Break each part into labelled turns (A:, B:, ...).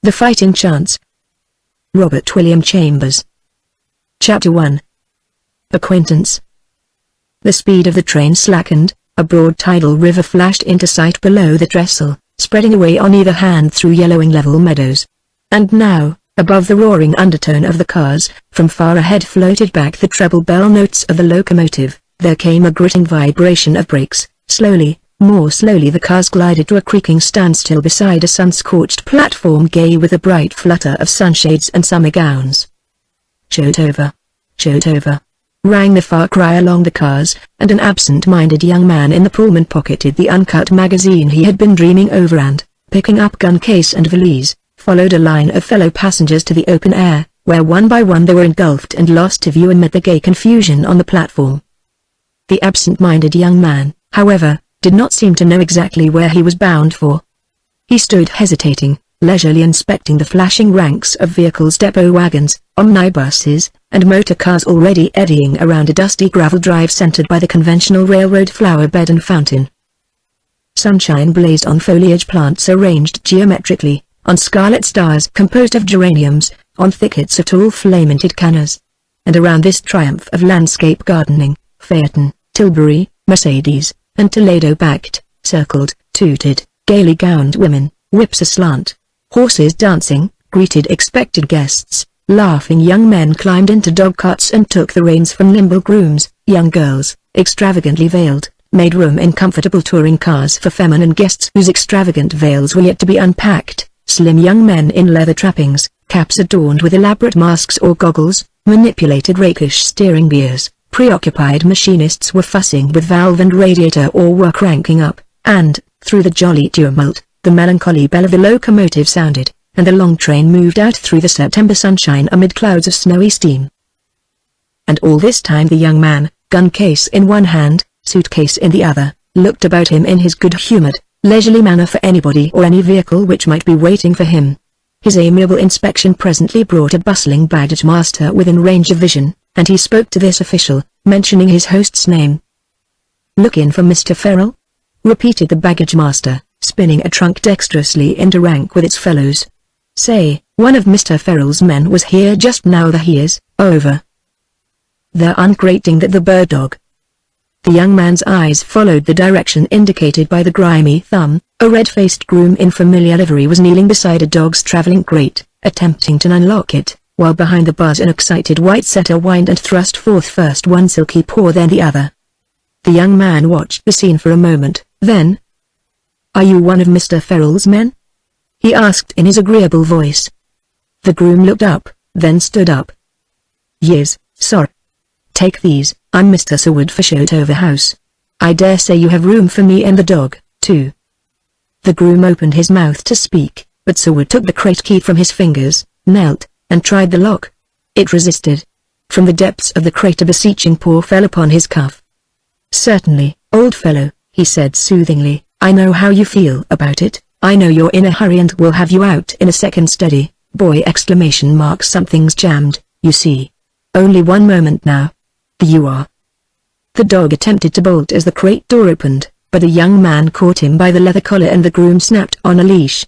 A: The Fighting Chance. Robert William Chambers. Chapter 1. Acquaintance. The speed of the train slackened, a broad tidal river flashed into sight below the trestle, spreading away on either hand through yellowing level meadows. And now, above the roaring undertone of the cars, from far ahead floated back the treble bell notes of the locomotive. There came a gritting vibration of brakes. Slowly, more slowly the cars glided to a creaking standstill beside a sun-scorched platform gay with a bright flutter of sunshades and summer gowns. "Showed over. Showed over," rang the far cry along the cars, and an absent-minded young man in the Pullman pocketed the uncut magazine he had been dreaming over and, picking up gun case and valise, followed a line of fellow passengers to the open air, where one by one they were engulfed and lost to view amid the gay confusion on the platform. The absent-minded young man, however, did not seem to know exactly where he was bound for. He stood hesitating, leisurely inspecting the flashing ranks of vehicles, depot wagons, omnibuses, and motor cars already eddying around a dusty gravel drive centered by the conventional railroad flower bed and fountain. Sunshine blazed on foliage plants arranged geometrically, on scarlet stars composed of geraniums, on thickets of tall flame-tinted cannas. And around this triumph of landscape gardening, Phaeton, Tilbury, Mercedes, and Toledo backed, circled, tooted, gaily gowned women, whips aslant, horses dancing, greeted expected guests, laughing young men climbed into dog carts and took the reins from nimble grooms, young girls, extravagantly veiled, made room in comfortable touring cars for feminine guests whose extravagant veils were yet to be unpacked, slim young men in leather trappings, caps adorned with elaborate masks or goggles, manipulated rakish steering gears. Preoccupied machinists were fussing with valve and radiator or were cranking up, and, through the jolly tumult, the melancholy bell of the locomotive sounded, and the long train moved out through the September sunshine amid clouds of snowy steam. And all this time the young man, gun case in one hand, suitcase in the other, looked about him in his good-humored, leisurely manner for anybody or any vehicle which might be waiting for him. His amiable inspection presently brought a bustling baggage master within range of vision, and he spoke to this official, mentioning his host's name. "Look in for Mr. Ferrell?" repeated the baggage master, spinning a trunk dexterously into rank with its fellows. "Say, one of Mr. Ferrell's men was here just now. He is over. They're ungrading that the bird dog." The young man's eyes followed the direction indicated by the grimy thumb. A red-faced groom in familiar livery was kneeling beside a dog's traveling crate, attempting to unlock it, while behind the bars an excited white setter whined and thrust forth first one silky paw then the other. The young man watched the scene for a moment, then, "Are you one of Mr. Ferrell's men?" he asked in his agreeable voice. The groom looked up, then stood up. "Yes, sir. Take these, I'm Mr. Seward for Shotover House. I dare say you have room for me and the dog, too." The groom opened his mouth to speak, but Seward took the crate key from his fingers, knelt, and tried the lock. It resisted. From the depths of the crate a beseeching paw fell upon his cuff. "Certainly, old fellow," he said soothingly, "I know how you feel about it. I know you're in a hurry and we'll have you out in a second. Steady, boy! Something's jammed, you see. Only one moment now. There you are." The dog attempted to bolt as the crate door opened, but a young man caught him by the leather collar and the groom snapped on a leash.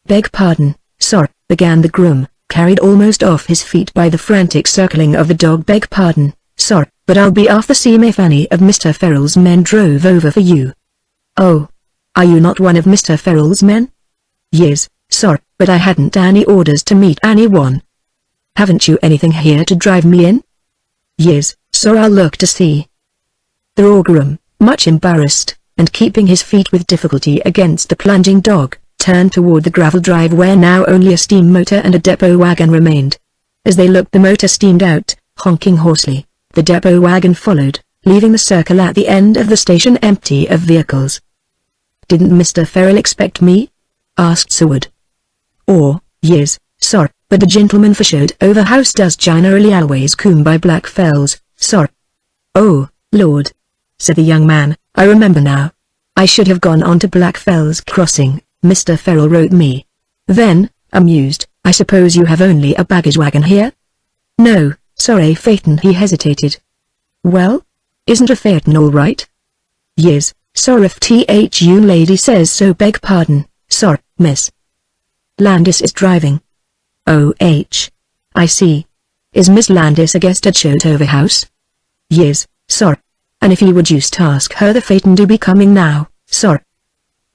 A: "Beg pardon, sir," began the groom, carried almost off his feet by the frantic circling of the dog. "Beg pardon, sir, but I'll be off the scene if any of Mr. Ferrell's men drove over for you." "Oh. Are you not one of Mr. Ferrell's men?" "Yes, sir, but I hadn't any orders to meet anyone." "Haven't you anything here to drive me in?" "Yes, sir, I'll look to see." The raw groom, much embarrassed, and keeping his feet with difficulty against the plunging dog, turned toward the gravel drive where now only a steam motor and a depot wagon remained. As they looked the motor steamed out, honking hoarsely. The depot wagon followed, leaving the circle at the end of the station empty of vehicles. "Didn't Mr. Ferrell expect me?" asked Seward. "Yes, sir, but the gentleman for Shotover House does generally always come by Black Fells, sir." "Oh, Lord," said the young man, "I remember now. I should have gone on to Black Fells Crossing. Mr. Ferrell wrote me." Then, amused, "I suppose you have only a baggage wagon here?" "No, sorry, Phaeton." He hesitated. "Well? Isn't a Phaeton all right?" "Yes, sir, if the lady says so. Beg pardon, sir, miss." Landis is driving. Oh, I see. Is Miss Landis a guest at Shotover House? Yes, sir. And if you would just ask her the phaeton do be coming now, sir.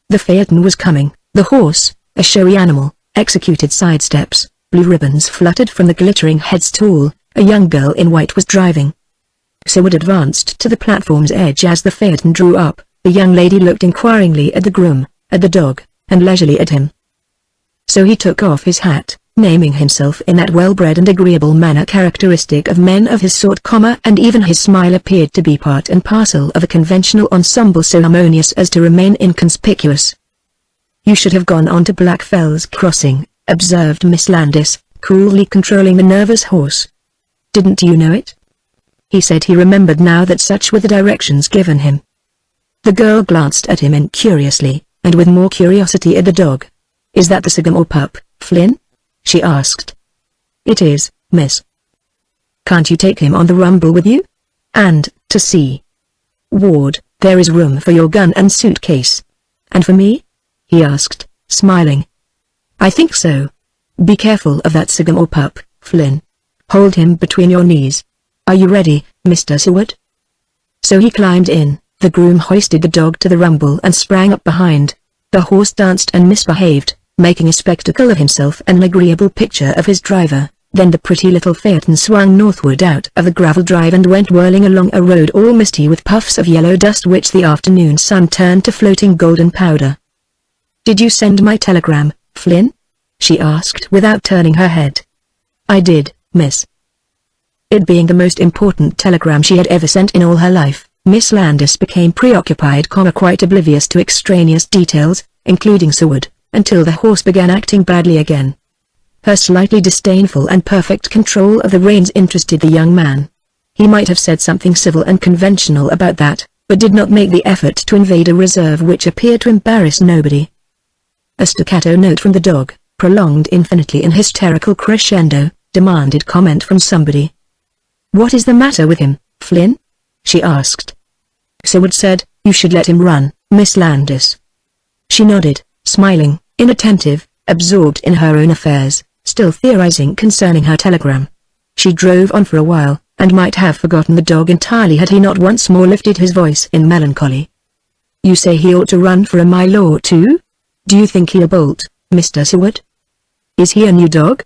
A: The phaeton was coming. The horse, a showy animal, executed sidesteps, blue ribbons fluttered from the glittering headstool, a young girl in white was driving. Seward advanced to the platform's edge as the phaeton drew up. The young lady looked inquiringly at the groom, at the dog, and leisurely at him. So he took off his hat, naming himself in that well-bred and agreeable manner characteristic of men of his sort, and even his smile appeared to be part and parcel of a conventional ensemble so harmonious as to remain inconspicuous. You should have gone on to Blackfell's Crossing, observed Miss Landis, coolly controlling the nervous horse. Didn't you know it? He said he remembered now that such were the directions given him. The girl glanced at him incuriously, and with more curiosity at the dog. Is that the Sycamore pup, Flynn? She asked. It is, miss. Can't you take him on the rumble with you? And, to see. Ward, there is room for your gun and suitcase. And for me? He asked, smiling. I think so. Be careful of that Sycamore pup, Flynn. Hold him between your knees. Are you ready, Mr. Seward? So he climbed in. The groom hoisted the dog to the rumble and sprang up behind. The horse danced and misbehaved, making a spectacle of himself and an agreeable picture of his driver. Then the pretty little phaeton swung northward out of the gravel drive and went whirling along a road all misty with puffs of yellow dust which the afternoon sun turned to floating golden powder. Did you send my telegram, Flynn? She asked without turning her head. I did, miss. It being the most important telegram she had ever sent in all her life, Miss Landis became preoccupied, quite oblivious to extraneous details, including Seward, until the horse began acting badly again. Her slightly disdainful and perfect control of the reins interested the young man. He might have said something civil and conventional about that, but did not make the effort to invade a reserve which appeared to embarrass nobody. A staccato note from the dog, prolonged infinitely in hysterical crescendo, demanded comment from somebody. What is the matter with him, Flynn? She asked. Seward said, you should let him run, Miss Landis. She nodded, smiling, inattentive, absorbed in her own affairs, still theorizing concerning her telegram. She drove on for a while, and might have forgotten the dog entirely had he not once more lifted his voice in melancholy. You say he ought to run for a mile or two? Do you think he'll bolt, Mr. Seward? Is he a new dog?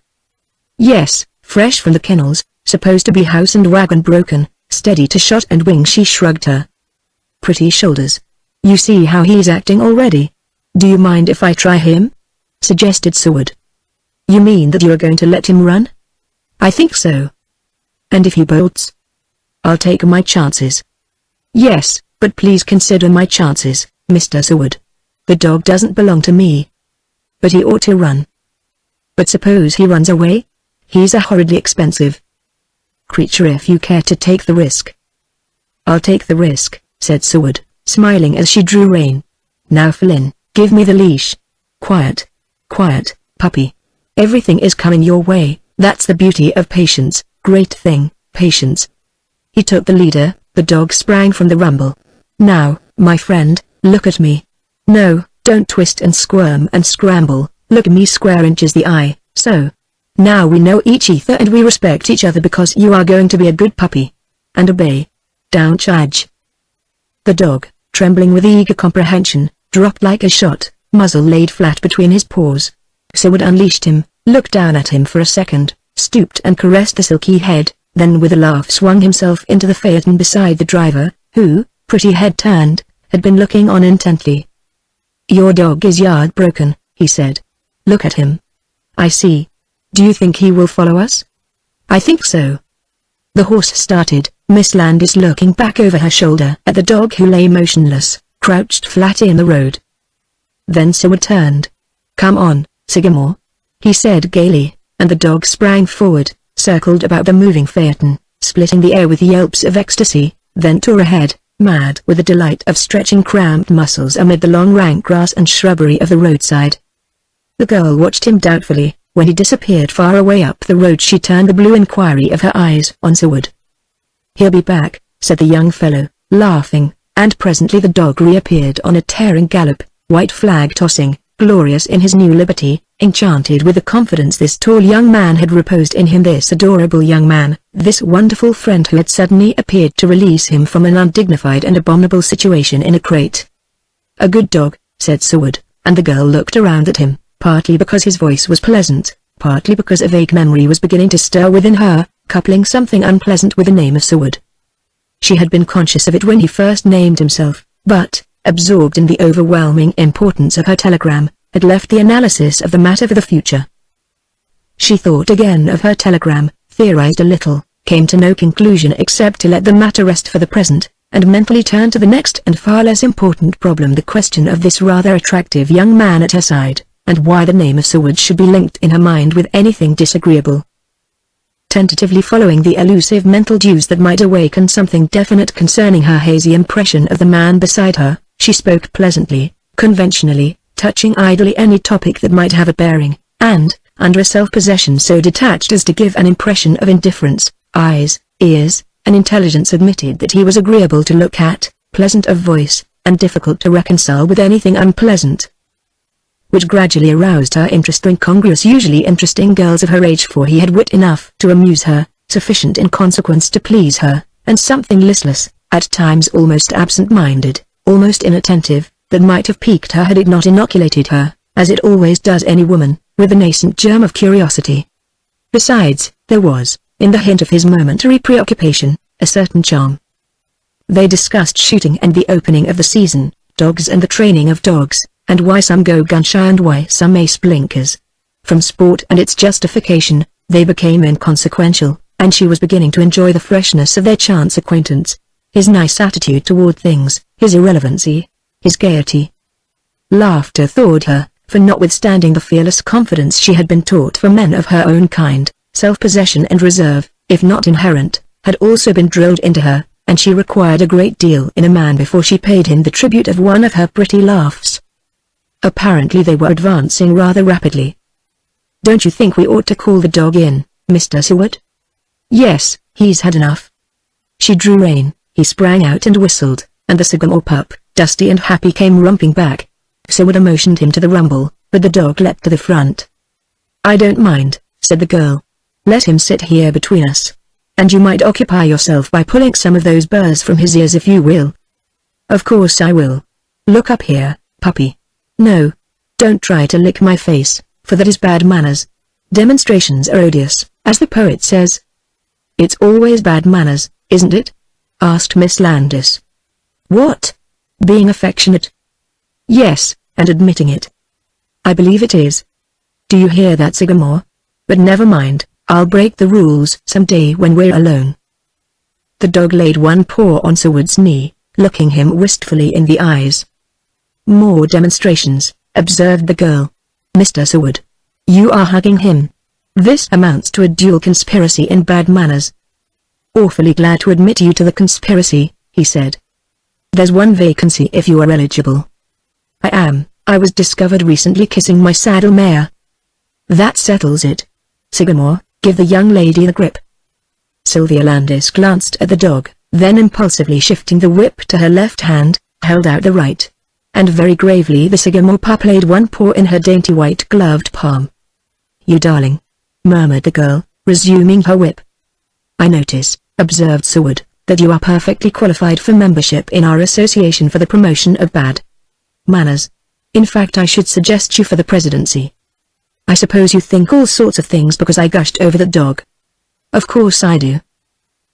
A: Yes, fresh from the kennels, supposed to be house and wagon broken, steady to shot and wing. She shrugged her pretty shoulders. You see how he's acting already. Do you mind if I try him? Suggested Seward. You mean that you are going to let him run? I think so. And if he bolts? I'll take my chances. Yes, but please consider my chances, Mr. Seward. The dog doesn't belong to me. But he ought to run. But suppose he runs away? He's a horridly expensive creature if you care to take the risk. I'll take the risk, said Seward, smiling as she drew rein. Now Flynn, give me the leash. Quiet. Quiet, puppy. Everything is coming your way. That's the beauty of patience. Great thing, patience. He took the leader. The dog sprang from the rumble. Now, my friend, look at me. No, don't twist and squirm and scramble. Look me square inches the eye. So. Now we know each other and we respect each other because you are going to be a good puppy. And obey. Don't charge. The dog, trembling with eager comprehension, dropped like a shot, muzzle laid flat between his paws. Seward unleashed him, looked down at him for a second, stooped and caressed the silky head, then with a laugh swung himself into the phaeton beside the driver, who, pretty head turned, had been looking on intently. Your dog is yard broken, he said. Look at him. I see. Do you think he will follow us? I think so. The horse started, Miss Landis looking back over her shoulder at the dog who lay motionless, crouched flat in the road. Then Seward turned. Come on, Sycamore, he said gaily, and the dog sprang forward, circled about the moving phaeton, splitting the air with yelps of ecstasy, then tore ahead, mad with the delight of stretching cramped muscles amid the long rank grass and shrubbery of the roadside. The girl watched him doubtfully. When he disappeared far away up the road she turned the blue inquiry of her eyes on Seward. He'll be back, said the young fellow, laughing, and presently the dog reappeared on a tearing gallop, white flag tossing, glorious in his new liberty, enchanted with the confidence this tall young man had reposed in him, this adorable young man, this wonderful friend who had suddenly appeared to release him from an undignified and abominable situation in a crate. "A good dog," said Seward, and the girl looked around at him, partly because his voice was pleasant, partly because a vague memory was beginning to stir within her, coupling something unpleasant with the name of Seward. She had been conscious of it when he first named himself, but, absorbed in the overwhelming importance of her telegram, had left the analysis of the matter for the future. She thought again of her telegram, theorized a little, came to no conclusion except to let the matter rest for the present, and mentally turned to the next and far less important problem, the question of this rather attractive young man at her side, and why the name of Seward should be linked in her mind with anything disagreeable. Tentatively following the elusive mental cues that might awaken something definite concerning her hazy impression of the man beside her, she spoke pleasantly, conventionally, touching idly any topic that might have a bearing, and, under a self-possession so detached as to give an impression of indifference, eyes, ears, and intelligence admitted that he was agreeable to look at, pleasant of voice, and difficult to reconcile with anything unpleasant. Which gradually aroused her interest in incongruous, usually interesting girls of her age, for he had wit enough to amuse her, sufficient in consequence to please her, and something listless, at times almost absent-minded, almost inattentive, that might have piqued her had it not inoculated her, as it always does any woman, with a nascent germ of curiosity. Besides, there was, in the hint of his momentary preoccupation, a certain charm. They discussed shooting and the opening of the season, dogs and the training of dogs, and why some go gun-shy and why some ace blinkers. From sport and its justification, they became inconsequential, and she was beginning to enjoy the freshness of their chance acquaintance, his nice attitude toward things, his irrelevancy, his gaiety. Laughter thawed her, for notwithstanding the fearless confidence she had been taught from men of her own kind, self-possession and reserve, if not inherent, had also been drilled into her, and she required a great deal in a man before she paid him the tribute of one of her pretty laughs. Apparently they were advancing rather rapidly. "Don't you think we ought to call the dog in, Mr. Seward?" "Yes, he's had enough." She drew rein, he sprang out and whistled, and the Sycamore pup, dusty and happy, came romping back. Seward motioned him to the rumble, but the dog leapt to the front. "I don't mind," said the girl. "Let him sit here between us. And you might occupy yourself by pulling some of those burrs from his ears if you will." "Of course I will. Look up here, puppy. No. Don't try to lick my face, for that is bad manners. Demonstrations are odious, as the poet says." "It's always bad manners, isn't it?" asked Miss Landis. "What? Being affectionate?" "Yes, and admitting it." "I believe it is. Do you hear that, Sycamore? But never mind, I'll break the rules some day when we're alone." The dog laid one paw on Seward's knee, looking him wistfully in the eyes. "More demonstrations," observed the girl. "Mr. Seward. You are hugging him. This amounts to a dual conspiracy in bad manners." "Awfully glad to admit you to the conspiracy," he said. "There's one vacancy if you are eligible." "I am. I was discovered recently kissing my saddle mare." "That settles it. Sycamore, give the young lady the grip." Sylvia Landis glanced at the dog, then impulsively shifting the whip to her left hand, held out the right. And very gravely the Sycamore pup laid one paw in her dainty white gloved palm. "You darling," murmured the girl, resuming her whip. "I notice," observed Seward, "that you are perfectly qualified for membership in our Association for the Promotion of Bad Manners. In fact, I should suggest you for the presidency. I suppose you think all sorts of things because I gushed over the dog." "Of course I do."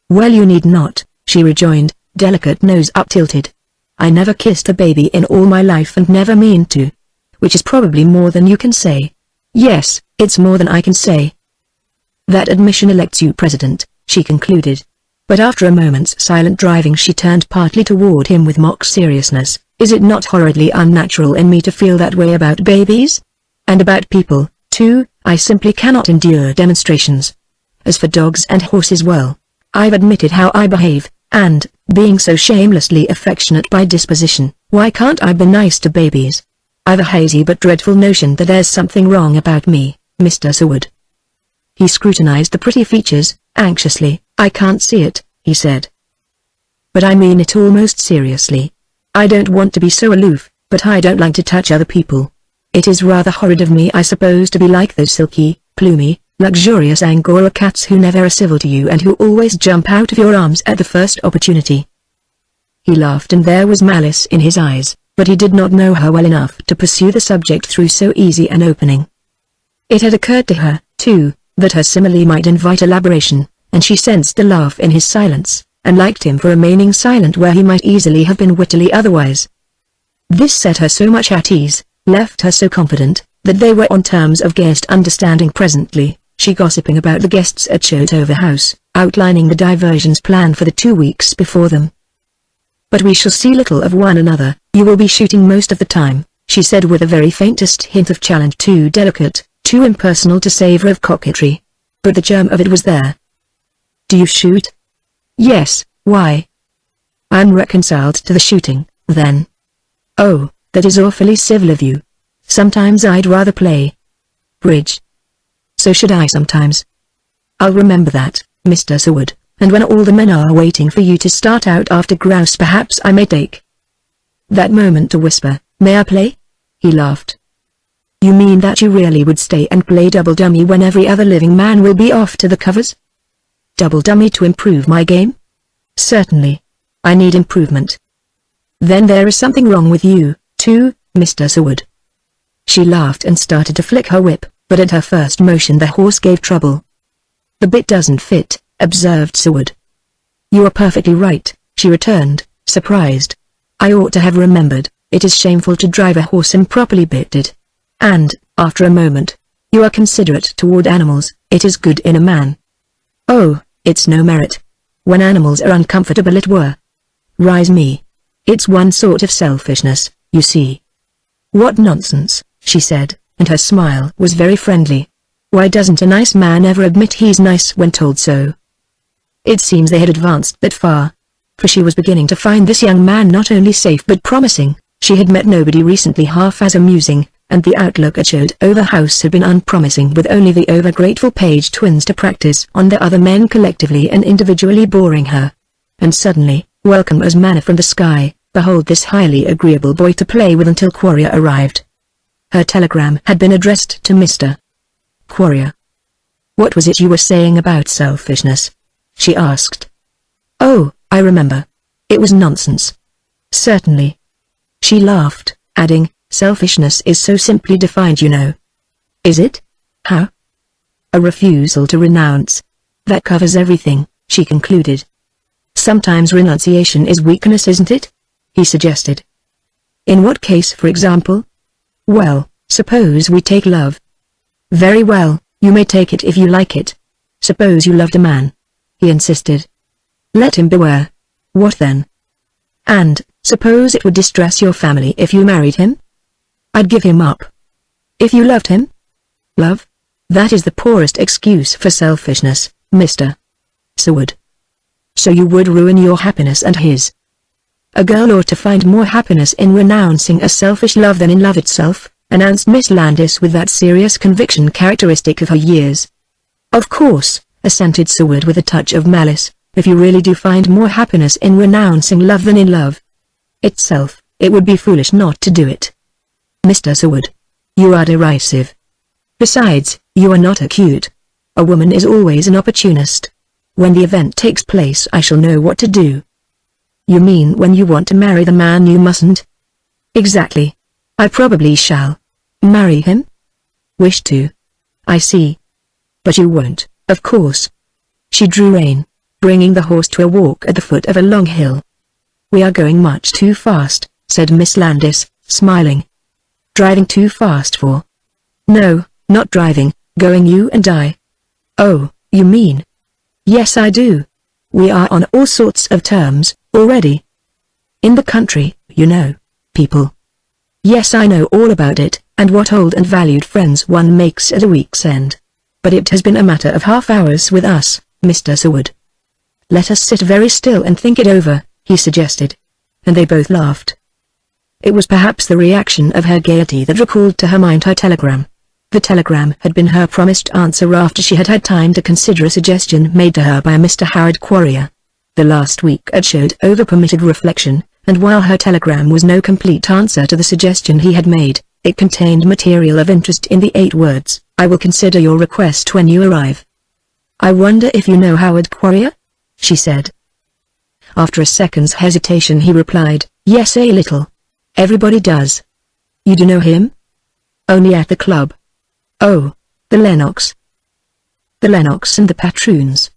A: "Well, you need not," she rejoined, delicate nose up-tilted. "I never kissed a baby in all my life and never mean to. Which is probably more than you can say." "Yes, it's more than I can say." "That admission elects you president," she concluded. But after a moment's silent driving she turned partly toward him with mock seriousness. "Is it not horridly unnatural in me to feel that way about babies? And about people, too? I simply cannot endure demonstrations. As for dogs and horses, well, I've admitted how I behave, and, being so shamelessly affectionate by disposition, why can't I be nice to babies? I've a hazy but dreadful notion that there's something wrong about me, Mr. Seward." He scrutinized the pretty features, anxiously. "I can't see it," he said. "But I mean it almost seriously. I don't want to be so aloof, but I don't like to touch other people. It is rather horrid of me, I suppose, to be like those silky, plumy, luxurious Angora cats who never are civil to you and who always jump out of your arms at the first opportunity." He laughed and there was malice in his eyes, but he did not know her well enough to pursue the subject through so easy an opening. It had occurred to her, too, that her simile might invite elaboration, and she sensed a laugh in his silence, and liked him for remaining silent where he might easily have been wittily otherwise. This set her so much at ease, left her so confident, that they were on terms of gayest understanding presently, she gossiping about the guests at Shotover House, outlining the diversions planned for the 2 weeks before them. "But we shall see little of one another, you will be shooting most of the time," she said with a very faintest hint of challenge, too delicate, too impersonal to savor of coquetry. But the germ of it was there. "Do you shoot?" "Yes, why?" "I'm reconciled to the shooting, then." "Oh, that is awfully civil of you. Sometimes I'd rather play bridge." "So should I sometimes." "I'll remember that, Mr. Seward, and when all the men are waiting for you to start out after grouse perhaps I may take that moment to whisper, 'May I play?'" He laughed. "You mean that you really would stay and play double dummy when every other living man will be off to the covers?" "Double dummy to improve my game?" "Certainly. I need improvement." "Then there is something wrong with you, too, Mr. Seward." She laughed and started to flick her whip, but at her first motion the horse gave trouble. "The bit doesn't fit," observed Seward. "You are perfectly right," she returned, surprised. "I ought to have remembered, it is shameful to drive a horse improperly bitted. And, after a moment, you are considerate toward animals, it is good in a man." "Oh, it's no merit. When animals are uncomfortable it were. Rise me. It's one sort of selfishness, you see." "What nonsense," she said, and her smile was very friendly. "Why doesn't a nice man ever admit he's nice when told so?" It seems they had advanced that far. For she was beginning to find this young man not only safe but promising. She had met nobody recently half as amusing, and the outlook at Shotover House had been unpromising with only the over-grateful Page twins to practice on the other men collectively and individually boring her. And suddenly, welcome as manna from the sky, behold this highly agreeable boy to play with until Quarrier arrived. Her telegram had been addressed to Mr. Quarrier. "What was it you were saying about selfishness?" she asked. "Oh, I remember. It was nonsense." "Certainly." She laughed, adding, "Selfishness is so simply defined, you know." "Is it? How?" "A refusal to renounce. That covers everything," she concluded. "Sometimes renunciation is weakness, isn't it?" he suggested. "In what case, for example?" "Well, suppose we take love." "Very well, you may take it if you like it. Suppose you loved a man," he insisted. "Let him beware." "What then?" "And, suppose it would distress your family if you married him?" "I'd give him up." "If you loved him?" "Love? That is the poorest excuse for selfishness, Mr. Seward." "So you would ruin your happiness and his?" "A girl ought to find more happiness in renouncing a selfish love than in love itself," announced Miss Landis with that serious conviction characteristic of her years. "Of course," assented Seward with a touch of malice, "if you really do find more happiness in renouncing love than in love itself, it would be foolish not to do it." "Mr. Seward, you are derisive. Besides, you are not acute. A woman is always an opportunist. When the event takes place I shall know what to do." "You mean when you want to marry the man you mustn't?" "Exactly. I probably shall." "Marry him?" "Wish to." "I see. But you won't, of course." She drew rein, bringing the horse to a walk at the foot of a long hill. "We are going much too fast," said Miss Landis, smiling. "Driving too fast for?" "No, not driving, going you and I." "Oh, you mean?" "Yes, I do. We are on all sorts of terms, already. In the country, you know, people." "Yes, I know all about it, and what old and valued friends one makes at a week's end. But it has been a matter of half hours with us, Mr. Seward." "Let us sit very still and think it over," he suggested. And they both laughed. It was perhaps the reaction of her gaiety that recalled to her mind her telegram. The telegram had been her promised answer after she had had time to consider a suggestion made to her by Mr. Howard Quarrier. The last week had showed over permitted reflection, and while her telegram was no complete answer to the suggestion he had made, It contained material of interest in the 8 words, "I will consider your request when you arrive." "I wonder if you know Howard Quarrier?" she said. After a second's hesitation he replied, "Yes, a little. Everybody does." "You do know him?" "Only at the club." "Oh, the Lennox." The Lennox and the Patroons.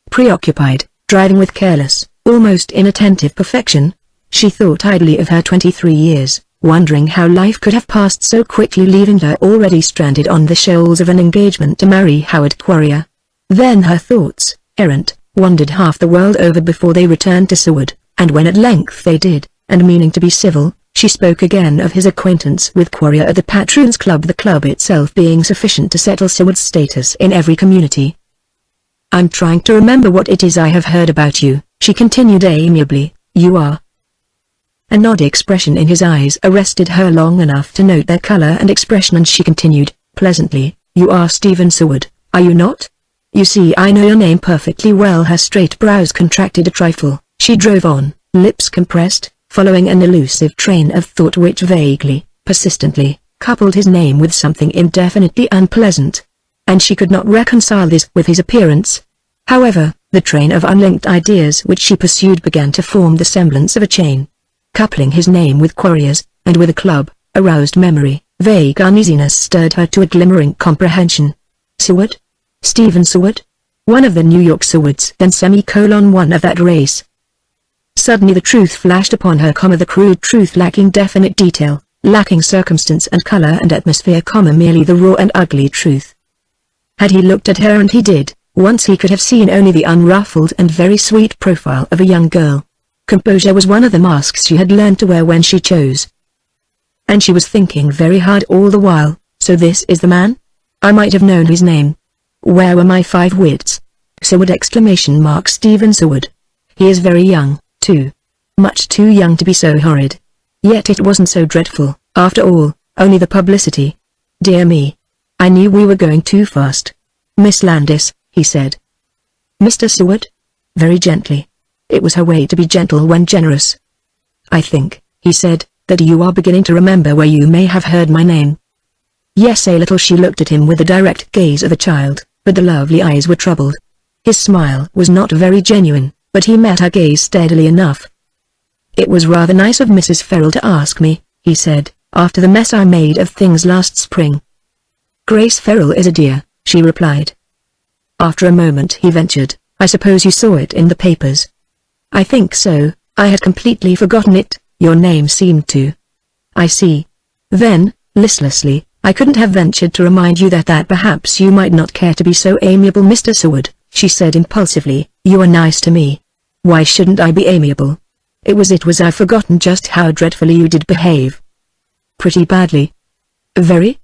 A: Preoccupied, driving with careless, almost inattentive perfection, she thought idly of her 23 years, wondering how life could have passed so quickly, leaving her already stranded on the shoals of an engagement to marry Howard Quarrier. Then her thoughts, errant, wandered half the world over before they returned to Seward, and when at length they did, and meaning to be civil, she spoke again of his acquaintance with Quarrier at the Patroons Club, the club itself being sufficient to settle Seward's status in every community. "I'm trying to remember what it is I have heard about you," she continued amiably. "You are—" An odd expression in his eyes arrested her long enough to note their color and expression, and she continued, pleasantly, "You are Stephen Seward, are you not? You see, I know your name perfectly well." Her straight brows contracted a trifle. She drove on, lips compressed, following an elusive train of thought which vaguely, persistently, coupled his name with something indefinitely unpleasant. And she could not reconcile this with his appearance. However, the train of unlinked ideas which she pursued began to form the semblance of a chain. Coupling his name with Quarrier's, and with a club, aroused memory. Vague uneasiness stirred her to a glimmering comprehension. Seward? Stephen Seward? One of the New York Sewards, then one of that race. Suddenly the truth flashed upon her, the crude truth lacking definite detail, lacking circumstance and color and atmosphere, merely the raw and ugly truth. Had he looked at her, and he did, once he could have seen only the unruffled and very sweet profile of a young girl. Composure was one of the masks she had learned to wear when she chose. And she was thinking very hard all the while, so this is the man? I might have known his name. Where were my 5 wits? Seward! Stephen Seward. He is very young, too. Much too young to be so horrid. Yet it wasn't so dreadful, after all, only the publicity. Dear me. I knew we were going too fast. Miss Landis, he said. Mr. Seward? Very gently. It was her way to be gentle when generous. I think, he said, that you are beginning to remember where you may have heard my name. Yes, a little. She looked at him with the direct gaze of a child, but the lovely eyes were troubled. His smile was not very genuine, but he met her gaze steadily enough. It was rather nice of Mrs. Farrell to ask me, he said, after the mess I made of things last spring. Grace Farrell is a dear, she replied. After a moment he ventured, I suppose you saw it in the papers. I think so. I had completely forgotten it. Your name seemed to. I see. Then, listlessly, I couldn't have ventured to remind you that perhaps you might not care to be so amiable, Mr. Seward, she said impulsively. You are nice to me. Why shouldn't I be amiable? It was I've forgotten just how dreadfully you did behave. Pretty badly. Very?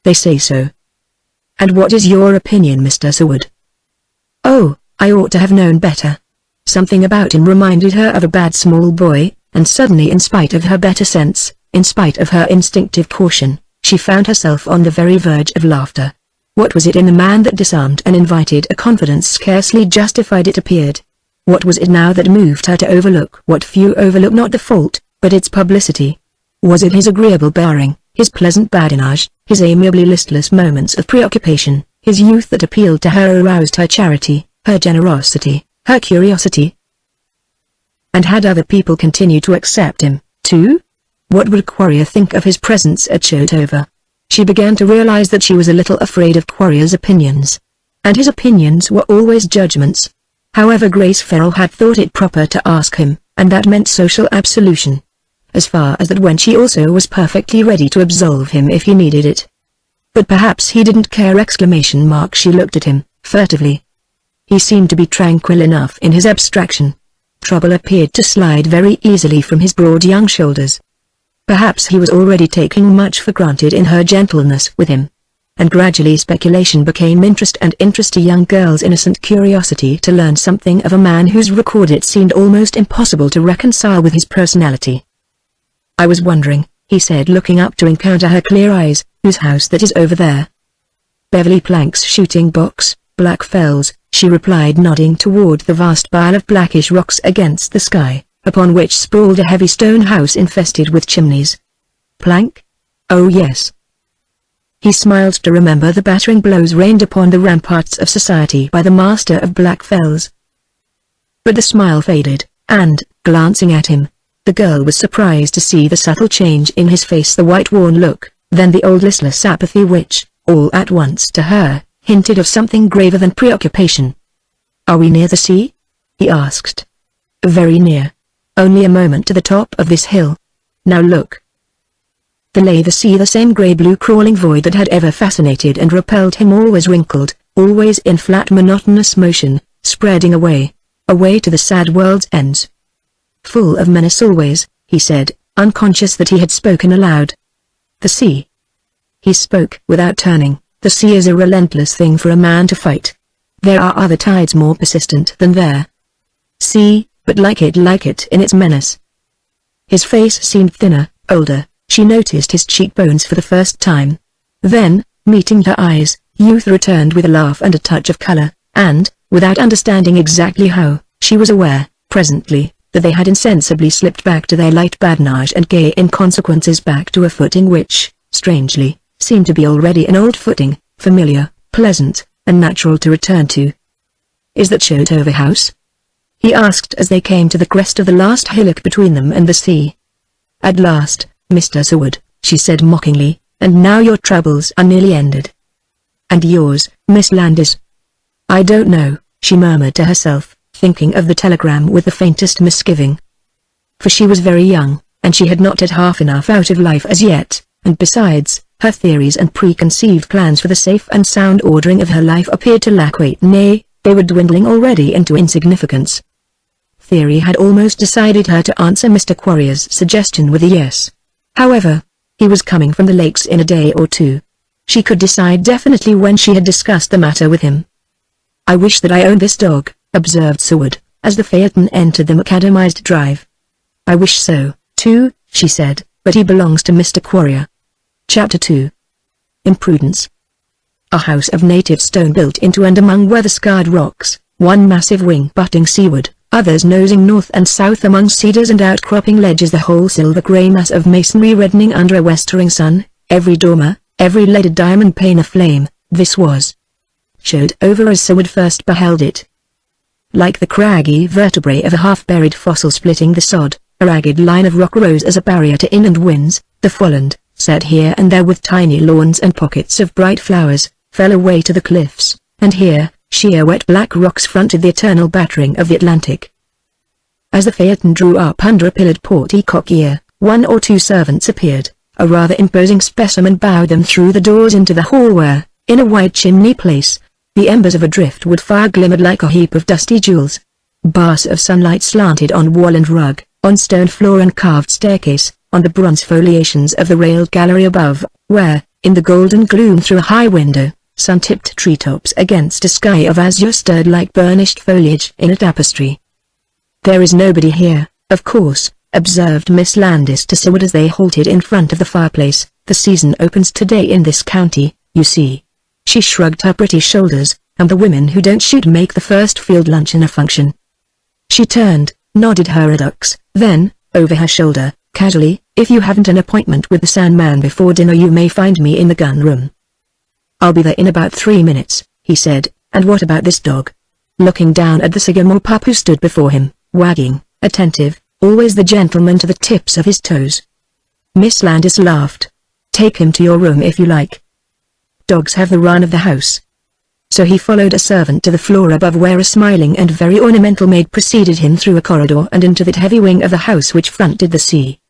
A: They say so. And what is your opinion, Mr. Seward? Oh, I ought to have known better. Something about him reminded her of a bad small boy, and suddenly, in spite of her better sense, in spite of her instinctive caution, she found herself on the very verge of laughter. What was it in the man that disarmed and invited a confidence scarcely justified, it appeared? What was it now that moved her to overlook what few overlook, not the fault, but its publicity? Was it his agreeable bearing, his pleasant badinage, his amiably listless moments of preoccupation, his youth that appealed to her, aroused her charity, her generosity, her curiosity? And had other people continued to accept him, too? What would Quarrier think of his presence at Shotover? She began to realize that she was a little afraid of Quarrier's opinions. And his opinions were always judgments. However, Grace Farrell had thought it proper to ask him, and that meant social absolution. As far as that went, she also was perfectly ready to absolve him if he needed it. But perhaps he didn't care! She looked at him, furtively. He seemed to be tranquil enough in his abstraction. Trouble appeared to slide very easily from his broad young shoulders. Perhaps he was already taking much for granted in her gentleness with him. And gradually speculation became interest, and interest a young girl's innocent curiosity to learn something of a man whose record it seemed almost impossible to reconcile with his personality. I was wondering, he said, looking up to encounter her clear eyes, whose house that is over there? Beverly Plank's shooting box, Black Fells, she replied, nodding toward the vast pile of blackish rocks against the sky, upon which sprawled a heavy stone house infested with chimneys. Plank? Oh yes. He smiled to remember the battering blows rained upon the ramparts of society by the master of Black Fells. But the smile faded, and, glancing at him, the girl was surprised to see the subtle change in his face, the white worn look, then the old listless apathy which, all at once to her, hinted of something graver than preoccupation. "Are we near the sea?" he asked. "Very near. Only a moment to the top of this hill. Now look." There lay the sea, the same grey-blue crawling void that had ever fascinated and repelled him, always wrinkled, always in flat monotonous motion, spreading away to the sad world's ends. "Full of menace always," he said, unconscious that he had spoken aloud. "The sea." He spoke without turning. "The sea is a relentless thing for a man to fight. There are other tides more persistent than their sea, but like it in its menace." His face seemed thinner, older. She noticed his cheekbones for the first time. Then, meeting her eyes, youth returned with a laugh and a touch of color, and, without understanding exactly how, she was aware, presently, that they had insensibly slipped back to their light badinage and gay inconsequences, back to a footing which, strangely, seemed to be already an old footing, familiar, pleasant, and natural to return to. "Is that Shotover House?" he asked as they came to the crest of the last hillock between them and the sea. "At last, Mr. Seward," she said mockingly, "and now your troubles are nearly ended." "And yours, Miss Landis?" "I don't know," she murmured to herself, thinking of the telegram with the faintest misgiving. For she was very young, and she had not had half enough out of life as yet, and besides, her theories and preconceived plans for the safe and sound ordering of her life appeared to lack weight, nay, they were dwindling already into insignificance. Theory had almost decided her to answer Mr. Quarrier's suggestion with a yes. However, he was coming from the lakes in a day or two. She could decide definitely when she had discussed the matter with him. "I wish that I owned this dog," observed Seward, as the phaeton entered the macadamized drive. "I wish so, too," she said, "but he belongs to Mr. Quarrier." Chapter 2. Imprudence. A house of native stone built into and among weather-scarred rocks, one massive wing butting seaward, others nosing north and south among cedars and outcropping ledges, the whole silver-grey mass of masonry reddening under a westering sun, every dormer, every leaded diamond pane aflame. This was Shotover as Seward first beheld it. Like the craggy vertebrae of a half-buried fossil splitting the sod, a ragged line of rock rose as a barrier to inland winds. The foreland, set here and there with tiny lawns and pockets of bright flowers, fell away to the cliffs, and here, sheer wet black rocks fronted the eternal battering of the Atlantic. As the phaeton drew up under a pillared portico, one or two servants appeared. A rather imposing specimen bowed them through the doors into the hall where, in a wide chimney place, the embers of a driftwood fire glimmered like a heap of dusty jewels. Bars of sunlight slanted on wall and rug, on stone floor and carved staircase, on the bronze foliations of the railed gallery above, where, in the golden gloom through a high window, sun-tipped treetops against a sky of azure stirred like burnished foliage in a tapestry. "There is nobody here, of course," observed Miss Landis to Seward as they halted in front of the fireplace. "The season opens today in this county, you see." She shrugged her pretty shoulders, "and the women who don't shoot make the first field luncheon a function." She turned, nodded her reducts, then, over her shoulder, casually, "If you haven't an appointment with the Sandman before dinner you may find me in the gun room." "I'll be there in about 3 minutes," he said. "And what about this dog?" Looking down at the sycamore pup who stood before him, wagging, attentive, always the gentleman to the tips of his toes. Miss Landis laughed. "Take him to your room if you like. Dogs have the run of the house." So he followed a servant to the floor above where a smiling and very ornamental maid preceded him through a corridor and into that heavy wing of the house which fronted the sea.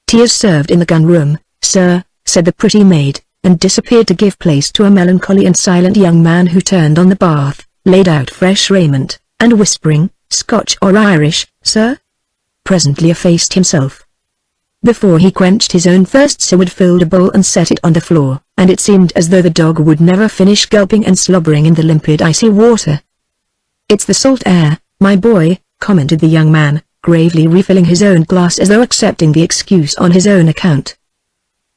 A: "Tea is served in the gun room, sir," said the pretty maid, and disappeared to give place to a melancholy and silent young man who turned on the bath, laid out fresh raiment, and whispering, "Scotch or Irish, sir?" presently effaced himself. Before he quenched his own thirst Seward filled a bowl and set it on the floor, and it seemed as though the dog would never finish gulping and slobbering in the limpid icy water. "It's the salt air, my boy," commented the young man, gravely refilling his own glass as though accepting the excuse on his own account.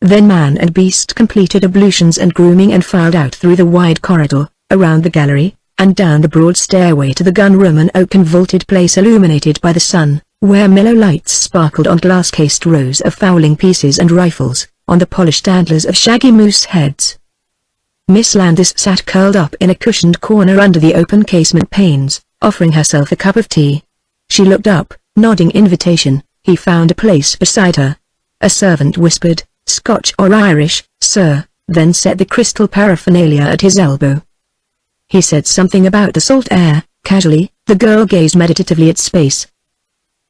A: Then man and beast completed ablutions and grooming and filed out through the wide corridor, around the gallery, and down the broad stairway to the gun room, an oaken vaulted place illuminated by the sun, where mellow lights sparkled on glass-cased rows of fowling pieces and rifles, on the polished antlers of shaggy moose heads. Miss Landis sat curled up in a cushioned corner under the open casement panes, offering herself a cup of tea. She looked up, nodding invitation. He found a place beside her. A servant whispered, "Scotch or Irish, sir," then set the crystal paraphernalia at his elbow. He said something about the salt air. Casually, the girl gazed meditatively at space.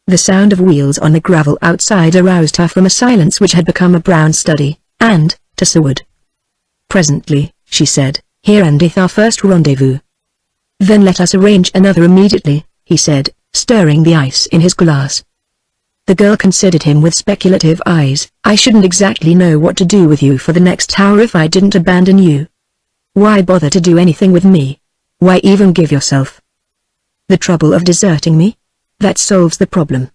A: The sound of wheels on the gravel outside aroused her from a silence which had become a brown study, and, to Seward. "Presently," she said, "here endeth our first rendezvous." "Then let us arrange another immediately," he said, stirring the ice in his glass. The girl considered him with speculative eyes. "I shouldn't exactly know what to do with you for the next hour if I didn't abandon you. Why bother to do anything with me? Why even give yourself the trouble of deserting me? That solves the problem."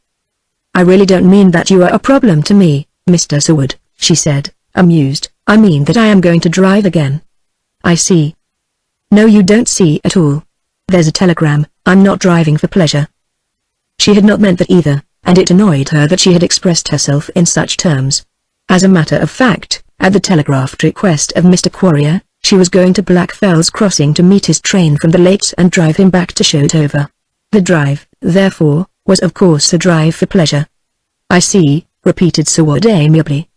A: "I really don't mean that you are a problem to me, Mr. Seward," she said, amused. "I mean that I am going to drive again." "I see." "No, you don't see at all. There's a telegram. I'm not driving for pleasure." She had not meant that either, and it annoyed her that she had expressed herself in such terms. As a matter of fact, at the telegraphed request of Mr. Quarrier, she was going to Blackfell's Crossing to meet his train from the lakes and drive him back to Shotover. The drive, therefore, was of course a drive for pleasure. "I see," repeated Seward amiably.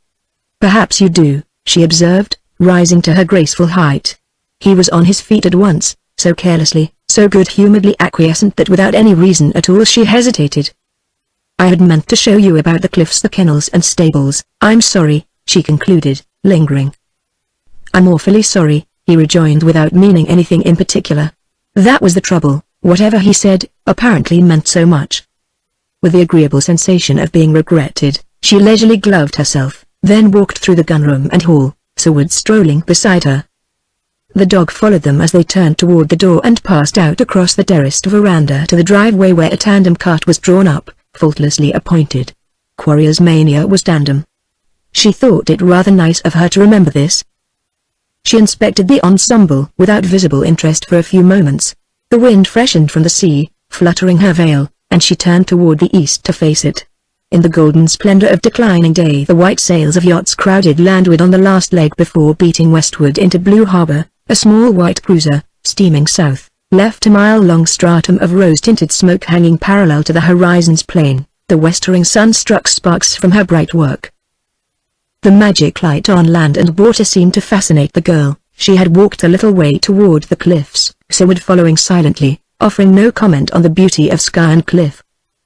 A: "Perhaps you do," she observed, rising to her graceful height. He was on his feet at once, so carelessly, so good-humoredly acquiescent that without any reason at all she hesitated. "I had meant to show you about the cliffs, the kennels and stables. I'm sorry," she concluded, lingering. "I'm awfully sorry," he rejoined without meaning anything in particular. That was the trouble, whatever he said, apparently meant so much. With the agreeable sensation of being regretted, she leisurely gloved herself, then walked through the gunroom and hall, Seward strolling beside her. The dog followed them as they turned toward the door and passed out across the terraced veranda to the driveway where a tandem cart was drawn up, faultlessly appointed. Quarrier's mania was tandem. She thought it rather nice of her to remember this. She inspected the ensemble without visible interest for a few moments. The wind freshened from the sea, fluttering her veil, and she turned toward the east to face it. In the golden splendor of declining day the white sails of yachts crowded landward on the last leg before beating westward into Blue Harbor. A small white cruiser, steaming south, left a mile-long stratum of rose-tinted smoke hanging parallel to the horizon's plane. The westering sun struck sparks from her bright work. The magic light on land and water seemed to fascinate the girl. She had walked a little way toward the cliffs, Seward following silently, offering no comment on the beauty of sky and cliff.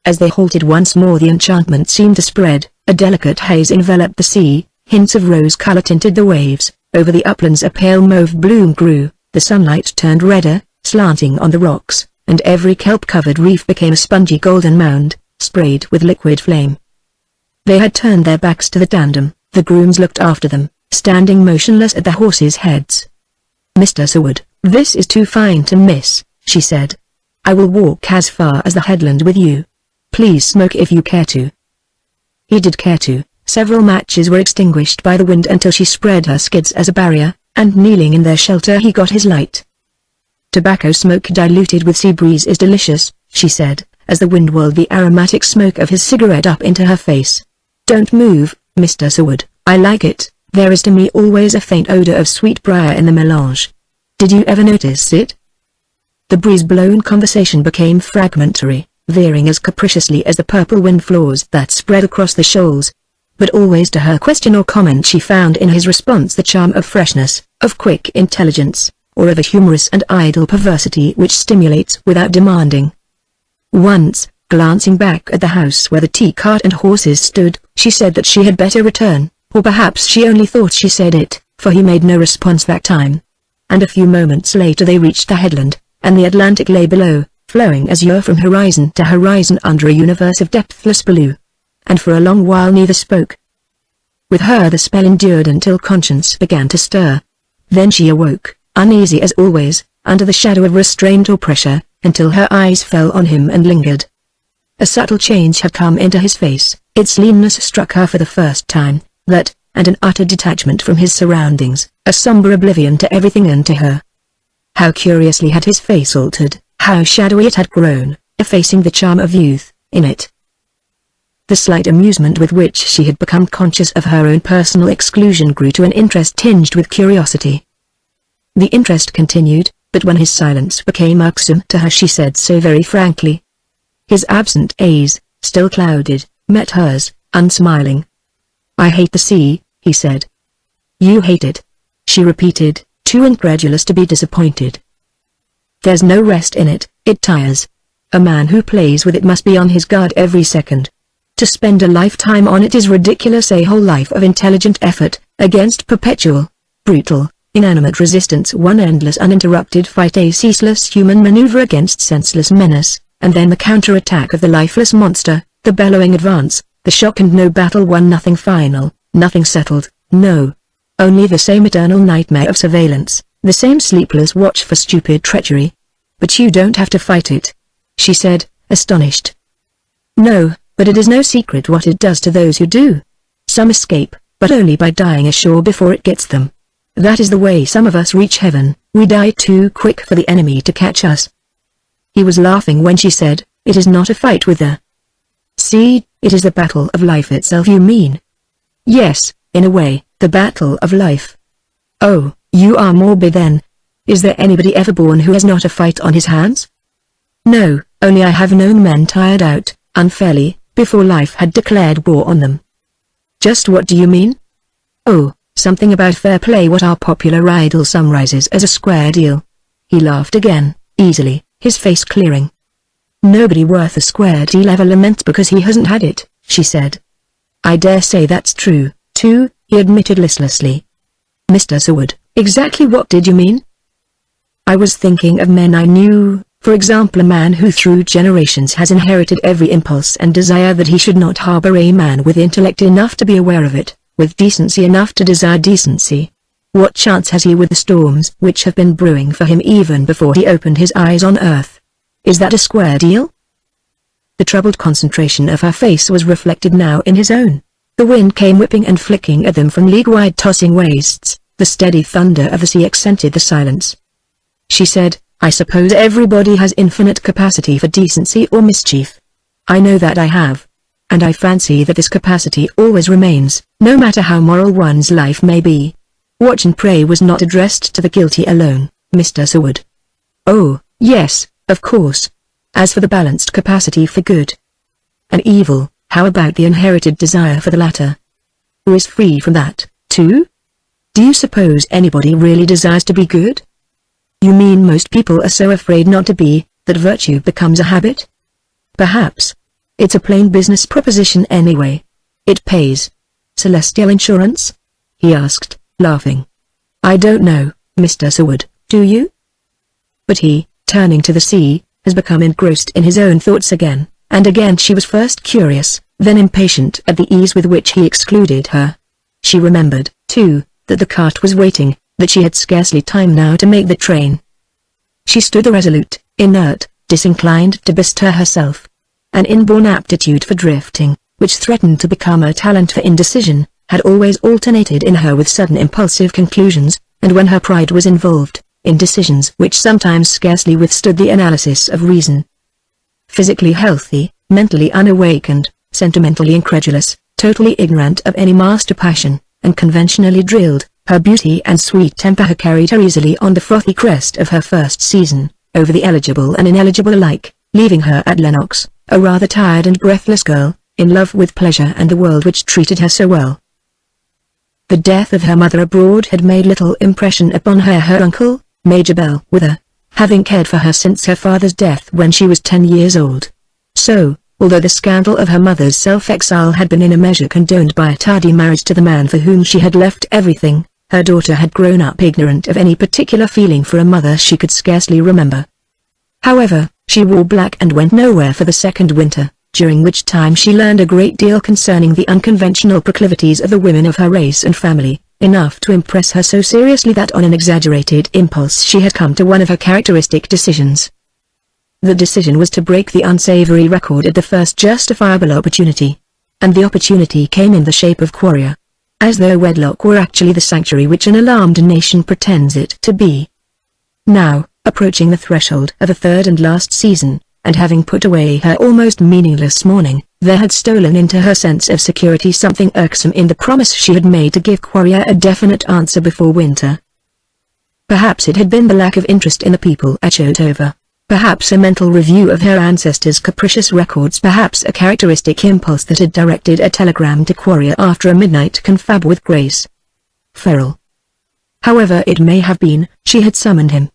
A: As they halted once more the enchantment seemed to spread. A delicate haze enveloped the sea, hints of rose color tinted the waves. Over the uplands a pale mauve bloom grew, the sunlight turned redder, slanting on the rocks, and every kelp-covered reef became a spongy golden mound, sprayed with liquid flame. They had turned their backs to the tandem. The grooms looked after them, standing motionless at the horses' heads. "Mr. Seward, this is too fine to miss," she said. "I will walk as far as the headland with you. Please smoke if you care to." He did care to. Several matches were extinguished by the wind until she spread her skids as a barrier, and kneeling in their shelter he got his light. "Tobacco smoke diluted with sea breeze is delicious," she said, as the wind whirled the aromatic smoke of his cigarette up into her face. "Don't move, Mr. Seward, I like it. There is to me always a faint odor of sweet briar in the melange. Did you ever notice it?" The breeze-blown conversation became fragmentary, veering as capriciously as the purple wind flaws that spread across the shoals. But always to her question or comment she found in his response the charm of freshness, of quick intelligence, or of a humorous and idle perversity which stimulates without demanding. Once, glancing back at the house where the tea-cart and horses stood, she said that she had better return, or perhaps she only thought she said it, for he made no response that time. And a few moments later they reached the headland, and the Atlantic lay below, flowing azure from horizon to horizon under a universe of depthless blue. And for a long while neither spoke. With her the spell endured until conscience began to stir. Then she awoke, uneasy as always, under the shadow of restraint or pressure, until her eyes fell on him and lingered. A subtle change had come into his face. Its leanness struck her for the first time, that, and an utter detachment from his surroundings, a somber oblivion to everything and to her. How curiously had his face altered, how shadowy it had grown, effacing the charm of youth, in it. The slight amusement with which she had become conscious of her own personal exclusion grew to an interest tinged with curiosity. The interest continued, but when his silence became irksome to her she said so very frankly. His absent gaze, still clouded, met hers, unsmiling. "I hate the sea," he said. "You hate it?" she repeated, too incredulous to be disappointed. "There's no rest in it, it tires. A man who plays with it must be on his guard every second. To spend a lifetime on it is ridiculous, a whole life of intelligent effort, against perpetual, brutal, inanimate resistance, one endless uninterrupted fight, a ceaseless human maneuver against senseless menace, and then the counter-attack of the lifeless monster, the bellowing advance, the shock and no battle won, nothing final, nothing settled, no. Only the same eternal nightmare of surveillance, the same sleepless watch for stupid treachery. But you don't have to fight it," she said, astonished. "No, but it is no secret what it does to those who do. Some escape, but only by dying ashore before it gets them. That is the way some of us reach heaven, we die too quick for the enemy to catch us." He was laughing when she said, "It is not a fight with the sea, it is the battle of life itself, you mean?" "Yes, in a way, the battle of life." "Oh, you are morbid then. Is there anybody ever born who has not a fight on his hands?" "No, only I have known men tired out, unfairly, before life had declared war on them." "Just what do you mean?" "Oh, something about fair play, what our popular idol summarizes as a square deal." He laughed again, easily, his face clearing. "Nobody worth a square deal ever laments because he hasn't had it," she said. "I dare say that's true, too," he admitted listlessly. "Mr. Seward, exactly what did you mean?" "I was thinking of men I knew, for example a man who through generations has inherited every impulse and desire that he should not harbor, a man with intellect enough to be aware of it, with decency enough to desire decency. What chance has he with the storms which have been brewing for him even before he opened his eyes on earth? Is that a square deal?" The troubled concentration of her face was reflected now in his own. The wind came whipping and flicking at them from league-wide tossing wastes, the steady thunder of the sea accented the silence. She said, "I suppose everybody has infinite capacity for decency or mischief. I know that I have. And I fancy that this capacity always remains, no matter how moral one's life may be. Watch and pray was not addressed to the guilty alone, Mr. Seward." "Oh, yes, of course. As for the balanced capacity for good and evil, how about the inherited desire for the latter? Who is free from that, too? Do you suppose anybody really desires to be good?" "You mean most people are so afraid not to be, that virtue becomes a habit?" "Perhaps. It's a plain business proposition anyway. It pays. Celestial insurance?" he asked, laughing. "I don't know, Mr. Seward, do you?" But he, turning to the sea, has become engrossed in his own thoughts again, and again she was first curious, then impatient at the ease with which he excluded her. She remembered, too, that the cart was waiting, that she had scarcely time now to make the train. She stood irresolute, inert, disinclined to bestir herself. An inborn aptitude for drifting, which threatened to become a talent for indecision, had always alternated in her with sudden impulsive conclusions, and when her pride was involved, in decisions which sometimes scarcely withstood the analysis of reason. Physically healthy, mentally unawakened, sentimentally incredulous, totally ignorant of any master passion, and conventionally drilled, her beauty and sweet temper had carried her easily on the frothy crest of her first season, over the eligible and ineligible alike, leaving her at Lenox, a rather tired and breathless girl, in love with pleasure and the world which treated her so well. The death of her mother abroad had made little impression upon her. Her uncle, Major Bellwether, having cared for her since her father's death when she was 10 years old. So, although the scandal of her mother's self-exile had been in a measure condoned by a tardy marriage to the man for whom she had left everything, her daughter had grown up ignorant of any particular feeling for a mother she could scarcely remember. However, she wore black and went nowhere for the second winter, during which time she learned a great deal concerning the unconventional proclivities of the women of her race and family, enough to impress her so seriously that on an exaggerated impulse she had come to one of her characteristic decisions. The decision was to break the unsavory record at the first justifiable opportunity. And the opportunity came in the shape of Quarrier. As though wedlock were actually the sanctuary which an alarmed nation pretends it to be. Now, approaching the threshold of the third and last season, and having put away her almost meaningless morning, there had stolen into her sense of security something irksome in the promise she had made to give Quarrier a definite answer before winter. Perhaps it had been the lack of interest in the people at Chotova. Perhaps a mental review of her ancestors' capricious records, perhaps a characteristic impulse that had directed a telegram to Quarrier after a midnight confab with Grace Ferrell. However it may have been, she had summoned him.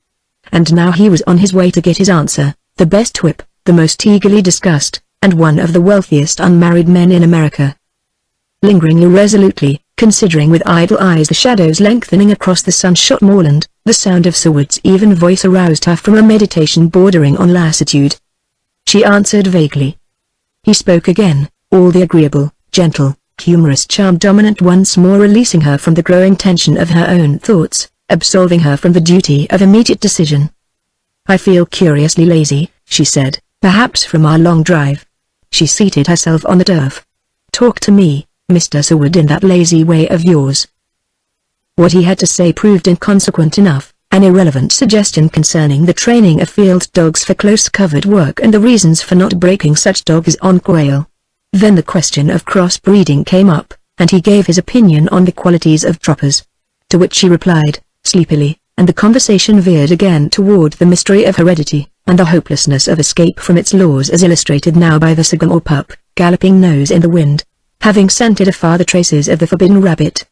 A: And now he was on his way to get his answer, the best whip, the most eagerly discussed, and one of the wealthiest unmarried men in America. Lingering irresolutely, considering with idle eyes the shadows lengthening across the sun-shot moorland, the sound of Sir Wood's even voice aroused her from a meditation bordering on lassitude. She answered vaguely. He spoke again, all the agreeable, gentle, humorous charm dominant, once more releasing her from the growing tension of her own thoughts, absolving her from the duty of immediate decision. "I feel curiously lazy," she said, "perhaps from our long drive." She seated herself on the turf. "Talk to me, Mr. Sir Wood, in that lazy way of yours." What he had to say proved inconsequent enough, an irrelevant suggestion concerning the training of field dogs for close-covered work and the reasons for not breaking such dogs on quail. Then the question of cross-breeding came up, and he gave his opinion on the qualities of troppers. To which she replied, sleepily, and the conversation veered again toward the mystery of heredity, and the hopelessness of escape from its laws as illustrated now by the sycamore pup, galloping nose in the wind, having scented afar the traces of the forbidden rabbit.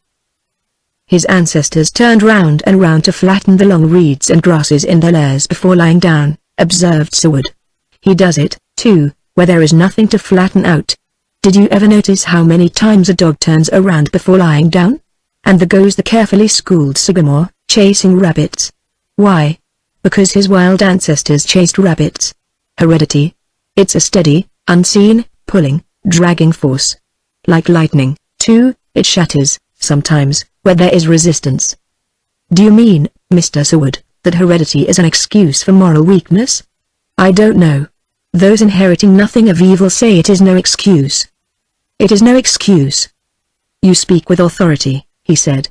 A: His ancestors turned round and round to flatten the long reeds and grasses in their lairs before lying down, observed Sir Wood. He does it, too, where there is nothing to flatten out. Did you ever notice how many times a dog turns around before lying down? And there goes the carefully schooled sycamore, chasing rabbits. Why? Because his wild ancestors chased rabbits. Heredity. It's a steady, unseen, pulling, dragging force. Like lightning, too, it shatters, sometimes, where there is resistance. Do you mean, Mr. Sir Wood, that heredity is an excuse for moral weakness? I don't know. Those inheriting nothing of evil say it is no excuse. It is no excuse. You speak with authority, he said.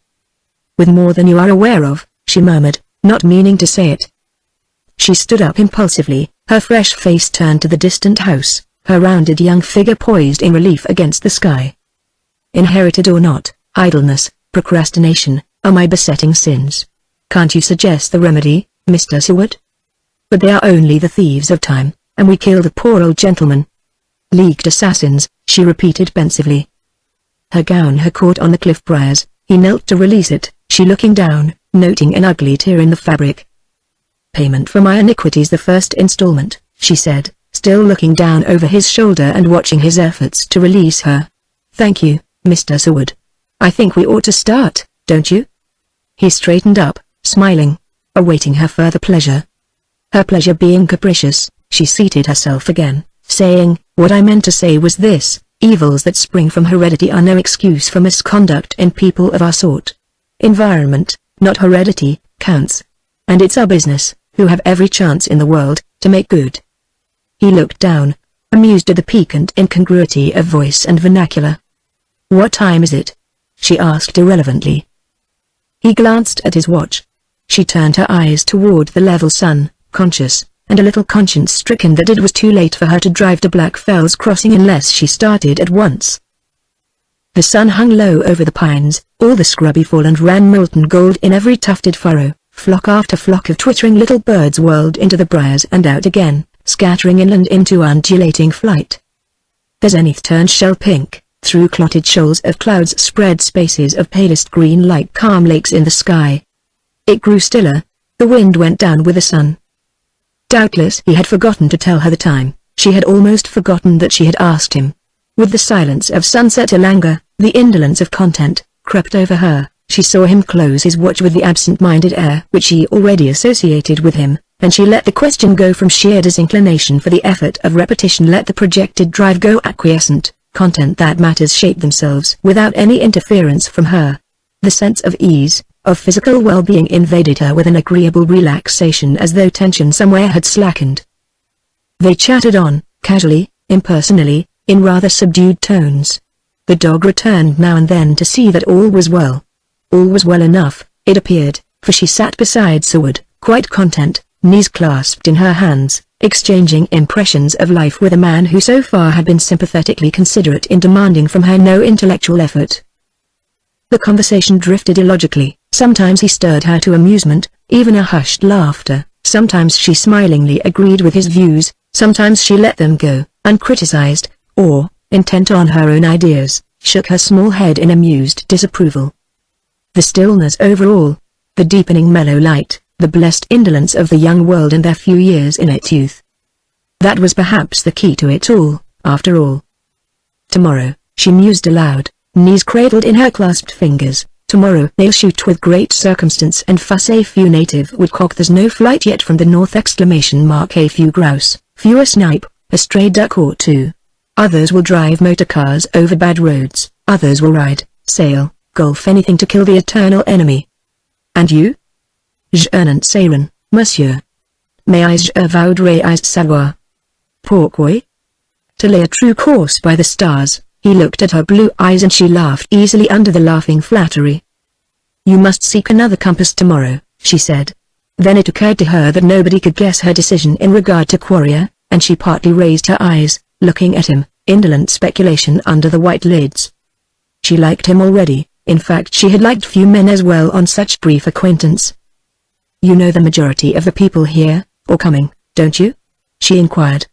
A: With more than you are aware of, she murmured, not meaning to say it. She stood up impulsively, her fresh face turned to the distant house, her rounded young figure poised in relief against the sky. Inherited or not, idleness, procrastination, are my besetting sins. Can't you suggest the remedy, Mr. Sir Wood? But they are only the thieves of time, and we killed a poor old gentleman. Leagued assassins, she repeated pensively. Her gown had caught on the cliff briars, he knelt to release it, she looking down, noting an ugly tear in the fabric. Payment for my iniquities, the first installment, she said, still looking down over his shoulder and watching his efforts to release her. Thank you, Mr. Sir Wood. I think we ought to start, don't you? He straightened up, smiling, awaiting her further pleasure. Her pleasure being capricious, she seated herself again, saying, what I meant to say was this, evils that spring from heredity are no excuse for misconduct in people of our sort. Environment, not heredity, counts. And it's our business, who have every chance in the world, to make good. He looked down, amused at the piquant incongruity of voice and vernacular. What time is it? She asked irrelevantly. He glanced at his watch. She turned her eyes toward the level sun, conscious, and a little conscience-stricken that it was too late for her to drive to Blackfell's Crossing unless she started at once. The sun hung low over the pines, all the scrubby foreland ran molten gold in every tufted furrow, flock after flock of twittering little birds whirled into the briars and out again, scattering inland into undulating flight. The zenith turned shell pink, through clotted shoals of clouds spread spaces of palest green like calm lakes in the sky. It grew stiller, the wind went down with the sun. Doubtless he had forgotten to tell her the time, she had almost forgotten that she had asked him. With the silence of sunset a languor, the indolence of content, crept over her. She saw him close his watch with the absent-minded air which she already associated with him, and she let the question go from sheer disinclination for the effort of repetition, let the projected drive go acquiescent, content that matters shape themselves without any interference from her. The sense of ease, of physical well-being invaded her with an agreeable relaxation as though tension somewhere had slackened. They chatted on, casually, impersonally, in rather subdued tones. The dog returned now and then to see that all was well. All was well enough, it appeared, for she sat beside Sir Wood, quite content, knees clasped in her hands, exchanging impressions of life with a man who so far had been sympathetically considerate in demanding from her no intellectual effort. The conversation drifted illogically. Sometimes he stirred her to amusement, even a hushed laughter. Sometimes she smilingly agreed with his views, sometimes she let them go, uncriticized, or, intent on her own ideas, shook her small head in amused disapproval. The stillness overall, the deepening mellow light, the blessed indolence of the young world and their few years in its youth. That was perhaps the key to it all, after all. Tomorrow, she mused aloud, knees cradled in her clasped fingers. Tomorrow they'll shoot with great circumstance and fuss. A few native woodcock. There's no flight yet from the north! A few grouse, fewer snipe, a stray duck or two. Others will drive motor cars over bad roads, others will ride, sail, golf, anything to kill the eternal enemy. And you? Je n'en sais rien, monsieur. Mais je voudrais savoir. Pourquoi? To lay a true course by the stars. He looked at her blue eyes and she laughed easily under the laughing flattery. You must seek another compass tomorrow, she said. Then it occurred to her that nobody could guess her decision in regard to Quarrier, and she partly raised her eyes, looking at him, indolent speculation under the white lids. She liked him already, in fact she had liked few men as well on such brief acquaintance. You know the majority of the people here, or coming, don't you? She inquired.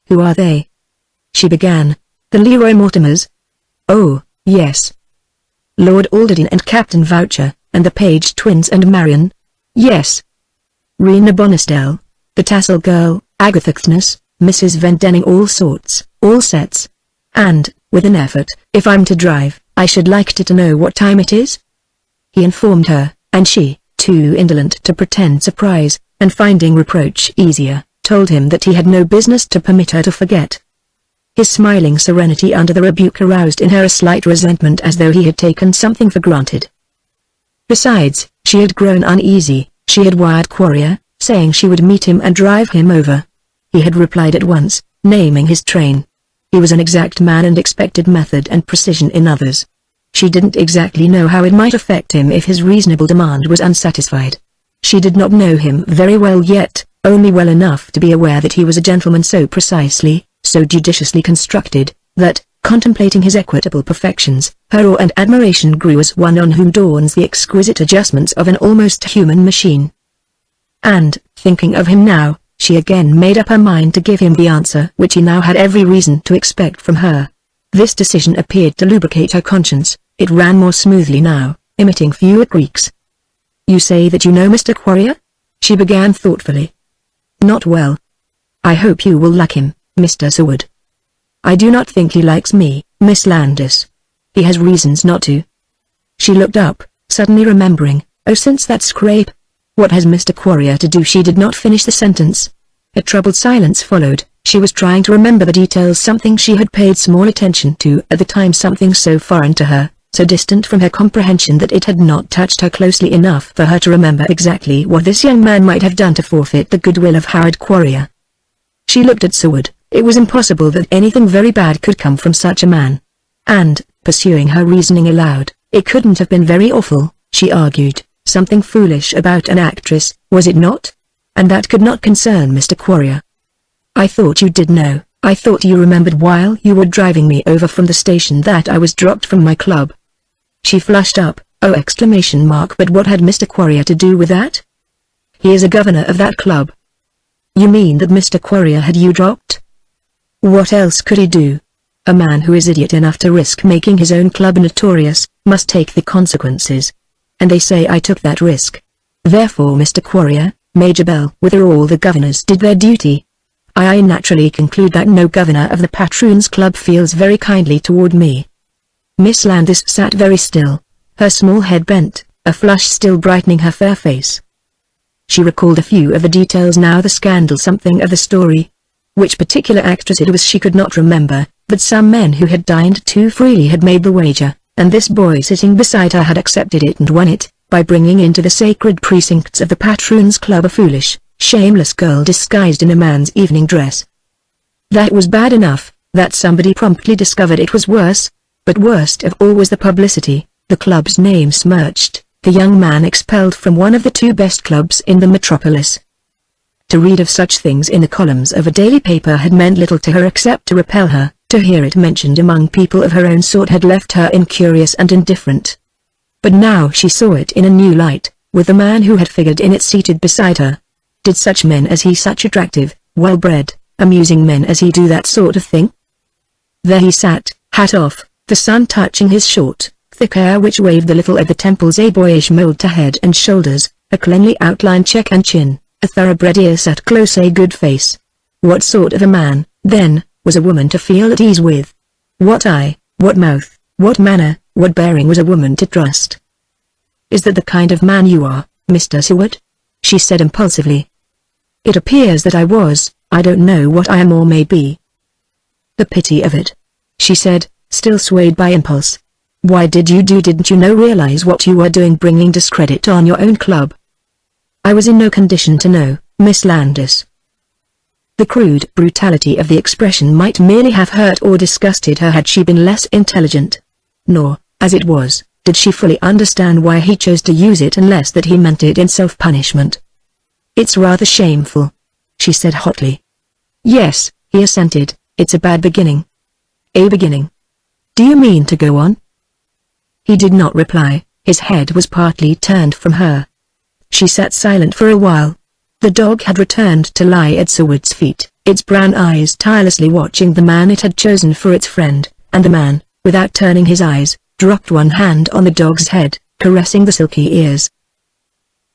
A: Who are they? She began. The Leroy Mortimers? Oh, yes. Lord Alderton and Captain Voucher, and the Page twins and Marion? Yes. Rena Bonestell, the Tassel girl, Agatha Kthnes, Mrs. Vendenning, all sorts, all sets. And, with an effort, if I'm to drive, I should like to know what time it is? He informed her, and she, too indolent to pretend surprise, and finding reproach easier, told him that he had no business to permit her to forget. His smiling serenity under the rebuke aroused in her a slight resentment, as though he had taken something for granted. Besides, she had grown uneasy. She had wired Quarrier, saying she would meet him and drive him over. He had replied at once, naming his train. He was an exact man and expected method and precision in others. She didn't exactly know how it might affect him if his reasonable demand was unsatisfied. She did not know him very well yet, only well enough to be aware that he was a gentleman so precisely, so judiciously constructed, that, contemplating his equitable perfections, her awe and admiration grew as one on whom dawns the exquisite adjustments of an almost human machine. And, thinking of him now, she again made up her mind to give him the answer which he now had every reason to expect from her. This decision appeared to lubricate her conscience. It ran more smoothly now, emitting fewer creaks. You say that you know Mr. Quarrier? She began thoughtfully. Not well. I hope you will like him, Mr. Seward. I do not think he likes me, Miss Landis. He has reasons not to. She looked up, suddenly remembering. Oh, since that scrape. What has Mr. Quarrier to do? She did not finish the sentence. A troubled silence followed. She was trying to remember the details, something she had paid small attention to at the time, something so foreign to her, so distant from her comprehension that it had not touched her closely enough for her to remember exactly what this young man might have done to forfeit the goodwill of Howard Quarrier. She looked at Seward. It was impossible that anything very bad could come from such a man. And, pursuing her reasoning aloud, it couldn't have been very awful, she argued, something foolish about an actress, was it not? And that could not concern Mr. Quarrier. I thought you did know. I thought you remembered while you were driving me over from the station that I was dropped from my club. She flushed up. Oh, exclamation mark. But what had Mr. Quarrier to do with that? He is a governor of that club. You mean that Mr. Quarrier had you dropped? What else could he do? A man who is idiot enough to risk making his own club notorious, must take the consequences. And they say I took that risk. Therefore Mr. Quarrier, Major Bell, with all the governors did their duty. I naturally conclude that no governor of the Patroons Club feels very kindly toward me. Miss Landis sat very still, her small head bent, a flush still brightening her fair face. She recalled a few of the details now, the scandal, something of the story. Which particular actress it was she could not remember, but some men who had dined too freely had made the wager, and this boy sitting beside her had accepted it and won it, by bringing into the sacred precincts of the Patroons Club a foolish, shameless girl disguised in a man's evening dress. That was bad enough. That somebody promptly discovered it was worse, but worst of all was the publicity, the club's name smirched, the young man expelled from one of the two best clubs in the metropolis. To read of such things in the columns of a daily paper had meant little to her except to repel her. To hear it mentioned among people of her own sort had left her incurious and indifferent. But now she saw it in a new light, with the man who had figured in it seated beside her. Did such men as he, such attractive, well-bred, amusing men as he, do that sort of thing? There he sat, hat off, the sun touching his short, thick hair which waved a little at the temples, a boyish mold to head and shoulders, a cleanly outlined cheek and chin, a thoroughbred ear set close, a good face. What sort of a man, then, was a woman to feel at ease with? What eye, what mouth, what manner, what bearing was a woman to trust? "Is that the kind of man you are, Mr. Seward?" she said impulsively. "It appears that I was. I don't know what I am or may be." "The pity of it," she said, still swayed by impulse. "Why didn't you realize what you were doing, bringing discredit on your own club?" "I was in no condition to know, Miss Landis." The crude brutality of the expression might merely have hurt or disgusted her had she been less intelligent. Nor, as it was, did she fully understand why he chose to use it unless that he meant it in self-punishment. "It's rather shameful," she said hotly. "Yes," he assented, "it's a bad beginning." "A beginning? Do you mean to go on?" He did not reply, his head was partly turned from her. She sat silent for a while. The dog had returned to lie at Seward's feet, its brown eyes tirelessly watching the man it had chosen for its friend, and the man, without turning his eyes, dropped one hand on the dog's head, caressing the silky ears.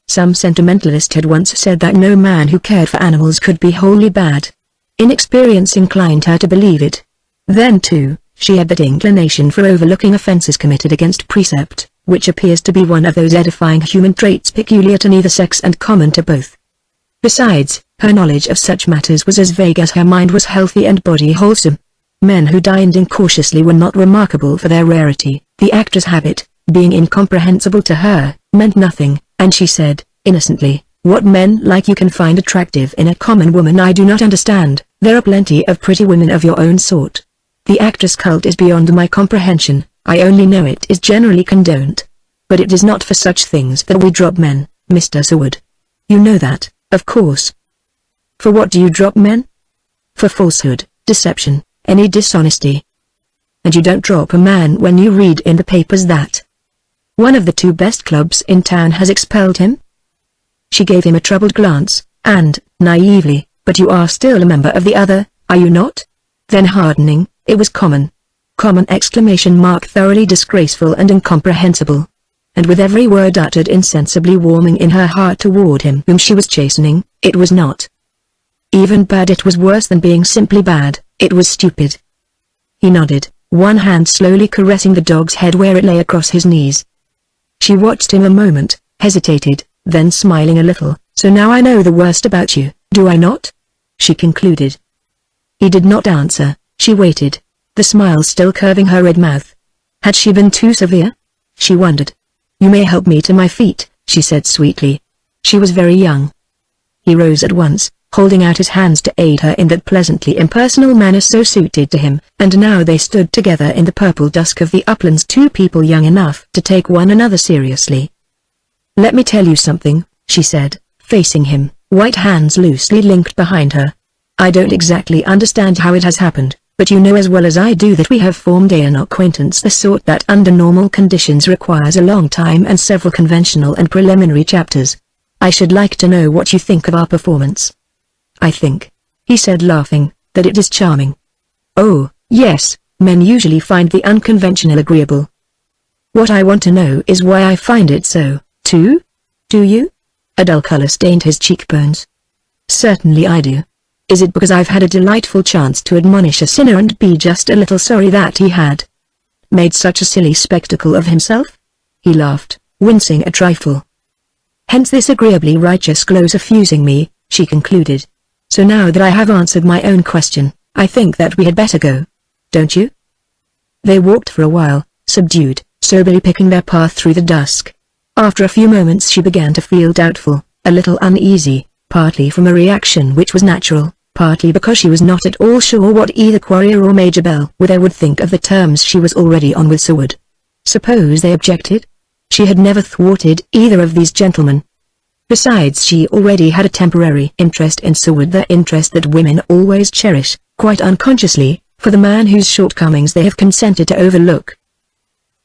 A: Some sentimentalist had once said that no man who cared for animals could be wholly bad. Inexperience inclined her to believe it. Then too, she had that inclination for overlooking offenses committed against precept, which appears to be one of those edifying human traits peculiar to neither sex and common to both. Besides, her knowledge of such matters was as vague as her mind was healthy and body wholesome. Men who dined incautiously were not remarkable for their rarity. The actor's habit, being incomprehensible to her, meant nothing, and she said, innocently, "What men like you can find attractive in a common woman I do not understand. There are plenty of pretty women of your own sort. The actress cult is beyond my comprehension. I only know it is generally condoned. But it is not for such things that we drop men, Mr. Seward. You know that, of course." "For what do you drop men?" "For falsehood, deception, any dishonesty." "And you don't drop a man when you read in the papers that one of the two best clubs in town has expelled him?" She gave him a troubled glance, and, naively, "But you are still a member of the other, are you not?" Then hardening, "It was common." Common exclamation mark, thoroughly disgraceful and incomprehensible. And with every word uttered insensibly warming in her heart toward him whom she was chastening, it was not even bad, it was worse than being simply bad, it was stupid. He nodded, one hand slowly caressing the dog's head where it lay across his knees. She watched him a moment, hesitated, then smiling a little, "So now I know the worst about you, do I not?" she concluded. He did not answer. She waited, the smile still curving her red mouth. Had she been too severe? She wondered. "You may help me to my feet," she said sweetly. She was very young. He rose at once, holding out his hands to aid her in that pleasantly impersonal manner so suited to him, and now they stood together in the purple dusk of the uplands, two people young enough to take one another seriously. "Let me tell you something," she said, facing him, white hands loosely linked behind her. "I don't exactly understand how it has happened, but you know as well as I do that we have formed an acquaintance the sort that under normal conditions requires a long time and several conventional and preliminary chapters. I should like to know what you think of our performance." "I think," he said laughing, "that it is charming." "Oh, yes, men usually find the unconventional agreeable." "What I want to know is why I find it so, too? Do you?" A dull color stained his cheekbones. "Certainly I do. Is it because I've had a delightful chance to admonish a sinner and be just a little sorry that he had made such a silly spectacle of himself?" He laughed, wincing a trifle. "Hence this agreeably righteous glow suffusing me," she concluded. "So now that I have answered my own question, I think that we had better go. Don't you?" They walked for a while, subdued, soberly picking their path through the dusk. After a few moments she began to feel doubtful, a little uneasy, partly from a reaction which was natural, partly because she was not at all sure what either Quarrier or Major Bellwether would think of the terms she was already on with Seward. Suppose they objected? She had never thwarted either of these gentlemen. Besides, she already had a temporary interest in Seward, the interest that women always cherish, quite unconsciously, for the man whose shortcomings they have consented to overlook.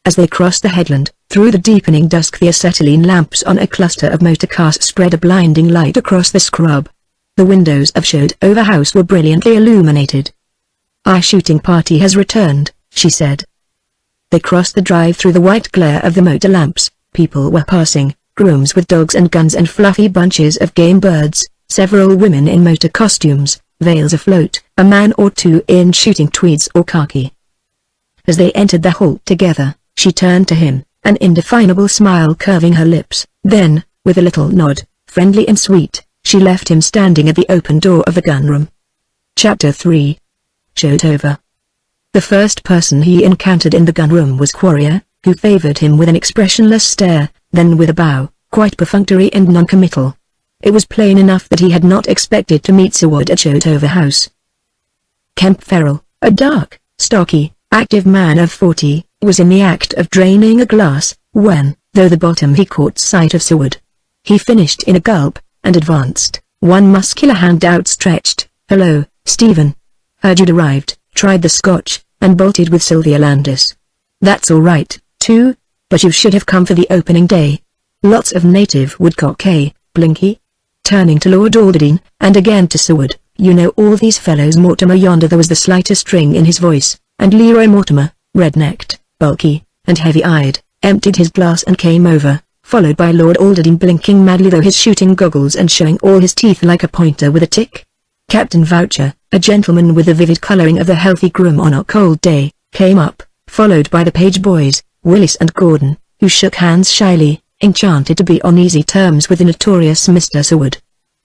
A: As they crossed the headland, through the deepening dusk, the acetylene lamps on a cluster of motor cars spread a blinding light across the scrub. The windows of Shotover House were brilliantly illuminated. "Our shooting party has returned," she said. They crossed the drive through the white glare of the motor lamps. People were passing, grooms with dogs and guns and fluffy bunches of game birds, several women in motor costumes, veils afloat, a man or two in shooting tweeds or khaki. As they entered the halt together, she turned to him, an indefinable smile curving her lips. Then, with a little nod, friendly and sweet, she left him standing at the open door of the gun room. Chapter 3. Shotover. The first person he encountered in the gun room was Quarrier, who favored him with an expressionless stare, then with a bow, quite perfunctory and non-committal. It was plain enough that he had not expected to meet Seward at Shotover House. Kemp Farrell, a dark, stocky, active man of 40, was in the act of draining a glass, when, though the bottom he caught sight of Seward. He finished in a gulp, and advanced, one muscular hand outstretched. "Hello, Stephen. Heard you'd arrived, tried the scotch, and bolted with Sylvia Landis. That's all right, too, but you should have come for the opening day. Lots of native woodcock, eh, Blinky?" Turning to Lord Alderdean, and again to Seward, "You know all these fellows, Mortimer yonder." There was the slightest ring in his voice, and Leroy Mortimer, red-necked, bulky, and heavy-eyed, emptied his glass and came over, followed by Lord Alderdean blinking madly through his shooting goggles and showing all his teeth like a pointer with a tick. Captain Voucher, a gentleman with the vivid colouring of the healthy groom on a cold day, came up, followed by the page boys, Willis and Gordon, who shook hands shyly, enchanted to be on easy terms with the notorious Mr. Seward.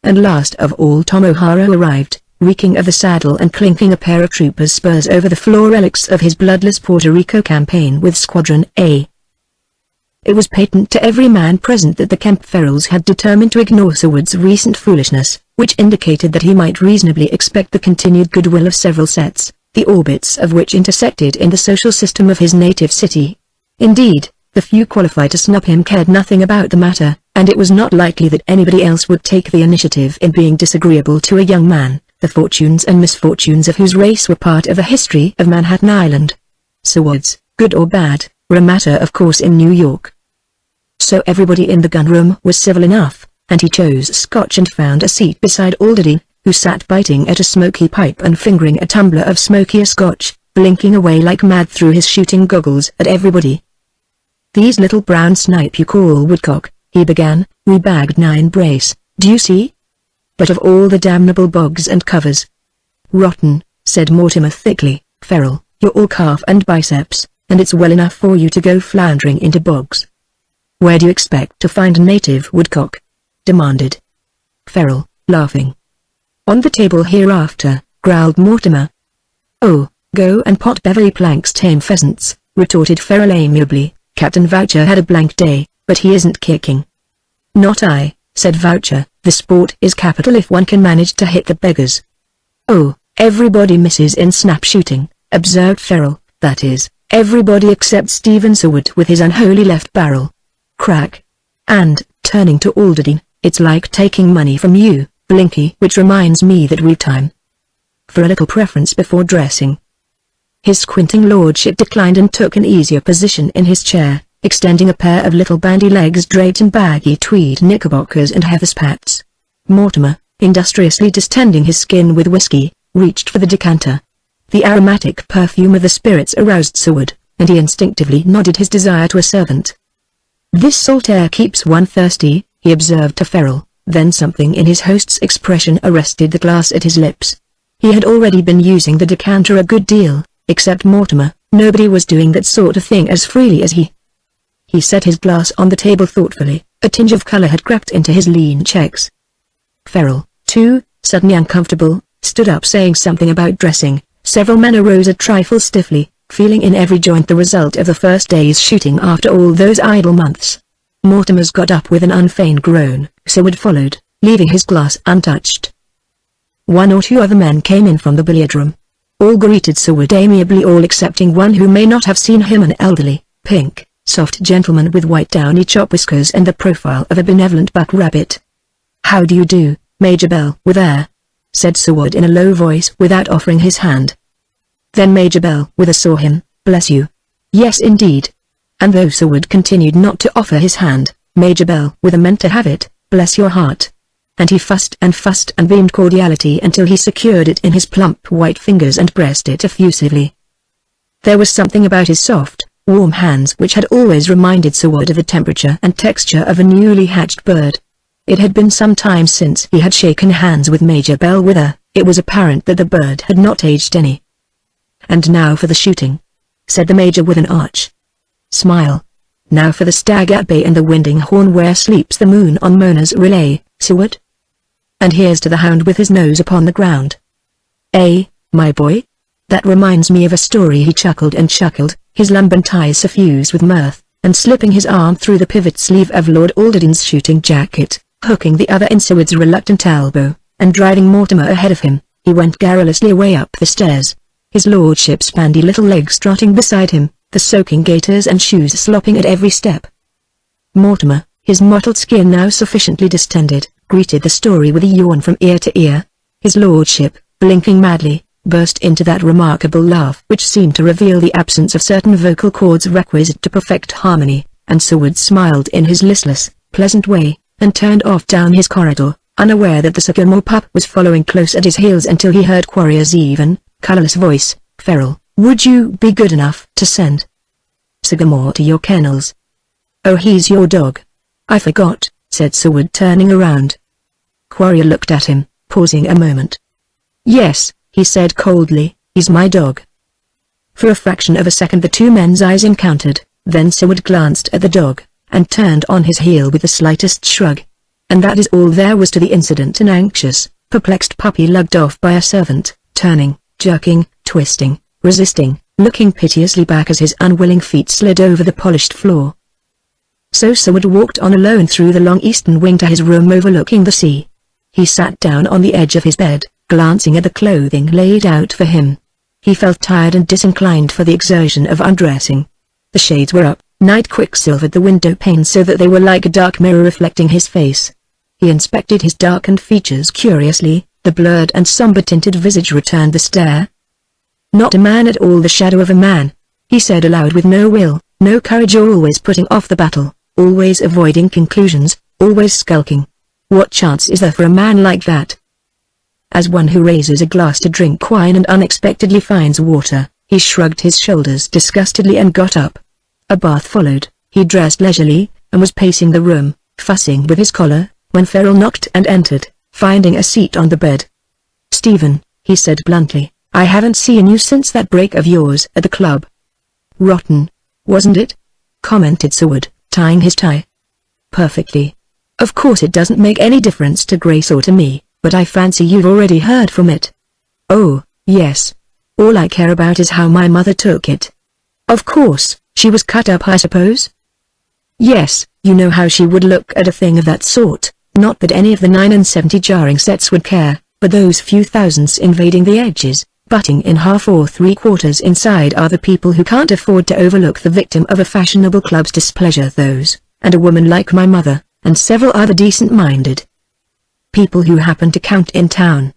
A: And last of all Tom O'Hara arrived, reeking of the saddle and clinking a pair of trooper's spurs over the floor relics of his bloodless Puerto Rico campaign with Squadron A. It was patent to every man present that the Kemp Farrells had determined to ignore Seward's recent foolishness, which indicated that he might reasonably expect the continued goodwill of several sets, the orbits of which intersected in the social system of his native city. Indeed, the few qualified to snub him cared nothing about the matter, and it was not likely that anybody else would take the initiative in being disagreeable to a young man, the fortunes and misfortunes of whose race were part of the history of Manhattan Island. Seward's, good or bad, were a matter of course in New York. So everybody in the gun room was civil enough, and he chose scotch and found a seat beside Alderdean, who sat biting at a smoky pipe and fingering a tumbler of smokier scotch, blinking away like mad through his shooting goggles at everybody. "These little brown snipe you call woodcock," he began, "we bagged 9 brace, do you see? But of all the damnable bogs and covers." "Rotten," said Mortimer thickly. "Farrell, you're all calf and biceps, and it's well enough for you to go floundering into bogs. Where do you expect to find a native woodcock?" demanded Farrell, laughing. "On the table hereafter," growled Mortimer. "Oh, go and pot Beverly Plank's tame pheasants," retorted Farrell amiably. "Captain Voucher had a blank day, but he isn't kicking." "Not I," said Voucher. "The sport is capital if one can manage to hit the beggars." "Oh, everybody misses in snap shooting," observed Farrell. "That is, everybody except Stephen Seward with his unholy left barrel." Crack. And, turning to Alderdean, "It's like taking money from you, Blinky, which reminds me that we've time for a little preference before dressing." His squinting lordship declined and took an easier position in his chair, extending a pair of little bandy legs draped in baggy tweed knickerbockers and heather spats. Mortimer, industriously distending his skin with whiskey, reached for the decanter. The aromatic perfume of the spirits aroused Seward, and he instinctively nodded his desire to a servant. "This salt air keeps one thirsty," he observed to Farrell, then something in his host's expression arrested the glass at his lips. He had already been using the decanter a good deal, except Mortimer. Nobody was doing that sort of thing as freely as he. He set his glass on the table thoughtfully. A tinge of color had crept into his lean cheeks. Farrell, too, suddenly uncomfortable, stood up saying something about dressing. Several men arose a trifle stiffly, feeling in every joint the result of the first day's shooting after all those idle months. Mortimer's got up with an unfeigned groan. Seward followed, leaving his glass untouched. 1 or 2 other men came in from the billiard room. All greeted Seward amiably, all excepting one who may not have seen him, an elderly, pink, soft gentleman with white downy chop whiskers and the profile of a benevolent buck rabbit, "How do you do, Major Bell?" "With air," said Seward in a low voice without offering his hand. Then Major Bellwether saw him. "Bless you." "Yes indeed." And though Seward continued not to offer his hand, Major Bellwether meant to have it. "Bless your heart." And he fussed and beamed cordiality until he secured it in his plump white fingers and pressed it effusively. There was something about his soft, warm hands which had always reminded Seward of the temperature and texture of a newly hatched bird. It had been some time since he had shaken hands with Major Bellwether. It was apparent that the bird had not aged any. "And now for the shooting," said the Major with an arch smile. "Now for the stag at bay and the winding horn where sleeps the moon on Mona's relay, Seward. And here's to the hound with his nose upon the ground. My boy? That reminds me of a story." He chuckled and chuckled, his lambent eyes suffused with mirth, and slipping his arm through the pivot sleeve of Lord Alderden's shooting jacket, hooking the other in Seward's reluctant elbow, and driving Mortimer ahead of him, he went garrulously away up the stairs, his lordship's bandy little legs trotting beside him, the soaking gaiters and shoes slopping at every step. Mortimer, his mottled skin now sufficiently distended, greeted the story with a yawn from ear to ear. His lordship, blinking madly, burst into that remarkable laugh which seemed to reveal the absence of certain vocal cords requisite to perfect harmony, and Seward smiled in his listless, pleasant way, and turned off down his corridor, unaware that the sycamore pup was following close at his heels until he heard Quarrier's even, colorless voice. "Ferrol, would you be good enough to send Sycamore to your kennels?" "Oh, he's your dog." "I forgot," said Seward turning around. Quarrier looked at him, pausing a moment. "Yes," he said coldly, "he's my dog." For a fraction of a second the two men's eyes encountered, then Seward glanced at the dog, and turned on his heel with the slightest shrug. And that is all there was to the incident. An anxious, perplexed puppy lugged off by a servant, turning, jerking, twisting, resisting, looking piteously back as his unwilling feet slid over the polished floor. So Seward walked on alone through the long eastern wing to his room overlooking the sea. He sat down on the edge of his bed, glancing at the clothing laid out for him. He felt tired and disinclined for the exertion of undressing. The shades were up, night quicksilvered the window panes so that they were like a dark mirror reflecting his face. He inspected his darkened features curiously, the blurred and somber-tinted visage returned the stare. "Not a man at all, the shadow of a man," he said aloud, "with no will, no courage, always putting off the battle, always avoiding conclusions, always skulking. What chance is there for a man like that?" As one who raises a glass to drink wine and unexpectedly finds water, he shrugged his shoulders disgustedly and got up. A bath followed. He dressed leisurely, and was pacing the room, fussing with his collar, when Ferrol knocked and entered, finding a seat on the bed. "Stephen," he said bluntly, "I haven't seen you since that break of yours at the club." "Rotten, wasn't it?" commented Seward, tying his tie. "Perfectly. Of course it doesn't make any difference to Grace or to me, but I fancy you've already heard from it." "Oh, yes. All I care about is how my mother took it." "Of course, she was cut up, I suppose?" "Yes, you know how she would look at a thing of that sort. Not that any of the 79 jarring sets would care, but those few thousands invading the edges, butting in half or three-quarters inside are the people who can't afford to overlook the victim of a fashionable club's displeasure. Those, and a woman like my mother, and several other decent-minded people who happen to count in town."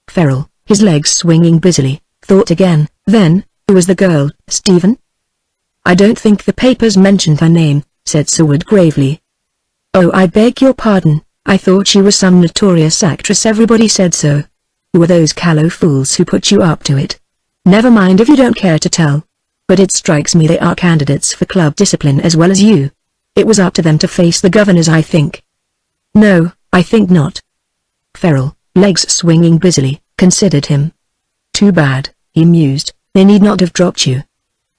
A: Ferrol, his legs swinging busily, thought again. Then, who was the girl, Stephen? "I don't think the papers mentioned her name," said Seward gravely. "Oh, I beg your pardon, I thought she was some notorious actress. Everybody said so. Who are those callow fools who put you up to it?" "Never mind if you don't care to tell. But it strikes me they are candidates for club discipline as well as you. It was up to them to face the governors, I think." "No, I think not." Ferrol, legs swinging busily, considered him. "Too bad," he mused, "they need not have dropped you."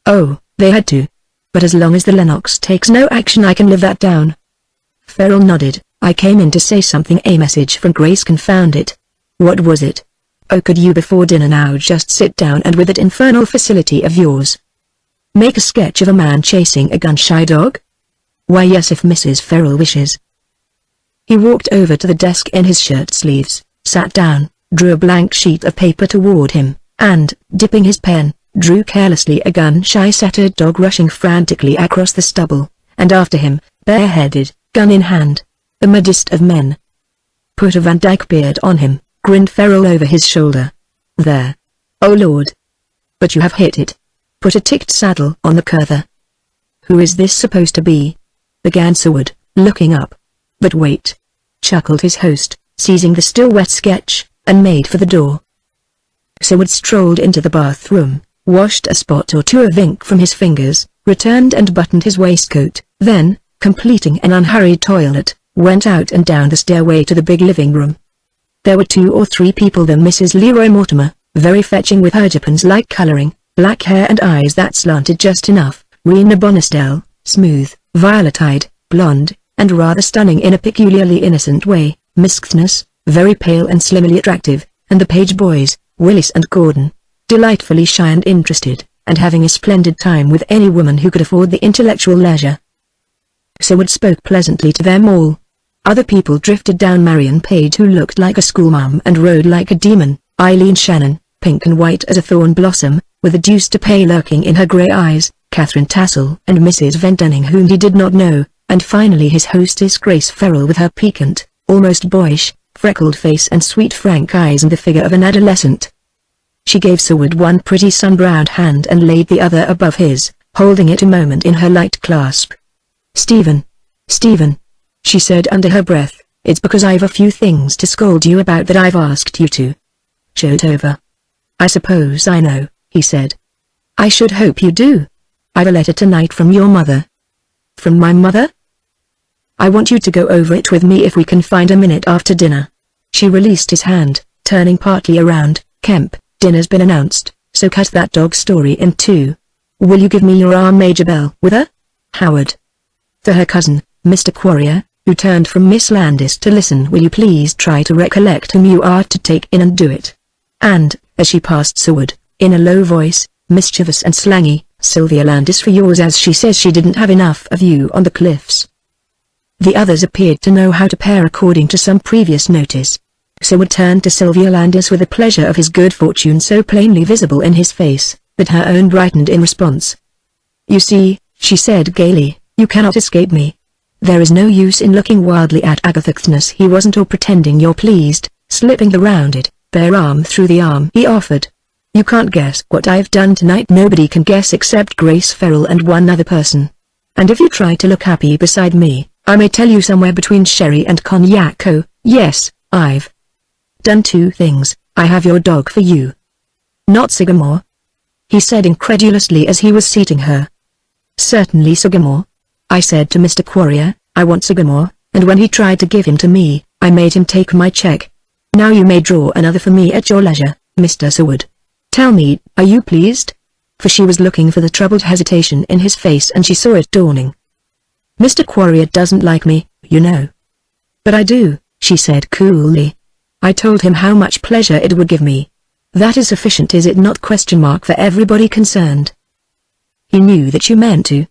A: "Oh, they had to. But as long as the Lennox takes no action I can live that down." Ferrol nodded. "I came in to say something. A message from Grace, confound it." "What was it?" "Oh, could you before dinner now just sit down and with that infernal facility of yours make a sketch of a man chasing a gun-shy dog?" "Why yes, if Mrs. Ferrol wishes." He walked over to the desk in his shirt sleeves, sat down, drew a blank sheet of paper toward him, and, dipping his pen, drew carelessly a gun-shy setter dog rushing frantically across the stubble, and after him, bareheaded, gun in hand, the maddest of men. Put a Van Dyke beard on him, grinned Ferrell over his shoulder. There. Oh Lord. But you have hit it. Put a ticked saddle on the curther. Who is this supposed to be? Began Seward, looking up. But wait. Chuckled his host, seizing the still wet sketch, and made for the door. Seward strolled into the bathroom, washed a spot or two of ink from his fingers, returned and buttoned his waistcoat, then, completing an unhurried toilet, went out and down the stairway to the big living room. There were 2 or 3 people there. Mrs. Leroy Mortimer, very fetching with her Japans-like coloring, black hair and eyes that slanted just enough, Rena Bonestell, smooth, violet-eyed, blonde, and rather stunning in a peculiarly innocent way, Miss Kthnes, very pale and slimly attractive, and the page boys, Willis and Gordon, delightfully shy and interested, and having a splendid time with any woman who could afford the intellectual leisure. Seward spoke pleasantly to them all. Other people drifted down. Marion Page, who looked like a schoolma'am and rode like a demon, Eileen Shannon, pink and white as a thorn blossom, with a deuce to pay lurking in her grey eyes, Catherine Tassel and Mrs. Vendenning, whom he did not know, and finally his hostess Grace Ferrell with her piquant, almost boyish, freckled face and sweet frank eyes and the figure of an adolescent. She gave Seward one pretty sun-browned hand and laid the other above his, holding it a moment in her light clasp. Stephen, she said under her breath, it's because I've a few things to scold you about that I've asked you to show it over. I suppose I know, he said. I should hope you do. I've a letter tonight from your mother. From my mother? I want you to go over it with me if we can find a minute after dinner. She released his hand, turning partly around. Kemp, dinner's been announced, so cut that dog story in 2. Will you give me your arm, Major Bell? With her? Howard. To her cousin, Mr. Quarrier, who turned from Miss Landis to listen. Will you please try to recollect whom you are to take in and do it? And, as she passed Seward, in a low voice, mischievous and slangy, Sylvia Landis for yours, as she says she didn't have enough of you on the cliffs. The others appeared to know how to pair according to some previous notice. Seward turned to Sylvia Landis with the pleasure of his good fortune so plainly visible in his face, that her own brightened in response. You see, she said gaily, you cannot escape me. There is no use in looking wildly at Agatha Kthnes. He wasn't, or pretending you're pleased, slipping the rounded, bare arm through the arm he offered. You can't guess what I've done tonight. Nobody can guess except Grace Ferrell and one other person. And if you try to look happy beside me, I may tell you somewhere between sherry and cognac. Oh, yes, I've done 2 things. I have your dog for you. Not Sagamore? He said incredulously as he was seating her. Certainly Sagamore. I said to Mr. Quarrier, I want Sagamore, and when he tried to give him to me, I made him take my check. Now you may draw another for me at your leisure, Mr. Seward. Tell me, are you pleased? For she was looking for the troubled hesitation in his face, and she saw it dawning. Mr. Quarrier doesn't like me, you know. But I do, she said coolly. I told him how much pleasure it would give me. That is sufficient, is it not? For everybody concerned. He knew that you meant to.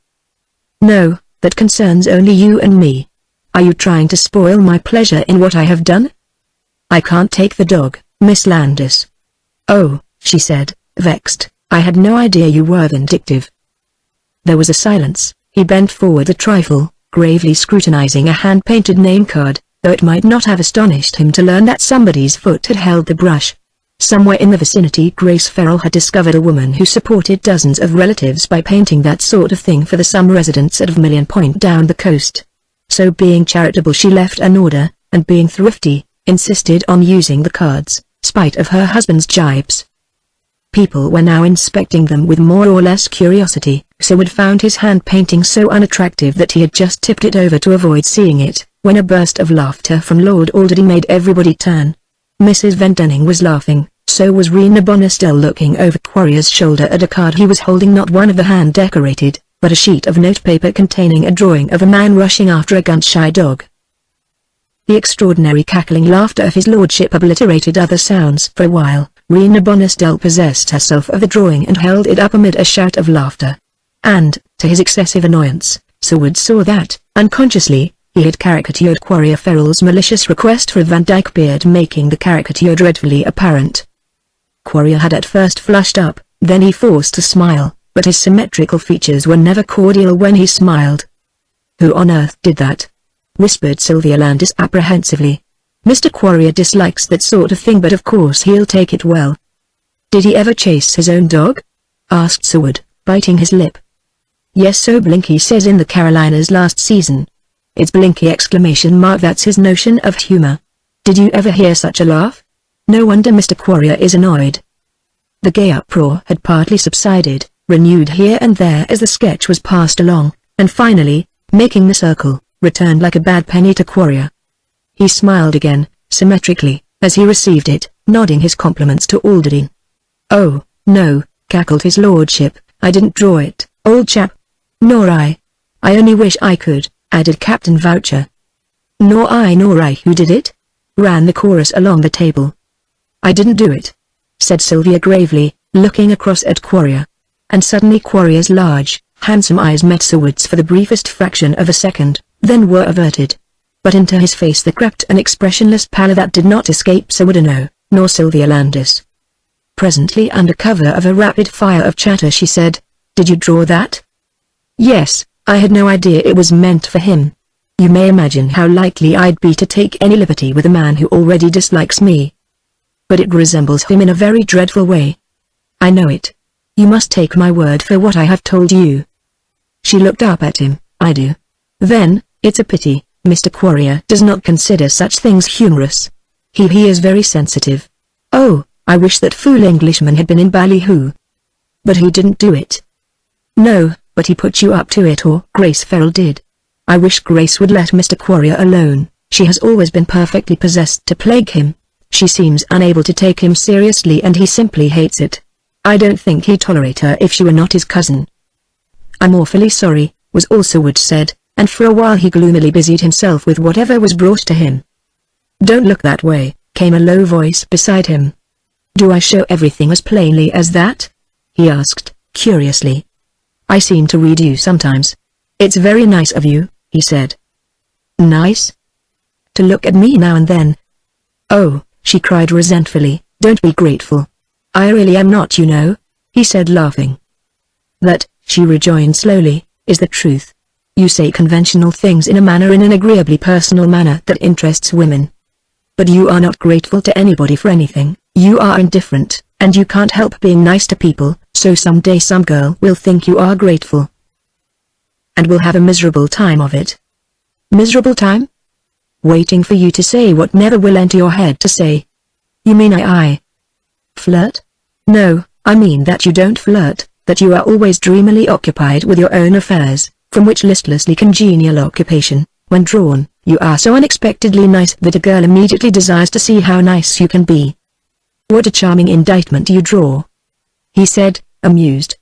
A: No, that concerns only you and me. Are you trying to spoil my pleasure in what I have done? I can't take the dog, Miss Landis. Oh, she said, vexed, I had no idea you were vindictive. There was a silence. He bent forward a trifle, gravely scrutinizing a hand-painted name card, though it might not have astonished him to learn that somebody's foot had held the brush. Somewhere in the vicinity Grace Ferrell had discovered a woman who supported dozens of relatives by painting that sort of thing for the some residents at Vermilion Point down the coast. So being charitable she left an order, and being thrifty, insisted on using the cards, spite of her husband's jibes. People were now inspecting them with more or less curiosity. Seward found his hand painting so unattractive that he had just tipped it over to avoid seeing it, when a burst of laughter from Lord Alderdy made everybody turn. Mrs. Vendenning was laughing, so was Rena Bonestell, looking over Quarrier's shoulder at a card he was holding, not one of the hand-decorated, but a sheet of notepaper containing a drawing of a man rushing after a gun-shy dog. The extraordinary cackling laughter of his lordship obliterated other sounds for a while. Rena Bonestell possessed herself of the drawing and held it up amid a shout of laughter. And, to his excessive annoyance, Seward saw that, unconsciously, he had caricatured Quarrier Ferrell's malicious request for a Van Dyke beard, making the caricature dreadfully apparent. Quarrier had at first flushed up, then he forced a smile, but his symmetrical features were never cordial when he smiled. Who on earth did that? Whispered Sylvia Landis apprehensively. Mr. Quarrier dislikes that sort of thing, but of course he'll take it well. Did he ever chase his own dog? Asked Seward, biting his lip. Yes, so Blinky says in the Carolinas last season. It's Blinky ! That's his notion of humor. Did you ever hear such a laugh? No wonder Mr. Quarrier is annoyed. The gay uproar had partly subsided, renewed here and there as the sketch was passed along, and finally, making the circle, returned like a bad penny to Quarrier. He smiled again, symmetrically, as he received it, nodding his compliments to Alderdine. Oh, no, cackled his lordship, I didn't draw it, old chap. Nor I. I only wish I could, added Captain Voucher. Nor I. Who did it? Ran the chorus along the table. I didn't do it, said Sylvia gravely, looking across at Quarrier. And suddenly Quarrier's large, handsome eyes met Seward's for the briefest fraction of a second, then were averted. But into his face there crept an expressionless pallor that did not escape Seward nor Sylvia Landis. Presently, under cover of a rapid fire of chatter, she said, Did you draw that? Yes, I had no idea it was meant for him. You may imagine how likely I'd be to take any liberty with a man who already dislikes me. But it resembles him in a very dreadful way. I know it. You must take my word for what I have told you. She looked up at him. I do. Then, it's a pity, Mr. Quarrier does not consider such things humorous. He is very sensitive. Oh, I wish that fool Englishman had been in Ballyhoo. But he didn't do it. No, but he put you up to it, or Grace Farrell did. I wish Grace would let Mr. Quarrier alone. She has always been perfectly possessed to plague him. She seems unable to take him seriously and he simply hates it. I don't think he'd tolerate her if she were not his cousin. I'm awfully sorry, was all Seward said, and for a while he gloomily busied himself with whatever was brought to him. Don't look that way, came a low voice beside him. Do I show everything as plainly as that? He asked, curiously. I seem to read you sometimes. It's very nice of you, he said. Nice? To look at me now and then. Oh, she cried resentfully, don't be grateful. I really am not, you know, he said laughing. That, she rejoined slowly, is the truth. You say conventional things in an agreeably personal manner that interests women. But you are not grateful to anybody for anything, you are indifferent, and you can't help being nice to people, so someday some girl will think you are grateful. And will have a miserable time of it. Miserable time? Waiting for you to say what never will enter your head to say. You mean I flirt? No, I mean that you don't flirt, that you are always dreamily occupied with your own affairs, from which listlessly congenial occupation, when drawn, you are so unexpectedly nice that a girl immediately desires to see how nice you can be. What a charming indictment you draw, he said, amused.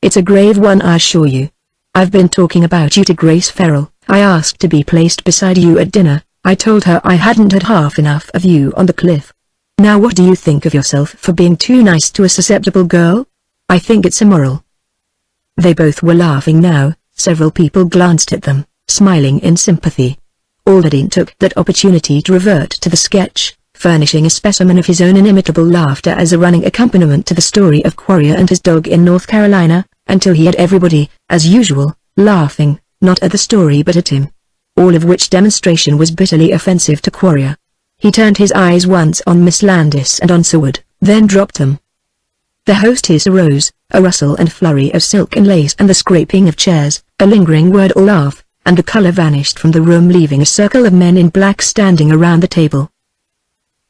A: It's a grave one, I assure you. I've been talking about you to Grace Farrell. I asked to be placed beside you at dinner. I told her I hadn't had half enough of you on the cliff. Now what do you think of yourself for being too nice to a susceptible girl? I think it's immoral. They both were laughing now. Several people glanced at them, smiling in sympathy. Alderdine took that opportunity to revert to the sketch, furnishing a specimen of his own inimitable laughter as a running accompaniment to the story of Quarrier and his dog in North Carolina, until he had everybody, as usual, laughing, not at the story but at him. All of which demonstration was bitterly offensive to Quarrier. He turned his eyes once on Miss Landis and on Seward, then dropped them. The hostess arose, a rustle and flurry of silk and lace and the scraping of chairs, a lingering word or laugh, and the color vanished from the room, leaving a circle of men in black standing around the table.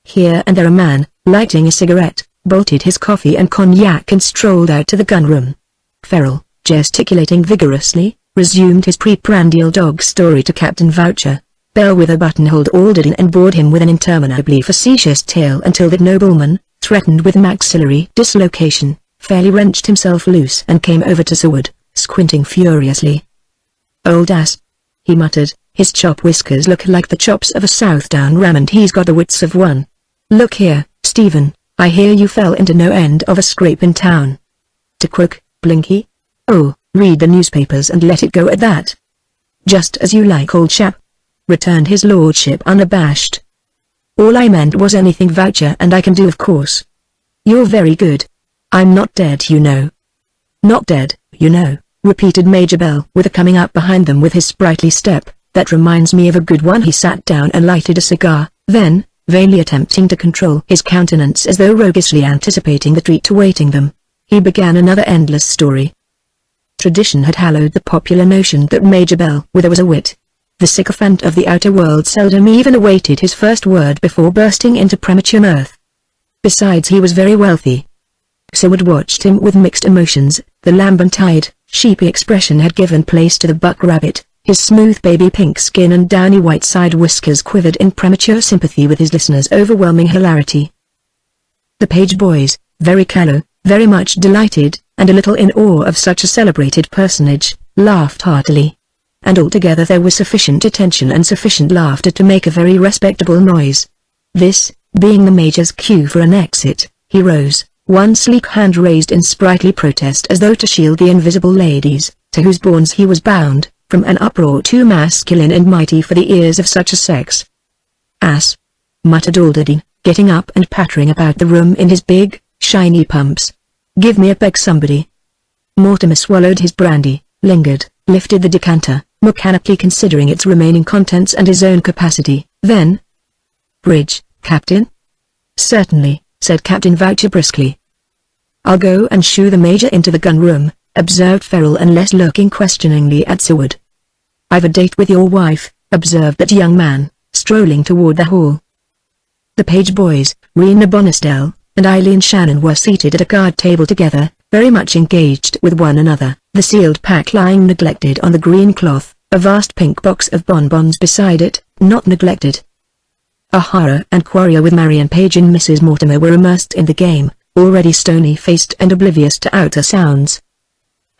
A: Here and there a man, lighting a cigarette, bolted his coffee and cognac and strolled out to the gun room. Farrell, gesticulating vigorously, resumed his pre-prandial dog story to Captain Voucher. Bellwether-buttonholed Alderdine and bored him with an interminably facetious tale until that nobleman, threatened with maxillary dislocation, fairly wrenched himself loose and came over to Seward, squinting furiously. Old ass, he muttered, his chop whiskers look like the chops of a Southdown ram and he's got the wits of one. Look here, Stephen, I hear you fell into no end of a scrape in town. To quote Blinky? Oh, read the newspapers and let it go at that. Just as you like, old chap, returned his lordship unabashed. All I meant was anything Voucher and I can do, of course. You're very good. I'm not dead, you know. Not dead, you know, repeated Major Bell with a coming up behind them with his sprightly step. That reminds me of a good one. He sat down and lighted a cigar, Then, vainly attempting to control his countenance as though roguishly anticipating the treat awaiting them, he began another endless story. Tradition had hallowed the popular notion that Major Bellwether was a wit. The sycophant of the outer world seldom even awaited his first word before bursting into premature mirth. Besides, he was very wealthy. Seward watched him with mixed emotions. The lambent-eyed, sheepy expression had given place to the buck rabbit. His smooth baby pink skin and downy white side whiskers quivered in premature sympathy with his listener's overwhelming hilarity. The page boys, very callow, very much delighted, and a little in awe of such a celebrated personage, laughed heartily. And altogether there was sufficient attention and sufficient laughter to make a very respectable noise. This, being the Major's cue for an exit, he rose, one sleek hand raised in sprightly protest as though to shield the invisible ladies, to whose bournes he was bound, from an uproar too masculine and mighty for the ears of such a sex. "Ass!" muttered Alderdean, getting up and pattering about the room in his big, shiny pumps. "Give me a peg, somebody." Mortimer swallowed his brandy, lingered, lifted the decanter, mechanically considering its remaining contents and his own capacity, then, "Bridge, Captain?" "Certainly," said Captain Voucher briskly. "I'll go and shoo the Major into the gun-room," observed Ferrol, unless looking questioningly at Seward. "I've a date with your wife," observed that young man, strolling toward the hall. The page boys, Rena Bonestell, and Eileen Shannon were seated at a card table together, very much engaged with one another, the sealed pack lying neglected on the green cloth, a vast pink box of bonbons beside it, not neglected. O'Hara and Quarrier with Marion Page and Mrs. Mortimer were immersed in the game, already stony-faced and oblivious to outer sounds.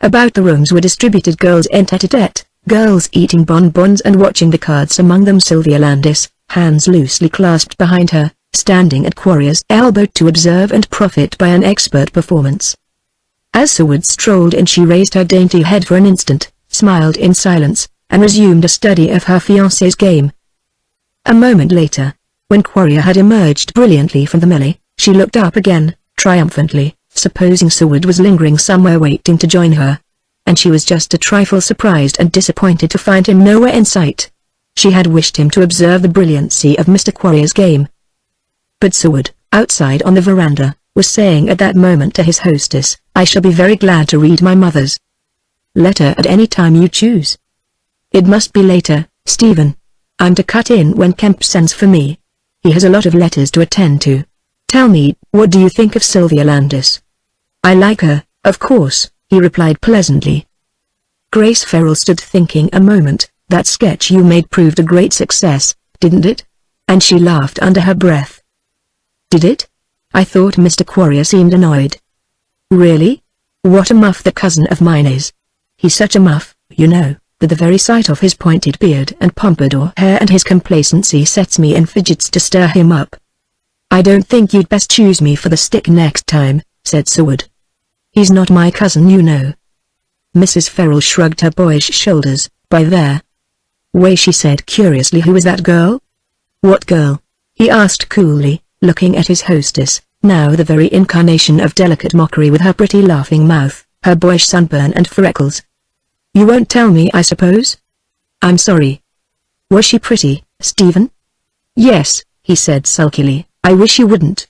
A: About the rooms were distributed girls en tete-a-tete, girls eating bonbons and watching the cards, among them Sylvia Landis, hands loosely clasped behind her, standing at Quarrier's elbow to observe and profit by an expert performance. As Seward strolled in, she raised her dainty head for an instant, smiled in silence, and resumed a study of her fiancé's game. A moment later, when Quarrier had emerged brilliantly from the melee, she looked up again, triumphantly, supposing Seward was lingering somewhere waiting to join her. And she was just a trifle surprised and disappointed to find him nowhere in sight. She had wished him to observe the brilliancy of Mr. Quarrier's game. But Seward, outside on the veranda, was saying at that moment to his hostess, "I shall be very glad to read my mother's letter at any time you choose." "It must be later, Stephen. I'm to cut in when Kemp sends for me. He has a lot of letters to attend to. Tell me, what do you think of Sylvia Landis?" "I like her, of course," he replied pleasantly. Grace Ferrol stood thinking a moment. "That sketch you made proved a great success, didn't it?" And she laughed under her breath. "Did it? I thought Mr. Quarrier seemed annoyed." "Really? What a muff the cousin of mine is. He's such a muff, you know, that the very sight of his pointed beard and pompadour hair and his complacency sets me in fidgets to stir him up." "I don't think you'd best choose me for the stick next time," said Seward. "He's not my cousin, you know." Mrs. Ferrol shrugged her boyish shoulders. "By their way," she said curiously. "Who is that girl?" "What girl?" he asked coolly, looking at his hostess, now the very incarnation of delicate mockery, with her pretty laughing mouth, her boyish sunburn and freckles. "You won't tell me, I suppose?" "I'm sorry." "Was she pretty, Stephen?" "Yes," he said sulkily. "I wish you wouldn't."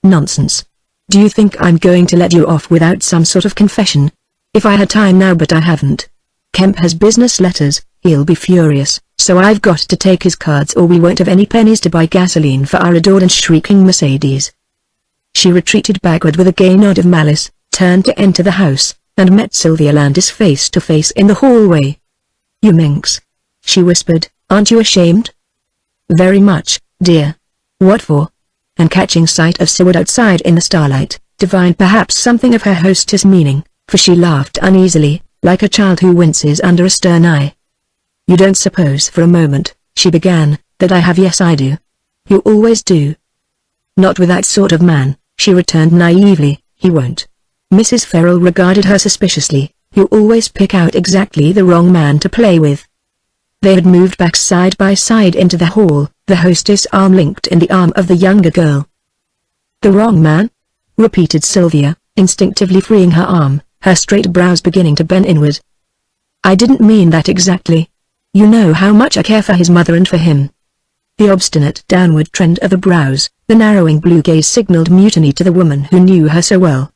A: "Nonsense. Do you think I'm going to let you off without some sort of confession? If I had time now, but I haven't. Kemp has business letters, he'll be furious, so I've got to take his cards or we won't have any pennies to buy gasoline for our adored and shrieking Mercedes." She retreated backward with a gay nod of malice, turned to enter the house, and met Sylvia Landis face to face in the hallway. "You minx," she whispered, "aren't you ashamed?" "Very much, dear." "What for?" And catching sight of Seward outside in the starlight, divined perhaps something of her hostess' meaning, for she laughed uneasily, like a child who winces under a stern eye. "You don't suppose for a moment," she began, "that I have?" "Yes, I do. You always do." "Not with that sort of man," she returned naively. "He won't." Mrs. Ferrol regarded her suspiciously. "You always pick out exactly the wrong man to play with." They had moved back side by side into the hall, the hostess' arm linked in the arm of the younger girl. "The wrong man?" repeated Sylvia, instinctively freeing her arm, her straight brows beginning to bend inward. "I didn't mean that exactly. You know how much I care for his mother and for him." The obstinate downward trend of the brows, the narrowing blue gaze signaled mutiny to the woman who knew her so well.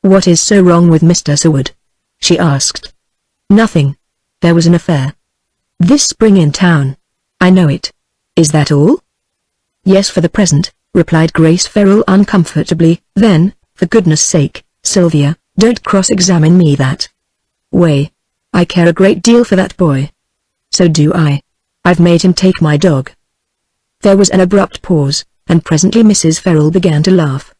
A: "What is so wrong with Mr. Seward?" she asked. "Nothing. There was an affair. This spring in town. I know it. Is that all?" "Yes, for the present," replied Grace Ferrell uncomfortably. "Then, for goodness sake, Sylvia, don't cross-examine me that way. I care a great deal for that boy." "So do I. I've made him take my dog." There was an abrupt pause, and presently Mrs. Ferrell began to laugh.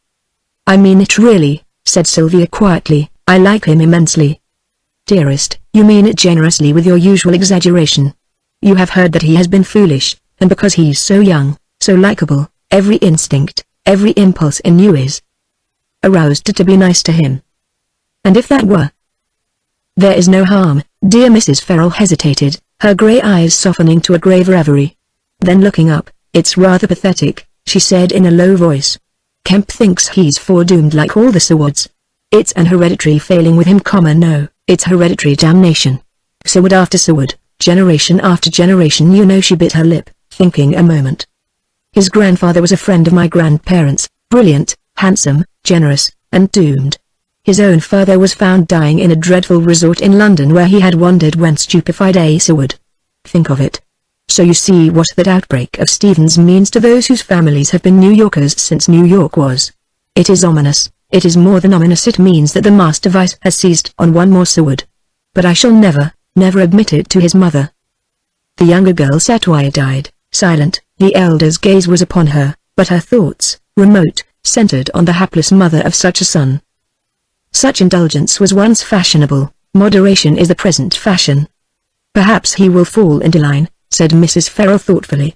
A: "I mean it really," said Sylvia quietly. "I like him immensely." "Dearest, you mean it generously with your usual exaggeration. You have heard that he has been foolish, and because he's so young, so likable, every instinct, every impulse in you is aroused to be nice to him. And if that were, there is no harm, dear." Mrs. Ferrell hesitated, her grey eyes softening to a grave reverie. Then looking up, "It's rather pathetic," she said in a low voice. "Kemp thinks he's foredoomed like all the Sewards. It's an hereditary failing with him, no, it's hereditary damnation. Seward after Seward, generation after generation." You know, she bit her lip, thinking a moment. "His grandfather was a friend of my grandparents, brilliant, handsome, generous, and doomed. His own father was found dying in a dreadful resort in London where he had wandered when stupefied. Seward. Think of it. So you see what that outbreak of Stephen's means to those whose families have been New Yorkers since New York was. It is ominous. It is more than ominous. It means that the master vice has seized on one more Seward. But I shall never, never admit it to his mother." The younger girl sat wide-eyed, silent. The elder's gaze was upon her, but her thoughts, remote, centered on the hapless mother of such a son. Such indulgence was once fashionable, moderation is the present fashion. "Perhaps he will fall into line," said Mrs. Ferrell thoughtfully.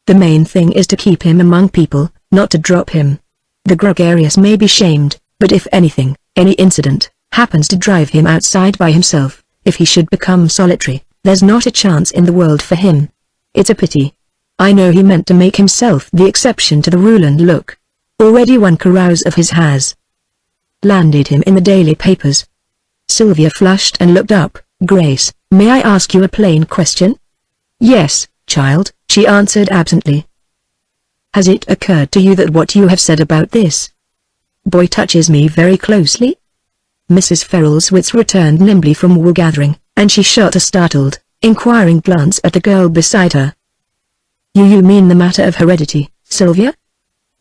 A: "The main thing is to keep him among people, not to drop him. The gregarious may be shamed, but if anything, any incident, happens to drive him outside by himself, if he should become solitary, there's not a chance in the world for him. It's a pity. I know he meant to make himself the exception to the rule, and look. Already one carouse of his has landed him in the daily papers." Sylvia flushed and looked up. "Grace, may I ask you a plain question?" "Yes, child," she answered absently. "Has it occurred to you that what you have said about this boy touches me very closely?" Mrs. Ferrell's wits returned nimbly from wool-gathering, and she shot a startled, inquiring glance at the girl beside her. You mean the matter of heredity, Sylvia?"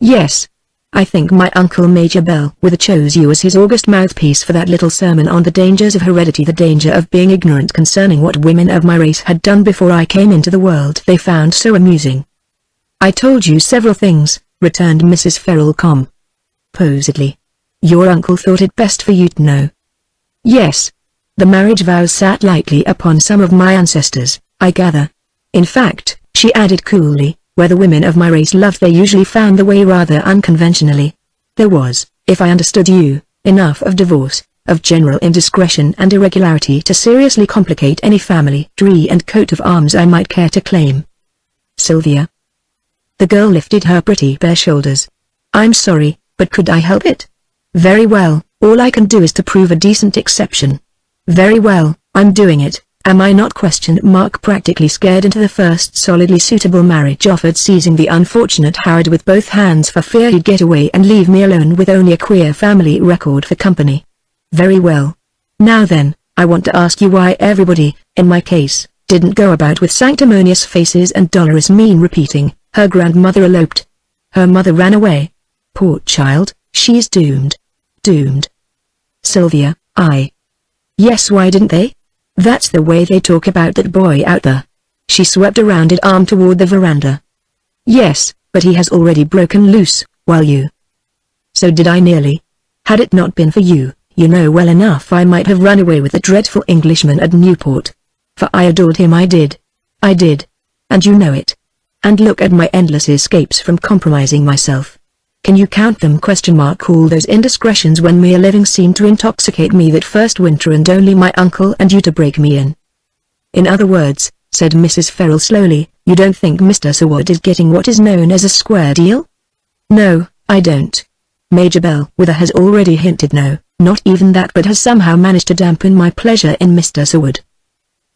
A: "Yes. I think my uncle Major Bellwether chose you as his august mouthpiece for that little sermon on the dangers of heredity, the danger of being ignorant concerning what women of my race had done before I came into the world. They found so amusing." "I told you several things," returned Mrs. Ferrell composedly. "Your uncle thought it best for you to know." "Yes. The marriage vows sat lightly upon some of my ancestors, I gather. In fact," she added coolly, "where the women of my race loved they usually found the way rather unconventionally. There was, if I understood you, enough of divorce, of general indiscretion and irregularity to seriously complicate any family tree and coat of arms I might care to claim." "Sylvia." The girl lifted her pretty bare shoulders. "I'm sorry, but could I help it? Very well, all I can do is to prove a decent exception." "Very well, I'm doing it. Am I not?" Practically scared into the first solidly suitable marriage offered, seizing the unfortunate Howard with both hands for fear he'd get away and leave me alone with only a queer family record for company. "Very well. Now then, I want to ask you why everybody, in my case, didn't go about with sanctimonious faces and dolorous mien repeating, 'Her grandmother eloped. Her mother ran away. Poor child, she's doomed. Doomed.' Sylvia, Yes, why didn't they? That's the way they talk about that boy out there." She swept a rounded arm toward the veranda. "Yes, but he has already broken loose, while you—" "So did I nearly. Had it not been for you, you know well enough I might have run away with the dreadful Englishman at Newport. For I adored him, I did. I did. And you know it. And look at my endless escapes from compromising myself. Can you count them? All those indiscretions when mere living seemed to intoxicate me that first winter, and only my uncle and you to break me in." "In other words," said Mrs. Ferrell slowly, "you don't think Mr. Seward is getting what is known as a square deal?" "No, I don't. Major Bellwether has already hinted no, not even that, but has somehow managed to dampen my pleasure in Mr. Seward."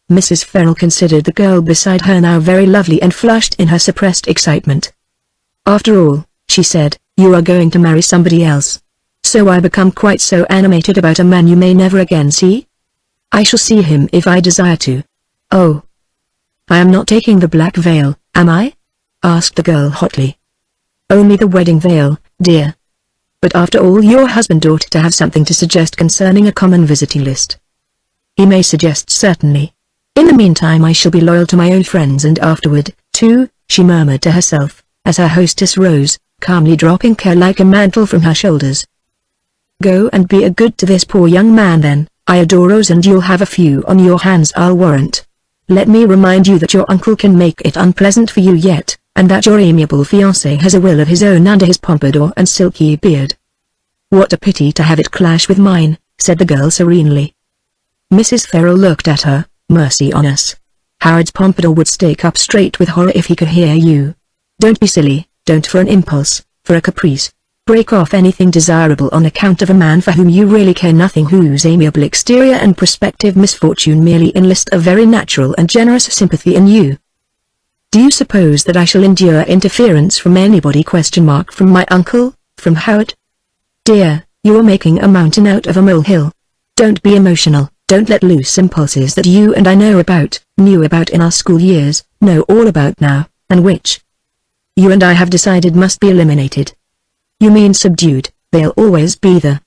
A: Mrs. Farrell considered the girl beside her now very lovely and flushed in her suppressed excitement. "After all," she said, "you are going to marry somebody else. So I become quite so animated about a man you may never again see? I shall see him if I desire to." "Oh. I am not taking the black veil, am I?" asked the girl hotly. "Only the wedding veil, dear. But after all, your husband ought to have something to suggest concerning a common visiting list." "He may suggest, certainly. In the meantime I shall be loyal to my own friends, and afterward, too," she murmured to herself, as her hostess rose, calmly dropping care like a mantle from her shoulders. "Go and be a good to this poor young man then, I adore Rose, and you'll have a few on your hands, I'll warrant. Let me remind you that your uncle can make it unpleasant for you yet, and that your amiable fiancé has a will of his own under his pompadour and silky beard." "What a pity to have it clash with mine," said the girl serenely. Mrs. Farrell looked at her. "Mercy on us. Howard's pompadour would stick up straight with horror if he could hear you. Don't be silly, don't for an impulse, for a caprice, break off anything desirable on account of a man for whom you really care nothing, whose amiable exterior and prospective misfortune merely enlist a very natural and generous sympathy in you. Do you suppose that I shall endure interference from anybody? From my uncle, from Howard? Dear, you are making a mountain out of a molehill. Don't be emotional. Don't let loose impulses that you and I knew about in our school years, know all about now, and which you and I have decided must be eliminated." "You mean subdued? They'll always be there."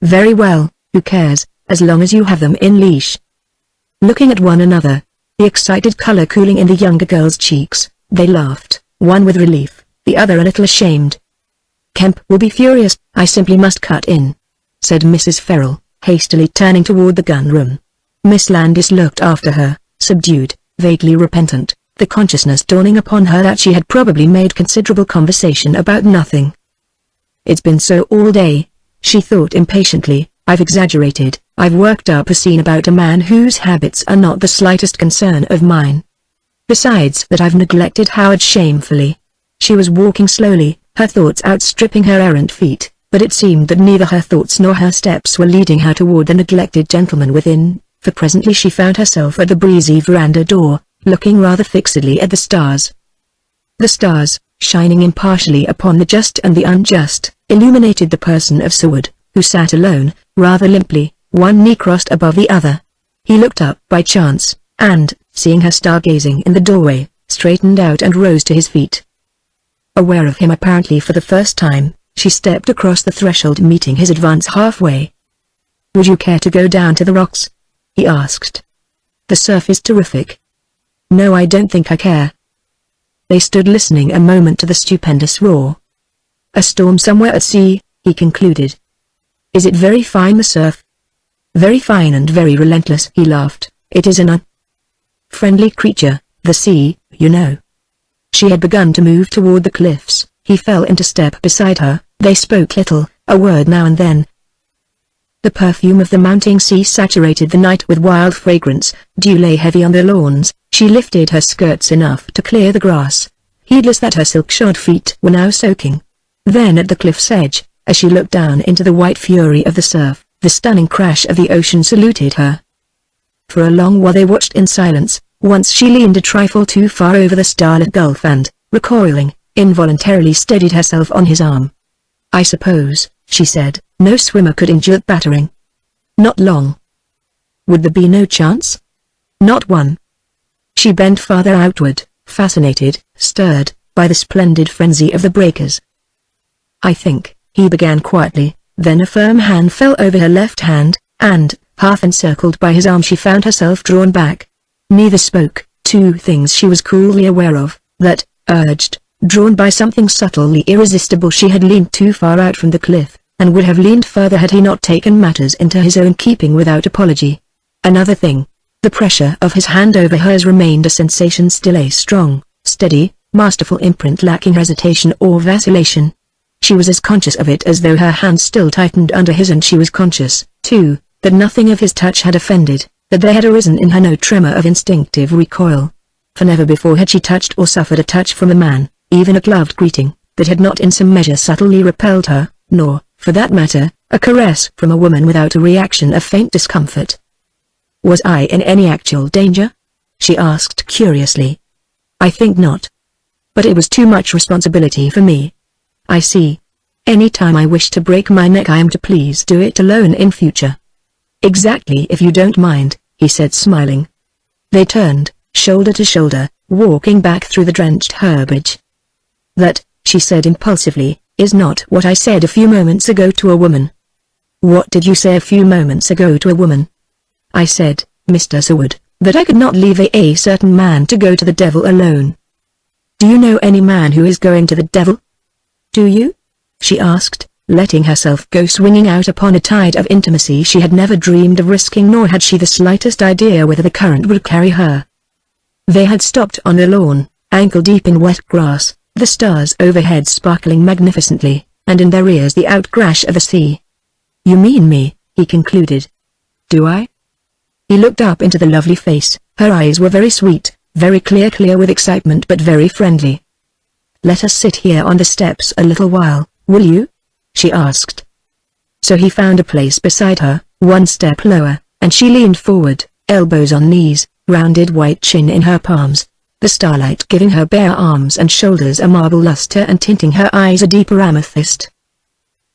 A: "Very well, who cares, as long as you have them in leash." Looking at one another, the excited color cooling in the younger girl's cheeks, they laughed, one with relief, the other a little ashamed. "Kemp will be furious, I simply must cut in," said Mrs. Farrell, hastily turning toward the gun room. Miss Landis looked after her, subdued, vaguely repentant, the consciousness dawning upon her that she had probably made considerable conversation about nothing. "It's been so all day," she thought impatiently. "I've exaggerated, I've worked up a scene about a man whose habits are not the slightest concern of mine. Besides that, I've neglected Howard shamefully." She was walking slowly, her thoughts outstripping her errant feet, but it seemed that neither her thoughts nor her steps were leading her toward the neglected gentleman within, for presently she found herself at the breezy veranda door, looking rather fixedly at the stars. The stars, shining impartially upon the just and the unjust, illuminated the person of Sir Wood, who sat alone, rather limply, one knee crossed above the other. He looked up by chance, and, seeing her stargazing in the doorway, straightened out and rose to his feet. Aware of him apparently for the first time, she stepped across the threshold, meeting his advance halfway. "Would you care to go down to the rocks?" he asked. "The surf is terrific." "No, I don't think I care." They stood listening a moment to the stupendous roar. "A storm somewhere at sea," he concluded. "Is it very fine, the surf?" "Very fine and very relentless," he laughed. "It is an unfriendly creature, the sea, you know." She had begun to move toward the cliffs. He fell into step beside her. They spoke little, a word now and then. The perfume of the mounting sea saturated the night with wild fragrance. Dew lay heavy on the lawns. She lifted her skirts enough to clear the grass, heedless that her silk-shod feet were now soaking. Then at the cliff's edge, as she looked down into the white fury of the surf, the stunning crash of the ocean saluted her. For a long while they watched in silence. Once she leaned a trifle too far over the starlit gulf and, recoiling, involuntarily steadied herself on his arm. "I suppose," she said, "no swimmer could endure battering." "Not long." "Would there be no chance?" "Not one." She bent farther outward, fascinated, stirred, by the splendid frenzy of the breakers. "I think," he began quietly, then a firm hand fell over her left hand, and, half encircled by his arm, she found herself drawn back. Neither spoke. Two things she was coolly aware of, that, urged, drawn by something subtly irresistible, she had leaned too far out from the cliff, and would have leaned further had he not taken matters into his own keeping without apology. Another thing, the pressure of his hand over hers remained a sensation, still a strong, steady, masterful imprint lacking hesitation or vacillation. She was as conscious of it as though her hand still tightened under his, and she was conscious, too, that nothing of his touch had offended, that there had arisen in her no tremor of instinctive recoil. For never before had she touched or suffered a touch from a man, even a gloved greeting, that had not in some measure subtly repelled her, nor, for that matter, a caress from a woman without a reaction of faint discomfort. Was I in any actual danger? she asked curiously. I think not. But it was too much responsibility for me. I see. Any time I wish to break my neck I am to please do it alone in future. Exactly, if you don't mind, he said smiling. They turned, shoulder to shoulder, walking back through the drenched herbage. That, she said impulsively, is not what I said a few moments ago to a woman. What did you say a few moments ago to a woman? I said, Mr. Seward, that I could not leave a certain man to go to the devil alone. Do you know any man who is going to the devil? Do you? She asked, letting herself go swinging out upon a tide of intimacy she had never dreamed of risking, nor had she the slightest idea whether the current would carry her. They had stopped on a lawn, ankle-deep in wet grass, the stars overhead sparkling magnificently, and in their ears the outcrash of the sea. You mean me, he concluded. Do I? He looked up into the lovely face. Her eyes were very sweet, very clear with excitement but very friendly. Let us sit here on the steps a little while, will you? She asked. So he found a place beside her, one step lower, and she leaned forward, elbows on knees, rounded white chin in her palms, the starlight giving her bare arms and shoulders a marble luster and tinting her eyes a deeper amethyst.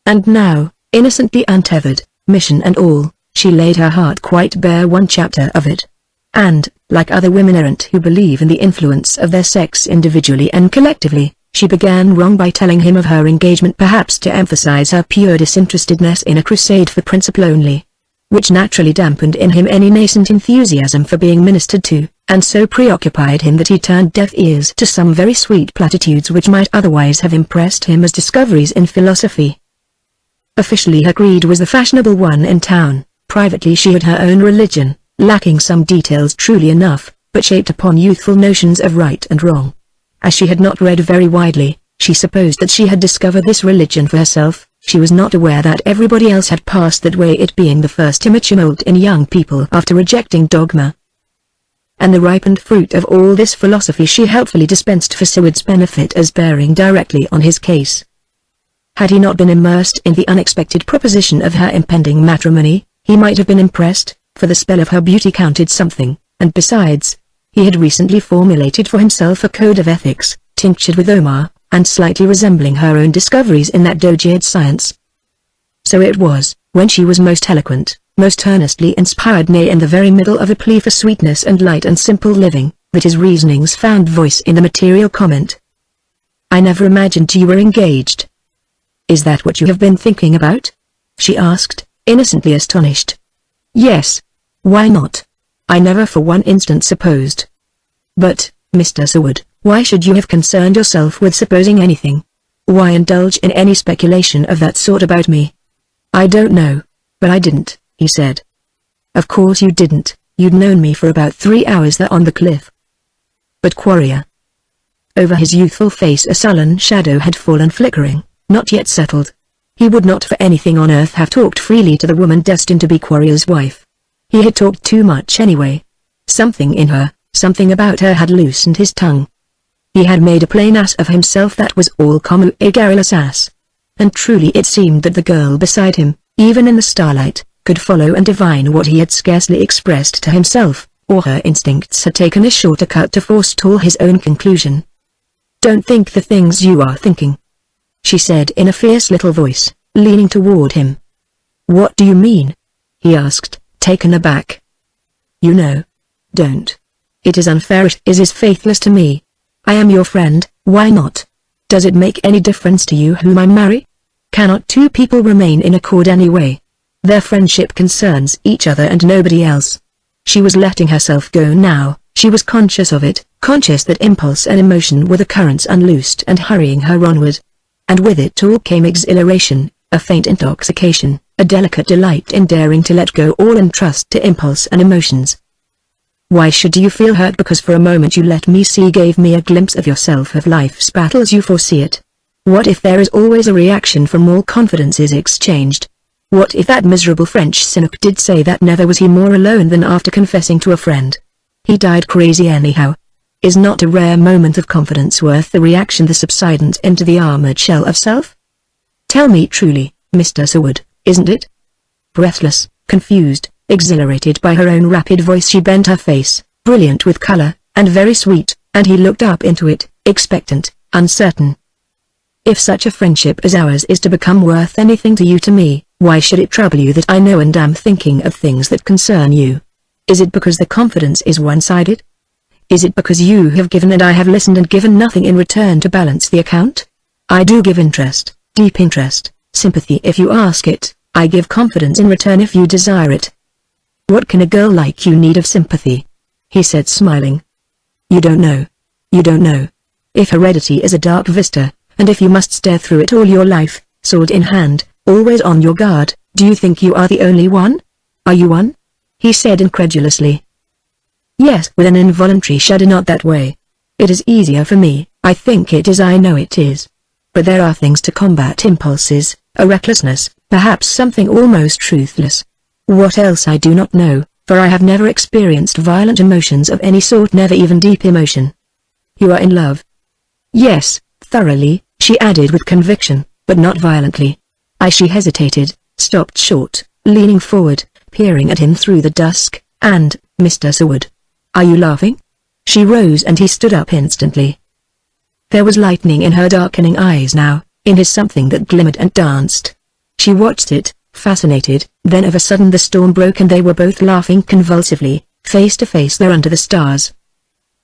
A: And now, innocently untethered, mission and all, she laid her heart quite bare, one chapter of it. And, like other women errant who believe in the influence of their sex individually and collectively, she began wrong by telling him of her engagement, perhaps to emphasize her pure disinterestedness in a crusade for principle only, which naturally dampened in him any nascent enthusiasm for being ministered to, and so preoccupied him that he turned deaf ears to some very sweet platitudes which might otherwise have impressed him as discoveries in philosophy. Officially her creed was the fashionable one in town, privately she had her own religion, lacking some details truly enough, but shaped upon youthful notions of right and wrong. As she had not read very widely, she supposed that she had discovered this religion for herself. She was not aware that everybody else had passed that way, it being the first immature mold in young people after rejecting dogma. And the ripened fruit of all this philosophy she helpfully dispensed for Seward's benefit as bearing directly on his case. Had he not been immersed in the unexpected proposition of her impending matrimony, he might have been impressed, for the spell of her beauty counted something, and besides, he had recently formulated for himself a code of ethics, tinctured with Omar, and slightly resembling her own discoveries in that dogger's science. So it was, when she was most eloquent, most earnestly inspired, nay in the very middle of a plea for sweetness and light and simple living, that his reasonings found voice in the material comment. I never imagined you were engaged. Is that what you have been thinking about? She asked, innocently astonished. Yes. Why not? I never for one instant supposed. But, Mr. Seward, why should you have concerned yourself with supposing anything? Why indulge in any speculation of that sort about me? I don't know, but I didn't, he said. Of course you didn't, you'd known me for about 3 hours there on the cliff. But Quarrier. Over his youthful face a sullen shadow had fallen, flickering, not yet settled. He would not for anything on earth have talked freely to the woman destined to be Quarrier's wife. He had talked too much anyway. Something in her, something about her had loosened his tongue. He had made a plain ass of himself, that was all, a garrulous ass. And truly it seemed that the girl beside him, even in the starlight, could follow and divine what he had scarcely expressed to himself, or her instincts had taken a shorter cut to forestall his own conclusion. Don't think the things you are thinking, she said in a fierce little voice, leaning toward him. What do you mean? He asked, taken aback. You know. Don't. It is unfair, it is faithless to me. I am your friend, why not? Does it make any difference to you whom I marry? Cannot two people remain in accord anyway? Their friendship concerns each other and nobody else. She was letting herself go now, she was conscious of it, conscious that impulse and emotion were the currents unloosed and hurrying her onward. And with it all came exhilaration, a faint intoxication, a delicate delight in daring to let go all and trust to impulse and emotions. Why should you feel hurt because for a moment you let me see, gave me a glimpse of yourself, of life's battles you foresee it? What if there is always a reaction from all confidences exchanged? What if that miserable French cynic did say that never was he more alone than after confessing to a friend? He died crazy anyhow. Is not a rare moment of confidence worth the reaction, the subsidence into the armored shell of self? Tell me truly, Mr. Seward, isn't it? Breathless, confused, exhilarated by her own rapid voice, she bent her face, brilliant with color, and very sweet, and he looked up into it, expectant, uncertain. If such a friendship as ours is to become worth anything to you, to me, why should it trouble you that I know and am thinking of things that concern you? Is it because the confidence is one-sided? Is it because you have given and I have listened and given nothing in return to balance the account? I do give interest, deep interest, sympathy if you ask it. I give confidence in return if you desire it. What can a girl like you need of sympathy? He said, smiling. You don't know. You don't know. If heredity is a dark vista, and if you must stare through it all your life, sword in hand, always on your guard, do you think you are the only one? Are you one? He said incredulously. Yes, with an involuntary shudder. Not that way. It is easier for me, I think it is, I know it is. But there are things to combat impulses, a recklessness, perhaps something almost truthless. What else I do not know, for I have never experienced violent emotions of any sort, never even deep emotion. You are in love? Yes, thoroughly, she added with conviction, but not violently. She hesitated, stopped short, leaning forward, peering at him through the dusk, and, Mr. Seward. Are you laughing? She rose and he stood up instantly. There was lightning in her darkening eyes now, in his something that glimmered and danced. She watched it, fascinated, then of a sudden the storm broke and they were both laughing convulsively, face to face there under the stars.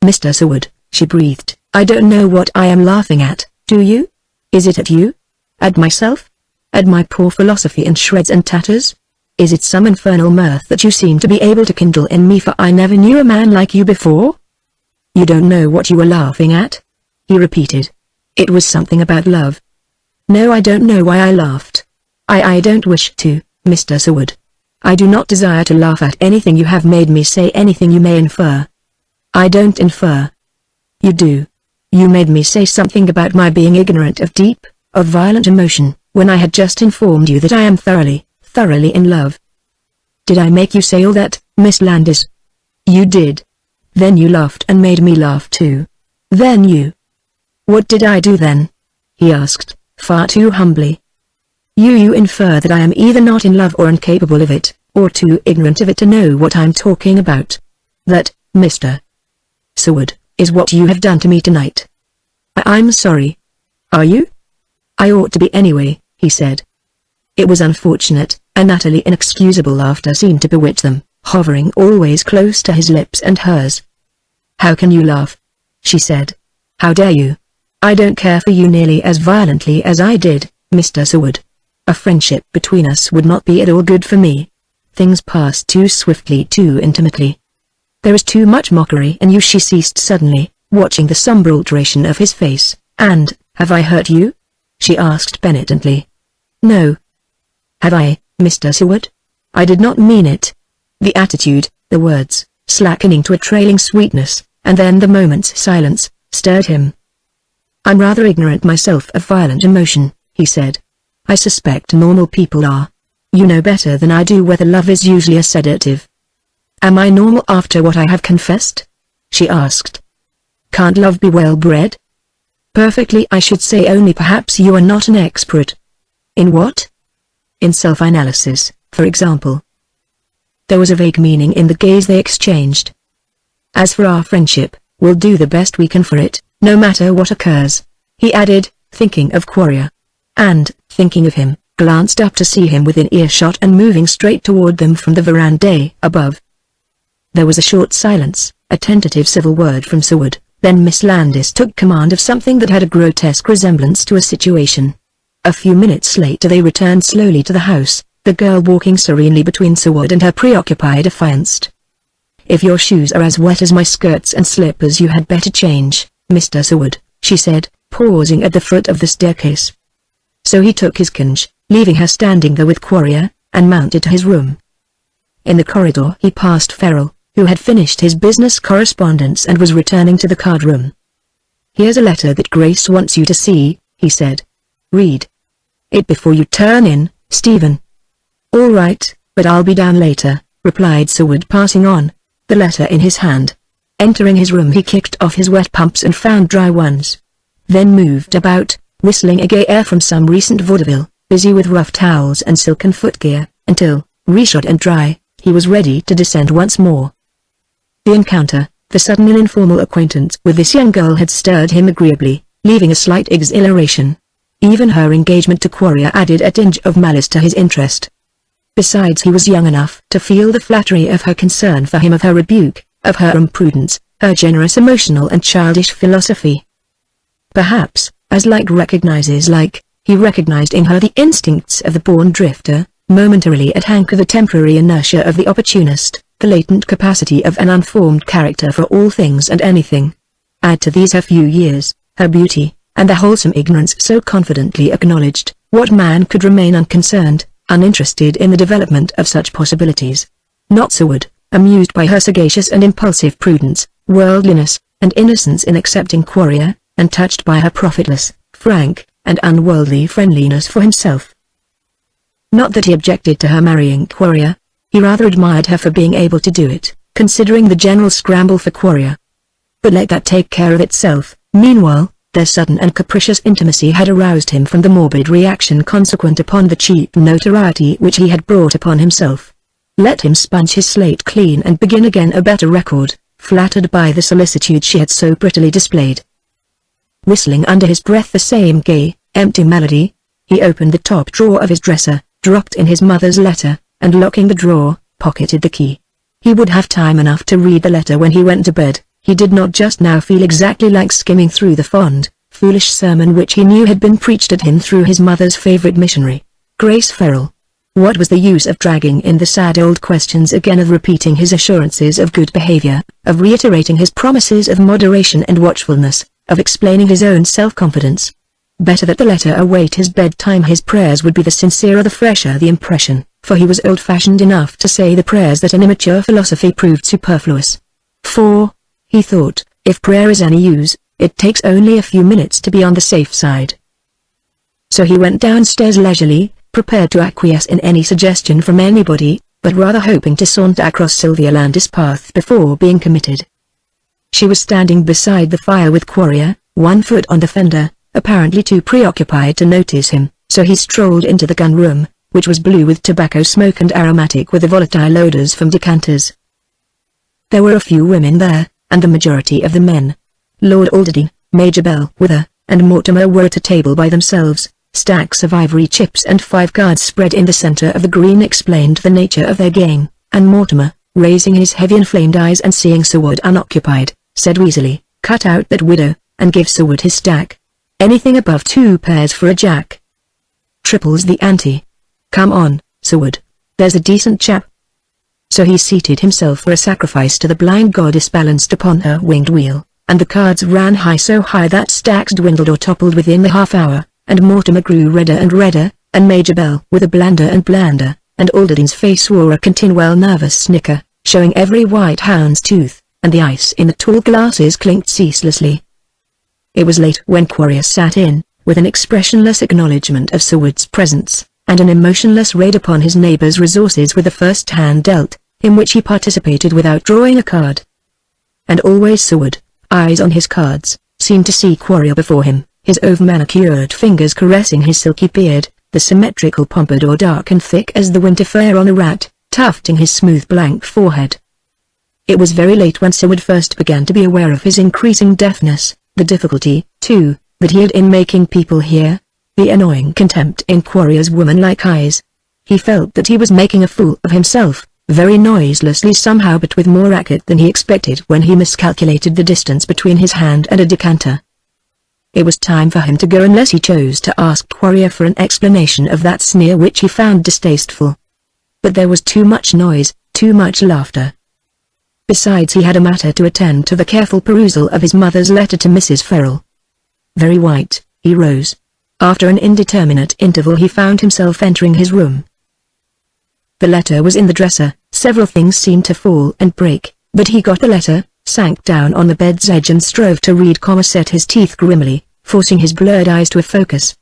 A: Mr. Seward, she breathed, I don't know what I am laughing at, do you? Is it at you? At myself? At my poor philosophy in shreds and tatters? Is it some infernal mirth that you seem to be able to kindle in me, for I never knew a man like you before? You don't know what you were laughing at? He repeated. It was something about love. No, I don't know why I laughed. I don't wish to, Mr. Seward. I do not desire to laugh at anything you have made me say, anything you may infer. I don't infer. You do. You made me say something about my being ignorant of deep, of violent emotion, when I had just informed you that I am thoroughly in love. Did I make you say all that, Miss Landis? You did. Then you laughed and made me laugh too. Then you... What did I do then? He asked, far too humbly. You infer that I am either not in love or incapable of it, or too ignorant of it to know what I'm talking about. That, Mr. Seward, is what you have done to me tonight. I'm sorry. Are you? I ought to be anyway, he said. It was unfortunate, and utterly inexcusable laughter seemed to bewitch them, hovering always close to his lips and hers. How can you laugh? She said. How dare you? I don't care for you nearly as violently as I did, Mr. Seward. A friendship between us would not be at all good for me. Things pass too swiftly, too intimately. There is too much mockery in you. She ceased suddenly, watching the somber alteration of his face. And, have I hurt you? She asked penitently. No. Have I, Mr. Seward? I did not mean it. The attitude, the words, slackening to a trailing sweetness, and then the moment's silence, stirred him. I'm rather ignorant myself of violent emotion, he said. I suspect normal people are. You know better than I do whether love is usually a sedative. Am I normal after what I have confessed? She asked. Can't love be well bred? Perfectly, I should say, only perhaps you are not an expert. In what? In self-analysis, for example. There was a vague meaning in the gaze they exchanged. As for our friendship, we'll do the best we can for it, no matter what occurs, he added, thinking of Quarrier. And, thinking of him, glanced up to see him within earshot and moving straight toward them from the veranda above. There was a short silence, a tentative civil word from Seward, then Miss Landis took command of something that had a grotesque resemblance to a situation. A few minutes later they returned slowly to the house, the girl walking serenely between Seward and her preoccupied affianced. If your shoes are as wet as my skirts and slippers, you had better change, Mr. Seward, she said, pausing at the foot of the staircase. So he took his kinge, leaving her standing there with Quarrier, and mounted to his room. In the corridor he passed Farrell, who had finished his business correspondence and was returning to the card room. Here's a letter that Grace wants you to see, he said. Read it before you turn in, Stephen. All right, but I'll be down later, replied Seward, passing on, the letter in his hand. Entering his room he kicked off his wet pumps and found dry ones. Then moved about, whistling a gay air from some recent vaudeville, busy with rough towels and silken footgear, until, reshod and dry, he was ready to descend once more. The encounter, the sudden and informal acquaintance with this young girl had stirred him agreeably, leaving a slight exhilaration. Even her engagement to Quarrier added a tinge of malice to his interest. Besides, he was young enough to feel the flattery of her concern for him, of her rebuke, of her imprudence, her generous emotional and childish philosophy. Perhaps, as like recognizes like, he recognized in her the instincts of the born drifter, momentarily at hanker, the temporary inertia of the opportunist, the latent capacity of an unformed character for all things and anything. Add to these her few years, her beauty, and the wholesome ignorance so confidently acknowledged. What man could remain unconcerned, uninterested in the development of such possibilities? Not Sir Wood, amused by her sagacious and impulsive prudence, worldliness, and innocence in accepting Quarrier, and touched by her profitless, frank, and unworldly friendliness for himself. Not that he objected to her marrying Quarrier. He rather admired her for being able to do it, considering the general scramble for Quarrier. But let that take care of itself. Meanwhile, their sudden and capricious intimacy had aroused him from the morbid reaction consequent upon the cheap notoriety which he had brought upon himself. Let him sponge his slate clean and begin again a better record, flattered by the solicitude she had so prettily displayed. Whistling under his breath the same gay, empty melody, he opened the top drawer of his dresser, dropped in his mother's letter, and locking the drawer, pocketed the key. He would have time enough to read the letter when he went to bed. He did not just now feel exactly like skimming through the fond, foolish sermon which he knew had been preached at him through his mother's favorite missionary, Grace Farrell. What was the use of dragging in the sad old questions again, of repeating his assurances of good behavior, of reiterating his promises of moderation and watchfulness, of explaining his own self-confidence? Better that the letter await his bedtime. His prayers would be the sincerer the fresher the impression, for he was old-fashioned enough to say the prayers that an immature philosophy proved superfluous. For, he thought, if prayer is any use, it takes only a few minutes to be on the safe side. So he went downstairs leisurely, prepared to acquiesce in any suggestion from anybody, but rather hoping to saunter across Sylvia Landis' path before being committed. She was standing beside the fire with Quarrier, one foot on the fender, apparently too preoccupied to notice him, so he strolled into the gun room, which was blue with tobacco smoke and aromatic with the volatile odors from decanters. There were a few women there, and the majority of the men. Lord Alderdean, Major Bellwether, and Mortimer were at a table by themselves. Stacks of ivory chips and 5 cards spread in the center of the green explained the nature of their game, and Mortimer, raising his heavy inflamed eyes and seeing Sir Wood unoccupied, said wheezily, "Cut out that widow, and give Sir Wood his stack. Anything above 2 pairs for a jack triples the ante. Come on, Sir Wood, there's a decent chap." So he seated himself for a sacrifice to the blind goddess balanced upon her winged wheel, and the cards ran high, so high that stacks dwindled or toppled within the half hour, and Mortimer grew redder and redder, and Major Bell with a blander and blander, and Alderdean's face wore a continual nervous snicker, showing every white hound's tooth, and the ice in the tall glasses clinked ceaselessly. It was late when Quarrier sat in, with an expressionless acknowledgment of Sir Wood's presence, and an emotionless raid upon his neighbor's resources with the first hand dealt, in which he participated without drawing a card. And always Sir Wood, eyes on his cards, seemed to see Quarrier before him, his over-manicured fingers caressing his silky beard, the symmetrical pompadour dark and thick as the winter fur on a rat, tufting his smooth blank forehead. It was very late when Sir Wood first began to be aware of his increasing deafness, the difficulty, too, that he had in making people hear, the annoying contempt in Quarrier's woman-like eyes. He felt that he was making a fool of himself, very noiselessly somehow, but with more racket than he expected when he miscalculated the distance between his hand and a decanter. It was time for him to go unless he chose to ask Quarrier for an explanation of that sneer which he found distasteful. But there was too much noise, too much laughter. Besides, he had a matter to attend to, the careful perusal of his mother's letter to Mrs. Farrell. Very white, he rose. After an indeterminate interval he found himself entering his room. The letter was in the dresser. Several things seemed to fall and break, but he got the letter, sank down on the bed's edge and strove to read, set his teeth grimly, forcing his blurred eyes to a focus.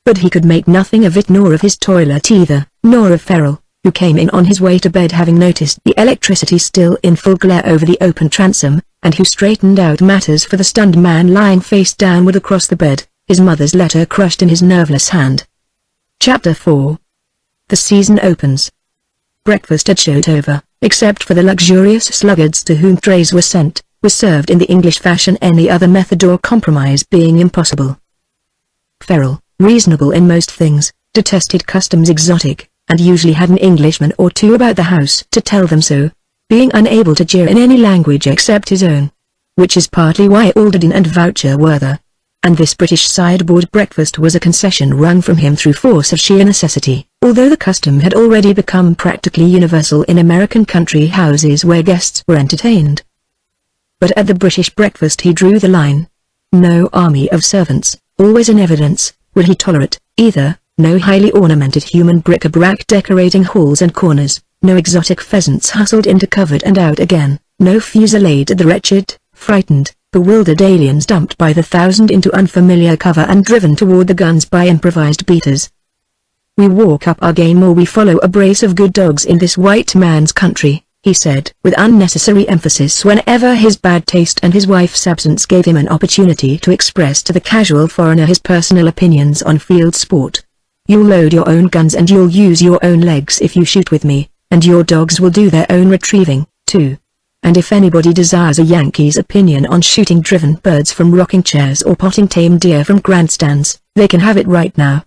A: But he could make nothing of it, nor of his toilet either, nor of Farrell, who came in on his way to bed having noticed the electricity still in full glare over the open transom, and who straightened out matters for the stunned man lying face downward across the bed, his mother's letter crushed in his nerveless hand. Chapter 4. The season opens. Breakfast had showed over, except for the luxurious sluggards to whom trays were sent, was served in the English fashion, any other method or compromise being impossible. Feral, reasonable in most things, detested customs exotic, and usually had an Englishman or two about the house to tell them so, being unable to jeer in any language except his own. Which is partly why Alderton and Voucher were there. And this British sideboard breakfast was a concession wrung from him through force of sheer necessity, although the custom had already become practically universal in American country houses where guests were entertained. But at the British breakfast he drew the line. No army of servants, always in evidence, would he tolerate, either, no highly ornamented human bric-a-brac decorating halls and corners, no exotic pheasants hustled into covert and out again, no fusillade at the wretched, frightened, bewildered aliens dumped by the thousand into unfamiliar cover and driven toward the guns by improvised beaters. We walk up our game or we follow a brace of good dogs in this white man's country, he said with unnecessary emphasis whenever his bad taste and his wife's absence gave him an opportunity to express to the casual foreigner his personal opinions on field sport. You'll load your own guns and you'll use your own legs if you shoot with me, and your dogs will do their own retrieving, too. And if anybody desires a Yankee's opinion on shooting driven birds from rocking chairs or potting tame deer from grandstands, they can have it right now.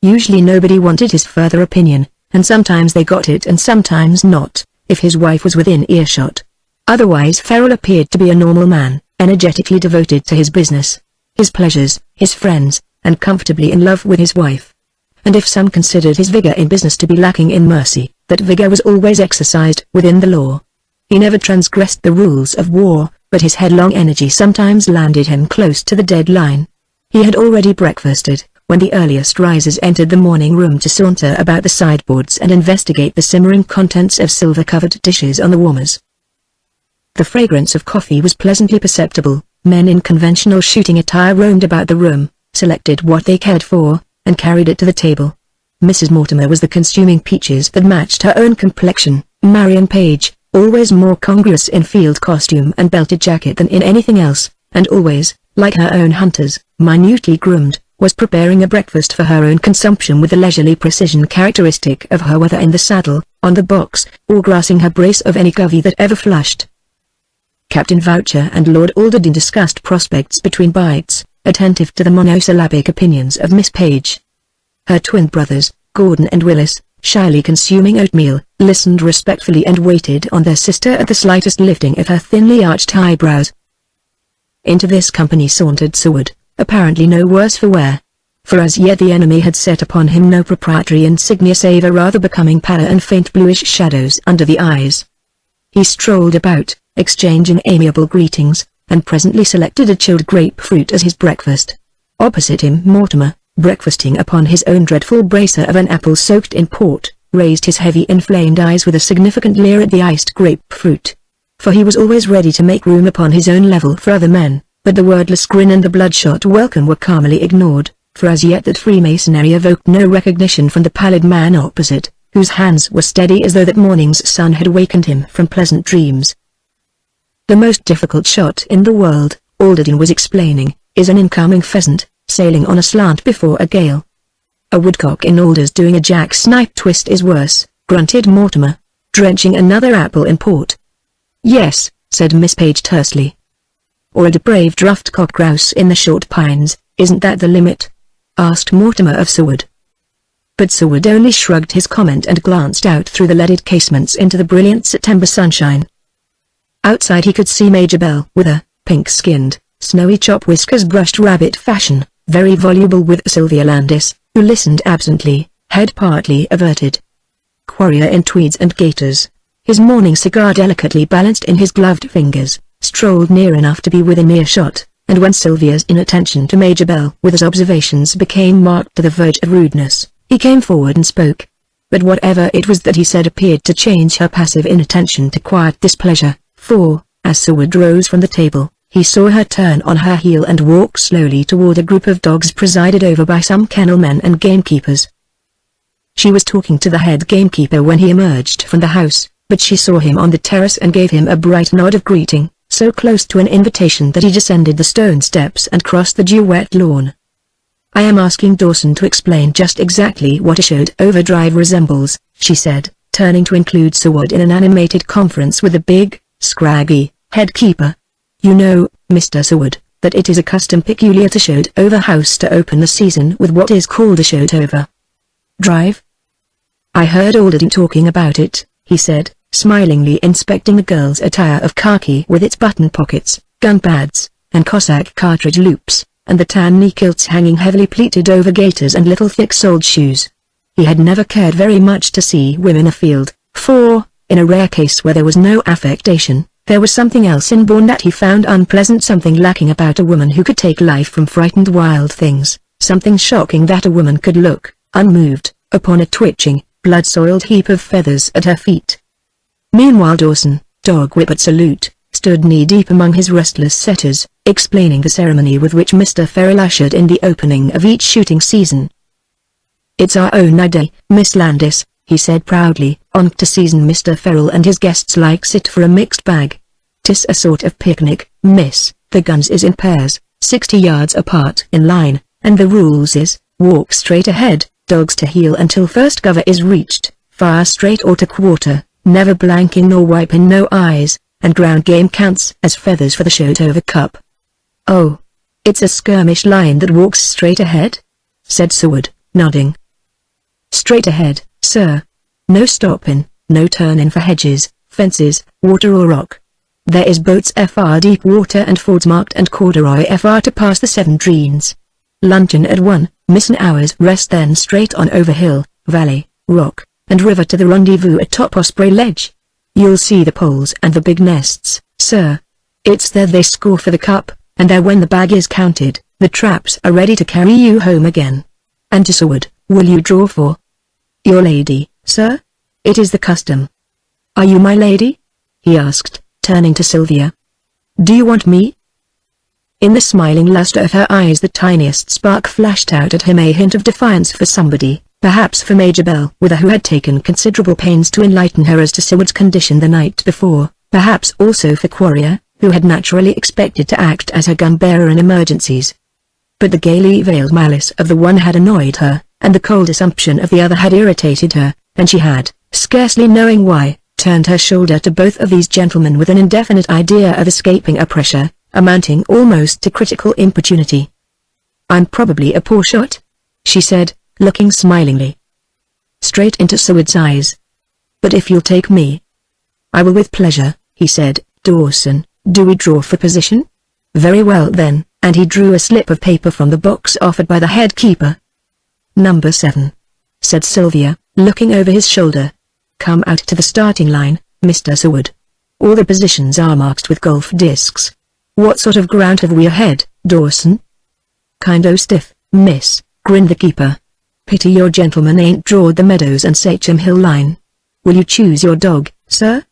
A: Usually nobody wanted his further opinion, and sometimes they got it and sometimes not, if his wife was within earshot. Otherwise Farrell appeared to be a normal man, energetically devoted to his business, his pleasures, his friends, and comfortably in love with his wife. And if some considered his vigor in business to be lacking in mercy, that vigor was always exercised within the law. He never transgressed the rules of war, but his headlong energy sometimes landed him close to the deadline. He had already breakfasted, when the earliest risers entered the morning room to saunter about the sideboards and investigate the simmering contents of silver-covered dishes on the warmers. The fragrance of coffee was pleasantly perceptible. Men in conventional shooting attire roamed about the room, selected what they cared for, and carried it to the table. Mrs. Mortimer was the consuming peaches that matched her own complexion. Marion Page, always more congruous in field costume and belted jacket than in anything else, and always, like her own hunters, minutely groomed, was preparing a breakfast for her own consumption with the leisurely precision characteristic of her, whether in the saddle, on the box, or grassing her brace of any covey that ever flushed. Captain Voucher and Lord Alderton discussed prospects between bites, attentive to the monosyllabic opinions of Miss Page. Her twin brothers, Gordon and Willis, shyly consuming oatmeal, listened respectfully and waited on their sister at the slightest lifting of her thinly arched eyebrows. Into this company sauntered Seward, apparently no worse for wear. For as yet the enemy had set upon him no proprietary insignia save a rather becoming pallor and faint bluish shadows under the eyes. He strolled about, exchanging amiable greetings, and presently selected a chilled grapefruit as his breakfast. Opposite him Mortimer, breakfasting upon his own dreadful bracer of an apple soaked in port, raised his heavy inflamed eyes with a significant leer at the iced grapefruit. For he was always ready to make room upon his own level for other men, but the wordless grin and the bloodshot welcome were calmly ignored, for as yet that Freemasonry evoked no recognition from the pallid man opposite, whose hands were steady as though that morning's sun had wakened him from pleasant dreams. The most difficult shot in the world, Alderton was explaining, is an incoming pheasant, sailing on a slant before a gale. A woodcock in alders doing a jack-snipe twist is worse, grunted Mortimer, drenching another apple in port. Yes, said Miss Page tersely. Or a depraved ruffed cock grouse in the short pines, isn't that the limit? Asked Mortimer of Seward. But Seward only shrugged his comment and glanced out through the leaded casements into the brilliant September sunshine. Outside he could see Major Bell with her, pink-skinned, snowy chop whiskers brushed rabbit fashion, very voluble with Sylvia Landis, who listened absently, head partly averted. Quarrier in tweeds and gaiters, his morning cigar delicately balanced in his gloved fingers, strolled near enough to be within earshot, and when Sylvia's inattention to Major Bell with his observations became marked to the verge of rudeness, he came forward and spoke. But whatever it was that he said appeared to change her passive inattention to quiet displeasure, for, as Seward rose from the table, he saw her turn on her heel and walk slowly toward a group of dogs presided over by some kennelmen and gamekeepers. She was talking to the head gamekeeper when he emerged from the house, but she saw him on the terrace and gave him a bright nod of greeting, so close to an invitation that he descended the stone steps and crossed the dew-wet lawn. I am asking Dawson to explain just exactly what a showed overdrive resembles, she said, turning to include Seward in an animated conference with the big, scraggy, head keeper. "You know, Mr. Seward, that it is a custom peculiar to Shotover House to open the season with what is called a Shotover drive?" "I heard Alderton talking about it," he said, smilingly inspecting the girl's attire of khaki with its button pockets, gun pads, and Cossack cartridge loops, and the tan knee kilts hanging heavily pleated over gaiters and little thick-soled shoes. He had never cared very much to see women afield, for, in a rare case where there was no affectation, there was something else inborn that he found unpleasant, something lacking about a woman who could take life from frightened wild things, something shocking that a woman could look, unmoved, upon a twitching, blood-soiled heap of feathers at her feet. Meanwhile Dawson, dog whip at salute, stood knee-deep among his restless setters, explaining the ceremony with which Mr. Ferrell ushered in the opening of each shooting season. "It's our own day, Miss Landis," he said proudly, "on to season Mr. Ferrell and his guests likes it for a mixed bag. 'Tis a sort of picnic, miss, the guns is in pairs, 60 yards apart in line, and the rules is, walk straight ahead, dogs to heel until first cover is reached, fire straight or to quarter, never blanking nor wiping no eyes, and ground game counts as feathers for the Shotover Cup." "Oh, it's a skirmish line that walks straight ahead?" said Seward, nodding. "Straight ahead, sir. No stopping, no turning for hedges, fences, water or rock. There is boats fr deep water and fords marked and corduroy fr to pass the 7 dreens. Luncheon at 1, miss an hour's rest, then straight on over hill, valley, rock, and river to the rendezvous atop Osprey Ledge. You'll see the poles and the big nests, sir. It's there they score for the cup, and there when the bag is counted, the traps are ready to carry you home again. And to Seward, will you draw for your lady, sir? It is the custom." "Are you my lady?" he asked, turning to Sylvia. "Do you want me?" In the smiling luster of her eyes the tiniest spark flashed out at him, a hint of defiance for somebody, perhaps for Major Bellwether, who had taken considerable pains to enlighten her as to Seward's condition the night before, perhaps also for Quarrier, who had naturally expected to act as her gun-bearer in emergencies. But the gaily veiled malice of the one had annoyed her, and the cold assumption of the other had irritated her, and she had, scarcely knowing why, turned her shoulder to both of these gentlemen with an indefinite idea of escaping a pressure, amounting almost to critical importunity. "I'm probably a poor shot," she said, looking smilingly straight into Seward's eyes. "But if you'll take me—" "I will with pleasure," he said. "Dawson, do we draw for position?" "Very well then," and he drew a slip of paper from the box offered by the head keeper. "Number 7," said Sylvia, looking over his shoulder. "Come out to the starting line, Mr. Seward. All the positions are marked with golf discs. What sort of ground have we ahead, Dawson?" "Kind-o stiff, miss," grinned the keeper. "Pity your gentleman ain't drawed the Meadows and Sachem Hill line. Will you choose your dog, sir?"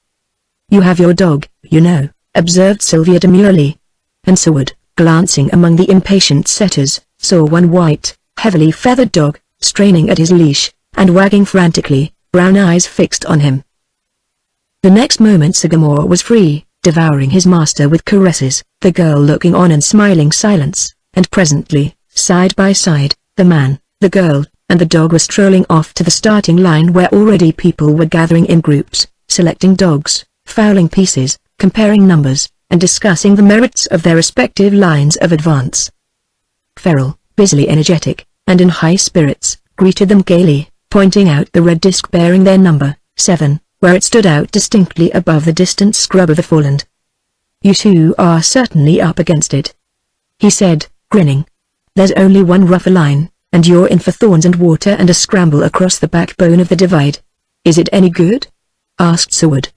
A: "You have your dog, you know," observed Sylvia demurely. And Seward, glancing among the impatient setters, saw one white, heavily feathered dog, straining at his leash, and wagging frantically, brown eyes fixed on him. The next moment Sagamore was free, devouring his master with caresses, the girl looking on in smiling silence, and presently, side by side, the man, the girl, and the dog were strolling off to the starting line, where already people were gathering in groups, selecting dogs, fouling pieces, comparing numbers, and discussing the merits of their respective lines of advance. Ferrell, busily energetic, and in high spirits, greeted them gaily, pointing out the red disc bearing their number, 7, where it stood out distinctly above the distant scrub of the foreland. "You two are certainly up against it," he said, grinning. "There's only one rougher line, and you're in for thorns and water and a scramble across the backbone of the divide." "Is it any good?" asked Seward.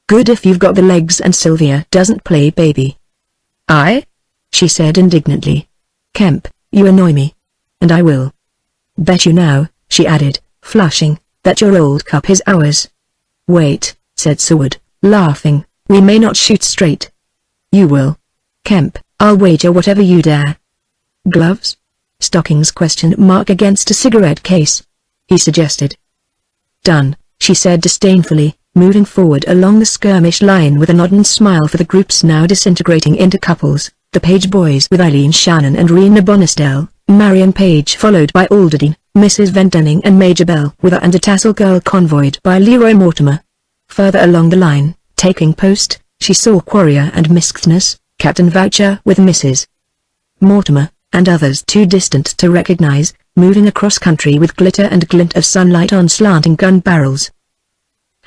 A: "Good if you've got the legs, and Sylvia doesn't play baby." "I?" she said indignantly. "Kemp, you annoy me. And I will bet you now," she added, flushing, "that your old cup is ours." "Wait," said Seward, laughing, "we may not shoot straight." "You will. Kemp, I'll wager whatever you dare." "Gloves? Stockings?" against a cigarette case, he suggested. "Done," she said disdainfully, moving forward along the skirmish line with a nod and smile for the groups now disintegrating into couples, the Page boys with Eileen Shannon and Rena Bonestell, Marion Page followed by Alderton, Mrs. Vendenning and Major Bellwether and a tassel girl convoyed by Leroy Mortimer. Further along the line, taking post, she saw Quarrier and Miskness, Captain Voucher with Mrs. Mortimer, and others too distant to recognize, moving across country with glitter and glint of sunlight on slanting gun barrels.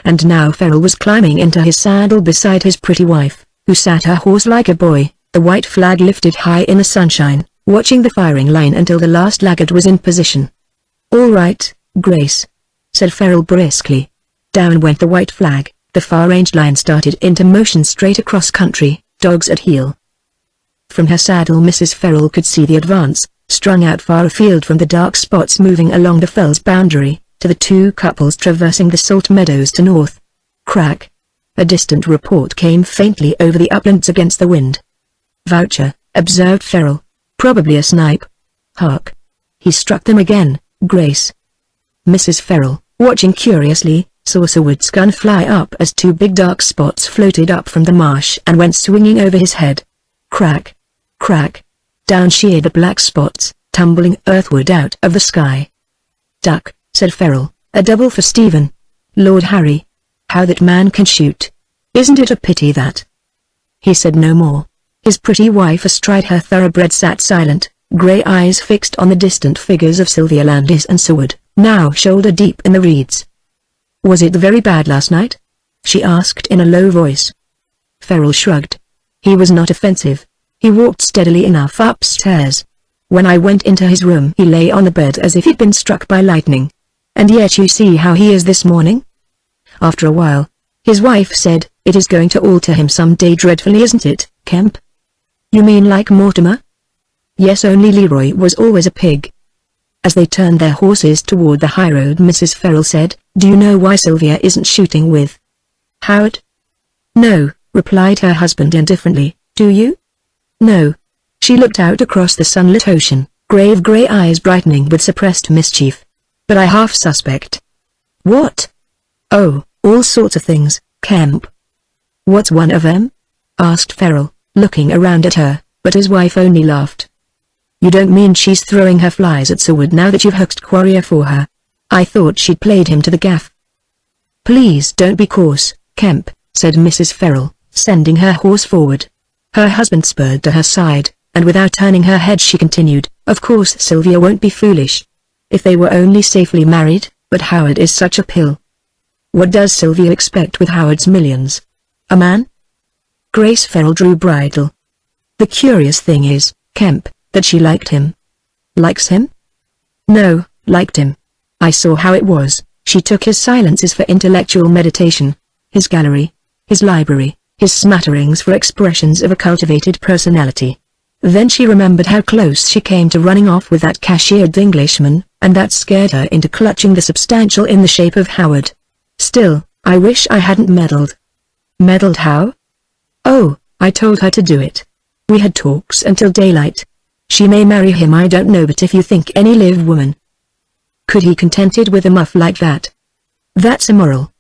A: And now Ferrol was climbing into his saddle beside his pretty wife, who sat her horse like a boy, the white flag lifted high in the sunshine, watching the firing line until the last laggard was in position. "All right, Grace," said Ferrol briskly. Down went the white flag, the far-range line started into motion straight across country, dogs at heel. From her saddle Mrs. Ferrol could see the advance, strung out far afield from the dark spots moving along the fell's boundary, to the two couples traversing the salt meadows to north. Crack! A distant report came faintly over the uplands against the wind. "Voucher," observed Ferrol. "Probably a snipe. Hark! He struck them again, Grace." Mrs. Ferrol, watching curiously, saw Seward's gun fly up as two big dark spots floated up from the marsh and went swinging over his head. Crack! Crack! Down sheared the black spots, tumbling earthward out of the sky. "Duck," said Ferrol, "a double for Stephen. Lord Harry! How that man can shoot! Isn't it a pity that—" He said no more. His pretty wife astride her thoroughbred sat silent, grey eyes fixed on the distant figures of Sylvia Landis and Seward, now shoulder-deep in the reeds. "Was it very bad last night?" she asked in a low voice. Ferrol shrugged. He was not offensive. He walked steadily enough upstairs. "When I went into his room he lay on the bed as if he'd been struck by lightning. And yet you see how he is this morning?" After a while, his wife said, "It is going to alter him some day dreadfully, isn't it, Kemp?" "You mean like Mortimer?" "Yes, only Leroy was always a pig." As they turned their horses toward the highroad Mrs. Ferrol said, "Do you know why Sylvia isn't shooting with Howard?" "No," replied her husband indifferently. "Do you?" "No." She looked out across the sunlit ocean, grave grey eyes brightening with suppressed mischief. "But I half suspect." "What?" "Oh, all sorts of things, Kemp." "What's one of them?" asked Ferrol, looking around at her, but his wife only laughed. "You don't mean she's throwing her flies at Seward now that you've hoaxed Quarrier for her? I thought she'd played him to the gaff." "Please don't be coarse, Kemp," said Mrs. Ferrol, sending her horse forward. Her husband spurred to her side, and without turning her head she continued, "Of course Sylvia won't be foolish. If they were only safely married, but Howard is such a pill. What does Sylvia expect with Howard's millions? A man?" Grace Ferrol drew bridle. "The curious thing is, Kemp, that she liked him." "Likes him?" "No, liked him. I saw how it was. She took his silences for intellectual meditation, his gallery, his library, his smatterings for expressions of a cultivated personality. Then she remembered how close she came to running off with that cashiered Englishman, and that scared her into clutching the substantial in the shape of Howard. Still, I wish I hadn't meddled." "Meddled how?" "Oh, I told her to do it. We had talks until daylight. She may marry him, I don't know, but if you think any live woman could he contented with a muff like that? That's immoral."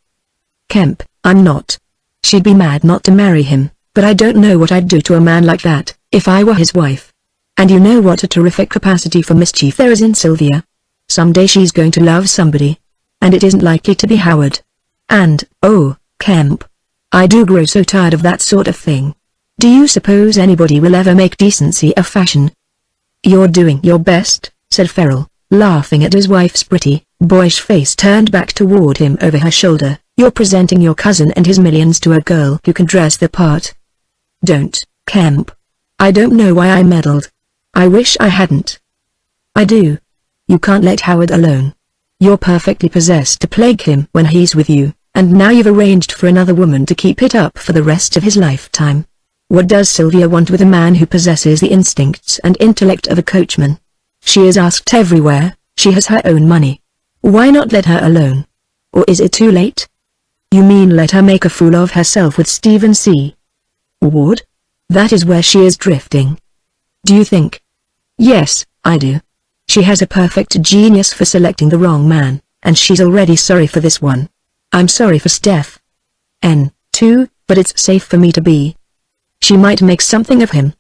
A: "Kemp, I'm not. She'd be mad not to marry him, but I don't know what I'd do to a man like that, if I were his wife. And you know what a terrific capacity for mischief there is in Sylvia. Someday she's going to love somebody. And it isn't likely to be Howard. And, oh, Kemp, I do grow so tired of that sort of thing. Do you suppose anybody will ever make decency a fashion?" "You're doing your best," said Ferrol, laughing at his wife's pretty, boyish face turned back toward him over her shoulder. "You're presenting your cousin and his millions to a girl who can dress the part." "Don't, Kemp. I don't know why I meddled. I wish I hadn't." "I do. You can't let Howard alone. You're perfectly possessed to plague him when he's with you, and now you've arranged for another woman to keep it up for the rest of his lifetime. What does Sylvia want with a man who possesses the instincts and intellect of a coachman? She is asked everywhere, she has her own money. Why not let her alone? Or is it too late?" "You mean let her make a fool of herself with Stephen C. Ward? That is where she is drifting." "Do you think?" "Yes, I do. She has a perfect genius for selecting the wrong man, and she's already sorry for this one. I'm sorry for Steph. Too, but it's safe for me to be. She might make something of him."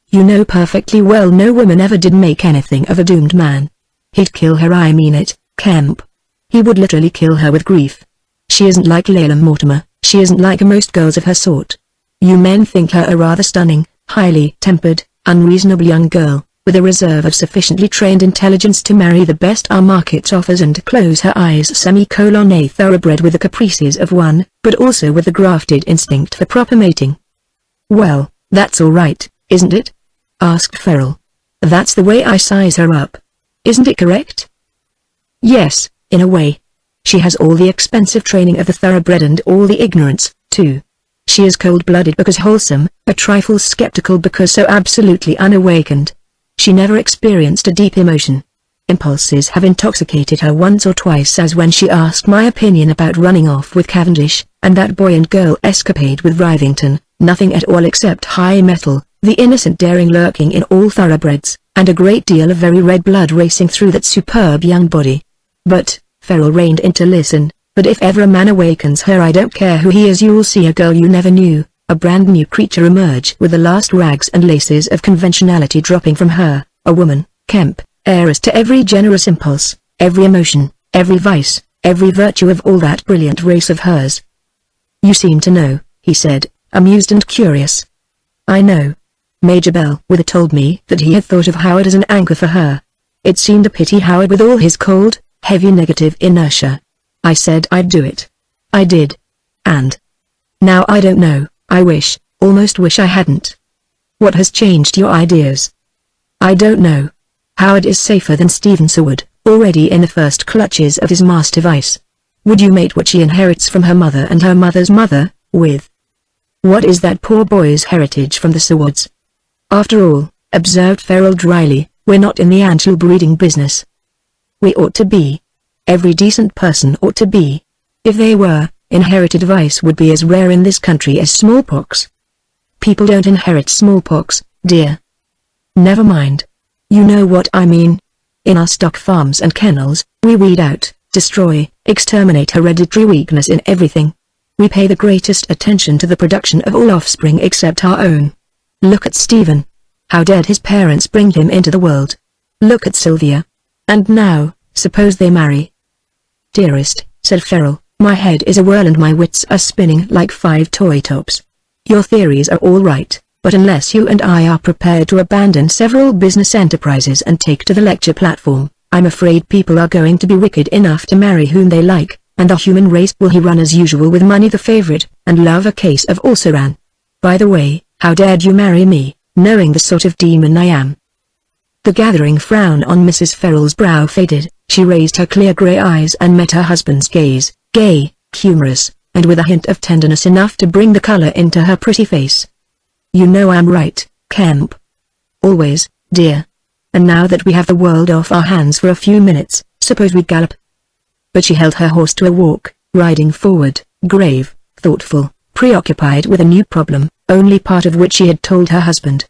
A: "You know perfectly well no woman ever did make anything of a doomed man." He'd kill her, I mean it, Kemp. He would literally kill her with grief. She isn't like Layla Mortimer, she isn't like most girls of her sort. You men think her a rather stunning, highly tempered, unreasonable young girl, with a reserve of sufficiently trained intelligence to marry the best our market offers and to close her eyes, a thoroughbred with the caprices of one, but also with the grafted instinct for proper mating. Well, that's all right, isn't it? Asked Ferrell. That's the way I size her up. Isn't it correct? Yes, in a way. She has all the expensive training of the thoroughbred and all the ignorance, too. She is cold-blooded because wholesome, a trifle skeptical because so absolutely unawakened. She never experienced a deep emotion. Impulses have intoxicated her once or twice, as when she asked my opinion about running off with Cavendish, and that boy and girl escapade with Rivington, nothing at all except high mettle, the innocent daring lurking in all thoroughbreds, and a great deal of very red blood racing through that superb young body. But, Ferrell reined in to listen, but if ever a man awakens her, I don't care who he is, you'll see a girl you never knew, a brand new creature emerge with the last rags and laces of conventionality dropping from her, a woman, Kemp, heiress to every generous impulse, every emotion, every vice, every virtue of all that brilliant race of hers. You seem to know, he said, amused and curious. I know. Major Bellwether told me that he had thought of Howard as an anchor for her. It seemed a pity Howard with all his cold, heavy negative inertia. I said I'd do it. I did. And now I don't know, I wish, almost wish I hadn't. What has changed your ideas? I don't know. Howard is safer than Stephen Seward, already in the first clutches of his master vice. Would you mate what she inherits from her mother and her mother's mother, with? What is that poor boy's heritage from the Sewards? After all, observed Ferrell dryly, we're not in the angel breeding business. We ought to be. Every decent person ought to be. If they were, inherited vice would be as rare in this country as smallpox. People don't inherit smallpox, dear. Never mind. You know what I mean. In our stock farms and kennels, we weed out, destroy, exterminate hereditary weakness in everything. We pay the greatest attention to the production of all offspring except our own. Look at Stephen. How dared his parents bring him into the world? Look at Sylvia. And now, suppose they marry. Dearest, said Ferrell, my head is a whirl and my wits are spinning like 5 toy tops. Your theories are all right, but unless you and I are prepared to abandon several business enterprises and take to the lecture platform, I'm afraid people are going to be wicked enough to marry whom they like, and the human race will run as usual with money the favorite, and love a case of also-ran. By the way, how dared you marry me, knowing the sort of demon I am? The gathering frown on Mrs. Ferrell's brow faded, she raised her clear grey eyes and met her husband's gaze, gay, humorous, and with a hint of tenderness enough to bring the colour into her pretty face. You know I'm right, Kemp. Always, dear. And now that we have the world off our hands for a few minutes, suppose we gallop. But she held her horse to a walk, riding forward, grave, thoughtful, preoccupied with a new problem, only part of which she had told her husband.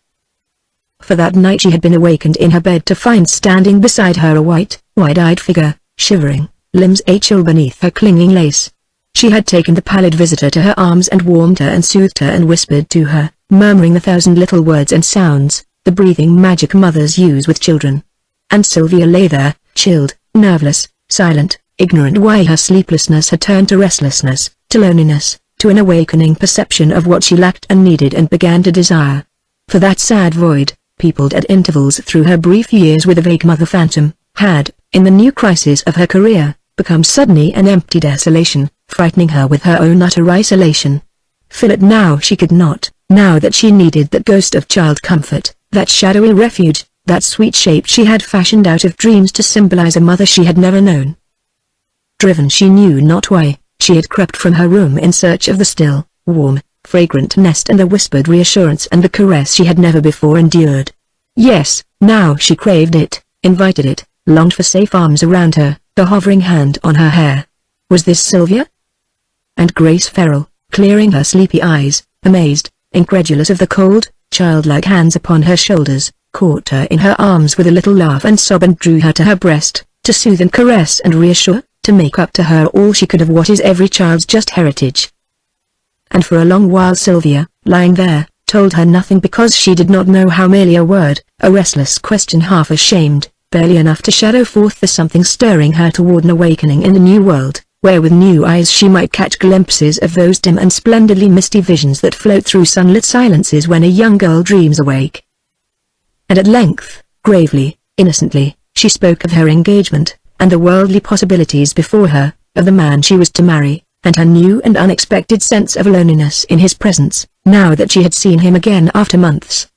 A: For that night she had been awakened in her bed to find standing beside her a white, wide-eyed figure, shivering, limbs chill beneath her clinging lace. She had taken the pallid visitor to her arms and warmed her and soothed her and whispered to her, murmuring the 1,000 little words and sounds, the breathing magic mothers use with children. And Sylvia lay there, chilled, nerveless, silent, ignorant why her sleeplessness had turned to restlessness, to loneliness, to an awakening perception of what she lacked and needed and began to desire. For that sad void, peopled at intervals through her brief years with a vague mother phantom, had, in the new crisis of her career, become suddenly an empty desolation, frightening her with her own utter isolation. Fill it now she could not, now that she needed that ghost of child comfort, that shadowy refuge, that sweet shape she had fashioned out of dreams to symbolize a mother she had never known. Driven she knew not why, she had crept from her room in search of the still, warm, fragrant nest and the whispered reassurance and the caress she had never before endured. Yes, now she craved it, invited it, longed for safe arms around her, the hovering hand on her hair. Was this Sylvia? And Grace Ferrell, clearing her sleepy eyes, amazed, incredulous of the cold, childlike hands upon her shoulders, caught her in her arms with a little laugh and sob and drew her to her breast, to soothe and caress and reassure, to make up to her all she could of what is every child's just heritage. And for a long while Sylvia, lying there, told her nothing because she did not know how, merely a word, a restless question half ashamed, barely enough to shadow forth the something stirring her toward an awakening in the new world, where with new eyes she might catch glimpses of those dim and splendidly misty visions that float through sunlit silences when a young girl dreams awake. And at length, gravely, innocently, she spoke of her engagement, and the worldly possibilities before her, of the man she was to marry, and her new and unexpected sense of loneliness in his presence, now that she had seen him again after months.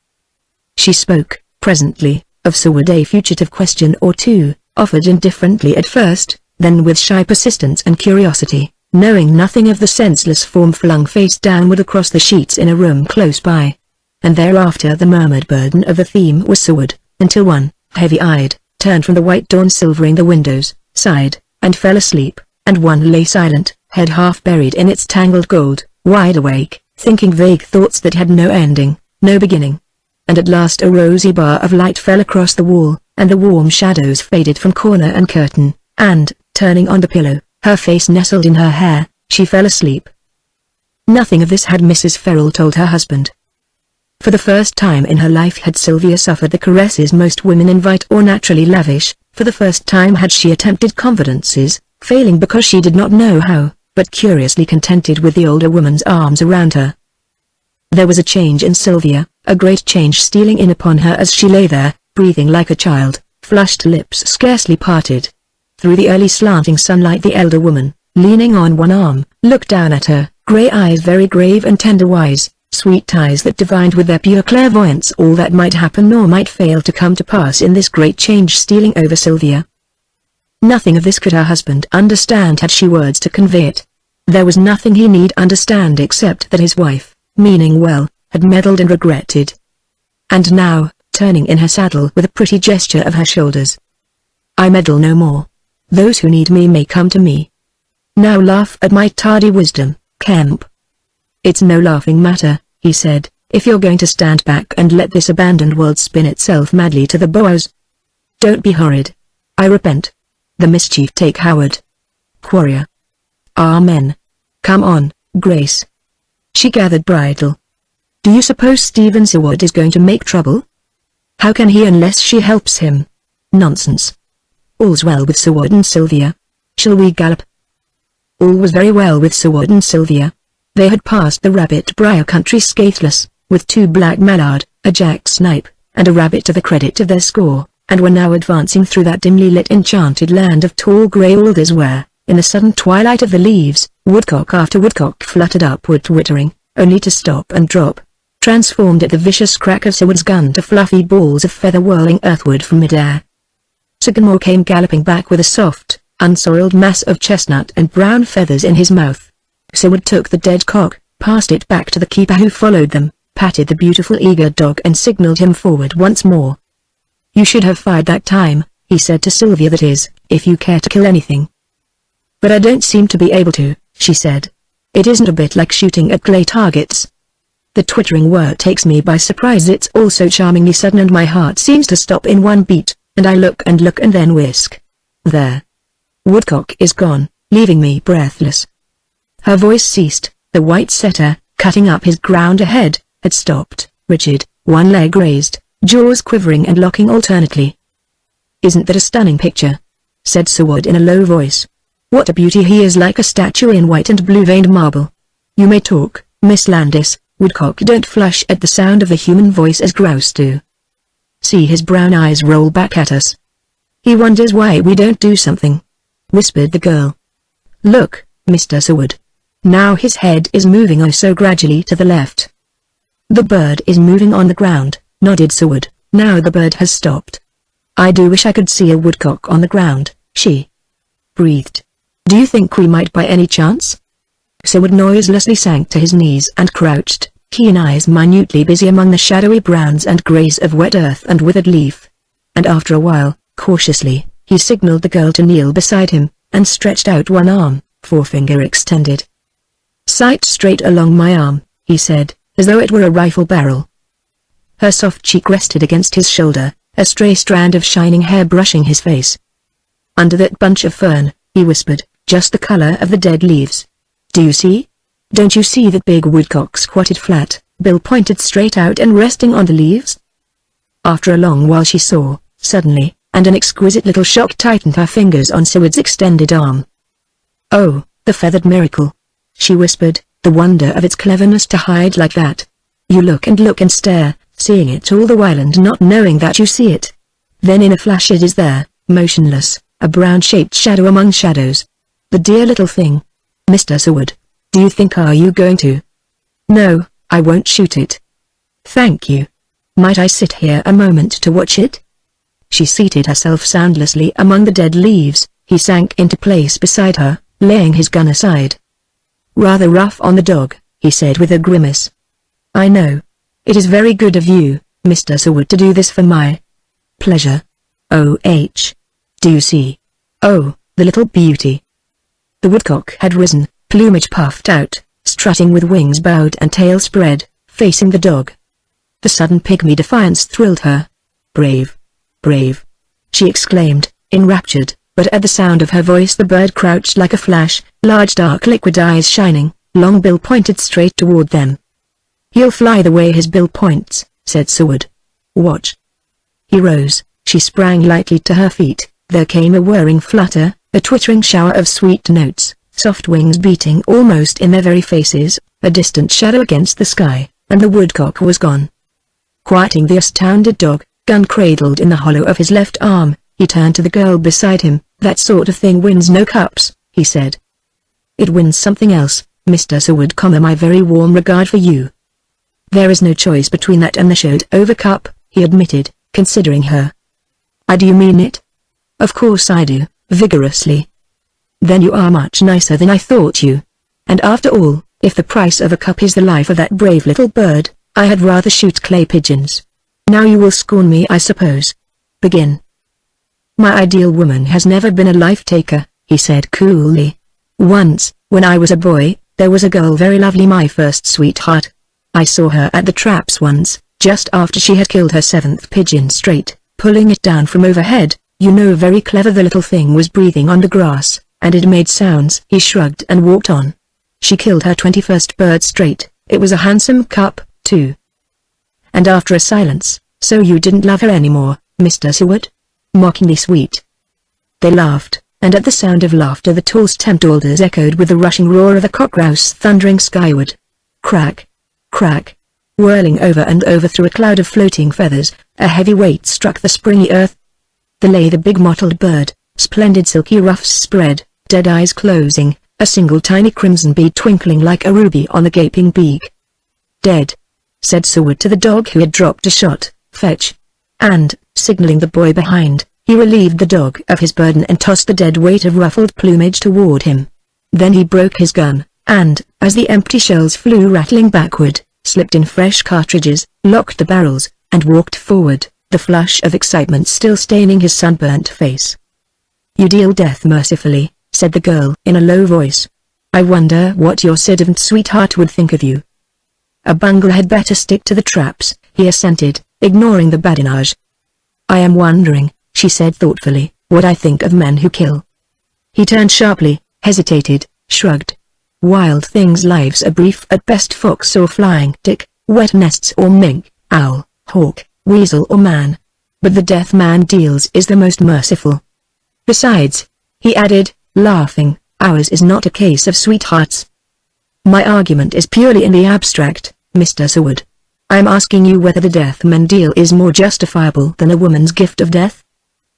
A: She spoke, presently, of Seward, a fugitive question or two, offered indifferently at first, then with shy persistence and curiosity, knowing nothing of the senseless form flung face downward across the sheets in a room close by. And thereafter the murmured burden of the theme was Seward, until one, heavy-eyed, turned from the white dawn silvering the windows, sighed, and fell asleep, and one lay silent, head half buried in its tangled gold, wide awake, thinking vague thoughts that had no ending, no beginning. And at last a rosy bar of light fell across the wall, and the warm shadows faded from corner and curtain, and, turning on the pillow, her face nestled in her hair, she fell asleep. Nothing of this had Mrs. Ferrol told her husband. For the first time in her life had Sylvia suffered the caresses most women invite or naturally lavish, for the first time had she attempted confidences, failing because she did not know how, but curiously contented with the older woman's arms around her. There was a change in Sylvia, a great change stealing in upon her as she lay there, breathing like a child, flushed lips scarcely parted. Through the early slanting sunlight the elder woman, leaning on one arm, looked down at her, grey eyes very grave and tender-wise, sweet eyes that divined with their pure clairvoyance all that might happen or might fail to come to pass in this great change stealing over Sylvia. Nothing of this could her husband understand had she words to convey it. There was nothing he need understand except that his wife, meaning well, had meddled and regretted. And now, turning in her saddle with a pretty gesture of her shoulders, "I meddle no more. Those who need me may come to me. Now laugh at my tardy wisdom, Kemp." "It's no laughing matter," he said, "if you're going to stand back and let this abandoned world spin itself madly to the bows. Don't be horrid. I repent. The mischief take Howard. Quarrier. Amen. Come on, Grace." She gathered bridle. "Do you suppose Stephen Seward is going to make trouble? How can he unless she helps him? Nonsense. All's well with Seward and Sylvia. Shall we gallop?" All was very well with Seward and Sylvia. They had passed the rabbit briar country scatheless, with 2 black mallard, a jack snipe, and a rabbit to the credit of their score, and were now advancing through that dimly lit enchanted land of tall grey alders where, in the sudden twilight of the leaves, woodcock after woodcock fluttered upward twittering, only to stop and drop, transformed at the vicious crack of Seward's gun to fluffy balls of feather whirling earthward from mid-air. Sycamore came galloping back with a soft, unsoiled mass of chestnut and brown feathers in his mouth. Seward took the dead cock, passed it back to the keeper who followed them, patted the beautiful eager dog and signaled him forward once more. "You should have fired that time," he said to Sylvia, "that is, if you care to kill anything." "But I don't seem to be able to," she said. "It isn't a bit like shooting at clay targets. The twittering whir takes me by surprise. It's all so charmingly sudden and my heart seems to stop in one beat, and I look and then whisk. There. Woodcock is gone, leaving me breathless." Her voice ceased. The white setter, cutting up his ground ahead, had stopped, rigid, one leg raised, jaws quivering and locking alternately. "Isn't that a stunning picture?" said Seward in a low voice. "What a beauty he is, like a statue in white and blue-veined marble. You may talk, Miss Landis. Woodcock don't flush at the sound of the human voice as grouse do. See his brown eyes roll back at us. He wonders why we don't do something," whispered the girl. "Look, Mr. Seward. Now his head is moving oh so gradually to the left." "The bird is moving on the ground," nodded Seward. "Now the bird has stopped." "I do wish I could see a woodcock on the ground," she breathed. "Do you think we might by any chance?" Seward noiselessly sank to his knees and crouched, keen eyes minutely busy among the shadowy browns and greys of wet earth and withered leaf. And after a while, cautiously, he signaled the girl to kneel beside him, and stretched out one arm, forefinger extended. "Sight straight along my arm," he said, as though it were a rifle barrel. Her soft cheek rested against his shoulder, a stray strand of shining hair brushing his face. "Under that bunch of fern," he whispered, "just the color of the dead leaves. Do you see? Don't you see that big woodcock squatted flat, bill pointed straight out and resting on the leaves?" After a long while she saw, suddenly, and an exquisite little shock tightened her fingers on Seward's extended arm. "Oh, the feathered miracle," she whispered, the wonder of its cleverness to hide like that. You look and stare, seeing it all the while and not knowing that you see it. Then in a flash it is there, motionless, a brown-shaped shadow among shadows. The dear little thing. Mr. Seward, do you think are you going to? No, I won't shoot it. Thank you. Might I sit here a moment to watch it? She seated herself soundlessly among the dead leaves. He sank into place beside her, laying his gun aside. Rather rough on the dog, he said with a grimace. I know. It is very good of you, Mr. Seward, to do this for my pleasure. O.H. Do you see? Oh, the little beauty. The woodcock had risen, plumage puffed out, strutting with wings bowed and tail spread, facing the dog. The sudden pygmy defiance thrilled her. Brave. Brave. She exclaimed, enraptured, but at the sound of her voice the bird crouched like a flash, large dark liquid eyes shining, long bill pointed straight toward them. He'll fly the way his bill points, said Seward. Watch. He rose, she sprang lightly to her feet, there came a whirring flutter, a twittering shower of sweet notes, soft wings beating almost in their very faces, a distant shadow against the sky, and the woodcock was gone. Quieting the astounded dog, gun cradled in the hollow of his left arm, he turned to the girl beside him. That sort of thing wins no cups, he said. It wins something else, Mr. Seward, my very warm regard for you. There is no choice between that and the showed-over cup, he admitted, considering her. Do you mean it? Of course I do, vigorously. Then you are much nicer than I thought you. And after all, if the price of a cup is the life of that brave little bird, I had rather shoot clay pigeons. Now you will scorn me, I suppose. Begin. My ideal woman has never been a life-taker, he said coolly. Once, when I was a boy, there was a girl very lovely, my first sweetheart. I saw her at the traps once, just after she had killed her 7th pigeon straight, pulling it down from overhead. You know, very clever. The little thing was breathing on the grass, and it made sounds. He shrugged and walked on. She killed her 21st bird straight. It was a handsome cup, too. And after a silence, so you didn't love her anymore, Mr. Seward? Mockingly sweet. They laughed, and at the sound of laughter the tall stemmed alders echoed with the rushing roar of a cockgrouse thundering skyward. Crack. Crack. Whirling over and over through a cloud of floating feathers, a heavy weight struck the springy earth. There lay the big mottled bird, splendid silky ruffs spread, dead eyes closing, a single tiny crimson bead twinkling like a ruby on the gaping beak. Dead, said Seward to the dog who had dropped a shot. Fetch. And, signaling the boy behind, he relieved the dog of his burden and tossed the dead weight of ruffled plumage toward him. Then he broke his gun, and, as the empty shells flew rattling backward, slipped in fresh cartridges, locked the barrels, and walked forward, the flush of excitement still staining his sunburnt face. You deal death mercifully, said the girl in a low voice. I wonder what your sedevant sweetheart would think of you. A bungler had better stick to the traps, he assented, ignoring the badinage. I am wondering, she said thoughtfully, what I think of men who kill. He turned sharply, hesitated, shrugged. Wild things' lives are brief at best. Fox or flying tick, wet nests or mink, owl, hawk, weasel or man. But the death man deals is the most merciful. Besides, he added, laughing, ours is not a case of sweethearts. My argument is purely in the abstract, Mr. Seward. I am asking you whether the death man deal is more justifiable than a woman's gift of death?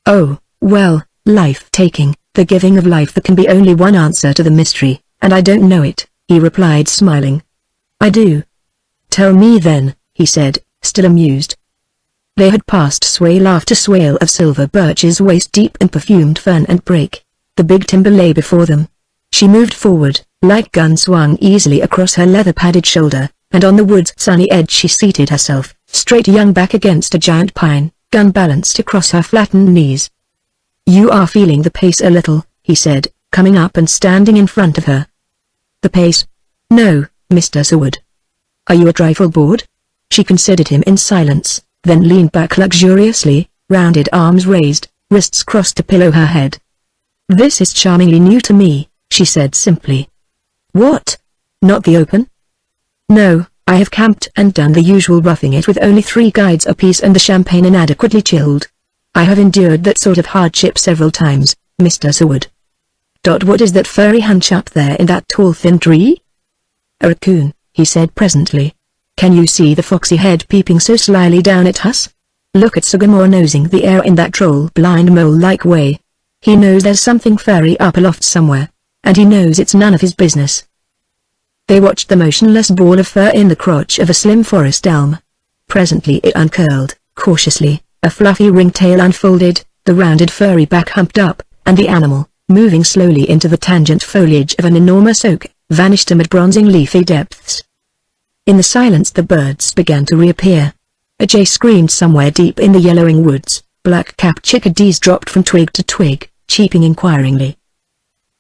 A: Oh, well, life-taking, the giving of life. There can be only one answer to the mystery, and I don't know it, he replied smiling. I do. Tell me then, he said, still amused. They had passed swale after swale of silver birches waist-deep in perfumed fern and brake. The big timber lay before them. She moved forward, light gun swung easily across her leather-padded shoulder, and on the wood's sunny edge she seated herself, straight young back against a giant pine, gun balanced across her flattened knees. You are feeling the pace a little, he said, coming up and standing in front of her. The pace? No, Mr. Seward. Are you a trifle bored? She considered him in silence, then leaned back luxuriously, rounded arms raised, wrists crossed to pillow her head. This is charmingly new to me, she said simply. What? Not the open? No, I have camped and done the usual roughing it with only 3 guides apiece and the champagne inadequately chilled. I have endured that sort of hardship several times, Mr. Seward. What is that furry hunch up there in that tall thin tree? A raccoon, he said presently. Can you see the foxy head peeping so slyly down at us? Look at Sagamore nosing the air in that troll-blind mole-like way. He knows there's something furry up aloft somewhere, and he knows it's none of his business. They watched the motionless ball of fur in the crotch of a slim forest elm. Presently it uncurled, cautiously, a fluffy ringtail unfolded, the rounded furry back humped up, and the animal, moving slowly into the tangent foliage of an enormous oak, vanished amid bronzing leafy depths. In the silence the birds began to reappear. A jay screamed somewhere deep in the yellowing woods, black-capped chickadees dropped from twig to twig, cheeping inquiringly.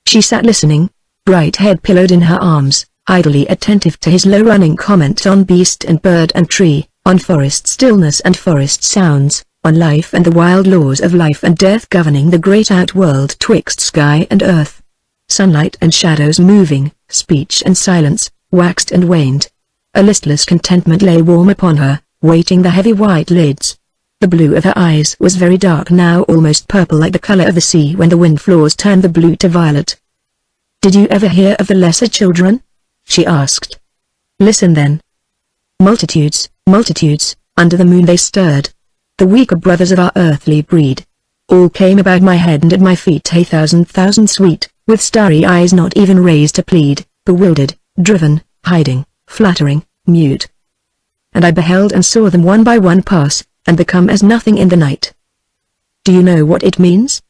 A: She sat listening, bright head pillowed in her arms, idly attentive to his low-running comment on beast and bird and tree, on forest stillness and forest sounds, on life and the wild laws of life and death governing the great outworld twixt sky and earth. Sunlight and shadows moving, speech and silence, waxed and waned. A listless contentment lay warm upon her, weighting the heavy white lids. The blue of her eyes was very dark now, almost purple like the color of the sea when the wind flaws turn the blue to violet. "Did you ever hear of the lesser children?" she asked. "Listen then. Multitudes, multitudes, under the moon they stirred. The weaker brothers of our earthly breed. All came about my head and at my feet, a thousand sweet, with starry eyes not even raised to plead, bewildered, driven, hiding, flattering, mute. And I beheld and saw them one by one pass, and become as nothing in the night. Do you know what it means?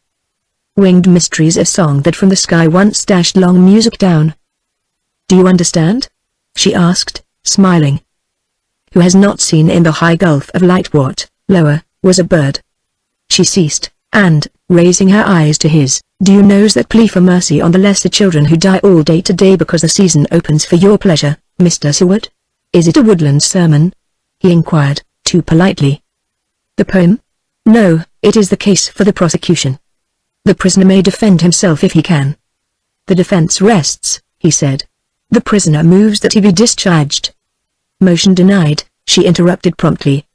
A: Winged mysteries of song that from the sky once dashed long music down. Do you understand?" she asked, smiling. "Who has not seen in the high gulf of light what, lower, was a bird?" She ceased, and, raising her eyes to his, "Do you know that plea for mercy on the lesser children who die all day today because the season opens for your pleasure, Mr. Seward? Is it a woodland sermon?" he inquired, too politely. "The poem? No, it is the case for the prosecution. The prisoner may defend himself if he can. The defense rests," he said. "The prisoner moves that he be discharged." "Motion denied," she interrupted promptly.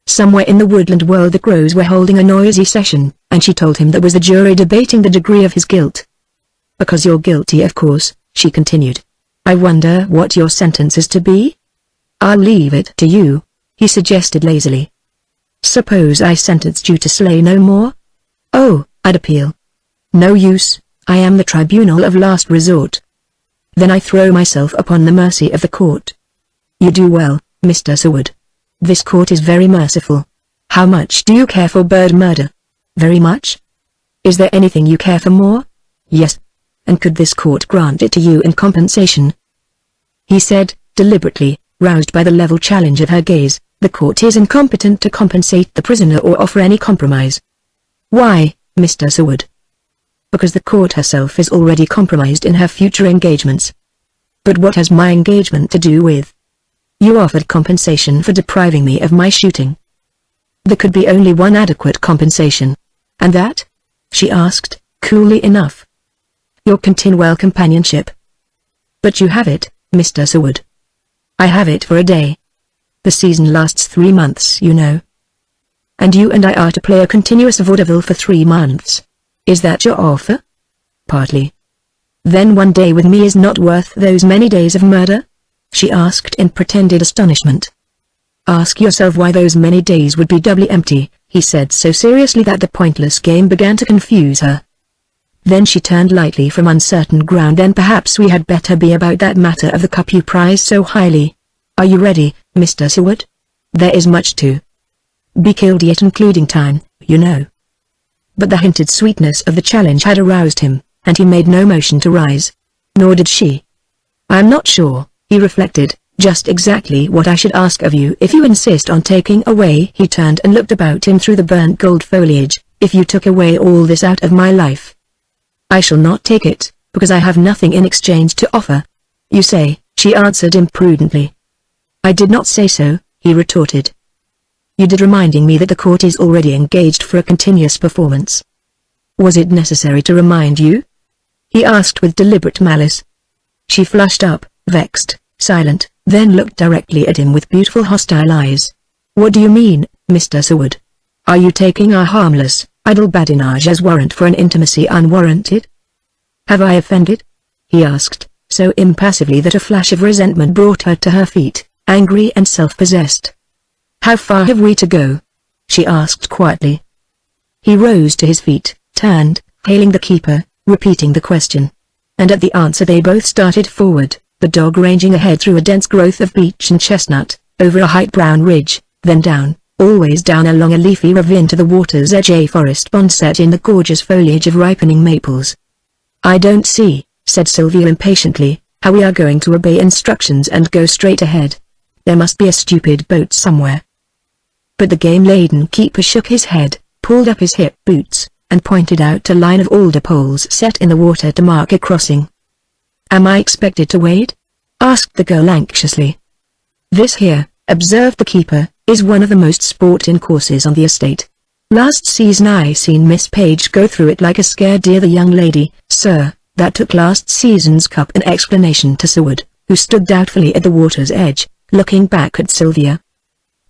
A: Somewhere in the woodland world the crows were holding a noisy session, and she told him there was a jury debating the degree of his guilt. "Because you're guilty, of course," she continued. "I wonder what your sentence is to be?" "I'll leave it to you," he suggested lazily. "Suppose I sentenced you to slay no more?" "Oh, I'd appeal." "No use, I am the tribunal of last resort." "Then I throw myself upon the mercy of the court." "You do well, Mr. Seward. This court is very merciful. How much do you care for bird murder?" "Very much." "Is there anything you care for more?" "Yes. And could this court grant it to you in compensation?" He said, deliberately, roused by the level challenge of her gaze, "The court is incompetent to compensate the prisoner or offer any compromise." "Why, Mr. Seward?" "Because the court herself is already compromised in her future engagements." "But what has my engagement to do with?" "You offered compensation for depriving me of my shooting." "There could be only one adequate compensation." "And that?" she asked, coolly enough. "Your continual companionship." "But you have it, Mr. Seward." "I have it for a day. The season lasts 3 months, you know. And you and I are to play a continuous vaudeville for 3 months. Is that your offer?" "Partly." "Then one day with me is not worth those many days of murder?" she asked in pretended astonishment. "Ask yourself why those many days would be doubly empty," he said so seriously that the pointless game began to confuse her. Then she turned lightly from uncertain ground. "Then perhaps we had better be about that matter of the cup you prize so highly. Are you ready, Mr. Seward? There is much to be killed yet, including time, you know." But the hinted sweetness of the challenge had aroused him, and he made no motion to rise. Nor did she. "I'm not sure," he reflected, "just exactly what I should ask of you if you insist on taking away." He turned and looked about him through the burnt gold foliage. "If you took away all this out of my life." "I shall not take it, because I have nothing in exchange to offer." "You say," she answered imprudently. "I did not say so," he retorted. "You did, reminding me that the court is already engaged for a continuous performance." "Was it necessary to remind you?" he asked with deliberate malice. She flushed up, vexed, silent, then looked directly at him with beautiful hostile eyes. "What do you mean, Mr. Seward? Are you taking our harmless, idle badinage as warrant for an intimacy unwarranted? Have I offended? He asked, so impassively that a flash of resentment brought her to her feet, angry and self-possessed. How far have we to go? She asked quietly. He rose to his feet, turned, hailing the keeper, repeating the question. And at the answer they both started forward, the dog ranging ahead through a dense growth of beech and chestnut, over a height brown ridge, then down, always down along a leafy ravine to the water's edge, a forest pond set in the gorgeous foliage of ripening maples. I don't see, said Sylvia impatiently, how we are going to obey instructions and go straight ahead. There must be a stupid boat somewhere. But the game-laden keeper shook his head, pulled up his hip boots, and pointed out a line of alder poles set in the water to mark a crossing. Am I expected to wade? Asked the girl anxiously. This here, observed the keeper, is one of the most sporting courses on the estate. Last season I seen Miss Page go through it like a scared deer. The young lady, sir, that took last season's cup. An explanation to Seward, who stood doubtfully at the water's edge, looking back at Sylvia.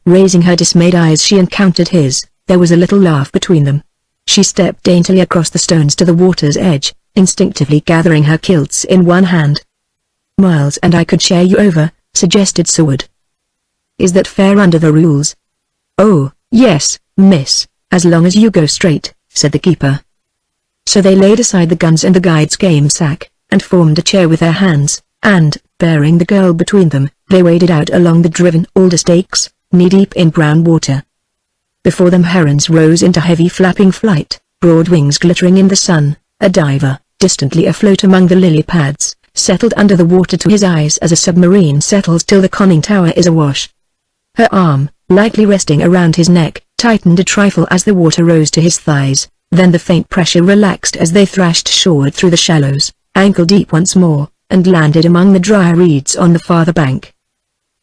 A: Raising her dismayed eyes she encountered his, there was a little laugh between them. She stepped daintily across the stones to the water's edge, instinctively gathering her kilts in one hand. Miles and I could share you over, suggested Seward. Is that fair under the rules? Oh, yes, miss, as long as you go straight, said the keeper. So they laid aside the guns and the guide's game sack, and formed a chair with their hands, and, bearing the girl between them, they waded out along the driven alder stakes, knee-deep in brown water. Before them herons rose into heavy flapping flight, broad wings glittering in the sun. A diver, distantly afloat among the lily pads, settled under the water to his eyes as a submarine settles till the conning tower is awash. Her arm, lightly resting around his neck, tightened a trifle as the water rose to his thighs, then the faint pressure relaxed as they thrashed shoreward through the shallows, ankle-deep once more, and landed among the dry reeds on the farther bank.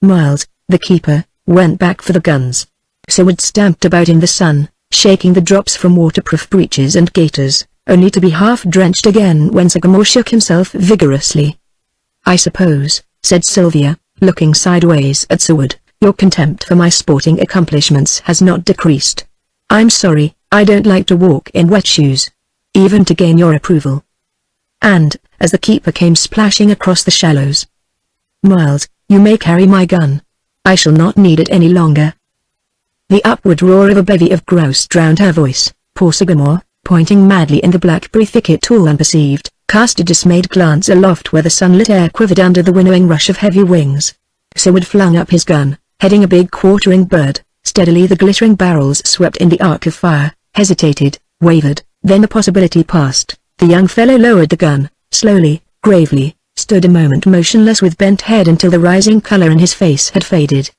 A: Miles, the keeper, went back for the guns. Seward stamped about in the sun, shaking the drops from waterproof breeches and gaiters, only to be half-drenched again when Sagamore shook himself vigorously. I suppose, said Sylvia, looking sideways at Seward, your contempt for my sporting accomplishments has not decreased. I'm sorry, I don't like to walk in wet shoes. Even to gain your approval. And, as the keeper came splashing across the shallows. Miles, you may carry my gun. I shall not need it any longer. The upward roar of a bevy of grouse drowned her voice. Poor Sagamore, pointing madly in the blackberry thicket all unperceived, cast a dismayed glance aloft where the sunlit air quivered under the winnowing rush of heavy wings. Seward flung up his gun, heading a big quartering bird. Steadily the glittering barrels swept in the arc of fire, hesitated, wavered, then the possibility passed. The young fellow lowered the gun, slowly, gravely, stood a moment motionless with bent head until the rising color in his face had faded.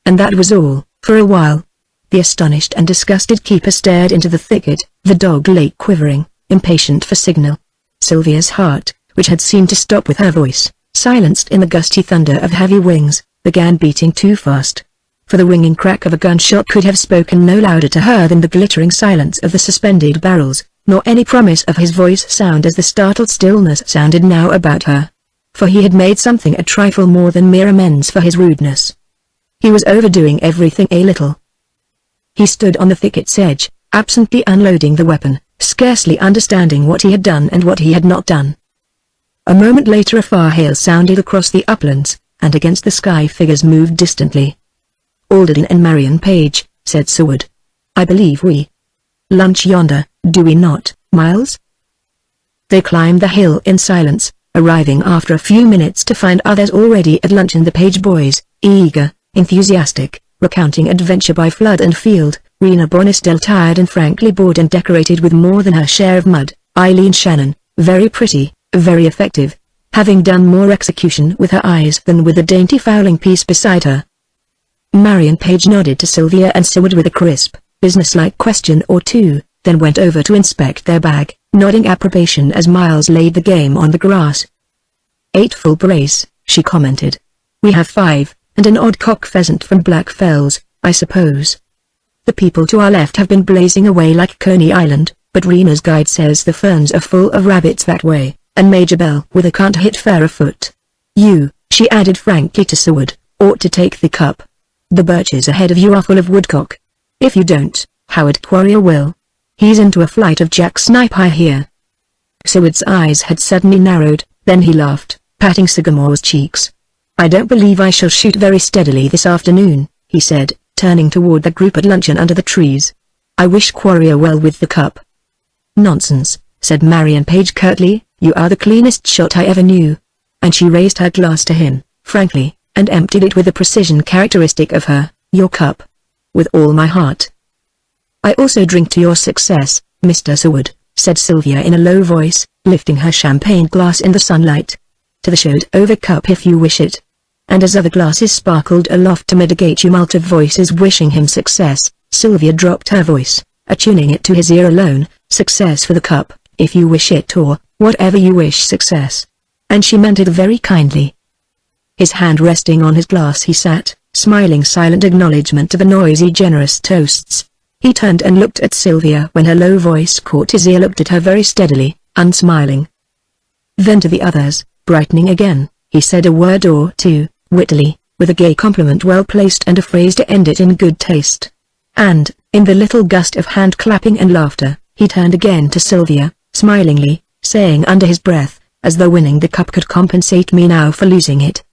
A: And that was all, for a while. The astonished and disgusted keeper stared into the thicket, the dog lay quivering, impatient for signal. Sylvia's heart, which had seemed to stop with her voice, silenced in the gusty thunder of heavy wings, began beating too fast. For the ringing crack of a gunshot could have spoken no louder to her than the glittering silence of the suspended barrels, nor any promise of his voice sound as the startled stillness sounded now about her. For he had made something a trifle more than mere amends for his rudeness. He was overdoing everything a little. He stood on the thicket's edge, absently unloading the weapon, scarcely understanding what he had done and what he had not done. A moment later a far hail sounded across the uplands, and against the sky figures moved distantly. Alderton and Marion Page, said Seward. I believe we lunch yonder, do we not, Miles? They climbed the hill in silence, arriving after a few minutes to find others already at luncheon. The Page boys, eager, enthusiastic, recounting adventure by flood and field, Rena Bonisdale tired and frankly bored and decorated with more than her share of mud, Eileen Shannon, very pretty, very effective, having done more execution with her eyes than with the dainty fowling piece beside her. Marion Page nodded to Sylvia and Seward with a crisp, businesslike question or two, then went over to inspect their bag, nodding approbation as Miles laid the game on the grass. 8 full brace, she commented. We have 5, and an odd cock pheasant from Black Fells, I suppose. The people to our left have been blazing away like Coney Island, but Rena's guide says the ferns are full of rabbits that way, and Major Bell with a can't hit fair afoot. You, she added frankly to Seward, ought to take the cup. The birches ahead of you are full of woodcock. If you don't, Howard Quarrier will. He's into a flight of jack-snipe I hear." Seward's eyes had suddenly narrowed, then he laughed, patting Sycamore's cheeks. "I don't believe I shall shoot very steadily this afternoon," he said, turning toward the group at luncheon under the trees. "I wish Quarrier well with the cup." "Nonsense," said Marion Page curtly, "you are the cleanest shot I ever knew." And she raised her glass to him, frankly, and emptied it with the precision characteristic of her. "Your cup." "With all my heart." "I also drink to your success, Mr. Seward," said Sylvia in a low voice, lifting her champagne glass in the sunlight. "To the showed-over cup if you wish it." And as other glasses sparkled aloft to mitigate tumult of voices wishing him success, Sylvia dropped her voice, attuning it to his ear alone. "Success for the cup, if you wish it, or whatever you wish success." And she meant it very kindly. His hand resting on his glass, he sat, smiling silent acknowledgement to the noisy generous toasts. He turned and looked at Sylvia when her low voice caught his ear, looked at her very steadily, unsmiling. Then to the others, brightening again, he said a word or two, wittily, with a gay compliment well placed and a phrase to end it in good taste. And, in the little gust of hand-clapping and laughter, he turned again to Sylvia, smilingly, saying under his breath, as though winning the cup could compensate me now for losing it.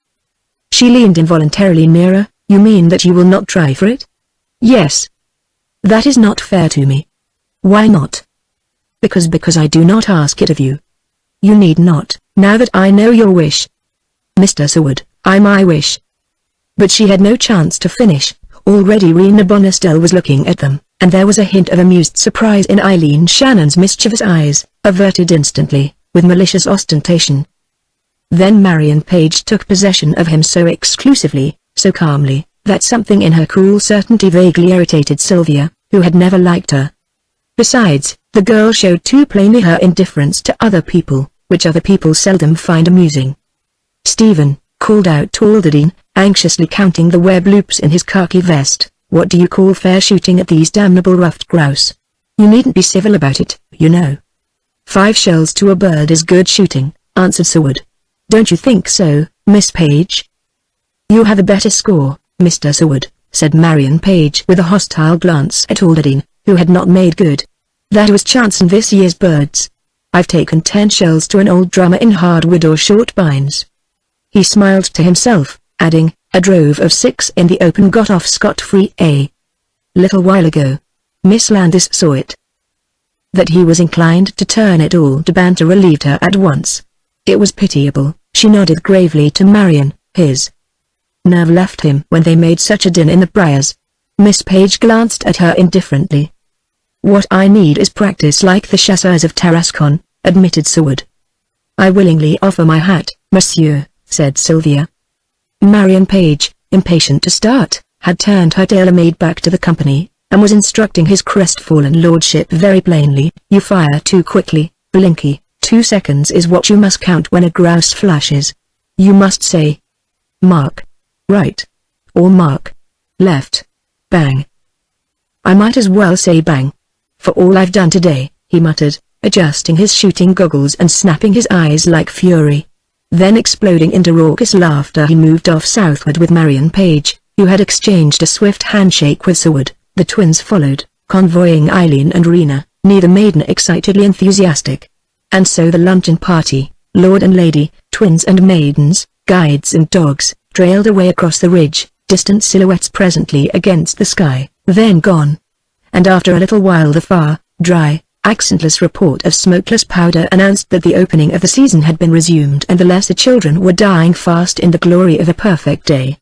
A: She leaned involuntarily nearer. "You mean that you will not try for it?" "Yes." "That is not fair to me." "Why not?" Because I do not ask it of you." "You need not, now that I know your wish." "Mr. Seward, my wish." But she had no chance to finish. Already Rena Bonestell was looking at them, and there was a hint of amused surprise in Eileen Shannon's mischievous eyes, averted instantly, with malicious ostentation. Then Marion Page took possession of him so exclusively, so calmly, that something in her cool certainty vaguely irritated Sylvia, who had never liked her. Besides, the girl showed too plainly her indifference to other people, which other people seldom find amusing. "Stephen," called out Talderdine, anxiously counting the web loops in his khaki vest, "what do you call fair shooting at these damnable ruffed grouse? You needn't be civil about it, you know." "5 shells to a bird is good shooting," answered Seward. "Don't you think so, Miss Page?" "You have a better score, Mr. Seward," said Marion Page with a hostile glance at Talderdine, who had not made good. "That was chance in this year's birds. I've taken 10 shells to an old drummer in hardwood or short pines." He smiled to himself, adding, "A drove of 6 in the open got off scot-free a little while ago." Miss Landis saw it. That he was inclined to turn it all to banter relieved her at once. It was pitiable. She nodded gravely to Marion. His nerve left him when they made such a din in the briars. Miss Page glanced at her indifferently. "What I need is practice like the chasseurs of Tarascon," admitted Seward. "I willingly offer my hat, monsieur," said Sylvia. Marion Page, impatient to start, had turned her tailor-made back to the company, and was instructing his crestfallen lordship very plainly, "You fire too quickly, Blinky. 2 seconds is what you must count when a grouse flashes. You must say, mark right, or mark left. Bang." "I might as well say bang. For all I've done today," he muttered, adjusting his shooting goggles and snapping his eyes like fury. Then exploding into raucous laughter, he moved off southward with Marion Page, who had exchanged a swift handshake with Seward. The twins followed, convoying Eileen and Rena, neither maiden excitedly enthusiastic. And so the luncheon party, lord and lady, twins and maidens, guides and dogs, trailed away across the ridge, distant silhouettes presently against the sky, then gone. And after a little while the far, dry, accentless report of smokeless powder announced that the opening of the season had been resumed and the lesser children were dying fast in the glory of a perfect day.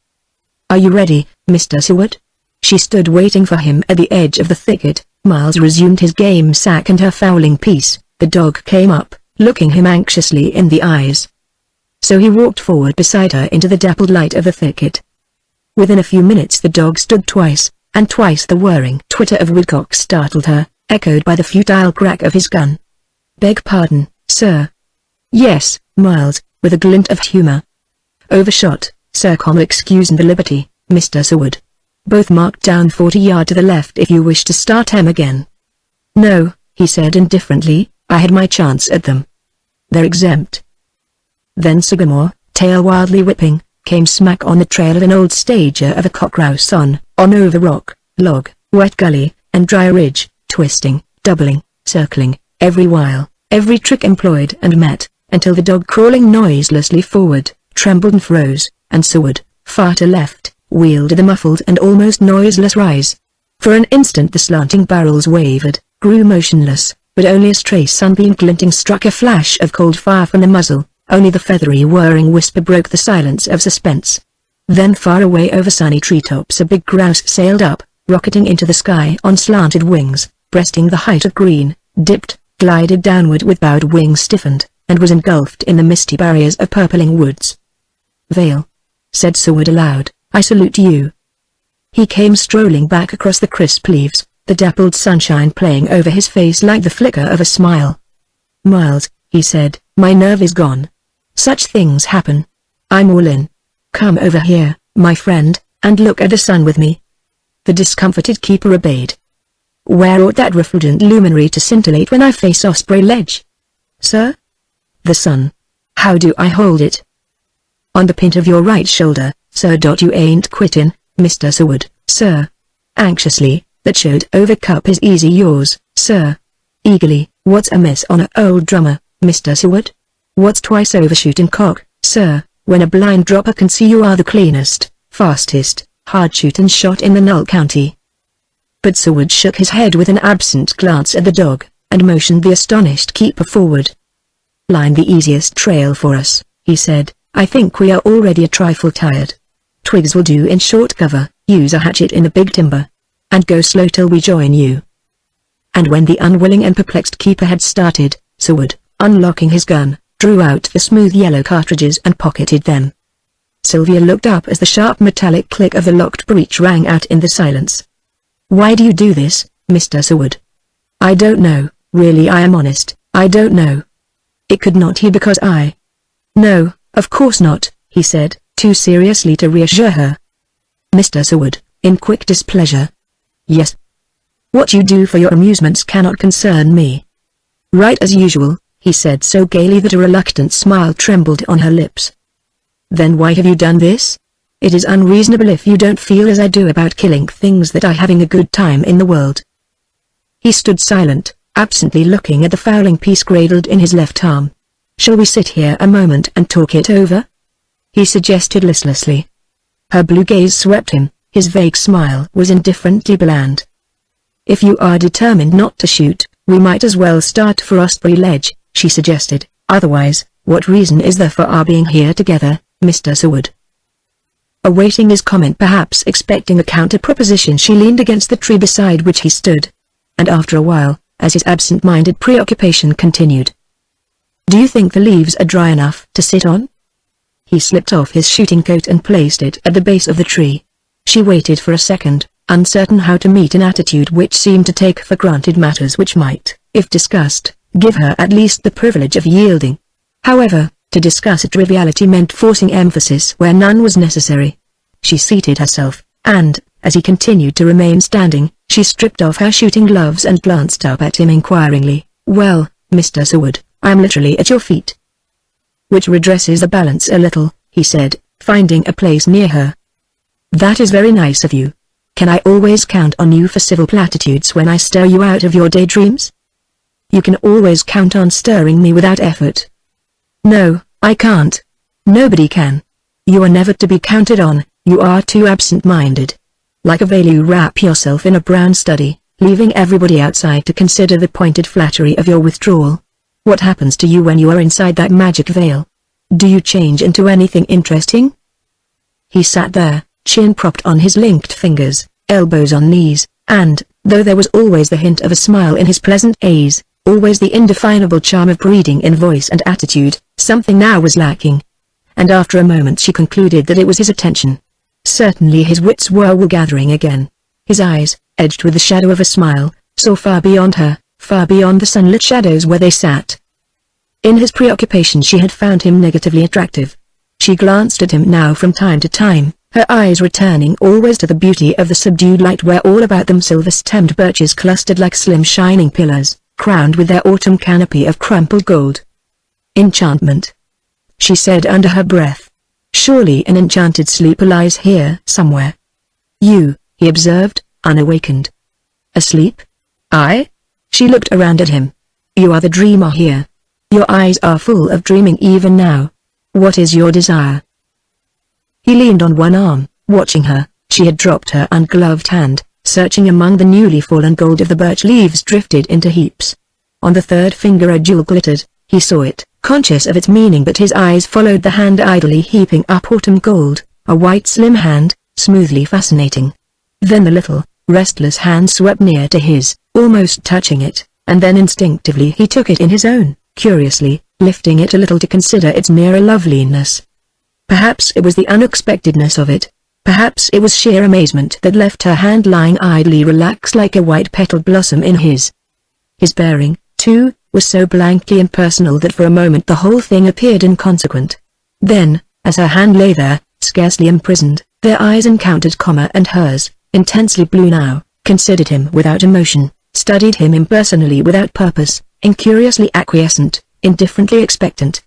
A: "Are you ready, Mr. Seward?" She stood waiting for him at the edge of the thicket. Miles resumed his game sack and her fowling piece. The dog came up, looking him anxiously in the eyes. So he walked forward beside her into the dappled light of the thicket. Within a few minutes the dog stood twice, and twice the whirring twitter of woodcocks startled her, echoed by the futile crack of his gun. "Beg pardon, sir." "Yes, Miles," with a glint of humor. "Overshot, sir. Excuse the liberty, Mr. Seward. Both marked down 40 yards to the left if you wish to start them again." "No," he said indifferently, "I had my chance at them. They're exempt." Then Sycamore, tail wildly whipping, came smack on the trail of an old stager of a cockgrouse on over rock, log, wet gully, and dry ridge, twisting, doubling, circling, every while, every trick employed and met, until the dog crawling noiselessly forward, trembled and froze, and Seward, far to left, wielded the muffled and almost noiseless rise. For an instant the slanting barrels wavered, grew motionless, but only a stray sunbeam glinting struck a flash of cold fire from the muzzle. Only the feathery whirring whisper broke the silence of suspense. Then far away over sunny treetops a big grouse sailed up, rocketing into the sky on slanted wings, breasting the height of green, dipped, glided downward with bowed wings stiffened, and was engulfed in the misty barriers of purpling woods. "Vale," said Seward aloud, "I salute you." He came strolling back across the crisp leaves, the dappled sunshine playing over his face like the flicker of a smile. "Miles," he said, "my nerve is gone. Such things happen. I'm all in. Come over here, my friend, and look at the sun with me." The discomforted keeper obeyed. "Where ought that refulgent luminary to scintillate when I face Osprey Ledge?" "Sir?" "The sun. How do I hold it?" "On the pint of your right shoulder, sir. You ain't quittin', Mr. Seward, sir." Anxiously, that showed over cup is easy yours, sir. Eagerly, "What's amiss on a old drummer, Mr. Seward? What's twice over shooting cock, sir, when a blind dropper can see you are the cleanest, fastest, hard-shooting shot in the Null County?" But Seward shook his head with an absent glance at the dog, and motioned the astonished keeper forward. "Line the easiest trail for us," he said. "I think we are already a trifle tired. Twigs will do in short cover, use a hatchet in the big timber. And go slow till we join you." And when the unwilling and perplexed keeper had started, Seward, unlocking his gun, drew out the smooth yellow cartridges and pocketed them. Sylvia looked up as the sharp metallic click of the locked breech rang out in the silence. "Why do you do this, Mr. Seward?" "I don't know, really I am honest, I don't know." "It could not be because I—" "No, of course not," he said, too seriously to reassure her. Mr. Seward, in quick displeasure. "Yes. What you do for your amusements cannot concern me." "Right as usual," he said so gaily that a reluctant smile trembled on her lips. "Then why have you done this? It is unreasonable if you don't feel as I do about killing things that are having a good time in the world." He stood silent, absently looking at the fowling piece cradled in his left arm. "Shall we sit here a moment and talk it over?" he suggested listlessly. Her blue gaze swept him, his vague smile was indifferently bland. "If you are determined not to shoot, we might as well start for Osprey Ledge," she suggested. "Otherwise, what reason is there for our being here together, Mr. Seward?" Awaiting his comment, perhaps expecting a counter-proposition, she leaned against the tree beside which he stood. And after a while, as his absent-minded preoccupation continued, "Do you think the leaves are dry enough to sit on?" He slipped off his shooting coat and placed it at the base of the tree. She waited for a second, uncertain how to meet an attitude which seemed to take for granted matters which might, if discussed, give her at least the privilege of yielding. However, to discuss a triviality meant forcing emphasis where none was necessary. She seated herself, and, as he continued to remain standing, she stripped off her shooting gloves and glanced up at him inquiringly. "Well, Mr. Seward, I am literally at your feet." "Which redresses the balance a little," he said, finding a place near her. "That is very nice of you. Can I always count on you for civil platitudes when I stir you out of your daydreams?" "You can always count on stirring me without effort." "No, I can't. Nobody can. You are never to be counted on, you are too absent-minded. Like a veil you wrap yourself in a brown study, leaving everybody outside to consider the pointed flattery of your withdrawal. What happens to you when you are inside that magic veil? Do you change into anything interesting?" He sat there, chin propped on his linked fingers, elbows on knees, and, though there was always the hint of a smile in his pleasant gaze, always the indefinable charm of breeding in voice and attitude, something now was lacking. And after a moment she concluded that it was his attention. Certainly his wits were gathering again. His eyes, edged with the shadow of a smile, saw far beyond her, far beyond the sunlit shadows where they sat. In his preoccupation she had found him negatively attractive. She glanced at him now from time to time, her eyes returning always to the beauty of the subdued light where all about them silver-stemmed birches clustered like slim shining pillars, crowned with their autumn canopy of crumpled gold. "Enchantment," she said under her breath. "Surely an enchanted sleeper lies here somewhere." "You," he observed, unawakened. Asleep? I? She looked around at him. You are the dreamer here. Your eyes are full of dreaming even now. What is your desire? He leaned on one arm, watching her. She had dropped her ungloved hand, searching among the newly fallen gold of the birch leaves drifted into heaps. On the third finger a jewel glittered. He saw it, conscious of its meaning, but his eyes followed the hand idly heaping up autumn gold, a white slim hand, smoothly fascinating. Then the little, restless hand swept near to his, almost touching it, and then instinctively he took it in his own, curiously, lifting it a little to consider its nearer loveliness. Perhaps it was the unexpectedness of it. Perhaps it was sheer amazement that left her hand lying idly relaxed like a white-petaled blossom in his. His bearing, too, was so blankly impersonal that for a moment the whole thing appeared inconsequent. Then, as her hand lay there, scarcely imprisoned, their eyes encountered, and hers, intensely blue now, considered him without emotion, studied him impersonally without purpose, incuriously acquiescent, indifferently expectant.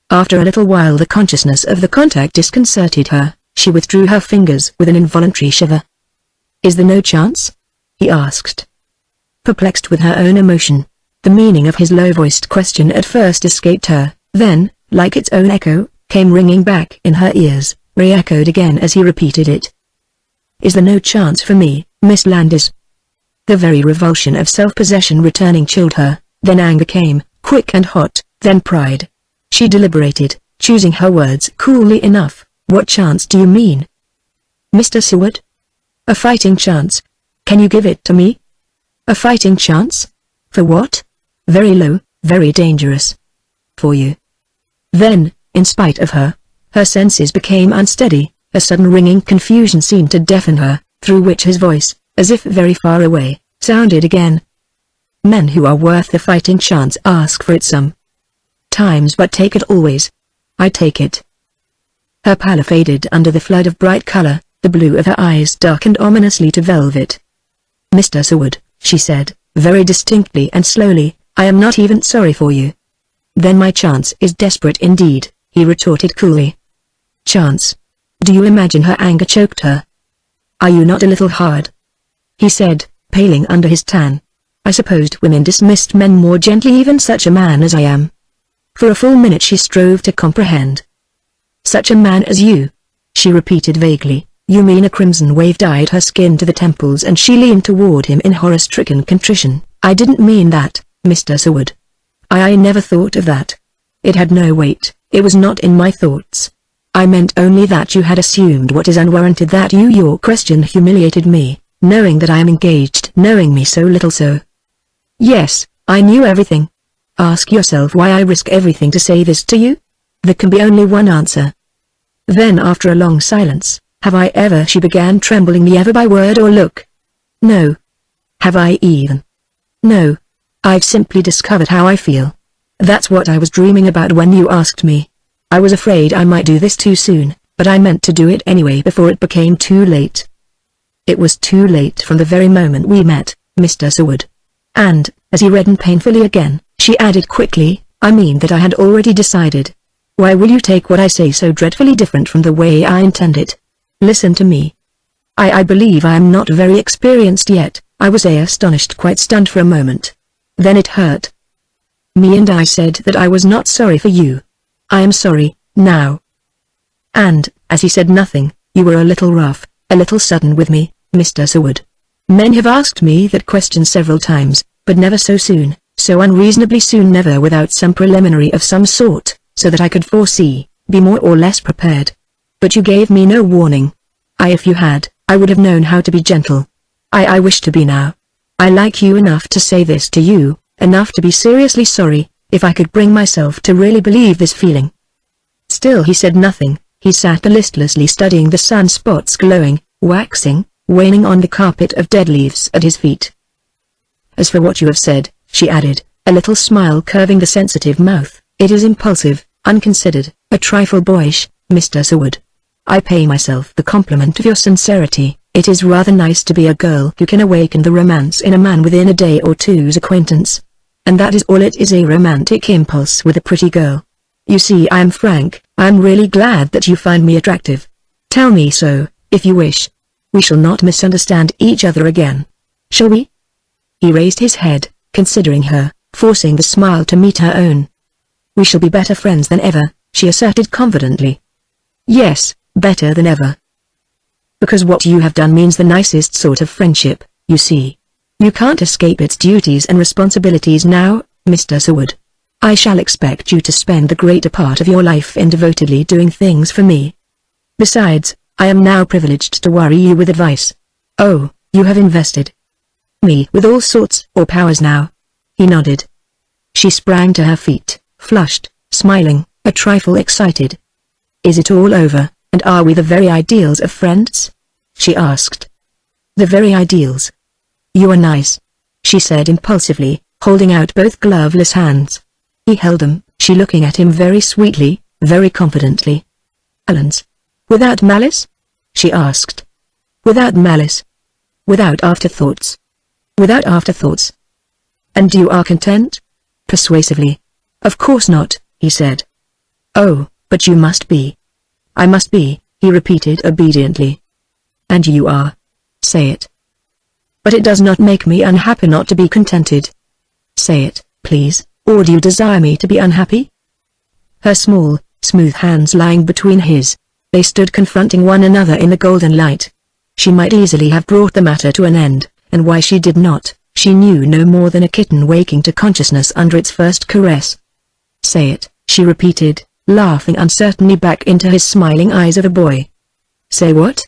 A: After a little while the consciousness of the contact disconcerted her. She withdrew her fingers with an involuntary shiver. "Is there no chance?" he asked. Perplexed with her own emotion, the meaning of his low-voiced question at first escaped her, then, like its own echo, came ringing back in her ears, re-echoed again as he repeated it. "Is there no chance for me, Miss Landis?" The very revulsion of self-possession returning chilled her, then anger came, quick and hot, then pride. She deliberated, choosing her words coolly enough. "What chance do you mean, Mr. Seward?" "A fighting chance. Can you give it to me?" "A fighting chance? For what?" "Very low, very dangerous. For you." Then, in spite of her, her senses became unsteady. A sudden ringing confusion seemed to deafen her, through which his voice, as if very far away, sounded again. "Men who are worth the fighting chance ask for it sometimes, but take it always. I take it." Her pallor faded under the flood of bright color, the blue of her eyes darkened ominously to velvet. "Mr. Seward," she said, very distinctly and slowly, "I am not even sorry for you." "Then my chance is desperate indeed," he retorted coolly. "Chance? Do you imagine?" Her anger choked her. "Are you not a little hard?" he said, paling under his tan. "I supposed women dismissed men more gently, even such a man as I am." For a full minute she strove to comprehend. "Such a man as you?" she repeated vaguely. "You mean?" A crimson wave dyed her skin to the temples and she leaned toward him in horror-stricken contrition. "I didn't mean that, Mr. Seward. I never thought of that. It had no weight, it was not in my thoughts. I meant only that you had assumed what is unwarranted, that your question humiliated me, knowing that I am engaged, knowing me so little so." "Yes, I knew everything. Ask yourself why I risk everything to say this to you? There can be only one answer." Then after a long silence, "Have I ever?" she began tremblingly, "ever by word or look? No. Have I even? No. I've simply discovered how I feel. That's what I was dreaming about when you asked me. I was afraid I might do this too soon, but I meant to do it anyway before it became too late. It was too late from the very moment we met, Mr. Seward." And, as he reddened painfully again, she added quickly, "I mean that I had already decided. Why will you take what I say so dreadfully different from the way I intend it? Listen to me. I believe I am not very experienced yet." I was astonished, quite stunned for a moment. Then it hurt me, and I said that I was not sorry for you. I am sorry, now. And, as he said nothing, "You were a little rough, a little sudden with me, Mr. Seward. Men have asked me that question several times, but never so soon, so unreasonably soon, never without some preliminary of some sort, so that I could foresee, be more or less prepared. But you gave me no warning. If you had, I would have known how to be gentle. I wish to be now. I like you enough to say this to you, enough to be seriously sorry, if I could bring myself to really believe this feeling." Still he said nothing. He sat listlessly studying the sunspots glowing, waxing, waning on the carpet of dead leaves at his feet. "As for what you have said," she added, a little smile curving the sensitive mouth, "it is impulsive, unconsidered, a trifle boyish, Mr. Seward. I pay myself the compliment of your sincerity. It is rather nice to be a girl who can awaken the romance in a man within a day or two's acquaintance. And that is all it is, a romantic impulse with a pretty girl. You see, I am frank. I am really glad that you find me attractive. Tell me so, if you wish. We shall not misunderstand each other again." Shall we? He raised his head, considering her, forcing the smile to meet her own. We shall be better friends than ever, she asserted confidently. Yes, better than ever. Because what you have done means the nicest sort of friendship, you see. You can't escape its duties and responsibilities now, Mr. Seward. I shall expect you to spend the greater part of your life in devotedly doing things for me. Besides, I am now privileged to worry you with advice. Oh, you have invested me with all sorts of powers now. He nodded. She sprang to her feet, flushed, smiling, a trifle excited. Is it all over, and are we the very ideals of friends? She asked. The very ideals. You are nice, she said impulsively, holding out both gloveless hands. He held them, she looking at him very sweetly, very confidently. Alan's. Without malice? She asked. Without malice. Without afterthoughts. Without afterthoughts. And you are content? Persuasively. Of course not, he said. Oh, but you must be. I must be, he repeated obediently. And you are. Say it. But it does not make me unhappy not to be contented. Say it, please, or do you desire me to be unhappy? Her small, smooth hands lying between his. They stood confronting one another in the golden light. She might easily have brought the matter to an end, and why she did not, she knew no more than a kitten waking to consciousness under its first caress. Say it, she repeated, laughing uncertainly back into his smiling eyes of a boy. Say what?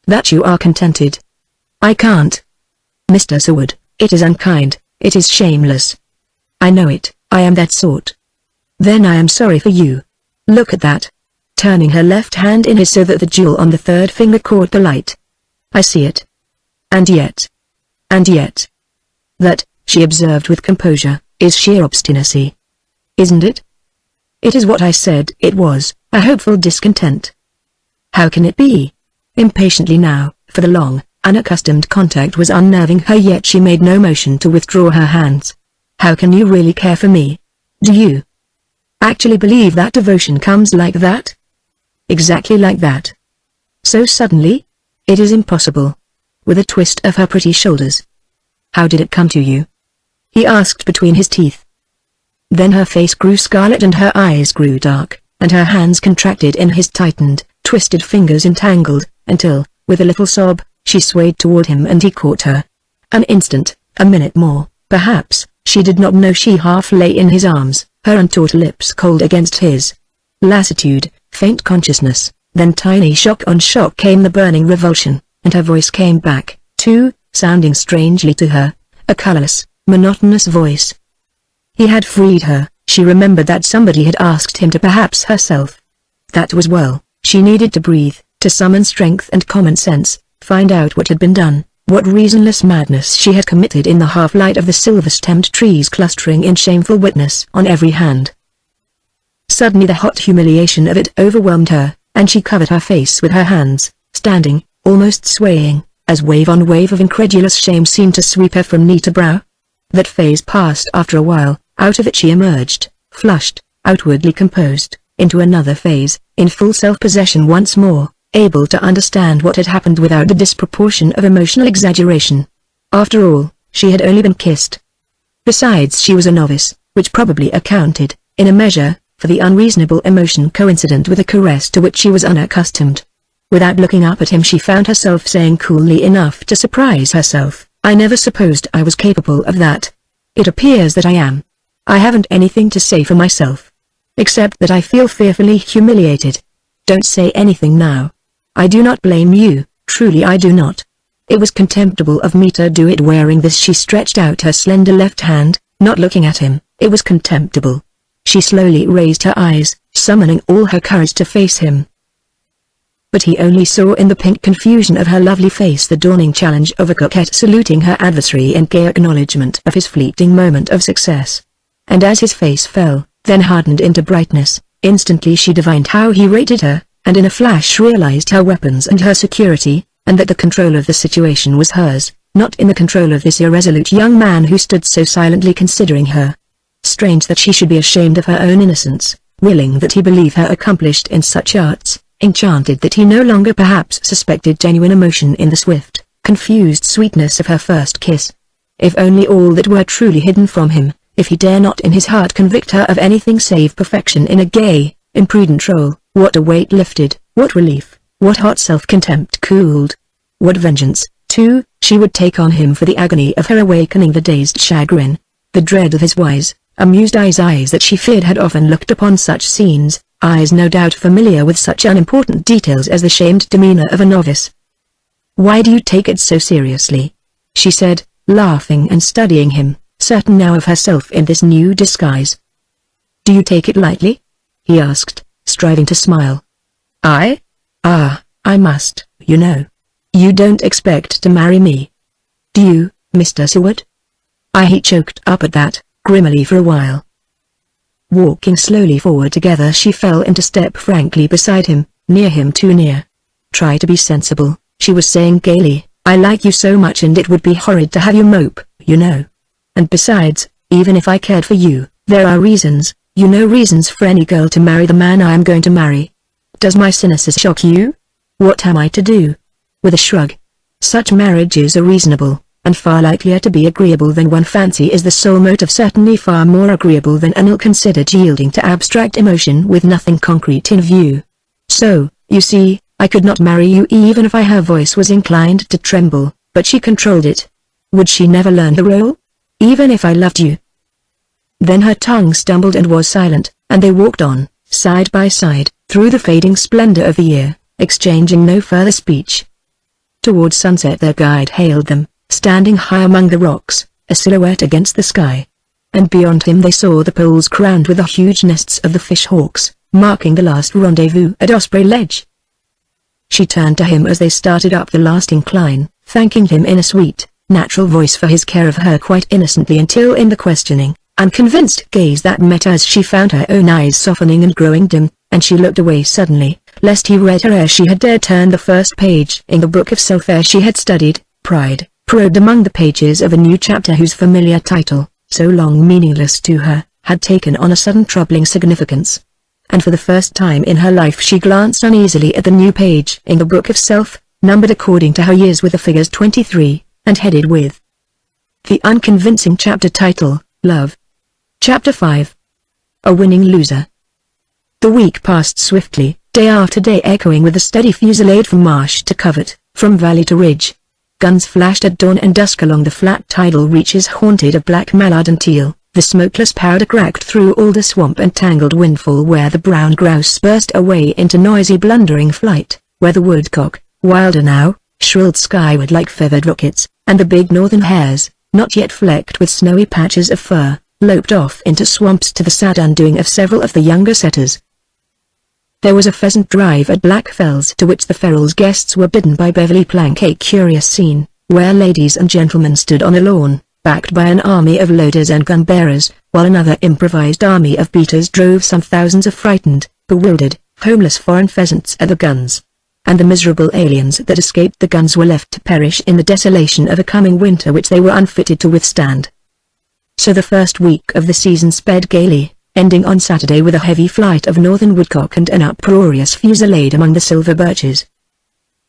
A: That you are contented. I can't. Mr. Seward, it is unkind, it is shameless. I know it, I am that sort. Then I am sorry for you. Look at that. Turning her left hand in his so that the jewel on the third finger caught the light. I see it. And yet. That, she observed with composure, is sheer obstinacy. Isn't it? It is what I said it was, a hopeful discontent. How can it be? Impatiently now, for the long, unaccustomed contact was unnerving her, yet she made no motion to withdraw her hands. How can you really care for me? Do you actually believe that devotion comes like that? Exactly like that. So suddenly? It is impossible. With a twist of her pretty shoulders. How did it come to you? He asked between his teeth. Then her face grew scarlet and her eyes grew dark, and her hands contracted in his tightened, twisted fingers entangled, until, with a little sob, she swayed toward him and he caught her. An instant, a minute more, perhaps, she did not know she half lay in his arms, her untaught lips cold against his. Lassitude, faint consciousness, then tiny shock on shock came the burning revulsion, and her voice came back, too, sounding strangely to her, a colorless, monotonous voice. He had freed her, she remembered that somebody had asked him to, perhaps herself. That was well, she needed to breathe, to summon strength and common sense, find out what had been done, what reasonless madness she had committed in the half-light of the silver-stemmed trees clustering in shameful witness on every hand. Suddenly the hot humiliation of it overwhelmed her, and she covered her face with her hands, standing, almost swaying, as wave on wave of incredulous shame seemed to sweep her from knee to brow. That phase passed after a while, out of it she emerged, flushed, outwardly composed, into another phase, in full self-possession once more, able to understand what had happened without the disproportion of emotional exaggeration. After all, she had only been kissed. Besides, she was a novice, which probably accounted, in a measure, for the unreasonable emotion coincident with a caress to which she was unaccustomed. Without looking up at him she found herself saying coolly enough to surprise herself, I never supposed I was capable of that. It appears that I am. I haven't anything to say for myself. Except that I feel fearfully humiliated. Don't say anything now. I do not blame you, truly I do not. It was contemptible of me to do it. Wearing this she stretched out her slender left hand, not looking at him, it was contemptible. She slowly raised her eyes, summoning all her courage to face him. But he only saw in the pink confusion of her lovely face the dawning challenge of a coquette saluting her adversary in gay acknowledgement of his fleeting moment of success. And as his face fell, then hardened into brightness, instantly she divined how he rated her, and in a flash realized her weapons and her security, and that the control of the situation was hers, not in the control of this irresolute young man who stood so silently considering her. Strange that she should be ashamed of her own innocence, willing that he believe her accomplished in such arts, enchanted that he no longer perhaps suspected genuine emotion in the swift, confused sweetness of her first kiss. If only all that were truly hidden from him, if he dare not in his heart convict her of anything save perfection in a gay, imprudent role, what a weight lifted, what relief, what hot self-contempt cooled. What vengeance, too, she would take on him for the agony of her awakening, the dazed chagrin, the dread of his wise, amused eyes that she feared had often looked upon such scenes, eyes no doubt familiar with such unimportant details as the shamed demeanor of a novice. "Why do you take it so seriously?" she said, laughing and studying him, certain now of herself in this new disguise. "Do you take it lightly?" he asked, striving to smile. "I? Ah, I must, you know. You don't expect to marry me. Do you, Mr. Seward?" He choked up at that, grimly for a while. Walking slowly forward together, she fell into step frankly beside him, near him, too near. "Try to be sensible," she was saying gaily. "I like you so much and it would be horrid to have you mope, you know. And besides, even if I cared for you, there are reasons, you know, reasons for any girl to marry the man I am going to marry. Does my cynicism shock you? What am I to do?" With a shrug. "Such marriages are reasonable, and far likelier to be agreeable than one fancy is the sole motive, certainly far more agreeable than an ill-considered yielding to abstract emotion with nothing concrete in view. So, you see, I could not marry you even if her voice was inclined to tremble, but she controlled it. Would she never learn the role? Even if I loved you?" Then her tongue stumbled and was silent, and they walked on, side by side, through the fading splendor of the year, exchanging no further speech. Toward sunset their guide hailed them, standing high among the rocks, a silhouette against the sky. And beyond him they saw the poles crowned with the huge nests of the fish-hawks, marking the last rendezvous at Osprey Ledge. She turned to him as they started up the last incline, thanking him in a sweet, natural voice for his care of her quite innocently until in the questioning, unconvinced gaze that met hers she found her own eyes softening and growing dim, and she looked away suddenly, lest he read her ere she had dared turn the first page in the book of self ere she had studied, pride, probed among the pages of a new chapter whose familiar title, so long meaningless to her, had taken on a sudden troubling significance. And for the first time in her life she glanced uneasily at the new page in the book of self, numbered according to her years with the figures 23, and headed with the unconvincing chapter title, Love. Chapter 5. A Winning Loser. The week passed swiftly, day after day echoing with the steady fusillade from marsh to covert, from valley to ridge. Guns flashed at dawn and dusk along the flat tidal reaches haunted of black mallard and teal. The smokeless powder cracked through alder swamp and tangled windfall where the brown grouse burst away into noisy blundering flight, where the woodcock, wilder now, shrilled skyward like feathered rockets, and the big northern hares, not yet flecked with snowy patches of fur, loped off into swamps to the sad undoing of several of the younger setters. There was a pheasant drive at Black Fells to which the Ferrells' guests were bidden by Beverly Plank, a curious scene, where ladies and gentlemen stood on a lawn, backed by an army of loaders and gun-bearers, while another improvised army of beaters drove some thousands of frightened, bewildered, homeless foreign pheasants at the guns. And the miserable aliens that escaped the guns were left to perish in the desolation of a coming winter which they were unfitted to withstand. So the first week of the season sped gaily, ending on Saturday with a heavy flight of northern woodcock and an uproarious fusillade among the silver birches.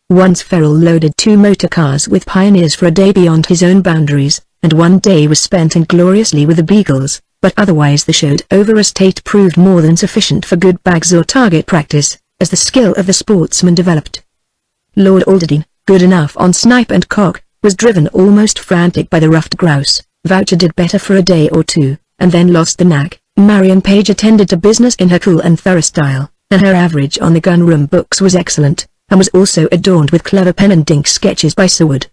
A: Once Ferrell loaded 2 motor cars with pioneers for a day beyond his own boundaries, and one day was spent ingloriously with the beagles, but otherwise the showed over estate proved more than sufficient for good bags or target practice, as the skill of the sportsman developed. Lord Alderdine, good enough on snipe and cock, was driven almost frantic by the ruffed grouse. Voucher did better for a day or two, and then lost the knack. Marion Page attended to business in her cool and thorough style, and her average on the gun-room books was excellent, and was also adorned with clever pen and ink sketches by Seward.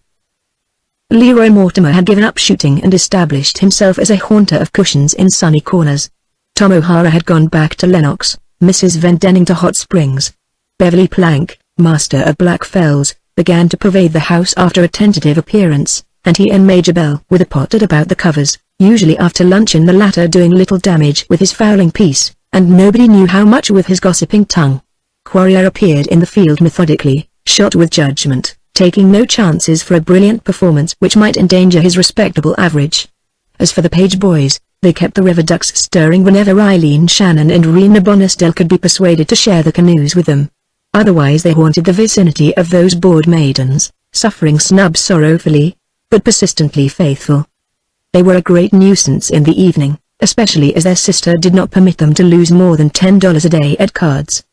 A: Leroy Mortimer had given up shooting and established himself as a haunter of cushions in sunny corners. Tom O'Hara had gone back to Lennox, Mrs. Vendenning to Hot Springs. Beverly Plank, master of Black Fells, began to pervade the house after a tentative appearance, and he and Major Bell were potted about the covers, usually after luncheon, the latter doing little damage with his fowling piece, and nobody knew how much with his gossiping tongue. Quarrier appeared in the field methodically, shot with judgment, taking no chances for a brilliant performance which might endanger his respectable average. As for the Page boys, they kept the river ducks stirring whenever Eileen Shannon and Rena Bonestell could be persuaded to share the canoes with them. Otherwise they haunted the vicinity of those bored maidens, suffering snubs sorrowfully, but persistently faithful. They were a great nuisance in the evening, especially as their sister did not permit them to lose more than $10 a day at cards.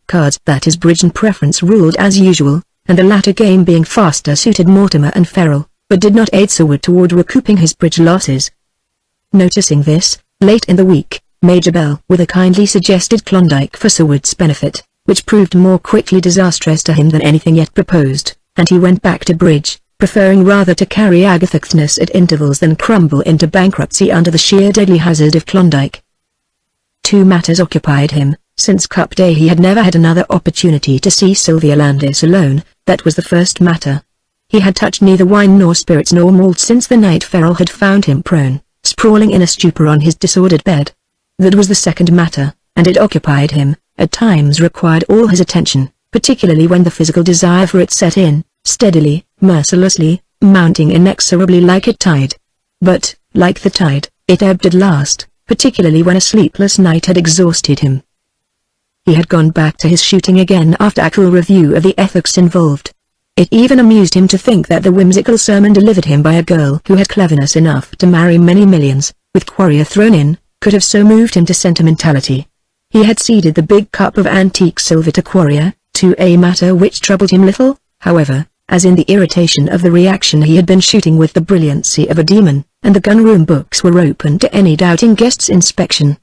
A: Cards, that is bridge and preference, ruled as usual, and the latter game being faster suited Mortimer and Ferrell, but did not aid Seward toward recouping his bridge losses. Noticing this, late in the week, Major Bell with a kindly suggested Klondike for Seward's benefit, which proved more quickly disastrous to him than anything yet proposed, and he went back to bridge, preferring rather to carry agathickness at intervals than crumble into bankruptcy under the sheer deadly hazard of Klondike. Two matters occupied him. Since Cup Day he had never had another opportunity to see Sylvia Landis alone. That was the first matter. He had touched neither wine nor spirits nor malt since the night Ferrell had found him prone, sprawling in a stupor on his disordered bed. That was the second matter, and it occupied him, at times required all his attention, particularly when the physical desire for it set in, steadily, mercilessly, mounting inexorably like a tide. But, like the tide, it ebbed at last, particularly when a sleepless night had exhausted him. He had gone back to his shooting again after a cool review of the ethics involved. It even amused him to think that the whimsical sermon delivered him by a girl who had cleverness enough to marry many millions, with Quarrier thrown in, could have so moved him to sentimentality. He had ceded the big cup of antique silver to Quarrier, to a matter which troubled him little, however, as in the irritation of the reaction he had been shooting with the brilliancy of a demon, and the gun-room books were open to any doubting guest's inspection.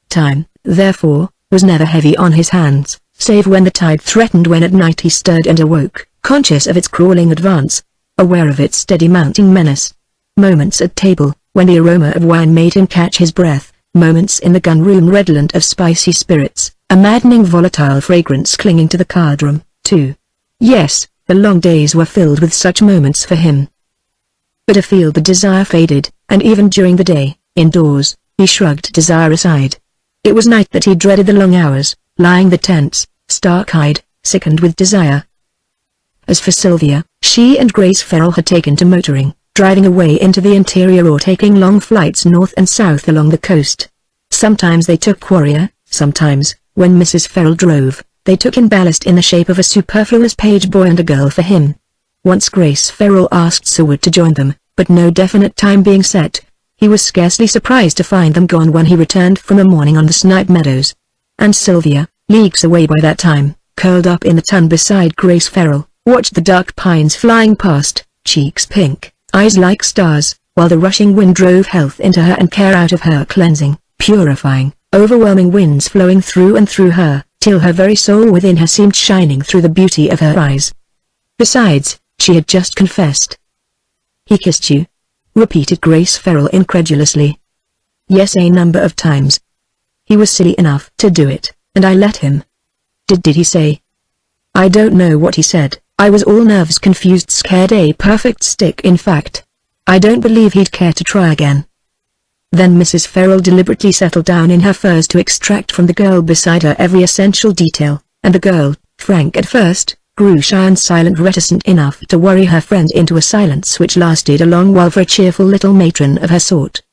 A: Time, therefore, was never heavy on his hands, save when the tide threatened, when at night he stirred and awoke, conscious of its crawling advance, aware of its steady mounting menace. Moments at table, when the aroma of wine made him catch his breath, moments in the gun-room redolent of spicy spirits, a maddening volatile fragrance clinging to the card-room, too. Yes, the long days were filled with such moments for him. But afield the desire faded, and even during the day, indoors, he shrugged desire aside. It was night that he dreaded the long hours, lying the tents, stark-eyed, sickened with desire. As for Sylvia, she and Grace Ferrell had taken to motoring, driving away into the interior or taking long flights north and south along the coast. Sometimes they took Quarrier, sometimes, when Mrs. Ferrell drove, they took in ballast in the shape of a superfluous page boy and a girl for him. Once Grace Ferrell asked Seward to join them, but no definite time being set. He was scarcely surprised to find them gone when he returned from a morning on the Snipe Meadows. And Sylvia, leagues away by that time, curled up in the tun beside Grace Ferrell, watched the dark pines flying past, cheeks pink, eyes like stars, while the rushing wind drove health into her and care out of her, cleansing, purifying, overwhelming winds flowing through and through her, till her very soul within her seemed shining through the beauty of her eyes. Besides, she had just confessed. "He kissed you?" repeated Grace Ferrell incredulously. "Yes, a number of times. He was silly enough to do it, and I let him." Did he say?" "I don't know what he said. I was all nerves, confused, scared, a perfect stick in fact. I don't believe he'd care to try again." Then Mrs. Ferrell deliberately settled down in her furs to extract from the girl beside her every essential detail, and the girl, frank at first, grew shy and silent, reticent enough to worry her friend into a silence which lasted a long while for a cheerful little matron of her sort.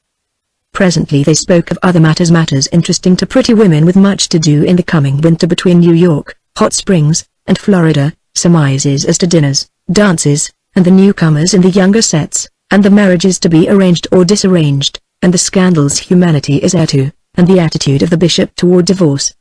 A: Presently they spoke of other matters interesting to pretty women with much to do in the coming winter between New York, Hot Springs, and Florida, surmises as to dinners, dances, and the newcomers in the younger sets, and the marriages to be arranged or disarranged, and the scandals humanity is heir to, and the attitude of the bishop toward divorce,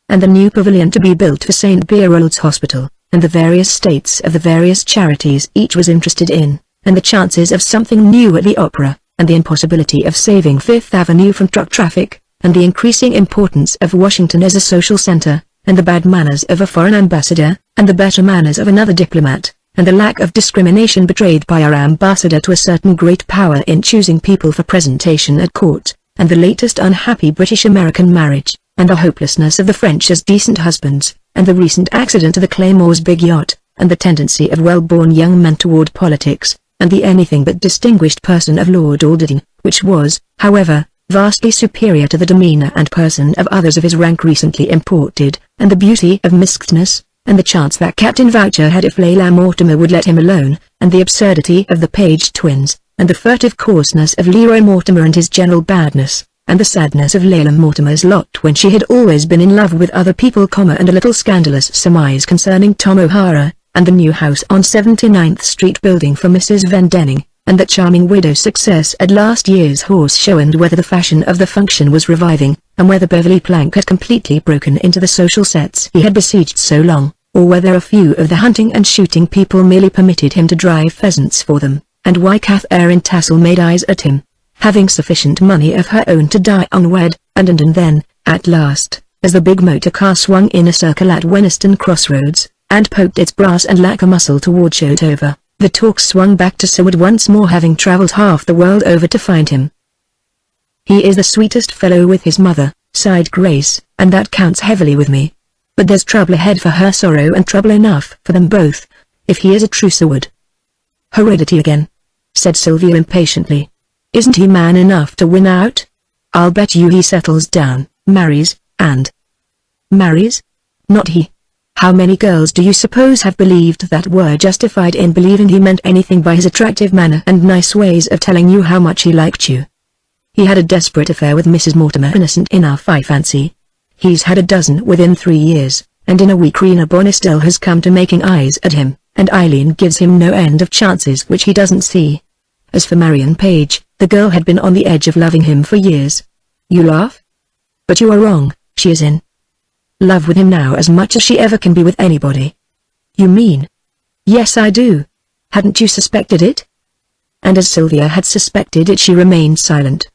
A: and the new pavilion to be built for St. Berold's Hospital, and the various states of the various charities each was interested in, and the chances of something new at the opera, and the impossibility of saving Fifth Avenue from truck traffic, and the increasing importance of Washington as a social center, and the bad manners of a foreign ambassador, and the better manners of another diplomat, and the lack of discrimination betrayed by our ambassador to a certain great power in choosing people for presentation at court, and the latest unhappy British-American marriage, and the hopelessness of the French as decent husbands, and the recent accident to the Claymore's big yacht, and the tendency of well-born young men toward politics, and the anything but distinguished person of Lord Alderton, which was, however, vastly superior to the demeanor and person of others of his rank recently imported, and the beauty of Miskness, and the chance that Captain Voucher had if Leila Mortimer would let him alone, and the absurdity of the Page twins, and the furtive coarseness of Leroy Mortimer and his general badness, and the sadness of Leila Mortimer's lot when she had always been in love with other people, and a little scandalous surmise concerning Tom O'Hara, and the new house on 79th Street building for Mrs. Vendenning, and the charming widow's success at last year's horse show, and whether the fashion of the function was reviving, and whether Beverly Plank had completely broken into the social sets he had besieged so long, or whether a few of the hunting and shooting people merely permitted him to drive pheasants for them, and why Catherine Tassel made eyes at him, having sufficient money of her own to die unwed, and then, at last, as the big motor car swung in a circle at Wenniston Crossroads, and poked its brass and lacquer muscle toward Shotover, the talk swung back to Seward once more, having traveled half the world over to find him. "He is the sweetest fellow with his mother," sighed Grace, "and that counts heavily with me. But there's trouble ahead for her, sorrow and trouble enough for them both, if he is a true Seward." "Heredity again," said Sylvia impatiently. "Isn't he man enough to win out? I'll bet you he settles down, marries, and—" "Marries? Not he. How many girls do you suppose have believed that were justified in believing he meant anything by his attractive manner and nice ways of telling you how much he liked you? He had a desperate affair with Mrs. Mortimer, innocent enough I fancy. He's had a dozen within 3 years, and in a week Rena Bonestell has come to making eyes at him, and Eileen gives him no end of chances which he doesn't see. As for Marion Page, the girl had been on the edge of loving him for years. You laugh? But you are wrong, she is in love with him now as much as she ever can be with anybody." "You mean?" "Yes, I do. Hadn't you suspected it?" And as Sylvia had suspected it, she remained silent.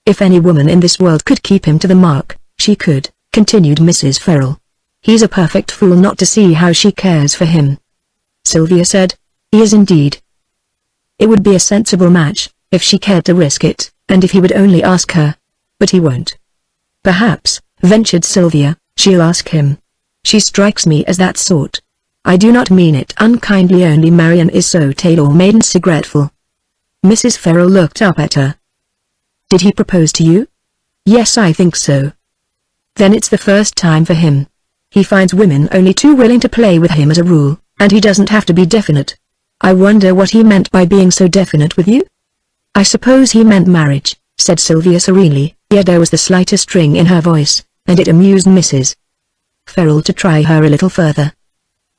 A: "If any woman in this world could keep him to the mark, she could," continued Mrs. Ferrell. "He's a perfect fool not to see how she cares for him." Sylvia said, "He is indeed. It would be a sensible match, if she cared to risk it, and if he would only ask her. But he won't." "Perhaps," ventured Sylvia, "she'll ask him. She strikes me as that sort. I do not mean it unkindly, only Marion is so tailor-made and cigaretteful." Mrs. Ferrell looked up at her. "Did he propose to you?" "Yes, I think so." "Then it's the first time for him. He finds women only too willing to play with him as a rule, and he doesn't have to be definite. I wonder what he meant by being so definite with you?" "I suppose he meant marriage," said Sylvia serenely, yet there was the slightest ring in her voice, and it amused Mrs. Ferrell to try her a little further.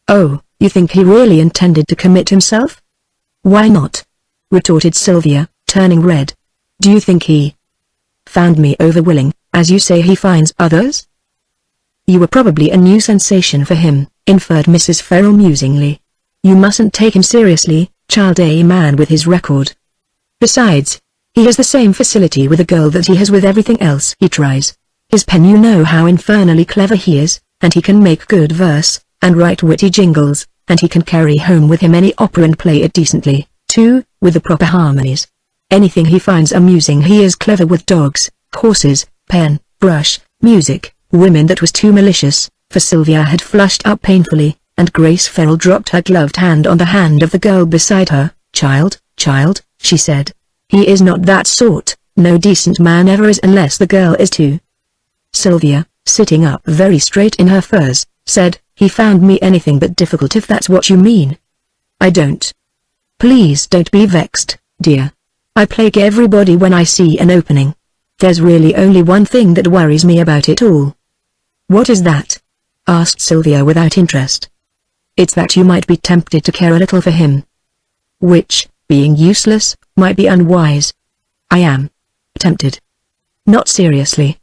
A: "Oh, you think he really intended to commit himself?" "Why not?" retorted Sylvia, turning red. "Do you think he found me overwilling, as you say he finds others?" "You were probably a new sensation for him," inferred Mrs. Ferrell musingly. "You mustn't take him seriously, child, a man with his record. Besides, he has the same facility with a girl that he has with everything else he tries. His pen, you know how infernally clever he is, and he can make good verse, and write witty jingles, and he can carry home with him any opera and play it decently, too, with the proper harmonies. Anything he finds amusing. He is clever with dogs, horses, pen, brush, music, women." That was too malicious, for Sylvia had flushed up painfully, and Grace Ferrell dropped her gloved hand on the hand of the girl beside her. Child, she said. "He is not that sort. No decent man ever is unless the girl is too." Sylvia, sitting up very straight in her furs, said, "He found me anything but difficult, if that's what you mean." "I don't." "Please don't be vexed, dear. I plague everybody when I see an opening. There's really only one thing that worries me about it all." "What is that?" asked Sylvia without interest. "It's that you might be tempted to care a little for him. Which, being useless, might be unwise." "I am tempted." "Not seriously?"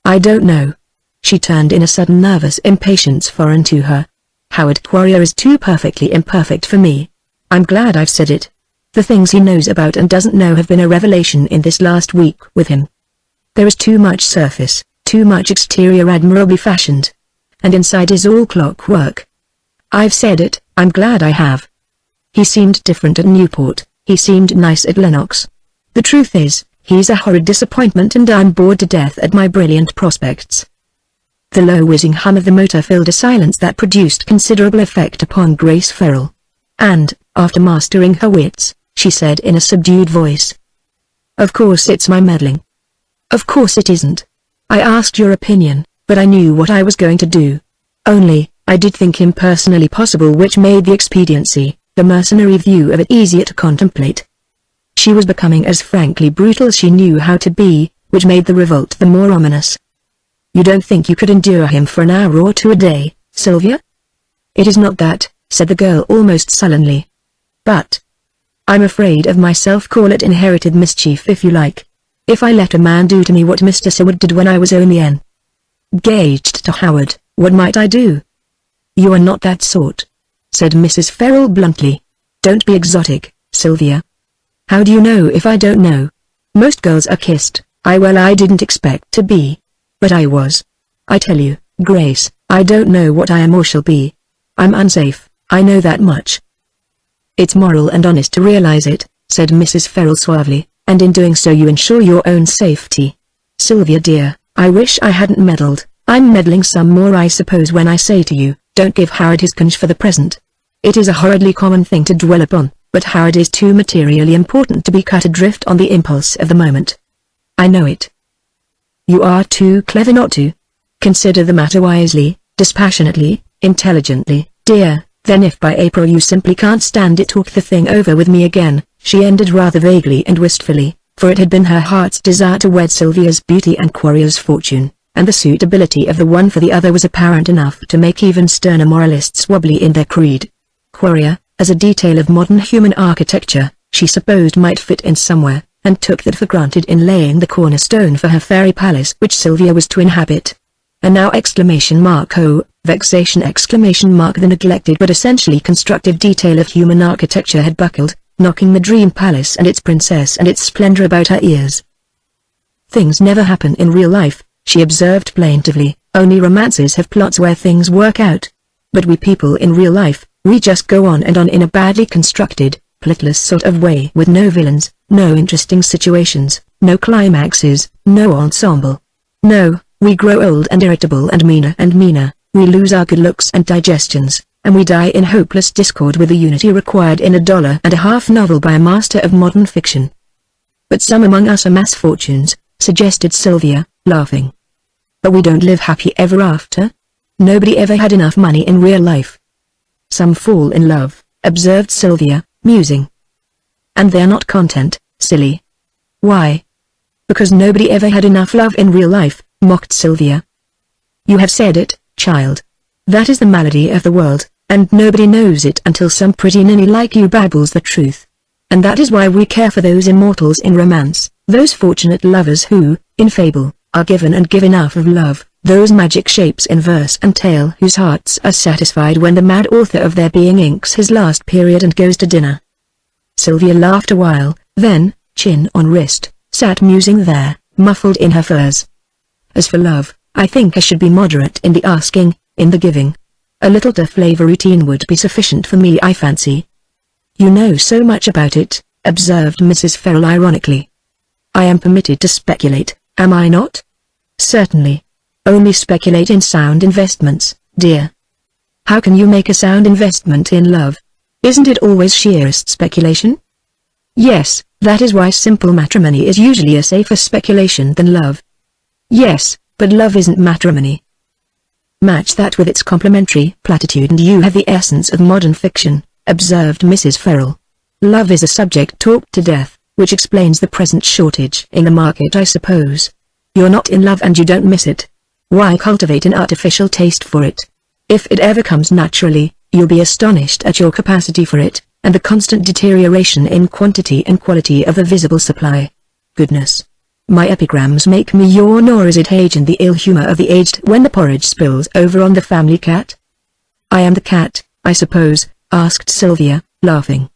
A: "I don't know." She turned in a sudden nervous impatience foreign to her. "Howard Quarrier is too perfectly imperfect for me. I'm glad I've said it. The things he knows about and doesn't know have been a revelation in this last week with him. There is too much surface, too much exterior admirably fashioned. And inside is all clockwork. I've said it, I'm glad I have. He seemed different at Newport, he seemed nice at Lenox. The truth is, he's a horrid disappointment, and I'm bored to death at my brilliant prospects." The low whizzing hum of the motor filled a silence that produced considerable effect upon Grace Ferrell. And, after mastering her wits, she said in a subdued voice, "Of course it's my meddling." "Of course it isn't. I asked your opinion, but I knew what I was going to do. Only, I did think him personally possible, which made the expediency, the mercenary view of it, easier to contemplate." She was becoming as frankly brutal as she knew how to be, which made the revolt the more ominous. "You don't think you could endure him for an hour or two a day, Sylvia?" "It is not that," said the girl almost sullenly. But I'm afraid of myself. Call it inherited mischief if you like. If I let a man do to me what Mr. Seward did when I was only engaged to Howard, what might I do? You are not that sort, said Mrs. Farrell bluntly. Don't be exotic, Sylvia. How do you know if I don't know? Most girls are kissed. I didn't expect to be. But I was. I tell you, Grace, I don't know what I am or shall be. I'm unsafe, I know that much. It's moral and honest to realize it, said Mrs. Farrell suavely, and in doing so you ensure your own safety. Sylvia dear, I wish I hadn't meddled. I'm meddling some more I suppose when I say to you, don't give Howard his conch for the present. It is a horridly common thing to dwell upon, but Howard is too materially important to be cut adrift on the impulse of the moment. I know it. You are too clever not to. Consider the matter wisely, dispassionately, intelligently, dear. Then if by April you simply can't stand it, talk the thing over with me again, she ended rather vaguely and wistfully, for it had been her heart's desire to wed Sylvia's beauty and Quarrier's fortune, and the suitability of the one for the other was apparent enough to make even sterner moralists wobbly in their creed. Quarrier, as a detail of modern human architecture, she supposed might fit in somewhere, and took that for granted in laying the cornerstone for her fairy palace which Sylvia was to inhabit. And now oh, vexation! The neglected but essentially constructive detail of human architecture had buckled, knocking the dream palace and its princess and its splendor about her ears. Things never happen in real life, she observed plaintively, only romances have plots where things work out. But we people in real life, we just go on and on in a badly constructed, plotless sort of way with no villains, no interesting situations, no climaxes, no ensemble. No. We grow old and irritable and meaner, we lose our good looks and digestions, and we die in hopeless discord with the unity required in a $1.50 novel by a master of modern fiction. But some among us amass fortunes, suggested Sylvia, laughing. But we don't live happy ever after? Nobody ever had enough money in real life. Some fall in love, observed Sylvia, musing. And they're not content, silly. Why? Because nobody ever had enough love in real life, mocked Sylvia. You have said it, child. That is the malady of the world, and nobody knows it until some pretty ninny like you babbles the truth. And that is why we care for those immortals in romance, those fortunate lovers who, in fable, are given and give enough of love, those magic shapes in verse and tale whose hearts are satisfied when the mad author of their being inks his last period and goes to dinner. Sylvia laughed a while, then, chin on wrist, sat musing there, muffled in her furs. As for love, I think I should be moderate in the asking, in the giving. A little to flavor routine would be sufficient for me, I fancy. You know so much about it, observed Mrs. Farrell ironically. I am permitted to speculate, am I not? Certainly. Only speculate in sound investments, dear. How can you make a sound investment in love? Isn't it always sheerest speculation? Yes, that is why simple matrimony is usually a safer speculation than love. Yes, but love isn't matrimony. Match that with its complementary platitude and you have the essence of modern fiction, observed Mrs. Farrell. Love is a subject talked to death, which explains the present shortage in the market, I suppose. You're not in love and you don't miss it. Why cultivate an artificial taste for it? If it ever comes naturally, you'll be astonished at your capacity for it, and the constant deterioration in quantity and quality of the visible supply. Goodness! My epigrams make me yawn, or is it age and the ill humor of the aged when the porridge spills over on the family cat? I am the cat, I suppose, asked Sylvia, laughing.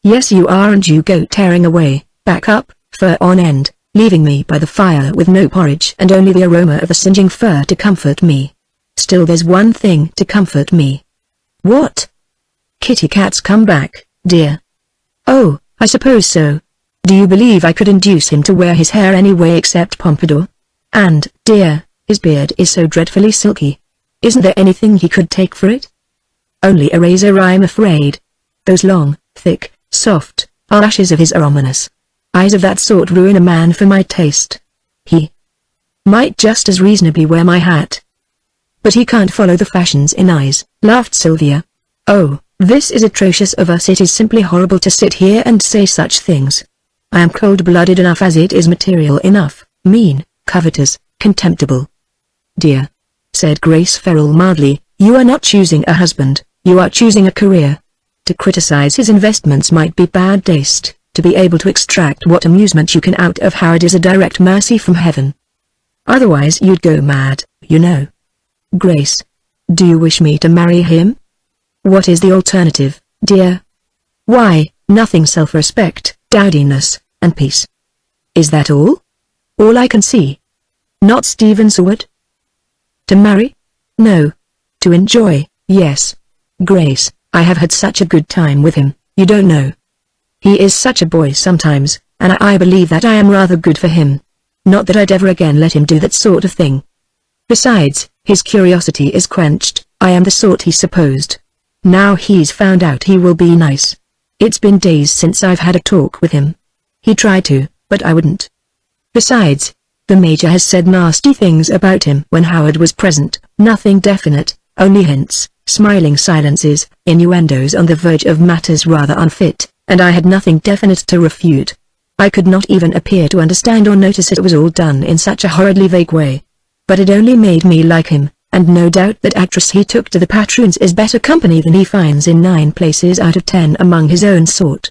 A: Yes you are, and you go tearing away, back up, fur on end, leaving me by the fire with no porridge and only the aroma of the singeing fur to comfort me. Still there's one thing to comfort me. What? Kitty Cat's come back, dear. Oh, I suppose so. Do you believe I could induce him to wear his hair anyway except pompadour? And, dear, his beard is so dreadfully silky. Isn't there anything he could take for it? Only a razor, I'm afraid. Those long, thick, soft eyelashes of his are ominous. Eyes of that sort ruin a man for my taste. He might just as reasonably wear my hat. But he can't follow the fashions in eyes, laughed Sylvia. Oh, this is atrocious of us. It is simply horrible to sit here and say such things. I am cold-blooded enough as it is, material enough, mean, covetous, contemptible. Dear, said Grace Farrell mildly, you are not choosing a husband, You are choosing a career. To criticize his investments might be bad taste. To be able to extract what amusement you can out of Howard is a direct mercy from heaven. Otherwise you'd go mad, you know. Grace. Do you wish me to marry him? What is the alternative, dear? Why, nothing. Self-respect, dowdiness, and peace. Is that all? All I can see. Not Stephen Seward? To marry? No. To enjoy, yes. Grace, I have had such a good time with him, you don't know. He is such a boy sometimes, and I believe that I am rather good for him. Not that I'd ever again let him do that sort of thing. Besides, his curiosity is quenched. I am the sort he supposed. Now he's found out he will be nice. It's been days since I've had a talk with him. He tried to, but I wouldn't. Besides, the Major has said nasty things about him when Howard was present. Nothing definite, only hints, smiling silences, innuendos on the verge of matters rather unfit, and I had nothing definite to refute. I could not even appear to understand or notice it was all done in such a horridly vague way. But it only made me like him, and no doubt that actress he took to the patroons is better company than he finds in 9 places out of 10 among his own sort.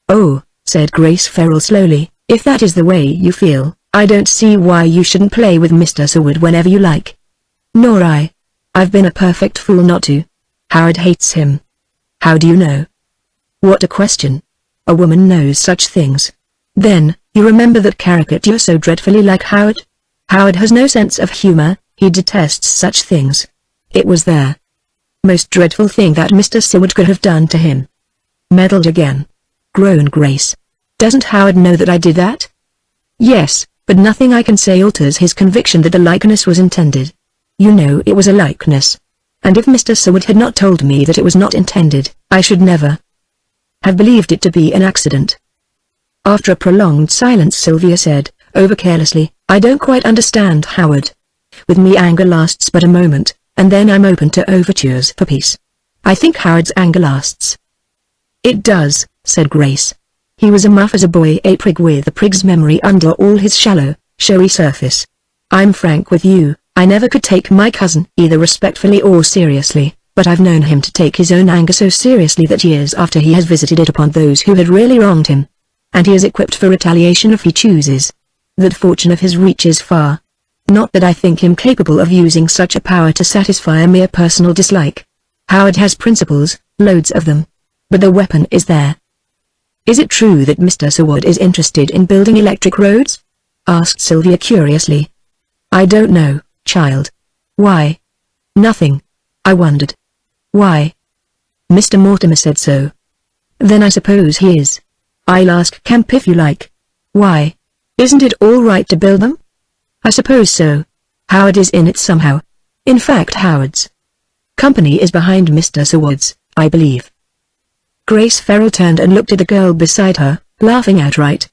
A: Oh, said Grace Farrell slowly, if that is the way you feel, I don't see why you shouldn't play with Mr. Seward whenever you like. Nor I. I've been a perfect fool not to. Howard hates him. How do you know? What a question. A woman knows such things. Then, you remember that caricature so dreadfully like Howard? Howard has no sense of humor, he detests such things. It was the most dreadful thing that Mr. Seward could have done to him. Meddled again. Groaned Grace. Doesn't Howard know that I did that? Yes, but nothing I can say alters his conviction that the likeness was intended. You know it was a likeness. And if Mr. Seward had not told me that it was not intended, I should never have believed it to be an accident. After a prolonged silence Sylvia said, over carelessly, I don't quite understand Howard. With me anger lasts but a moment, and then I'm open to overtures for peace. I think Howard's anger lasts. It does, said Grace. He was a muff as a boy, a prig with a prig's memory under all his shallow, showy surface. I'm frank with you, I never could take my cousin either respectfully or seriously, but I've known him to take his own anger so seriously that years after he has visited it upon those who had really wronged him. And he is equipped for retaliation if he chooses. That fortune of his reaches far. Not that I think him capable of using such a power to satisfy a mere personal dislike. Howard has principles, loads of them. But the weapon is there. Is it true that Mr. Seward is interested in building electric roads? Asked Sylvia curiously. I don't know, child. Why? Nothing. I wondered. Why? Mr. Mortimer said so. Then I suppose he is. I'll ask Camp if you like. Why? Isn't it all right to build them? I suppose so. Howard is in it somehow. In fact Howard's company is behind Mr. Seward's, I believe. Grace Farrell turned and looked at the girl beside her, laughing outright.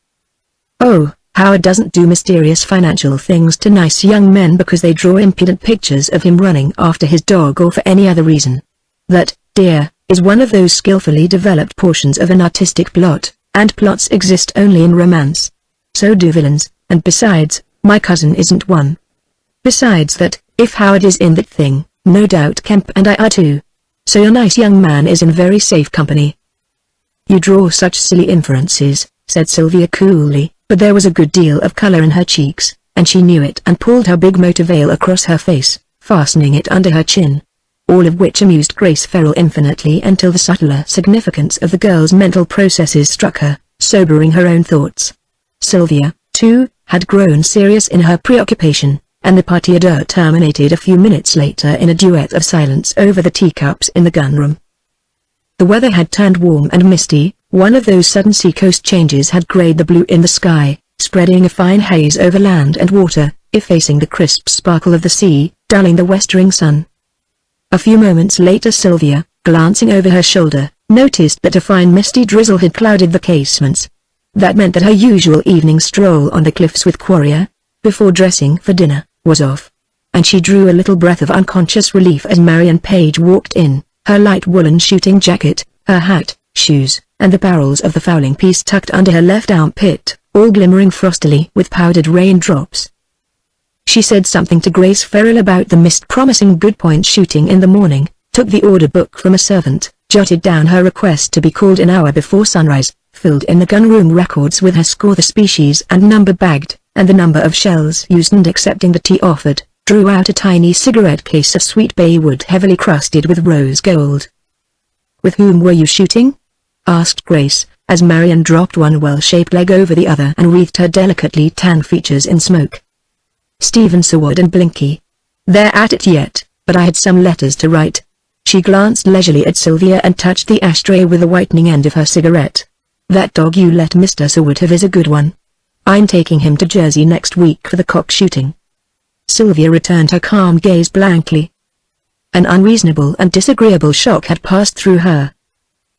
A: Oh, Howard doesn't do mysterious financial things to nice young men because they draw impudent pictures of him running after his dog or for any other reason. That, dear, is one of those skillfully developed portions of an artistic plot, and plots exist only in romance. So do villains, and besides, my cousin isn't one. Besides that, if Howard is in that thing, no doubt Kemp and I are too. So your nice young man is in very safe company. You draw such silly inferences, said Sylvia coolly, but there was a good deal of color in her cheeks, and she knew it and pulled her big motor veil across her face, fastening it under her chin. All of which amused Grace Farrell infinitely until the subtler significance of the girl's mental processes struck her, sobering her own thoughts. Sylvia, too, had grown serious in her preoccupation, and the partie d'oeuvre terminated a few minutes later in a duet of silence over the teacups in the gun-room. The weather had turned warm and misty, one of those sudden sea-coast changes had grayed the blue in the sky, spreading a fine haze over land and water, effacing the crisp sparkle of the sea, dulling the westering sun. A few moments later Sylvia, glancing over her shoulder, noticed that a fine misty drizzle had clouded the casements. That meant that her usual evening stroll on the cliffs with Quarrier, before dressing for dinner, was off. And she drew a little breath of unconscious relief as Marion Page walked in, her light woolen shooting jacket, her hat, shoes, and the barrels of the fowling piece tucked under her left armpit, all glimmering frostily with powdered raindrops. She said something to Grace Farrell about the mist promising good point shooting in the morning, took the order book from a servant, jotted down her request to be called an hour before sunrise, filled in the gunroom records with her score, the species and number bagged, and the number of shells used, and accepting the tea offered, drew out a tiny cigarette case of sweet bay wood heavily crusted with rose gold. "With whom were you shooting?" asked Grace, as Marion dropped one well-shaped leg over the other and wreathed her delicately tanned features in smoke. "Stephen Seward and Blinky. They're at it yet, but I had some letters to write." She glanced leisurely at Sylvia and touched the ashtray with the whitening end of her cigarette. "That dog you let Mr. Seward have is a good one. I'm taking him to Jersey next week for the cock shooting." Sylvia returned her calm gaze blankly. An unreasonable and disagreeable shock had passed through her.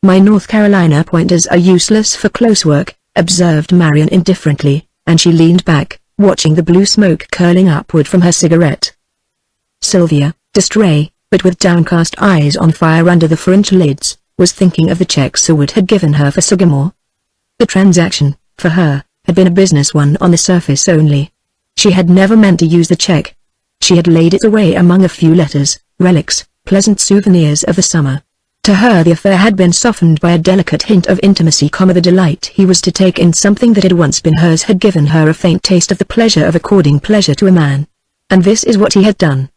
A: "My North Carolina pointers are useless for close work," observed Marion indifferently, and she leaned back, watching the blue smoke curling upward from her cigarette. Sylvia, distrait, but with downcast eyes on fire under the French lids, was thinking of the check Seward had given her for Sagamore. The transaction, for her, had been a business one on the surface only. She had never meant to use the check. She had laid it away among a few letters, relics, pleasant souvenirs of the summer. To her the affair had been softened by a delicate hint of intimacy, the delight he was to take in something that had once been hers had given her a faint taste of the pleasure of according pleasure to a man. And this is what he had done.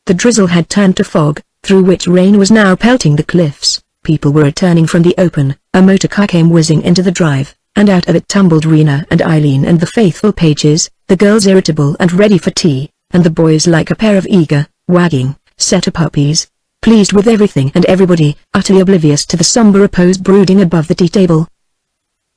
A: The drizzle had turned to fog, through which rain was now pelting the cliffs. People were returning from the open, a motor car came whizzing into the drive, and out of it tumbled Rena and Eileen and the faithful Pages, the girls irritable and ready for tea, and the boys like a pair of eager, wagging, setter puppies, pleased with everything and everybody, utterly oblivious to the somber repose brooding above the tea table.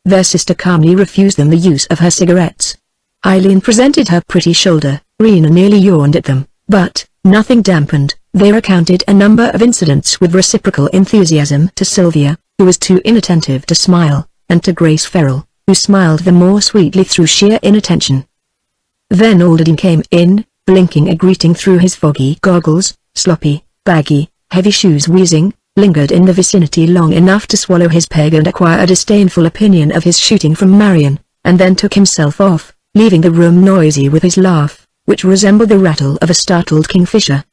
A: Their sister calmly refused them the use of her cigarettes. Eileen presented her pretty shoulder, Rena nearly yawned at them, but, nothing dampened, they recounted a number of incidents with reciprocal enthusiasm to Sylvia, who was too inattentive to smile, and to Grace Farrell, who smiled the more sweetly through sheer inattention. Then Alderton came in, blinking a greeting through his foggy goggles, sloppy, baggy, heavy shoes, wheezing, lingered in the vicinity long enough to swallow his peg and acquire a disdainful opinion of his shooting from Marion, and then took himself off, leaving the room noisy with his laugh, which resembled the rattle of a startled kingfisher.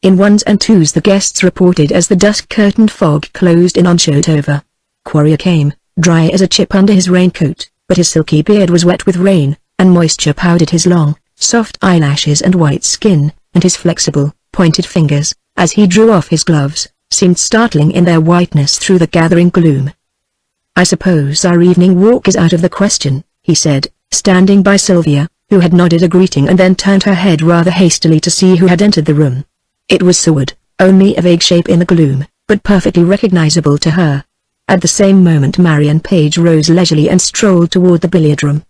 A: In ones and twos the guests reported as the dusk-curtained fog closed in on Shotover. Quarrier came, dry as a chip under his raincoat, but his silky beard was wet with rain, and moisture powdered his long, soft eyelashes and white skin, and his flexible, pointed fingers, as he drew off his gloves, seemed startling in their whiteness through the gathering gloom. "I suppose our evening walk is out of the question," he said, standing by Sylvia, who had nodded a greeting and then turned her head rather hastily to see who had entered the room. It was Seward, only a vague shape in the gloom, but perfectly recognizable to her. At the same moment Marion Page rose leisurely and strolled toward the billiard room.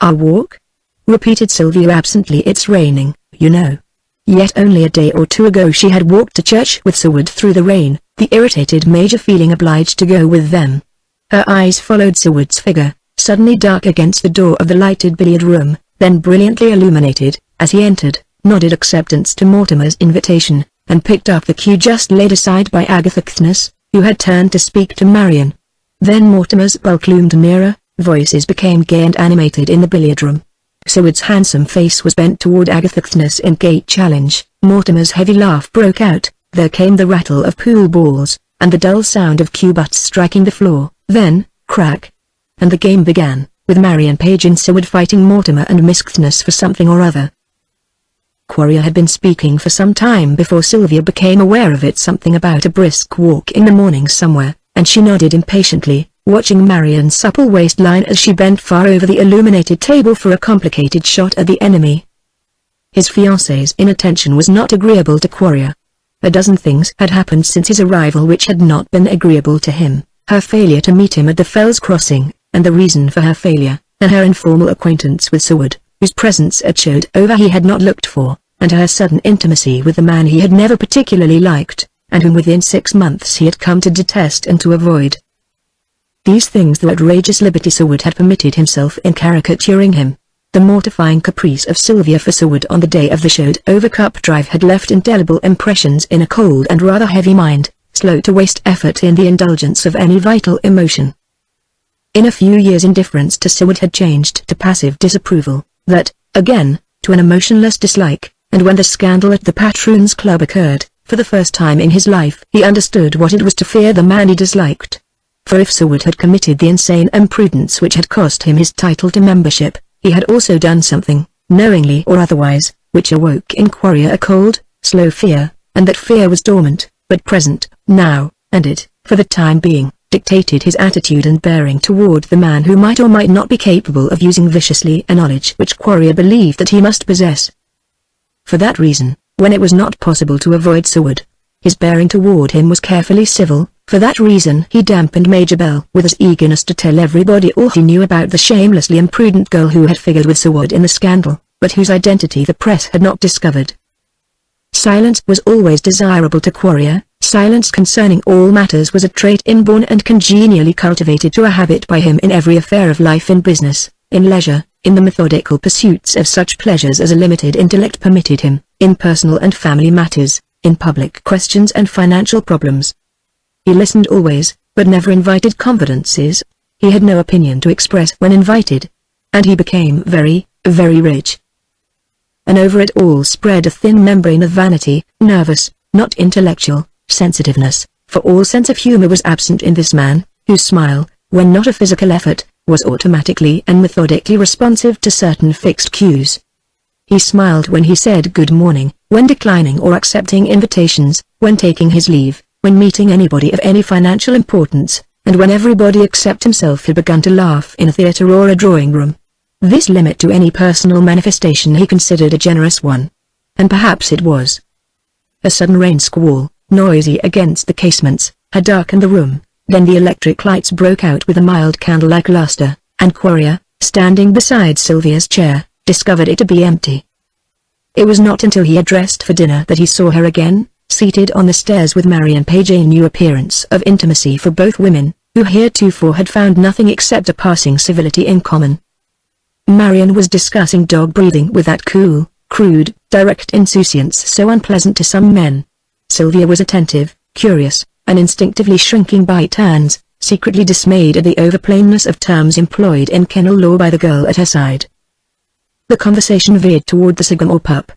A: "Our walk?" repeated Sylvia absently. "It's raining, you know." Yet only a day or two ago she had walked to church with Seward through the rain, the irritated Major feeling obliged to go with them. Her eyes followed Seward's figure, suddenly dark against the door of the lighted billiard room, then brilliantly illuminated, as he entered, nodded acceptance to Mortimer's invitation, and picked up the cue just laid aside by Agatha Kthnes, who had turned to speak to Marion. Then Mortimer's bulk loomed nearer, voices became gay and animated in the billiard room. Seward's handsome face was bent toward Agatha Kthnes in gay challenge. Mortimer's heavy laugh broke out, there came the rattle of pool balls, and the dull sound of cue butts striking the floor, then, crack! And the game began, with Marion Page and Seward fighting Mortimer and Miss Kthnes for something or other. Quarrier had been speaking for some time before Sylvia became aware of it, something about a brisk walk in the morning somewhere, and she nodded impatiently, watching Marion's supple waistline as she bent far over the illuminated table for a complicated shot at the enemy. His fiancée's inattention was not agreeable to Quarrier. A dozen things had happened since his arrival which had not been agreeable to him: her failure to meet him at the Fells Crossing, and the reason for her failure, and her informal acquaintance with Seward, whose presence at Shotover he had not looked for, and her sudden intimacy with the man he had never particularly liked, and whom within 6 months he had come to detest and to avoid. These things the outrageous liberty Seward had permitted himself in caricaturing him. The mortifying caprice of Sylvia for Seward on the day of the Shotover Cup drive had left indelible impressions in a cold and rather heavy mind, slow to waste effort in the indulgence of any vital emotion. In a few years indifference to Seward had changed to passive disapproval, that, again, to an emotionless dislike, and when the scandal at the Patroons Club occurred, For the first time in his life he understood what it was to fear the man he disliked. For if Seward had committed the insane imprudence which had cost him his title to membership, he had also done something, knowingly or otherwise, which awoke in Quarrier a cold, slow fear, and that fear was dormant, but present, now, and it, for the time being, dictated his attitude and bearing toward the man who might or might not be capable of using viciously a knowledge which Quarrier believed that he must possess. For that reason, when it was not possible to avoid Seward, his bearing toward him was carefully civil. For that reason he dampened Major Bell with his eagerness to tell everybody all he knew about the shamelessly imprudent girl who had figured with Seward in the scandal, but whose identity the press had not discovered. Silence was always desirable to Quarrier. Silence concerning all matters was a trait inborn and congenially cultivated to a habit by him in every affair of life, in business, in leisure, in the methodical pursuits of such pleasures as a limited intellect permitted him, in personal and family matters, in public questions and financial problems. He listened always, but never invited confidences. He had no opinion to express when invited. And he became very, very rich. And over it all spread a thin membrane of vanity, nervous, not intellectual, sensitiveness, for all sense of humor was absent in this man, whose smile, when not a physical effort, was automatically and methodically responsive to certain fixed cues. He smiled when he said good morning, when declining or accepting invitations, when taking his leave, when meeting anybody of any financial importance, and when everybody except himself had begun to laugh in a theater or a drawing room. This limit to any personal manifestation he considered a generous one. And perhaps it was. A sudden rain squall, noisy against the casements, had darkened the room. Then the electric lights broke out with a mild candle-like luster, and Quarrier, standing beside Sylvia's chair, discovered it to be empty. It was not until he had dressed for dinner that he saw her again, seated on the stairs with Marion Page, a new appearance of intimacy for both women, who heretofore had found nothing except a passing civility in common. Marion was discussing dog breeding with that cool, crude, direct insouciance so unpleasant to some men. Sylvia was attentive, curious, and instinctively shrinking by turns, secretly dismayed at the overplainness of terms employed in kennel law by the girl at her side. The conversation veered toward the Sycamore pup.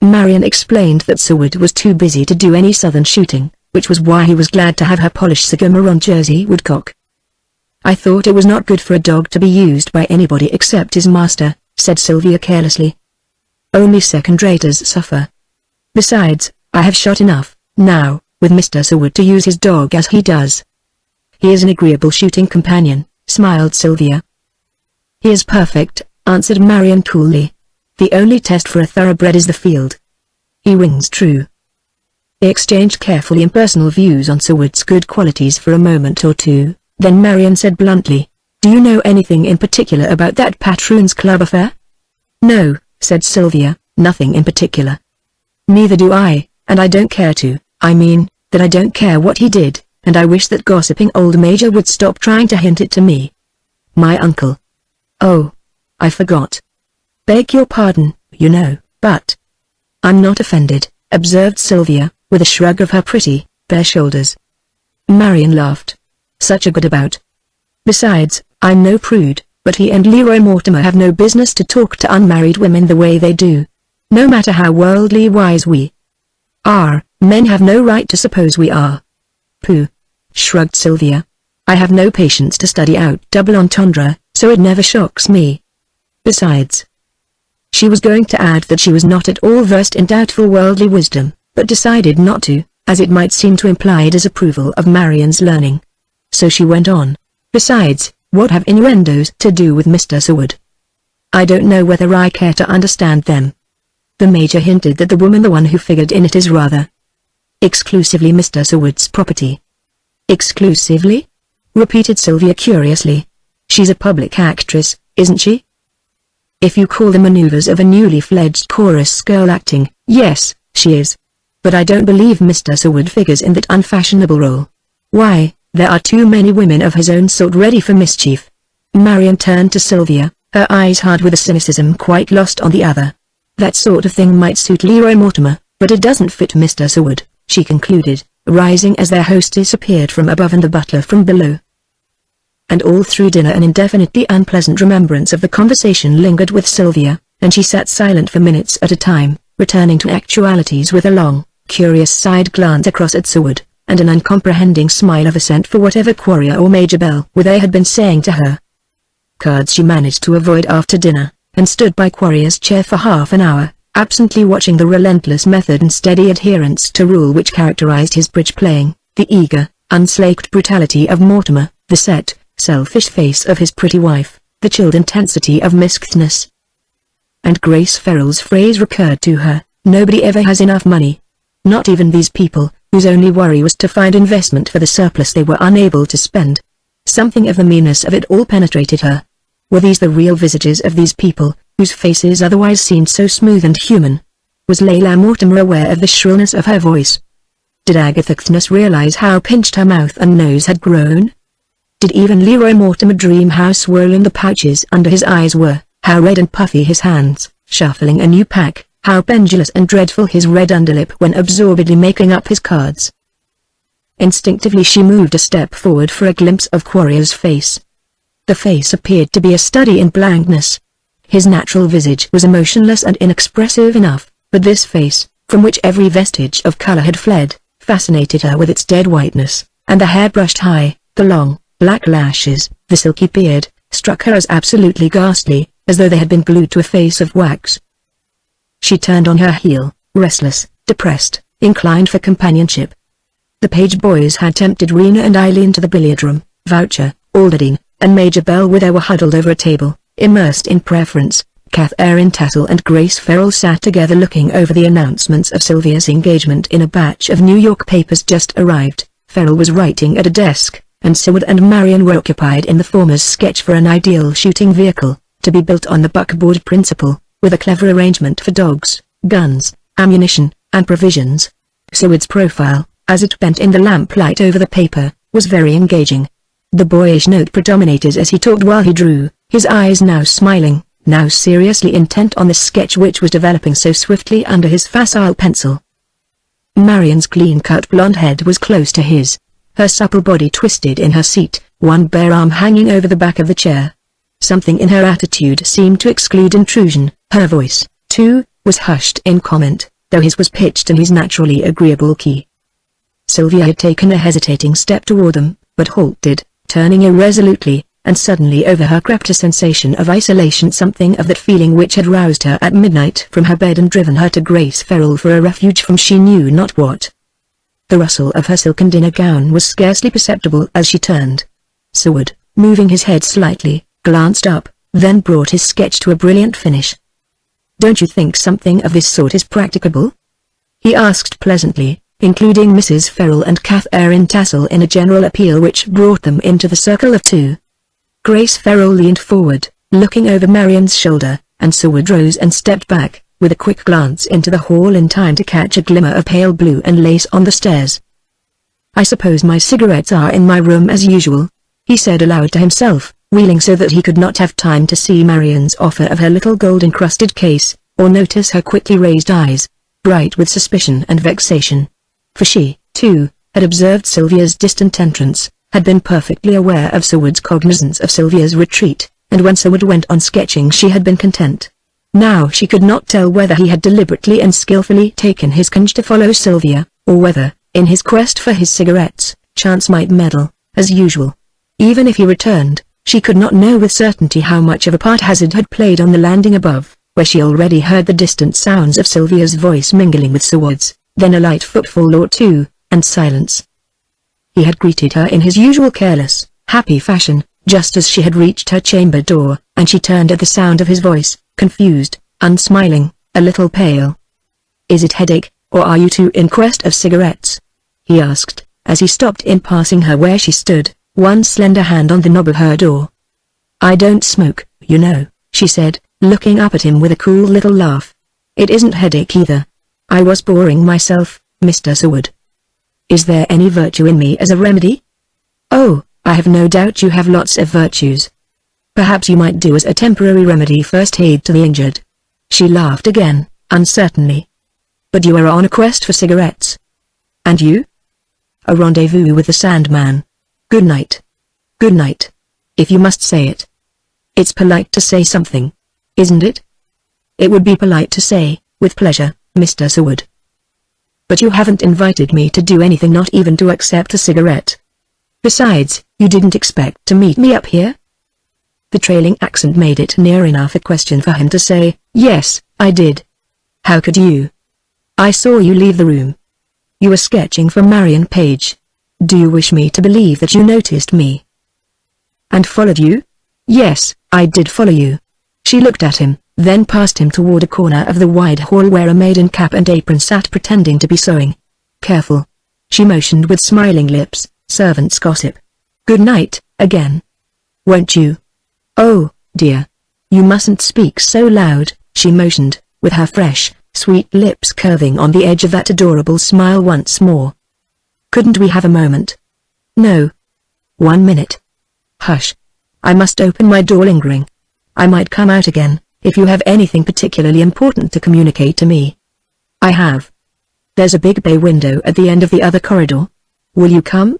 A: Marion explained that Seward was too busy to do any southern shooting, which was why he was glad to have her polish Sycamore on Jersey woodcock. "I thought it was not good for a dog to be used by anybody except his master," said Sylvia carelessly. "Only second-raters suffer. Besides, I have shot enough, now, with Mr. Seward to use his dog as he does." "He is an agreeable shooting companion," smiled Sylvia. "He is perfect," answered Marion coolly. "The only test for a thoroughbred is the field. He rings true." They exchanged carefully impersonal views on Seward's good qualities for a moment or two, then Marion said bluntly, "Do you know anything in particular about that Patroons Club affair?" "No," said Sylvia, "nothing in particular." "Neither do I, and I don't care to. I mean, that I don't care what he did, and I wish that gossiping old Major would stop trying to hint it to me." "My uncle." "Oh, I forgot. Beg your pardon, you know, but—" "I'm not offended," observed Sylvia, with a shrug of her pretty, bare shoulders. Marion laughed. "Such a good about. Besides, I'm no prude, but he and Leroy Mortimer have no business to talk to unmarried women the way they do. No matter how worldly wise we are, men have no right to suppose we are." "Pooh," shrugged Sylvia. "I have no patience to study out double entendre, so it never shocks me. Besides—" She was going to add that she was not at all versed in doubtful worldly wisdom, but decided not to, as it might seem to imply disapproval of Marion's learning. So she went on, "Besides, what have innuendos to do with Mr. Seward? I don't know whether I care to understand them." The Major hinted that the woman, the one who figured in it, is rather exclusively Mr. Seward's property. "Exclusively?" repeated Sylvia curiously. "She's a public actress, isn't she?" "If you call the maneuvers of a newly fledged chorus girl acting, yes, she is. But I don't believe Mr. Seward figures in that unfashionable role. Why, there are too many women of his own sort ready for mischief." Marion turned to Sylvia, her eyes hard with a cynicism quite lost on the other. "That sort of thing might suit Leroy Mortimer, but it doesn't fit Mr. Seward," she concluded, rising as their hostess appeared from above and the butler from below. And all through dinner an indefinitely unpleasant remembrance of the conversation lingered with Sylvia, and she sat silent for minutes at a time, returning to actualities with a long, curious side glance across at Seward, and an uncomprehending smile of assent for whatever Quarrier or Major Bellwether had been saying to her. Cards she managed to avoid after dinner, and stood by Quarrier's chair for half an hour, absently watching the relentless method and steady adherence to rule which characterized his bridge playing, the eager, unslaked brutality of Mortimer, the set, selfish face of his pretty wife, the chilled intensity of Miskness. And Grace Ferrell's phrase recurred to her, "Nobody ever has enough money. Not even these people, whose only worry was to find investment for the surplus they were unable to spend." Something of the meanness of it all penetrated her. Were these the real visages of these people, whose faces otherwise seemed so smooth and human? Was Leila Mortimer aware of the shrillness of her voice? Did Agatha Kthnes realize how pinched her mouth and nose had grown? Did even Leroy Mortimer dream how swollen the pouches under his eyes were, how red and puffy his hands, shuffling a new pack, how pendulous and dreadful his red underlip when absorbedly making up his cards? Instinctively she moved a step forward for a glimpse of Quarrier's face. The face appeared to be a study in blankness. His natural visage was emotionless and inexpressive enough, but this face, from which every vestige of color had fled, fascinated her with its dead whiteness, and the hair brushed high, the long, black lashes, the silky beard, struck her as absolutely ghastly, as though they had been glued to a face of wax. She turned on her heel, restless, depressed, inclined for companionship. The page boys had tempted Rena and Eileen to the billiard room. Voucher, Alderdine, and Major Bellwether were huddled over a table, immersed in preference. Catherine Tassel and Grace Ferrell sat together looking over the announcements of Sylvia's engagement in a batch of New York papers just arrived. Ferrell was writing at a desk, and Seward and Marion were occupied in the former's sketch for an ideal shooting vehicle, to be built on the buckboard principle, with a clever arrangement for dogs, guns, ammunition, and provisions. Seward's profile, as it bent in the lamplight over the paper, was very engaging. The boyish note predominated as he talked while he drew, his eyes now smiling, now seriously intent on the sketch which was developing so swiftly under his facile pencil. Marion's clean-cut blonde head was close to his, her supple body twisted in her seat, one bare arm hanging over the back of the chair. Something in her attitude seemed to exclude intrusion. Her voice, too, was hushed in comment, though his was pitched in his naturally agreeable key. Sylvia had taken a hesitating step toward them, but halted, turning irresolutely, and suddenly over her crept a sensation of isolation, something of that feeling which had roused her at midnight from her bed and driven her to Grace Ferrell for a refuge from she knew not what. The rustle of her silken dinner gown was scarcely perceptible as she turned. Seward, moving his head slightly, glanced up, then brought his sketch to a brilliant finish. "Don't you think something of this sort is practicable?" he asked pleasantly, including Mrs. Ferrell and Catherine Tassel in a general appeal which brought them into the circle of two. Grace Ferrell leaned forward, looking over Marion's shoulder, and Seward rose and stepped back, with a quick glance into the hall in time to catch a glimmer of pale blue and lace on the stairs. "I suppose my cigarettes are in my room as usual," he said aloud to himself, wheeling so that he could not have time to see Marion's offer of her little gold-encrusted case, or notice her quickly raised eyes, bright with suspicion and vexation. For she, too, had observed Sylvia's distant entrance, had been perfectly aware of Seward's cognizance of Sylvia's retreat, and when Seward went on sketching she had been content. Now she could not tell whether he had deliberately and skillfully taken his courage to follow Sylvia, or whether, in his quest for his cigarettes, chance might meddle, as usual. Even if he returned, she could not know with certainty how much of a part Hazard had played on the landing above, where she already heard the distant sounds of Sylvia's voice mingling with Seward's, then a light footfall or two, and silence. He had greeted her in his usual careless, happy fashion, just as she had reached her chamber door, and she turned at the sound of his voice, confused, unsmiling, a little pale. "Is it headache, or are you two in quest of cigarettes?" he asked, as he stopped in passing her where she stood, one slender hand on the knob of her door. "I don't smoke, you know," she said, looking up at him with a cool little laugh. "It isn't headache either. I was boring myself, Mr. Seward. Is there any virtue in me as a remedy?" "Oh, I have no doubt you have lots of virtues. Perhaps you might do as a temporary remedy first aid to the injured." She laughed again, uncertainly. "But you are on a quest for cigarettes. And you?" "A rendezvous with the Sandman. Good night." "Good night. If you must say it. It's polite to say something, isn't it?" "It would be polite to say, with pleasure, Mr. Seward." But you haven't invited me to do anything, not even to accept a cigarette. Besides, you didn't expect to meet me up here?" The trailing accent made it near enough a question for him to say, "Yes, I did." "How could you?" "I saw you leave the room. You were sketching for Marion Page. Do you wish me to believe that you noticed me?" "And followed you?" "Yes, I did follow you." She looked at him, then passed him toward a corner of the wide hall where a maid in cap and apron sat pretending to be sewing. "Careful." She motioned with smiling lips. "Servants gossip." "Good night, again." "Won't you?" "Oh, dear. You mustn't speak so loud," she motioned, with her fresh, sweet lips curving on the edge of that adorable smile once more. "Couldn't we have a moment?" "No. 1 minute." "Hush. I must open my door lingering. I might come out again, if you have anything particularly important to communicate to me." "I have. There's a big bay window at the end of the other corridor. Will you come?"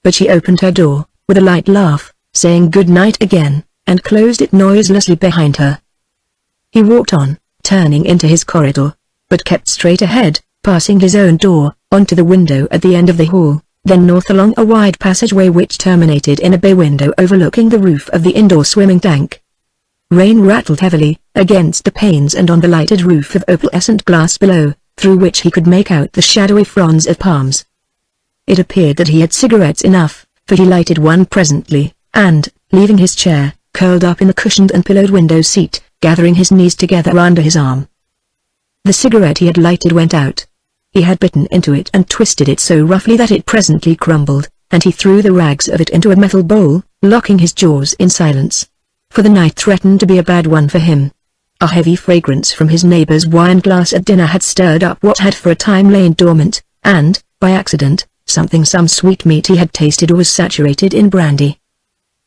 A: But she opened her door, with a light laugh, saying good night again, and closed it noiselessly behind her. He walked on, turning into his corridor, but kept straight ahead, passing his own door, onto the window at the end of the hall, then north along a wide passageway which terminated in a bay window overlooking the roof of the indoor swimming tank. Rain rattled heavily, against the panes and on the lighted roof of opalescent glass below, through which he could make out the shadowy fronds of palms. It appeared that he had cigarettes enough, for he lighted one presently, and, leaving his chair, curled up in the cushioned and pillowed window seat, gathering his knees together under his arm. The cigarette he had lighted went out. He had bitten into it and twisted it so roughly that it presently crumbled, and he threw the rags of it into a metal bowl, locking his jaws in silence. For the night threatened to be a bad one for him. A heavy fragrance from his neighbor's wine glass at dinner had stirred up what had for a time lain dormant, and, by accident, some sweetmeat he had tasted was saturated in brandy.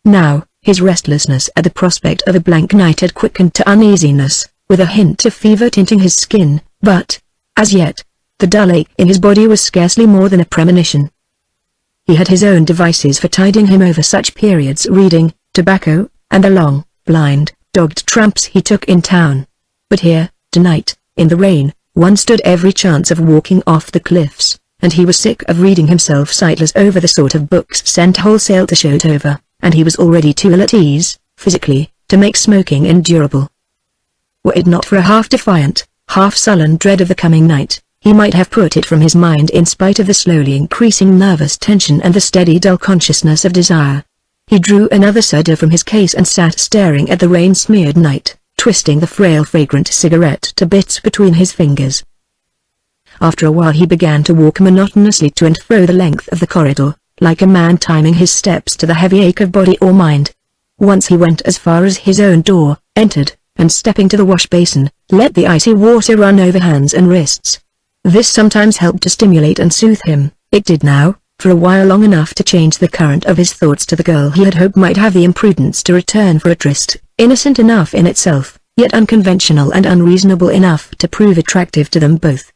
A: Now, his restlessness at the prospect of a blank night had quickened to uneasiness, with a hint of fever tinting his skin, but, as yet, the dull ache in his body was scarcely more than a premonition. He had his own devices for tiding him over such periods: reading, tobacco, and the long, blind, dogged tramps he took in town. But here, tonight, in the rain, one stood every chance of walking off the cliffs, and he was sick of reading himself sightless over the sort of books sent wholesale to Shotover, and he was already too ill at ease, physically, to make smoking endurable. Were it not for a half-defiant, half-sullen dread of the coming night, he might have put it from his mind in spite of the slowly increasing nervous tension and the steady dull consciousness of desire. He drew another soda from his case and sat staring at the rain-smeared night, twisting the frail fragrant cigarette to bits between his fingers. After a while he began to walk monotonously to and fro the length of the corridor, like a man timing his steps to the heavy ache of body or mind. Once he went as far as his own door, entered, and stepping to the wash basin, let the icy water run over hands and wrists. This sometimes helped to stimulate and soothe him. It did now, for a while, long enough to change the current of his thoughts to the girl he had hoped might have the imprudence to return for a tryst, innocent enough in itself, yet unconventional and unreasonable enough to prove attractive to them both.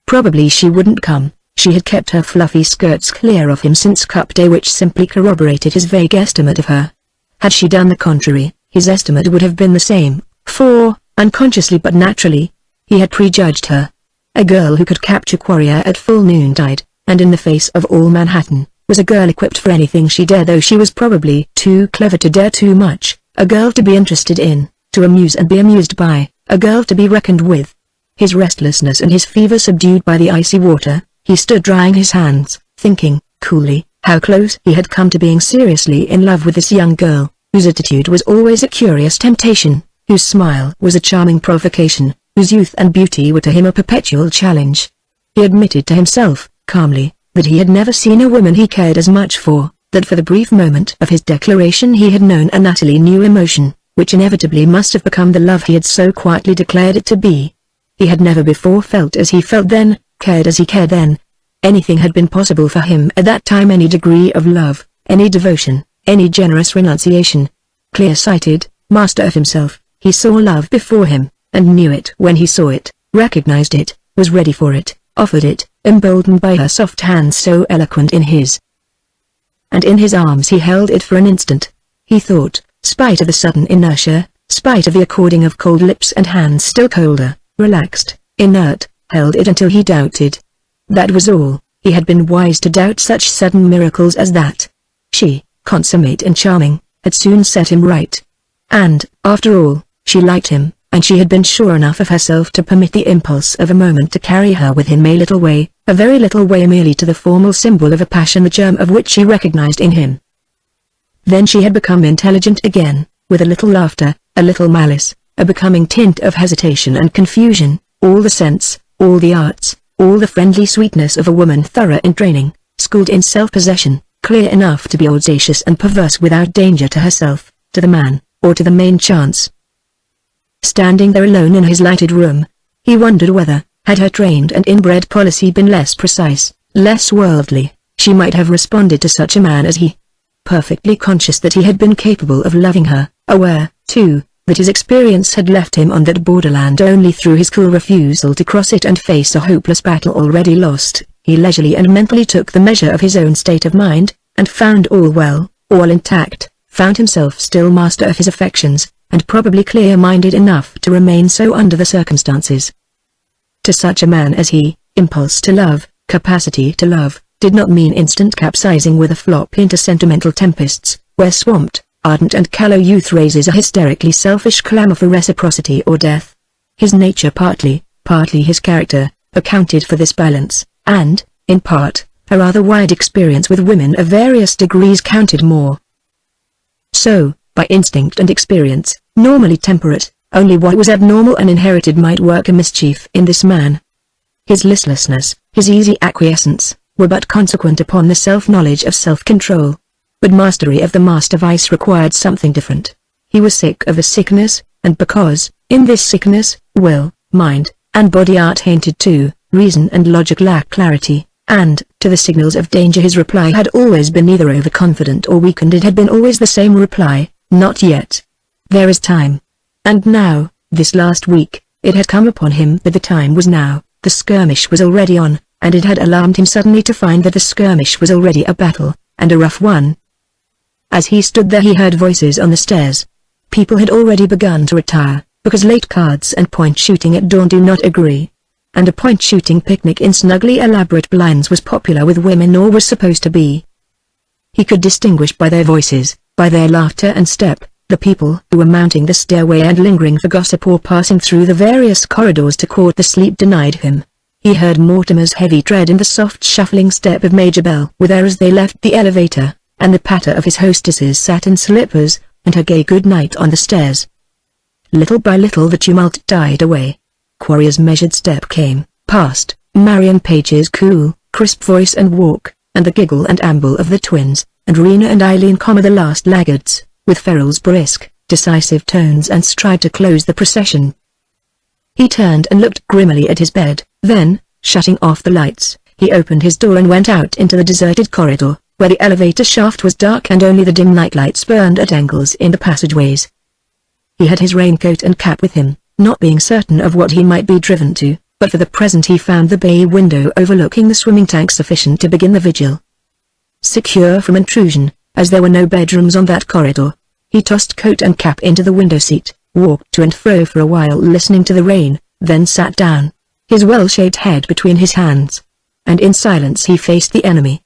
A: Probably she wouldn't come. She had kept her fluffy skirts clear of him since Cup Day, which simply corroborated his vague estimate of her. Had she done the contrary, his estimate would have been the same, for, unconsciously but naturally, he had prejudged her. A girl who could capture Quarrier at full noontide, and in the face of all Manhattan, was a girl equipped for anything she dared, though she was probably too clever to dare too much, a girl to be interested in, to amuse and be amused by, a girl to be reckoned with. His restlessness and his fever subdued by the icy water, he stood drying his hands, thinking, coolly, how close he had come to being seriously in love with this young girl, whose attitude was always a curious temptation, whose smile was a charming provocation, whose youth and beauty were to him a perpetual challenge. He admitted to himself, calmly, that he had never seen a woman he cared as much for, that for the brief moment of his declaration he had known an utterly new emotion, which inevitably must have become the love he had so quietly declared it to be. He had never before felt as he felt then, cared as he cared then. Anything had been possible for him at that time, any degree of love, any devotion, any generous renunciation. Clear-sighted, master of himself, he saw love before him, and knew it when he saw it, recognized it, was ready for it, offered it, emboldened by her soft hands so eloquent in his. And in his arms he held it for an instant. He thought, spite of the sudden inertia, spite of the according of cold lips and hands still colder, relaxed, inert, held it until he doubted. That was all. He had been wise to doubt such sudden miracles as that. She, consummate and charming, had soon set him right. And, after all, she liked him, and she had been sure enough of herself to permit the impulse of a moment to carry her with him a little way, a very little way merely to the formal symbol of a passion the germ of which she recognized in him. Then she had become intelligent again, with a little laughter, a little malice, a becoming tint of hesitation and confusion, all the sense, all the arts, all the friendly sweetness of a woman thorough in training, schooled in self-possession, clear enough to be audacious and perverse without danger to herself, to the man, or to the main chance. Standing there alone in his lighted room, he wondered whether, had her trained and inbred policy been less precise, less worldly, she might have responded to such a man as he. Perfectly conscious that he had been capable of loving her, aware, too, that his experience had left him on that borderland only through his cool refusal to cross it and face a hopeless battle already lost, he leisurely and mentally took the measure of his own state of mind, and found all well, all intact, found himself still master of his affections, and probably clear-minded enough to remain so under the circumstances. To such a man as he, impulse to love, capacity to love, did not mean instant capsizing with a flop into sentimental tempests, where swamped, ardent and callow youth raises a hysterically selfish clamor for reciprocity or death. His nature partly his character, accounted for this balance, and, in part, a rather wide experience with women of various degrees counted more. So, by instinct and experience, normally temperate, only what was abnormal and inherited might work a mischief in this man. His listlessness, his easy acquiescence, were but consequent upon the self-knowledge of self-control. But mastery of the master vice required something different. He was sick of a sickness, and because, in this sickness, will, mind, and body are tainted too, reason and logic lack clarity, and, to the signals of danger his reply had always been either overconfident or weakened. It had been always the same reply, not yet. There is time. And now, this last week, it had come upon him that the time was now, the skirmish was already on, and it had alarmed him suddenly to find that the skirmish was already a battle, and a rough one. As he stood there he heard voices on the stairs. People had already begun to retire, because late cards and point shooting at dawn do not agree. And a point shooting picnic in snugly elaborate blinds was popular with women, or was supposed to be. He could distinguish by their voices, by their laughter and step, the people who were mounting the stairway and lingering for gossip or passing through the various corridors to court the sleep denied him. He heard Mortimer's heavy tread in the soft shuffling step of Major Bell with her as they left the elevator, and the patter of his hostess's satin slippers, and her gay good night on the stairs. Little by little the tumult died away. Quarrier's measured step came, past, Marion Page's cool, crisp voice and walk, and the giggle and amble of the twins, and Rena and Eileen, the last laggards, with Ferrell's brisk, decisive tones and stride to close the procession. He turned and looked grimly at his bed, then, shutting off the lights, he opened his door and went out into the deserted corridor, where the elevator shaft was dark and only the dim nightlights burned at angles in the passageways. He had his raincoat and cap with him, not being certain of what he might be driven to, but for the present he found the bay window overlooking the swimming tank sufficient to begin the vigil. Secure from intrusion, as there were no bedrooms on that corridor, he tossed coat and cap into the window seat, walked to and fro for a while listening to the rain, then sat down, his well-shaped head between his hands. And in silence he faced the enemy.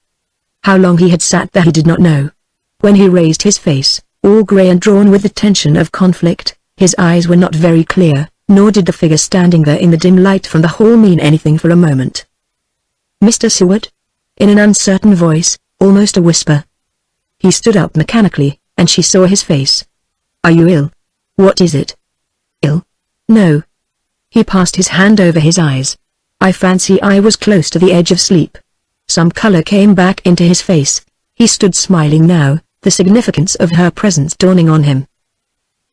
A: How long he had sat there he did not know. When he raised his face, all grey and drawn with the tension of conflict, his eyes were not very clear, nor did the figure standing there in the dim light from the hall mean anything for a moment. "Mr. Seward?" in an uncertain voice, almost a whisper. He stood up mechanically, and she saw his face. "Are you ill? What is it?" "Ill? No." He passed his hand over his eyes. "I fancy I was close to the edge of sleep." Some color came back into his face. He stood smiling now, the significance of her presence dawning on him.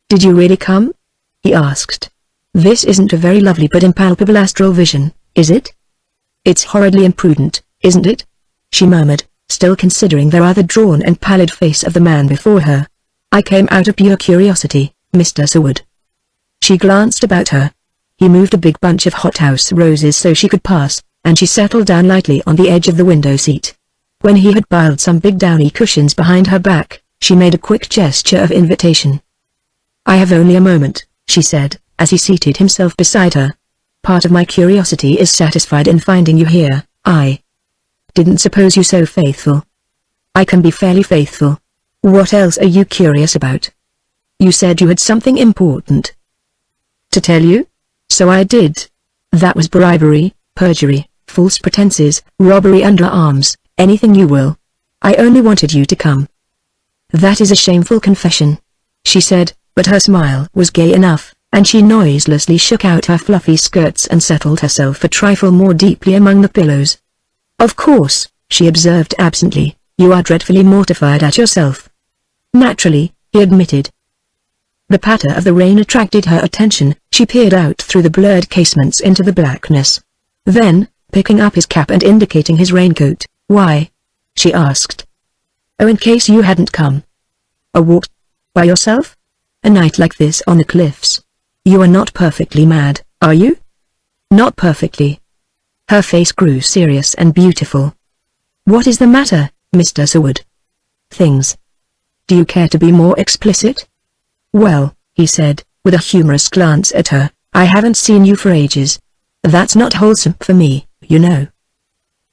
A: "Did you really come?" he asked. "This isn't a very lovely but impalpable astral vision, is it?" "It's horridly imprudent, isn't it?" she murmured, still considering the rather drawn and pallid face of the man before her. "I came out of pure curiosity, Mr. Seward." She glanced about her. He moved a big bunch of hothouse roses so she could pass, and she settled down lightly on the edge of the window seat. When he had piled some big downy cushions behind her back, she made a quick gesture of invitation. "I have only a moment," she said, as he seated himself beside her. Part of my curiosity is satisfied in finding you here. I didn't suppose you so faithful. I can be fairly faithful. What else are you curious about? You said you had something important to tell you? So I did. That was bribery, perjury, false pretenses, robbery under arms, anything you will. I only wanted you to come. That is a shameful confession, she said, but her smile was gay enough, and she noiselessly shook out her fluffy skirts and settled herself a trifle more deeply among the pillows. Of course, she observed absently, you are dreadfully mortified at yourself. Naturally, he admitted. The patter of the rain attracted her attention. She peered out through the blurred casements into the blackness. Then, picking up his cap and indicating his raincoat, "Why?" she asked. "Oh, in case you hadn't come." "A walk? By yourself? A night like this on the cliffs? You are not perfectly mad, are you?" "Not perfectly." Her face grew serious and beautiful. "What is the matter, Mr. Seward?" "Things. Do you care to be more explicit?" "Well," he said, with a humorous glance at her, "I haven't seen you for ages. That's not wholesome for me, you know.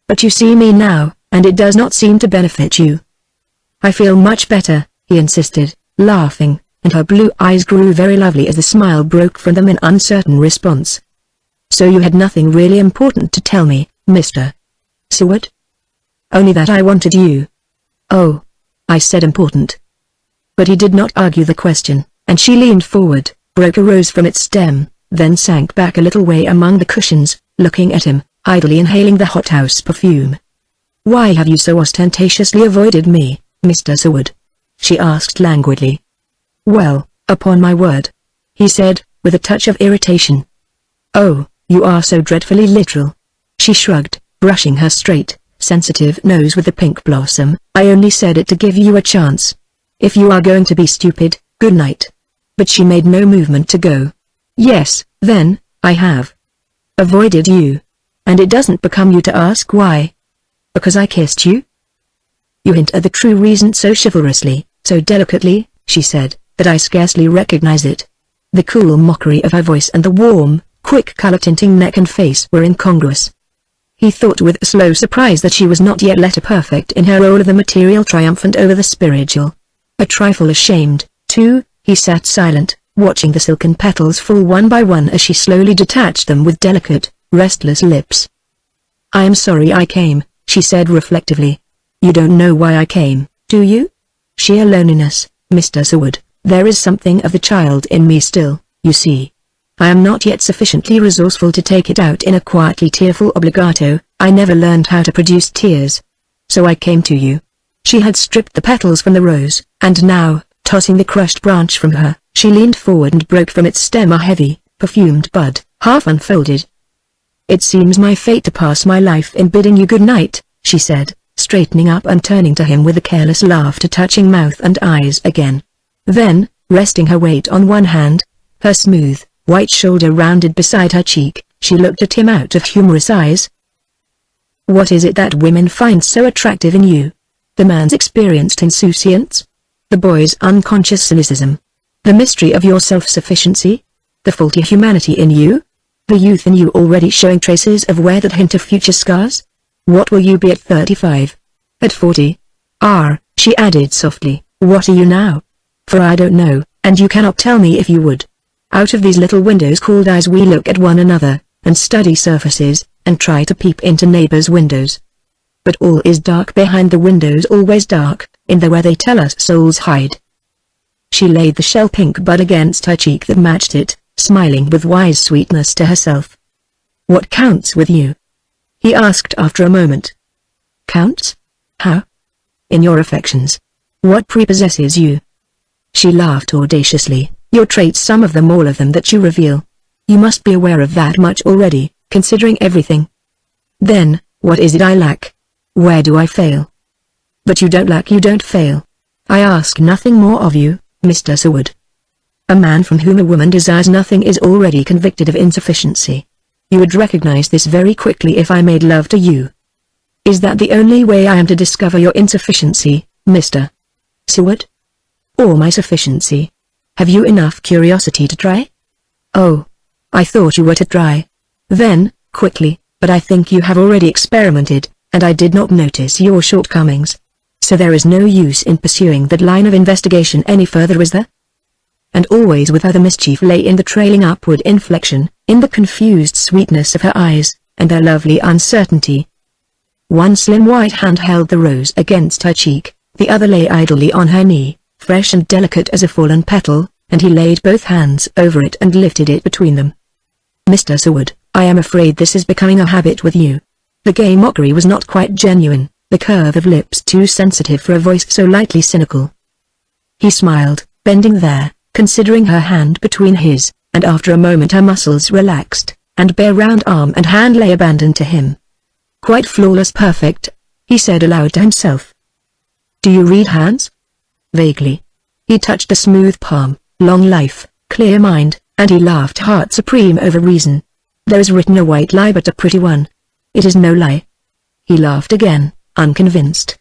A: But you see me now, and it does not seem to benefit you." "I feel much better," he insisted, laughing, and her blue eyes grew very lovely as the smile broke from them in uncertain response. "So you had nothing really important to tell me, Mr. Seward?" "Only that I wanted you." "Oh," I said, important. But he did not argue the question, and she leaned forward, broke a rose from its stem, then sank back a little way among the cushions, looking at him, idly inhaling the hothouse perfume. "Why have you so ostentatiously avoided me, Mr. Seward?" she asked languidly. "Well, upon my word," he said, with a touch of irritation. "Oh, you are so dreadfully literal." She shrugged, brushing her straight, sensitive nose with the pink blossom. "I only said it to give you a chance. If you are going to be stupid, good night." But she made no movement to go. "Yes, then, I have avoided you. And it doesn't become you to ask why." "Because I kissed you?" "You hint at the true reason so chivalrously, so delicately," she said, "that I scarcely recognize it." The cool mockery of her voice and the warm, quick color-tinting neck and face were incongruous. He thought with slow surprise that she was not yet letter perfect in her role of the material triumphant over the spiritual. A trifle ashamed, too, he sat silent, watching the silken petals fall one by one as she slowly detached them with delicate, restless lips. "I am sorry I came," she said reflectively. "You don't know why I came, do you?" "Sheer loneliness, Mr. Seward. There is something of the child in me still, you see. I am not yet sufficiently resourceful to take it out in a quietly tearful obligato. I never learned how to produce tears. So I came to you." She had stripped the petals from the rose, and now, tossing the crushed branch from her, she leaned forward and broke from its stem a heavy, perfumed bud, half unfolded. "It seems my fate to pass my life in bidding you good night," she said, straightening up and turning to him with a careless laughter touching mouth and eyes again. Then, resting her weight on one hand, her smooth, white shoulder rounded beside her cheek, she looked at him out of humorous eyes. "What is it that women find so attractive in you?" The man's experienced insouciance? The boy's unconscious cynicism? The mystery of your self-sufficiency? The faulty humanity in you? The youth in you already showing traces of wear that hint of future scars? What will you be at 35? At 40? She added softly, what are you now? For I don't know, and you cannot tell me if you would. Out of these little windows called eyes we look at one another, and study surfaces, and try to peep into neighbors' windows. But all is dark behind the windows, always dark, in the where they tell us souls hide. She laid the shell-pink bud against her cheek that matched it, smiling with wise sweetness to herself. "What counts with you?" he asked after a moment. "Counts? How?" "In your affections. What prepossesses you?" She laughed audaciously. "Your traits, some of them, all of them that you reveal. You must be aware of that much already, considering everything." "Then, what is it I lack? Where do I fail?" "But you don't lack, you don't fail. I ask nothing more of you, Mr. Seward. A man from whom a woman desires nothing is already convicted of insufficiency. You would recognize this very quickly if I made love to you. Is that the only way I am to discover your insufficiency, Mr. Seward? Or my sufficiency? Have you enough curiosity to try?" "Oh, I thought you were to try." Then, quickly, but I think you have already experimented, and I did not notice your shortcomings. So there is no use in pursuing that line of investigation any further, is there? And always with her the mischief lay in the trailing upward inflection, in the confused sweetness of her eyes, and their lovely uncertainty. One slim white hand held the rose against her cheek, the other lay idly on her knee, fresh and delicate as a fallen petal, and he laid both hands over it and lifted it between them. Mr. Seward, I am afraid this is becoming a habit with you. The gay mockery was not quite genuine, the curve of lips too sensitive for a voice so lightly cynical. He smiled, bending there, considering her hand between his, and after a moment her muscles relaxed, and bare round arm and hand lay abandoned to him. Quite flawless, perfect, he said aloud to himself. Do you read hands? Vaguely. He touched a smooth palm, long life, clear mind, and he laughed heart supreme over reason. There is written a white lie but a pretty one. It is no lie. He laughed again, unconvinced.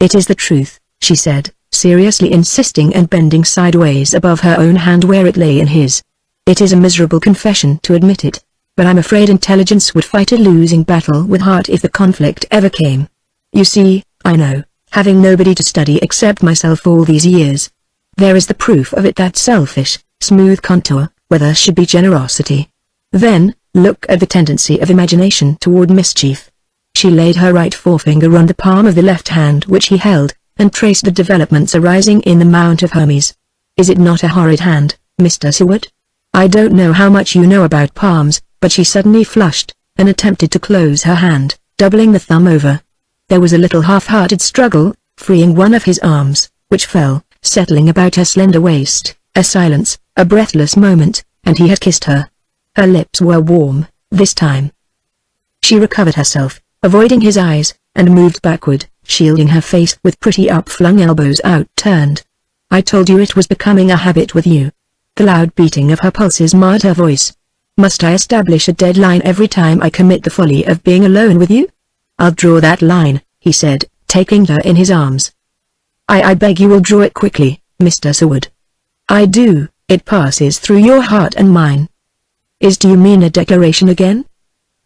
A: It is the truth, she said, seriously insisting and bending sideways above her own hand where it lay in his. It is a miserable confession to admit it, but I'm afraid intelligence would fight a losing battle with heart if the conflict ever came. You see, I know, having nobody to study except myself all these years. There is the proof of it, that selfish, smooth contour, where there should be generosity. Then, look at the tendency of imagination toward mischief. She laid her right forefinger on the palm of the left hand which he held, and traced the developments arising in the Mount of Hermes. Is it not a horrid hand, Mr. Seward? I don't know how much you know about palms, but she suddenly flushed, and attempted to close her hand, doubling the thumb over. There was a little half-hearted struggle, freeing one of his arms, which fell, settling about her slender waist, a silence, a breathless moment, and he had kissed her. Her lips were warm, this time. She recovered herself, avoiding his eyes, and moved backward, shielding her face with pretty up-flung elbows outturned. I told you it was becoming a habit with you. The loud beating of her pulses marred her voice. Must I establish a deadline every time I commit the folly of being alone with you? I'll draw that line, he said, taking her in his arms. I beg you will draw it quickly, Mr. Seward. I do, it passes through your heart and mine. Do you mean a declaration again?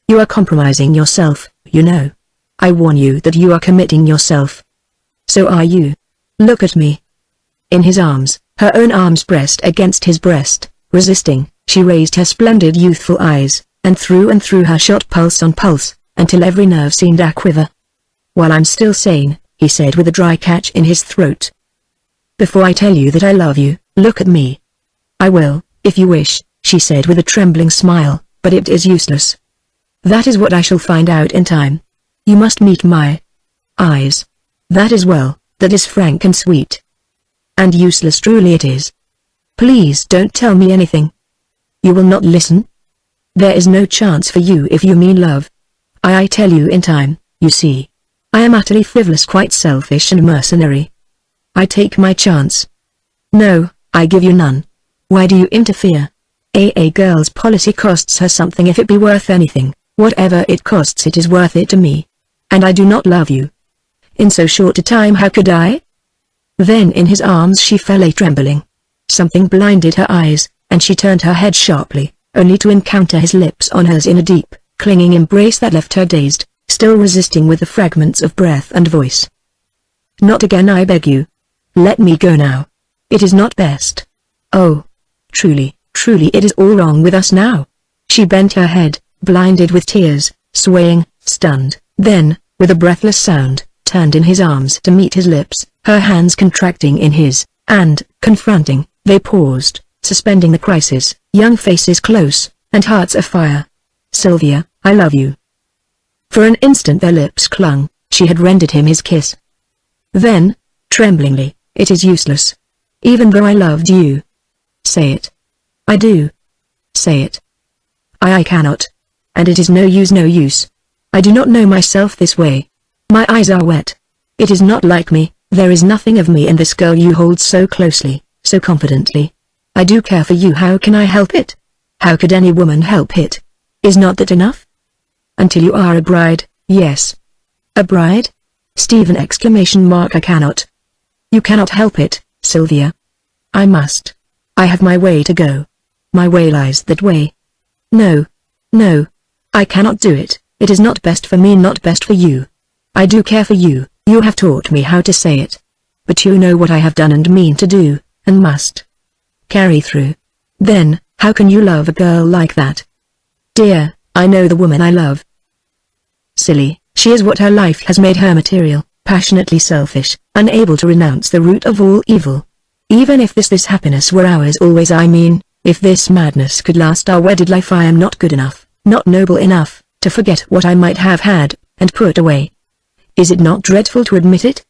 A: You are compromising yourself, you know. I warn you that you are committing yourself. So are you. Look at me. In his arms, her own arms pressed against his breast, resisting, she raised her splendid youthful eyes, and through her shot pulse on pulse, until every nerve seemed a-quiver. While I'm still sane, he said with a dry catch in his throat. Before I tell you that I love you, look at me. I will, if you wish, she said with a trembling smile, but it is useless. That is what I shall find out in time. You must meet my eyes. That is well, that is frank and sweet. And useless truly it is. Please don't tell me anything. You will not listen? There is no chance for you if you mean love. I tell you in time, you see. I am utterly frivolous, quite selfish and mercenary. I take my chance. No, I give you none. Why do you interfere? A girl's policy costs her something if it be worth anything. Whatever it costs it is worth it to me. And I do not love you. In so short a time how could I? Then in his arms she fell trembling. Something blinded her eyes, and she turned her head sharply, only to encounter his lips on hers in a deep, clinging embrace that left her dazed, still resisting with the fragments of breath and voice. Not again, I beg you. Let me go now. It is not best. Oh. Truly, truly it is all wrong with us now. She bent her head, blinded with tears, swaying, stunned, then, with a breathless sound, turned in his arms to meet his lips, her hands contracting in his, and, confronting, they paused, suspending the crisis, young faces close, and hearts afire. Sylvia, I love you. For an instant their lips clung, she had rendered him his kiss. Then, tremblingly, it is useless. Even though I loved you. Say it. I do. Say it. I cannot. And it is no use, no use. I do not know myself this way. My eyes are wet. It is not like me, there is nothing of me in this girl you hold so closely, so confidently. I do care for you, how can I help it? How could any woman help it? Is not that enough? Until you are a bride, yes. A bride? Stephen! I cannot. You cannot help it, Sylvia. I must. I have my way to go. My way lies that way. No. No. I cannot do it. It is not best for me, not best for you. I do care for you, you have taught me how to say it. But you know what I have done and mean to do, and must carry through. Then, how can you love a girl like that? Dear, I know the woman I love. Silly, she is what her life has made her, material, passionately selfish, unable to renounce the root of all evil. Even if this happiness were ours always, I mean, if this madness could last our wedded life, I am not good enough, not noble enough, to forget what I might have had, and put away. Is it not dreadful to admit it?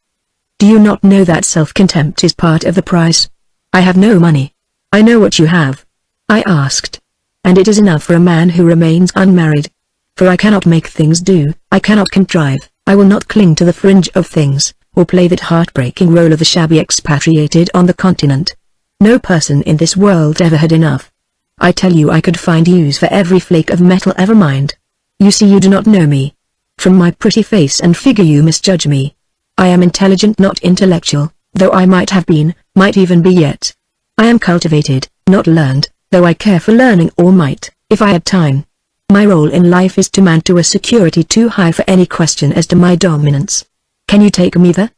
A: Do you not know that self-contempt is part of the price? I have no money. I know what you have. I asked. And it is enough for a man who remains unmarried. For I cannot make things do, I cannot contrive, I will not cling to the fringe of things, or play that heartbreaking role of the shabby expatriated on the continent. No person in this world ever had enough. I tell you, I could find use for every flake of metal, ever mind. You see, you do not know me. From my pretty face and figure you misjudge me. I am intelligent, not intellectual, though I might have been, might even be yet. I am cultivated, not learned, though I care for learning, or might, if I had time. My role in life is to man to a security too high for any question as to my dominance. Can you take me there?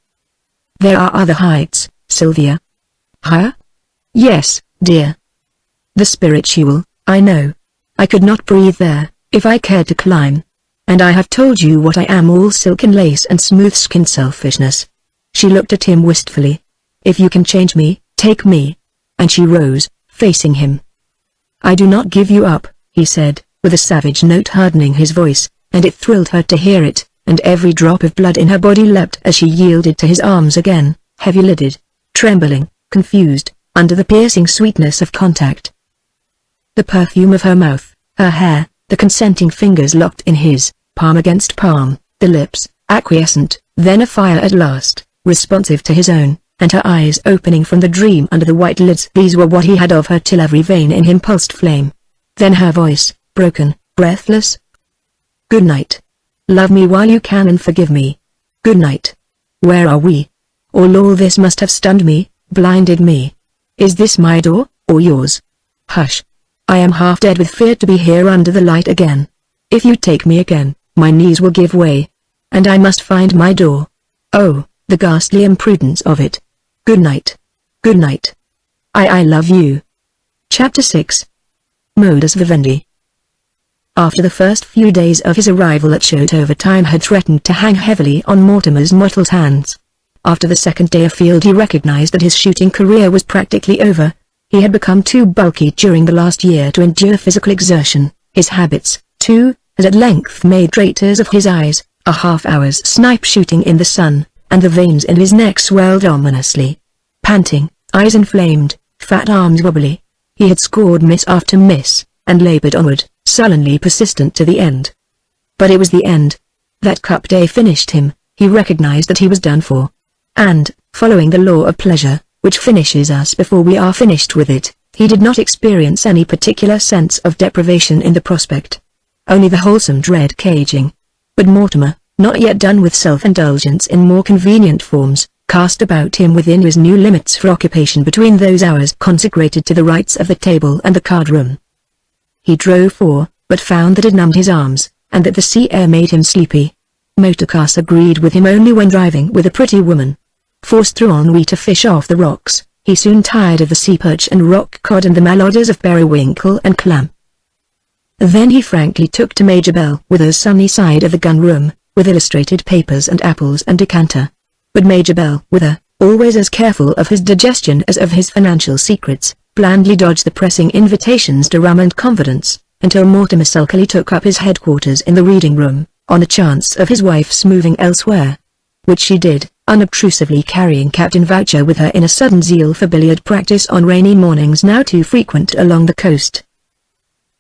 A: There are other heights, Sylvia. Higher? Yes, dear. The spiritual, I know. I could not breathe there, if I cared to climb. And I have told you what I am, all silk and lace and smooth skin selfishness. She looked at him wistfully. If you can change me, take me. And she rose, facing him. I do not give you up, he said, with a savage note hardening his voice, and it thrilled her to hear it, and every drop of blood in her body leapt as she yielded to his arms again, heavy-lidded, trembling, confused, under the piercing sweetness of contact. The perfume of her mouth, her hair, the consenting fingers locked in his, palm against palm, the lips, acquiescent, then afire at last, responsive to his own, and her eyes opening from the dream under the white lids. These were what he had of her till every vein in him pulsed flame. Then her voice, broken, breathless. Good night. Love me while you can and forgive me. Good night. Where are we? All this must have stunned me, blinded me. Is this my door, or yours? Hush. I am half dead with fear to be here under the light again. If you take me again, my knees will give way. And I must find my door. Oh, the ghastly imprudence of it. Good night. Good night. I love you. Chapter 6. Modus vivendi. After the first few days of his arrival at Shotover, time had threatened to hang heavily on Mortimer's mottled hands. After the second day afield, he recognized that his shooting career was practically over. He had become too bulky during the last year to endure physical exertion. His habits, too, had at length made traitors of his eyes, a half-hour's snipe shooting in the sun, and the veins in his neck swelled ominously. Panting, eyes inflamed, fat arms wobbly, he had scored miss after miss, and labored onward, sullenly persistent to the end. But it was the end. That cup day finished him. He recognized that he was done for. And, following the law of pleasure, which finishes us before we are finished with it, he did not experience any particular sense of deprivation in the prospect. Only the wholesome dread caging. But Mortimer, not yet done with self-indulgence in more convenient forms, cast about him within his new limits for occupation between those hours consecrated to the rites of the table and the card-room. He drove for, but found that it numbed his arms, and that the sea air made him sleepy. Motorcars agreed with him only when driving with a pretty woman. Forced through ennui to fish off the rocks, he soon tired of the sea perch and rock cod and the malodors of periwinkle and clam. Then he frankly took to Major Bell with a sunny side of the gun-room, with illustrated papers and apples and decanter. But Major Bell, with a, always as careful of his digestion as of his financial secrets, blandly dodged the pressing invitations to rum and confidence, until Mortimer sulkily took up his headquarters in the reading-room, on the chance of his wife's moving elsewhere. Which she did, unobtrusively carrying Captain Voucher with her in a sudden zeal for billiard practice on rainy mornings now too frequent along the coast.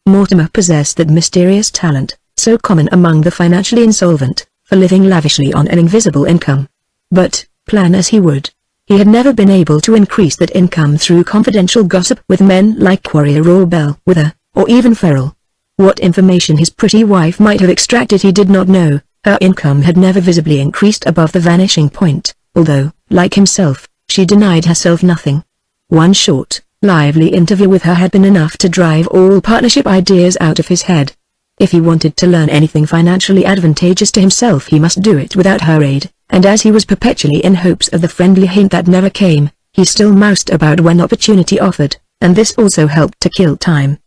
A: Mortimer possessed that mysterious talent, so common among the financially insolvent, for living lavishly on an invisible income. But, plan as he would, he had never been able to increase that income through confidential gossip with men like Quarrier or Bell Wither, or even Ferrell. What information his pretty wife might have extracted he did not know. Her income had never visibly increased above the vanishing point, although, like himself, she denied herself nothing. One short, lively interview with her had been enough to drive all partnership ideas out of his head. If he wanted to learn anything financially advantageous to himself he must do it without her aid, and as he was perpetually in hopes of the friendly hint that never came, he still moused about when opportunity offered, and this also helped to kill time.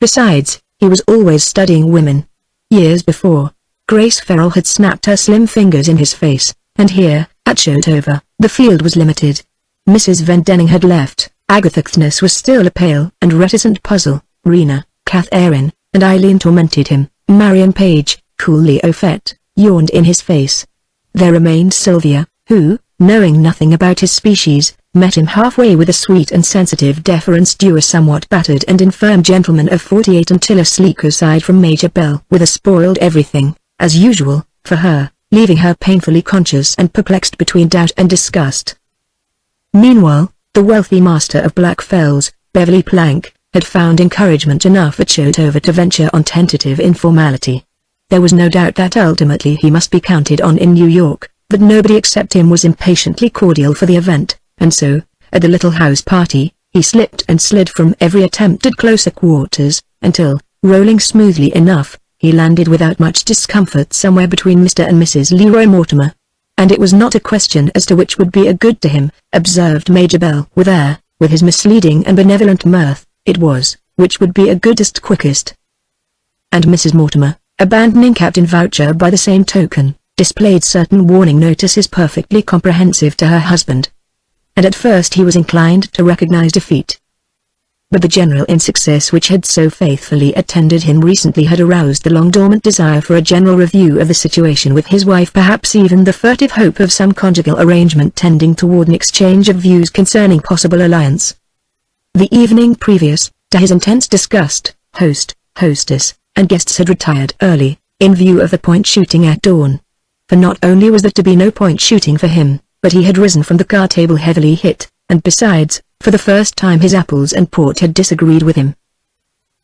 A: Besides, he was always studying women. Years before, Grace Farrell had snapped her slim fingers in his face, and here, at Shotover, the field was limited. Mrs. Vendenning had left, Agatha Kthnes was still a pale and reticent puzzle, Rena, Kath Erin, and Eileen tormented him, Marion Page, coolly au fait, yawned in his face. There remained Sylvia, who, knowing nothing about his species, met him halfway with a sweet and sensitive deference due a somewhat battered and infirm gentleman of 48 until a sleeker side from Major Bell with a spoiled everything, as usual, for her, leaving her painfully conscious and perplexed between doubt and disgust. Meanwhile, the wealthy master of Black Fells, Beverly Plank, had found encouragement enough at Shotover to venture on tentative informality. There was no doubt that ultimately he must be counted on in New York, but nobody except him was impatiently cordial for the event, and so, at the little house party, he slipped and slid from every attempt at closer quarters, until, rolling smoothly enough, he landed without much discomfort somewhere between Mr. and Mrs. Leroy Mortimer. And it was not a question as to which would be a good to him, observed Major Bell with air, with his misleading and benevolent mirth, it was, which would be a goodest quickest. And Mrs. Mortimer, abandoning Captain Voucher by the same token, displayed certain warning notices perfectly comprehensive to her husband. And at first he was inclined to recognize defeat. But the general insuccess which had so faithfully attended him recently had aroused the long-dormant desire for a general review of the situation with his wife, perhaps even the furtive hope of some conjugal arrangement tending toward an exchange of views concerning possible alliance. The evening previous, to his intense disgust, host, hostess, and guests had retired early, in view of the point shooting at dawn. For not only was there to be no point shooting for him, but he had risen from the card table heavily hit, and besides, for the first time his apples and port had disagreed with him.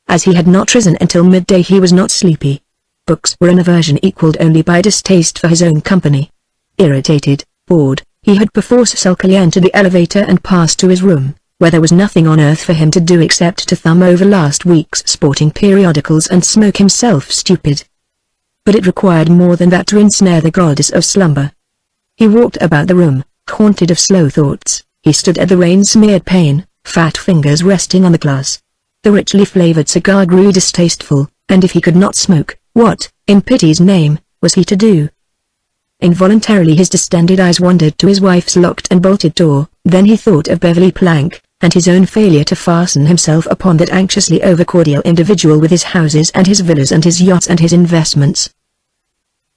A: As he had not risen until midday he was not sleepy. Books were an aversion equalled only by distaste for his own company. Irritated, bored, he had perforce sulkily entered the elevator and passed to his room, where there was nothing on earth for him to do except to thumb over last week's sporting periodicals and smoke himself stupid. But it required more than that to ensnare the goddess of slumber. He walked about the room, haunted of slow thoughts. He stood at the rain-smeared pane, fat fingers resting on the glass. The richly flavored cigar grew distasteful, and if he could not smoke, what, in pity's name, was he to do? Involuntarily his distended eyes wandered to his wife's locked and bolted door, then he thought of Beverly Plank, and his own failure to fasten himself upon that anxiously over-cordial individual with his houses and his villas and his yachts and his investments.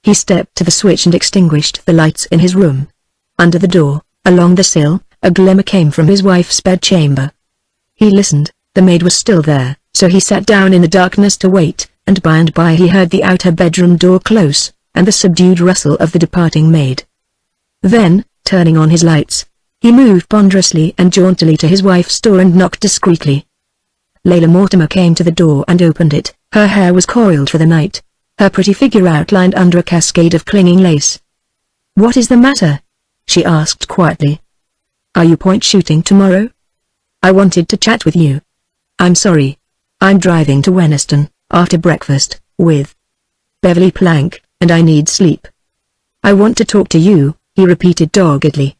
A: He stepped to the switch and extinguished the lights in his room. Under the door, along the sill, a glimmer came from his wife's bedchamber. He listened, the maid was still there, so he sat down in the darkness to wait, and by he heard the outer bedroom door close, and the subdued rustle of the departing maid. Then, turning on his lights, he moved ponderously and jauntily to his wife's door and knocked discreetly. Layla Mortimer came to the door and opened it. Her hair was coiled for the night, her pretty figure outlined under a cascade of clinging lace. "What is the matter?" she asked quietly. "Are you point shooting tomorrow? I wanted to chat with you." "I'm sorry. I'm driving to Wenniston, after breakfast, with Beverly Plank, and I need sleep." "I want to talk to you," he repeated doggedly.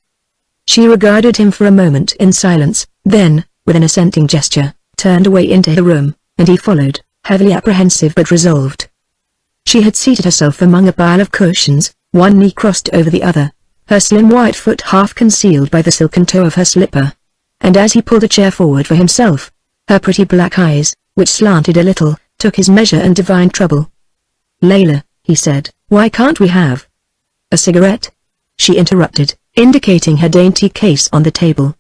A: She regarded him for a moment in silence, then, with an assenting gesture, turned away into her room, and he followed, heavily apprehensive but resolved. She had seated herself among a pile of cushions, one knee crossed over the other, her slim white foot half concealed by the silken toe of her slipper. And as he pulled a chair forward for himself, her pretty black eyes, which slanted a little, took his measure and divined trouble. "Layla," he said, "why can't we have a cigarette?" She interrupted, indicating her dainty case on the table.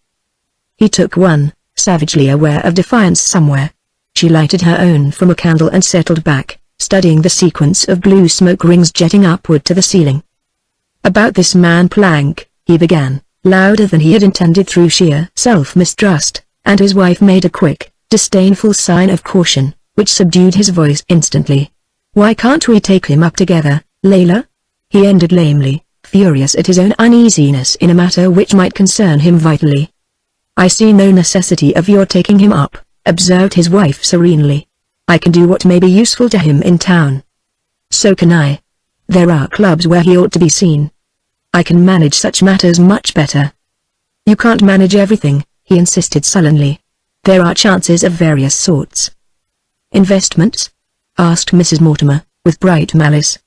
A: He took one, savagely aware of defiance somewhere. She lighted her own from a candle and settled back, studying the sequence of blue smoke rings jetting upward to the ceiling. "About this man Plank," he began, louder than he had intended through sheer self-mistrust, and his wife made a quick, disdainful sign of caution, which subdued his voice instantly. "Why can't we take him up together, Layla?" he ended lamely, furious at his own uneasiness in a matter which might concern him vitally. "I see no necessity of your taking him up," observed his wife serenely. I can do what may be useful to him in town. So can I. There are clubs where he ought to be seen. I can manage such matters much better. You can't manage everything, he insisted sullenly. There are chances of various sorts. Investments? Asked Mrs. Mortimer, with bright malice.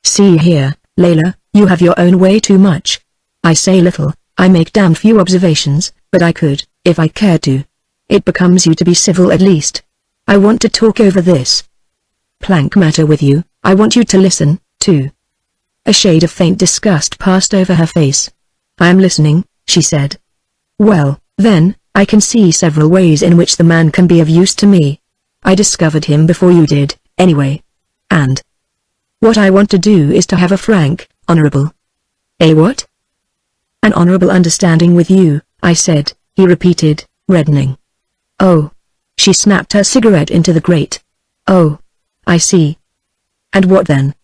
A: See here, Layla, you have your own way too much. I say little, I make damn few observations, but I could, if I cared to. It becomes you to be civil at least. I want to talk over this plank matter with you. I want you to listen, too. A shade of faint disgust passed over her face. I am listening, she said. Well, then, I can see several ways in which the man can be of use to me. I discovered him before you did, anyway. And what I want to do is to have a frank, honorable. A what? An honorable understanding with you, I said, he repeated, reddening. Oh. She snapped her cigarette into the grate. Oh. I see. And what then?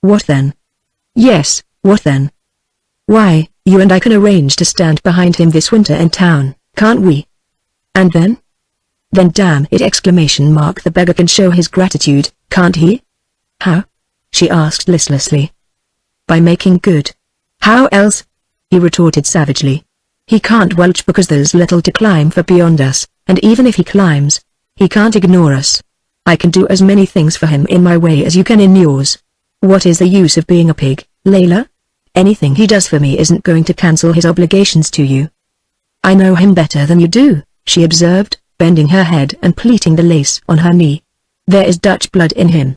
A: What then? Yes, what then? Why, you and I can arrange to stand behind him this winter in town, can't we? And then? Then damn it! The beggar can show his gratitude, can't he? How? She asked listlessly. By making good. How else? He retorted savagely. He can't welch because there's little to climb for beyond us, and even if he climbs, he can't ignore us. I can do as many things for him in my way as you can in yours. What is the use of being a pig, Layla? Anything he does for me isn't going to cancel his obligations to you. I know him better than you do, she observed, bending her head and pleating the lace on her knee. There is Dutch blood in him.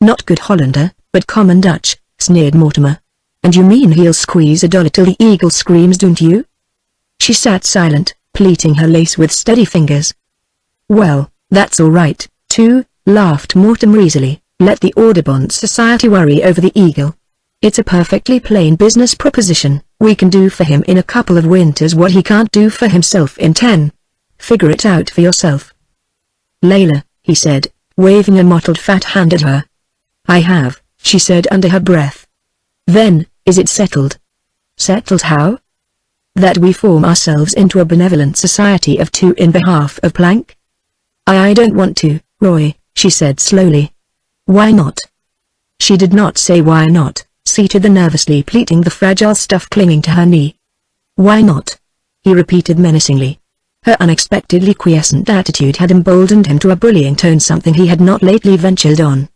A: Not good Hollander, but common Dutch, sneered Mortimer. And you mean he'll squeeze $1 till the eagle screams, don't you? She sat silent, pleating her lace with steady fingers. Well, that's all right, too, laughed Mortimer easily. Let the Audubon Society worry over the eagle. It's a perfectly plain business proposition. We can do for him in a couple of winters what he can't do for himself in 10. Figure it out for yourself. Layla, he said, waving a mottled fat hand at her. I have, she said under her breath. Then, is it settled? Settled how? That we form ourselves into a benevolent society of two in behalf of Plank? I don't want to, Roy, she said slowly. Why not? She did not say why not, seated there nervously pleating the fragile stuff clinging to her knee. Why not? He repeated menacingly. Her unexpectedly quiescent attitude had emboldened him to a bullying tone, something he had not lately ventured on.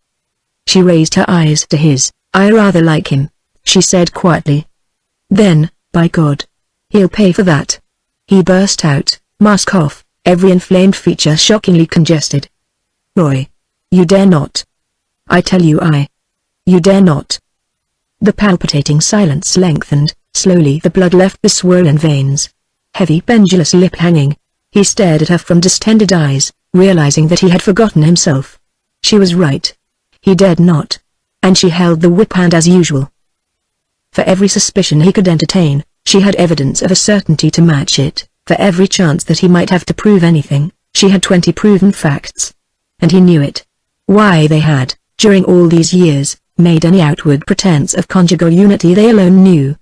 A: She raised her eyes to his. I rather like him, she said quietly. Then, by God, he'll pay for that. He burst out, mask off, every inflamed feature shockingly congested. Roy. You dare not. I tell you You dare not. The palpitating silence lengthened, slowly the blood left the swollen veins. Heavy pendulous lip hanging, he stared at her from distended eyes, realizing that he had forgotten himself. She was right. He dared not. And she held the whip hand as usual. For every suspicion he could entertain, she had evidence of a certainty to match it. For every chance that he might have to prove anything, she had 20 proven facts. And he knew it. Why they had, during all these years, made any outward pretense of conjugal unity they alone knew.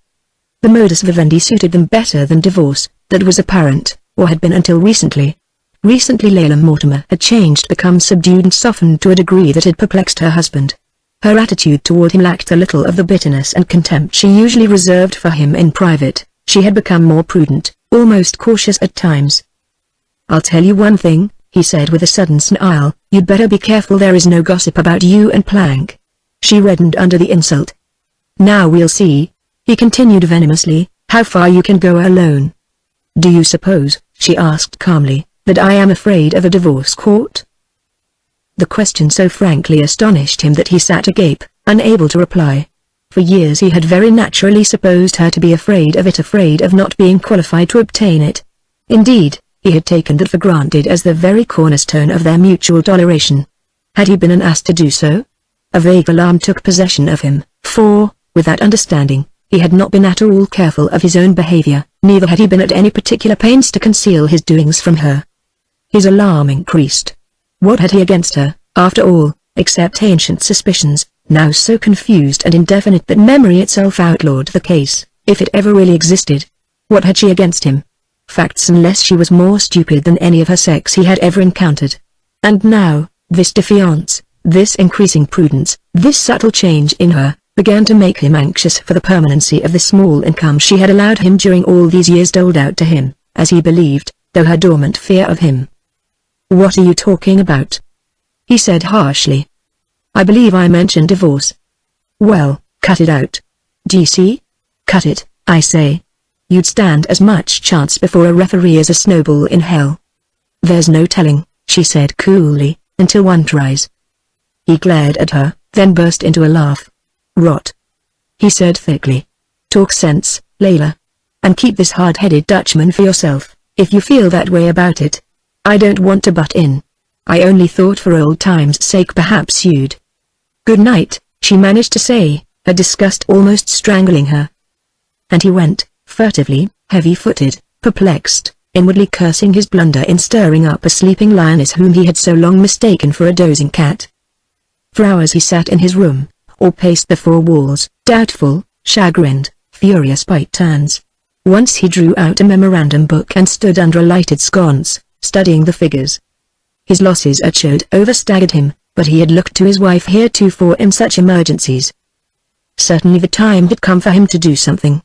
A: The modus vivendi suited them better than divorce, that was apparent, or had been until recently. Recently Layla Mortimer had changed, become subdued and softened to a degree that had perplexed her husband. Her attitude toward him lacked a little of the bitterness and contempt she usually reserved for him in private. She had become more prudent, almost cautious at times. I'll tell you one thing, he said with a sudden smile, you'd better be careful there is no gossip about you and Plank. She reddened under the insult. Now we'll see, he continued venomously, how far you can go alone. Do you suppose, she asked calmly, that I am afraid of a divorce court? The question so frankly astonished him that he sat agape, unable to reply. For years he had very naturally supposed her to be afraid of it, afraid of not being qualified to obtain it. Indeed, he had taken that for granted as the very cornerstone of their mutual toleration. Had he been an ass to do so? A vague alarm took possession of him, for, with that understanding, he had not been at all careful of his own behavior, neither had he been at any particular pains to conceal his doings from her. His alarm increased. What had he against her, after all, except ancient suspicions, now so confused and indefinite that memory itself outlawed the case, if it ever really existed? What had she against him? Facts, unless she was more stupid than any of her sex he had ever encountered. And now, This defiance, this increasing prudence, this subtle change in her, began to make him anxious for the permanency of the small income she had allowed him during all these years doled out to him, as he believed, though her dormant fear of him. "What are you talking about?" he said harshly. "I believe I mentioned divorce." "Well, cut it out. D'you see? Cut it, I say. You'd stand as much chance before a referee as a snowball in hell." "There's no telling," she said coolly, "until one tries." He glared at her, then burst into a laugh. "Rot," he said thickly. "Talk sense, Layla. And keep this hard-headed Dutchman for yourself, if you feel that way about it. I don't want to butt in. I only thought for old time's sake perhaps you'd—" "Good night," she managed to say, her disgust almost strangling her. And he went, furtively, heavy-footed, perplexed, inwardly cursing his blunder in stirring up a sleeping lioness whom he had so long mistaken for a dozing cat. For hours he sat in his room, or paced the four walls, doubtful, chagrined, furious by turns. Once he drew out a memorandum book and stood under a lighted sconce, studying the figures. His losses at chode overstaggered him, but he had looked to his wife heretofore in such emergencies. Certainly the time had come for him to do something.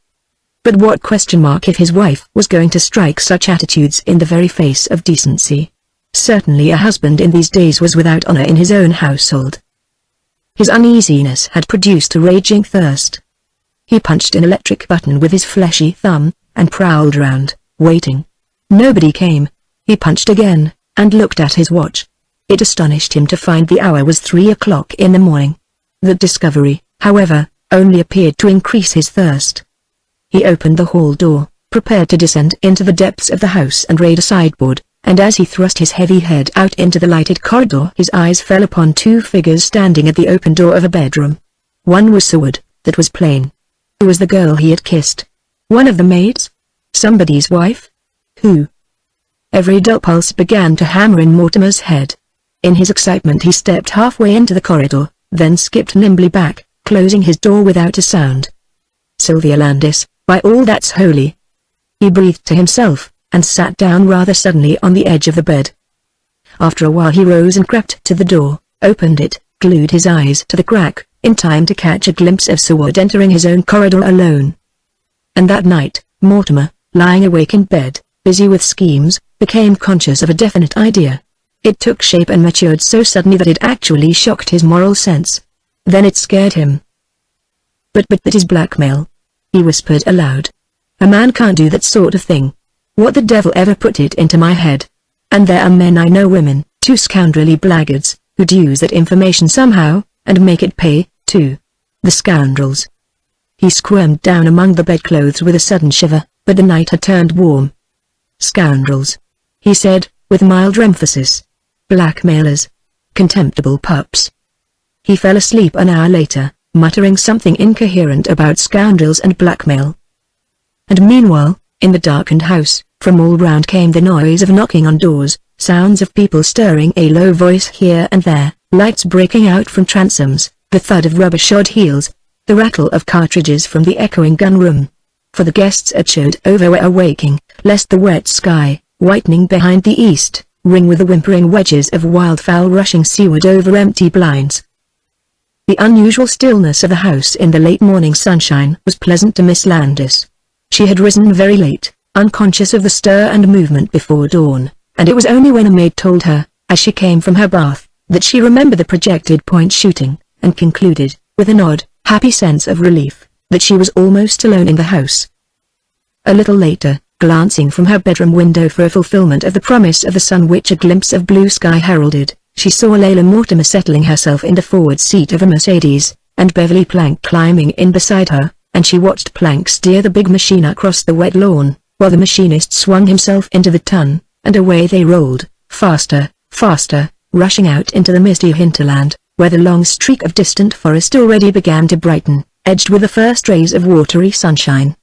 A: But what question mark if his wife was going to strike such attitudes in the very face of decency? Certainly a husband in these days was without honor in his own household. His uneasiness had produced a raging thirst. He punched an electric button with his fleshy thumb, and prowled round, waiting. Nobody came. He punched again, and looked at his watch. It astonished him to find the hour was 3 o'clock in the morning. That discovery, however, only appeared to increase his thirst. He opened the hall door, prepared to descend into the depths of the house and raid a sideboard, and as he thrust his heavy head out into the lighted corridor his eyes fell upon two figures standing at the open door of a bedroom. One was Seward, that was plain. Who was the girl he had kissed? One of the maids? Somebody's wife? Who? Every dull pulse began to hammer in Mortimer's head. In his excitement he stepped halfway into the corridor, then skipped nimbly back, closing his door without a sound. Sylvia Landis, by all that's holy! He breathed to himself, and sat down rather suddenly on the edge of the bed. After a while he rose and crept to the door, opened it, glued his eyes to the crack, in time to catch a glimpse of Seward entering his own corridor alone. And that night, Mortimer, lying awake in bed, busy with schemes, became conscious of a definite idea. It took shape and matured so suddenly that it actually shocked his moral sense. Then it scared him. But that is blackmail," he whispered aloud. "A man can't do that sort of thing. What the devil ever put it into my head? And there are men I know, women, two scoundrelly blackguards, who'd use that information somehow, and make it pay, too. The scoundrels." He squirmed down among the bedclothes with a sudden shiver, but the night had turned warm. "Scoundrels," he said, with mild emphasis. "Blackmailers. Contemptible pups." He fell asleep an hour later, muttering something incoherent about scoundrels and blackmail. And meanwhile, in the darkened house, from all round came the noise of knocking on doors, sounds of people stirring a low voice here and there, lights breaking out from transoms, the thud of rubber-shod heels, the rattle of cartridges from the echoing gun-room. For the guests at chode over were awaking, lest the wet sky, whitening behind the east, ring with the whimpering wedges of wildfowl rushing seaward over empty blinds. The unusual stillness of the house in the late morning sunshine was pleasant to Miss Landis. She had risen very late, unconscious of the stir and movement before dawn, and it was only when a maid told her, as she came from her bath, that she remembered the projected point shooting, and concluded, with an odd, happy sense of relief, that she was almost alone in the house. A little later, glancing from her bedroom window for a fulfillment of the promise of the sun which a glimpse of blue sky heralded, she saw Layla Mortimer settling herself in the forward seat of a Mercedes, and Beverly Plank climbing in beside her, and she watched Plank steer the big machine across the wet lawn, while the machinist swung himself into the ton, and away they rolled, faster, faster, rushing out into the misty hinterland, where the long streak of distant forest already began to brighten, edged with the first rays of watery sunshine.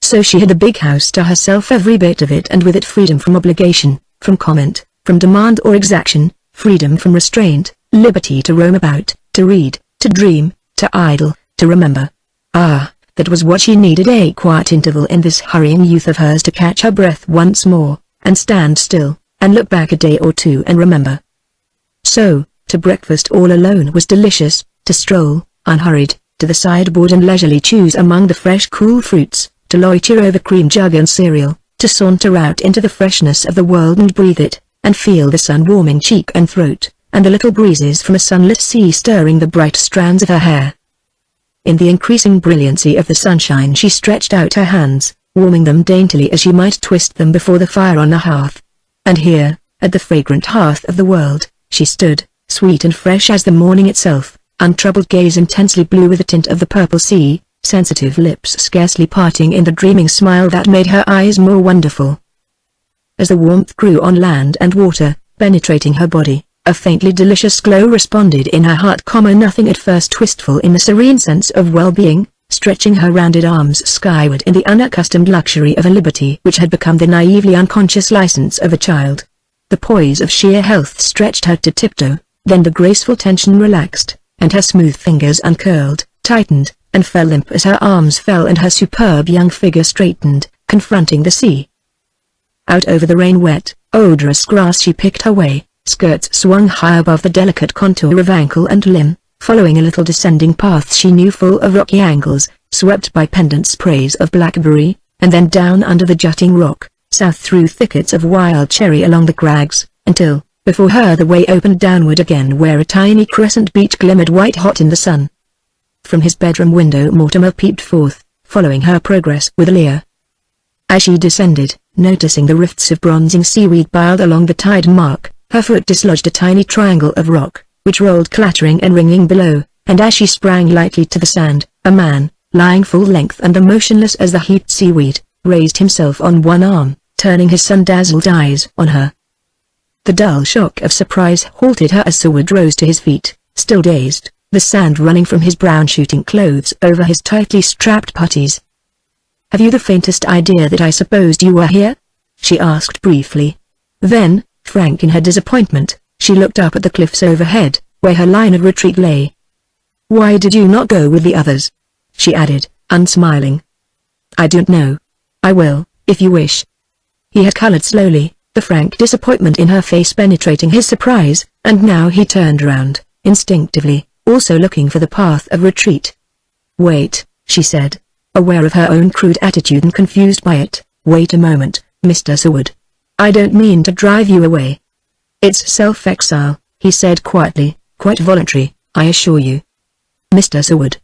A: So she had the big house to herself, every bit of it, and with it freedom from obligation, from comment, from demand or exaction, freedom from restraint, liberty to roam about, to read, to dream, to idle, to remember. Ah, that was what she needed, a quiet interval in this hurrying youth of hers to catch her breath once more, and stand still, and look back a day or two and remember. So, to breakfast all alone was delicious, to stroll, unhurried, to the sideboard and leisurely choose among the fresh cool fruits, to loiter over cream jug and cereal, to saunter out into the freshness of the world and breathe it, and feel the sun warming cheek and throat, and the little breezes from a sunlit sea stirring the bright strands of her hair. In the increasing brilliancy of the sunshine she stretched out her hands, warming them daintily as she might twist them before the fire on the hearth. And here, at the fragrant hearth of the world, she stood, sweet and fresh as the morning itself, untroubled gaze intensely blue with a tint of the purple sea, sensitive lips scarcely parting in the dreaming smile that made her eyes more wonderful. As the warmth grew on land and water, penetrating her body, a faintly delicious glow responded in her heart, nothing at first wistful in the serene sense of well-being, stretching her rounded arms skyward in the unaccustomed luxury of a liberty which had become the naively unconscious license of a child. The poise of sheer health stretched her to tiptoe, then the graceful tension relaxed, and her smooth fingers uncurled, tightened, and fell limp as her arms fell and her superb young figure straightened, confronting the sea. Out over the rain-wet, odorous grass she picked her way, skirts swung high above the delicate contour of ankle and limb, following a little descending path she knew full of rocky angles, swept by pendant sprays of blackberry, and then down under the jutting rock, south through thickets of wild cherry along the crags, until, before her the way opened downward again where a tiny crescent beach glimmered white-hot in the sun. From his bedroom window Mortimer peeped forth, following her progress with a leer. As she descended, noticing the rifts of bronzing seaweed piled along the tide mark, her foot dislodged a tiny triangle of rock, which rolled clattering and ringing below, and as she sprang lightly to the sand, a man, lying full length and motionless as the heaped seaweed, raised himself on one arm, turning his sun-dazzled eyes on her. The dull shock of surprise halted her as Seward rose to his feet, still dazed, the sand running from his brown shooting clothes over his tightly strapped puttees. "Have you the faintest idea that I supposed you were here?" she asked briefly. Then, frank in her disappointment, she looked up at the cliffs overhead, where her line of retreat lay. "Why did you not go with the others?" she added, unsmiling. "I don't know. I will, if you wish." He had colored slowly, the frank disappointment in her face penetrating his surprise, and now he turned round, instinctively, also looking for the path of retreat. "Wait," she said, aware of her own crude attitude and confused by it. "Wait a moment, Mr. Seward. I don't mean to drive you away. It's self-exile," he said quietly, "quite voluntary, I assure you. Mr. Seward."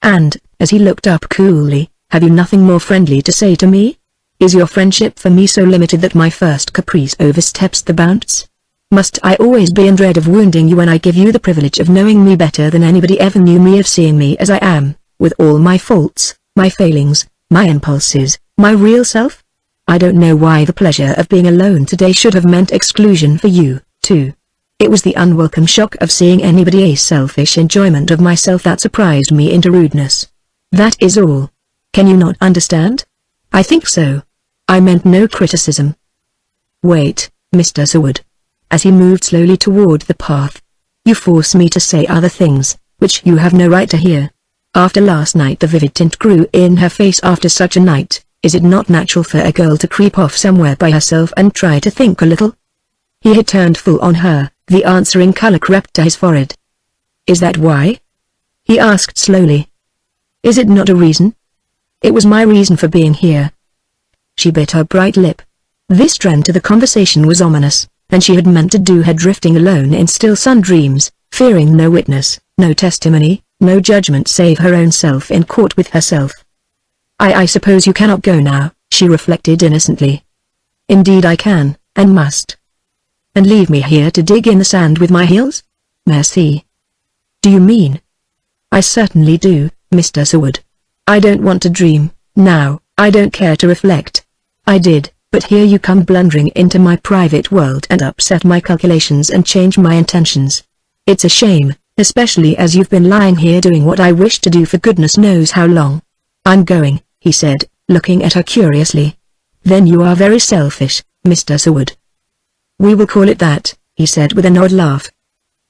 A: And, as he looked up coolly, "Have you nothing more friendly to say to me? Is your friendship for me so limited that my first caprice oversteps the bounds? Must I always be in dread of wounding you when I give you the privilege of knowing me better than anybody ever knew me, of seeing me as I am, with all my faults, my failings, my impulses, my real self? I don't know why the pleasure of being alone today should have meant exclusion for you, too. It was the unwelcome shock of seeing anybody a selfish enjoyment of myself that surprised me into rudeness. That is all. Can you not understand? I think so. I meant no criticism." "Wait, Mr. Seward." As he moved slowly toward the path. "You force me to say other things, which you have no right to hear. After last night," the vivid tint grew in her face, "after such a night, is it not natural for a girl to creep off somewhere by herself and try to think a little?" He had turned full on her, the answering color crept to his forehead. "Is that why?" he asked slowly. "Is it not a reason?" "It was my reason for being here." She bit her bright lip. This trend to the conversation was ominous, and she had meant to do her drifting alone in still sun dreams, fearing no witness, no testimony, no judgment save her own self in court with herself. I suppose you cannot go now," she reflected innocently. "Indeed I can, and must." "And leave me here to dig in the sand with my heels? Merci." "Do you mean?" "I certainly do, Mr. Seward. I don't want to dream, now, I don't care to reflect. I did, but here you come blundering into my private world and upset my calculations and change my intentions. It's a shame, especially as you've been lying here doing what I wish to do for goodness knows how long." "I'm going," he said, looking at her curiously. "Then you are very selfish, Mr. Seward." "We will call it that," he said with an odd laugh.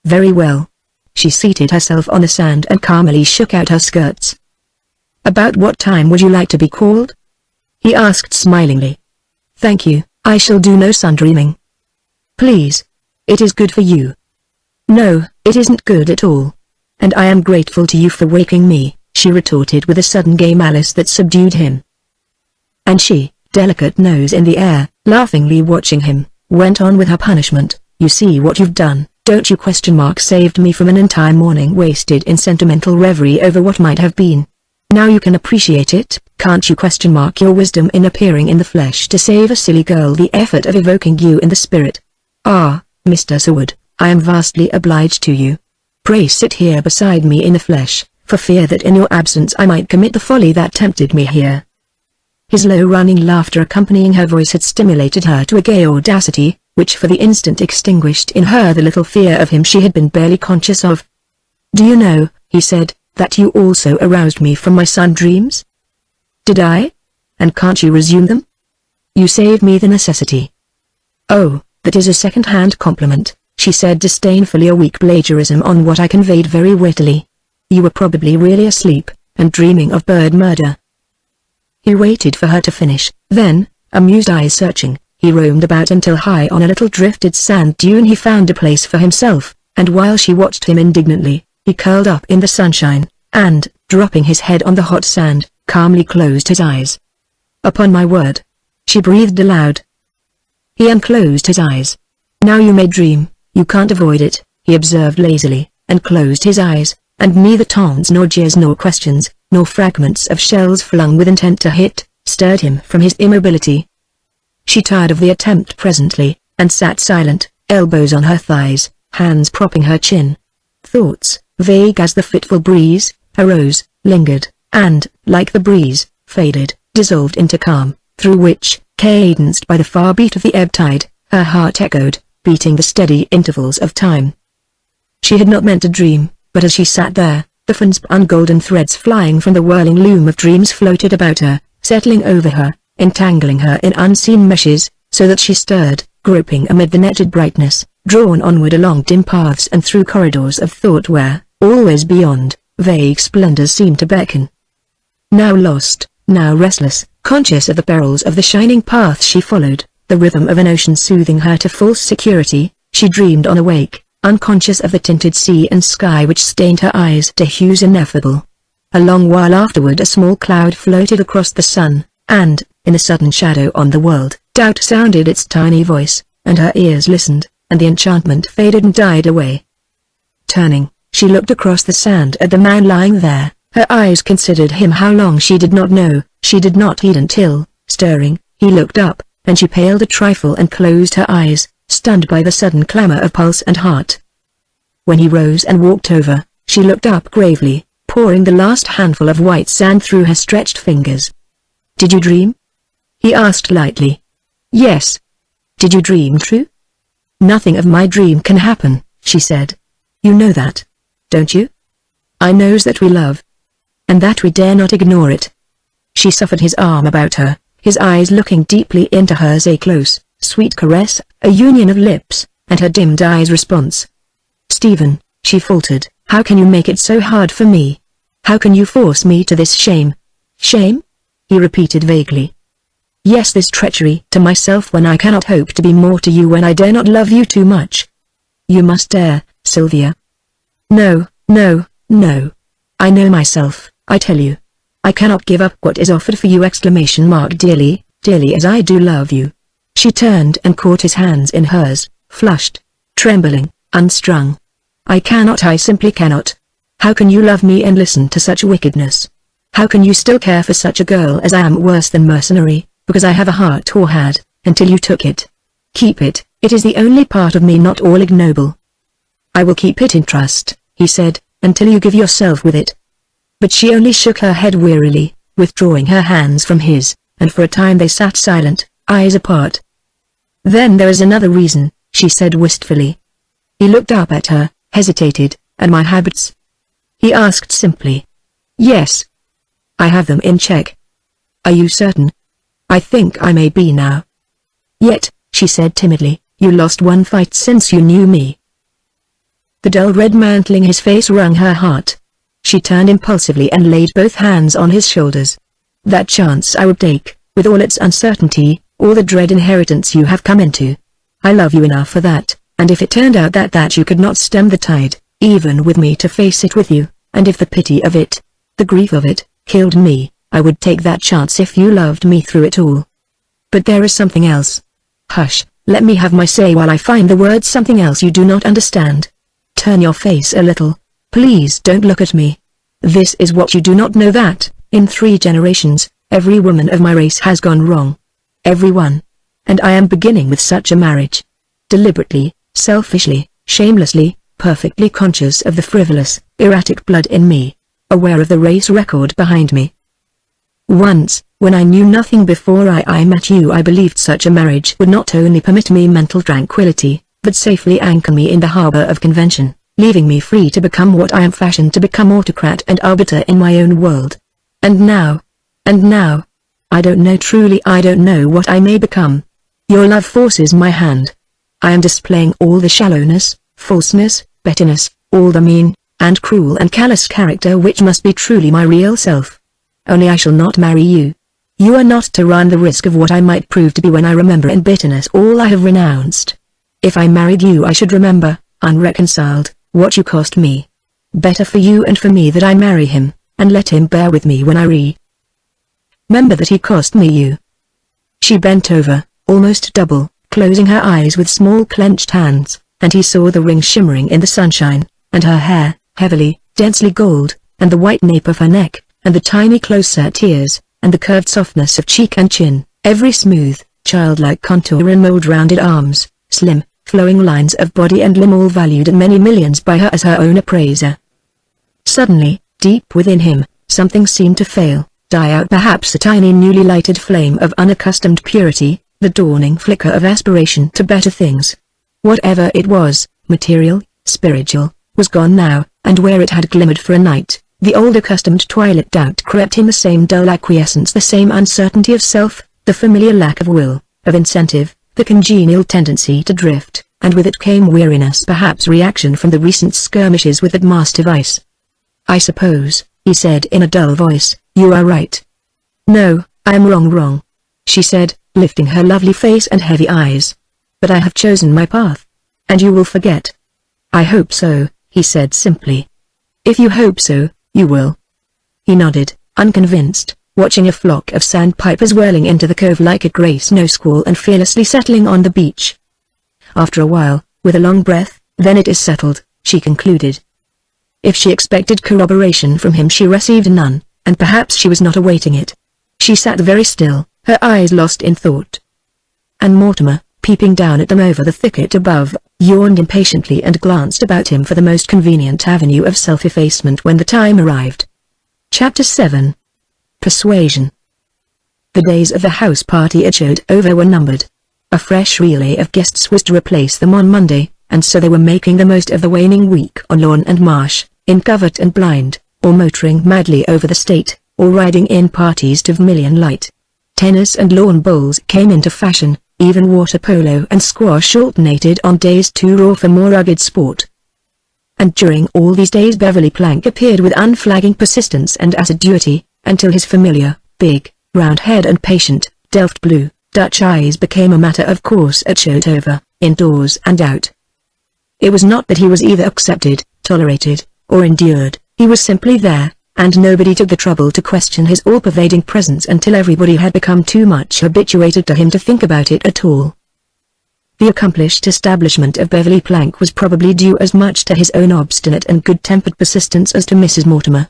A: "Very well." She seated herself on the sand and calmly shook out her skirts. "About what time would you like to be called?" he asked smilingly. "Thank you, I shall do no sun dreaming." "Please. It is good for you." No, it isn't good at all. And I am grateful to you for waking me, she retorted with a sudden gay malice that subdued him. And she, delicate nose in the air, laughingly watching him, went on with her punishment. You see what you've done, don't you? Saved me from an entire morning wasted in sentimental reverie over what might have been. Now you can appreciate it, can't you? Your wisdom in appearing in the flesh to save a silly girl, the effort of evoking you in the spirit. Ah, Mr. Seward, I am vastly obliged to you. Pray sit here beside me in the flesh, for fear that in your absence I might commit the folly that tempted me here. His low running laughter accompanying her voice had stimulated her to a gay audacity, which for the instant extinguished in her the little fear of him she had been barely conscious of. Do you know, he said, that you also aroused me from my sun dreams? Did I? And can't you resume them? You saved me the necessity. Oh, that is a second-hand compliment, she said disdainfully, a weak plagiarism on what I conveyed very wittily. You were probably really asleep, and dreaming of bird murder. He waited for her to finish, then, amused eyes searching, he roamed about until high on a little drifted sand dune he found a place for himself, and while she watched him indignantly, he curled up in the sunshine, and, dropping his head on the hot sand, calmly closed his eyes. Upon my word, she breathed aloud. He unclosed his eyes. Now you may dream, you can't avoid it, he observed lazily, and closed his eyes, and neither taunts nor jeers nor questions, nor fragments of shells flung with intent to hit, stirred him from his immobility. She tired of the attempt presently, and sat silent, elbows on her thighs, hands propping her chin. Thoughts, vague as the fitful breeze, arose, lingered, and, like the breeze, faded, dissolved into calm, through which, cadenced by the far beat of the ebb tide, her heart echoed, beating the steady intervals of time. She had not meant to dream, but as she sat there, the fan-spun golden threads flying from the whirling loom of dreams floated about her, settling over her, entangling her in unseen meshes, so that she stirred, groping amid the netted brightness, drawn onward along dim paths and through corridors of thought where, always beyond, vague splendors seemed to beckon. Now lost, now restless, conscious of the perils of the shining path she followed, the rhythm of an ocean soothing her to false security, she dreamed on awake, unconscious of the tinted sea and sky which stained her eyes to hues ineffable. A long while afterward a small cloud floated across the sun, and, in a sudden shadow on the world, doubt sounded its tiny voice, and her ears listened, and the enchantment faded and died away. Turning, she looked across the sand at the man lying there, her eyes considered him. How long she did not know, she did not heed until, stirring, he looked up, and she paled a trifle and closed her eyes, stunned by the sudden clamor of pulse and heart. When he rose and walked over, she looked up gravely, pouring the last handful of white sand through her stretched fingers. Did you dream? He asked lightly. Yes. Did you dream true? Nothing of my dream can happen, she said. You know that, don't you? I knows that we love, and that we dare not ignore it. She suffered his arm about her, his eyes looking deeply into hers, a close, sweet caress, a union of lips, and her dimmed eyes' response. Stephen, she faltered, how can you make it so hard for me? How can you force me to this shame? Shame? He repeated vaguely. Yes, this treachery to myself when I cannot hope to be more to you, when I dare not love you too much. You must dare, Sylvia. No, no, no. I know myself, I tell you. I cannot give up what is offered for you! Dearly, dearly as I do love you. She turned and caught his hands in hers, flushed, trembling, unstrung. I cannot, I simply cannot. How can you love me and listen to such wickedness? How can you still care for such a girl as I am? Worse than mercenary, because I have a heart, or had, until you took it. Keep it, it is the only part of me not all ignoble. I will keep it in trust, he said, until you give yourself with it. But she only shook her head wearily, withdrawing her hands from his, and for a time they sat silent, eyes apart. Then there is another reason, she said wistfully. He looked up at her, hesitated. And my habits? He asked simply. Yes. I have them in check. Are you certain? I think I may be now. Yet, she said timidly, you lost one fight since you knew me. The dull red mantling his face wrung her heart. She turned impulsively and laid both hands on his shoulders. That chance I would take, with all its uncertainty, all the dread inheritance you have come into. I love you enough for that, And if it turned out that you could not stem the tide, even with me to face it with you, and if the pity of it, the grief of it, killed me, I would take that chance if you loved me through it all. But there is something else. Hush, let me have my say while I find the word something else you do not understand. Turn your face a little. Please don't look at me. This is what you do not know, that, in 3 generations, every woman of my race has gone wrong. Every one. And I am beginning with such a marriage. Deliberately, selfishly, shamelessly, perfectly conscious of the frivolous, erratic blood in me. Aware of the race record behind me. Once, when I knew nothing before I met you, I believed such a marriage would not only permit me mental tranquility, but safely anchor me in the harbor of convention, leaving me free to become what I am fashioned to become, autocrat and arbiter in my own world. And now, I don't know, truly I don't know what I may become. Your love forces my hand. I am displaying all the shallowness, falseness, pettiness, all the mean, and cruel and callous character which must be truly my real self. Only I shall not marry you. You are not to run the risk of what I might prove to be when I remember in bitterness all I have renounced. If I married you I should remember, unreconciled, what you cost me. Better for you and for me that I marry him, and let him bear with me when I remember that he cost me you. She bent over, almost double, closing her eyes with small clenched hands, and he saw the ring shimmering in the sunshine, and her hair, heavily, densely gold, and the white nape of her neck, and the tiny close-set ears, and the curved softness of cheek and chin, every smooth, childlike contour and mold-rounded arms, slim, flowing lines of body and limb, all valued at many millions by her as her own appraiser. Suddenly, deep within him, something seemed to fail, die out, perhaps a tiny newly lighted flame of unaccustomed purity, the dawning flicker of aspiration to better things. Whatever it was, material, spiritual, was gone now, and where it had glimmered for a night, the old accustomed twilight doubt crept in, the same dull acquiescence, the same uncertainty of self, the familiar lack of will, of incentive, the congenial tendency to drift, and with it came weariness, perhaps reaction from the recent skirmishes with that master vice. I suppose, he said in a dull voice, you are right. No, I am wrong, she said, lifting her lovely face and heavy eyes. But I have chosen my path. And you will forget. I hope so, he said simply. If you hope so, you will. He nodded, unconvinced, watching a flock of sandpipers whirling into the cove like a grey snow squall and fearlessly settling on the beach. After a while, with a long breath, then it is settled, she concluded. If she expected corroboration from him she received none, and perhaps she was not awaiting it. She sat very still, her eyes lost in thought. And Mortimer, peeping down at them over the thicket above, yawned impatiently and glanced about him for the most convenient avenue of self-effacement when the time arrived. Chapter 7. Persuasion. The days of the house party at Shotover were numbered. A fresh relay of guests was to replace them on Monday, and so they were making the most of the waning week on lawn and marsh, in covert and blind, or motoring madly over the state, or riding in parties to Vermilion Light. Tennis and lawn bowls came into fashion, even water polo and squash alternated on days too raw for more rugged sport. And during all these days Beverly Plank appeared with unflagging persistence and assiduity, until his familiar, big, round head and patient, Delft blue, Dutch eyes became a matter of course at Shotover, indoors and out. It was not that he was either accepted, tolerated, or endured, he was simply there, and nobody took the trouble to question his all-pervading presence until everybody had become too much habituated to him to think about it at all. The accomplished establishment of Beverly Plank was probably due as much to his own obstinate and good-tempered persistence as to Mrs. Mortimer.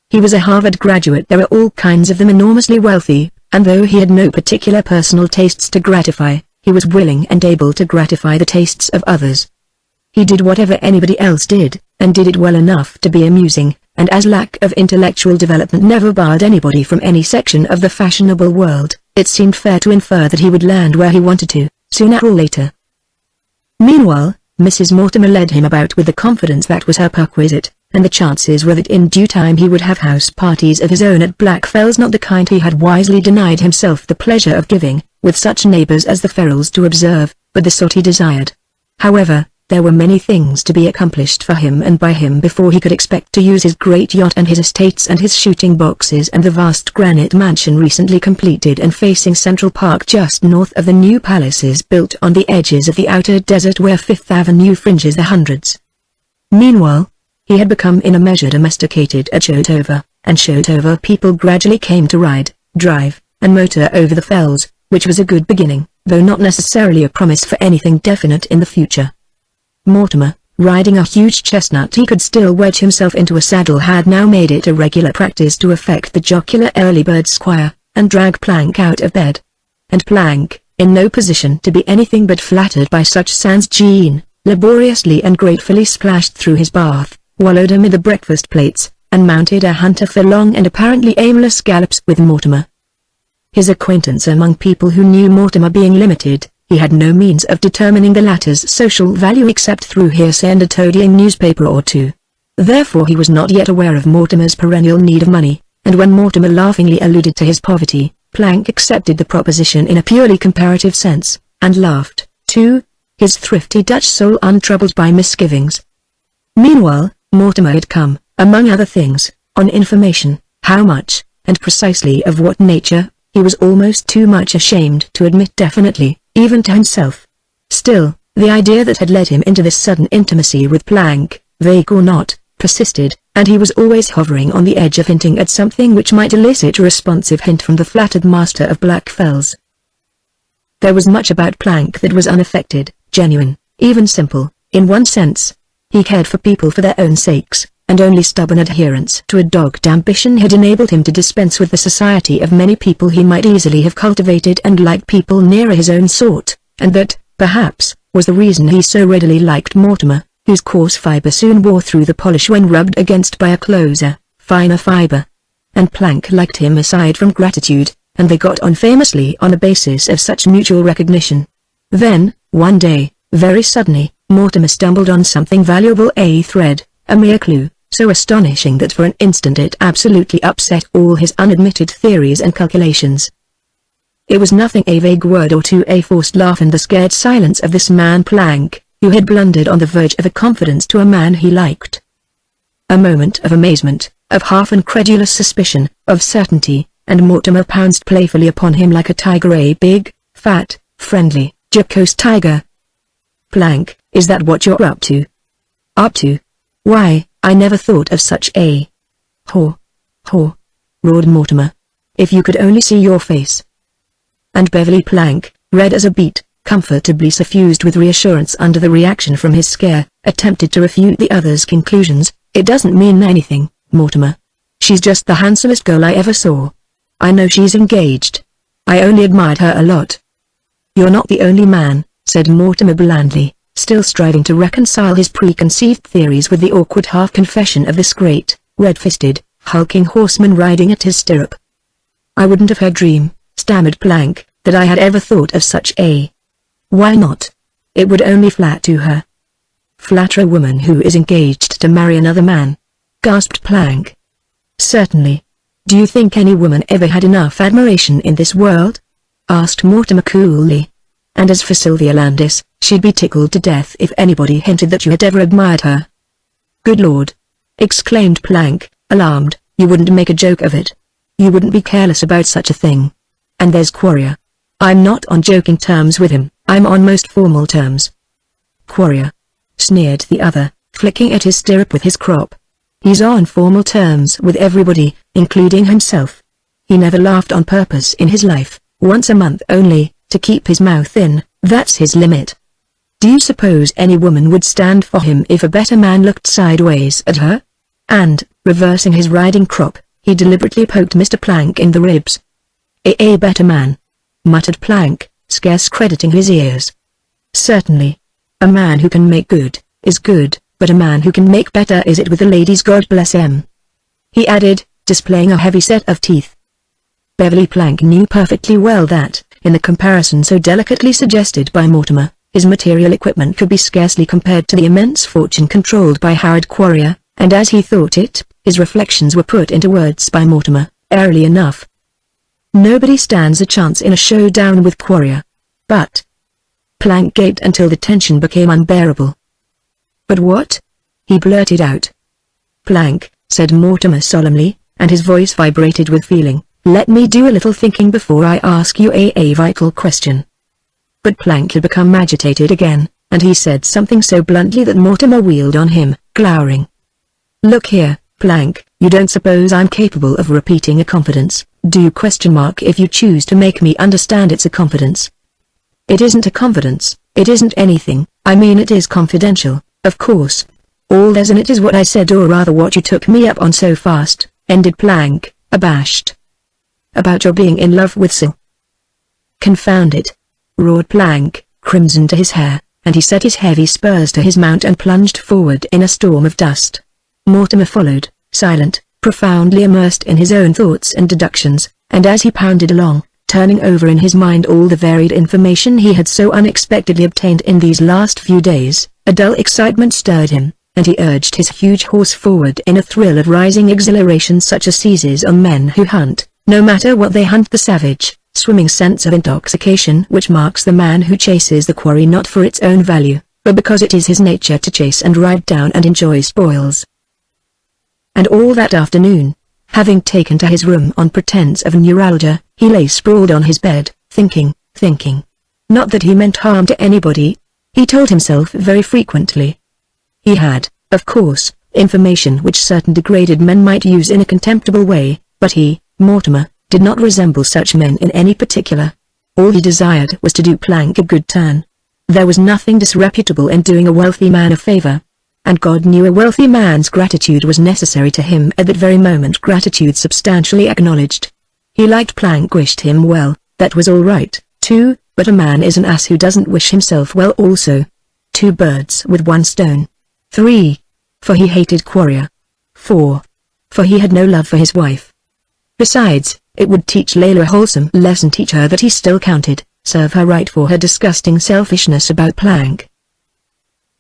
A: He was a Harvard graduate, there were all kinds of them, enormously wealthy, and though he had no particular personal tastes to gratify, he was willing and able to gratify the tastes of others. He did whatever anybody else did, and did it well enough to be amusing, and as lack of intellectual development never barred anybody from any section of the fashionable world, it seemed fair to infer that he would land where he wanted to, sooner or later. Meanwhile, Mrs. Mortimer led him about with the confidence that was her perquisite, and the chances were that in due time he would have house parties of his own at Blackfells, not the kind he had wisely denied himself the pleasure of giving, with such neighbors as the Ferrells to observe, but the sort he desired. However, There were many things to be accomplished for him and by him before he could expect to use his great yacht and his estates and his shooting boxes and the vast granite mansion recently completed and facing Central Park just north of the new palaces built on the edges of the outer desert where Fifth Avenue fringes the hundreds. Meanwhile, he had become in a measure domesticated at Shotover, and Shotover people gradually came to ride, drive, and motor over the fells, which was a good beginning, though not necessarily a promise for anything definite in the future. Mortimer, riding a huge chestnut he could still wedge himself into a saddle, had now made it a regular practice to affect the jocular early bird squire, and drag Plank out of bed. And Plank, in no position to be anything but flattered by such sans gene, laboriously and gratefully splashed through his bath, wallowed amid the breakfast plates, and mounted a hunter for long and apparently aimless gallops with Mortimer. His acquaintance among people who knew Mortimer being limited, he had no means of determining the latter's social value except through hearsay and a toadying newspaper or two. Therefore he was not yet aware of Mortimer's perennial need of money, and when Mortimer laughingly alluded to his poverty, Plank accepted the proposition in a purely comparative sense, and laughed, too, his thrifty Dutch soul untroubled by misgivings. Meanwhile, Mortimer had come, among other things, on information, how much, and precisely of what nature, he was almost too much ashamed to admit definitely, even to himself. Still, the idea that had led him into this sudden intimacy with Plank, vague or not, persisted, and he was always hovering on the edge of hinting at something which might elicit a responsive hint from the flattered master of Black Fells. There was much about Plank that was unaffected, genuine, even simple, in one sense. He cared for people for their own sakes, and only stubborn adherence to a dogged ambition had enabled him to dispense with the society of many people he might easily have cultivated and like people nearer his own sort, and that, perhaps, was the reason he so readily liked Mortimer, whose coarse fibre soon wore through the polish when rubbed against by a closer, finer fibre. And Plank liked him aside from gratitude, and they got on famously on a basis of such mutual recognition. Then, one day, very suddenly, Mortimer stumbled on something valuable, a thread, a mere clue, so astonishing that for an instant it absolutely upset all his unadmitted theories and calculations. It was nothing, a vague word or two, a forced laugh, and the scared silence of this man Plank, who had blundered on the verge of a confidence to a man he liked. A moment of amazement, of half-incredulous suspicion, of certainty, and Mortimer pounced playfully upon him like a tiger, a big, fat, friendly, jocose tiger. "Plank, is that what you're up to?" "Up to? Why, I never thought of such a..." "Haw, haw," roared Mortimer. "If you could only see your face." And Beverly Plank, red as a beet, comfortably suffused with reassurance under the reaction from his scare, attempted to refute the other's conclusions. "It doesn't mean anything, Mortimer. She's just the handsomest girl I ever saw. I know she's engaged. I only admired her a lot." "You're not the only man," said Mortimer blandly, still striving to reconcile his preconceived theories with the awkward half-confession of this great, red-fisted, hulking horseman riding at his stirrup. "I wouldn't have her dream," stammered Plank, "that I had ever thought of such a..." "Why not? It would only flatter her." "Flatter a woman who is engaged to marry another man?" gasped Plank. "Certainly. Do you think any woman ever had enough admiration in this world?" asked Mortimer coolly. "And as for Sylvia Landis, she'd be tickled to death if anybody hinted that you had ever admired her." "Good Lord!" exclaimed Plank, alarmed. "You wouldn't make a joke of it? You wouldn't be careless about such a thing? And there's Quarrier. I'm not on joking terms with him, I'm on most formal terms." "Quarrier?" sneered the other, flicking at his stirrup with his crop. "He's on formal terms with everybody, including himself. He never laughed on purpose in his life, once a month only, to keep his mouth in, that's his limit. Do you suppose any woman would stand for him if a better man looked sideways at her?" And, reversing his riding crop, he deliberately poked Mr. Plank in the ribs. A better man," muttered Plank, scarce crediting his ears. "Certainly. A man who can make good, is good, but a man who can make better is it with the ladies, God bless 'em," he added, displaying a heavy set of teeth. Beverly Plank knew perfectly well that, in the comparison so delicately suggested by Mortimer, his material equipment could be scarcely compared to the immense fortune controlled by Howard Quarrier, and as he thought it, his reflections were put into words by Mortimer, airily enough. "Nobody stands a chance in a showdown with Quarrier. But..." Plank gaped until the tension became unbearable. But what? He blurted out. Plank, said Mortimer solemnly, and his voice vibrated with feeling. Let me do a little thinking before I ask you a vital question. But Plank had become agitated again, and he said something so bluntly that Mortimer wheeled on him, glowering. Look here, Plank, you don't suppose I'm capable of repeating a confidence, do you? If you choose to make me understand it's a confidence. It isn't a confidence, it isn't anything, I mean it is confidential, of course. All there's in it is what I said, or rather what you took me up on so fast, ended Plank, abashed. About your being in love with Sil. Confound it! Roared Plank, crimson to his hair, and he set his heavy spurs to his mount and plunged forward in a storm of dust. Mortimer followed, silent, profoundly immersed in his own thoughts and deductions, and as he pounded along, turning over in his mind all the varied information he had so unexpectedly obtained in these last few days, a dull excitement stirred him, and he urged his huge horse forward in a thrill of rising exhilaration such as seizes on men who hunt, no matter what they hunt, the savage, swimming sense of intoxication which marks the man who chases the quarry not for its own value, but because it is his nature to chase and ride down and enjoy spoils. And all that afternoon, having taken to his room on pretense of neuralgia, he lay sprawled on his bed, thinking. Not that he meant harm to anybody, he told himself very frequently. He had, of course, information which certain degraded men might use in a contemptible way, but he, Mortimer, did not resemble such men in any particular. All he desired was to do Plank a good turn. There was nothing disreputable in doing a wealthy man a favor. And God knew a wealthy man's gratitude was necessary to him at that very moment, gratitude substantially acknowledged. He liked Plank, wished him well, that was all right, too, but a man is an ass who doesn't wish himself well also. 2 birds with 1 stone. 3. For he hated Quarrier. 4. For he had no love for his wife. Besides, it would teach Layla a wholesome lesson, teach her that he still counted, serve her right for her disgusting selfishness about Plank.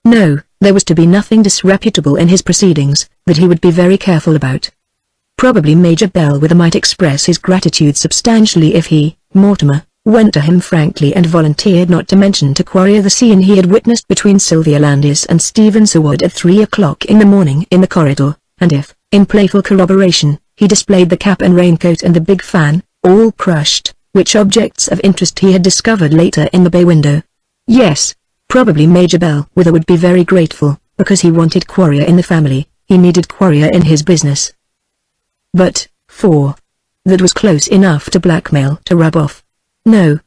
A: No, there was to be nothing disreputable in his proceedings, that he would be very careful about. Probably Major Bellwether might express his gratitude substantially if he, Mortimer, went to him frankly and volunteered not to mention to Quarrier the scene he had witnessed between Sylvia Landis and Stephen Seward at 3 o'clock in the morning in the corridor, and if, in playful corroboration, he displayed the cap and raincoat and the big fan, all crushed, which objects of interest he had discovered later in the bay window. Yes, probably Major Bellwether would be very grateful, because he wanted Quarrier in the family, he needed Quarrier in his business. But, 4. That was close enough to blackmail to rub off. No.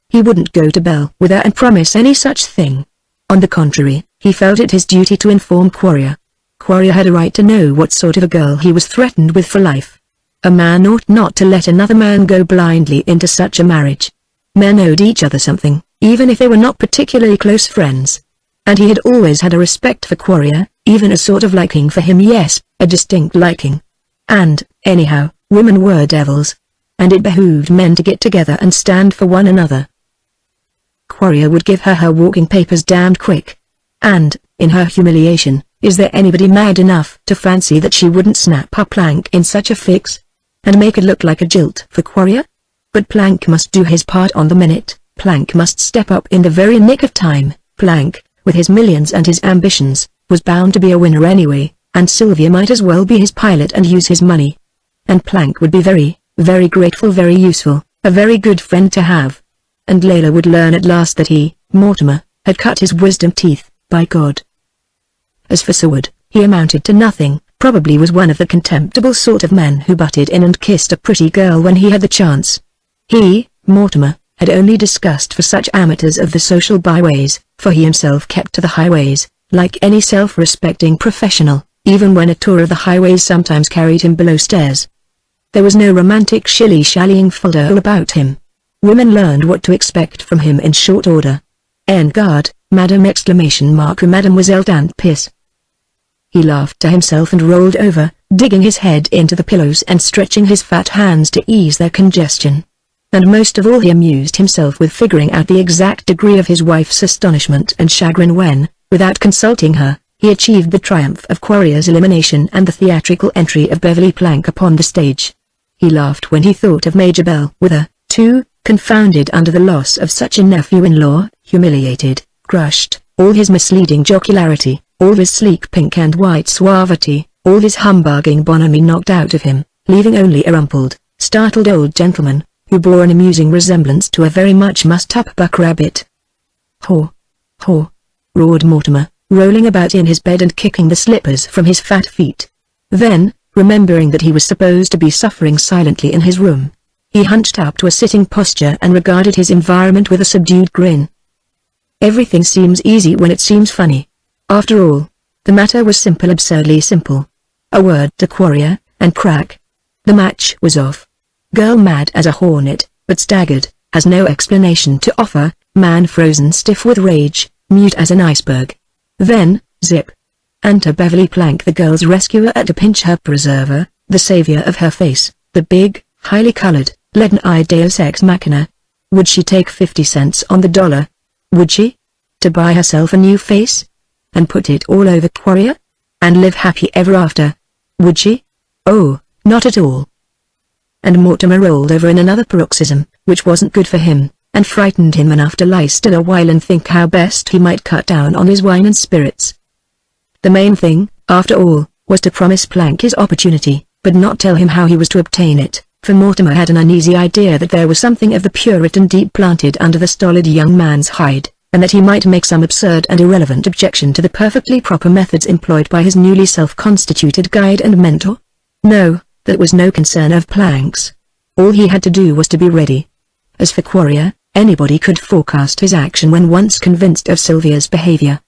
A: He wouldn't go to Bellwether and promise any such thing. On the contrary, he felt it his duty to inform Quarrier. Quarrier had a right to know what sort of a girl he was threatened with for life. A man ought not to let another man go blindly into such a marriage. Men owed each other something, even if they were not particularly close friends. And he had always had a respect for Quarrier, even a sort of liking for him, yes, a distinct liking. And, anyhow, women were devils. And it behooved men to get together and stand for one another. Quarrier would give her her walking papers damned quick. And, in her humiliation, is there anybody mad enough to fancy that she wouldn't snap up Plank in such a fix? And make it look like a jilt for Quarrier? But Plank must do his part on the minute, Plank must step up in the very nick of time. Plank, with his millions and his ambitions, was bound to be a winner anyway, and Sylvia might as well be his pilot and use his money. And Plank would be very, very grateful, very useful, a very good friend to have. And Layla would learn at last that he, Mortimer, had cut his wisdom teeth, by God. As for Seward, he amounted to nothing, probably was one of the contemptible sort of men who butted in and kissed a pretty girl when he had the chance. He, Mortimer, had only disgust for such amateurs of the social byways, for he himself kept to the highways, like any self-respecting professional, even when a tour of the highways sometimes carried him below stairs. There was no romantic shilly-shallying fodder about him. Women learned what to expect from him in short order. En garde, madame! Mademoiselle Dant Piss. He laughed to himself and rolled over, digging his head into the pillows and stretching his fat hands to ease their congestion. And most of all he amused himself with figuring out the exact degree of his wife's astonishment and chagrin when, without consulting her, he achieved the triumph of Quarrier's elimination and the theatrical entry of Beverly Plank upon the stage. He laughed when he thought of Major Bellwether, too, confounded under the loss of such a nephew-in-law, humiliated, crushed, all his misleading jocularity, all his sleek pink and white suavity, all his humbugging bonhomie knocked out of him, leaving only a rumpled, startled old gentleman, who bore an amusing resemblance to a very much mussed-up buck rabbit. "Haw! Haw!" roared Mortimer, rolling about in his bed and kicking the slippers from his fat feet. Then, remembering that he was supposed to be suffering silently in his room, he hunched up to a sitting posture and regarded his environment with a subdued grin. Everything seems easy when it seems funny. After all, the matter was simple, absurdly simple. A word to Quarrier, and crack. The match was off. Girl mad as a hornet, but staggered, has no explanation to offer, man frozen stiff with rage, mute as an iceberg. Then, zip. Enter Beverly Plank, the girl's rescuer at a pinch, her preserver, the savior of her face, the big, highly colored, leaden-eyed deus ex machina. Would she take 50 cents on the dollar? Would she? To buy herself a new face? And put it all over Quarrier? And live happy ever after? Would she? Oh, not at all. And Mortimer rolled over in another paroxysm, which wasn't good for him, and frightened him enough to lie still a while and think how best he might cut down on his wine and spirits. The main thing, after all, was to promise Plank his opportunity, but not tell him how he was to obtain it, for Mortimer had an uneasy idea that there was something of the Puritan deep planted under the stolid young man's hide, and that he might make some absurd and irrelevant objection to the perfectly proper methods employed by his newly self-constituted guide and mentor. No, that was no concern of Plank's. All he had to do was to be ready. As for Quarrier, anybody could forecast his action when once convinced of Sylvia's behavior.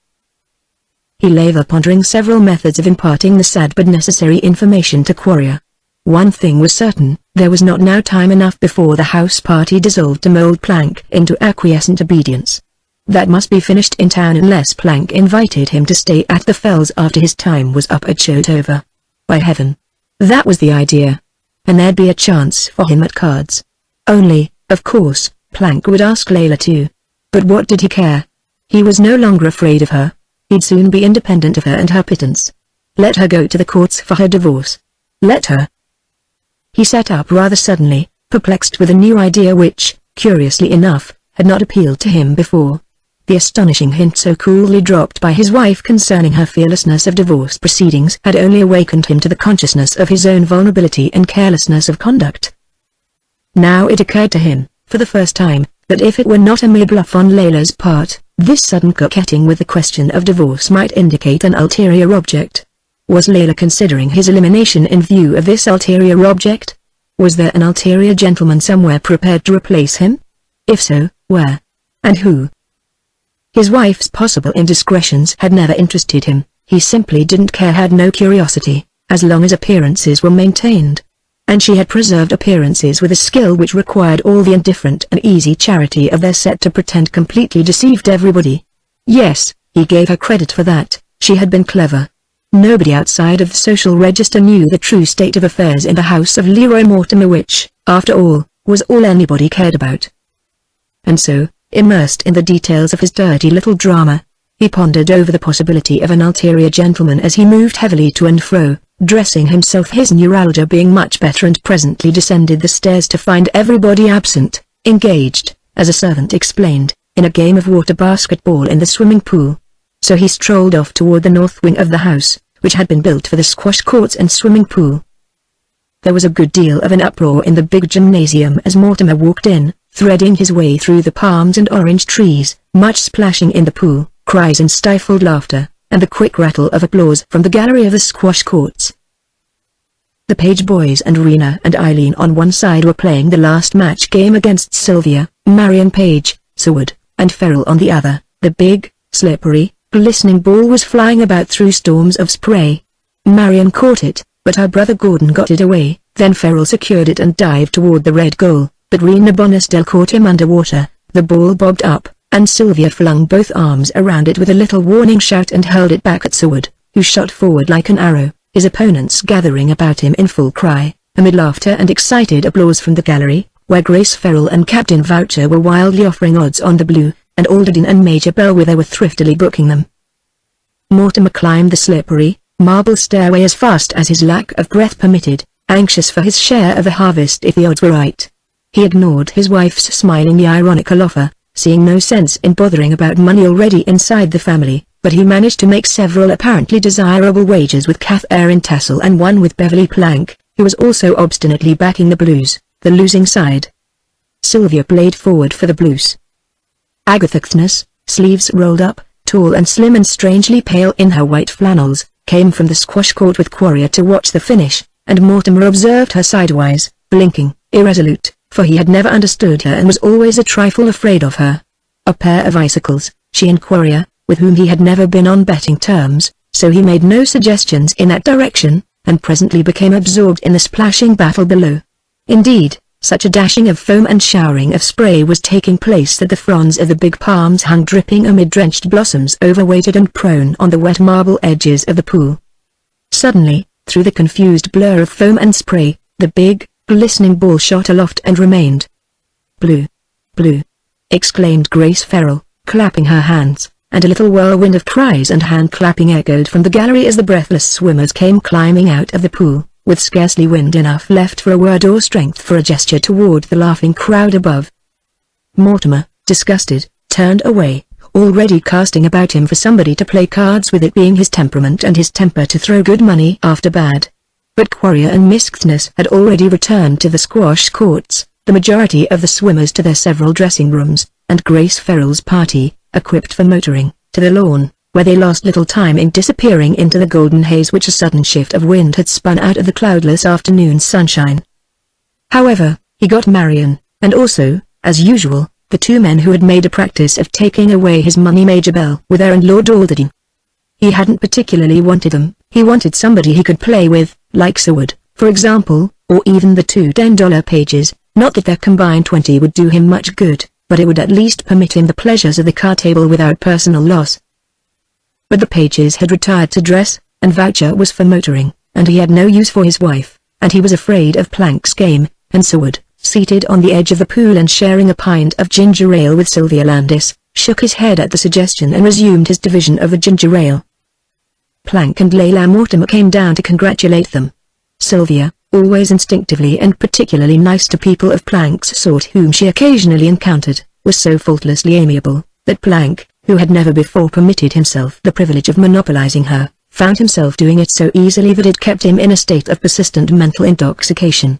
A: He lay there pondering several methods of imparting the sad but necessary information to Quarrier. One thing was certain, there was not now time enough before the house party dissolved to mold Plank into acquiescent obedience. That must be finished in town unless Plank invited him to stay at the Fells after his time was up at Shotover. By heaven! That was the idea. And there'd be a chance for him at cards. Only, of course, Plank would ask Layla too. But what did he care? He was no longer afraid of her. He'd soon be independent of her and her pittance. Let her go to the courts for her divorce. Let her. He sat up rather suddenly, perplexed with a new idea which, curiously enough, had not appealed to him before. The astonishing hint so coolly dropped by his wife concerning her fearlessness of divorce proceedings had only awakened him to the consciousness of his own vulnerability and carelessness of conduct. Now it occurred to him, for the first time, that if it were not a mere bluff on Layla's part, this sudden coquetting with the question of divorce might indicate an ulterior object. Was Layla considering his elimination in view of this ulterior object? Was there an ulterior gentleman somewhere prepared to replace him? If so, where? And who? His wife's possible indiscretions had never interested him. He simply didn't care, had no curiosity, as long as appearances were maintained. And she had preserved appearances with a skill which required all the indifferent and easy charity of their set to pretend completely deceived everybody. Yes, he gave her credit for that. She had been clever. Nobody outside of the social register knew the true state of affairs in the house of Leroy Mortimer, which, after all, was all anybody cared about. And so, immersed in the details of his dirty little drama, he pondered over the possibility of an ulterior gentleman as he moved heavily to and fro, dressing himself, his neuralgia being much better, and presently descended the stairs to find everybody absent, engaged, as a servant explained, in a game of water basketball in the swimming pool. So he strolled off toward the north wing of the house, which had been built for the squash courts and swimming pool. There was a good deal of an uproar in the big gymnasium as Mortimer walked in, threading his way through the palms and orange trees, much splashing in the pool, cries and stifled laughter, and the quick rattle of applause from the gallery of the squash courts. The Page boys and Rena and Eileen on one side were playing the last match game against Sylvia, Marion Page, Seward, and Ferrell on the other. The big, slippery, glistening ball was flying about through storms of spray. Marion caught it, but her brother Gordon got it away, then Ferrell secured it and dived toward the red goal, but Rena Bonestell caught him underwater. The ball bobbed up, and Sylvia flung both arms around it with a little warning shout and hurled it back at Seward, who shot forward like an arrow, his opponents gathering about him in full cry, amid laughter and excited applause from the gallery, where Grace Ferrell and Captain Voucher were wildly offering odds on the blue, and Alderton and Major Bellwether were thriftily booking them. Mortimer climbed the slippery, marble stairway as fast as his lack of breath permitted, anxious for his share of the harvest if the odds were right. He ignored his wife's smilingly ironical offer, seeing no sense in bothering about money already inside the family, but he managed to make several apparently desirable wagers with Catherine Tassel and one with Beverly Plank, who was also obstinately backing the Blues, the losing side. Sylvia played forward for the Blues. Agatha Thnes, sleeves rolled up, tall and slim and strangely pale in her white flannels, came from the squash court with Quarrier to watch the finish, and Mortimer observed her sidewise, blinking, irresolute, for he had never understood her and was always a trifle afraid of her. A pair of icicles, she and Quarrier, with whom he had never been on betting terms, so he made no suggestions in that direction, and presently became absorbed in the splashing battle below. Indeed, such a dashing of foam and showering of spray was taking place that the fronds of the big palms hung dripping amid drenched blossoms overweighted and prone on the wet marble edges of the pool. Suddenly, through the confused blur of foam and spray, the big, glistening ball shot aloft and remained. "Blue! Blue!" exclaimed Grace Ferrell, clapping her hands, and a little whirlwind of cries and hand-clapping echoed from the gallery as the breathless swimmers came climbing out of the pool, with scarcely wind enough left for a word or strength for a gesture toward the laughing crowd above. Mortimer, disgusted, turned away, already casting about him for somebody to play cards with, it being his temperament and his temper to throw good money after bad. But Quarrier and Miss Thnes had already returned to the squash courts, the majority of the swimmers to their several dressing rooms, and Grace Ferrell's party, equipped for motoring, to the lawn, where they lost little time in disappearing into the golden haze which a sudden shift of wind had spun out of the cloudless afternoon sunshine. However, he got Marion, and also, as usual, the two men who had made a practice of taking away his money, Major Bell with her and Lord Alderdine. He hadn't particularly wanted them, he wanted somebody he could play with, like Seward, for example, or even the two $10 pages, not that their combined 20 would do him much good, but it would at least permit him the pleasures of the card table without personal loss. But the pages had retired to dress, and Voucher was for motoring, and he had no use for his wife, and he was afraid of Plank's game, and Seward, seated on the edge of the pool and sharing a pint of ginger ale with Sylvia Landis, shook his head at the suggestion and resumed his division of the ginger ale. Plank and Leila Mortimer came down to congratulate them. Sylvia, always instinctively and particularly nice to people of Plank's sort whom she occasionally encountered, was so faultlessly amiable, that Plank, who had never before permitted himself the privilege of monopolizing her, found himself doing it so easily that it kept him in a state of persistent mental intoxication.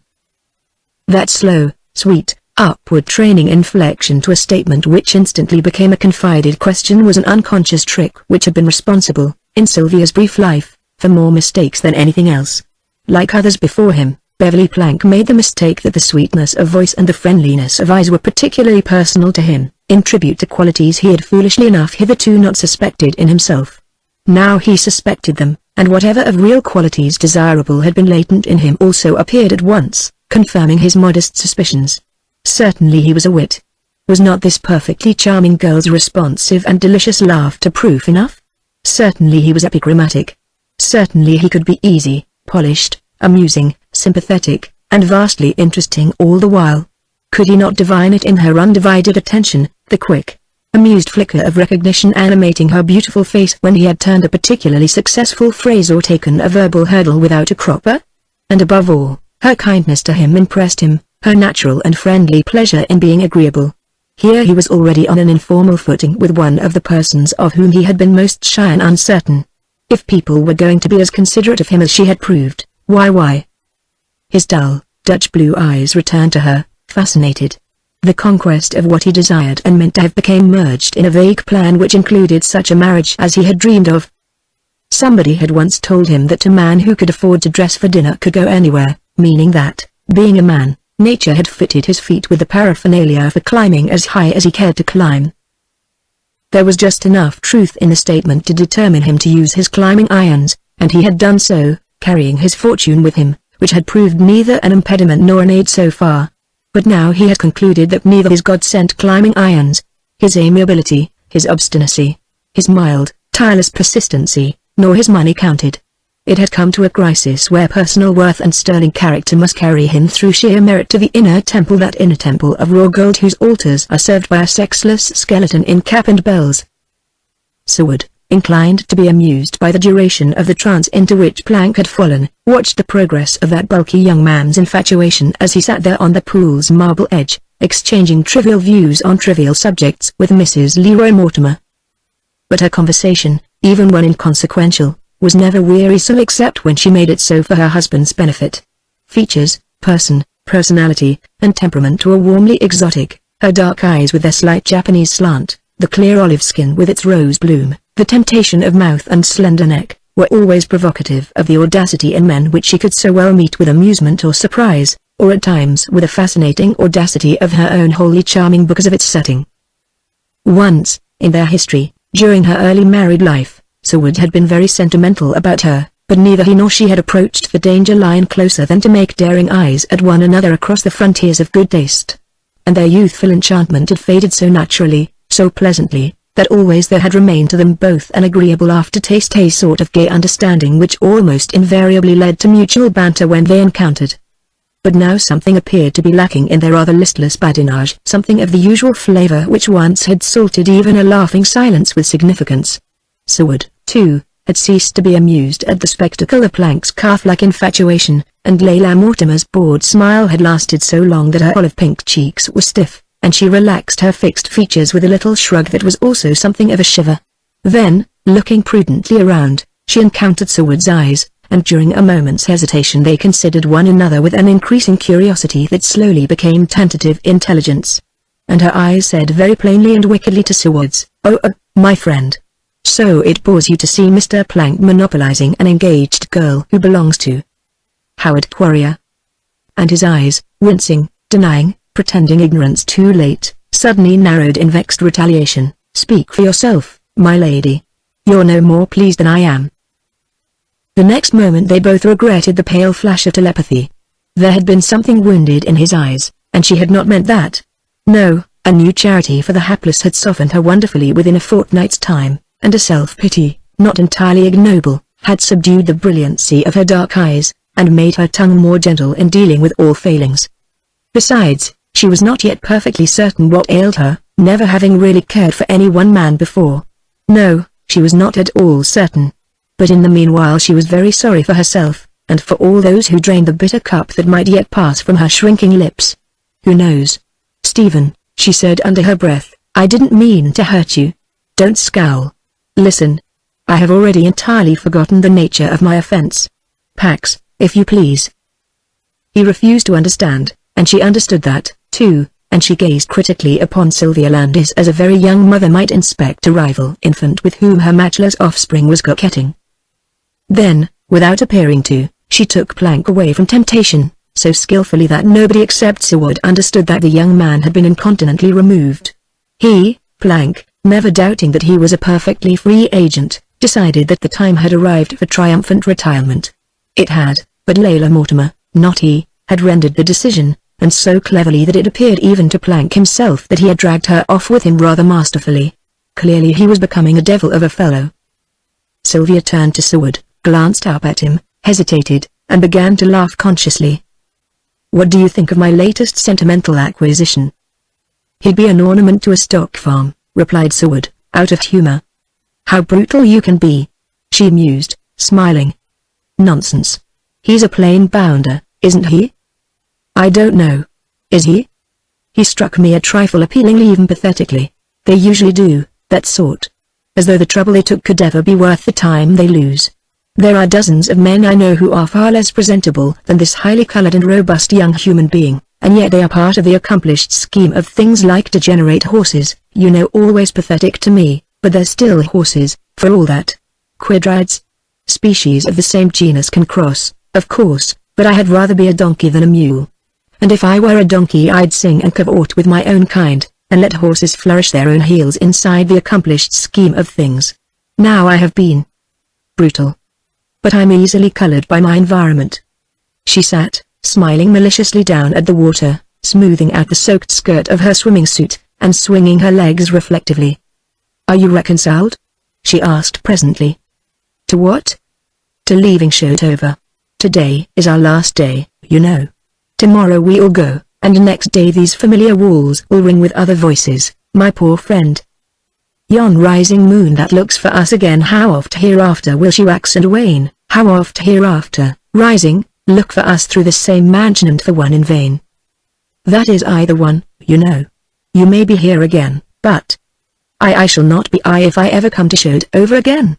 A: That slow, sweet, upward training inflection to a statement which instantly became a confided question was an unconscious trick which had been responsible, in Sylvia's brief life, for more mistakes than anything else. Like others before him, Beverly Plank made the mistake that the sweetness of voice and the friendliness of eyes were particularly personal to him, in tribute to qualities he had foolishly enough hitherto not suspected in himself. Now he suspected them, and whatever of real qualities desirable had been latent in him also appeared at once, confirming his modest suspicions. Certainly he was a wit. Was not this perfectly charming girl's responsive and delicious laughter proof enough? Certainly he was epigrammatic. Certainly he could be easy, polished, amusing, sympathetic, and vastly interesting all the while. Could he not divine it in her undivided attention, the quick, amused flicker of recognition animating her beautiful face when he had turned a particularly successful phrase or taken a verbal hurdle without a cropper? And above all, her kindness to him impressed him, her natural and friendly pleasure in being agreeable. Here he was already on an informal footing with one of the persons of whom he had been most shy and uncertain. If people were going to be as considerate of him as she had proved, why? His dull, Dutch blue eyes returned to her, fascinated. The conquest of what he desired and meant to have became merged in a vague plan which included such a marriage as he had dreamed of. Somebody had once told him that a man who could afford to dress for dinner could go anywhere, meaning that, being a man, nature had fitted his feet with the paraphernalia for climbing as high as he cared to climb. There was just enough truth in the statement to determine him to use his climbing irons, and he had done so, carrying his fortune with him, which had proved neither an impediment nor an aid so far. But now he had concluded that neither his God-sent climbing irons, his amiability, his obstinacy, his mild, tireless persistency, nor his money counted. It had come to a crisis where personal worth and sterling character must carry him through sheer merit to the inner temple, that inner temple of raw gold whose altars are served by a sexless skeleton in cap and bells. Seward, inclined to be amused by the duration of the trance into which Plank had fallen, watched the progress of that bulky young man's infatuation as he sat there on the pool's marble edge, exchanging trivial views on trivial subjects with Mrs. Leroy Mortimer. But her conversation, even when inconsequential, was never wearisome except when she made it so for her husband's benefit. Features, personality, and temperament were warmly exotic, her dark eyes with their slight Japanese slant, the clear olive skin with its rose bloom, the temptation of mouth and slender neck, were always provocative of the audacity in men which she could so well meet with amusement or surprise, or at times with a fascinating audacity of her own wholly charming because of its setting. Once, in their history, during her early married life, Sir Wood had been very sentimental about her, but neither he nor she had approached the danger line closer than to make daring eyes at one another across the frontiers of good taste. And their youthful enchantment had faded so naturally, so pleasantly, that always there had remained to them both an agreeable aftertaste, a sort of gay understanding which almost invariably led to mutual banter when they encountered. But now something appeared to be lacking in their rather listless badinage, something of the usual flavor which once had salted even a laughing silence with significance. Sir Wood, too, had ceased to be amused at the spectacle of Plank's calf-like infatuation, and Leila Mortimer's bored smile had lasted so long that her olive-pink cheeks were stiff, and she relaxed her fixed features with a little shrug that was also something of a shiver. Then, looking prudently around, she encountered Sir Wood's eyes, and during a moment's hesitation they considered one another with an increasing curiosity that slowly became tentative intelligence. And her eyes said very plainly and wickedly to Sir Wood's, "Oh, my friend. So it bores you to see Mr. Plank monopolizing an engaged girl who belongs to Howard Quarrier." And his eyes, wincing, denying, pretending ignorance too late, suddenly narrowed in vexed retaliation. "Speak for yourself, my lady. You're no more pleased than I am." The next moment they both regretted the pale flash of telepathy. There had been something wounded in his eyes, and she had not meant that. No, a new charity for the hapless had softened her wonderfully within a fortnight's time, and a self-pity, not entirely ignoble, had subdued the brilliancy of her dark eyes, and made her tongue more gentle in dealing with all failings. Besides, she was not yet perfectly certain what ailed her, never having really cared for any one man before. No, she was not at all certain. But in the meanwhile she was very sorry for herself, and for all those who drained the bitter cup that might yet pass from her shrinking lips. "Who knows? Stephen," she said under her breath, "I didn't mean to hurt you. Don't scowl. Listen. I have already entirely forgotten the nature of my offense. Pax, if you please." He refused to understand, and she understood that, too, and she gazed critically upon Sylvia Landis as a very young mother might inspect a rival infant with whom her matchless offspring was coquetting. Then, without appearing to, she took Plank away from temptation, so skillfully that nobody except Sir Wood understood that the young man had been incontinently removed. He, Plank, never doubting that he was a perfectly free agent, decided that the time had arrived for triumphant retirement. It had, but Leila Mortimer, not he, had rendered the decision, and so cleverly that it appeared even to Plank himself that he had dragged her off with him rather masterfully. Clearly he was becoming a devil of a fellow. Sylvia turned to Sir Wood, glanced up at him, hesitated, and began to laugh consciously. "What do you think of my latest sentimental acquisition?" "He'd be an ornament to a stock farm," replied Sir Wood, out of humor. "How brutal you can be," she mused, smiling. "Nonsense. He's a plain bounder, isn't he?" "I don't know. Is he?" He struck me a trifle appealingly, even pathetically. They usually do, that sort. As though the trouble they took could ever be worth the time they lose. There are dozens of men I know who are far less presentable than this highly colored and robust young human being, and yet they are part of the accomplished scheme of things like degenerate horses, you know, always pathetic to me, but they're still horses, for all that. Quadrides. Species of the same genus can cross, of course, but I had rather be a donkey than a mule. And if I were a donkey I'd sing and cavort with my own kind, and let horses flourish their own heels inside the accomplished scheme of things. Now I have been brutal. But I'm easily colored by my environment." She sat, smiling maliciously down at the water, smoothing out the soaked skirt of her swimming suit, and swinging her legs reflectively. "Are you reconciled?" she asked presently. "To what?" "To leaving Shotover. Today is our last day, you know. Tomorrow we all go, and next day these familiar walls will ring with other voices, my poor friend. Yon rising moon that looks for us again, how oft hereafter will she wax and wane, how oft hereafter, rising, look for us through the same mansion and for one in vain." That is I the one, you know. You may be here again, but I shall not be I if I ever come to show it over again.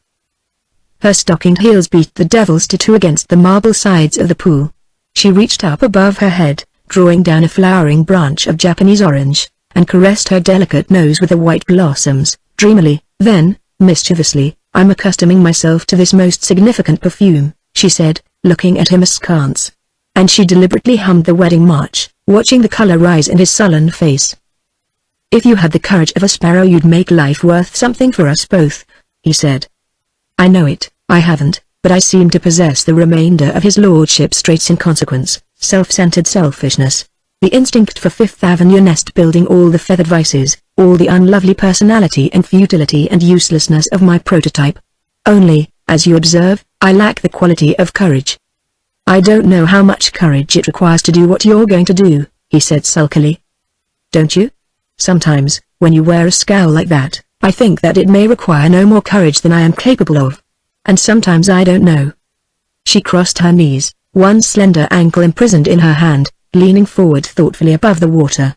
A: Her stockinged heels beat the devil's tattoo against the marble sides of the pool. She reached up above her head, drawing down a flowering branch of Japanese orange, and caressed her delicate nose with the white blossoms, dreamily. Then, mischievously, I'm accustoming myself to this most significant perfume, she said, looking at him askance. And she deliberately hummed the wedding march, watching the color rise in his sullen face. If you had the courage of a sparrow you'd make life worth something for us both, he said. I know it, I haven't, but I seem to possess the remainder of his lordship's traits: inconsequence, self-centered selfishness, the instinct for Fifth Avenue nest building, all the feathered vices, all the unlovely personality and futility and uselessness of my prototype. Only, as you observe, I lack the quality of courage. I don't know how much courage it requires to do what you're going to do, he said sulkily. Don't you? Sometimes, when you wear a scowl like that, I think that it may require no more courage than I am capable of. And sometimes I don't know. She crossed her knees, one slender ankle imprisoned in her hand, leaning forward thoughtfully above the water.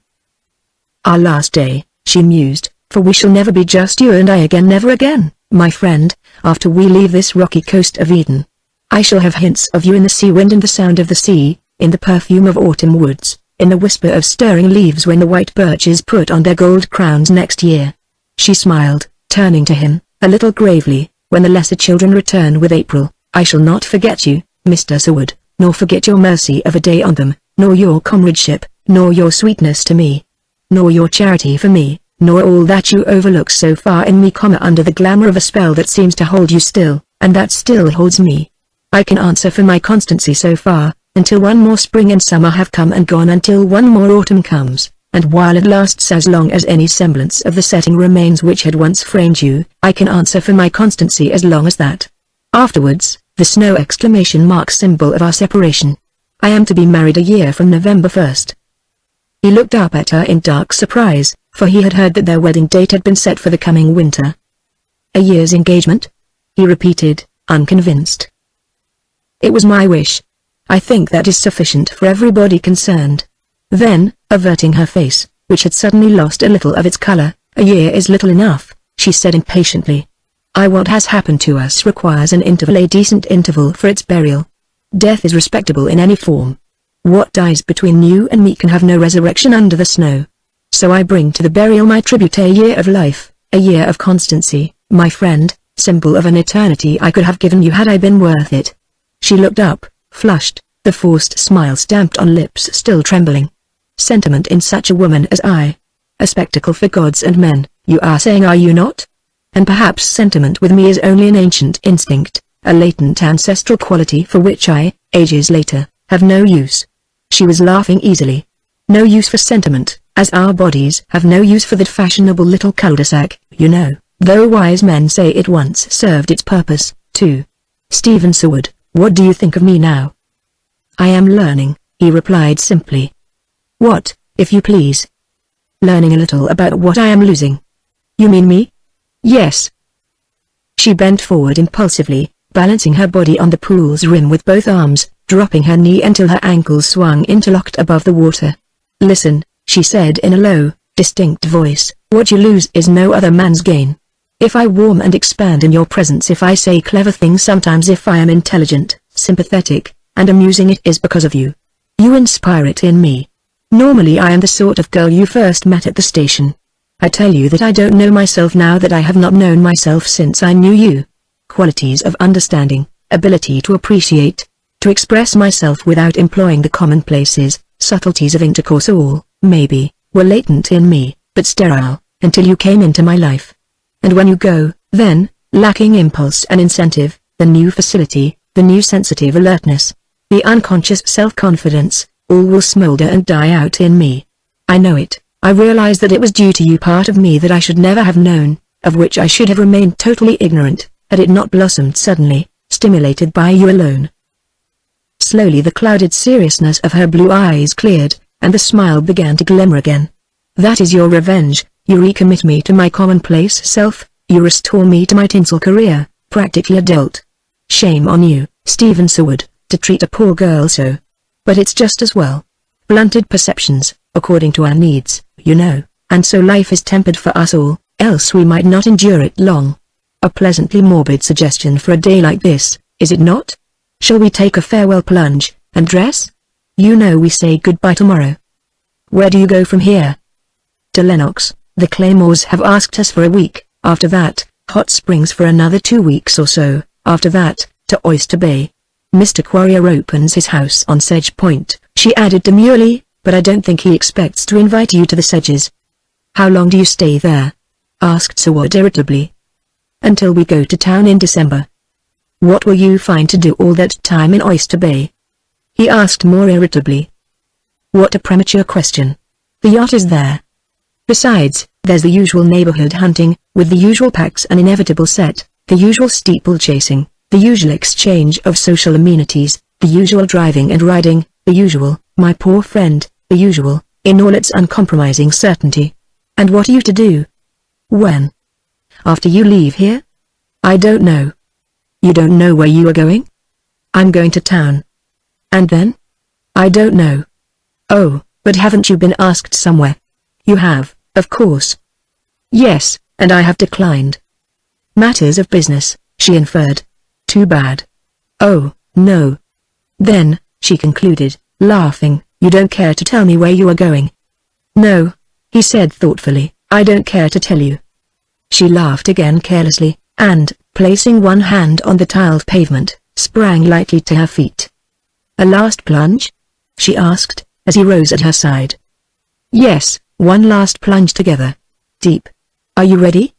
A: Our last day, she mused, for we shall never be just you and I again, never again, my friend, after we leave this rocky coast of Eden. I shall have hints of you in the sea wind and the sound of the sea, in the perfume of autumn woods, in the whisper of stirring leaves when the white birches put on their gold crowns next year. She smiled, turning to him, a little gravely, when the lesser children return with April. I shall not forget you, Mr. Seward, nor forget your mercy of a day on them, nor your comradeship, nor your sweetness to me, nor your charity for me, nor all that you overlook so far in me, under the glamour of a spell that seems to hold you still, and that still holds me. I can answer for my constancy so far, until one more spring and summer have come and gone, until one more autumn comes, and while it lasts as long as any semblance of the setting remains which had once framed you, I can answer for my constancy as long as that. Afterwards, the snow exclamation mark symbol of our separation. I am to be married a year from November 1st. He looked up at her in dark surprise, for he had heard that their wedding date had been set for the coming winter. A year's engagement? He repeated, unconvinced. It was my wish. I think that is sufficient for everybody concerned. Then, averting her face, which had suddenly lost a little of its color, a year is little enough, she said impatiently. What has happened to us requires an interval, a decent interval for its burial. Death is respectable in any form. What dies between you and me can have no resurrection under the snow. So I bring to the burial my tribute, a year of life, a year of constancy, my friend, symbol of an eternity I could have given you had I been worth it. She looked up, flushed, the forced smile stamped on lips still trembling. Sentiment in such a woman as I. A spectacle for gods and men, you are saying, are you not? And perhaps sentiment with me is only an ancient instinct, a latent ancestral quality for which I, ages later, have no use. She was laughing easily. No use for sentiment, as our bodies have no use for that fashionable little cul-de-sac, you know, though wise men say it once served its purpose, too. Stephen Seward, what do you think of me now? I am learning, he replied simply. What, if you please? Learning a little about what I am losing. You mean me? Yes. She bent forward impulsively, balancing her body on the pool's rim with both arms, dropping her knee until her ankles swung interlocked above the water. Listen, she said in a low, distinct voice, what you lose is no other man's gain. If I warm and expand in your presence, if I say clever things sometimes, if I am intelligent, sympathetic, and amusing, it is because of you. You inspire it in me. Normally I am the sort of girl you first met at the station. I tell you that I don't know myself now, that I have not known myself since I knew you. Qualities of understanding, ability to appreciate, to express myself without employing the commonplaces, subtleties of intercourse, all, maybe, were latent in me, but sterile, until you came into my life. And when you go, then, lacking impulse and incentive, the new facility, the new sensitive alertness, the unconscious self-confidence, all will smolder and die out in me. I know it. I realize that it was due to you, part of me that I should never have known, of which I should have remained totally ignorant, had it not blossomed suddenly, stimulated by you alone. Slowly the clouded seriousness of her blue eyes cleared, and the smile began to glimmer again. That is your revenge, you recommit me to my commonplace self, you restore me to my tinsel career, practically adult. Shame on you, Stephen Seward, to treat a poor girl so. But it's just as well. Blunted perceptions, according to our needs, you know, and so life is tempered for us all, else we might not endure it long. A pleasantly morbid suggestion for a day like this, is it not? Shall we take a farewell plunge, and dress? You know we say goodbye tomorrow. Where do you go from here? To Lennox. The Claymores have asked us for a week, after that, Hot Springs for another 2 weeks or so, after that, to Oyster Bay. Mr. Quarrier opens his house on Sedge Point, she added demurely, but I don't think he expects to invite you to the Sedges. How long do you stay there? Asked Seward irritably. Until we go to town in December. What will you find to do all that time in Oyster Bay? He asked more irritably. What a premature question. The yacht is there. Besides, there's the usual neighborhood hunting, with the usual packs and inevitable set, the usual steeplechasing, the usual exchange of social amenities, the usual driving and riding, the usual, my poor friend, the usual, in all its uncompromising certainty. And what are you to do? When? After you leave here? I don't know. You don't know where you are going? I'm going to town. And then? I don't know. Oh, but haven't you been asked somewhere? You have, of course. Yes, and I have declined. Matters of business, she inferred. Too bad. Oh, no. Then, she concluded, laughing, you don't care to tell me where you are going? No, he said thoughtfully, I don't care to tell you. She laughed again carelessly, and, placing one hand on the tiled pavement, sprang lightly to her feet. A last plunge? She asked, as he rose at her side. Yes, one last plunge together. Deep. Are you ready?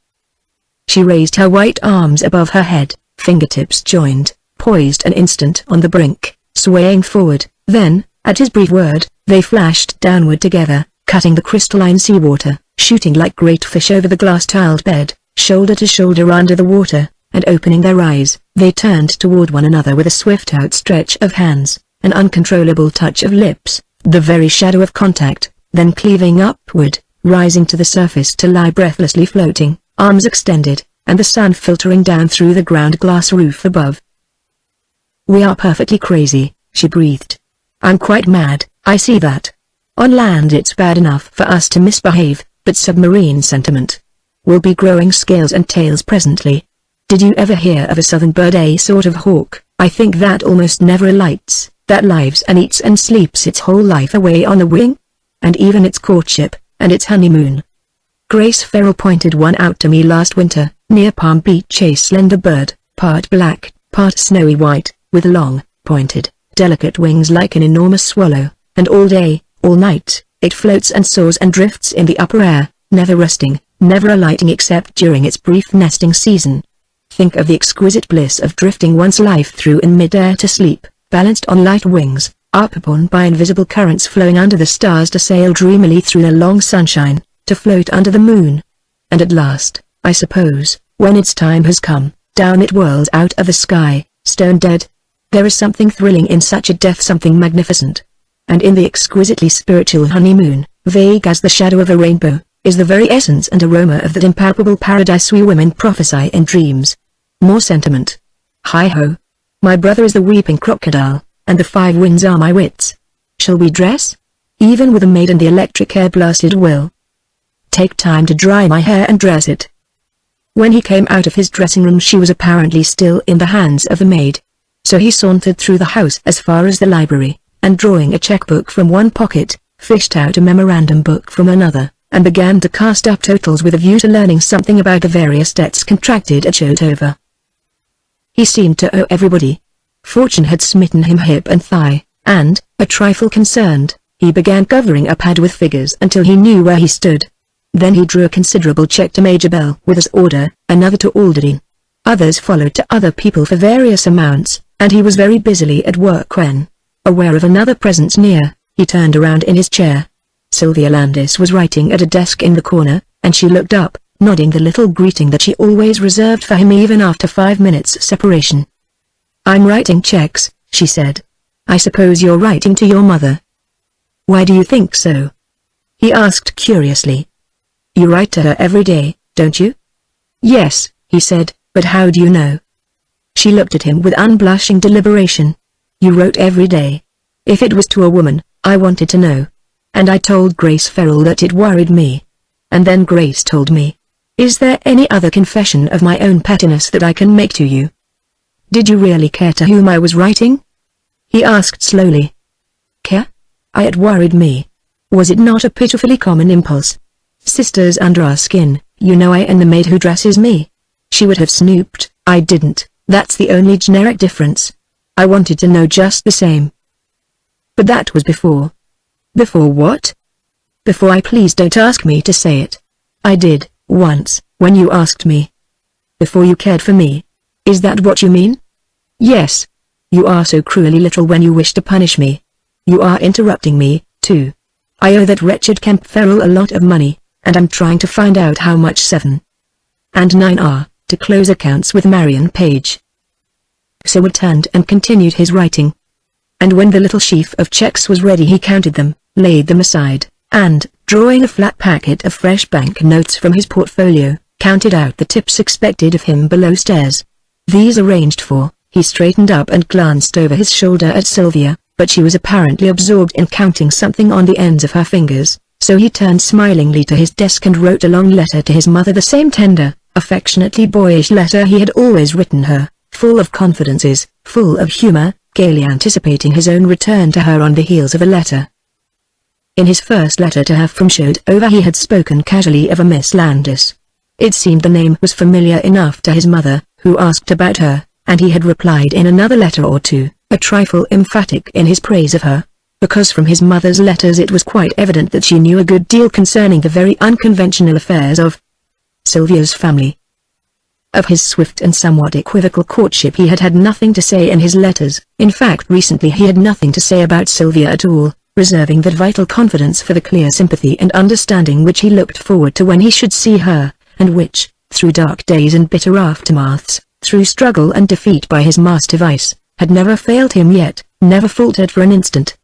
A: She raised her white arms above her head, fingertips joined, poised an instant on the brink, swaying forward, then, at his brief word, they flashed downward together, cutting the crystalline seawater, shooting like great fish over the glass-tiled bed, shoulder to shoulder under the water, and opening their eyes, they turned toward one another with a swift outstretch of hands, an uncontrollable touch of lips, the very shadow of contact, then cleaving upward, rising to the surface to lie breathlessly floating, arms extended, and the sun filtering down through the ground glass roof above. We are perfectly crazy, she breathed. I'm quite mad, I see that. On land it's bad enough for us to misbehave, but submarine sentiment will be growing scales and tails presently. Did you ever hear of a southern bird, a sort of hawk, I think that almost never alights, that lives and eats and sleeps its whole life away on the wing? And even its courtship, and its honeymoon. Grace Farrell pointed one out to me last winter, near Palm Beach, a slender bird, part black, part snowy white, with long, pointed, delicate wings like an enormous swallow, and all day, all night, it floats and soars and drifts in the upper air, never resting, never alighting except during its brief nesting season. Think of the exquisite bliss of drifting one's life through in mid-air to sleep, balanced on light wings, upborne by invisible currents flowing under the stars to sail dreamily through the long sunshine, to float under the moon. And at last, I suppose, when its time has come, down it whirls out of the sky, stone dead. There is something thrilling in such a death, something magnificent. And in the exquisitely spiritual honeymoon, vague as the shadow of a rainbow, is the very essence and aroma of that impalpable paradise we women prophesy in dreams. More sentiment. Hi-ho. My brother is the weeping crocodile, and the 5 winds are my wits. Shall we dress? Even with a maid and the electric air-blasted will take time to dry my hair and dress it. When he came out of his dressing room she was apparently still in the hands of the maid. So he sauntered through the house as far as the library, and drawing a checkbook from one pocket, fished out a memorandum book from another, and began to cast up totals with a view to learning something about the various debts contracted at Shotover. He seemed to owe everybody. Fortune had smitten him hip and thigh, and, a trifle concerned, he began covering a pad with figures until he knew where he stood. Then he drew a considerable check to Major Bell with his order, another to Alderdine. Others followed to other people for various amounts, and he was very busily at work when, aware of another presence near, he turned around in his chair. Sylvia Landis was writing at a desk in the corner, and she looked up, nodding the little greeting that she always reserved for him even after 5 minutes separation. I'm writing checks, she said. I suppose you're writing to your mother. Why do you think so? He asked curiously. You write to her every day, don't you? Yes, he said, but how do you know? She looked at him with unblushing deliberation. You wrote every day. If it was to a woman, I wanted to know. and I told Grace Ferrell that it worried me. And then Grace told me. Is there any other confession of my own pettiness that I can make to you? Did you really care to whom I was writing? He asked slowly. Care? It worried me. Was it not a pitifully common impulse? Sisters under our skin, you know, I and the maid who dresses me. She would have snooped, I didn't, that's the only generic difference. I wanted to know just the same. But that was before. Before what? Before please don't ask me to say it. I did, once, when you asked me. Before you cared for me. Is that what you mean? Yes. You are so cruelly literal when you wish to punish me. You are interrupting me, too. I owe that wretched Kemp Ferrell a lot of money, and I'm trying to find out how much 7 and 9 are, to close accounts with Marion Page. Seward turned and continued his writing. And when the little sheaf of checks was ready he counted them, laid them aside, and, drawing a flat packet of fresh bank notes from his portfolio, counted out the tips expected of him below stairs. These arranged for, he straightened up and glanced over his shoulder at Sylvia, but she was apparently absorbed in counting something on the ends of her fingers, so he turned smilingly to his desk and wrote a long letter to his mother, the same tender, affectionately boyish letter he had always written her, full of confidences, full of humor, gaily anticipating his own return to her on the heels of a letter. In his first letter to her from Shodover he had spoken casually of a Miss Landis. It seemed the name was familiar enough to his mother, who asked about her, and he had replied in another letter or two, a trifle emphatic in his praise of her, because from his mother's letters it was quite evident that she knew a good deal concerning the very unconventional affairs of Sylvia's family. Of his swift and somewhat equivocal courtship he had had nothing to say in his letters. In fact, recently he had nothing to say about Sylvia at all, reserving that vital confidence for the clear sympathy and understanding which he looked forward to when he should see her, and which, through dark days and bitter aftermaths, through struggle and defeat by his master vice, had never failed him yet, never faltered for an instant.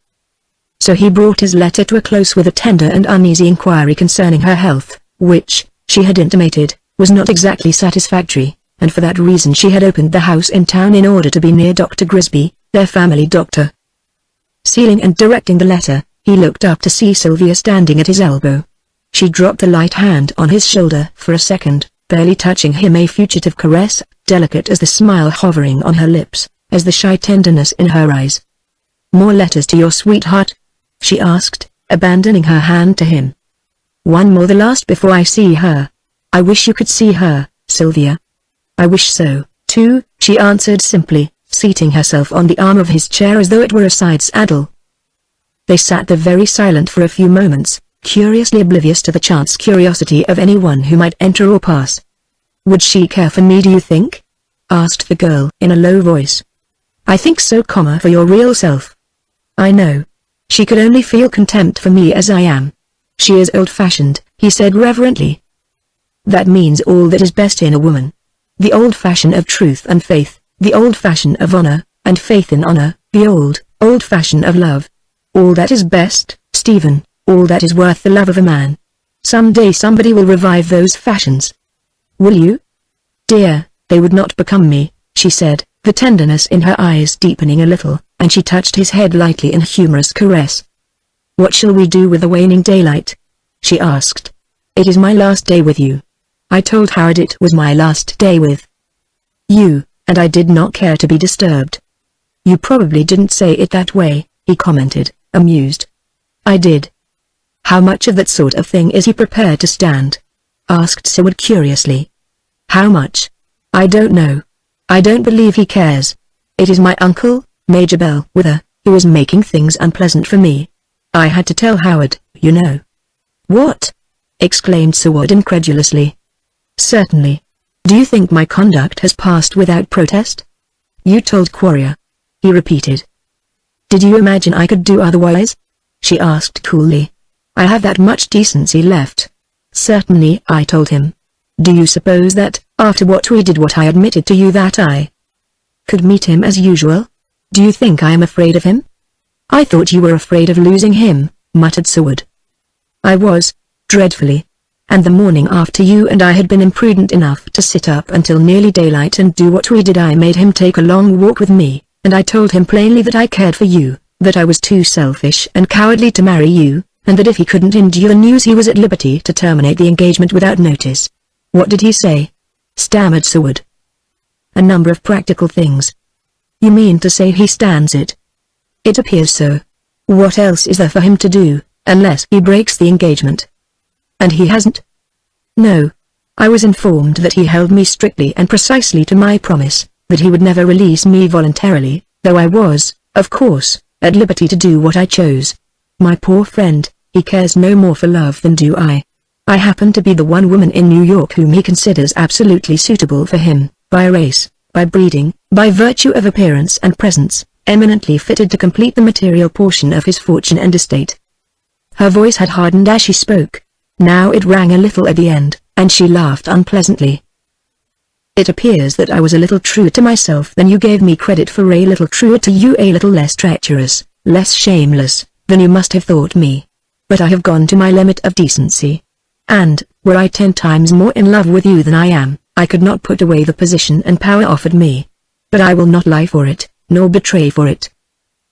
A: So he brought his letter to a close with a tender and uneasy inquiry concerning her health, which, she had intimated, was not exactly satisfactory, and for that reason she had opened the house in town in order to be near Dr. Grisby, their family doctor. Sealing and directing the letter, he looked up to see Sylvia standing at his elbow. She dropped a light hand on his shoulder for a second, barely touching him, a fugitive caress, delicate as the smile hovering on her lips, as the shy tenderness in her eyes. "More letters to your sweetheart?" she asked, abandoning her hand to him. "One more, the last before I see her. I wish you could see her, Sylvia." "I wish so, too," she answered simply, seating herself on the arm of his chair as though it were a side saddle. They sat there very silent for a few moments, curiously oblivious to the chance curiosity of anyone who might enter or pass. "Would she care for me, do you think?" asked the girl in a low voice. "I think so, for your real self. I know. She could only feel contempt for me as I am. She is old-fashioned," he said reverently. "That means all that is best in a woman. The old fashion of truth and faith, the old fashion of honor, and faith in honor, the old fashion of love. All that is best, Stephen, all that is worth the love of a man. Some day somebody will revive those fashions." "Will you?" "Dear, they would not become me," she said, the tenderness in her eyes deepening a little, and she touched his head lightly in humorous caress. "What shall we do with the waning daylight?" she asked. "It is my last day with you. I told Howard it was my last day with you, and I did not care to be disturbed." "You probably didn't say it that way," he commented, amused. "I did." "How much of that sort of thing is he prepared to stand?" asked Seward curiously. "How much? I don't know. I don't believe he cares. It is my uncle, Major Bellwether, who is making things unpleasant for me. I had to tell Howard, you know." "What?" exclaimed Seward incredulously. "Certainly. Do you think my conduct has passed without protest?" "You told Quarrier," he repeated. "Did you imagine I could do otherwise?" she asked coolly. "I have that much decency left." "Certainly," I told him. "Do you suppose that, after what we did, what I admitted to you, that I could meet him as usual? Do you think I am afraid of him?" "I thought you were afraid of losing him," muttered Seward. "I was, dreadfully. And the morning after you and I had been imprudent enough to sit up until nearly daylight and do what we did, I made him take a long walk with me, and I told him plainly that I cared for you, that I was too selfish and cowardly to marry you, and that if he couldn't endure the news he was at liberty to terminate the engagement without notice. What did he say? Stammered Seward. A number of practical things. You mean to say he stands it? It appears so. What else is there for him to do, unless he breaks the engagement? And he hasn't? No. I was informed that he held me strictly and precisely to my promise, that he would never release me voluntarily, though I was, of course, at liberty to do what I chose. My poor friend, he cares no more for love than do I. I happen to be the one woman in New York whom he considers absolutely suitable for him, by race, by breeding, by virtue of appearance and presence, eminently fitted to complete the material portion of his fortune and estate. Her voice had hardened as she spoke. Now it rang a little at the end, and she laughed unpleasantly. It appears that I was a little truer to myself than you gave me credit for, a little truer to you, a little less treacherous, less shameless, than you must have thought me. But I have gone to my limit of decency. And, were I 10 times more in love with you than I am, I could not put away the position and power offered me. But I will not lie for it, nor betray for it.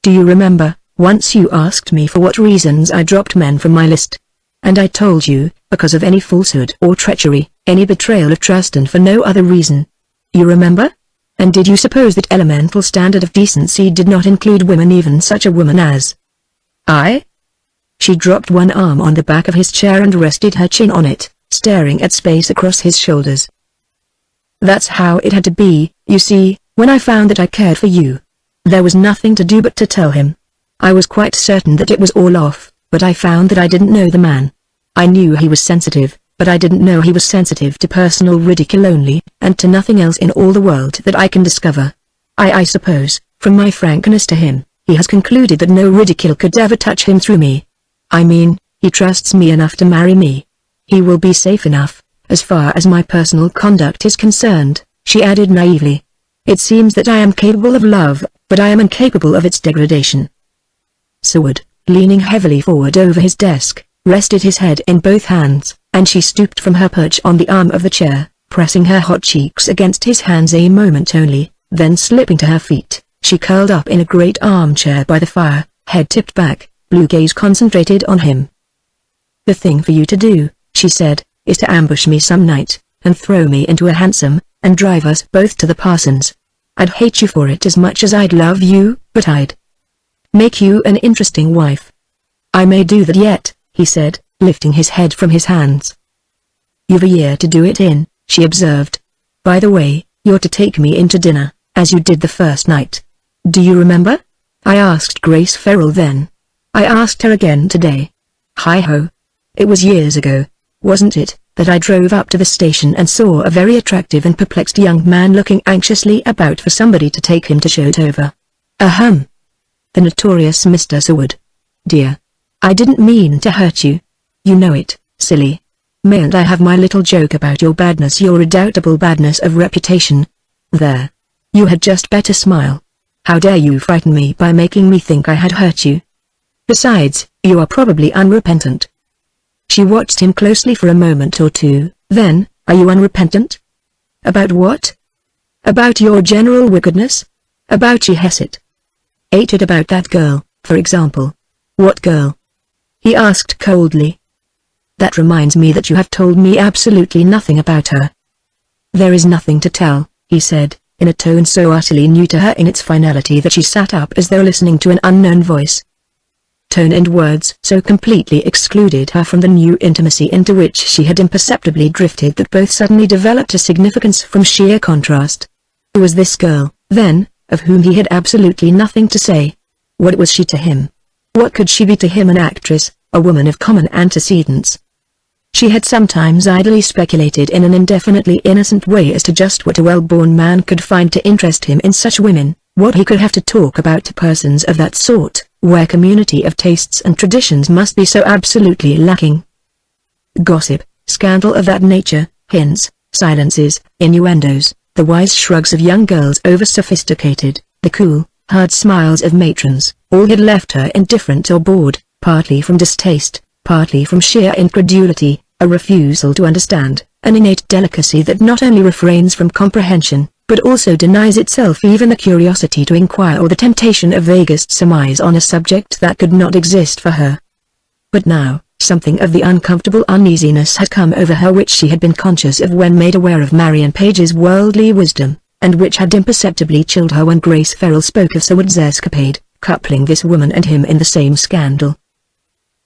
A: Do you remember, once you asked me for what reasons I dropped men from my list? And I told you, because of any falsehood or treachery, any betrayal of trust, and for no other reason. You remember? And did you suppose that elemental standard of decency did not include women, even such a woman as I? She dropped one arm on the back of his chair and rested her chin on it, staring at space across his shoulders. That's how it had to be, you see, when I found that I cared for you. There was nothing to do but to tell him. I was quite certain that it was all off, but I found that I didn't know the man. I knew he was sensitive, but I didn't know he was sensitive to personal ridicule only, and to nothing else in all the world that I can discover. I suppose, from my frankness to him, he has concluded that no ridicule could ever touch him through me. I mean, he trusts me enough to marry me. He will be safe enough, as far as my personal conduct is concerned, she added naively. It seems that I am capable of love, but I am incapable of its degradation. Seward, leaning heavily forward over his desk, rested his head in both hands, and she stooped from her perch on the arm of the chair, pressing her hot cheeks against his hands a moment only, then slipping to her feet, she curled up in a great armchair by the fire, head tipped back, blue gaze concentrated on him. The thing for you to do, she said, is to ambush me some night, and throw me into a hansom, and drive us both to the parson's. I'd hate you for it as much as I'd love you, but I'd make you an interesting wife. I may do that yet, he said, lifting his head from his hands. You've a year to do it in, she observed. By the way, you're to take me in to dinner, as you did the first night. Do you remember? I asked Grace Ferrell then. I asked her again today. Hi-ho. It was years ago, wasn't it, that I drove up to the station and saw a very attractive and perplexed young man looking anxiously about for somebody to take him to Shotover. Ahem. The notorious Mr. Seward. Dear. I didn't mean to hurt you. You know it, silly. Mayn't I have my little joke about your badness, your redoubtable badness of reputation? There. You had just better smile. How dare you frighten me by making me think I had hurt you? Besides, you are probably unrepentant. She watched him closely for a moment or two, then, are you unrepentant? About what? About your general wickedness? About she Hesset. Ain't it about that girl, for example? What girl? He asked coldly. That reminds me that you have told me absolutely nothing about her. There is nothing to tell, he said, in a tone so utterly new to her in its finality that she sat up as though listening to an unknown voice. Tone and words so completely excluded her from the new intimacy into which she had imperceptibly drifted that both suddenly developed a significance from sheer contrast. Who was this girl, then, of whom he had absolutely nothing to say? What was she to him? What could she be to him? An actress, a woman of common antecedents. She had sometimes idly speculated in an indefinitely innocent way as to just what a well-born man could find to interest him in such women, what he could have to talk about to persons of that sort, where community of tastes and traditions must be so absolutely lacking. Gossip, scandal of that nature, hints, silences, innuendos, the wise shrugs of young girls over-sophisticated, the cool, hard smiles of matrons, all had left her indifferent or bored, partly from distaste, partly from sheer incredulity, a refusal to understand, an innate delicacy that not only refrains from comprehension, but also denies itself even the curiosity to inquire or the temptation of vaguest surmise on a subject that could not exist for her. But now, something of the uncomfortable uneasiness had come over her which she had been conscious of when made aware of Marion Page's worldly wisdom, and which had imperceptibly chilled her when Grace Farrell spoke of Sir Wood's escapade, coupling this woman and him in the same scandal.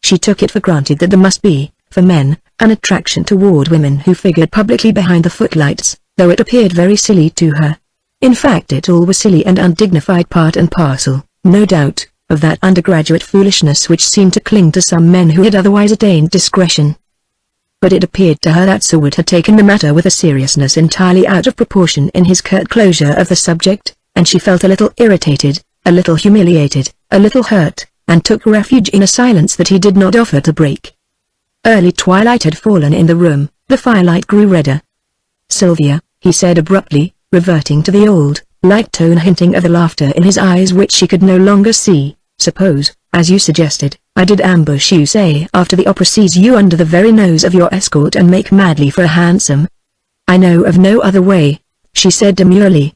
A: She took it for granted that there must be, for men, an attraction toward women who figured publicly behind the footlights, though it appeared very silly to her. In fact, it all was silly and undignified, part and parcel, no doubt, of that undergraduate foolishness which seemed to cling to some men who had otherwise attained discretion. But it appeared to her that Sir Wood had taken the matter with a seriousness entirely out of proportion in his curt closure of the subject, and she felt a little irritated, a little humiliated, a little hurt, and took refuge in a silence that he did not offer to break. Early twilight had fallen in the room, the firelight grew redder. "Sylvia," he said abruptly, reverting to the old, light tone hinting of the laughter in his eyes which she could no longer see, "suppose, as you suggested, I did ambush you, say after the opera, seize you under the very nose of your escort and make madly for a hansom?" "I know of no other way," she said demurely.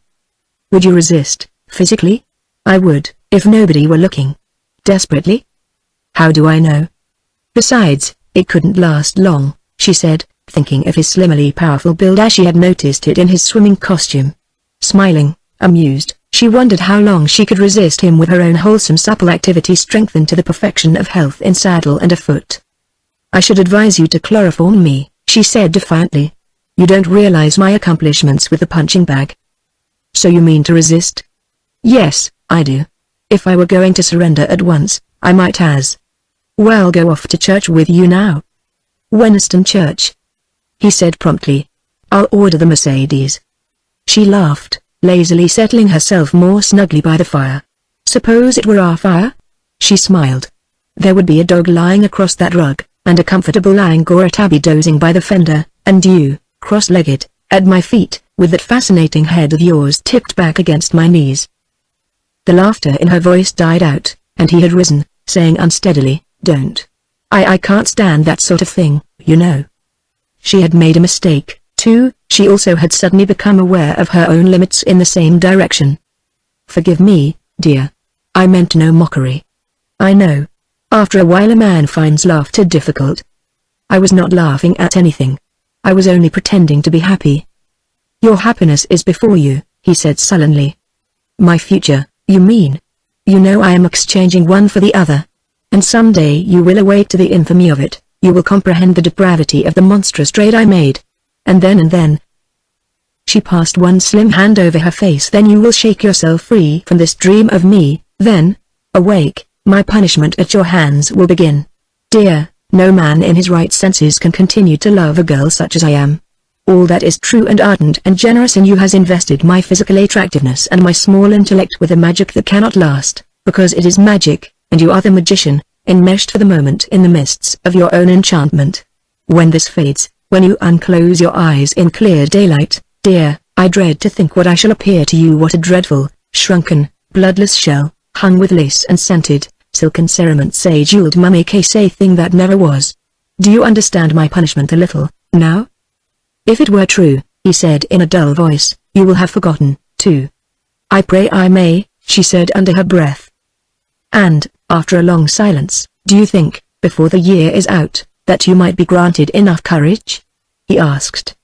A: "Would you resist, physically?" "I would, if nobody were looking." "Desperately?" "How do I know? Besides, it couldn't last long," she said, thinking of his slimly powerful build as she had noticed it in his swimming costume. Smiling, amused, she wondered how long she could resist him with her own wholesome supple activity strengthened to the perfection of health in saddle and afoot. "I should advise you to chloroform me," she said defiantly. "You don't realize my accomplishments with the punching bag." "So you mean to resist?" "Yes, I do. If I were going to surrender at once, I might as well go off to church with you now." "Wenniston Church," he said promptly. "I'll order the Mercedes." She laughed, lazily settling herself more snugly by the fire. "Suppose it were our fire?" She smiled. "There would be a dog lying across that rug, and a comfortable Angora tabby dozing by the fender, and you, cross-legged, at my feet, with that fascinating head of yours tipped back against my knees." The laughter in her voice died out, and he had risen, saying unsteadily, "Don't. I can't stand that sort of thing, you know." She had made a mistake, too. She also had suddenly become aware of her own limits in the same direction. "Forgive me, dear. I meant no mockery. I know. After a while a man finds laughter difficult. I was not laughing at anything. I was only pretending to be happy." "Your happiness is before you," he said sullenly. "My future, you mean? You know I am exchanging one for the other. And someday you will awake to the infamy of it, you will comprehend the depravity of the monstrous trade I made. And then, she passed one slim hand over her face, then you will shake yourself free from this dream of me, then, awake, my punishment at your hands will begin. Dear, no man in his right senses can continue to love a girl such as I am. All that is true and ardent and generous in you has invested my physical attractiveness and my small intellect with a magic that cannot last, because it is magic, and you are the magician, enmeshed for the moment in the mists of your own enchantment. When this fades, when you unclose your eyes in clear daylight, dear, I dread to think what I shall appear to you. What a dreadful, shrunken, bloodless shell, hung with lace and scented, silken cerements, a jeweled mummy case, a thing that never was. Do you understand my punishment a little, now?" "If it were true," he said in a dull voice, "you will have forgotten, too." "I pray I may," she said under her breath. "And, after a long silence, do you think, before the year is out, that you might be granted enough courage?" he asked.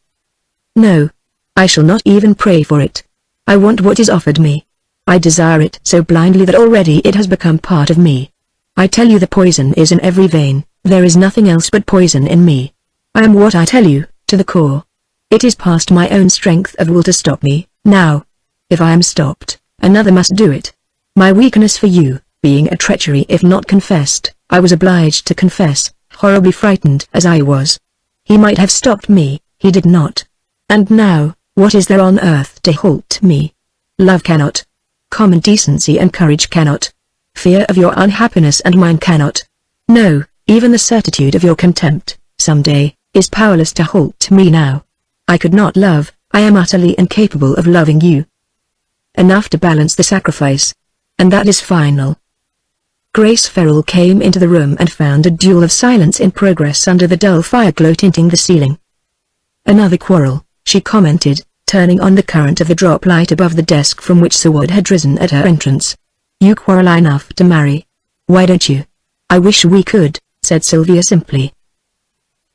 A: "No. I shall not even pray for it. I want what is offered me. I desire it so blindly that already it has become part of me. I tell you the poison is in every vein, there is nothing else but poison in me. I am what I tell you, to the core. It is past my own strength of will to stop me, now. If I am stopped, another must do it. My weakness for you, being a treachery if not confessed, I was obliged to confess, horribly frightened as I was. He might have stopped me, he did not. And now, what is there on earth to halt me? Love cannot. Common decency and courage cannot. Fear of your unhappiness and mine cannot. No, even the certitude of your contempt, someday, is powerless to halt me now. I could not love, I am utterly incapable of loving you. Enough to balance the sacrifice. And that is final." Grace Farrell came into the room and found a duel of silence in progress under the dull fire glow tinting the ceiling. "Another quarrel," she commented, turning on the current of the drop light above the desk from which Sir Wood had risen at her entrance. "You quarrel enough to marry. Why don't you?" "I wish we could," said Sylvia simply.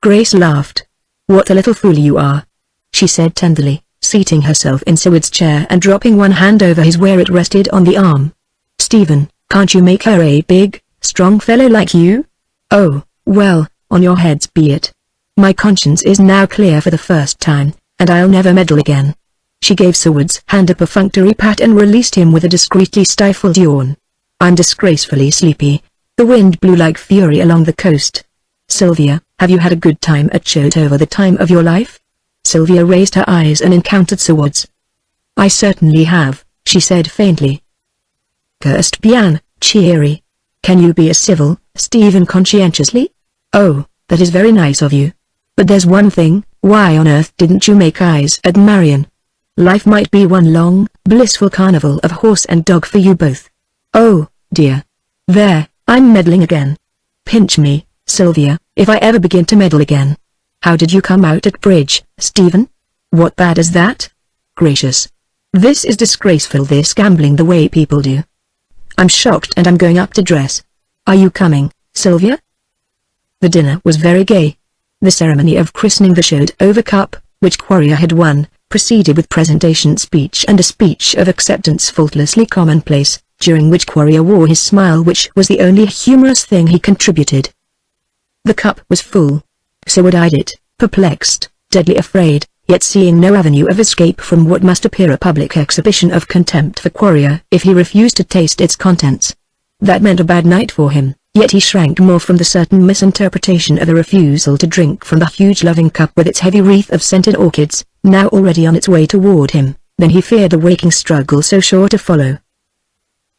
A: Grace laughed. What a little fool you are, she said tenderly, seating herself in Seward's chair and dropping one hand over his where it rested on the arm. Stephen, can't you make her a big, strong fellow like you? Oh, well, on your heads be it. My conscience is now clear for the first time, and I'll never meddle again. She gave Seward's hand a perfunctory pat and released him with a discreetly stifled yawn. I'm disgracefully sleepy. The wind blew like fury along the coast. Sylvia, have you had a good time at Shotover, the time of your life? Sylvia raised her eyes and encountered Seward's. I certainly have, she said faintly. Cursed bien, cheery. Can you be a civil, Stephen conscientiously? Oh, that is very nice of you. But there's one thing, why on earth didn't you make eyes at Marion? Life might be one long, blissful carnival of horse and dog for you both. Oh, dear. There, I'm meddling again. Pinch me, Sylvia, if I ever begin to meddle again. How did you come out at bridge, Stephen? What bad is that? Gracious. This is disgraceful, this gambling the way people do. I'm shocked and I'm going up to dress. Are you coming, Sylvia? The dinner was very gay. The ceremony of christening the Shotover Cup, which Quarrier had won, proceeded with presentation speech and a speech of acceptance faultlessly commonplace, during which Quarrier wore his smile, which was the only humorous thing he contributed. The cup was full. Seward eyed it, perplexed, deadly afraid, yet seeing no avenue of escape from what must appear a public exhibition of contempt for Quarrier if he refused to taste its contents. That meant a bad night for him, yet he shrank more from the certain misinterpretation of a refusal to drink from the huge loving cup with its heavy wreath of scented orchids, now already on its way toward him, than he feared the waking struggle so sure to follow.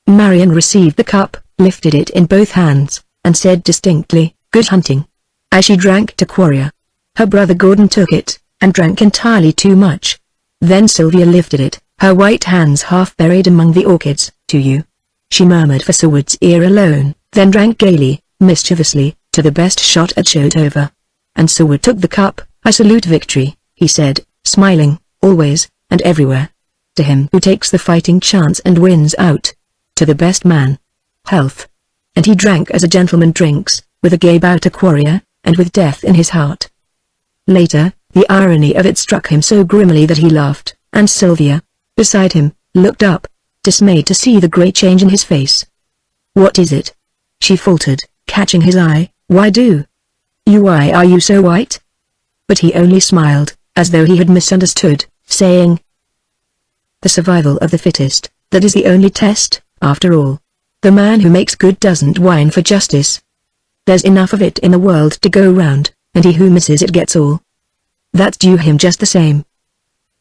A: Marion received the cup, lifted it in both hands, and said distinctly, "Good hunting," as she drank to Quarrier. Her brother Gordon took it, and drank entirely too much. Then Sylvia lifted it, her white hands half buried among the orchids. "To you," she murmured for Seward's ear alone, then drank gaily, mischievously, to the best shot at Shotover. And Seward took the cup. "I salute victory," he said, smiling, "always, and everywhere. To him who takes the fighting chance and wins out. To the best man. Health." And he drank as a gentleman drinks, with a gay bow to Quarrier, and with death in his heart. Later, the irony of it struck him so grimly that he laughed, and Sylvia, beside him, looked up, dismayed to see the great change in his face. "What is it?" she faltered, catching his eye. "Why are you so white?" But he only smiled, as though he had misunderstood, saying, "The survival of the fittest, that is the only test, after all. The man who makes good doesn't whine for justice. There's enough of it in the world to go round, and he who misses it gets all. That's due him just the same."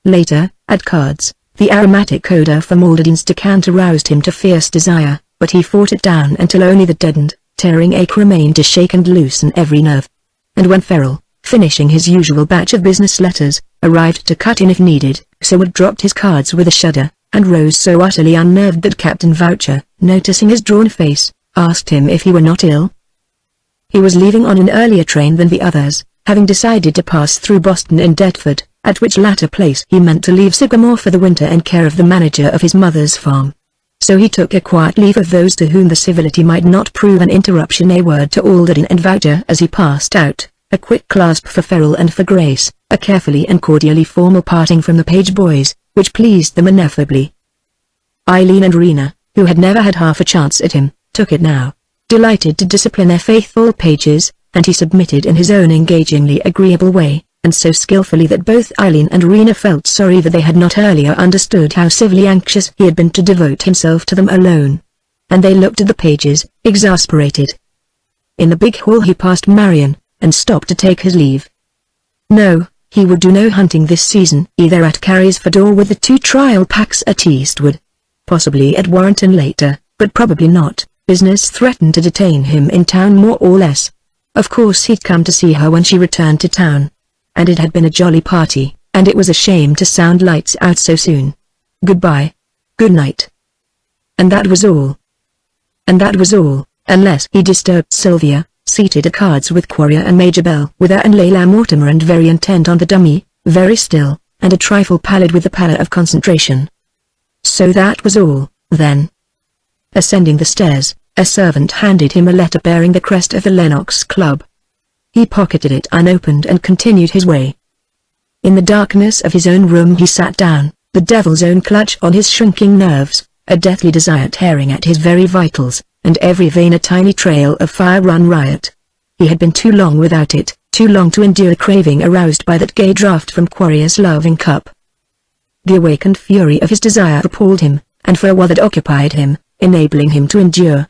A: Later, at cards, the aromatic odor from Alderdine's decant aroused him to fierce desire, but he fought it down until only the deadened, tearing ache remained to shake and loosen every nerve. And when Ferrell, finishing his usual batch of business letters, arrived to cut in if needed, Seward dropped his cards with a shudder, and rose so utterly unnerved that Captain Voucher, noticing his drawn face, asked him if he were not ill. He was leaving on an earlier train than the others, having decided to pass through Boston and Deptford, at which latter place he meant to leave Sycamore for the winter in care of the manager of his mother's farm. So he took a quiet leave of those to whom the civility might not prove an interruption. A word to Alderden and Voucher as he passed out, a quick clasp for Ferrell and for Grace, a carefully and cordially formal parting from the page boys, which pleased them ineffably. Eileen and Rena, who had never had half a chance at him, took it now, delighted to discipline their faithful pages, and he submitted in his own engagingly agreeable way, and so skillfully that both Eileen and Rena felt sorry that they had not earlier understood how civilly anxious he had been to devote himself to them alone. And they looked at the pages, exasperated. In the big hall he passed Marion, and stopped to take his leave. No, he would do no hunting this season, either at Carrisford or with the 2 trial packs at Eastwood. Possibly at Warrenton later, but probably not. Business threatened to detain him in town more or less. Of course he'd come to see her when she returned to town. And it had been a jolly party, and it was a shame to sound lights out so soon. Goodbye. Good night. And that was all. Unless he disturbed Sylvia, seated at cards with Quarrier and Major Bellwether and Leila Mortimer, and very intent on the dummy, very still, and a trifle pallid with the pallor of concentration. So that was all, then. Ascending the stairs, a servant handed him a letter bearing the crest of the Lennox Club. He pocketed it unopened and continued his way. In the darkness of his own room he sat down, the devil's own clutch on his shrinking nerves, a deathly desire tearing at his very vitals, and every vein a tiny trail of fire run riot. He had been too long without it, too long to endure the craving aroused by that gay draught from Quarrier's loving cup. The awakened fury of his desire appalled him, and for a while that occupied him, enabling him to endure.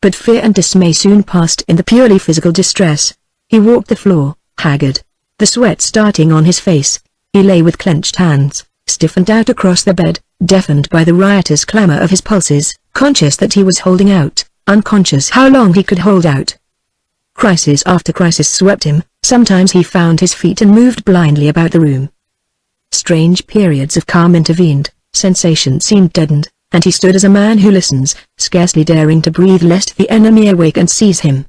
A: But fear and dismay soon passed in the purely physical distress. He walked the floor, haggard, the sweat starting on his face. He lay with clenched hands, stiffened out across the bed, deafened by the riotous clamor of his pulses, conscious that he was holding out, unconscious how long he could hold out. Crisis after crisis swept him, sometimes he found his feet and moved blindly about the room. Strange periods of calm intervened, sensation seemed deadened, and he stood as a man who listens, scarcely daring to breathe lest the enemy awake and seize him.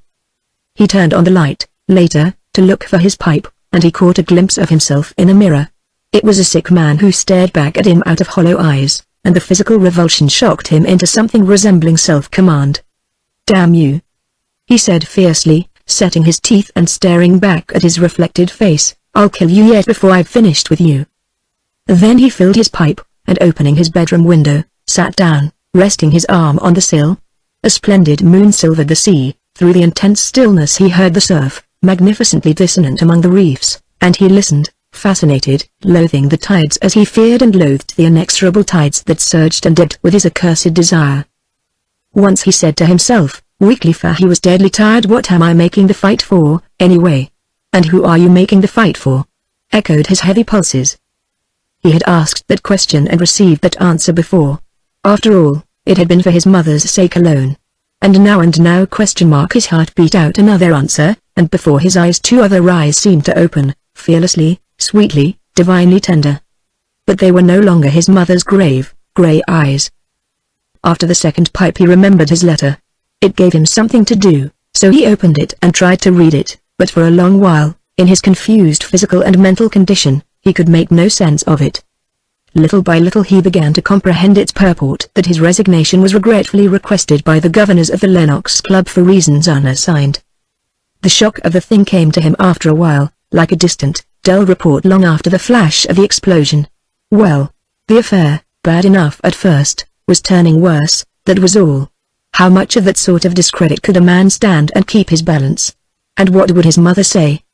A: He turned on the light, later, to look for his pipe, and he caught a glimpse of himself in a mirror. It was a sick man who stared back at him out of hollow eyes, and the physical revulsion shocked him into something resembling self-command. "Damn you!" he said fiercely, setting his teeth and staring back at his reflected face. "I'll kill you yet before I've finished with you." Then he filled his pipe, and opening his bedroom window, sat down, resting his arm on the sill. A splendid moon silvered the sea. Through the intense stillness he heard the surf, magnificently dissonant among the reefs, and he listened, fascinated, loathing the tides as he feared and loathed the inexorable tides that surged and dipped with his accursed desire. Once he said to himself, weakly, for he was deadly tired, "What am I making the fight for, anyway? And who are you making the fight for?" echoed his heavy pulses. He had asked that question and received that answer before. After all, it had been for his mother's sake alone. And now his heart beat out another answer, and before his eyes two other eyes seemed to open, fearlessly, sweetly, divinely tender. But they were no longer his mother's grave, grey eyes. After the second pipe he remembered his letter. It gave him something to do, so he opened it and tried to read it, but for a long while, in his confused physical and mental condition, he could make no sense of it. Little by little he began to comprehend its purport, that his resignation was regretfully requested by the governors of the Lennox Club for reasons unassigned. The shock of the thing came to him after a while, like a distant, dull report long after the flash of the explosion. Well, the affair, bad enough at first, was turning worse, that was all. How much of that sort of discredit could a man stand and keep his balance? And what would his mother say?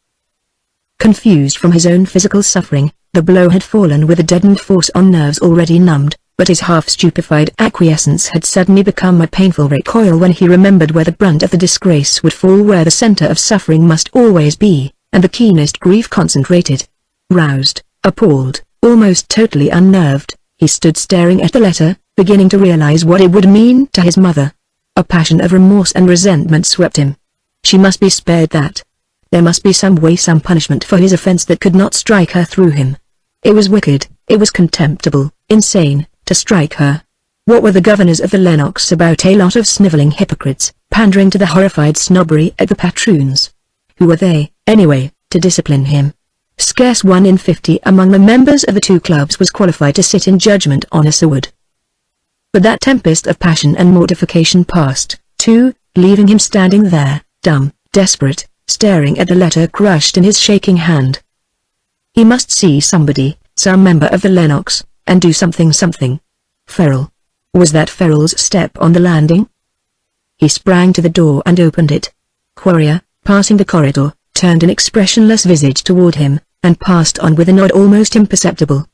A: Confused from his own physical suffering, the blow had fallen with a deadened force on nerves already numbed, but his half-stupefied acquiescence had suddenly become a painful recoil when he remembered where the brunt of the disgrace would fall, where the center of suffering must always be, and the keenest grief concentrated. Roused, appalled, almost totally unnerved, he stood staring at the letter, beginning to realize what it would mean to his mother. A passion of remorse and resentment swept him. She must be spared that. There must be some way, some punishment for his offense that could not strike her through him. It was wicked, it was contemptible, insane, to strike her. What were the governors of the Lennox about? A lot of sniveling hypocrites, pandering to the horrified snobbery at the patroons. Who were they, anyway, to discipline him? Scarce 1 in 50 among the members of the two clubs was qualified to sit in judgment on a sword. But that tempest of passion and mortification passed, too, leaving him standing there, dumb, desperate, staring at the letter crushed in his shaking hand. He must see somebody, some member of the Lennox, and do something. Ferrell. Was that Ferrell's step on the landing? He sprang to the door and opened it. Quarrier, passing the corridor, turned an expressionless visage toward him, and passed on with a nod almost imperceptible.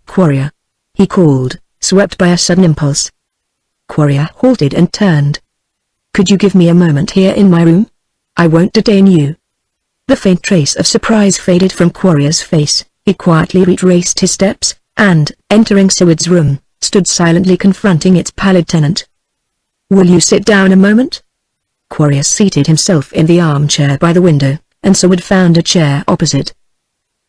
A: "Quarrier," he called, swept by a sudden impulse. Quarrier halted and turned. "Could you give me a moment here in my room? I won't detain you." The faint trace of surprise faded from Quarrier's face. He quietly retraced his steps, and, entering Seward's room, stood silently confronting its pallid tenant. "Will you sit down a moment?" Quarrier seated himself in the armchair by the window, and Seward found a chair opposite.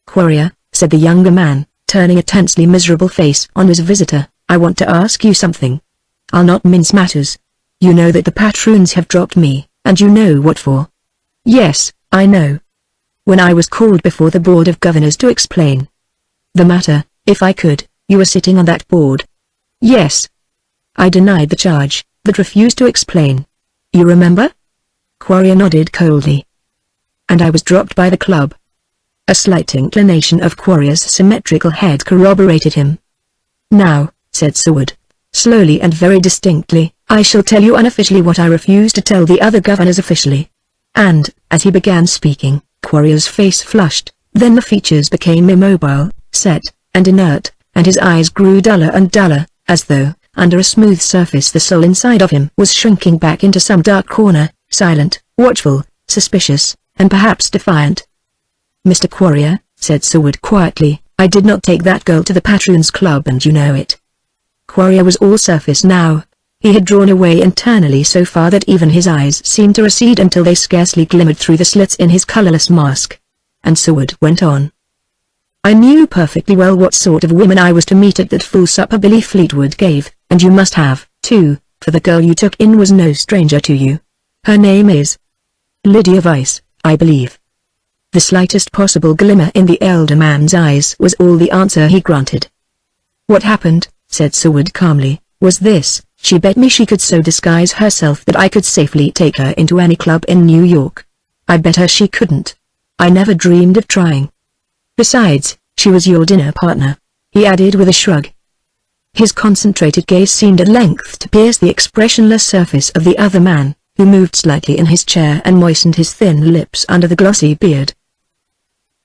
A: "Quarrier," said the younger man, turning a tensely miserable face on his visitor, "I want to ask you something. I'll not mince matters. You know that the patroons have dropped me, and you know what for." "Yes, I know. When I was called before the Board of Governors to explain the matter, if I could, you were sitting on that board." "Yes." "I denied the charge, but refused to explain. You remember? Quarrier nodded coldly. And I was dropped by the club. A slight inclination of Quarrier's symmetrical head corroborated him. Now, said Seward, slowly and very distinctly, I shall tell you unofficially what I refuse to tell the other governors officially. And, as he began speaking, Quarrier's face flushed, then the features became immobile, set, and inert, and his eyes grew duller and duller, as though, under a smooth surface the soul inside of him was shrinking back into some dark corner, silent, watchful, suspicious, and perhaps defiant. Mr. Quarrier, said Seward quietly, I did not take that girl to the Patroons Club and you know it. Quarrier was all surface now. He had drawn away internally so far that even his eyes seemed to recede until they scarcely glimmered through the slits in his colorless mask. And Seward went on. I knew perfectly well what sort of women I was to meet at that full supper Billy Fleetwood gave, and you must have, too, for the girl you took in was no stranger to you. Her name is Lydia Weiss, I believe. The slightest possible glimmer in the elder man's eyes was all the answer he granted. What happened, said Seward calmly, was this: she bet me she could so disguise herself that I could safely take her into any club in New York. I bet her she couldn't. I never dreamed of trying. Besides, she was your dinner partner, he added with a shrug. His concentrated gaze seemed at length to pierce the expressionless surface of the other man, who moved slightly in his chair and moistened his thin lips under the glossy beard.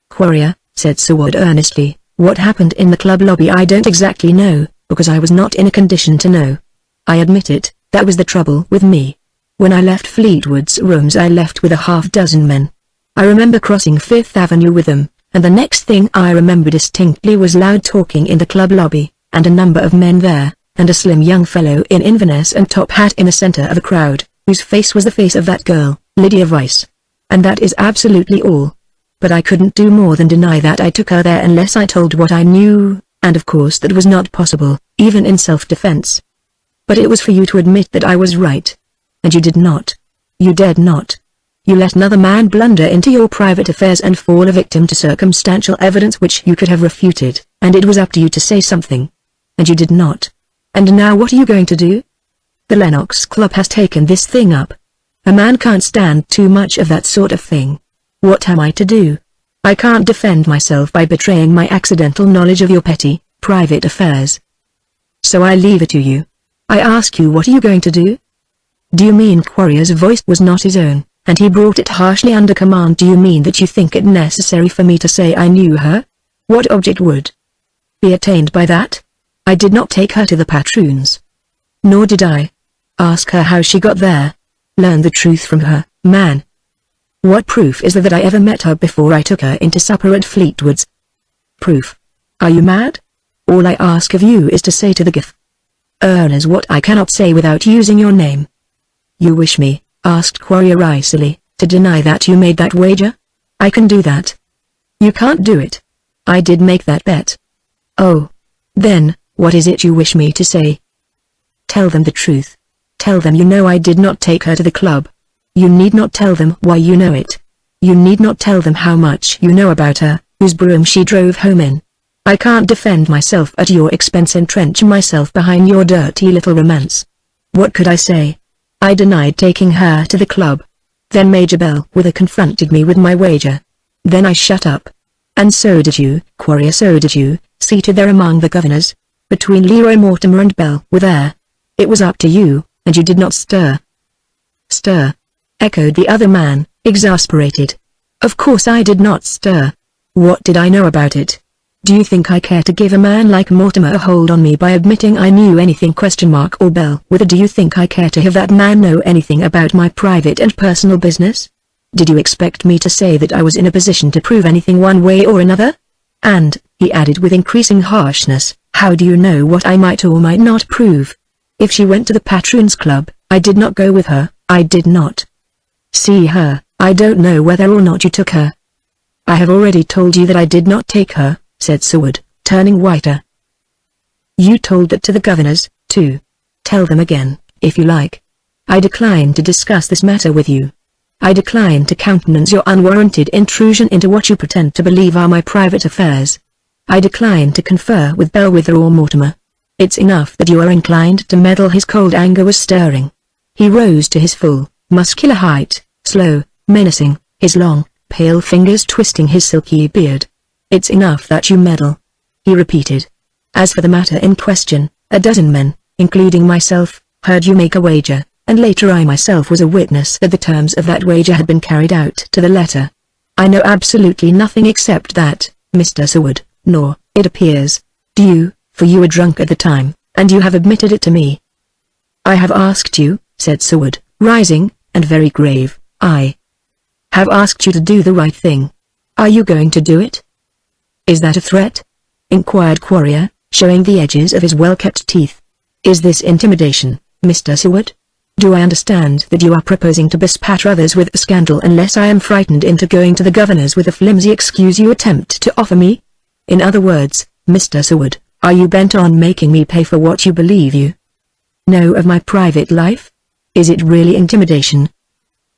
A: Quarrier, said Seward earnestly, what happened in the club lobby I don't exactly know, because I was not in a condition to know. I admit it, that was the trouble with me. When I left Fleetwood's rooms I left with a half-dozen men. I remember crossing Fifth Avenue with them, and the next thing I remember distinctly was loud talking in the club lobby, and a number of men there, and a slim young fellow in Inverness and top hat in the center of a crowd, whose face was the face of that girl, Lydia Weiss. And that is absolutely all. But I couldn't do more than deny that I took her there unless I told what I knew, and of course that was not possible, even in self-defense. But it was for you to admit that I was right. And you did not. You dared not. You let another man blunder into your private affairs and fall a victim to circumstantial evidence which you could have refuted, and it was up to you to say something. And you did not. And now what are you going to do? The Lennox Club has taken this thing up. A man can't stand too much of that sort of thing. What am I to do? I can't defend myself by betraying my accidental knowledge of your petty, private affairs. So I leave it to you. I ask you, what are you going to do? Do you mean? Quarrier's voice was not his own, and he brought it harshly under command. Do you mean that you think it necessary for me to say I knew her? What object would be attained by that? I did not take her to the Patroons. Nor did I ask her how she got there. Learn the truth from her, man. What proof is there that I ever met her before I took her into supper at Fleetwood's? Proof? Are you mad? All I ask of you is to say to the governors what I cannot say without using your name. You wish me, asked Quarrier icily, to deny that you made that wager? I can do that. You can't do it. I did make that bet. Oh. Then, what is it you wish me to say? Tell them the truth. Tell them you know I did not take her to the club. You need not tell them why you know it. You need not tell them how much you know about her, whose brougham she drove home in. I can't defend myself at your expense and entrench myself behind your dirty little romance. What could I say? I denied taking her to the club. Then Major Bellwether confronted me with my wager. Then I shut up. And so did you, Quarrier, so did you, seated there among the governors, between Leroy Mortimer and Bellwether. It was up to you, and you did not stir. Stir? Echoed the other man, exasperated. Of course I did not stir. What did I know about it? Do you think I care to give a man like Mortimer a hold on me by admitting I knew anything? Or Bellwether, do you think I care to have that man know anything about my private and personal business? Did you expect me to say that I was in a position to prove anything one way or another? And, he added with increasing harshness, how do you know what I might or might not prove? If she went to the Patroons Club, I did not go with her. I did not see her. I don't know whether or not you took her. I have already told you that I did not take her, said Seward, turning whiter. You told that to the governors, too. Tell them again, if you like. I decline to discuss this matter with you. I decline to countenance your unwarranted intrusion into what you pretend to believe are my private affairs. I decline to confer with Bellwether or Mortimer. It's enough that you are inclined to meddle. His cold anger was stirring. He rose to his full, muscular height, slow, menacing, his long, pale fingers twisting his silky beard. "It's enough that you meddle," he repeated. "As for the matter in question, a dozen men, including myself, heard you make a wager, and later I myself was a witness that the terms of that wager had been carried out to the letter. I know absolutely nothing except that, Mr. Seward, nor, it appears, do you, for you were drunk at the time, and you have admitted it to me." "I have asked you," said Seward, rising, and very grave, "I have asked you to do the right thing. Are you going to do it?" "Is that a threat?" inquired Quarrier, showing the edges of his well-kept teeth. "Is this intimidation, Mr. Seward? Do I understand that you are proposing to bespatter others with scandal unless I am frightened into going to the governors with the flimsy excuse you attempt to offer me? In other words, Mr. Seward, are you bent on making me pay for what you believe you know of my private life? Is it really intimidation?"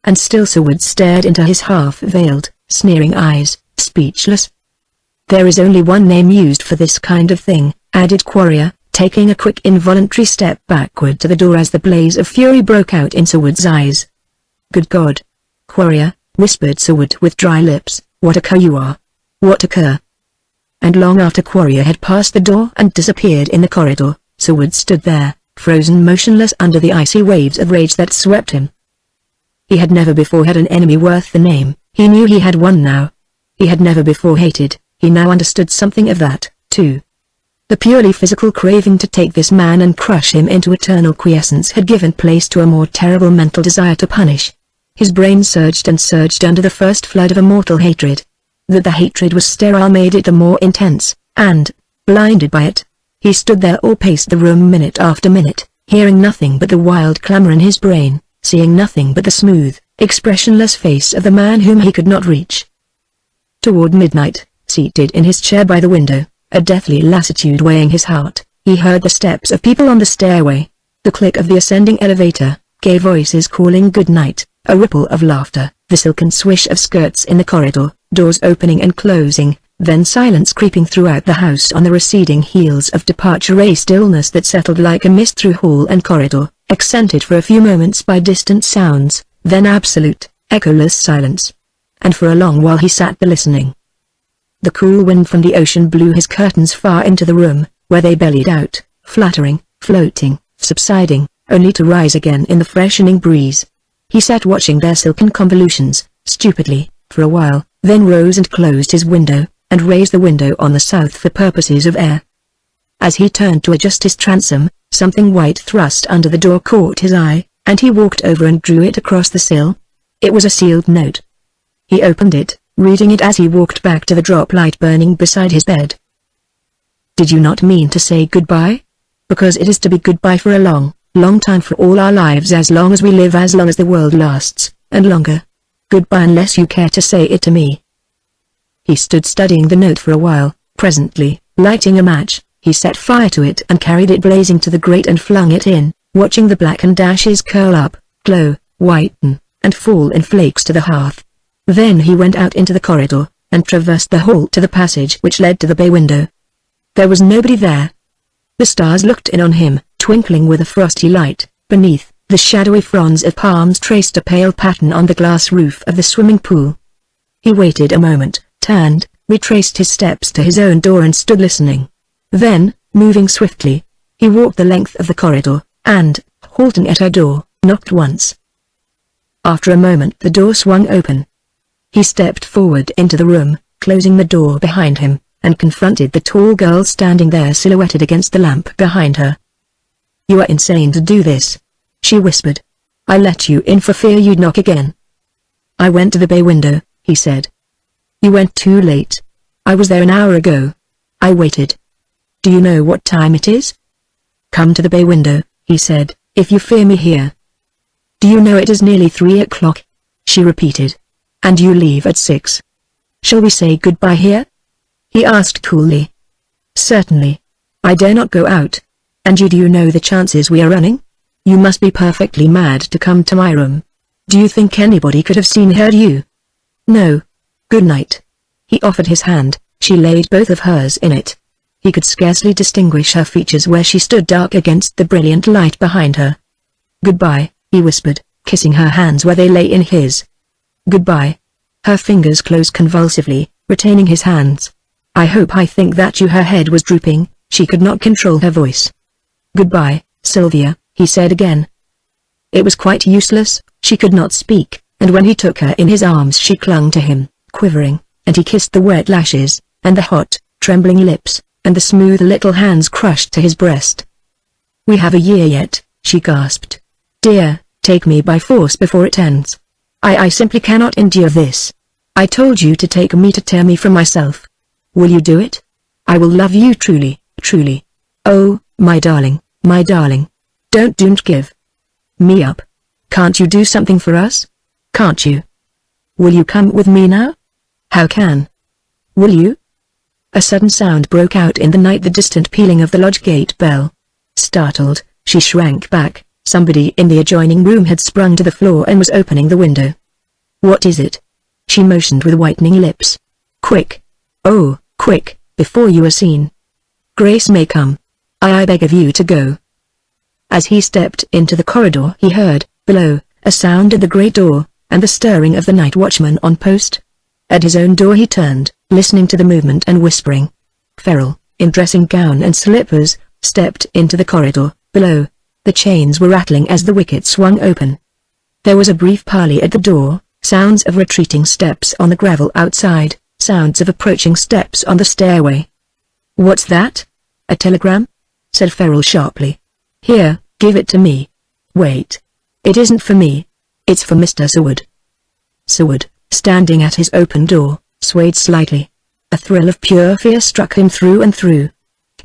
A: And still Seward stared into his half-veiled, sneering eyes, speechless. "There is only one name used for this kind of thing," added Quarrier, taking a quick involuntary step backward to the door as the blaze of fury broke out in Seward's eyes. "Good God! Quarrier," whispered Seward with dry lips, "what a cur you are! What a cur!" And long after Quarrier had passed the door and disappeared in the corridor, Seward stood there, frozen motionless under the icy waves of rage that swept him. He had never before had an enemy worth the name, he knew he had one now. He had never before hated, he now understood something of that, too. The purely physical craving to take this man and crush him into eternal quiescence had given place to a more terrible mental desire to punish. His brain surged and surged under the first flood of a mortal hatred. That the hatred was sterile made it the more intense, and, blinded by it, he stood there or paced the room minute after minute, hearing nothing but the wild clamor in his brain, seeing nothing but the smooth, expressionless face of the man whom he could not reach. Toward midnight, seated in his chair by the window, a deathly lassitude weighing his heart, he heard the steps of people on the stairway, the click of the ascending elevator, gay voices calling good night, a ripple of laughter, the silken swish of skirts in the corridor, doors opening and closing, then silence creeping throughout the house on the receding heels of departure, a stillness that settled like a mist through hall and corridor, accented for a few moments by distant sounds, then absolute, echoless silence. And for a long while he sat there listening. The cool wind from the ocean blew his curtains far into the room, where they bellied out, fluttering, floating, subsiding, only to rise again in the freshening breeze. He sat watching their silken convolutions, stupidly, for a while, then rose and closed his window, and raised the window on the south for purposes of air. As he turned to adjust his transom, something white thrust under the door caught his eye, and he walked over and drew it across the sill. It was a sealed note. He opened it, reading it as he walked back to the drop light burning beside his bed. "Did you not mean to say goodbye? Because it is to be goodbye for a long, long time, for all our lives, as long as we live, as long as the world lasts, and longer. Goodbye unless you care to say it to me." He stood studying the note for a while. Presently, lighting a match, he set fire to it and carried it blazing to the grate and flung it in, watching the blackened ashes curl up, glow, whiten, and fall in flakes to the hearth. Then he went out into the corridor, and traversed the hall to the passage which led to the bay window. There was nobody there. The stars looked in on him, twinkling with a frosty light. Beneath, the shadowy fronds of palms traced a pale pattern on the glass roof of the swimming pool. He waited a moment, turned, retraced his steps to his own door and stood listening. Then, moving swiftly, he walked the length of the corridor, and, halting at her door, knocked once. After a moment the door swung open. He stepped forward into the room, closing the door behind him, and confronted the tall girl standing there silhouetted against the lamp behind her. "You are insane to do this," she whispered. "I let you in for fear you'd knock again." "I went to the bay window," he said. "You went too late. I was there an hour ago. I waited. Do you know what time it is?" "Come to the bay window," he said, "if you fear me here." "Do you know it is nearly 3 o'clock?" she repeated. "And you leave at 6. Shall we say goodbye here?" he asked coolly. "Certainly. I dare not go out. And do you know the chances we are running? You must be perfectly mad to come to my room. Do you think anybody could have seen heard you?" "No. Good night." He offered his hand, she laid both of hers in it. He could scarcely distinguish her features where she stood dark against the brilliant light behind her. "Goodbye," he whispered. kissing her hands where they lay in his. "Goodbye." Her fingers closed convulsively, retaining his hands. I think that you." Her head was drooping, she could not control her voice. "Goodbye, Sylvia," he said again. It was quite useless, she could not speak, and when he took her in his arms she clung to him, quivering, and he kissed the wet lashes, and the hot, trembling lips, and the smooth little hands crushed to his breast. "We have a year yet," she gasped. "Dear, take me by force before it ends. I simply cannot endure this. I told you to take me to tear me from myself. Will you do it? I will love you truly, truly. Oh, my darling, my darling. Don't give me up. Can't you do something for us? Can't you? Will you come with me now? How can? Will you?" A sudden sound broke out in the night, the distant pealing of the lodge gate bell. Startled, she shrank back. Somebody in the adjoining room had sprung to the floor and was opening the window. "What is it?" She motioned with whitening lips. "Quick. Oh, quick, before you are seen. Grace may come. I beg of you to go." As he stepped into the corridor he heard, below, a sound at the great door, and the stirring of the night watchman on post. At his own door he turned, listening to the movement and whispering. Ferrell, in dressing gown and slippers, stepped into the corridor, below. The chains were rattling as the wicket swung open. There was a brief parley at the door, sounds of retreating steps on the gravel outside, sounds of approaching steps on the stairway. "What's that? A telegram?" said Ferrell sharply. "Here, give it to me." "Wait. It isn't for me. It's for Mr. Seward." Seward, standing at his open door, swayed slightly. A thrill of pure fear struck him through and through.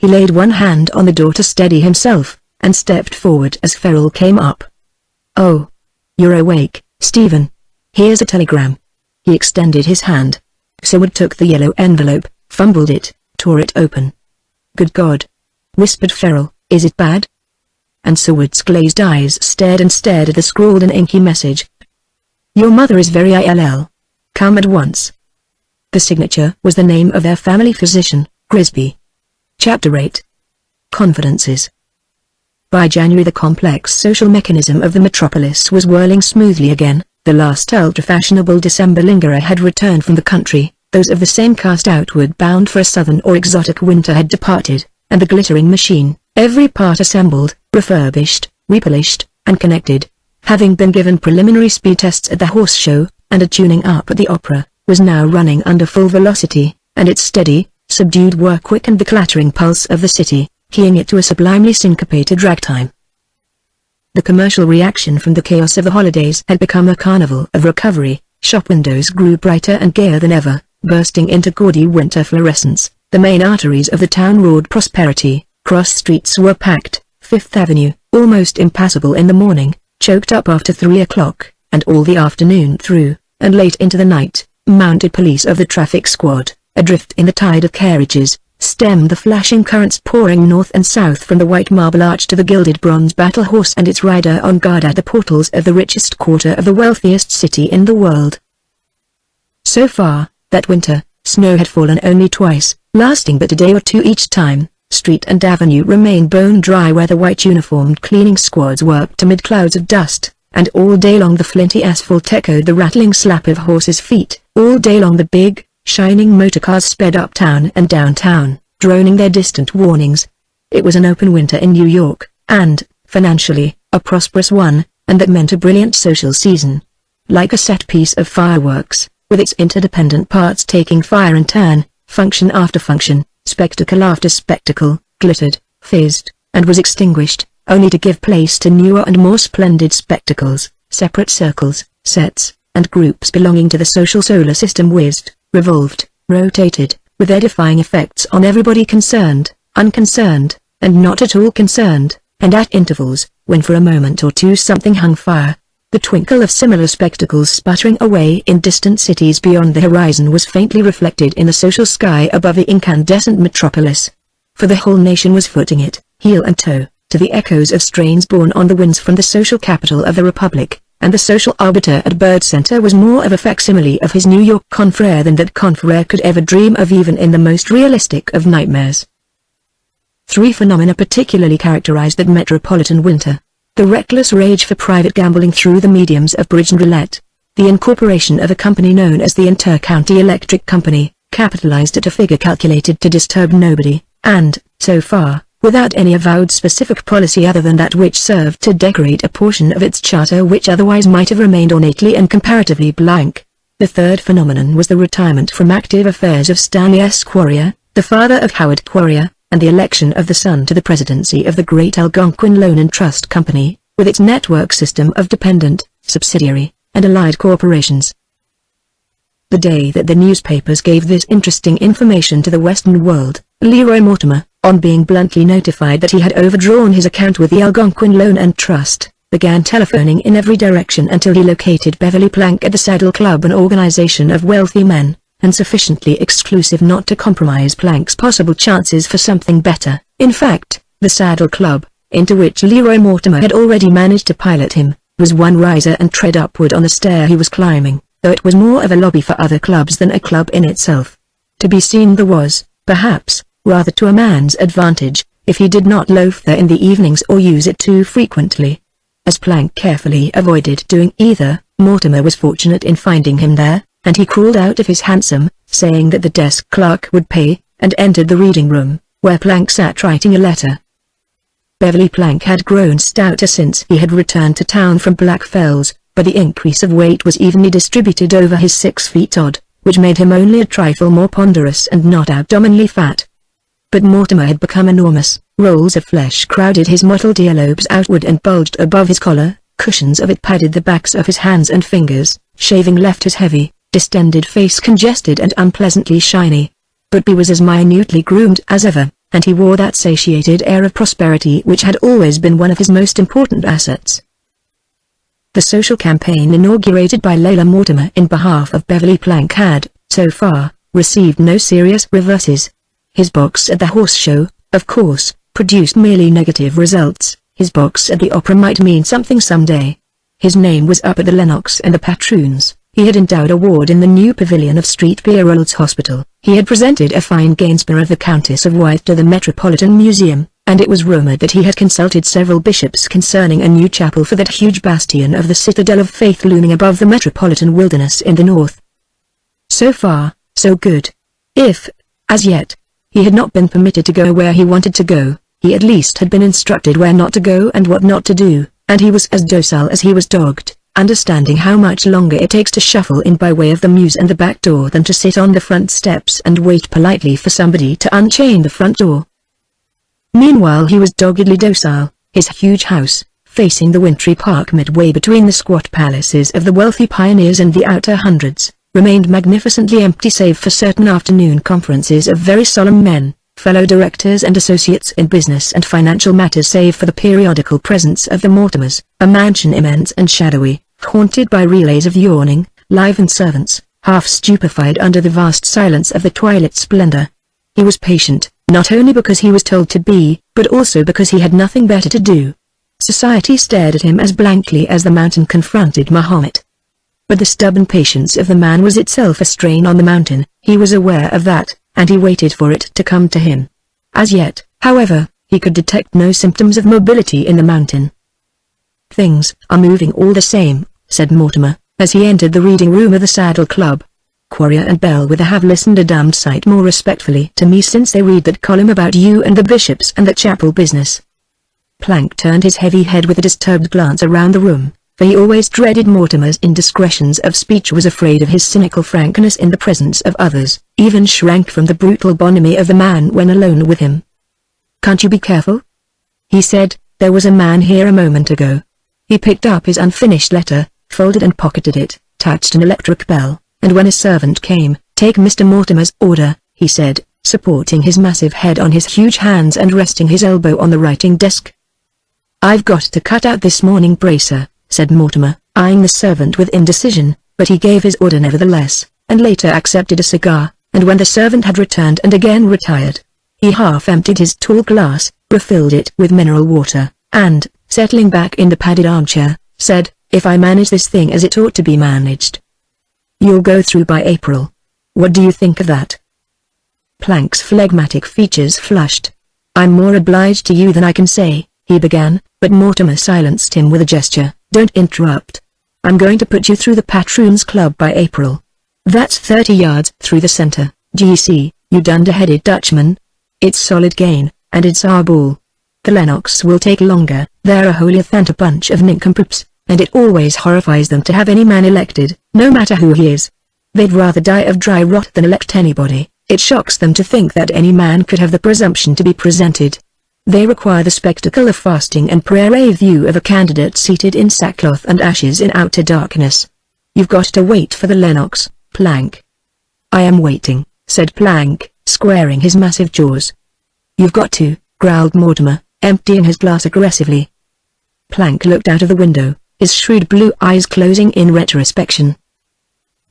A: He laid one hand on the door to steady himself, and stepped forward as Ferrell came up. "Oh. You're awake, Stephen. Here's a telegram." He extended his hand. Seward took the yellow envelope, fumbled it, tore it open. "Good God," whispered Ferrell, "is it bad?" And Seward's glazed eyes stared at the scrawled and inky message. "Your mother is very ill. Come at once." The signature was the name of their family physician, Grisby. Chapter 8. Confidences. By January the complex social mechanism of the metropolis was whirling smoothly again. The last ultra-fashionable December lingerer had returned from the country, those of the same caste outward bound for a southern or exotic winter had departed, and the glittering machine, every part assembled, refurbished, repolished, and connected, having been given preliminary speed tests at the horse show, and a tuning up at the opera, was now running under full velocity, and its steady, subdued whir quickened the clattering pulse of the city, keying it to a sublimely syncopated ragtime. The commercial reaction from the chaos of the holidays had become a carnival of recovery. Shop windows grew brighter and gayer than ever, bursting into gaudy winter fluorescence. The main arteries of the town roared prosperity. Cross streets were packed, Fifth Avenue, almost impassable in the morning, choked up after 3 o'clock, and all the afternoon through, and late into the night. Mounted police of the traffic squad, adrift in the tide of carriages, stemmed the flashing currents pouring north and south from the white marble arch to the gilded bronze battle horse and its rider on guard at the portals of the richest quarter of the wealthiest city in the world. So far, that winter, snow had fallen only twice, lasting but a day or two each time. Street and avenue remained bone dry where the white uniformed cleaning squads worked amid clouds of dust, and all day long the flinty asphalt echoed the rattling slap of horses' feet. All day long the big, shining motorcars sped uptown and downtown, droning their distant warnings. It was an open winter in New York, and, financially, a prosperous one, and that meant a brilliant social season. Like a set piece of fireworks, with its interdependent parts taking fire in turn, function after function, spectacle after spectacle, glittered, fizzed, and was extinguished, only to give place to newer and more splendid spectacles. Separate circles, sets, and groups belonging to the social solar system whizzed, revolved, rotated, with edifying effects on everybody concerned, unconcerned, and not at all concerned, and at intervals, when for a moment or two something hung fire. The twinkle of similar spectacles sputtering away in distant cities beyond the horizon was faintly reflected in the social sky above the incandescent metropolis. For the whole nation was footing it, heel and toe, to the echoes of strains borne on the winds from the social capital of the Republic, and the social arbiter at Byrd Center was more of a facsimile of his New York confrere than that confrere could ever dream of even in the most realistic of nightmares. 3 phenomena particularly characterized that metropolitan winter. the reckless rage for private gambling through the mediums of bridge and roulette. The incorporation of a company known as the Inter-County Electric Company, capitalized at a figure calculated to disturb nobody, and, so far, without any avowed specific policy other than that which served to decorate a portion of its charter which otherwise might have remained ornately and comparatively blank. The third phenomenon was the retirement from active affairs of Stanley S. Quarrier, the father of Howard Quarrier, and the election of the son to the presidency of the great Algonquin Loan and Trust Company, with its network system of dependent, subsidiary, and allied corporations. The day that the newspapers gave this interesting information to the Western world, Leroy Mortimer, on being bluntly notified that he had overdrawn his account with the Algonquin Loan and Trust, began telephoning in every direction until he located Beverly Plank at the Saddle Club, an organization of wealthy men, and sufficiently exclusive not to compromise Plank's possible chances for something better. In fact, the Saddle Club, into which Leroy Mortimer had already managed to pilot him, was one riser and tread upward on the stair he was climbing, though it was more of a lobby for other clubs than a club in itself. To be seen there was, perhaps, rather to a man's advantage, if he did not loaf there in the evenings or use it too frequently. As Plank carefully avoided doing either, Mortimer was fortunate in finding him there, and he crawled out of his hansom, saying that the desk clerk would pay, and entered the reading room, where Plank sat writing a letter. Beverly Plank had grown stouter since he had returned to town from Blackfells, but the increase of weight was evenly distributed over his 6 feet odd, which made him only a trifle more ponderous and not abdominally fat. But Mortimer had become enormous. Rolls of flesh crowded his mottled earlobes outward and bulged above his collar, cushions of it padded the backs of his hands and fingers, shaving left his heavy, distended face congested and unpleasantly shiny. But he was as minutely groomed as ever, and he wore that satiated air of prosperity which had always been one of his most important assets. The social campaign inaugurated by Leila Mortimer in behalf of Beverly Plank had, so far, received no serious reverses. His box at the horse show, of course, produced merely negative results. His box at the opera might mean something someday. His name was up at the Lennox and the Patroons. He had endowed a ward in the new pavilion of St. Pierrold's Hospital. He had presented a fine Gainsborough of the Countess of Wythe to the Metropolitan Museum, and it was rumored that he had consulted several bishops concerning a new chapel for that huge bastion of the citadel of faith looming above the metropolitan wilderness in the north. So far, so good. If, as yet, he had not been permitted to go where he wanted to go, he at least had been instructed where not to go and what not to do, and he was as docile as he was dogged, understanding how much longer it takes to shuffle in by way of the mews and the back door than to sit on the front steps and wait politely for somebody to unchain the front door. Meanwhile he was doggedly docile. His huge house, facing the wintry park midway between the squat palaces of the wealthy pioneers and the outer hundreds, remained magnificently empty save for certain afternoon conferences of very solemn men, fellow directors and associates in business and financial matters, save for the periodical presence of the Mortimers, a mansion immense and shadowy, haunted by relays of yawning, livened servants, half stupefied under the vast silence of the twilight splendor. He was patient, not only because he was told to be, but also because he had nothing better to do. Society stared at him as blankly as the mountain confronted Mahomet. But the stubborn patience of the man was itself a strain on the mountain. He was aware of that, and he waited for it to come to him. As yet, however, he could detect no symptoms of mobility in the mountain. "Things are moving all the same," said Mortimer, as he entered the reading room of the Saddle Club. "Quarrier and Bellwether have listened a damned sight more respectfully to me since they read that column about you and the bishops and the chapel business." Plank turned his heavy head with a disturbed glance around the room, for he always dreaded Mortimer's indiscretions of speech, was afraid of his cynical frankness in the presence of others, even shrank from the brutal bonhomie of the man when alone with him. "Can't you be careful?" he said. "There was a man here a moment ago." He picked up his unfinished letter, folded and pocketed it, touched an electric bell, and when a servant came, "Take Mr. Mortimer's order," he said, supporting his massive head on his huge hands and resting his elbow on the writing desk. "I've got to cut out this morning bracer," said Mortimer, eyeing the servant with indecision, but he gave his order nevertheless, and later accepted a cigar, and when the servant had returned and again retired, he half emptied his tall glass, refilled it with mineral water, and, settling back in the padded armchair, said, "If I manage this thing as it ought to be managed, you'll go through by April. What do you think of that?" Plank's phlegmatic features flushed. "I'm more obliged to you than I can say," he began, but Mortimer silenced him with a gesture. "Don't interrupt. I'm going to put you through the Patroons Club by April. That's 30 yards through the center, GC, you dunderheaded Dutchman. It's solid gain, and it's our ball. The Lennox will take longer. They're a holier-than-thou bunch of nincompoops, and it always horrifies them to have any man elected, no matter who he is. They'd rather die of dry rot than elect anybody. It shocks them to think that any man could have the presumption to be presented. They require the spectacle of fasting and prayer, a view of a candidate seated in sackcloth and ashes in outer darkness. You've got to wait for the Lennox, Plank." "I am waiting," said Plank, squaring his massive jaws. "You've got to," growled Mortimer, emptying his glass aggressively. Plank looked out of the window, his shrewd blue eyes closing in retrospection.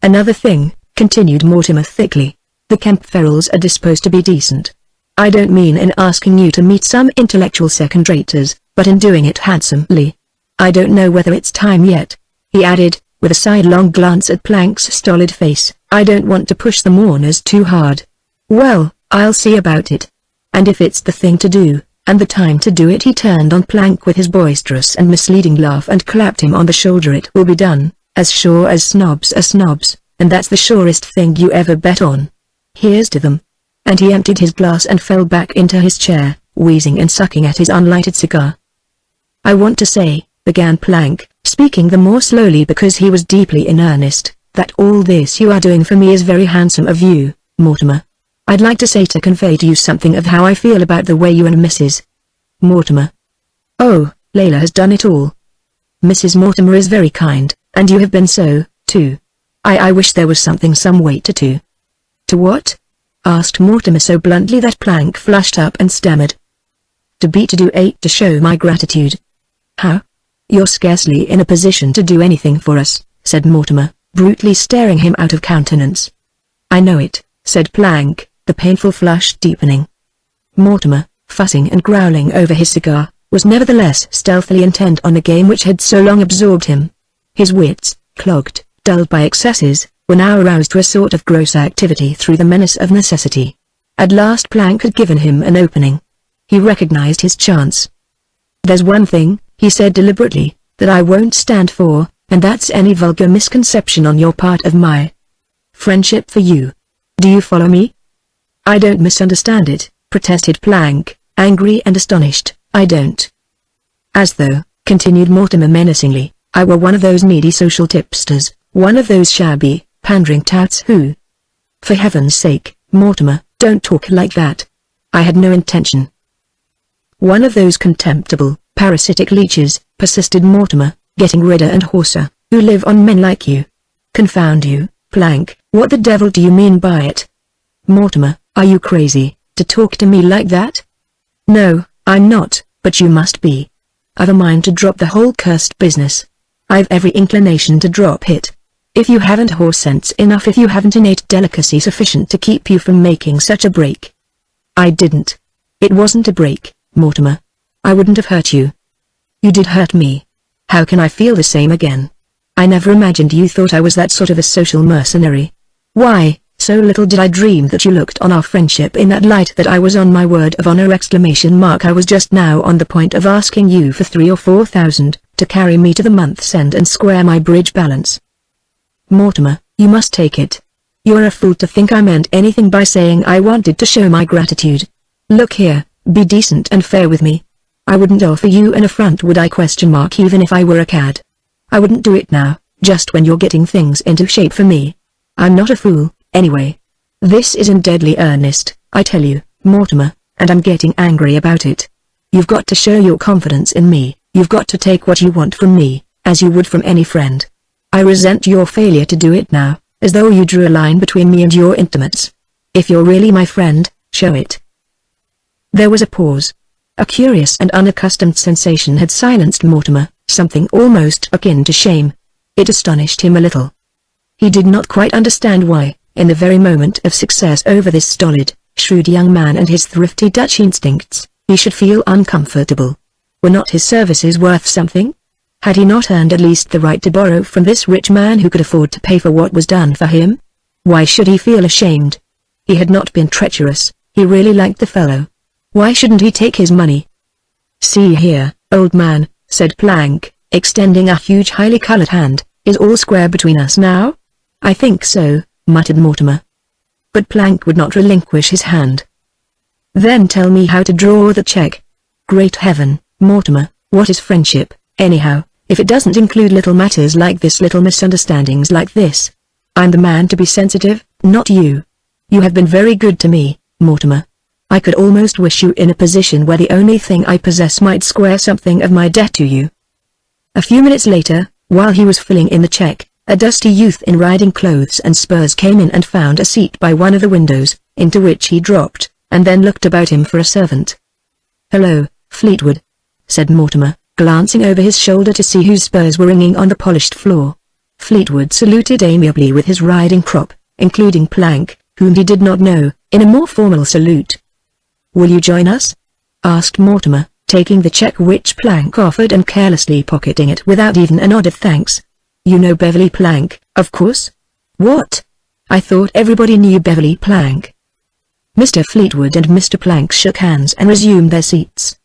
A: "Another thing," continued Mortimer thickly. "The Kemp Ferrells are disposed to be decent. I don't mean in asking you to meet some intellectual second-raters, but in doing it handsomely. I don't know whether it's time yet," he added, with a sidelong glance at Plank's stolid face. "I don't want to push the mourners too hard." "Well, I'll see about it. And if it's the thing to do, and the time to do it," he turned on Plank with his boisterous and misleading laugh and clapped him on the shoulder. "It will be done, as sure as snobs are snobs, and that's the surest thing you ever bet on. Here's to them." And he emptied his glass and fell back into his chair, wheezing and sucking at his unlighted cigar. "I want to say," began Plank, speaking the more slowly because he was deeply in earnest, "that all this you are doing for me is very handsome of you, Mortimer. I'd like to convey to you something of how I feel about the way you and Mrs. Mortimer. Oh, Layla has done it all. Mrs. Mortimer is very kind, and you have been so, too. I wish there was some weight to." "To what?" asked Mortimer so bluntly that Plank flushed up and stammered. "To do 8 to show my gratitude." "How? You're scarcely in a position to do anything for us," said Mortimer, brutally staring him out of countenance. "I know it," said Plank, the painful flush deepening. Mortimer, fussing and growling over his cigar, was nevertheless stealthily intent on a game which had so long absorbed him. His wits, clogged, dulled by excesses, were now aroused to a sort of gross activity through the menace of necessity. At last Plank had given him an opening. He recognized his chance. "There's one thing," he said deliberately, "that I won't stand for, and that's any vulgar misconception on your part of my friendship for you. Do you follow me?" "I don't misunderstand it," protested Plank, angry and astonished. "I don't." "As though," continued Mortimer menacingly, "I were one of those needy social tipsters, one of those shabby, pandering touts who—" "For heaven's sake, Mortimer, don't talk like that. I had no intention." "One of those contemptible, parasitic leeches," persisted Mortimer, getting redder and hoarser, "who live on men like you. Confound you, Plank, what the devil do you mean by it? Mortimer, are you crazy, to talk to me like that?" "No, I'm not, but you must be. I've a mind to drop the whole cursed business. I've every inclination to drop it. If you haven't horse sense enough, if you haven't innate delicacy sufficient to keep you from making such a break." "I didn't. It wasn't a break, Mortimer. I wouldn't have hurt you." "You did hurt me. How can I feel the same again? I never imagined you thought I was that sort of a social mercenary. Why, so little did I dream that you looked on our friendship in that light, that I was on my word of honor ! I was just now on the point of asking you for 3,000 or 4,000, to carry me to the month's end and square my bridge balance. Mortimer, you must take it. You're a fool to think I meant anything by saying I wanted to show my gratitude. Look here, be decent and fair with me. I wouldn't offer you an affront, would I ? Even if I were a cad. I wouldn't do it now, just when you're getting things into shape for me. I'm not a fool, anyway. This is in deadly earnest, I tell you, Mortimer, and I'm getting angry about it. You've got to show your confidence in me, you've got to take what you want from me, as you would from any friend. I resent your failure to do it now, as though you drew a line between me and your intimates. If you're really my friend, show it." There was a pause. A curious and unaccustomed sensation had silenced Mortimer, something almost akin to shame. It astonished him a little. He did not quite understand why, in the very moment of success over this stolid, shrewd young man and his thrifty Dutch instincts, he should feel uncomfortable. Were not his services worth something? Had he not earned at least the right to borrow from this rich man who could afford to pay for what was done for him? Why should he feel ashamed? He had not been treacherous, he really liked the fellow. Why shouldn't he take his money? "See here, old man," said Plank, extending a huge highly colored hand, "is all square between us now?" "I think so," muttered Mortimer. But Plank would not relinquish his hand. "Then tell me how to draw the check." "Great heaven, Mortimer, what is friendship, anyhow, if it doesn't include little matters like this, little misunderstandings like this? I'm the man to be sensitive, not you. You have been very good to me, Mortimer. I could almost wish you in a position where the only thing I possess might square something of my debt to you." A few minutes later, while he was filling in the check, a dusty youth in riding clothes and spurs came in and found a seat by one of the windows, into which he dropped, and then looked about him for a servant. "Hello, Fleetwood," said Mortimer, glancing over his shoulder to see whose spurs were ringing on the polished floor. Fleetwood saluted amiably with his riding crop, including Plank, whom he did not know, in a more formal salute. "Will you join us?" asked Mortimer, taking the check which Plank offered and carelessly pocketing it without even a nod of thanks. "You know Beverly Plank, of course?" "What? I thought everybody knew Beverly Plank." Mr. Fleetwood and Mr. Plank shook hands and resumed their seats.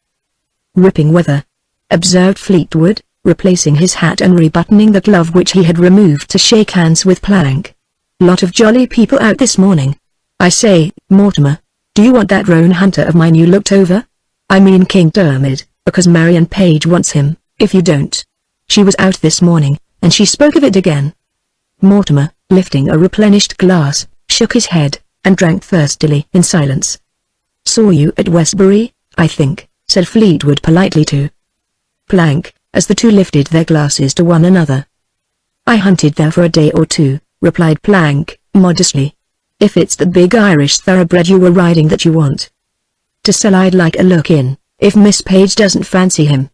A: "Ripping weather," observed Fleetwood, replacing his hat and rebuttoning the glove which he had removed to shake hands with Plank. "Lot of jolly people out this morning. I say, Mortimer, do you want that roan hunter of mine you looked over? I mean King Dermot, because Marion Page wants him, if you don't. She was out this morning, and she spoke of it again." Mortimer, lifting a replenished glass, shook his head, and drank thirstily in silence. "Saw you at Westbury, I think," said Fleetwood politely to Plank, as the two lifted their glasses to one another. "I hunted there for a day or two," replied Plank, modestly. "If it's the big Irish thoroughbred you were riding that you want to sell, I'd like a look in, if Miss Page doesn't fancy him."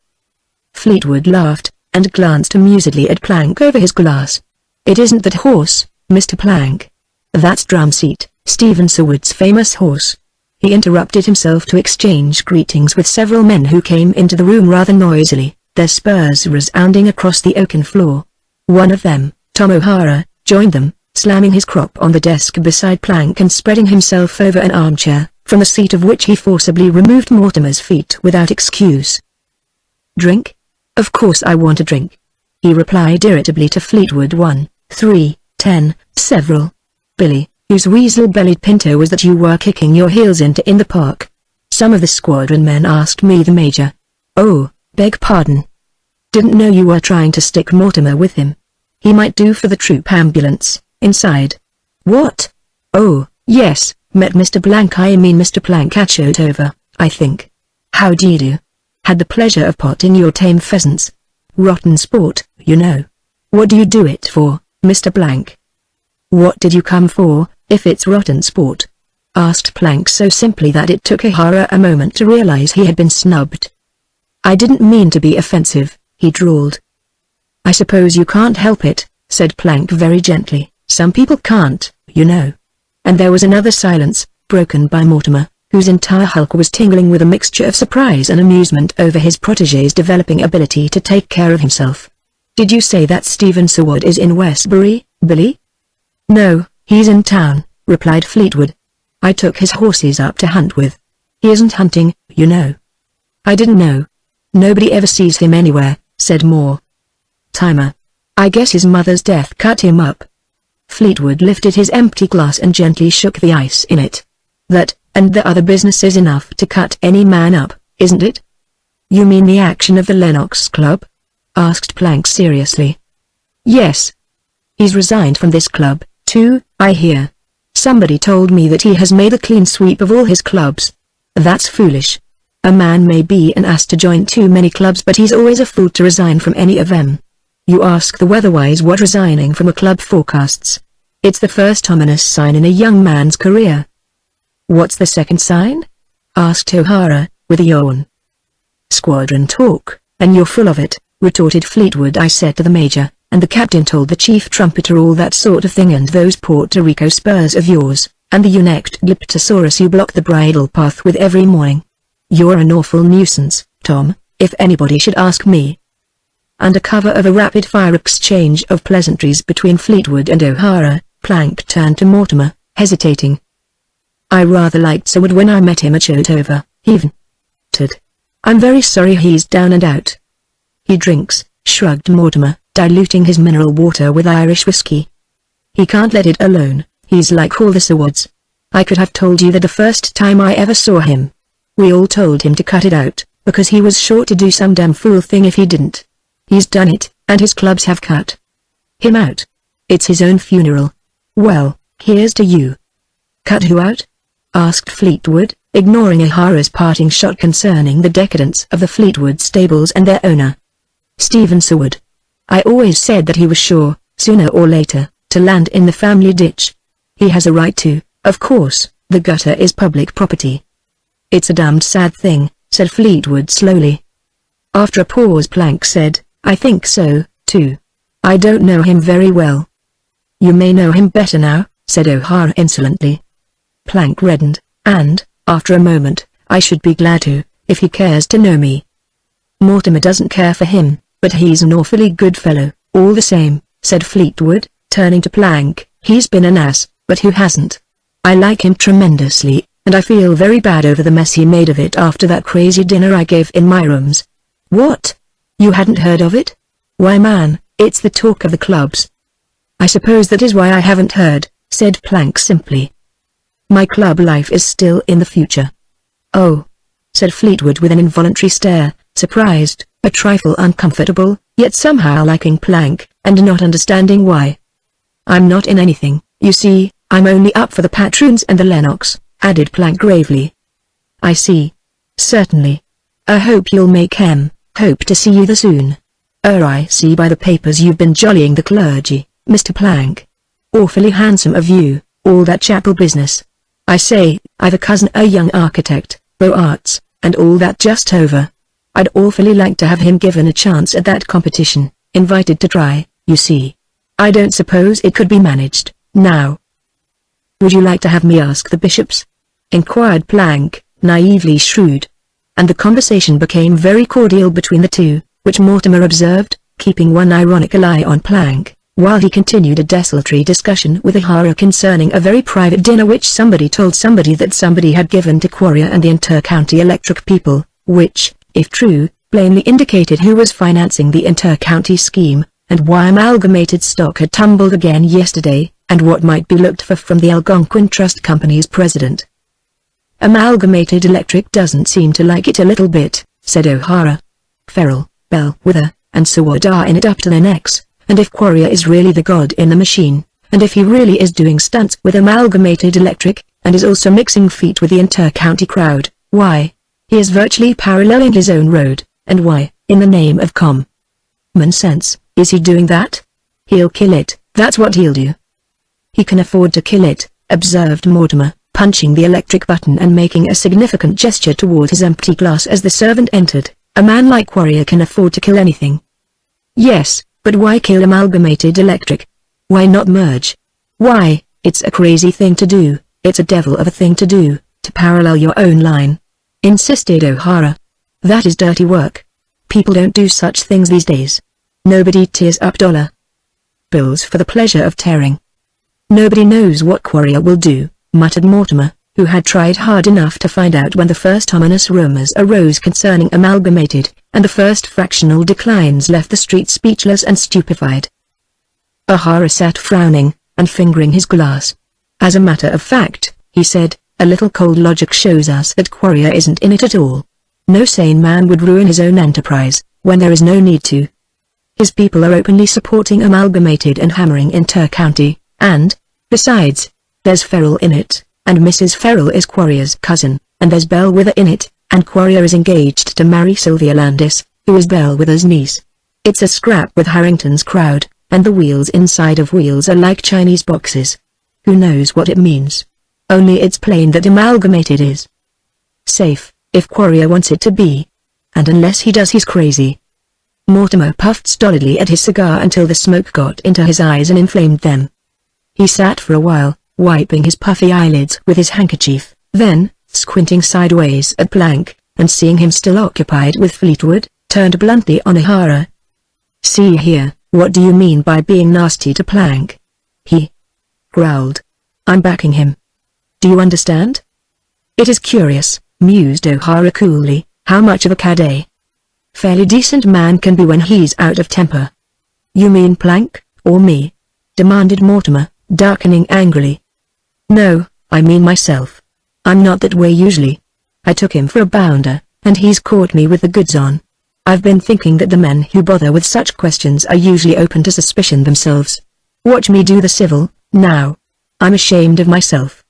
A: Fleetwood laughed, and glanced amusedly at Plank over his glass. "It isn't that horse, Mr. Plank. That's Drumseat, Stephen Seward's famous horse." He interrupted himself to exchange greetings with several men who came into the room rather noisily, their spurs resounding across the oaken floor. One of them, Tom O'Hara, joined them, slamming his crop on the desk beside Plank and spreading himself over an armchair, from the seat of which he forcibly removed Mortimer's feet without excuse. "Drink? Of course I want a drink," he replied irritably to Fleetwood. 1, 3, 10, several. "Billy, whose weasel-bellied pinto was that you were kicking your heels into in the park?" "Some of the squadron men asked me, the major." "Oh, beg pardon. Didn't know you were trying to stick Mortimer with him. He might do for the troop ambulance, inside." "What? Oh, yes, met Mr. Blank, I mean Mr. Plank at Shotover, I think. How do you do? Had the pleasure of potting your tame pheasants. Rotten sport, you know. What do you do it for, Mr. Blank?" "What did you come for, if it's rotten sport?" asked Plank so simply that it took O'Hara a moment to realize he had been snubbed. "I didn't mean to be offensive," he drawled. "I suppose you can't help it," said Plank very gently. "Some people can't, you know." And there was another silence, broken by Mortimer, whose entire hulk was tingling with a mixture of surprise and amusement over his protégé's developing ability to take care of himself. "Did you say that Stephen Seward is in Westbury, Billy?" "No, he's in town," replied Fleetwood. "I took his horses up to hunt with. He isn't hunting, you know." "I didn't know. Nobody ever sees him anywhere," said Mortimer. "I guess his mother's death cut him up." Fleetwood lifted his empty glass and gently shook the ice in it. "That, and the other business is enough to cut any man up, isn't it?" "You mean the action of the Lennox Club?" asked Plank seriously. "Yes. He's resigned from this club, too, I hear. Somebody told me that he has made a clean sweep of all his clubs. That's foolish. A man may be an ass to join too many clubs, but he's always a fool to resign from any of them. You ask the weatherwise what resigning from a club forecasts. It's the first ominous sign in a young man's career." "What's the second sign?" asked O'Hara, with a yawn. "Squadron talk, and you're full of it," retorted Fleetwood. "I said to the major, and the captain told the chief trumpeter all that sort of thing, and those Puerto Rico spurs of yours, and the ewe-necked Glyptosaurus you block the bridle path with every morning. You're an awful nuisance, Tom, if anybody should ask me." Under cover of a rapid-fire exchange of pleasantries between Fleetwood and O'Hara, Plank turned to Mortimer, hesitating. "I rather liked Seward when I met him at Shotover," he ventured. I'm very sorry he's down and out. He drinks, shrugged Mortimer, diluting his mineral water with Irish whiskey. He can't let it alone, he's like all the Sawads. I could have told you that the first time I ever saw him. We all told him to cut it out, because he was sure to do some damn fool thing if he didn't. He's done it, and his clubs have cut him out. It's his own funeral. Well, here's to you. Cut who out? Asked Fleetwood, ignoring O'Hara's parting shot concerning the decadence of the Fleetwood stables and their owner. Stephen Seward. I always said that he was sure, sooner or later, to land in the family ditch. He has a right to, of course, the gutter is public property. It's a damned sad thing, said Fleetwood slowly. After a pause Plank said, I think so, too. I don't know him very well. You may know him better now, said O'Hara insolently. Plank reddened, and, after a moment, I should be glad to, if he cares to know me. Mortimer doesn't care for him, but he's an awfully good fellow, all the same, said Fleetwood, turning to Plank. He's been an ass, but who hasn't? I like him tremendously, and I feel very bad over the mess he made of it after that crazy dinner I gave in my rooms. What? You hadn't heard of it? Why man, it's the talk of the clubs. I suppose that is why I haven't heard, said Plank simply. My club life is still in the future. Oh, said Fleetwood with an involuntary stare, surprised, a trifle uncomfortable, yet somehow liking Plank, and not understanding why. I'm not in anything, you see, I'm only up for the Patroons and the Lennox, added Plank gravely. I see. Certainly. I hope you'll make hope to see you the soon. I see by the papers you've been jollying the clergy, Mr. Plank. Awfully handsome of you, all that chapel business. I say, I've a cousin a young architect, beaux arts, and all that just over. I'd awfully like to have him given a chance at that competition, invited to try, you see. I don't suppose it could be managed, now. Would you like to have me ask the bishops? Inquired Plank, naively shrewd. And the conversation became very cordial between the two, which Mortimer observed, keeping one ironical eye on Plank, while he continued a desultory discussion with O'Hara concerning a very private dinner which somebody told somebody that somebody had given to Quarrier and the inter-county electric people, which, if true, plainly indicated who was financing the inter-county scheme, and why Amalgamated stock had tumbled again yesterday, and what might be looked for from the Algonquin Trust Company's president. Amalgamated Electric doesn't seem to like it a little bit, said O'Hara. Ferrell, Bellwether, and Seward are in it up to their necks. And if Quarrier is really the god in the machine, and if he really is doing stunts with Amalgamated Electric, and is also mixing feet with the inter-county crowd, why, he is virtually paralleling his own road, and why, in the name of common sense, is he doing that? He'll kill it, that's what he'll do. He can afford to kill it, observed Mortimer, punching the electric button and making a significant gesture toward his empty glass as the servant entered. A man like Quarrier can afford to kill anything. Yes. But why kill Amalgamated Electric? Why not merge? Why, it's a crazy thing to do, it's a devil of a thing to do, to parallel your own line. Insisted O'Hara. That is dirty work. People don't do such things these days. Nobody tears up dollar bills for the pleasure of tearing. Nobody knows what Quarrier will do, muttered Mortimer, who had tried hard enough to find out when the first ominous rumors arose concerning Amalgamated, and the first fractional declines left the street speechless and stupefied. O'Hara sat frowning, and fingering his glass. As a matter of fact, he said, a little cold logic shows us that Quarrier isn't in it at all. No sane man would ruin his own enterprise, when there is no need to. His people are openly supporting Amalgamated and hammering inter-county, and, besides, there's Ferrell in it, and Mrs. Ferrell is Quarrier's cousin, and there's Bellwether in it, and Quarrier is engaged to marry Sylvia Landis, who is Bellwether's niece. It's a scrap with Harrington's crowd, and the wheels inside of wheels are like Chinese boxes. Who knows what it means? Only it's plain that Amalgamated is safe, if Quarrier wants it to be. And unless he does, he's crazy. Mortimer puffed stolidly at his cigar until the smoke got into his eyes and inflamed them. He sat for a while, wiping his puffy eyelids with his handkerchief, then, squinting sideways at Plank, and seeing him still occupied with Fleetwood, turned bluntly on O'Hara. See here, what do you mean by being nasty to Plank? He growled. I'm backing him. Do you understand? It is curious, mused O'Hara coolly, How much of a cad? Fairly decent man can be when he's out of temper. You mean Plank, or me? Demanded Mortimer, darkening angrily. No, I mean myself. I'm not that way usually. I took him for a bounder, and he's caught me with the goods on. I've been thinking that the men who bother with such questions are usually open to suspicion themselves. Watch me do the civil, now. I'm ashamed of myself.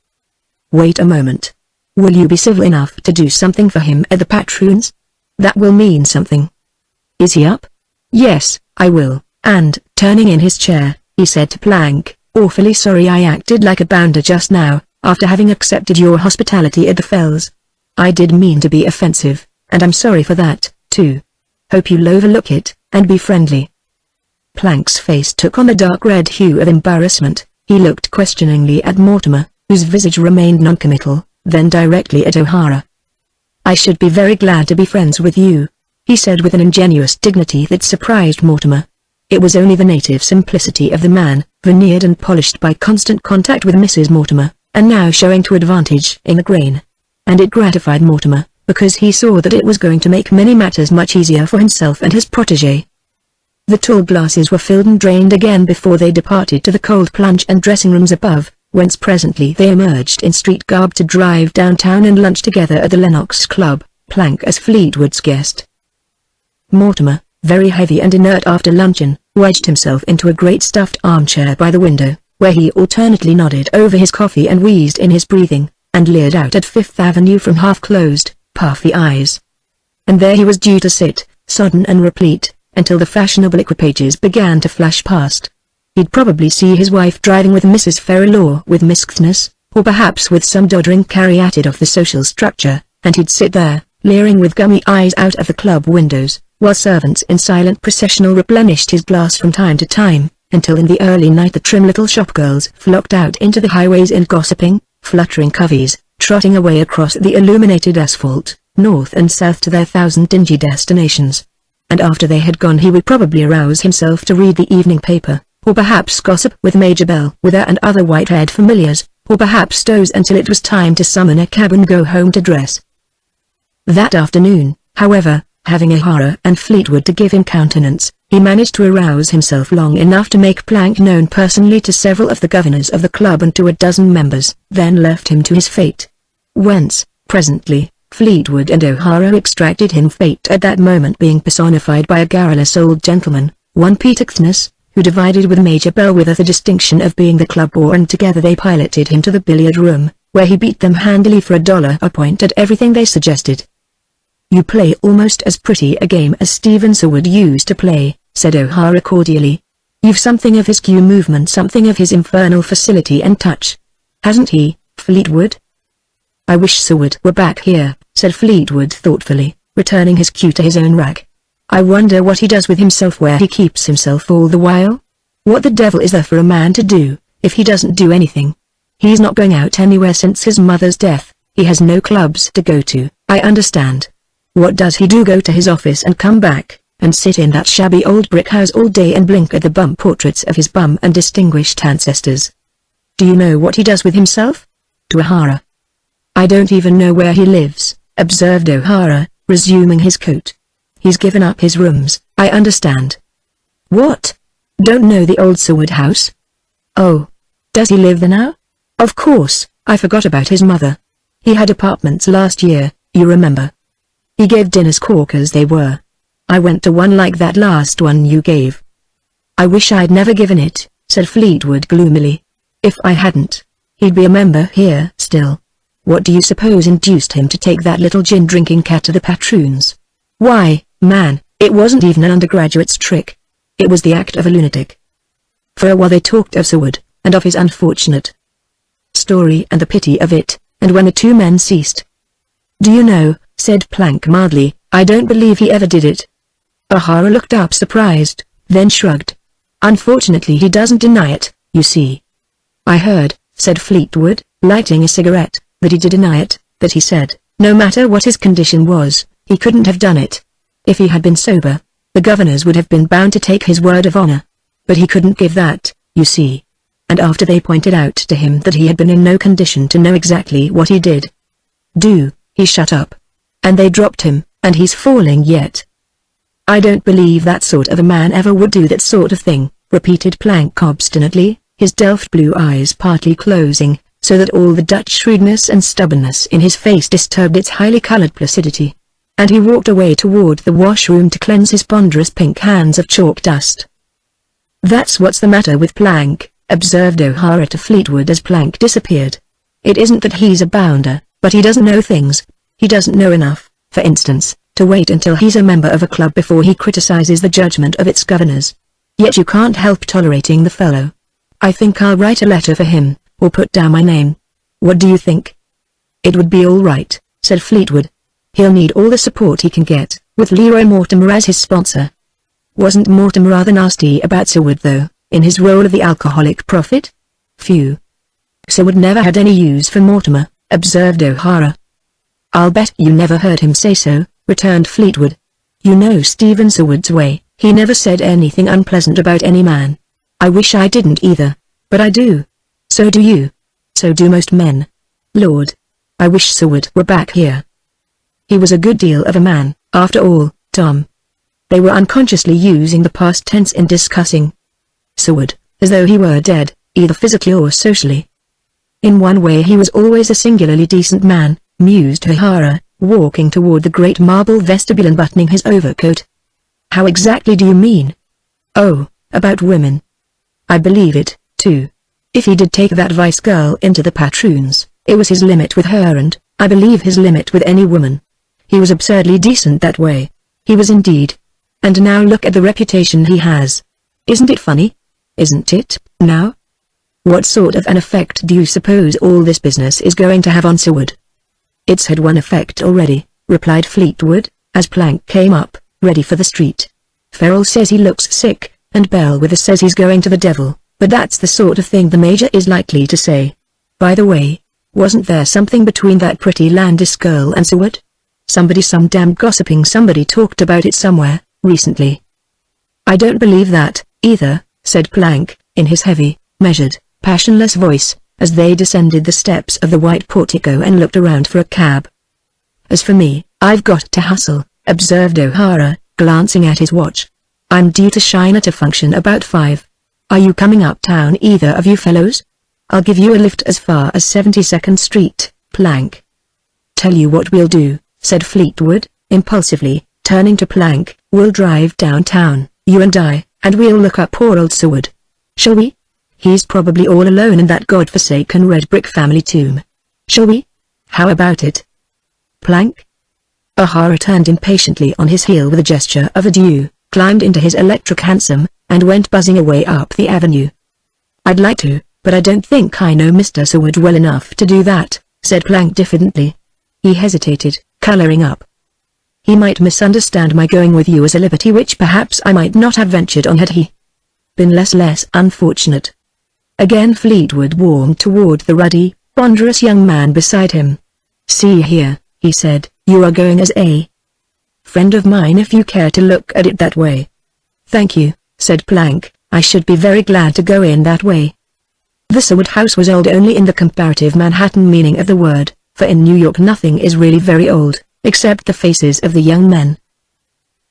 A: Wait a moment. Will you be civil enough to do something for him at the patroons? That will mean something. Is he up? Yes, I will, and, turning in his chair, he said to Plank, awfully sorry I acted like a bounder just now, after having accepted your hospitality at the Fells. I did mean to be offensive, and I'm sorry for that, too. Hope you'll overlook it, and be friendly. Plank's face took on a dark red hue of embarrassment. He looked questioningly at Mortimer, whose visage remained noncommittal, then directly at O'Hara. I should be very glad to be friends with you, he said with an ingenuous dignity that surprised Mortimer. It was only the native simplicity of the man, veneered and polished by constant contact with Mrs. Mortimer, and now showing to advantage in the grain. And it gratified Mortimer, because he saw that it was going to make many matters much easier for himself and his protégé. The tall glasses were filled and drained again before they departed to the cold plunge and dressing rooms above, whence presently they emerged in street garb to drive downtown and lunch together at the Lennox Club, Plank as Fleetwood's guest. Mortimer, very heavy and inert after luncheon, wedged himself into a great stuffed armchair by the window, where he alternately nodded over his coffee and wheezed in his breathing, and leered out at Fifth Avenue from half-closed, puffy eyes. And there he was due to sit, sodden and replete, until the fashionable equipages began to flash past. He'd probably see his wife driving with Mrs. Farrell or with Miss Kthnes, or perhaps with some doddering caryatid of the social structure, and he'd sit there, leering with gummy eyes out of the club windows, while servants in silent processional replenished his glass from time to time, until in the early night the trim little shopgirls flocked out into the highways in gossiping, fluttering coveys, trotting away across the illuminated asphalt, north and south to their thousand dingy destinations. And after they had gone he would probably arouse himself to read the evening paper, or perhaps gossip with Major Bellwether and other white-haired familiars, or perhaps doze until it was time to summon a cab and go home to dress. That afternoon, however, having O'Hara and Fleetwood to give him countenance, he managed to arouse himself long enough to make Plank known personally to several of the governors of the club and to a dozen members, then left him to his fate. Whence, presently, Fleetwood and O'Hara extracted him, fate at that moment being personified by a garrulous old gentleman, one Peter Kthnes, who divided with Major Bellwether the distinction of being the club bore, and together they piloted him to the billiard room, where he beat them handily for $1 a point at everything they suggested. You play almost as pretty a game as Stephen Seward used to play, said O'Hara cordially. You've something of his cue movement, something of his infernal facility and touch. Hasn't he, Fleetwood? I wish Seward were back here, said Fleetwood thoughtfully, returning his cue to his own rack. I wonder what he does with himself, where he keeps himself all the while. What the devil is there for a man to do, if he doesn't do anything? He's not going out anywhere since his mother's death, he has no clubs to go to, I understand. What does he do? Go to his office and come back, and sit in that shabby old brick house all day and blink at the bum portraits of his bum and distinguished ancestors. Do you know what he does with himself? To O'Hara. I don't even know where he lives, observed O'Hara, resuming his coat. He's given up his rooms, I understand. What? Don't know the old Seward house? Oh. Does he live there now? Of course, I forgot about his mother. He had apartments last year, you remember. He gave dinners, corkers they were. I went to one like that last one you gave. I wish I'd never given it, said Fleetwood gloomily. If I hadn't, he'd be a member here still. What do you suppose induced him to take that little gin-drinking cat to the patroons? Why, man, it wasn't even an undergraduate's trick. It was the act of a lunatic. For a while they talked of Seward, and of his unfortunate story and the pity of it, and when the two men ceased. Do you know, said Plank mildly, I don't believe he ever did it. O'Hara looked up surprised, then shrugged. Unfortunately he doesn't deny it, you see. I heard, said Fleetwood, lighting a cigarette, that he did deny it, that he said, no matter what his condition was, he couldn't have done it. If he had been sober, the governors would have been bound to take his word of honor. But he couldn't give that, you see. And after they pointed out to him that he had been in no condition to know exactly what he did, he shut up. And they dropped him, and he's falling yet. I don't believe that sort of a man ever would do that sort of thing, repeated Plank obstinately, his delft blue eyes partly closing, so that all the Dutch shrewdness and stubbornness in his face disturbed its highly colored placidity. And he walked away toward the washroom to cleanse his ponderous pink hands of chalk dust. That's what's the matter with Plank, observed O'Hara to Fleetwood as Plank disappeared. It isn't that he's a bounder, but he doesn't know things. He doesn't know enough, for instance, to wait until he's a member of a club before he criticizes the judgment of its governors. Yet you can't help tolerating the fellow. I think I'll write a letter for him, or put down my name. What do you think? It would be all right, said Fleetwood. He'll need all the support he can get, with Leroy Mortimer as his sponsor. Wasn't Mortimer rather nasty about Sherwood though, in his role of the alcoholic prophet? Phew. Sherwood never had any use for Mortimer, observed O'Hara. I'll bet you never heard him say so, returned Fleetwood. You know Stephen Sherwood's way, he never said anything unpleasant about any man. I wish I didn't either, but I do. So do you. So do most men. Lord. I wish Sherwood were back here. He was a good deal of a man, after all, Tom. They were unconsciously using the past tense in discussing Sherwood, as though he were dead, either physically or socially. In one way he was always a singularly decent man, mused O'Hara, walking toward the great marble vestibule and buttoning his overcoat. How exactly do you mean? Oh, about women. I believe it, too. If he did take that vice girl into the patroons, it was his limit with her and, I believe his limit with any woman. He was absurdly decent that way. He was indeed. And now look at the reputation he has. Isn't it funny? Isn't it, now? What sort of an effect do you suppose all this business is going to have on Sherwood? It's had one effect already, replied Fleetwood, as Plank came up, ready for the street. Farrell says he looks sick, and Bellwether says he's going to the devil, but that's the sort of thing the Major is likely to say. By the way, wasn't there something between that pretty Landis girl and Sherwood? Some damn gossiping somebody talked about it somewhere, recently. I don't believe that, either, said Plank, in his heavy, measured, passionless voice, as they descended the steps of the white portico and looked around for a cab. As for me, I've got to hustle, observed O'Hara, glancing at his watch. I'm due to shine at a function about 5. Are you coming uptown either of you fellows? I'll give you a lift as far as 72nd Street, Plank. Tell you what we'll do, said Fleetwood, impulsively, turning to Plank. We'll drive downtown, you and I, and we'll look up poor old Sherwood. Shall we? He's probably all alone in that god-forsaken red brick family tomb. Shall we? How about it? Plank? O'Hara turned impatiently on his heel with a gesture of adieu, climbed into his electric hansom, and went buzzing away up the avenue. I'd like to, but I don't think I know Mr. Sherwood well enough to do that, said Plank diffidently. He hesitated, coloring up. He might misunderstand my going with you as a liberty which perhaps I might not have ventured on had he been less unfortunate. Again Fleetwood warmed toward the ruddy, ponderous young man beside him. See here, he said, you are going as a friend of mine if you care to look at it that way. Thank you, said Plank, I should be very glad to go in that way. The Sherwood house was old only in the comparative Manhattan meaning of the word, for in New York nothing is really very old, except the faces of the young men.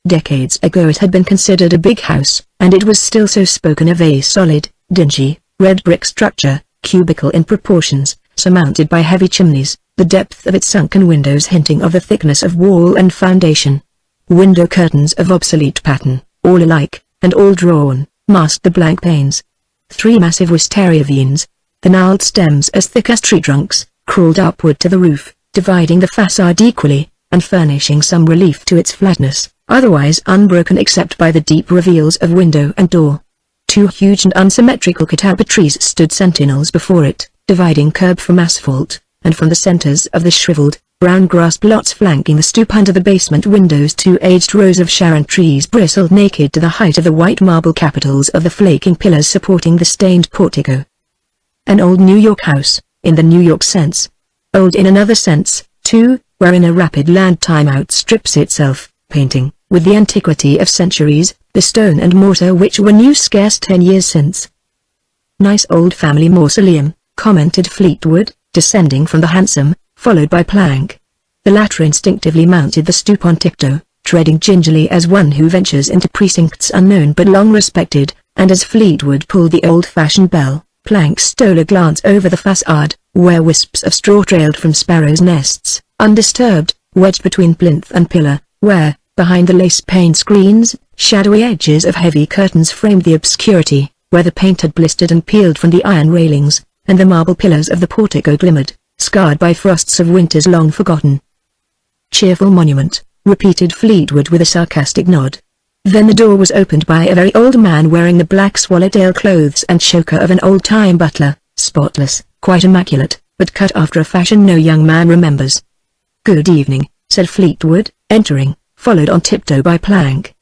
A: Decades ago it had been considered a big house, and it was still so spoken of a solid, dingy, red brick structure, cubical in proportions, surmounted by heavy chimneys, the depth of its sunken windows hinting of the thickness of wall and foundation. Window curtains of obsolete pattern, all alike, and all drawn, masked the blank panes. 3 massive wisteria vines, the gnarled stems as thick as tree trunks, crawled upward to the roof, dividing the facade equally, and furnishing some relief to its flatness, otherwise unbroken except by the deep reveals of window and door. 2 huge and unsymmetrical catawba trees stood sentinels before it, dividing curb from asphalt, and from the centers of the shriveled, brown grass plots flanking the stoop under the basement windows 2 aged rows of Sharon trees bristled naked to the height of the white marble capitals of the flaking pillars supporting the stained portico. An old New York house, in the New York sense. Old in another sense, too, wherein a rapid land time outstrips itself, painting, with the antiquity of centuries, the stone and mortar which were new scarce 10 years since. Nice old family mausoleum, commented Fleetwood, descending from the hansom, followed by Plank. The latter instinctively mounted the stoop on tiptoe, treading gingerly as one who ventures into precincts unknown but long respected, and as Fleetwood pulled the old-fashioned bell, Plank stole a glance over the facade, where wisps of straw trailed from sparrows' nests, undisturbed, wedged between plinth and pillar, where, behind the lace-paned screens, shadowy edges of heavy curtains framed the obscurity, where the paint had blistered and peeled from the iron railings, and the marble pillars of the portico glimmered, scarred by frosts of winters long forgotten. "Cheerful monument," repeated Fleetwood with a sarcastic nod. Then the door was opened by a very old man wearing the black swallowtail clothes and choker of an old-time butler, spotless, quite immaculate, but cut after a fashion no young man remembers. "Good evening," said Fleetwood, entering, followed on tiptoe by Plank.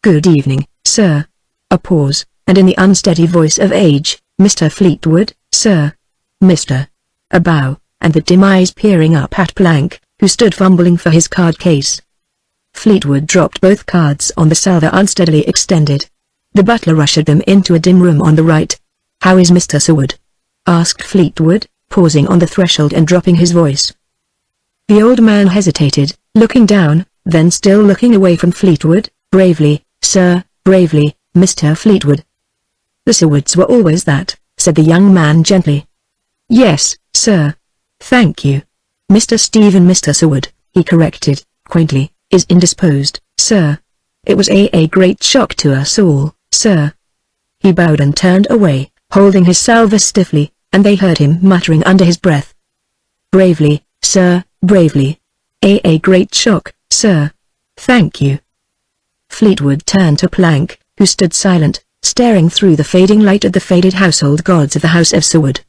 A: "Good evening, sir." A pause, and in the unsteady voice of age, "Mr. Fleetwood, sir." "Mr." A bow, and the dim eyes peering up at Plank, who stood fumbling for his card case. Fleetwood dropped both cards on the salver unsteadily extended. The butler ushered them into a dim room on the right. "How is Mr. Seward?" asked Fleetwood, pausing on the threshold and dropping his voice. The old man hesitated, looking down, then still looking away from Fleetwood. "Bravely, sir, bravely, Mr. Fleetwood." "The Sewards were always that," said the young man gently. "Yes, sir. Thank you. Mr. Seward," he corrected, quaintly, "is indisposed, sir. It was a great shock to us all, sir." He bowed and turned away, holding his salver stiffly, and they heard him muttering under his breath. "Bravely, sir, bravely. A great shock, sir. Thank you." Fleetwood turned to Plank, who stood silent, staring through the fading light at the faded household gods of the House of Seward.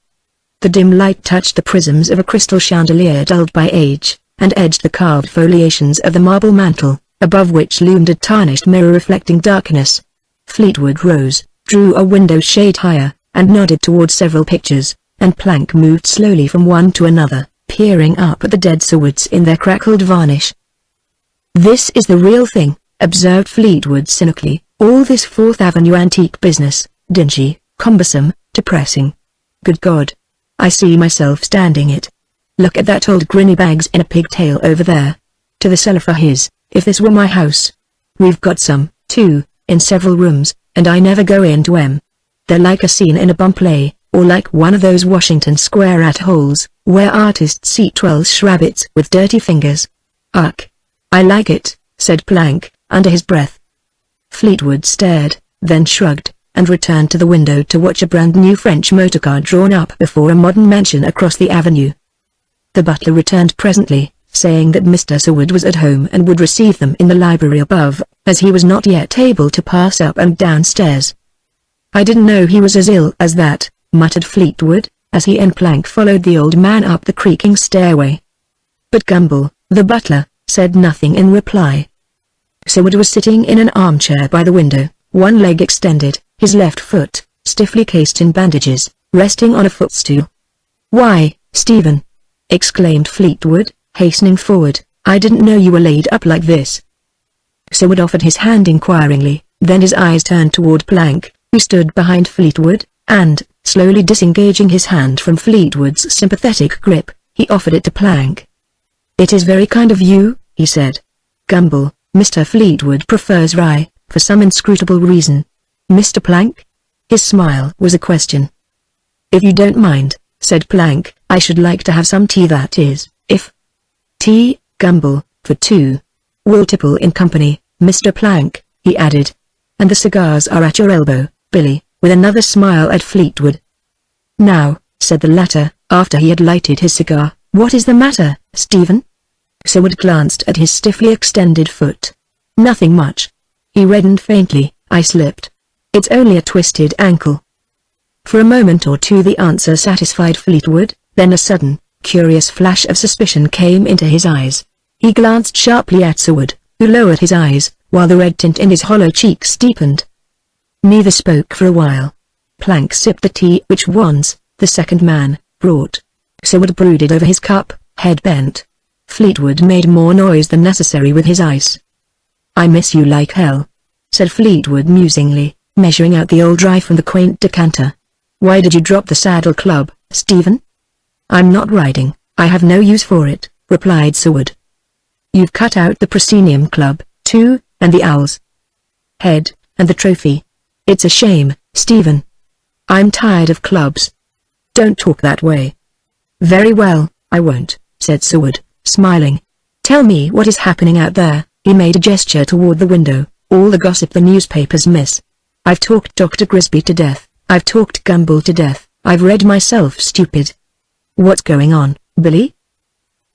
A: The dim light touched the prisms of a crystal chandelier dulled by age, and edged the carved foliations of the marble mantel, above which loomed a tarnished mirror reflecting darkness. Fleetwood rose, drew a window shade higher, and nodded toward several pictures, and Plank moved slowly from one to another, peering up at the dead Sewards in their crackled varnish. "This is the real thing," observed Fleetwood cynically, "all this Fourth Avenue antique business, dingy, cumbersome, depressing. Good God! I see myself standing it. Look at that old grinny bags in a pigtail over there. To the cellar for his, if this were my house. We've got some, too, in several rooms, and I never go into 'em. They're like a scene in a bum play, or like one of those Washington Square at-holes, where artists eat Welsh rabbits with dirty fingers. Ugh. I like it," said Plank, under his breath. Fleetwood stared, then shrugged, and returned to the window to watch a brand-new French motorcar drawn up before a modern mansion across the avenue. The butler returned presently, saying that Mr. Seward was at home and would receive them in the library above, as he was not yet able to pass up and downstairs. "I didn't know he was as ill as that," muttered Fleetwood, as he and Plank followed the old man up the creaking stairway. But Gumble, the butler, said nothing in reply. Seward was sitting in an armchair by the window, one leg extended, his left foot, stiffly cased in bandages, resting on a footstool. "Why, Stephen!" exclaimed Fleetwood, hastening forward, "I didn't know you were laid up like this." Seward offered his hand inquiringly, then his eyes turned toward Plank, who stood behind Fleetwood, and, slowly disengaging his hand from Fleetwood's sympathetic grip, he offered it to Plank. "It is very kind of you," he said. "Gumble, Mr. Fleetwood prefers rye, for some inscrutable reason. Mr. Plank?" His smile was a question. "If you don't mind," said Plank, "I should like to have some tea, that is, if—" "Tea, Gumble, for two. We'll tipple in company, Mr. Plank," he added. "And the cigars are at your elbow, Billy," with another smile at Fleetwood. "Now," said the latter, after he had lighted his cigar, "what is the matter, Stephen?" Seward glanced at his stiffly extended foot. "Nothing much." He reddened faintly. "I slipped. It's only a twisted ankle." For a moment or two the answer satisfied Fleetwood, then a sudden, curious flash of suspicion came into his eyes. He glanced sharply at Seward, who lowered his eyes, while the red tint in his hollow cheeks deepened. Neither spoke for a while. Plank sipped the tea which Wands, the second man, brought. Seward brooded over his cup, head bent. Fleetwood made more noise than necessary with his ice. "I miss you like hell," said Fleetwood musingly, measuring out the old rye from the quaint decanter. "Why did you drop the saddle club, Stephen?" "I'm not riding, I have no use for it," replied Seward. You've cut out the proscenium club, too, and the owl's head, and the trophy. It's a shame, Stephen. I'm tired of clubs. Don't talk that way. Very well, I won't, said Seward, smiling. Tell me what is happening out there. He made a gesture toward the window. All the gossip the newspapers miss. I've talked Dr. Grisby to death. I've talked Gumbel to death. I've read myself stupid. What's going on, Billy?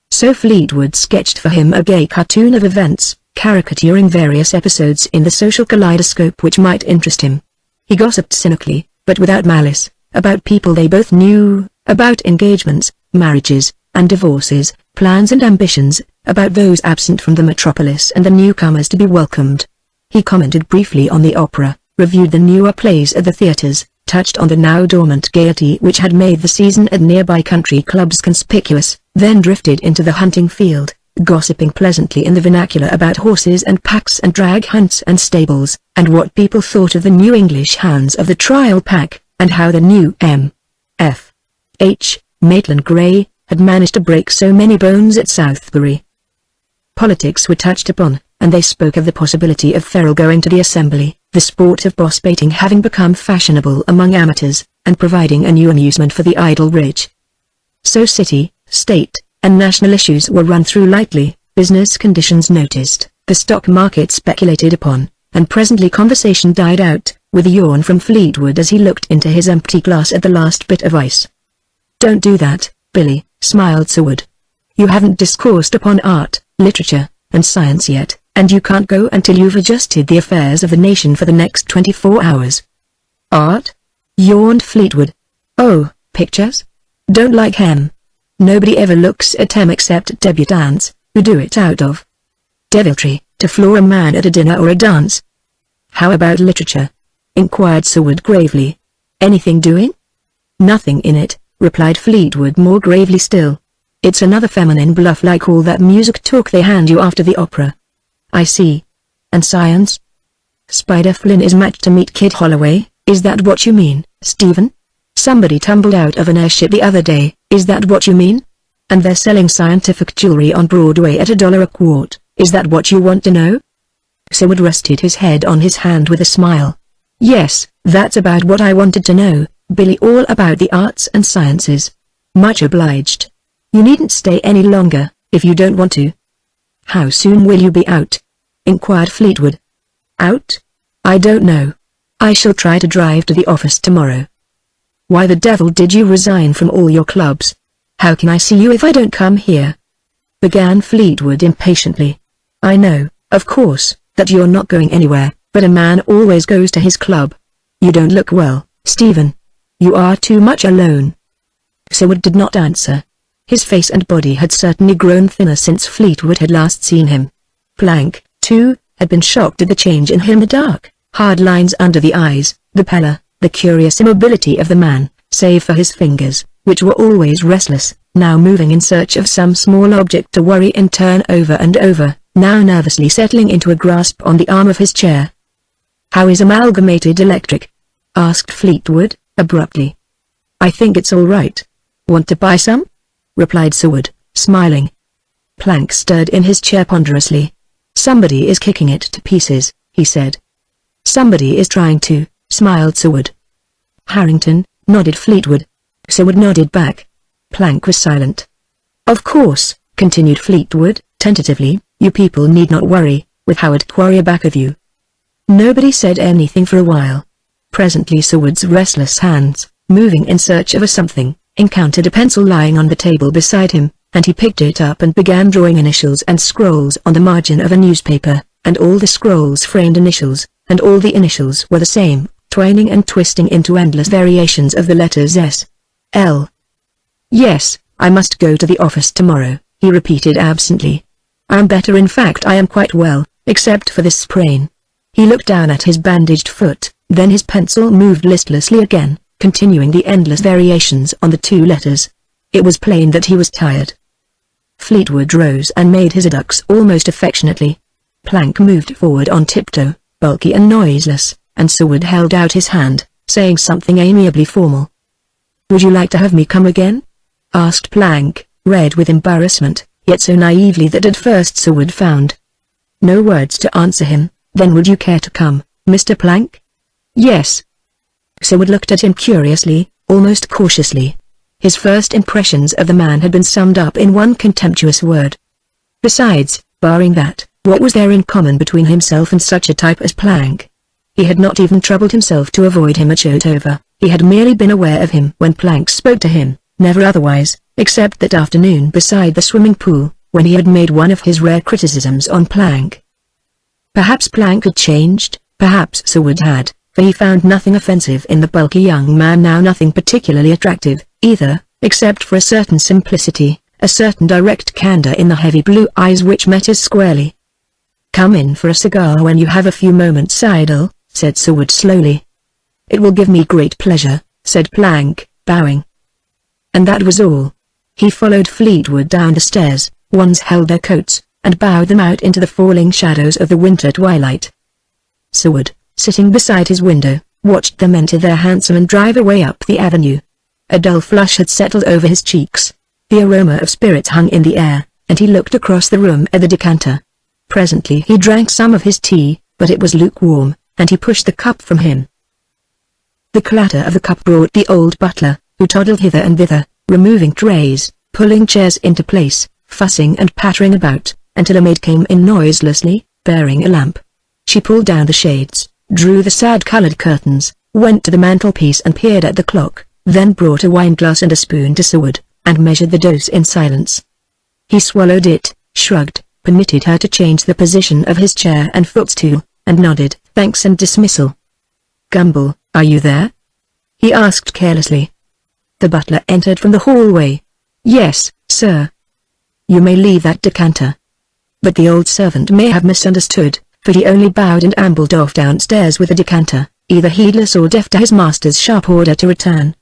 A: So Fleetwood sketched for him a gay cartoon of events, caricaturing various episodes in the social kaleidoscope which might interest him. He gossiped cynically, but without malice, about people they both knew, about engagements, marriages, and divorces, plans and ambitions, about those absent from the metropolis and the newcomers to be welcomed. He commented briefly on the opera, reviewed the newer plays at the theaters, touched on the now dormant gaiety which had made the season at nearby country clubs conspicuous, then drifted into the hunting field, gossiping pleasantly in the vernacular about horses and packs and drag hunts and stables, and what people thought of the new English hounds of the trial pack, and how the new M.F.H. Maitland Grey had managed to break so many bones at Southbury. Politics were touched upon, and they spoke of the possibility of Ferrell going to the Assembly, the sport of boss baiting having become fashionable among amateurs, and providing a new amusement for the idle rich. So city, state, and national issues were run through lightly, business conditions noticed, the stock market speculated upon, and presently conversation died out, with a yawn from Fleetwood as he looked into his empty glass at the last bit of ice. Don't do that, Billy, smiled Seward. You haven't discoursed upon art, literature, and science yet, and you can't go until you've adjusted the affairs of the nation for the next 24 hours. Art? Yawned Fleetwood. Oh, pictures? Don't like hem. Nobody ever looks at them except debutantes, who do it out of deviltry, to floor a man at a dinner or a dance. How about literature? Inquired Seward gravely. Anything doing? Nothing in it, replied Fleetwood more gravely still. It's another feminine bluff like all that music talk they hand you after the opera. I see. And science? Spider Flynn is matched to meet Kid Holloway, is that what you mean, Stephen? Somebody tumbled out of an airship the other day, is that what you mean? And they're selling scientific jewelry on Broadway at $1 a quart, is that what you want to know? Seward rested his head on his hand with a smile. Yes, that's about what I wanted to know, Billy, all about the arts and sciences. Much obliged. You needn't stay any longer, if you don't want to. How soon will you be out? Inquired Fleetwood. Out? I don't know. I shall try to drive to the office tomorrow. Why the devil did you resign from all your clubs? How can I see you if I don't come here? Began Fleetwood impatiently. I know, of course, that you're not going anywhere, but a man always goes to his club. You don't look well, Stephen. You are too much alone. Seward did not answer. His face and body had certainly grown thinner since Fleetwood had last seen him. Plank, too, had been shocked at the change in him. The dark, hard lines under the eyes, the pallor, the curious immobility of the man, save for his fingers, which were always restless, now moving in search of some small object to worry and turn over and over, now nervously settling into a grasp on the arm of his chair. How is Amalgamated Electric? Asked Fleetwood, abruptly. I think it's all right. Want to buy some? Replied Seward, smiling. Plank stirred in his chair ponderously. Somebody is kicking it to pieces, he said. Somebody is trying to, smiled Seward. Harrington, nodded Fleetwood. Seward nodded back. Plank was silent. Of course, continued Fleetwood, tentatively, you people need not worry, with Howard Quarry back of you. Nobody said anything for a while. Presently Seward's restless hands, moving in search of a something, encountered a pencil lying on the table beside him, and he picked it up and began drawing initials and scrolls on the margin of a newspaper, and all the scrolls framed initials, and all the initials were the same, twining and twisting into endless variations of the letters S. L. Yes, I must go to the office tomorrow, he repeated absently. I'm better, in fact I am quite well, except for this sprain. He looked down at his bandaged foot, then his pencil moved listlessly again, continuing the endless variations on the two letters. It was plain that he was tired. Fleetwood rose and made his adducts almost affectionately. Plank moved forward on tiptoe, bulky and noiseless, and Seward held out his hand, saying something amiably formal. Would you like to have me come again? Asked Plank, red with embarrassment, yet so naively that at first Seward found no words to answer him. "Then would you care to come, Mr. Plank?" "Yes." Seward looked at him curiously, almost cautiously. His first impressions of the man had been summed up in one contemptuous word. Besides, barring that, what was there in common between himself and such a type as Plank? He had not even troubled himself to avoid him at Shotover. He had merely been aware of him when Plank spoke to him, never otherwise, except that afternoon beside the swimming pool, when he had made one of his rare criticisms on Plank. Perhaps Plank had changed, perhaps Seward had, for he found nothing offensive in the bulky young man now, nothing particularly attractive, either, except for a certain simplicity, a certain direct candor in the heavy blue eyes which met his squarely. "Come in for a cigar when you have a few moments idle," said Seward slowly. "It will give me great pleasure," said Plank, bowing. And that was all. He followed Fleetwood down the stairs, ones held their coats, and bowed them out into the falling shadows of the winter twilight. Seward, sitting beside his window, watched them enter their hansom and drive away up the avenue. A dull flush had settled over his cheeks. The aroma of spirits hung in the air, and he looked across the room at the decanter. Presently he drank some of his tea, but it was lukewarm, and he pushed the cup from him. The clatter of the cup brought the old butler, who toddled hither and thither, removing trays, pulling chairs into place, fussing and pattering about, until a maid came in noiselessly, bearing a lamp. She pulled down the shades, drew the sad-colored curtains, went to the mantelpiece and peered at the clock, then brought a wineglass and a spoon to Seward, and measured the dose in silence. He swallowed it, shrugged, permitted her to change the position of his chair and footstool, and nodded thanks and dismissal. "Gumble, are you there?" he asked carelessly. The butler entered from the hallway. "Yes, sir." "You may leave that decanter." But the old servant may have misunderstood, for he only bowed and ambled off downstairs with the decanter, either heedless or deaf to his master's sharp order to return.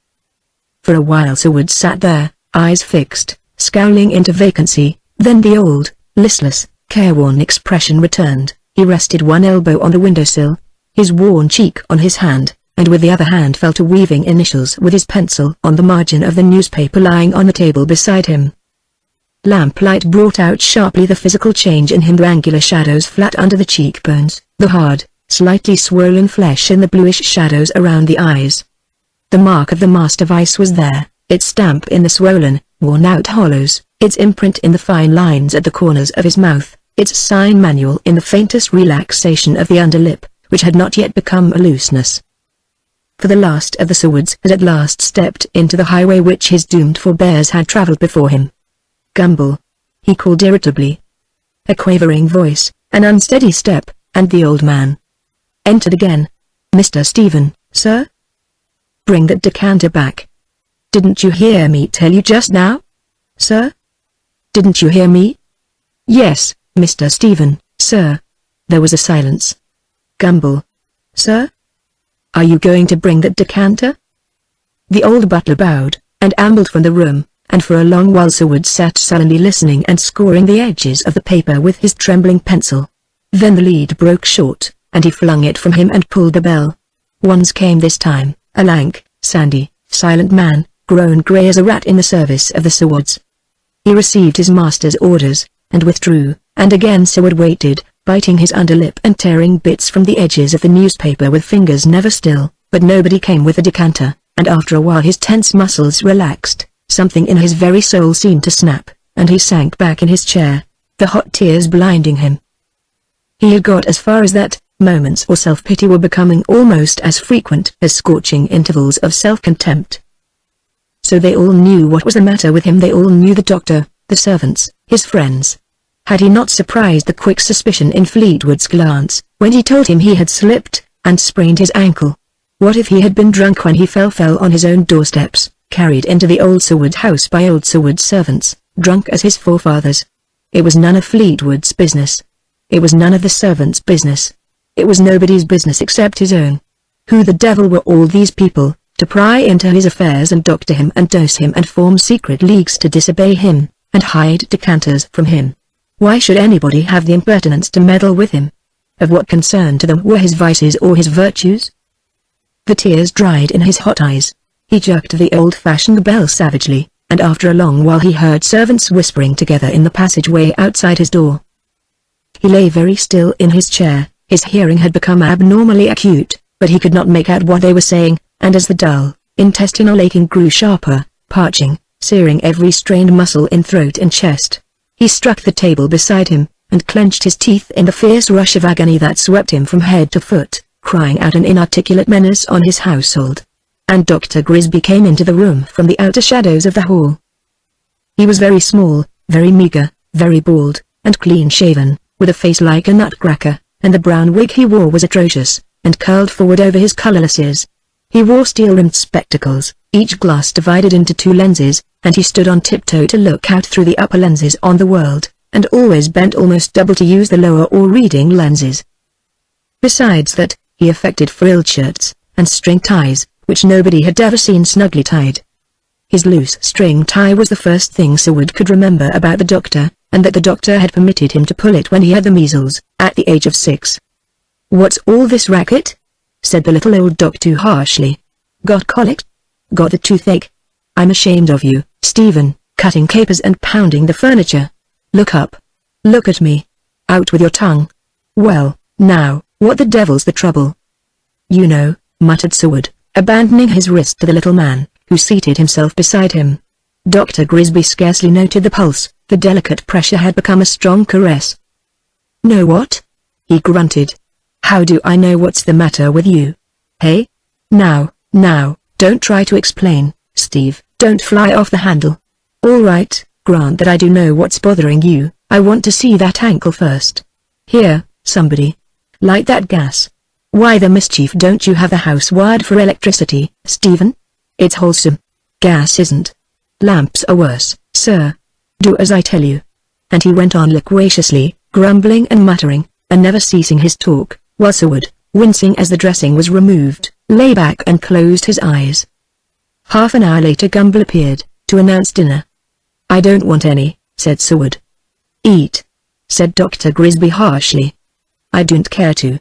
A: For a while Seward sat there, eyes fixed, scowling into vacancy. Then the old, listless, careworn expression returned. He rested one elbow on the windowsill, his worn cheek on his hand, and with the other hand fell to weaving initials with his pencil on the margin of the newspaper lying on the table beside him. Lamplight brought out sharply the physical change in him: the angular shadows flat under the cheekbones, the hard, slightly swollen flesh in the bluish shadows around the eyes. The mark of the master vice was there, its stamp in the swollen, worn-out hollows, its imprint in the fine lines at the corners of his mouth, its sign manual in the faintest relaxation of the underlip, which had not yet become a looseness. For the last of the Sewards had at last stepped into the highway which his doomed forebears had travelled before him. "Gumble," he called irritably. A quavering voice, an unsteady step, and the old man entered again. "Mr. Stephen, sir? Bring that decanter back." "Didn't you hear me tell you just now, sir? Didn't you hear me?" "Yes, Mr. Stephen, sir." There was a silence. "Gumble, sir? Are you going to bring that decanter?" The old butler bowed, and ambled from the room, and for a long while Seward sat sullenly listening and scoring the edges of the paper with his trembling pencil. Then the lead broke short, and he flung it from him and pulled the bell. Once came this time, a lank, sandy, silent man, grown grey as a rat in the service of the Sewards. He received his master's orders, and withdrew, and again Seward waited, biting his underlip and tearing bits from the edges of the newspaper with fingers never still, but nobody came with a decanter, and after a while his tense muscles relaxed, something in his very soul seemed to snap, and he sank back in his chair, the hot tears blinding him. He had got as far as that. Moments of self-pity were becoming almost as frequent as scorching intervals of self-contempt. So they all knew what was the matter with him. They all knew: the doctor, the servants, his friends. Had he not surprised the quick suspicion in Fleetwood's glance, when he told him he had slipped, and sprained his ankle? What if he had been drunk when he fell on his own doorsteps, carried into the old Seward house by old Seward's servants, drunk as his forefathers? It was none of Fleetwood's business. It was none of the servants' business. It was nobody's business except his own. Who the devil were all these people, to pry into his affairs and doctor him and dose him and form secret leagues to disobey him, and hide decanters from him? Why should anybody have the impertinence to meddle with him? Of what concern to them were his vices or his virtues? The tears dried in his hot eyes. He jerked the old-fashioned bell savagely, and after a long while he heard servants whispering together in the passageway outside his door. He lay very still in his chair. His hearing had become abnormally acute, but he could not make out what they were saying, and as the dull, intestinal aching grew sharper, parching, searing every strained muscle in throat and chest, he struck the table beside him, and clenched his teeth in the fierce rush of agony that swept him from head to foot, crying out an inarticulate menace on his household. And Dr. Grisby came into the room from the outer shadows of the hall. He was very small, very meagre, very bald, and clean-shaven, with a face like a nutcracker, and the brown wig he wore was atrocious, and curled forward over his colorless ears. He wore steel-rimmed spectacles, each glass divided into 2 lenses, and he stood on tiptoe to look out through the upper lenses on the world, and always bent almost double to use the lower or reading lenses. Besides that, he affected frilled shirts, and string ties, which nobody had ever seen snugly tied. His loose string tie was the first thing Seward could remember about the doctor, and that the doctor had permitted him to pull it when he had the measles, at the age of 6. "What's all this racket?" said the little old doctor harshly. "Got colic? Got the toothache? I'm ashamed of you, Stephen," cutting capers and pounding the furniture. "Look up. Look at me. Out with your tongue. Well, now, what the devil's the trouble?" "You know," muttered Seward, abandoning his wrist to the little man, who seated himself beside him. Dr. Grisby scarcely noted the pulse, the delicate pressure had become a strong caress. "Know what?" he grunted. "How do I know what's the matter with you? Hey? Now, don't try to explain, Steve, don't fly off the handle. All right, grant that I do know what's bothering you, I want to see that ankle first. Here, somebody. Light that gas. Why the mischief don't you have the house wired for electricity, Stephen? It's wholesome. Gas isn't. Lamps are worse, sir. Do as I tell you." And he went on loquaciously, grumbling and muttering, and never ceasing his talk, while Seward, wincing as the dressing was removed, lay back and closed his eyes. Half an hour later Gumble appeared, to announce dinner. "I don't want any," said Seward. "Eat," said Dr. Grisby harshly. "I don't care to.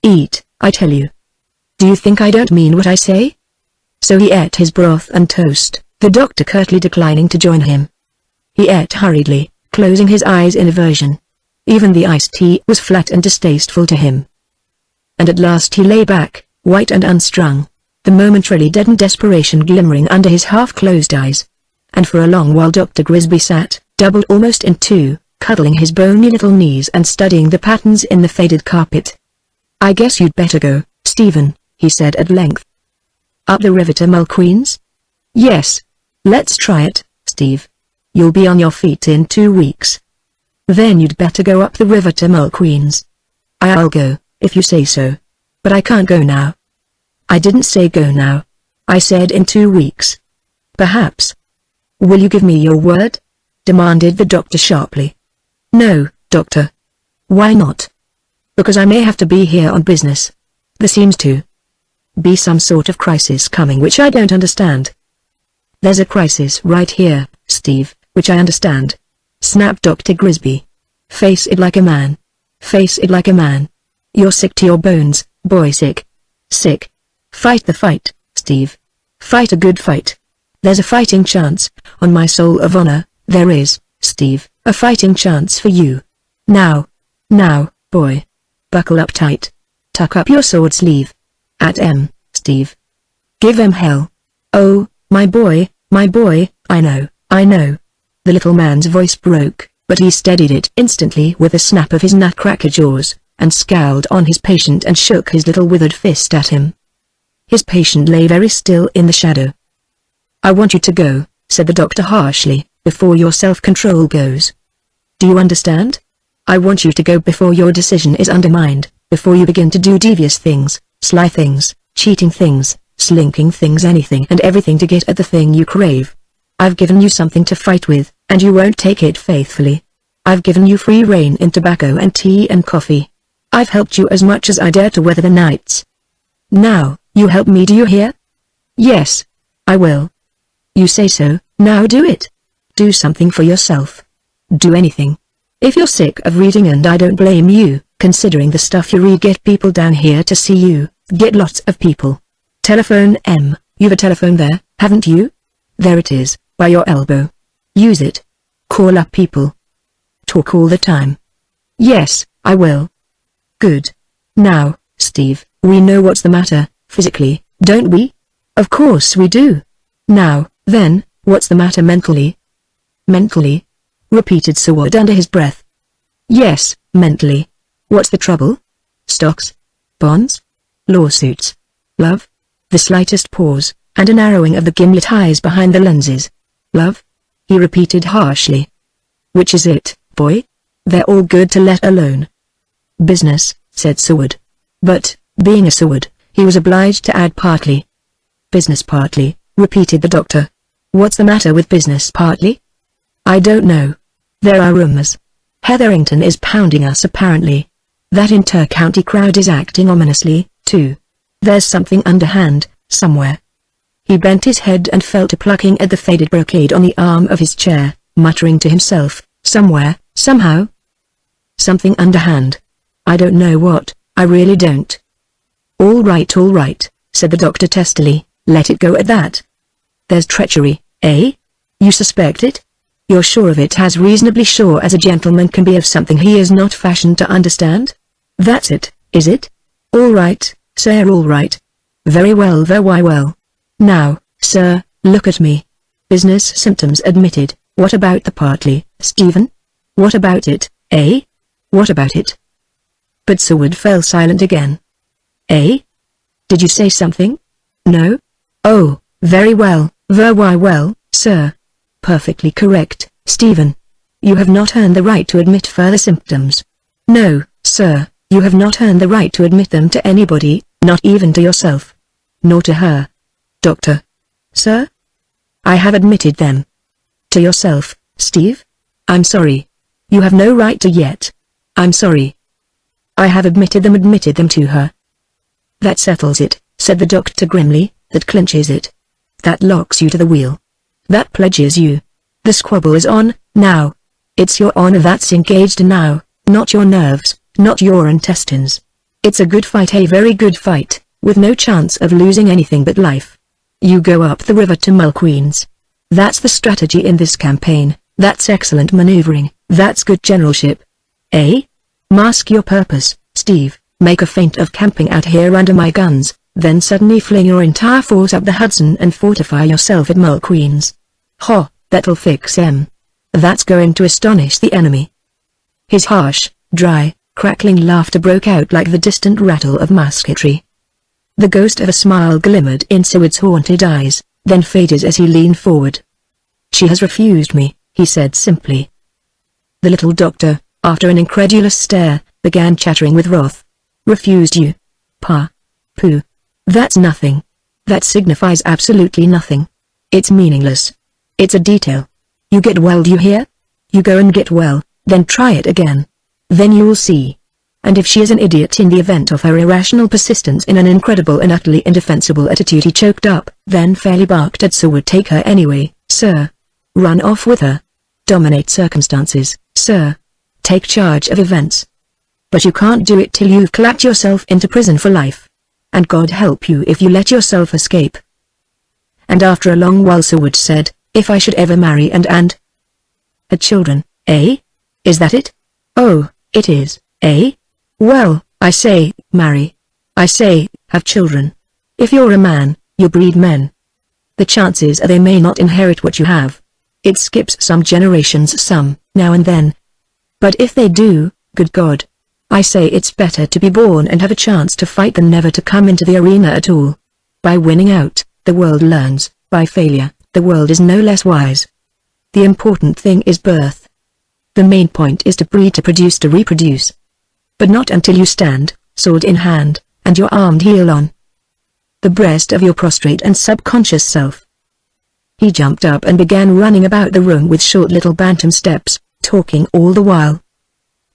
A: Eat, I tell you. Do you think I don't mean what I say?" So he ate his broth and toast, the doctor curtly declining to join him. He ate hurriedly, closing his eyes in aversion. Even the iced tea was flat and distasteful to him. And at last he lay back, white and unstrung, the momentarily deadened desperation glimmering under his half-closed eyes. And for a long while Dr. Grisby sat, doubled almost in 2, cuddling his bony little knees and studying the patterns in the faded carpet. "I guess you'd better go, Stephen," he said at length. "Up the river to Mulqueen's?" "Yes. Let's try it, Steve. You'll be on your feet in 2 weeks. Then you'd better go up the river to Mulqueen's." "I'll go, if you say so. But I can't go now." "I didn't say go now. I said in 2 weeks. Perhaps." "Will you give me your word?" demanded the doctor sharply. "No, doctor." "Why not?" "Because I may have to be here on business. There seems to be some sort of crisis coming which I don't understand." "There's a crisis right here, Steve, which I understand," snapped Dr. Grisby. "Face it like a man. Face it like a man. You're sick to your bones, boy, sick. Sick. Fight the fight, Steve. Fight a good fight. There's a fighting chance, on my soul of honor, there is, Steve, a fighting chance for you. Now, boy. Buckle up tight. Tuck up your sword sleeve. Steve. Give 'em hell. Oh, my boy, I know. The little man's voice broke, but he steadied it instantly with a snap of his nutcracker jaws, and scowled on his patient and shook his little withered fist at him. His patient lay very still in the shadow. "I want you to go," said the doctor harshly, "before your self-control goes. Do you understand? I want you to go before your decision is undermined, before you begin to do devious things, sly things, cheating things, slinking things, anything and everything to get at the thing you crave. I've given you something to fight with, and you won't take it faithfully. I've given you free rein in tobacco and tea and coffee. I've helped you as much as I dare to weather the nights. Now, you help me, do you hear?" "Yes, I will." "You say so, now do it. Do something for yourself. Do anything. If you're sick of reading, and I don't blame you, considering the stuff you read, get people down here to see you, get lots of people. Telephone You've a telephone there, haven't you? There it is. By your elbow. Use it. Call up people. Talk all the time. Yes, I will. Good. Now, Steve, we know what's the matter, physically, don't we? Of course we do. Now, then, what's the matter mentally? Mentally? Repeated Seward under his breath. Yes, mentally. What's the trouble? Stocks? Bonds? Lawsuits? Love? The slightest pause, and a narrowing of the gimlet eyes behind the lenses. Love? He repeated harshly. Which is it, boy? They're all good to let alone. Business, said Seward. But, being a Seward, he was obliged to add partly. Business partly, repeated the doctor. What's the matter with business partly? I don't know. There are rumors. Hetherington is pounding us apparently. That inter-county crowd is acting ominously, too. There's something underhand, somewhere. He bent his head and fell to plucking at the faded brocade on the arm of his chair, muttering to himself, somewhere, somehow. Something underhand. I don't know what, I really don't. All right, said the doctor testily, let it go at that. There's treachery, eh? You suspect it? You're sure of it, as reasonably sure as a gentleman can be of something he is not fashioned to understand? That's it, is it? All right, sir, all right. Very well, why well. Now, sir, look at me. Business symptoms admitted. What about the partly, Stephen? What about it, eh? What about it? But Seward fell silent again. Eh? Did you say something? No? Oh, very well, why well, sir. Perfectly correct, Stephen. You have not earned the right to admit further symptoms. No, sir, you have not earned the right to admit them to anybody, not even to yourself. Nor to her. Doctor. Sir? I have admitted them. To yourself, Steve? I'm sorry. You have no right to yet. I'm sorry. I have admitted them to her. That settles it, said the doctor grimly, that clinches it. That locks you to the wheel. That pledges you. The squabble is on, now. It's your honor that's engaged now, not your nerves, not your intestines. It's a good fight, a very good fight, with no chance of losing anything but life. You go up the river to Mulqueen's. That's the strategy in this campaign, that's excellent maneuvering, that's good generalship. Eh? Mask your purpose, Steve, make a feint of camping out here under my guns, then suddenly fling your entire force up the Hudson and fortify yourself at Mulqueen's. Ho, that'll fix 'em. That's going to astonish the enemy. His harsh, dry, crackling laughter broke out like the distant rattle of musketry. The ghost of a smile glimmered in Seward's haunted eyes, then faded as he leaned forward. She has refused me, he said simply. The little doctor, after an incredulous stare, began chattering with wrath. Refused you? Pa. Pooh. That's nothing. That signifies absolutely nothing. It's meaningless. It's a detail. You get well, do you hear? You go and get well, then try it again. Then you'll see. And if she is an idiot in the event of her irrational persistence in an incredible and utterly indefensible attitude, he choked up, then fairly barked at Seward. Take her anyway, sir. Run off with her. Dominate circumstances, sir. Take charge of events. But you can't do it till you've clapped yourself into prison for life. And God help you if you let yourself escape. And after a long while Seward said, if I should ever marry and had children, eh? Is that it? Oh, it is, eh? Well, I say, marry. I say, have children. If you're a man, you breed men. The chances are they may not inherit what you have. It skips some generations some, now and then. But if they do, good God. I say it's better to be born and have a chance to fight than never to come into the arena at all. By winning out, the world learns, by failure, the world is no less wise. The important thing is birth. The main point is to breed, to produce, to reproduce. But not until you stand, sword in hand, and your armed heel on the breast of your prostrate and subconscious self. He jumped up and began running about the room with short little bantam steps, talking all the while.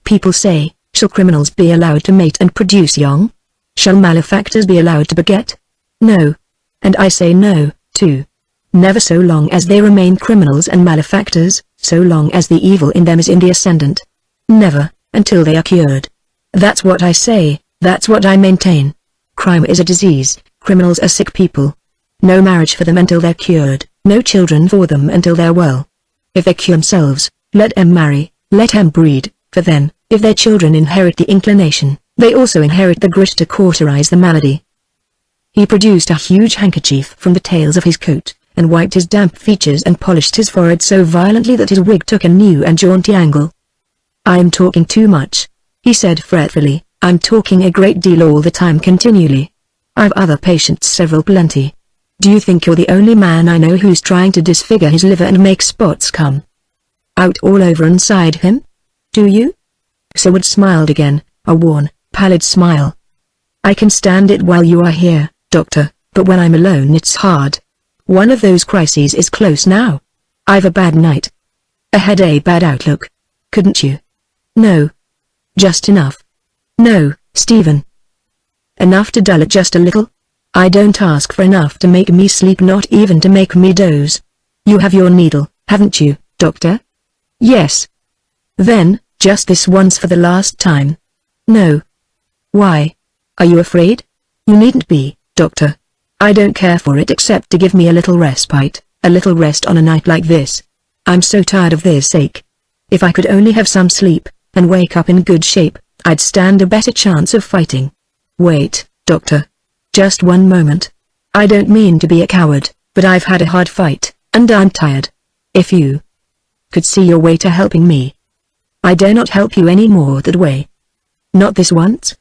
A: People say, shall criminals be allowed to mate and produce young? Shall malefactors be allowed to beget? No. And I say no, too. Never, so long as they remain criminals and malefactors, so long as the evil in them is in the ascendant. Never, until they are cured. That's what I say, that's what I maintain. Crime is a disease, criminals are sick people. No marriage for them until they're cured. No children for them until they're well. If they cure themselves, let them marry, let them breed, for then, if their children inherit the inclination, they also inherit the grit to cauterize the malady. He produced a huge handkerchief from the tails of his coat, and wiped his damp features and polished his forehead so violently that his wig took a new and jaunty angle. "I'm talking too much," he said fretfully. "I'm talking a great deal all the time continually. I've other patients several plenty. Do you think you're the only man I know who's trying to disfigure his liver and make spots come out all over inside him? Do you?" Seward smiled again, a worn, pallid smile. "I can stand it while you are here, Doctor, but when I'm alone it's hard. One of those crises is close now. I've a bad night. Had a bad outlook. Couldn't you?" "No. Just enough." "No, Stephen. Enough to dull it just a little? I don't ask for enough to make me sleep, not even to make me doze. You have your needle, haven't you, Doctor?" "Yes." "Then, just this once for the last time." "No." "Why? Are you afraid?" "You needn't be, Doctor. I don't care for it except to give me a little respite, a little rest on a night like this. I'm so tired of this ache. If I could only have some sleep, and wake up in good shape, I'd stand a better chance of fighting. Wait, Doctor. Just one moment. I don't mean to be a coward, but I've had a hard fight, and I'm tired. If you could see your way to helping me. I dare not help you any more that way. Not this once?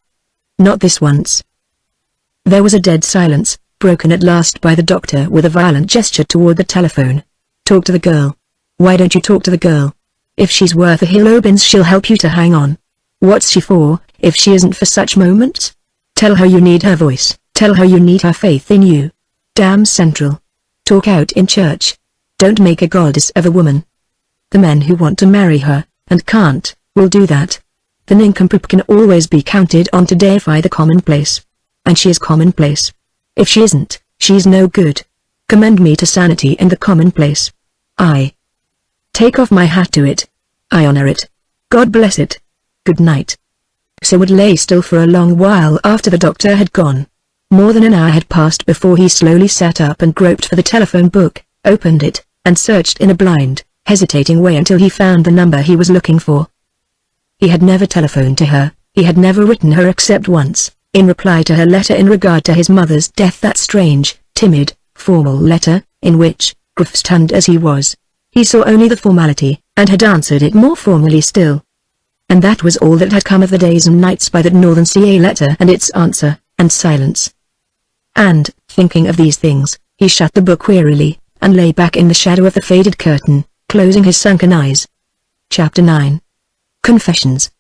A: Not this once." There was a dead silence, broken at last by the doctor with a violent gesture toward the telephone. "Talk to the girl. Why don't you talk to the girl? If she's worth a hill obens she'll help you to hang on. What's she for, if she isn't for such moments? Tell her you need her voice, tell her you need her faith in you. Damn Central. Talk out in church. Don't make a goddess of a woman. The men who want to marry her, and can't, will do that. The nincompoop can always be counted on to deify the commonplace. And she is commonplace. If she isn't, she's no good. Commend me to sanity and the commonplace. I take off my hat to it. I honor it. God bless it. Good night." Seward lay still for a long while after the doctor had gone. More than an hour had passed before he slowly sat up and groped for the telephone book, opened it, and searched in a blind, hesitating way until he found the number he was looking for. He had never telephoned to her, he had never written her except once, in reply to her letter in regard to his mother's death, that strange, timid, formal letter, in which, gruff-stunned as he was, he saw only the formality, and had answered it more formally still. And that was all that had come of the days and nights by that Northern CA letter and its answer, and silence. And, thinking of these things, he shut the book wearily, and lay back in the shadow of the faded curtain, closing his sunken eyes. Chapter 9. Confessions.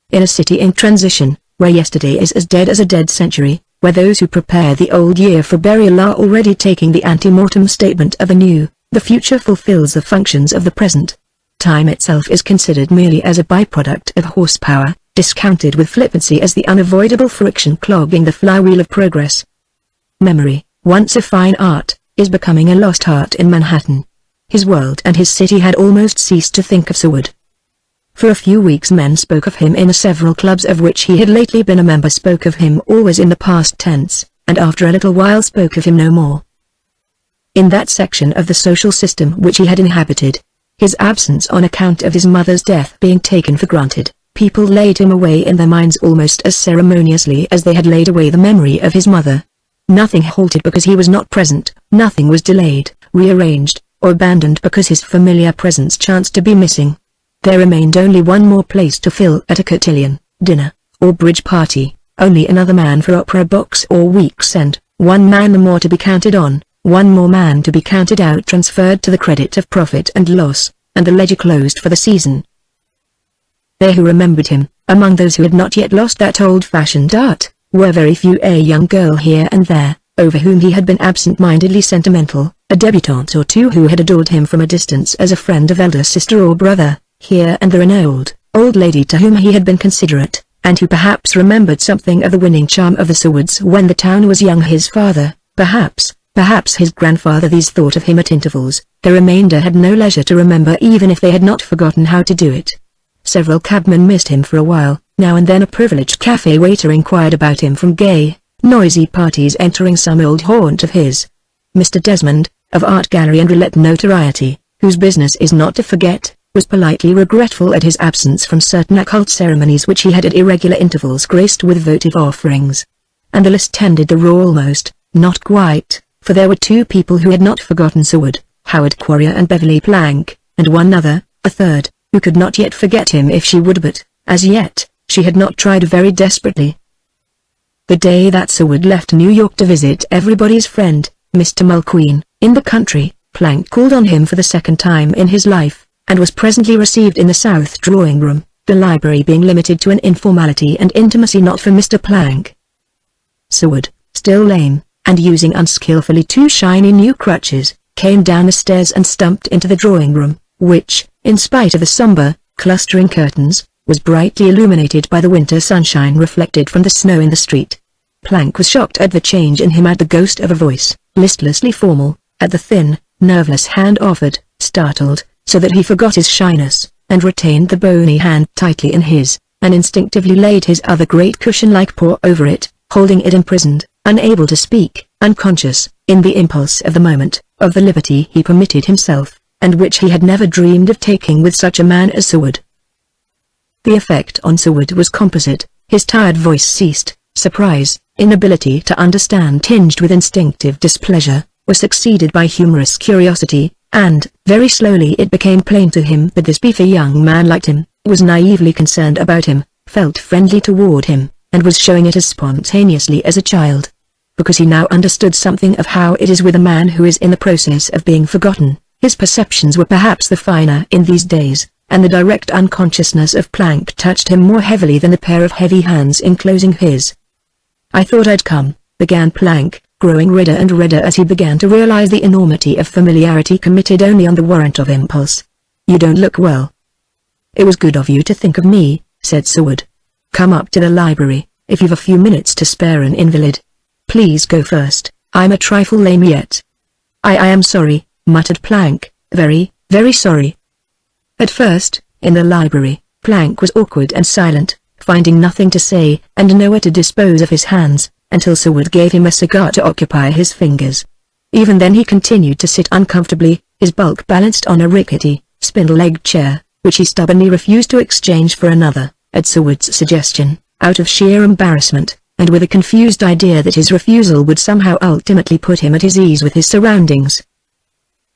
A: In a city in transition, where yesterday is as dead as a dead century, where those who prepare the old year for burial are already taking the ante-mortem statement of the new, the future fulfills the functions of the present. Time itself is considered merely as a byproduct of horsepower, discounted with flippancy as the unavoidable friction clogging the flywheel of progress. Memory, once a fine art, is becoming a lost art in Manhattan. His world and his city had almost ceased to think of Seward. For a few weeks men spoke of him in the several clubs of which he had lately been a member, spoke of him always in the past tense, and after a little while spoke of him no more. In that section of the social system which he had inhabited, his absence on account of his mother's death being taken for granted, people laid him away in their minds almost as ceremoniously as they had laid away the memory of his mother. Nothing halted because he was not present, nothing was delayed, rearranged, or abandoned because his familiar presence chanced to be missing. There remained only one more place to fill at a cotillion, dinner, or bridge party, only another man for opera box or week's end, one man the more to be counted on, one more man to be counted out, transferred to the credit of profit and loss, and the ledger closed for the season. They who remembered him, among those who had not yet lost that old-fashioned art, were very few. A young girl here and there, over whom he had been absent-mindedly sentimental, a debutante or two who had adored him from a distance as a friend of elder sister or brother, here and there an old lady to whom he had been considerate, and who perhaps remembered something of the winning charm of the Sewards when the town was young. His father, perhaps his grandfather. These thought of him at intervals. The remainder had no leisure to remember, even if they had not forgotten how to do it. Several cabmen missed him for a while. Now and then a privileged cafe waiter inquired about him from gay, noisy parties entering some old haunt of his. Mr. Desmond, of art gallery and roulette notoriety, whose business is not to forget, was politely regretful at his absence from certain occult ceremonies which he had at irregular intervals graced with votive offerings. And the list tended the raw almost, not quite, for there were two people who had not forgotten Seward, Howard Quarrier and Beverly Plank, and one other, a third, who could not yet forget him if she would, but, as yet, she had not tried very desperately. The day that Seward left New York to visit everybody's friend, Mr. Mulqueen, in the country, Plank called on him for the second time in his life, and was presently received in the south drawing room, the library being limited to an informality and intimacy not for Mr. Plank. Seward, still lame, and using unskillfully two shiny new crutches, came down the stairs and stumped into the drawing room, which, in spite of the somber, clustering curtains, was brightly illuminated by the winter sunshine reflected from the snow in the street. Plank was shocked at the change in him, at the ghost of a voice, listlessly formal, at the thin, nerveless hand offered, startled, so that he forgot his shyness, and retained the bony hand tightly in his, and instinctively laid his other great cushion-like paw over it, holding it imprisoned, unable to speak, unconscious, in the impulse of the moment, of the liberty he permitted himself, and which he had never dreamed of taking with such a man as Seward. The effect on Seward was composite. His tired voice ceased, surprise, inability to understand tinged with instinctive displeasure, was succeeded by humorous curiosity, and, very slowly it became plain to him that this beefy young man liked him, was naively concerned about him, felt friendly toward him, and was showing it as spontaneously as a child. Because he now understood something of how it is with a man who is in the process of being forgotten, his perceptions were perhaps the finer in these days, and the direct unconsciousness of Plank touched him more heavily than the pair of heavy hands enclosing his. "I thought I'd come," began Plank, growing redder and redder as he began to realize the enormity of familiarity committed only on the warrant of impulse. "You don't look well." "It was good of you to think of me," said Seward. "Come up to the library, if you've a few minutes to spare, an invalid. Please go first, I'm a trifle lame yet." I am sorry," muttered Plank, very, very sorry." At first, in the library, Plank was awkward and silent, finding nothing to say and nowhere to dispose of his hands, until Seward gave him a cigar to occupy his fingers. Even then he continued to sit uncomfortably, his bulk balanced on a rickety, spindle-legged chair, which he stubbornly refused to exchange for another, at Seward's suggestion, out of sheer embarrassment, and with a confused idea that his refusal would somehow ultimately put him at his ease with his surroundings.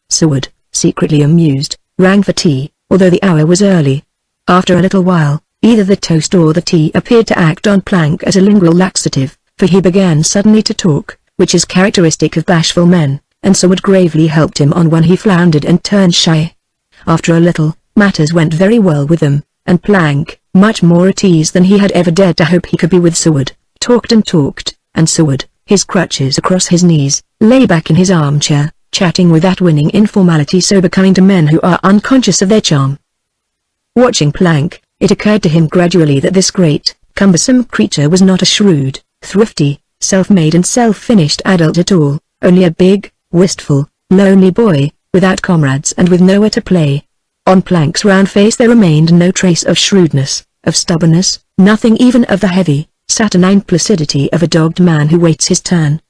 A: Seward, secretly amused, rang for tea, although the hour was early. After a little while, either the toast or the tea appeared to act on Plank as a lingual laxative, for he began suddenly to talk, which is characteristic of bashful men, and Seward gravely helped him on when he floundered and turned shy. After a little, matters went very well with them, and Plank, much more at ease than he had ever dared to hope he could be with Seward, talked, and Seward, his crutches across his knees, lay back in his armchair, chatting with that winning informality so becoming to men who are unconscious of their charm. Watching Plank, it occurred to him gradually that this great, cumbersome creature was not a shrewd, thrifty, self-made and self-finished adult at all, only a big, wistful, lonely boy, without comrades and with nowhere to play. On Plank's round face there remained no trace of shrewdness, of stubbornness, nothing even of the heavy, saturnine placidity of a dogged man who waits his turn.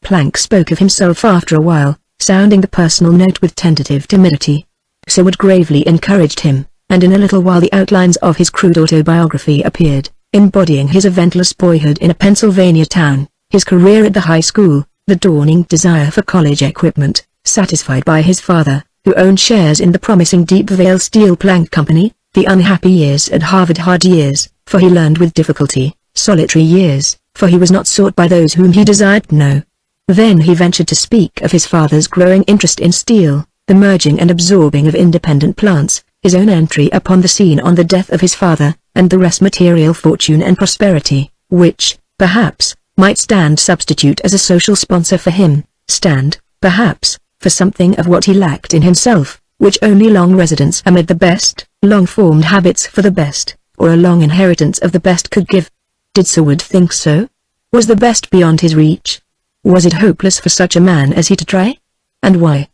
A: Plank spoke of himself after a while, sounding the personal note with tentative timidity. Seward gravely encouraged him, and in a little while the outlines of his crude autobiography appeared, embodying his eventless boyhood in a Pennsylvania town, his career at the high school, the dawning desire for college equipment, satisfied by his father, who owned shares in the promising Deep Vale Steel Plank Company, the unhappy years at Harvard, hard years, for he learned with difficulty, solitary years, for he was not sought by those whom he desired to know. Then he ventured to speak of his father's growing interest in steel, the merging and absorbing of independent plants, his own entry upon the scene on the death of his father, and the rest material fortune and prosperity, which, perhaps, might stand substitute as a social sponsor for him, stand, perhaps, for something of what he lacked in himself, which only long residence amid the best, long-formed habits for the best, or a long inheritance of the best could give. Did Seward think so? Was the best beyond his reach? Was it hopeless for such a man as he to try? And why?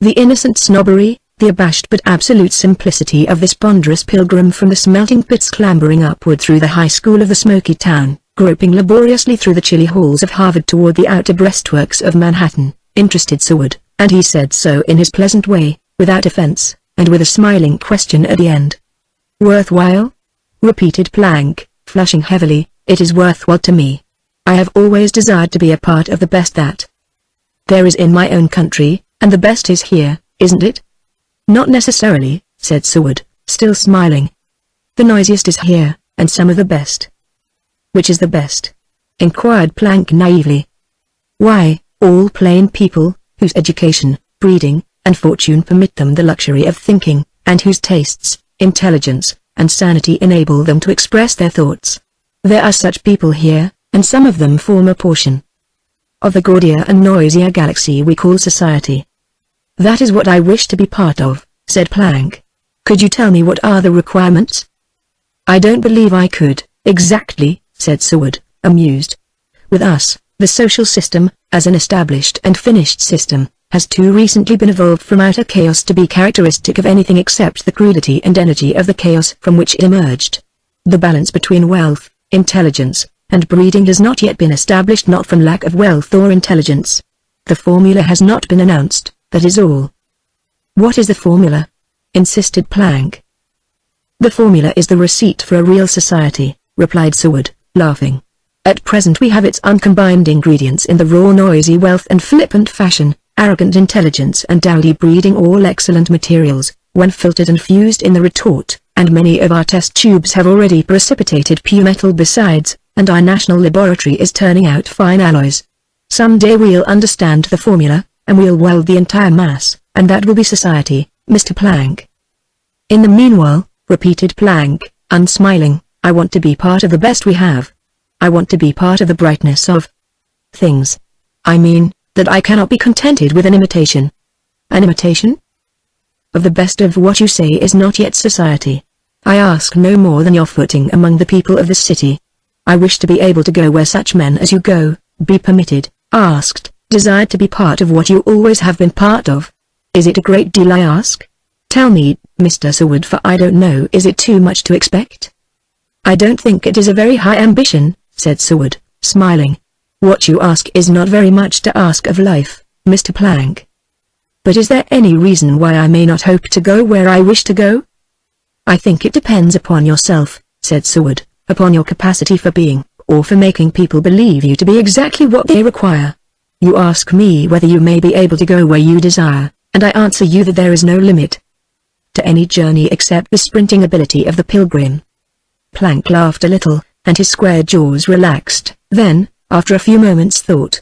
A: The innocent snobbery, the abashed but absolute simplicity of this ponderous pilgrim from the smelting pits clambering upward through the high school of the smoky town, groping laboriously through the chilly halls of Harvard toward the outer breastworks of Manhattan, interested Seward, and he said so in his pleasant way, without offense, and with a smiling question at the end. "Worthwhile?" repeated Plank, flushing heavily. "It is worthwhile to me. I have always desired to be a part of the best that there is in my own country, and the best is here, isn't it?" "Not necessarily," said Seward, still smiling. "The noisiest is here, and some of the best." "Which is the best?" inquired Plank naively. "Why, all plain people, whose education, breeding, and fortune permit them the luxury of thinking, and whose tastes, intelligence, and sanity enable them to express their thoughts. There are such people here, and some of them form a portion of the gaudier and noisier galaxy we call society." "That is what I wish to be part of," said Plank. "Could you tell me what are the requirements?" "I don't believe I could, exactly," said Seward, amused. "With us, the social system, as an established and finished system, has too recently been evolved from outer chaos to be characteristic of anything except the crudity and energy of the chaos from which it emerged. The balance between wealth, intelligence, and breeding has not yet been established, not from lack of wealth or intelligence. The formula has not been announced, that is all." "What is the formula?" insisted Plank. "The formula is the receipt for a real society," replied Seward, laughing. "At present we have its uncombined ingredients in the raw noisy wealth and flippant fashion, arrogant intelligence and dowdy breeding, all excellent materials, when filtered and fused in the retort, and many of our test tubes have already precipitated pure metal besides, and our national laboratory is turning out fine alloys. Some day we'll understand the formula, and we'll weld the entire mass, and that will be society, Mr. Plank." "In the meanwhile," repeated Plank, unsmiling, "I want to be part of the best we have. I want to be part of the brightness of things. I mean, that I cannot be contented with an imitation." "An imitation?" "Of the best of what you say is not yet society. I ask no more than your footing among the people of this city. I wish to be able to go where such men as you go, be permitted, asked, desired to be part of what you always have been part of. Is it a great deal I ask? Tell me, Mr. Seward, for I don't know, is it too much to expect?" "I don't think it is a very high ambition," said Seward, smiling. "What you ask is not very much to ask of life, Mr. Plank. But is there any reason why I may not hope to go where I wish to go?" "I think it depends upon yourself," said Seward, "upon your capacity for being, or for making people believe you to be exactly what they require. You ask me whether you may be able to go where you desire, and I answer you that there is no limit to any journey except the sprinting ability of the pilgrim." Plank laughed a little, and his square jaws relaxed. Then, after a few moments' thought,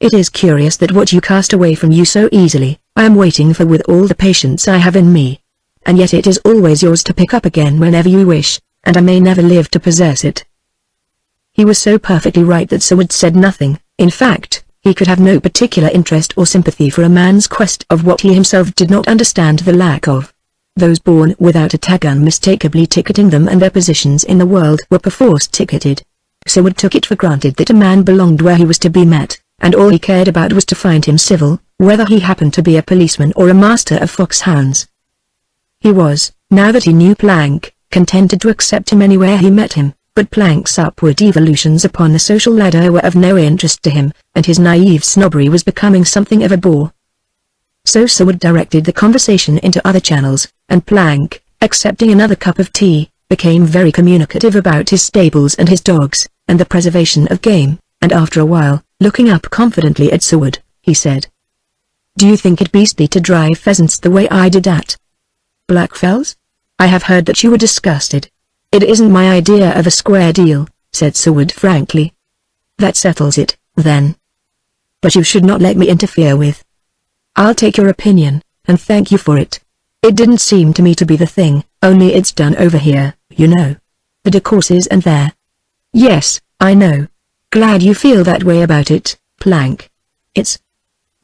A: "It is curious that what you cast away from you so easily, I am waiting for with all the patience I have in me. And yet it is always yours to pick up again whenever you wish, and I may never live to possess it." He was so perfectly right that Seward said nothing. In fact, he could have no particular interest or sympathy for a man's quest of what he himself did not understand the lack of. Those born without a tag unmistakably ticketing them, and their positions in the world were perforce ticketed. Seward took it for granted that a man belonged where he was to be met, and all he cared about was to find him civil, whether he happened to be a policeman or a master of foxhounds. He was, now that he knew Plank, contented to accept him anywhere he met him, but Plank's upward evolutions upon the social ladder were of no interest to him, and his naive snobbery was becoming something of a bore. So Seward directed the conversation into other channels, and Plank, accepting another cup of tea, became very communicative about his stables and his dogs, and the preservation of game, and after a while, looking up confidently at Seward, he said, "Do you think it beastly to drive pheasants the way I did at Blackfells? I have heard that you were disgusted." "It isn't my idea of a square deal," said Seward frankly. "That settles it, then. But you should not let me interfere with. I'll take your opinion, and thank you for it. It didn't seem to me to be the thing, only it's done over here, you know. The discourses and there." "Yes, I know. Glad you feel that way about it, Plank. It's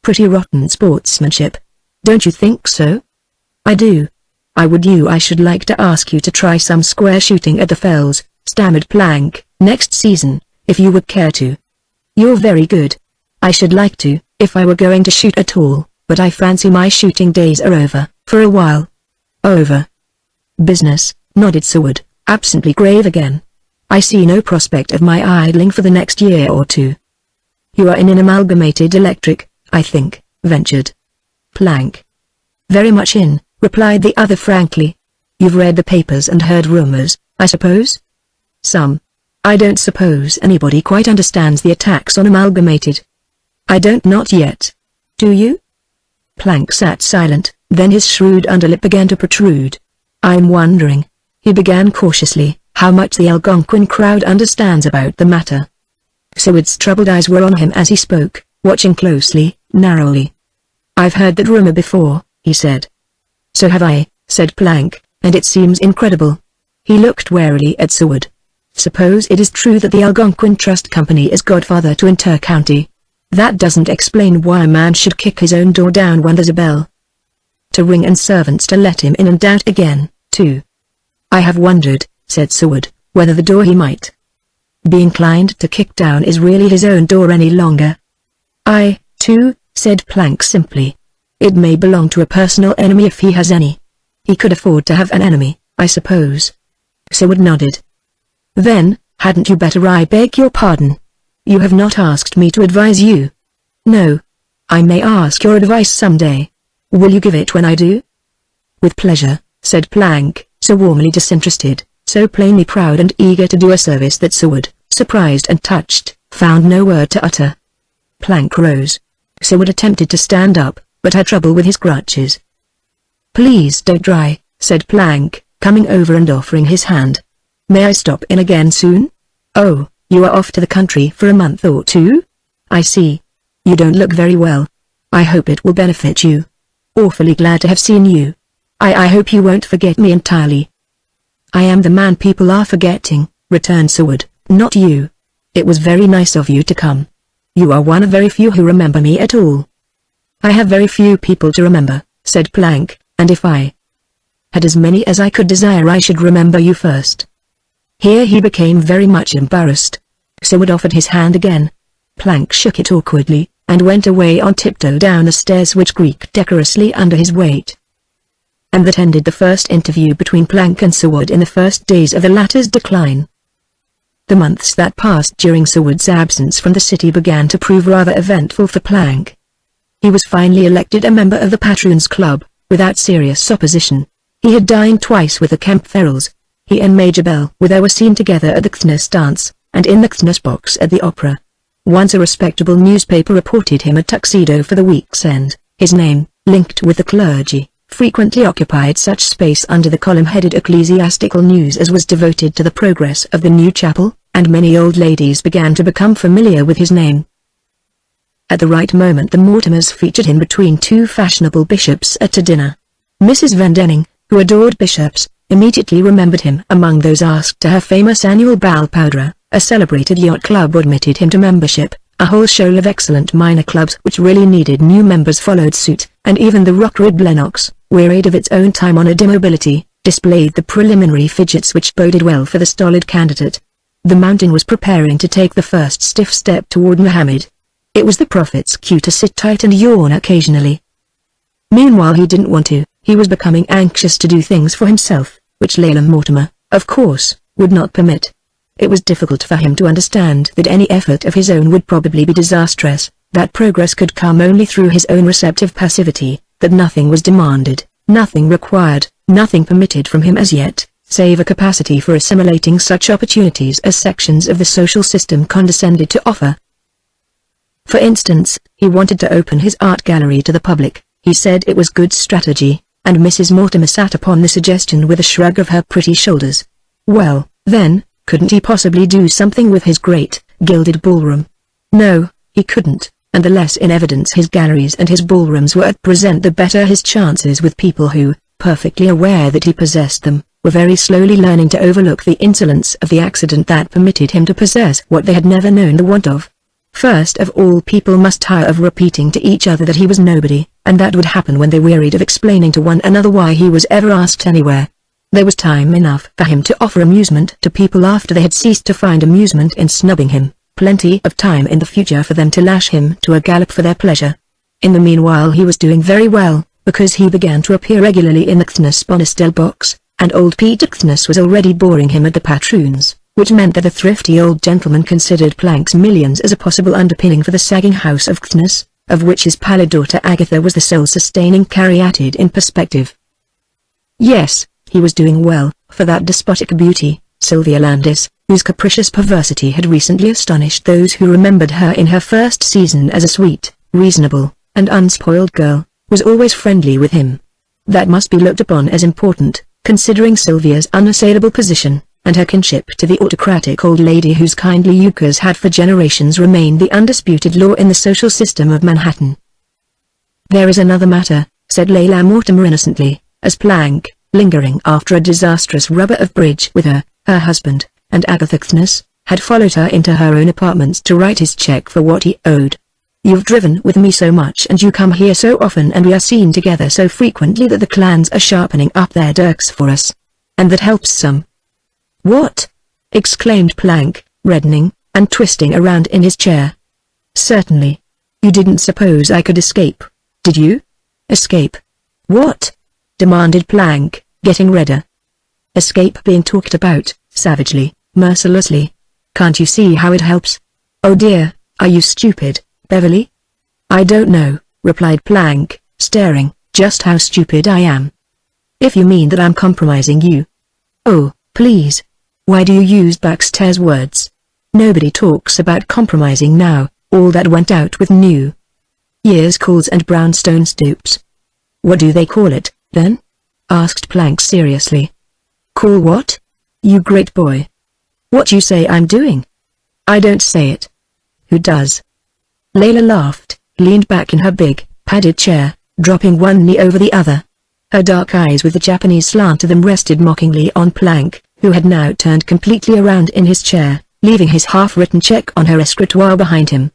A: pretty rotten sportsmanship. Don't you think so?" "I do. I should like to ask you to try some square shooting at the Fells," stammered Plank, "next season, if you would care to." "You're very good. I should like to, if I were going to shoot at all, but I fancy my shooting days are over, for a while." "Over business," nodded Seward, absently grave again. "I see no prospect of my idling for the next year or two." "You are in an amalgamated electric, I think, ventured Plank. Very much in, replied the other frankly. You've read the papers and heard rumors, I suppose? Some. I don't suppose anybody quite understands the attacks on Amalgamated. I don't, not yet. Do you? Plank sat silent, then his shrewd underlip began to protrude. I'm wondering, he began cautiously, how much the Algonquin crowd understands about the matter. Seward's troubled eyes were on him as he spoke, watching closely, narrowly. I've heard that rumor before, he said. So have I, said Plank, and it seems incredible. He looked warily at Seward. Suppose it is true that the Algonquin Trust Company is godfather to Inter-County. That doesn't explain why a man should kick his own door down when there's a bell to ring and servants to let him in and out again, too. I have wondered, said Seward, whether the door he might be inclined to kick down is really his own door any longer. I, too, said Plank simply. It may belong to a personal enemy if he has any. He could afford to have an enemy, I suppose. Seward nodded. Then, hadn't you better? I beg your pardon. You have not asked me to advise you. No. I may ask your advice someday. Will you give it when I do? With pleasure, said Plank, so warmly disinterested, so plainly proud and eager to do a service that Seward, surprised and touched, found no word to utter. Plank rose. Seward attempted to stand up, but had trouble with his crutches. Please don't try, said Plank, coming over and offering his hand. May I stop in again soon? Oh, you are off to the country for a month or two? I see. You don't look very well. I hope it will benefit you. Awfully glad to have seen you. I hope you won't forget me entirely. I am the man people are forgetting, returned Seward, not you. It was very nice of you to come. You are one of very few who remember me at all. I have very few people to remember, said Plank, and if I had as many as I could desire I should remember you first. Here he became very much embarrassed. Seward offered his hand again. Plank shook it awkwardly, and went away on tiptoe down the stairs which creaked decorously under his weight. And that ended the first interview between Plank and Seward in the first days of the latter's decline. The months that passed during Seward's absence from the city began to prove rather eventful for Plank. He was finally elected a member of the Patroons Club, without serious opposition. He had dined twice with the Kemp Ferrells. He and Major Bellwether were seen together at the Xmas dance, and in the Xmas box at the opera. Once a respectable newspaper reported him a tuxedo for the week's end. His name, linked with the clergy, frequently occupied such space under the column headed Ecclesiastical News as was devoted to the progress of the new chapel, and many old ladies began to become familiar with his name. At the right moment the Mortimers featured him between two fashionable bishops at a dinner. Mrs. Vendenning, who adored bishops, immediately remembered him among those asked to her famous annual bal powdera. A celebrated yacht club admitted him to membership. A whole shoal of excellent minor clubs which really needed new members followed suit, and even the Rockrid Lennox, wearied of its own time-honored immobility, displayed the preliminary fidgets which boded well for the stolid candidate. The mountain was preparing to take the first stiff step toward Muhammad. It was the prophet's cue to sit tight and yawn occasionally. Meanwhile he didn't want to. He was becoming anxious to do things for himself, which Leland Mortimer, of course, would not permit. It was difficult for him to understand that any effort of his own would probably be disastrous, that progress could come only through his own receptive passivity, that nothing was demanded, nothing required, nothing permitted from him as yet, save a capacity for assimilating such opportunities as sections of the social system condescended to offer. For instance, he wanted to open his art gallery to the public. He said it was good strategy, and Mrs. Mortimer sat upon the suggestion with a shrug of her pretty shoulders. Well, then, couldn't he possibly do something with his great, gilded ballroom? No, he couldn't, and the less in evidence his galleries and his ballrooms were at present the better his chances with people who, perfectly aware that he possessed them, were very slowly learning to overlook the insolence of the accident that permitted him to possess what they had never known the want of. First of all, people must tire of repeating to each other that he was nobody, and that would happen when they wearied of explaining to one another why he was ever asked anywhere. There was time enough for him to offer amusement to people after they had ceased to find amusement in snubbing him, plenty of time in the future for them to lash him to a gallop for their pleasure. In the meanwhile he was doing very well, because he began to appear regularly in the Xmas Bonistel box, and old Peter Xmas was already boring him at the Patroons, which meant that the thrifty old gentleman considered Plank's millions as a possible underpinning for the sagging house of Xmas. of which his pallid daughter Agatha was the sole sustaining caryatid in perspective. Yes, he was doing well, for that despotic beauty, Sylvia Landis, whose capricious perversity had recently astonished those who remembered her in her first season as a sweet, reasonable, and unspoiled girl, was always friendly with him. That must be looked upon as important, considering Sylvia's unassailable position, and her kinship to the autocratic old lady whose kindly ukase had for generations remained the undisputed law in the social system of Manhattan. "There is another matter," said Leila Mortimer innocently, as Plank, lingering after a disastrous rubber of bridge with her husband, and Agatha Kthnes, had followed her into her own apartments to write his check for what he owed. "You've driven with me so much and you come here so often and we are seen together so frequently that the clans are sharpening up their dirks for us. And that helps some." "What?" exclaimed Plank, reddening, and twisting around in his chair. "Certainly. You didn't suppose I could escape, did you?" "Escape? What?" demanded Plank, getting redder. "Escape being talked about, savagely, mercilessly. Can't you see how it helps?" "Oh dear, are you stupid, Beverly?" "I don't know," replied Plank, staring, "just how stupid I am. If you mean that I'm compromising you." "Oh, please. Why do you use backstairs words? Nobody talks about compromising now, all that went out with New Year's calls and brownstone stoops." "What do they call it, then?" asked Plank seriously. "Call what? You great boy. What you say I'm doing?" "I don't say it." "Who does?" Leila laughed, leaned back in her big, padded chair, dropping one knee over the other. Her dark eyes with the Japanese slant to them rested mockingly on Plank, who had now turned completely around in his chair, leaving his half-written check on her escritoire behind him.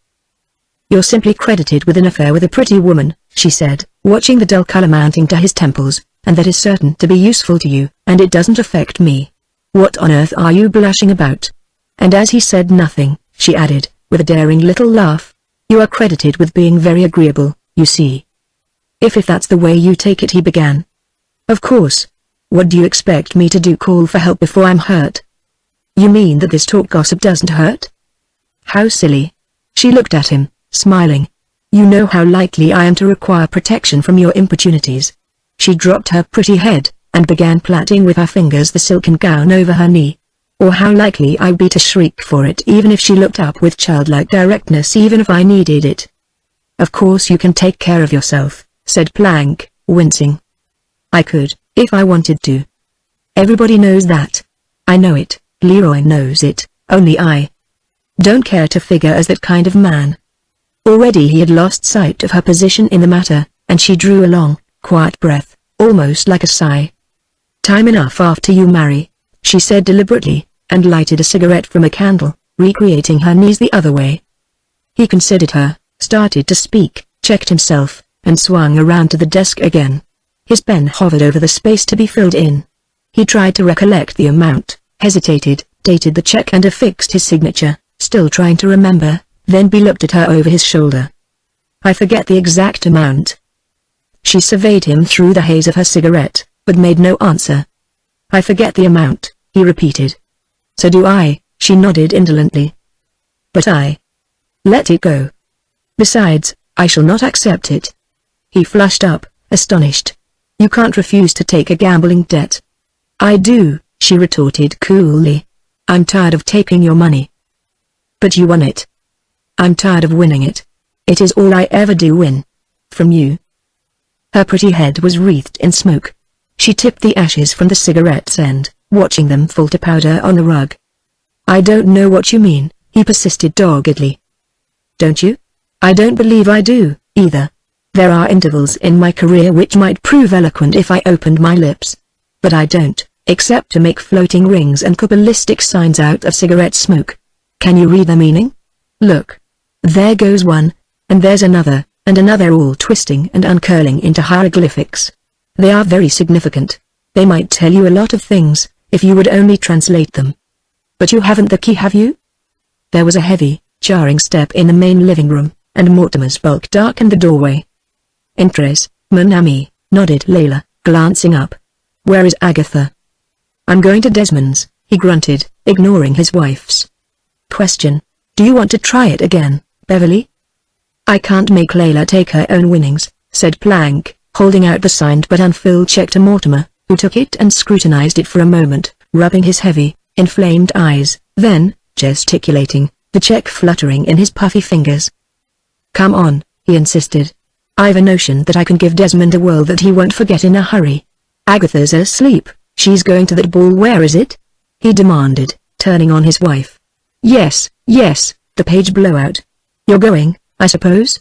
A: "You're simply credited with an affair with a pretty woman," she said, watching the dull color mounting to his temples, "and that is certain to be useful to you, and it doesn't affect me. What on earth are you blushing about?" And as he said nothing, she added, with a daring little laugh, "You are credited with being very agreeable, you see." If that's the way you take it," he began. "Of course. What do you expect me to do, call for help before I'm hurt?" "You mean that this talk gossip doesn't hurt?" "How silly." She looked at him, smiling. "You know how likely I am to require protection from your importunities." She dropped her pretty head, and began plaiting with her fingers the silken gown over her knee. "Or how likely I'd be to shriek for it even if she looked up with childlike directness, even if I needed it." "Of course you can take care of yourself," said Plank, wincing. "I could, if I wanted to. Everybody knows that. I know it, Leroy knows it, only I don't care to figure as that kind of man." Already he had lost sight of her position in the matter, and she drew a long, quiet breath, almost like a sigh. "Time enough after you marry," she said deliberately, and lighted a cigarette from a candle, recreating her knees the other way. He considered her, started to speak, checked himself, and swung around to the desk again. His pen hovered over the space to be filled in. He tried to recollect the amount, hesitated, dated the check and affixed his signature, still trying to remember, then he looked at her over his shoulder. "I forget the exact amount." She surveyed him through the haze of her cigarette, but made no answer. "I forget the amount," he repeated. "So do I," she nodded indolently. "But I let it go. Besides, I shall not accept it." He flushed up, astonished. "You can't refuse to take a gambling debt." "I do," she retorted coolly. "I'm tired of taking your money." "But you won it." "I'm tired of winning it. It is all I ever do win. From you." Her pretty head was wreathed in smoke. She tipped the ashes from the cigarette's end, watching them fall to powder on the rug. "I don't know what you mean," he persisted doggedly. "Don't you?" "I don't believe I do, either. There are intervals in my career which might prove eloquent if I opened my lips. But I don't, except to make floating rings and Kabbalistic signs out of cigarette smoke. Can you read the meaning? Look. There goes one, and there's another, and another, all twisting and uncurling into hieroglyphics. They are very significant. They might tell you a lot of things, if you would only translate them. But you haven't the key, have you?" There was a heavy, jarring step in the main living room, and Mortimer's bulk darkened the doorway. "Entrés, mon ami," nodded Leila, glancing up. "Where is Agatha?" "I'm going to Desmond's," he grunted, ignoring his wife's question. "Do you want to try it again, Beverly?" "I can't make Layla take her own winnings," said Plank, holding out the signed but unfilled check to Mortimer, who took it and scrutinized it for a moment, rubbing his heavy, inflamed eyes, then, gesticulating, the check fluttering in his puffy fingers. "Come on," he insisted. "I've a notion that I can give Desmond a world that he won't forget in a hurry." "Agatha's asleep. She's going to that ball. Where is it?" he demanded, turning on his wife. Yes, the page blowout. "You're going, I suppose?"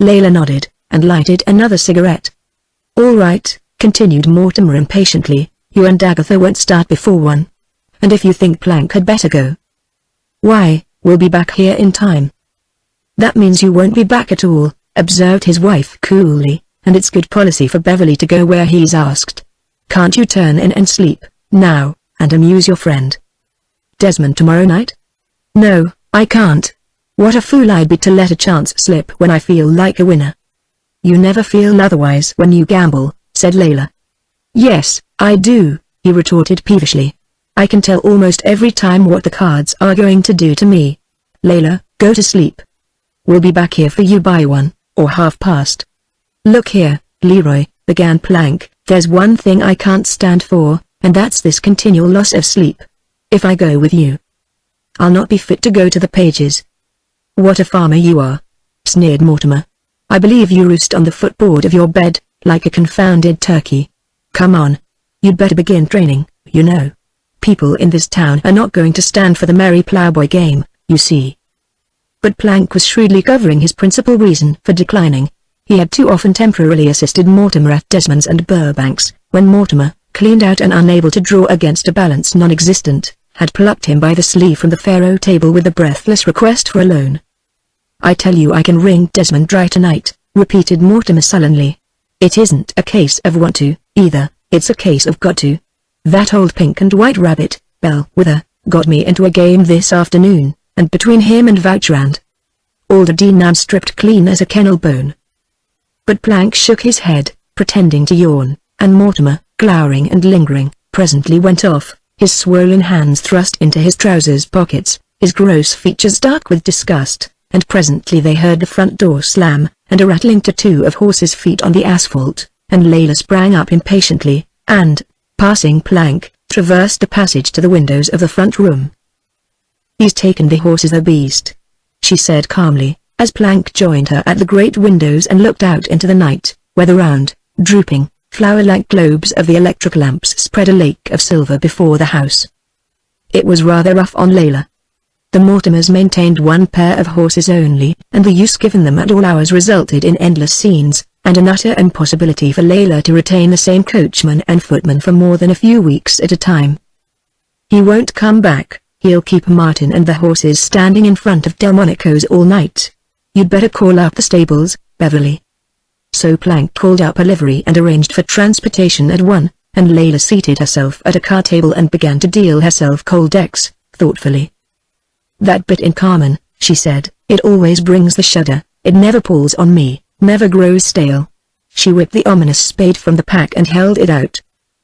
A: Layla nodded, and lighted another cigarette. "All right," continued Mortimer impatiently, "you and Agatha won't start before 1. And if you think Plank had better go." "Why, we'll be back here in time." "That means you won't be back at all," observed his wife coolly, "and it's good policy for Beverly to go where he's asked. Can't you turn in and sleep, now, and amuse your friend Desmond tomorrow night?" "No, I can't. What a fool I'd be to let a chance slip when I feel like a winner." "You never feel otherwise when you gamble," said Layla. "Yes, I do," he retorted peevishly. "I can tell almost every time what the cards are going to do to me. Layla, go to sleep. We'll be back here for you by 1, or 1:30. "Look here, Leroy," began Plank, "there's one thing I can't stand for, and that's this continual loss of sleep. If I go with you, I'll not be fit to go to the pages." "What a farmer you are," sneered Mortimer. "I believe you roost on the footboard of your bed, like a confounded turkey. Come on. You'd better begin training, you know. People in this town are not going to stand for the merry plowboy game, you see." But Plank was shrewdly covering his principal reason for declining. He had too often temporarily assisted Mortimer at Desmond's and Burbank's, when Mortimer, cleaned out and unable to draw against a balance non-existent, had plucked him by the sleeve from the faro table with a breathless request for a loan. "I tell you I can ring Desmond dry tonight," repeated Mortimer sullenly. "It isn't a case of want to, either, it's a case of got to. That old pink and white rabbit, Bellwether, got me into a game this afternoon, and between him and Vautrin's, Alderdean stripped clean as a kennel bone." But Plank shook his head, pretending to yawn, and Mortimer, glowering and lingering, presently went off, his swollen hands thrust into his trousers pockets, his gross features dark with disgust, and presently they heard the front door slam, and a rattling tattoo of horses' feet on the asphalt, and Layla sprang up impatiently, and, passing Plank, traversed the passage to the windows of the front room. "He's taken the horses, the beast," she said calmly, as Plank joined her at the great windows and looked out into the night, where the round, drooping, flower-like globes of the electric lamps spread a lake of silver before the house. It was rather rough on Layla. The Mortimers maintained one pair of horses only, and the use given them at all hours resulted in endless scenes, and an utter impossibility for Layla to retain the same coachman and footman for more than a few weeks at a time. "He won't come back, he'll keep Martin and the horses standing in front of Delmonico's all night. You'd better call up the stables, Beverly." So Plank called up a livery and arranged for transportation at 1, and Layla seated herself at a card table and began to deal herself cold decks, thoughtfully. "That bit in Carmen," she said, "it always brings the shudder, it never pulls on me, never grows stale." She whipped the ominous spade from the pack and held it out.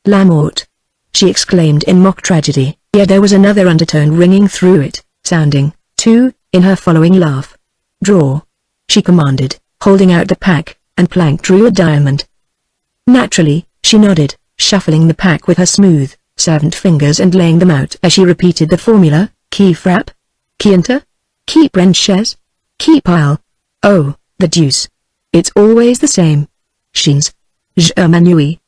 A: "La mort!" she exclaimed in mock tragedy, yet there was another undertone ringing through it, sounding, too, in her following laugh. "Draw," she commanded, holding out the pack, and Plank drew a diamond. Naturally, she nodded, shuffling the pack with her smooth, servant fingers and laying them out as she repeated the formula, key frap, key enter, key Brenches, key pile. "Oh, the deuce. It's always the same. Shins. Germanui."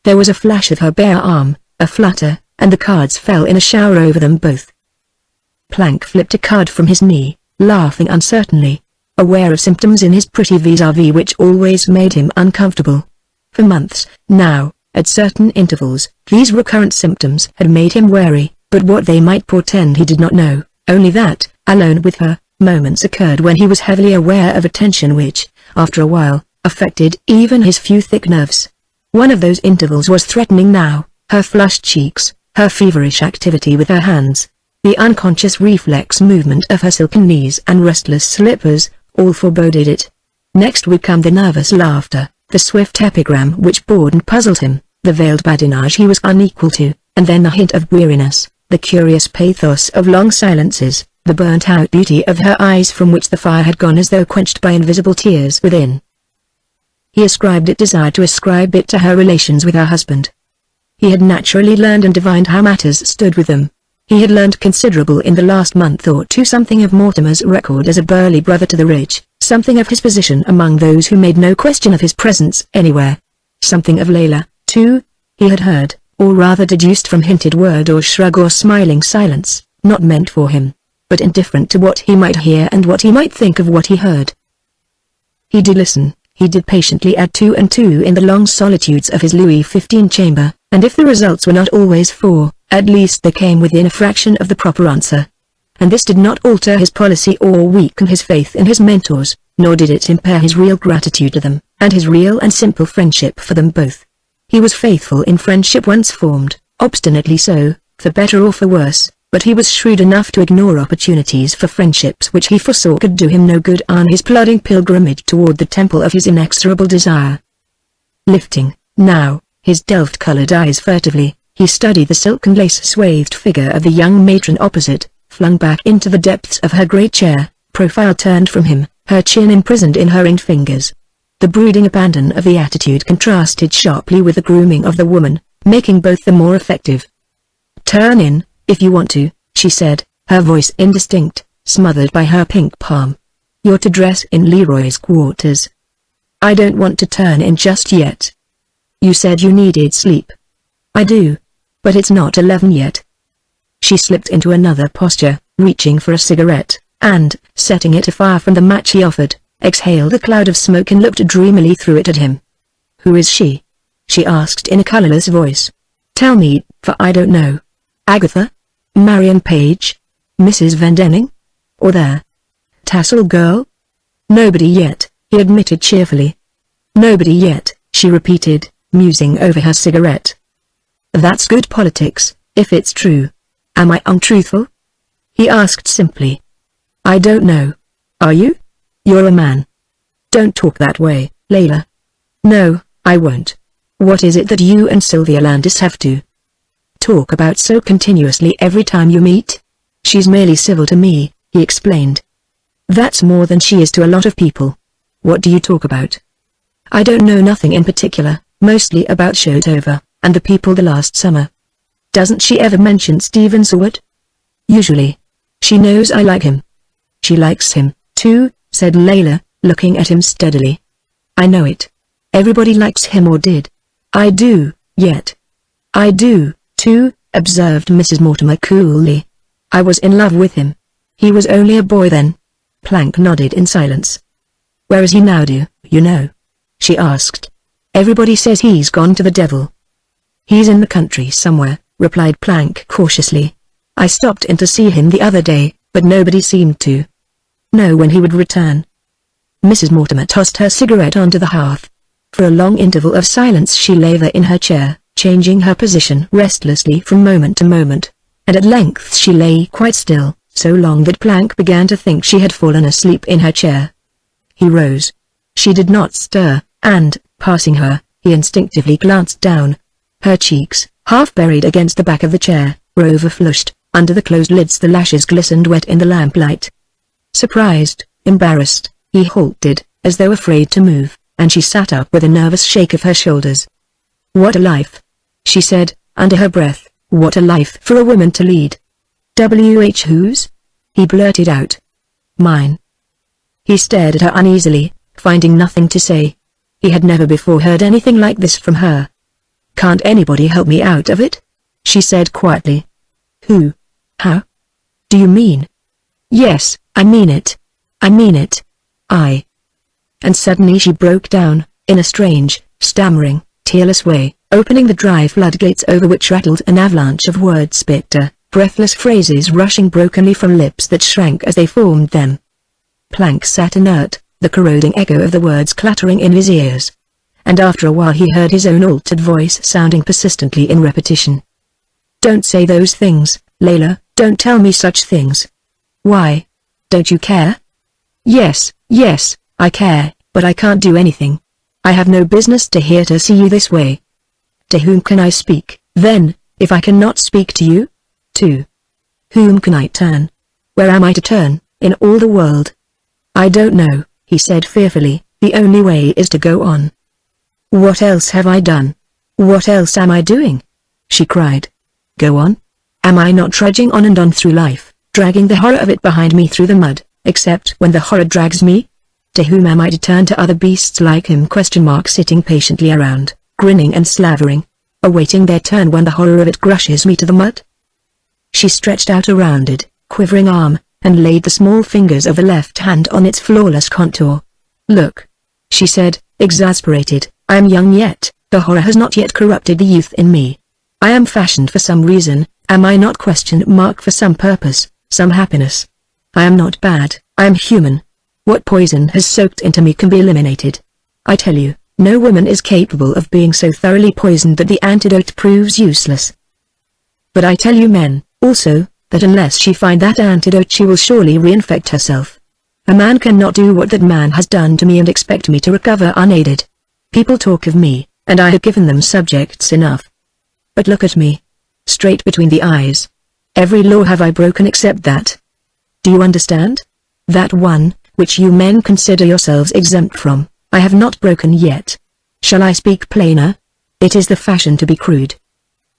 A: There was a flash of her bare arm, a flutter, and the cards fell in a shower over them both. Plank flipped a card from his knee, laughing uncertainly, aware of symptoms in his pretty vis-à-vis which always made him uncomfortable. For months, now, at certain intervals, these recurrent symptoms had made him wary, but what they might portend he did not know, only that, alone with her, moments occurred when he was heavily aware of a tension which, after a while, affected even his few thick nerves. One of those intervals was threatening now, her flushed cheeks, her feverish activity with her hands, the unconscious reflex movement of her silken knees and restless slippers, all foreboded it. Next would come the nervous laughter, the swift epigram which bored and puzzled him, the veiled badinage he was unequal to, and then a hint of weariness, the curious pathos of long silences, the burnt-out beauty of her eyes from which the fire had gone as though quenched by invisible tears within. He desired to ascribe it to her relations with her husband. He had naturally learned and divined how matters stood with them. He had learned considerable in the last month or two, something of Mortimer's record as a burly brother to the rich, something of his position among those who made no question of his presence anywhere. Something of Layla, too, he had heard, or rather deduced from hinted word or shrug or smiling silence, not meant for him, but indifferent to what he might hear and what he might think of what he heard. He did listen, he did patiently add two and two in the long solitudes of his Louis XV chamber, and if the results were not always four, at least they came within a fraction of the proper answer. And this did not alter his policy or weaken his faith in his mentors, nor did it impair his real gratitude to them, and his real and simple friendship for them both. He was faithful in friendship once formed, obstinately so, for better or for worse, but he was shrewd enough to ignore opportunities for friendships which he foresaw could do him no good on his plodding pilgrimage toward the temple of his inexorable desire. Lifting, now, his delft-colored eyes furtively, he studied the silk and lace-swathed figure of the young matron opposite, flung back into the depths of her great chair, profile turned from him, her chin imprisoned in her ringed fingers. The brooding abandon of the attitude contrasted sharply with the grooming of the woman, making both the more effective. "Turn in, if you want to," she said, her voice indistinct, smothered by her pink palm. "You're to dress in Leroy's quarters." "I don't want to turn in just yet." "You said you needed sleep." "I do. But it's not 11 yet." She slipped into another posture, reaching for a cigarette, and, setting it afar from the match he offered, exhaled a cloud of smoke and looked dreamily through it at him. "Who is she?" she asked in a colorless voice. "Tell me, for I don't know. Agatha? Marion Page? Mrs. Vendenning? Or their tassel girl?" "Nobody yet," he admitted cheerfully. "Nobody yet," she repeated, musing over her cigarette. "That's good politics, if it's true. Am I untruthful?" he asked simply. "I don't know. Are you? You're a man." "Don't talk that way, Layla." "No, I won't. What is it that you and Sylvia Landis have to talk about so continuously every time you meet?" "She's merely civil to me," he explained. "That's more than she is to a lot of people. What do you talk about?" "I don't know, nothing in particular, mostly about Shotover and the people the last summer." "Doesn't she ever mention Stephen Seward?" "Usually. She knows I like him." "She likes him, too," said Layla, looking at him steadily. "I know it. Everybody likes him or did." "I do, yet." "I do, too," observed Mrs. Mortimer coolly. "I was in love with him. He was only a boy then." Plank nodded in silence. "Where is he now, do you know?" she asked. "Everybody says he's gone to the devil." "He's in the country somewhere," replied Plank cautiously. "I stopped in to see him the other day, but nobody seemed to know when he would return." Mrs. Mortimer tossed her cigarette onto the hearth. For a long interval of silence she lay there in her chair, changing her position restlessly from moment to moment, and at length she lay quite still, so long that Plank began to think she had fallen asleep in her chair. He rose. She did not stir, and, passing her, he instinctively glanced down. Her cheeks, half buried against the back of the chair, were overflushed. Under the closed lids the lashes glistened wet in the lamplight. Surprised, embarrassed, he halted, as though afraid to move, and she sat up with a nervous shake of her shoulders. "What a life!" she said, under her breath. "What a life for a woman to lead." "WH whose?" he blurted out. "Mine." He stared at her uneasily, finding nothing to say. He had never before heard anything like this from her. "Can't anybody help me out of it?" she said quietly. "Who? How? Do you mean?" "Yes, I mean it. I mean it. And suddenly she broke down, in a strange, stammering, tearless way, opening the dry floodgates over which rattled an avalanche of words, bitter, breathless phrases rushing brokenly from lips that shrank as they formed them. Plank sat inert, the corroding echo of the words clattering in his ears. And after a while he heard his own altered voice sounding persistently in repetition. "Don't say those things, Layla, don't tell me such things." "Why? Don't you care?" Yes, I care, but I can't do anything. I have no business to see you this way." "To whom can I speak, then, if I cannot speak to you? To whom can I turn? Where am I to turn, in all the world? I don't know, he said fearfully. The only way is to go on. What else have I done? What else am I doing? She cried. Go on? Am I not trudging on and on through life, dragging the horror of it behind me through the mud, except when the horror drags me? To whom am I to turn to other beasts like him? Sitting patiently around, grinning and slavering, awaiting their turn when the horror of it crushes me to the mud? She stretched out a rounded, quivering arm, and laid the small fingers of the left hand on its flawless contour. Look, she said, exasperated, I am young yet, the horror has not yet corrupted the youth in me. I am fashioned for some reason, am I not? For some purpose, some happiness. I am not bad, I am human. What poison has soaked into me can be eliminated. I tell you, no woman is capable of being so thoroughly poisoned that the antidote proves useless. But I tell you men, also, that unless she find that antidote she will surely reinfect herself. A man cannot do what that man has done to me and expect me to recover unaided. People talk of me, and I have given them subjects enough. But look at me. Straight between the eyes. Every law have I broken except that. Do you understand? That one, which you men consider yourselves exempt from, I have not broken yet. Shall I speak plainer? It is the fashion to be crude.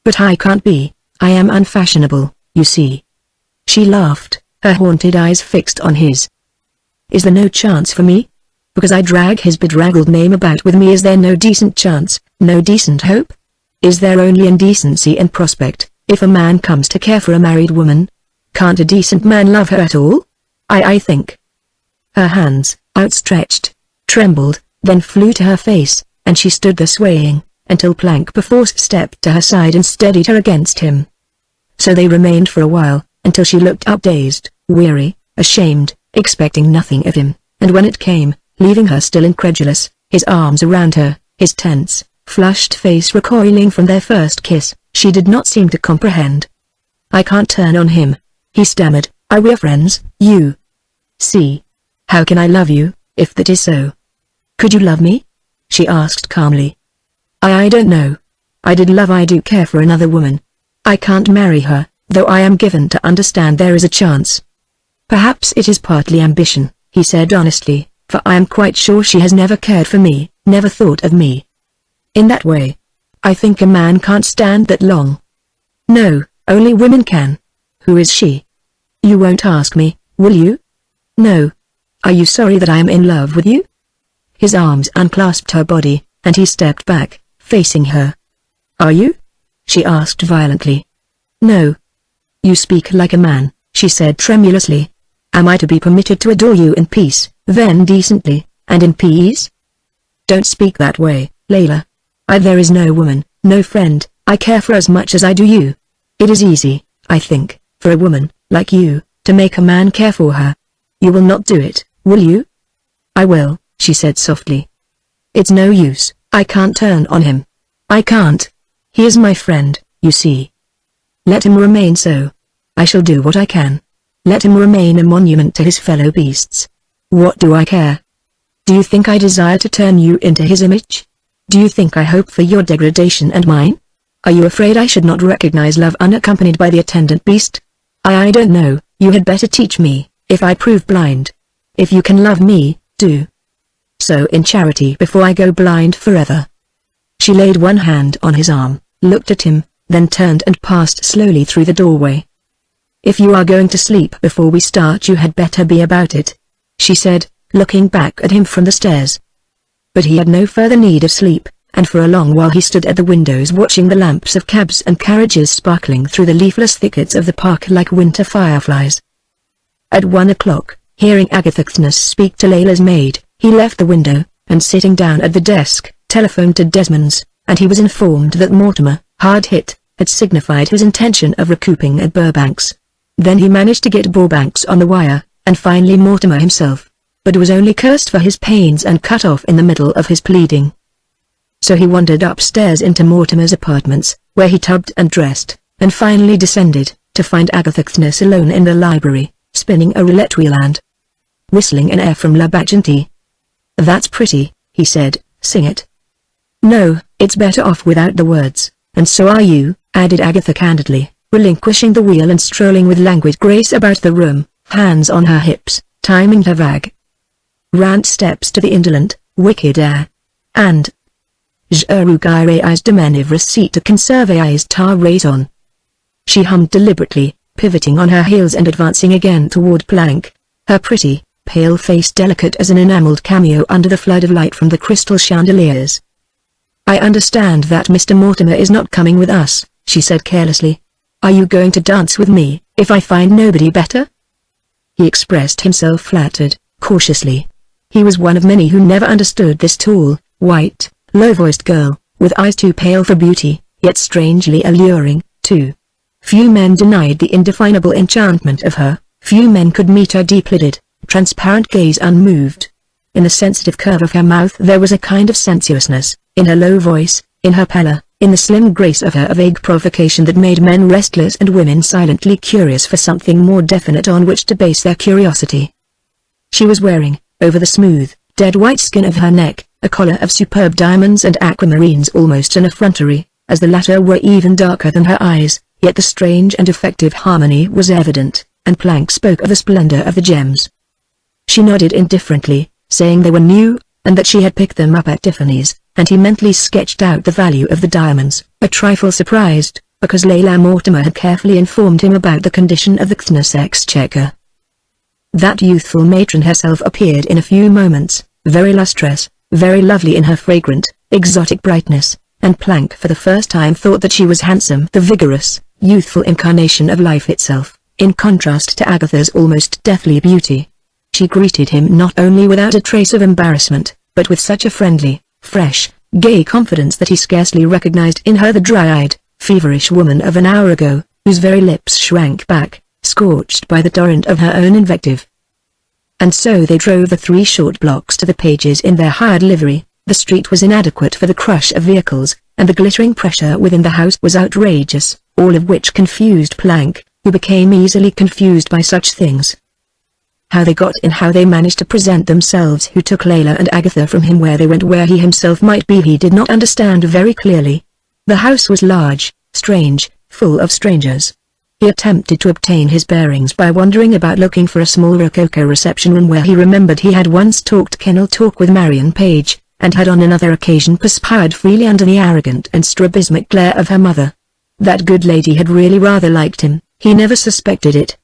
A: But I can't be, I am unfashionable, you see. She laughed, her haunted eyes fixed on his. Is there no chance for me? Because I drag his bedraggled name about with me, is there no decent chance, no decent hope? Is there only indecency in prospect, if a man comes to care for a married woman? Can't a decent man love her at all? I think. Her hands, outstretched, trembled, then flew to her face, and she stood there swaying, until Plank perforce stepped to her side and steadied her against him. So they remained for a while, until she looked up dazed, weary, ashamed, expecting nothing of him, and when it came, leaving her still incredulous, his arms around her, his tense, flushed face recoiling from their first kiss, she did not seem to comprehend. I can't turn on him, he stammered, we're friends, you see. How can I love you, if that is so? Could you love me? She asked calmly. I don't know. I do care for another woman. I can't marry her, though I am given to understand there is a chance. Perhaps it is partly ambition, he said honestly, for I am quite sure she has never cared for me, never thought of me. In that way. I think a man can't stand that long. No, only women can. Who is she? You won't ask me, will you? No. Are you sorry that I am in love with you? His arms unclasped her body, and he stepped back, facing her. Are you? She asked violently. No. You speak like a man, she said tremulously. Am I to be permitted to adore you in peace, then decently, and in peace? Don't speak that way, Layla. There is no woman, no friend, I care for as much as I do you. It is easy, I think, for a woman, like you, to make a man care for her. You will not do it, will you? I will, she said softly. It's no use, I can't turn on him. I can't. He is my friend, you see. Let him remain so. I shall do what I can. Let him remain a monument to his fellow beasts. What do I care? Do you think I desire to turn you into his image? Do you think I hope for your degradation and mine? Are you afraid I should not recognize love unaccompanied by the attendant beast? I don't know, you had better teach me, if I prove blind. If you can love me, do so in charity before I go blind forever. She laid one hand on his arm, looked at him, then turned and passed slowly through the doorway. If you are going to sleep before we start you had better be about it, she said, looking back at him from the stairs. But he had no further need of sleep, and for a long while he stood at the windows watching the lamps of cabs and carriages sparkling through the leafless thickets of the park like winter fireflies. At 1 o'clock, hearing Agatha speak to Layla's maid, he left the window, and sitting down at the desk, telephoned to Desmond's, and he was informed that Mortimer, hard hit, had signified his intention of recouping at Burbank's. Then he managed to get Burbank's on the wire, and finally Mortimer himself, but was only cursed for his pains and cut off in the middle of his pleading. So he wandered upstairs into Mortimer's apartments, where he tubbed and dressed, and finally descended, to find Agatha alone in the library, spinning a roulette wheel and whistling an air from La Bacchanti. That's pretty, he said, sing it. No, it's better off without the words, and so are you, added Agatha candidly, relinquishing the wheel and strolling with languid grace about the room, hands on her hips, timing her vague rant steps to the indolent, wicked air. And Je regrette de manœuvre cette conserveais ta raison. She hummed deliberately, pivoting on her heels and advancing again toward Plank, her pretty, pale face delicate as an enameled cameo under the flood of light from the crystal chandeliers. "I understand that Mr. Mortimer is not coming with us," she said carelessly. "Are you going to dance with me, if I find nobody better?" He expressed himself flattered, cautiously. He was one of many who never understood this tall, white, low-voiced girl, with eyes too pale for beauty, yet strangely alluring, too. Few men denied the indefinable enchantment of her, few men could meet her deep-lidded, transparent gaze unmoved. In the sensitive curve of her mouth there was a kind of sensuousness, in her low voice, in her pallor, in the slim grace of her a vague provocation that made men restless and women silently curious for something more definite on which to base their curiosity. She was wearing, over the smooth, dead white skin of her neck, a collar of superb diamonds and aquamarines, almost an effrontery, as the latter were even darker than her eyes, yet the strange and effective harmony was evident, and Plank spoke of the splendor of the gems. She nodded indifferently, saying they were new, and that she had picked them up at Tiffany's, and he mentally sketched out the value of the diamonds, a trifle surprised, because Leila Mortimer had carefully informed him about the condition of the Knaus exchequer. That youthful matron herself appeared in a few moments, very lustrous, very lovely in her fragrant, exotic brightness, and Plank for the first time thought that she was handsome, the vigorous, youthful incarnation of life itself, in contrast to Agatha's almost deathly beauty. She greeted him not only without a trace of embarrassment, but with such a friendly, fresh, gay confidence that he scarcely recognized in her the dry-eyed, feverish woman of an hour ago, whose very lips shrank back, scorched by the torrent of her own invective. And so they drove the 3 short blocks to the Pages in their hired livery. The street was inadequate for the crush of vehicles, and the glittering pressure within the house was outrageous, all of which confused Plank, who became easily confused by such things. How they got in, how they managed to present themselves, who took Leila and Agatha from him, where they went, where he himself might be, he did not understand very clearly. The house was large, strange, full of strangers. He attempted to obtain his bearings by wandering about looking for a small rococo reception room where he remembered he had once talked kennel talk with Marion Page, and had on another occasion perspired freely under the arrogant and strabismic glare of her mother. That good lady had really rather liked him, he never suspected it.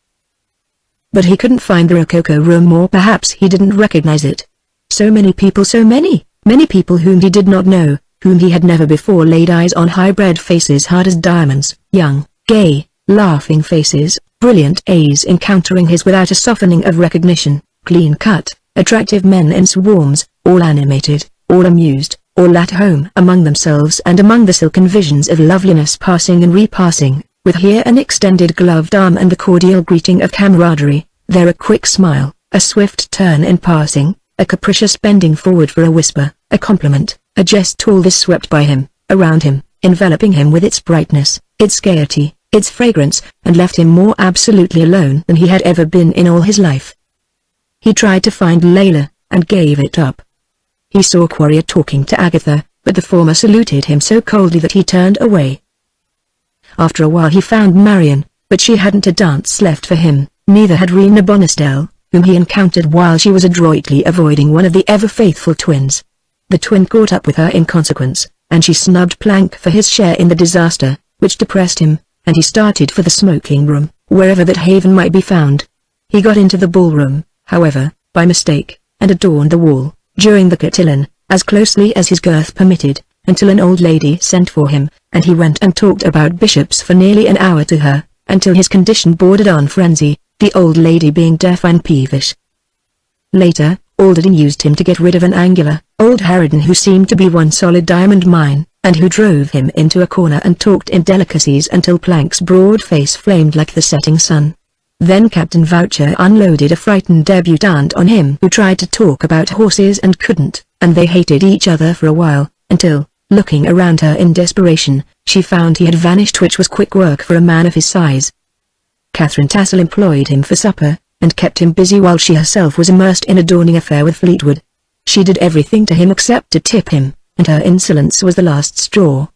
A: But he couldn't find the rococo room, or perhaps he didn't recognize it. So many people, so many people whom he did not know, whom he had never before laid eyes on, high-bred faces hard as diamonds, young, gay, laughing faces, brilliant A's encountering his without a softening of recognition, clean-cut, attractive men in swarms, all animated, all amused, all at home among themselves and among the silken visions of loveliness passing and repassing, with here an extended gloved arm and the cordial greeting of camaraderie, there a quick smile, a swift turn in passing, a capricious bending forward for a whisper, a compliment, a jest. All this swept by him, around him, enveloping him with its brightness, its gaiety, its fragrance, and left him more absolutely alone than he had ever been in all his life. He tried to find Leila, and gave it up. He saw Quarrier talking to Agatha, but the former saluted him so coldly that he turned away. After a while he found Marion, but she hadn't a dance left for him, neither had Rena Bonestell, whom he encountered while she was adroitly avoiding one of the ever-faithful twins. The twin caught up with her in consequence, and she snubbed Plank for his share in the disaster, which depressed him, and he started for the smoking room, wherever that haven might be found. He got into the ballroom, however, by mistake, and adorned the wall, during the cotillion, as closely as his girth permitted, until an old lady sent for him, and he went and talked about bishops for nearly an hour to her, until his condition bordered on frenzy, the old lady being deaf and peevish. Later, Alderton used him to get rid of an angular, old harridan who seemed to be one solid diamond mine, and who drove him into a corner and talked indelicacies until Plank's broad face flamed like the setting sun. Then Captain Voucher unloaded a frightened debutante on him who tried to talk about horses and couldn't, and they hated each other for a while, until, looking around her in desperation, she found he had vanished, which was quick work for a man of his size. Catherine Tassel employed him for supper, and kept him busy while she herself was immersed in a dawning affair with Fleetwood. She did everything to him except to tip him, and her insolence was the last straw.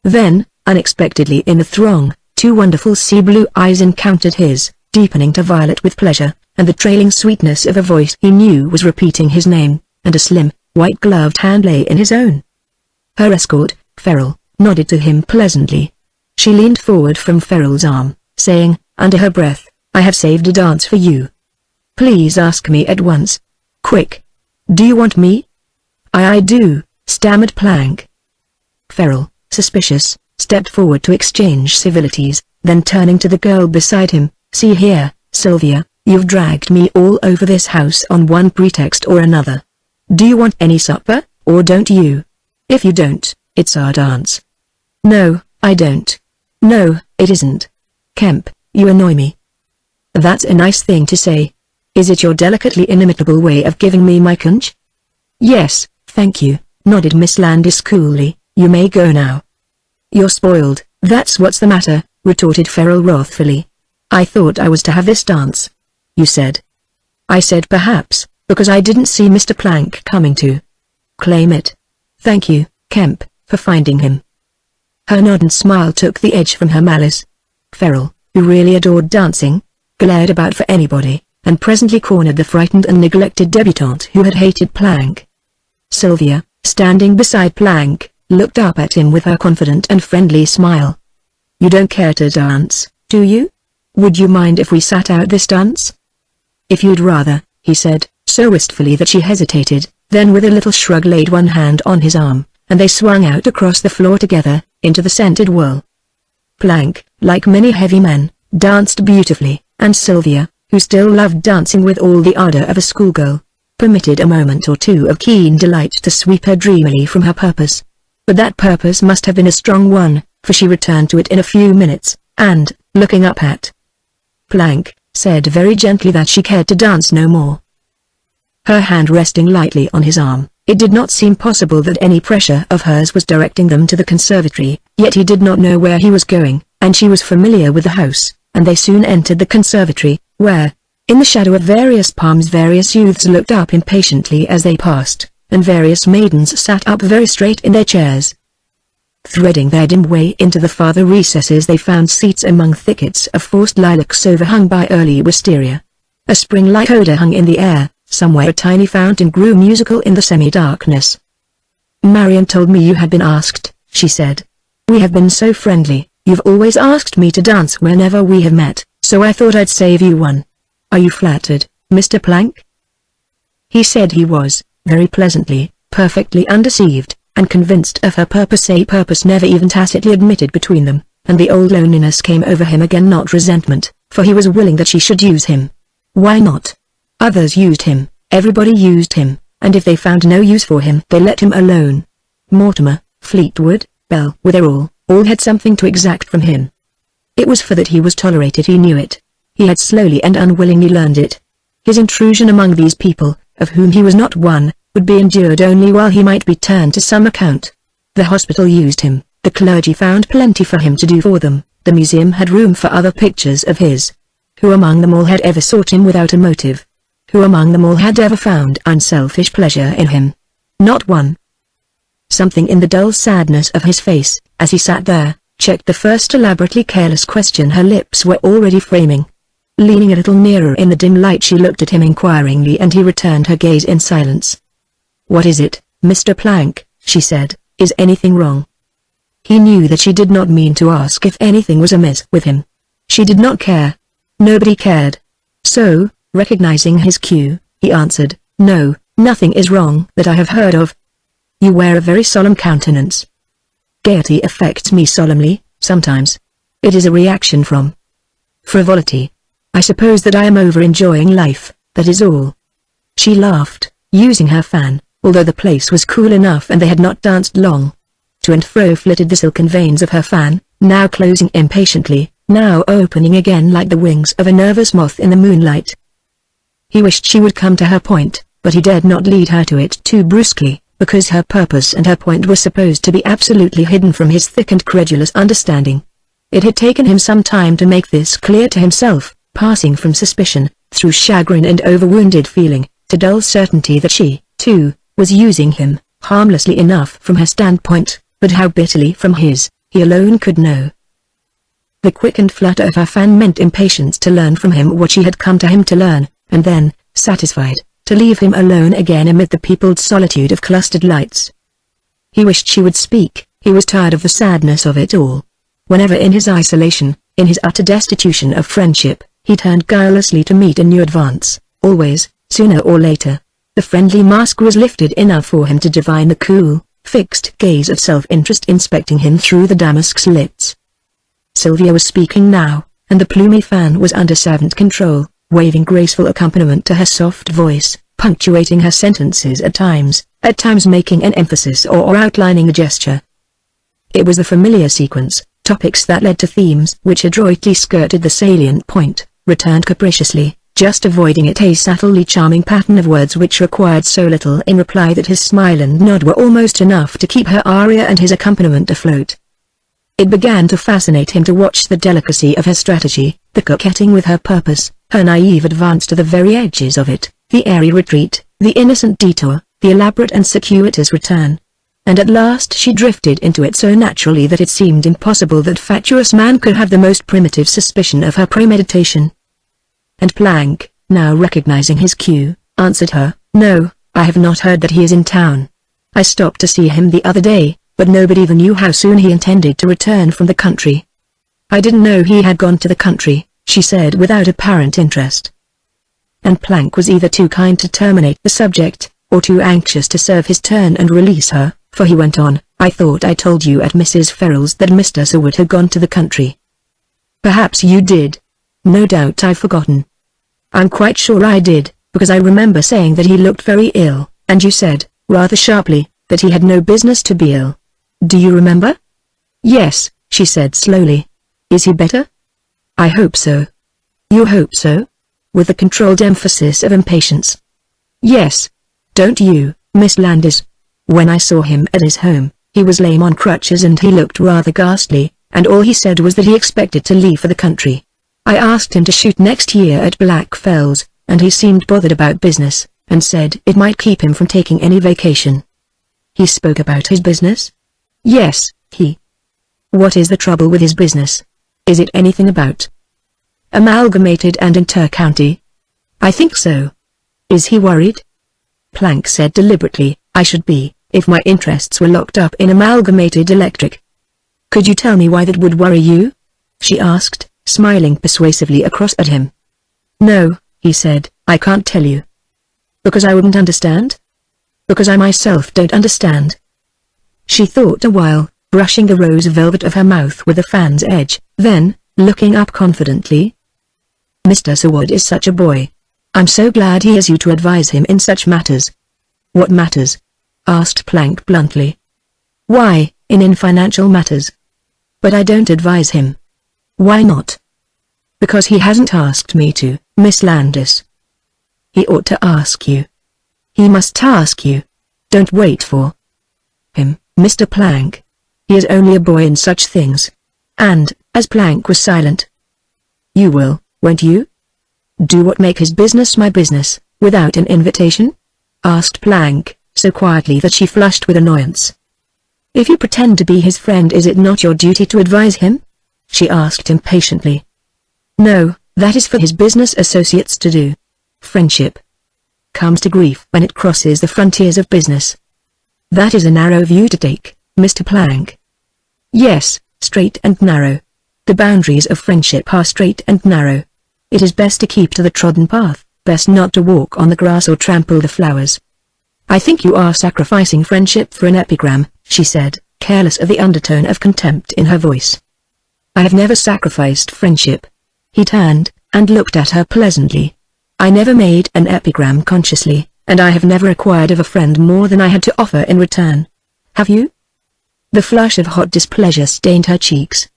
A: Then, unexpectedly in the throng, 2 wonderful sea-blue eyes encountered his, deepening to violet with pleasure, and the trailing sweetness of a voice he knew was repeating his name, and a slim, white-gloved hand lay in his own. Her escort, Ferrell, nodded to him pleasantly. She leaned forward from Ferrell's arm, saying, under her breath, "I have saved a dance for you. Please ask me at once. Quick. Do you want me?" I do," stammered Plank. Ferrell, suspicious, stepped forward to exchange civilities, then turning to the girl beside him, "See here, Sylvia, you've dragged me all over this house on one pretext or another. Do you want any supper, or don't you? If you don't, it's our dance." "No, I don't. No, it isn't. Kemp, you annoy me." "That's a nice thing to say. Is it your delicately inimitable way of giving me my conch?" "Yes, thank you," nodded Miss Landis coolly. "You may go now." "You're spoiled, that's what's the matter," retorted Ferrell wrathfully. "I thought I was to have this dance." "You said." "I said perhaps, because I didn't see Mr. Plank coming to claim it. Thank you, Kemp, for finding him." Her nod and smile took the edge from her malice. Ferrell, who really adored dancing, glared about for anybody, and presently cornered the frightened and neglected debutante who had hated Plank. Sylvia, standing beside Plank, looked up at him with her confident and friendly smile. "You don't care to dance, do you? Would you mind if we sat out this dance?" "If you'd rather," he said, so wistfully that she hesitated, then with a little shrug laid one hand on his arm, and they swung out across the floor together, into the scented whirl. Plank, like many heavy men, danced beautifully, and Sylvia, who still loved dancing with all the ardor of a schoolgirl, permitted a moment or two of keen delight to sweep her dreamily from her purpose. But that purpose must have been a strong one, for she returned to it in a few minutes, and, looking up at Plank, said very gently that she cared to dance no more. Her hand resting lightly on his arm, it did not seem possible that any pressure of hers was directing them to the conservatory, yet he did not know where he was going, and she was familiar with the house, and they soon entered the conservatory, where, in the shadow of various palms various youths looked up impatiently as they passed, and various maidens sat up very straight in their chairs. Threading their dim way into the farther recesses they found seats among thickets of forced lilacs overhung by early wisteria. A spring-like odor hung in the air, somewhere a tiny fountain grew musical in the semi-darkness. "Marion told me you had been asked," she said. "We have been so friendly, you've always asked me to dance whenever we have met, so I thought I'd save you one. Are you flattered, Mr. Plank?" He said he was, very pleasantly, perfectly undeceived, and convinced of her purpose, a purpose never even tacitly admitted between them, and the old loneliness came over him again, not resentment, for he was willing that she should use him. Why not? Others used him, everybody used him, and if they found no use for him they let him alone. Mortimer, Fleetwood, Bell, Witherall, all had something to exact from him. It was for that he was tolerated, he knew it. He had slowly and unwillingly learned it. His intrusion among these people, of whom he was not one, would be endured only while he might be turned to some account. The hospital used him, the clergy found plenty for him to do for them, the museum had room for other pictures of his. Who among them all had ever sought him without a motive? Who among them all had ever found unselfish pleasure in him? Not one. Something in the dull sadness of his face, as he sat there, checked the first elaborately careless question her lips were already framing. Leaning a little nearer in the dim light she looked at him inquiringly, and he returned her gaze in silence. "What is it, Mr. Plank?" she said. "Is anything wrong?" He knew that she did not mean to ask if anything was amiss with him. She did not care. Nobody cared. So, recognizing his cue, he answered, "No, nothing is wrong that I have heard of." "You wear a very solemn countenance." "Gaiety affects me solemnly, sometimes. It is a reaction from frivolity. I suppose that I am over-enjoying life, that is all." She laughed, using her fan, although the place was cool enough and they had not danced long. To and fro flitted the silken veins of her fan, now closing impatiently, now opening again like the wings of a nervous moth in the moonlight. He wished she would come to her point, but he dared not lead her to it too brusquely, because her purpose and her point were supposed to be absolutely hidden from his thick and credulous understanding. It had taken him some time to make this clear to himself, passing from suspicion, through chagrin and overwounded feeling, to dull certainty that she, too, was using him, harmlessly enough from her standpoint, but how bitterly from his, he alone could know. The quickened flutter of her fan meant impatience to learn from him what she had come to him to learn, and then, satisfied, to leave him alone again amid the peopled solitude of clustered lights. He wished she would speak. He was tired of the sadness of it all. Whenever in his isolation, in his utter destitution of friendship, he turned guilelessly to meet a new advance, always, sooner or later, the friendly mask was lifted enough for him to divine the cool, fixed gaze of self-interest inspecting him through the damask slits. Sylvia was speaking now, and the plumy fan was under servant control, waving graceful accompaniment to her soft voice, punctuating her sentences at times making an emphasis or outlining a gesture. It was the familiar sequence, topics that led to themes which adroitly skirted the salient point, returned capriciously, just avoiding it, a subtly charming pattern of words which required so little in reply that his smile and nod were almost enough to keep her aria and his accompaniment afloat. It began to fascinate him to watch the delicacy of her strategy, the coquetting with her purpose, her naive advance to the very edges of it, the airy retreat, the innocent detour, the elaborate and circuitous return. And at last she drifted into it so naturally that it seemed impossible that fatuous man could have the most primitive suspicion of her premeditation. And Planck, now recognizing his cue, answered her, "No, I have not heard that he is in town. I stopped to see him the other day, but nobody even knew how soon he intended to return from the country." "I didn't know he had gone to the country," she said without apparent interest. And Planck was either too kind to terminate the subject, or too anxious to serve his turn and release her, for he went on, "I thought I told you at Mrs. Ferrell's that Mr. Seward had gone to the country." "Perhaps you did. No doubt I've forgotten." "I'm quite sure I did, because I remember saying that he looked very ill, and you said, rather sharply, that he had no business to be ill. Do you remember?" "Yes," she said slowly. "Is he better?" "I hope so." "You hope so?" with a controlled emphasis of impatience. "Yes. Don't you, Miss Landis? When I saw him at his home, he was lame on crutches and he looked rather ghastly, and all he said was that he expected to leave for the country. I asked him to shoot next year at Black Fells, and he seemed bothered about business, and said it might keep him from taking any vacation." "He spoke about his business?" "Yes, he." "What is the trouble with his business? Is it anything about Amalgamated and Inter-County?" "I think so." "Is he worried?" Planck said deliberately, "I should be, if my interests were locked up in Amalgamated Electric." "Could you tell me why that would worry you?" she asked, smiling persuasively across at him. "No," he said, "I can't tell you." "Because I wouldn't understand?" "Because I myself don't understand." She thought a while, brushing the rose velvet of her mouth with the fan's edge, then, looking up confidently, "Mr. Seward is such a boy. I'm so glad he has you to advise him in such matters." "What matters?" asked Planck bluntly. "Why, in financial matters." "But I don't advise him." "Why not?" "Because he hasn't asked me to, Miss Landis." "He ought to ask you." "He must ask you. Don't wait for him, Mr. Planck. He is only a boy in such things." And, as Planck was silent, "You will, won't you? Do what make his business my business, without an invitation?" asked Planck, so quietly that she flushed with annoyance. "If you pretend to be his friend, is it not your duty to advise him?" she asked impatiently. "No, that is for his business associates to do. Friendship comes to grief when it crosses the frontiers of business." "That is a narrow view to take, Mr. Planck." "Yes, straight and narrow. The boundaries of friendship are straight and narrow. It is best to keep to the trodden path, best not to walk on the grass or trample the flowers." "I think you are sacrificing friendship for an epigram," she said, careless of the undertone of contempt in her voice. "I have never sacrificed friendship." He turned, and looked at her pleasantly. "I never made an epigram consciously, and I have never acquired of a friend more than I had to offer in return. Have you?" The flush of hot displeasure stained her cheeks.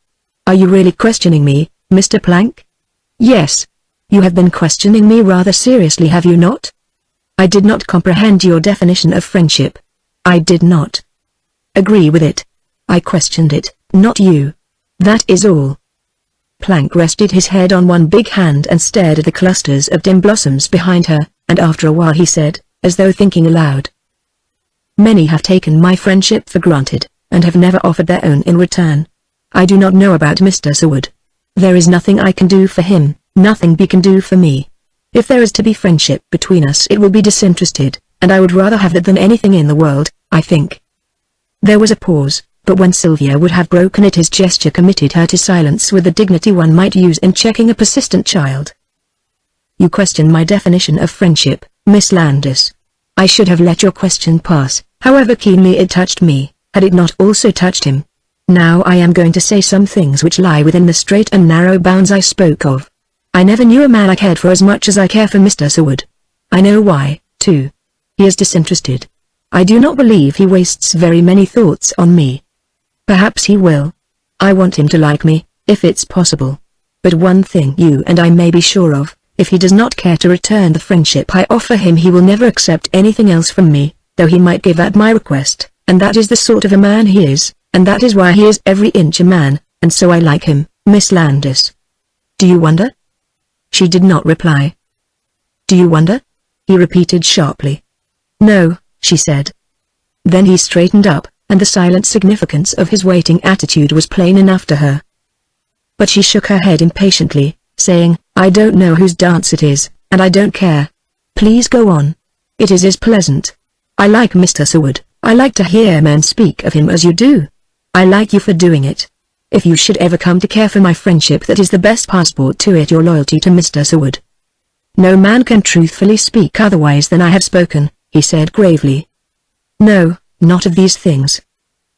A: "Are you really questioning me, Mr. Planck?" "Yes. You have been questioning me rather seriously, have you not?" "I did not comprehend your definition of friendship." "I did not agree with it. I questioned it, not you. That is all." Planck rested his head on one big hand and stared at the clusters of dim blossoms behind her, and after a while he said, as though thinking aloud, "Many have taken my friendship for granted, and have never offered their own in return. I do not know about Mr. Seward. There is nothing I can do for him, nothing he can do for me. If there is to be friendship between us it will be disinterested, and I would rather have that than anything in the world, I think." There was a pause, but when Sylvia would have broken it his gesture committed her to silence with the dignity one might use in checking a persistent child. "You question my definition of friendship, Miss Landis. I should have let your question pass, however keenly it touched me, had it not also touched him. Now I am going to say some things which lie within the straight and narrow bounds I spoke of. I never knew a man I cared for as much as I care for Mr. Seward. I know why, too. He is disinterested. I do not believe he wastes very many thoughts on me. Perhaps he will. I want him to like me, if it's possible. But one thing you and I may be sure of, if he does not care to return the friendship I offer him he will never accept anything else from me, though he might give at my request, and that is the sort of a man he is, and that is why he is every inch a man, and so I like him, Miss Landis. Do you wonder?" She did not reply. "Do you wonder?" he repeated sharply. "No," she said. Then he straightened up, and the silent significance of his waiting attitude was plain enough to her. But she shook her head impatiently, saying, "I don't know whose dance it is, and I don't care. Please go on. It is pleasant. I like Mr. Seward. I like to hear men speak of him as you do. I like you for doing it. If you should ever come to care for my friendship that is the best passport to it your loyalty to Mr. Seward." "No man can truthfully speak otherwise than I have spoken," he said gravely. "No, not of these things.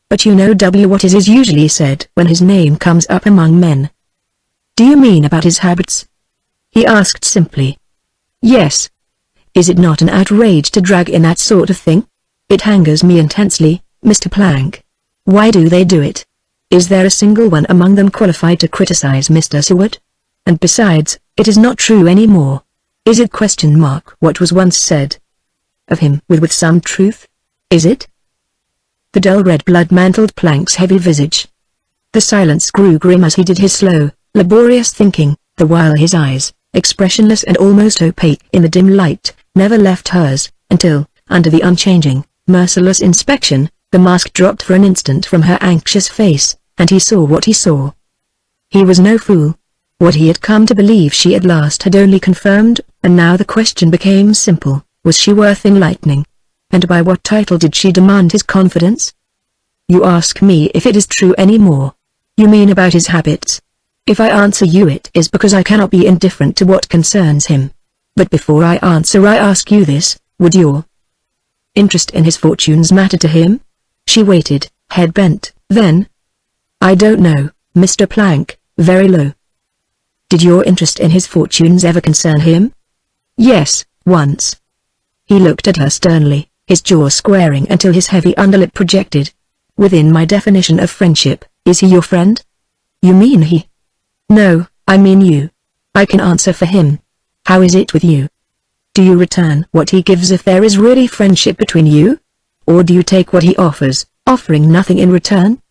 A: But you know what is usually said when his name comes up among men." "Do you mean about his habits?" he asked simply. "Yes. Is it not an outrage to drag in that sort of thing? It angers me intensely, Mr. Plank. Why do they do it? Is there a single one among them qualified to criticize Mr. Seward? And besides, it is not true anymore. Is it what was once said of him with some truth? Is it?" The dull red blood mantled Plank's heavy visage. The silence grew grim as he did his slow, laborious thinking, the while his eyes, expressionless and almost opaque in the dim light, never left hers, until, under the unchanging, merciless inspection, the mask dropped for an instant from her anxious face, and he saw what he saw. He was no fool. What he had come to believe she at last had only confirmed, and now the question became simple, was she worth enlightening? And by what title did she demand his confidence? "You ask me if it is true any more. You mean about his habits? If I answer you it is because I cannot be indifferent to what concerns him. But before I answer I ask you this, would your interest in his fortunes matter to him?" She waited, head bent, then, "I don't know, Mr. Plank," very low. "Did your interest in his fortunes ever concern him?" "Yes, once." He looked at her sternly, his jaw squaring until his heavy underlip projected. "Within my definition of friendship, is he your friend?" "You mean he?" "No, I mean you. I can answer for him. How is it with you? Do you return what he gives if there is really friendship between you? Or do you take what he offers, offering nothing in return?"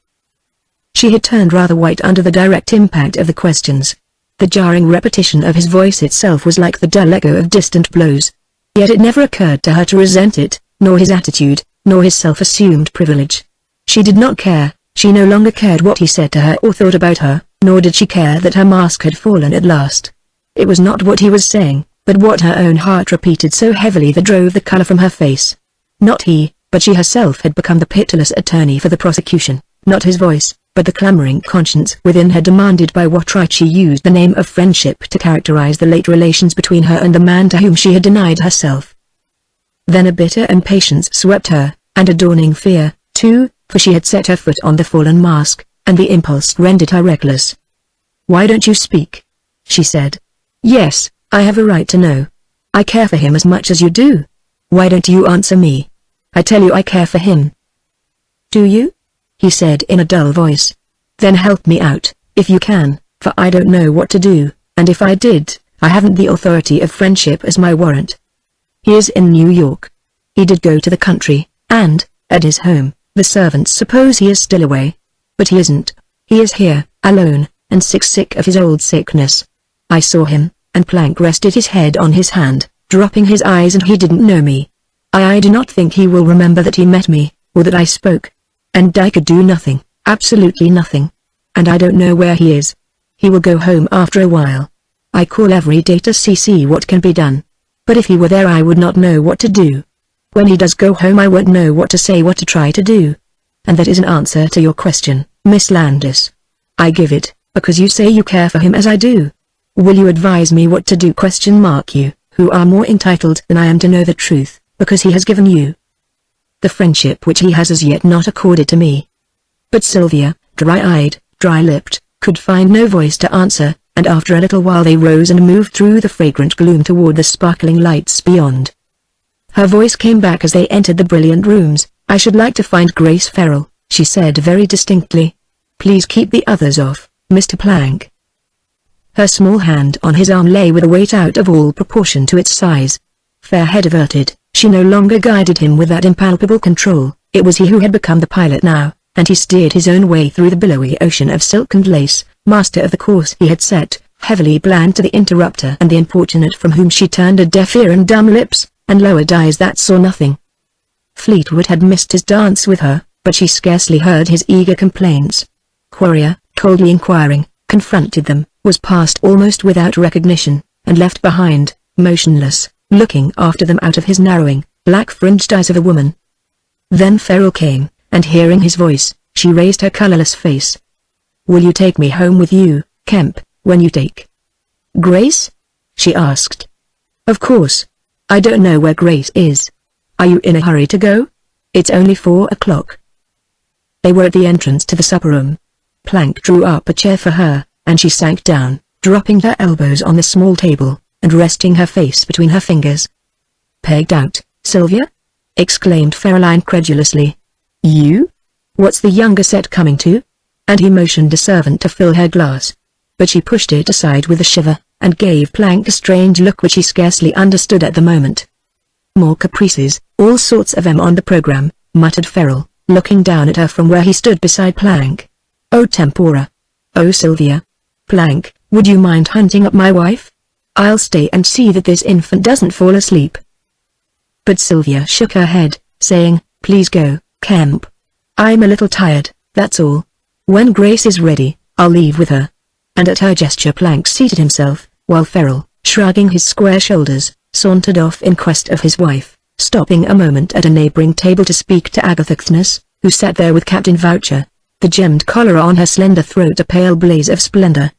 A: She had turned rather white under the direct impact of the questions. The jarring repetition of his voice itself was like the dull echo of distant blows. Yet it never occurred to her to resent it, nor his attitude, nor his self-assumed privilege. She did not care, she no longer cared what he said to her or thought about her, nor did she care that her mask had fallen at last. It was not what he was saying, but what her own heart repeated so heavily that drove the color from her face. Not he, but she herself had become the pitiless attorney for the prosecution, not his voice, but the clamoring conscience within her demanded by what right she used the name of friendship to characterize the late relations between her and the man to whom she had denied herself. Then a bitter impatience swept her, and a dawning fear, too, for she had set her foot on the fallen mask, and the impulse rendered her reckless. "Why don't you speak?" she said. "Yes, I have a right to know. I care for him as much as you do. Why don't you answer me? I tell you I care for him." "Do you?" he said in a dull voice. "Then help me out, if you can, for I don't know what to do, and if I did, I haven't the authority of friendship as my warrant. He is in New York. He did go to the country, and, at his home, the servants suppose he is still away. But he isn't. He is here, alone, and sick of his old sickness. I saw him," and Plank rested his head on his hand, dropping his eyes, "and he didn't know me. I do not think he will remember that he met me, or that I spoke. And I could do nothing, absolutely nothing. And I don't know where he is. He will go home after a while. I call every day to see what can be done. But if he were there I would not know what to do. When he does go home I won't know what to say, what to try to do. And that is an answer to your question, Miss Landis. I give it, because you say you care for him as I do. Will you advise me what to do? You, who are more entitled than I am to know the truth, because he has given you the friendship which he has as yet not accorded to me. But Sylvia, dry-eyed, dry-lipped, could find no voice to answer, and after a little while they rose and moved through the fragrant gloom toward the sparkling lights beyond. Her voice came back as they entered the brilliant rooms. I should like to find Grace Farrell, she said very distinctly. Please keep the others off, Mr. Plank. Her small hand on his arm lay with a weight out of all proportion to its size. Fair head averted, she no longer guided him with that impalpable control. It was he who had become the pilot now, and he steered his own way through the billowy ocean of silk and lace, master of the course he had set, heavily bland to the interrupter and the importunate from whom she turned a deaf ear and dumb lips, and lowered eyes that saw nothing. Fleetwood had missed his dance with her, but she scarcely heard his eager complaints. Quarrier, coldly inquiring, confronted them, was passed almost without recognition, and left behind, motionless, looking after them out of his narrowing, black-fringed eyes of a woman. Then Farrell came, and hearing his voice, she raised her colorless face. Will you take me home with you, Kemp, when you take Grace? She asked. Of course. I don't know where Grace is. Are you in a hurry to go? It's only 4 o'clock. They were at the entrance to the supper room. Plank drew up a chair for her, and she sank down, dropping her elbows on the small table, and resting her face between her fingers. Pegged out, Sylvia? Exclaimed Farrell incredulously. You? What's the younger set coming to? And he motioned a servant to fill her glass. But she pushed it aside with a shiver, and gave Plank a strange look which he scarcely understood at the moment. More caprices, all sorts of them on the program, muttered Farrell, looking down at her from where he stood beside Plank. Oh tempora. Oh Sylvia. Plank, would you mind hunting up my wife? I'll stay and see that this infant doesn't fall asleep. But Sylvia shook her head, saying, Please go, Kemp. I'm a little tired, that's all. When Grace is ready, I'll leave with her. And at her gesture Plank seated himself, while Farrell, shrugging his square shoulders, sauntered off in quest of his wife, stopping a moment at a neighboring table to speak to Agatha Thnes, who sat there with Captain Voucher, the gemmed collar on her slender throat a pale blaze of splendor.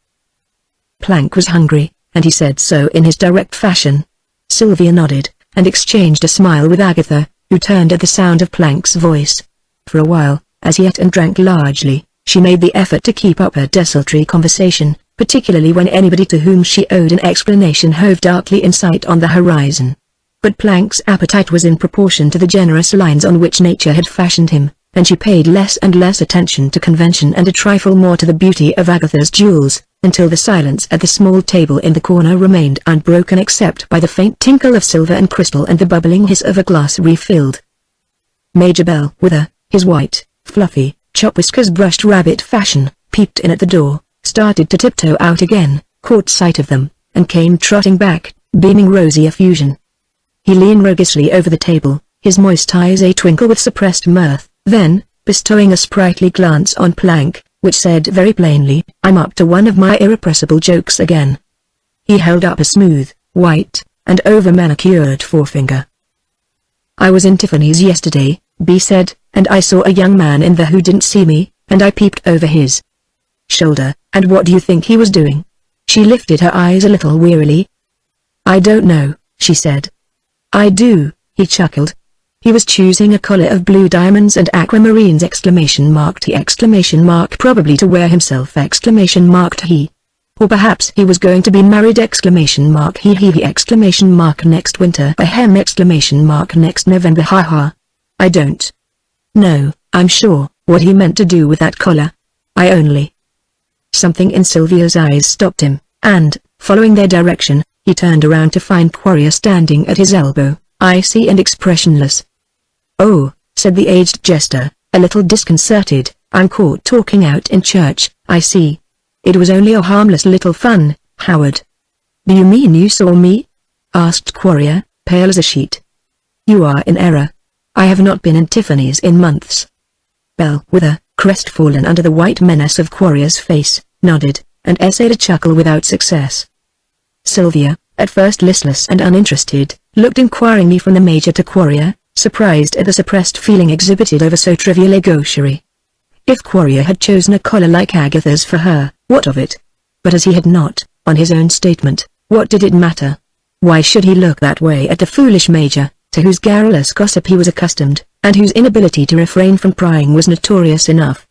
A: Plank was hungry, and he said so in his direct fashion. Sylvia nodded, and exchanged a smile with Agatha, who turned at the sound of Plank's voice. For a while, as he ate and drank largely, she made the effort to keep up her desultory conversation, particularly when anybody to whom she owed an explanation hove darkly in sight on the horizon. But Plank's appetite was in proportion to the generous lines on which nature had fashioned him, and she paid less and less attention to convention and a trifle more to the beauty of Agatha's jewels, until the silence at the small table in the corner remained unbroken except by the faint tinkle of silver and crystal and the bubbling hiss of a glass refilled. Major Bell, with his white, fluffy, chop whiskers brushed rabbit fashion, peeped in at the door, started to tiptoe out again, caught sight of them, and came trotting back, beaming rosy effusion. He leaned roguishly over the table, his moist eyes a twinkle with suppressed mirth, then, bestowing a sprightly glance on Plank, which said very plainly, I'm up to one of my irrepressible jokes again. He held up a smooth, white, and over-manicured forefinger. I was in Tiffany's yesterday, B said, and I saw a young man in there who didn't see me, and I peeped over his shoulder, and what do you think he was doing? She lifted her eyes a little wearily. I don't know, she said. I do, he chuckled. He was choosing a collar of blue diamonds and aquamarines !He! Probably to wear himself !He! Or perhaps he was going to be married !He! Next winter ahem! Next November ha ha. I don't know, I'm sure, what he meant to do with that collar. I only... Something in Sylvia's eyes stopped him, and, following their direction, he turned around to find Quarrier standing at his elbow, icy and expressionless. Oh, said the aged jester, a little disconcerted, I'm caught talking out in church, I see. It was only a harmless little fun, Howard. Do you mean you saw me? Asked Quarrier, pale as a sheet. You are in error. I have not been in Tiffany's in months. Bell, with crestfallen under the white menace of Quarrier's face, nodded. and essayed a chuckle without success. Sylvia, at first listless and uninterested, looked inquiringly from the Major to Quarrier, surprised at the suppressed feeling exhibited over so trivial a gaucherie. If Quarrier had chosen a collar like Agatha's for her, what of it? But as he had not, on his own statement, what did it matter? Why should he look that way at the foolish Major, to whose garrulous gossip he was accustomed, and whose inability to refrain from prying was notorious enough?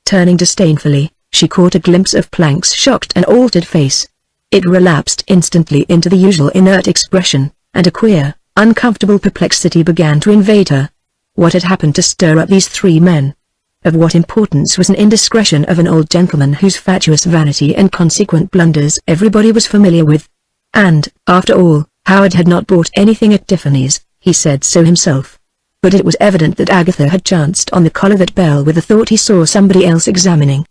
A: Turning disdainfully, she caught a glimpse of Plank's shocked and altered face. It relapsed instantly into the usual inert expression, and a queer, uncomfortable perplexity began to invade her. What had happened to stir up these three men? Of what importance was an indiscretion of an old gentleman whose fatuous vanity and consequent blunders everybody was familiar with? And, after all, Howard had not bought anything at Tiffany's, he said so himself. But it was evident that Agatha had chanced on the collar that bell with the thought he saw somebody else examining.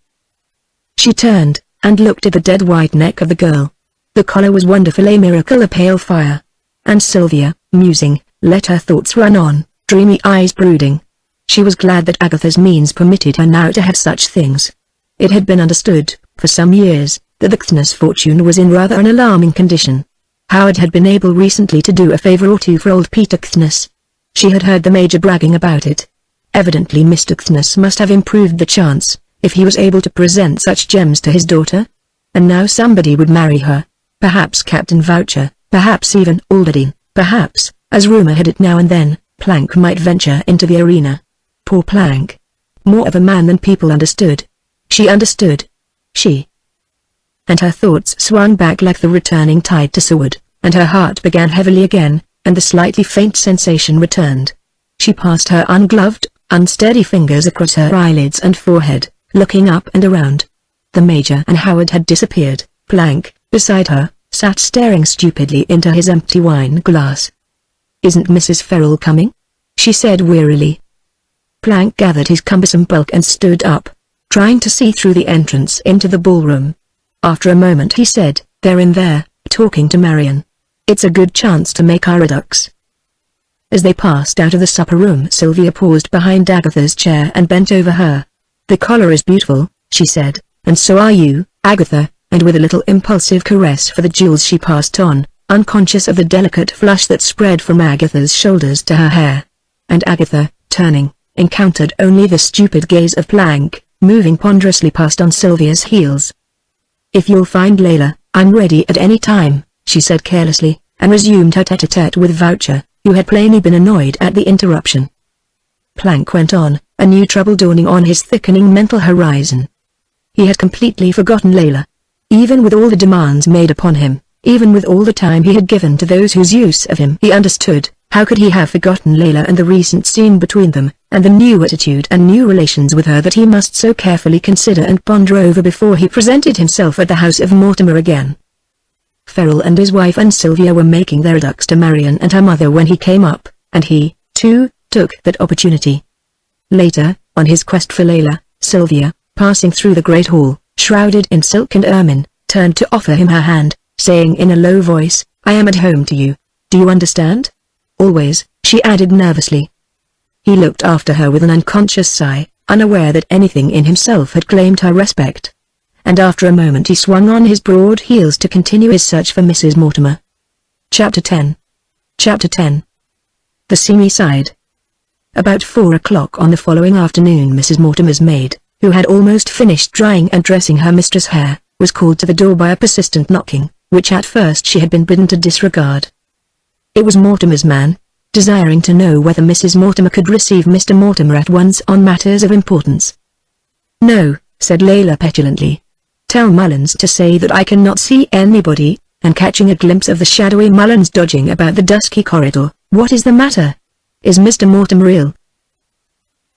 A: She turned, and looked at the dead white neck of the girl. The collar was wonderful, a miracle, a pale fire. And Sylvia, musing, let her thoughts run on, dreamy eyes brooding. She was glad that Agatha's means permitted her now to have such things. It had been understood, for some years, that the Kthner's fortune was in rather an alarming condition. Howard had been able recently to do a favor or two for old Peter Kthner. She had heard the Major bragging about it. Evidently Mr. Kthner must have improved the chance, if he was able to present such gems to his daughter. And now somebody would marry her. Perhaps Captain Voucher, perhaps even Alderdean, perhaps, as rumor had it now and then, Plank might venture into the arena. Poor Plank. More of a man than people understood. She understood. She. And her thoughts swung back like the returning tide to Seward, and her heart began heavily again, and the slightly faint sensation returned. She passed her ungloved, unsteady fingers across her eyelids and forehead, looking up and around. The Major and Howard had disappeared. Plank, beside her, sat staring stupidly into his empty wine glass. "Isn't Mrs. Ferrell coming?" she said wearily. Plank gathered his cumbersome bulk and stood up, trying to see through the entrance into the ballroom. After a moment he said, "They're in there, talking to Marion. It's a good chance to make our redux." As they passed out of the supper room, Sylvia paused behind Agatha's chair and bent over her. "The collar is beautiful," she said, "and so are you, Agatha," and with a little impulsive caress for the jewels she passed on, unconscious of the delicate flush that spread from Agatha's shoulders to her hair. And Agatha, turning, encountered only the stupid gaze of Plank, moving ponderously past on Sylvia's heels. "If you'll find Layla, I'm ready at any time," she said carelessly, and resumed her tete-a-tete with Voucher, who had plainly been annoyed at the interruption. Plank went on, a new trouble dawning on his thickening mental horizon. He had completely forgotten Layla. Even with all the demands made upon him, even with all the time he had given to those whose use of him he understood, how could he have forgotten Layla and the recent scene between them, and the new attitude and new relations with her that he must so carefully consider and ponder over before he presented himself at the house of Mortimer again. Ferrell and his wife and Sylvia were making their adducts to Marion and her mother when he came up, and he, too, took that opportunity. Later, on his quest for Layla, Sylvia, passing through the great hall, shrouded in silk and ermine, turned to offer him her hand, saying in a low voice, "I am at home to you. Do you understand?" "Always," she added nervously. He looked after her with an unconscious sigh, unaware that anything in himself had claimed her respect. And after a moment he swung on his broad heels to continue his search for Mrs. Mortimer. Chapter 10. Chapter 10. The Seamy Side. About 4 o'clock on the following afternoon, Mrs. Mortimer's maid, who had almost finished drying and dressing her mistress' hair, was called to the door by a persistent knocking, which at first she had been bidden to disregard. It was Mortimer's man, desiring to know whether Mrs. Mortimer could receive Mr. Mortimer at once on matters of importance. "No," said Layla petulantly. "Tell Mullins to say that I cannot see anybody," and catching a glimpse of the shadowy Mullins dodging about the dusky corridor, "What is the matter? Is Mr. Mortimer ill?"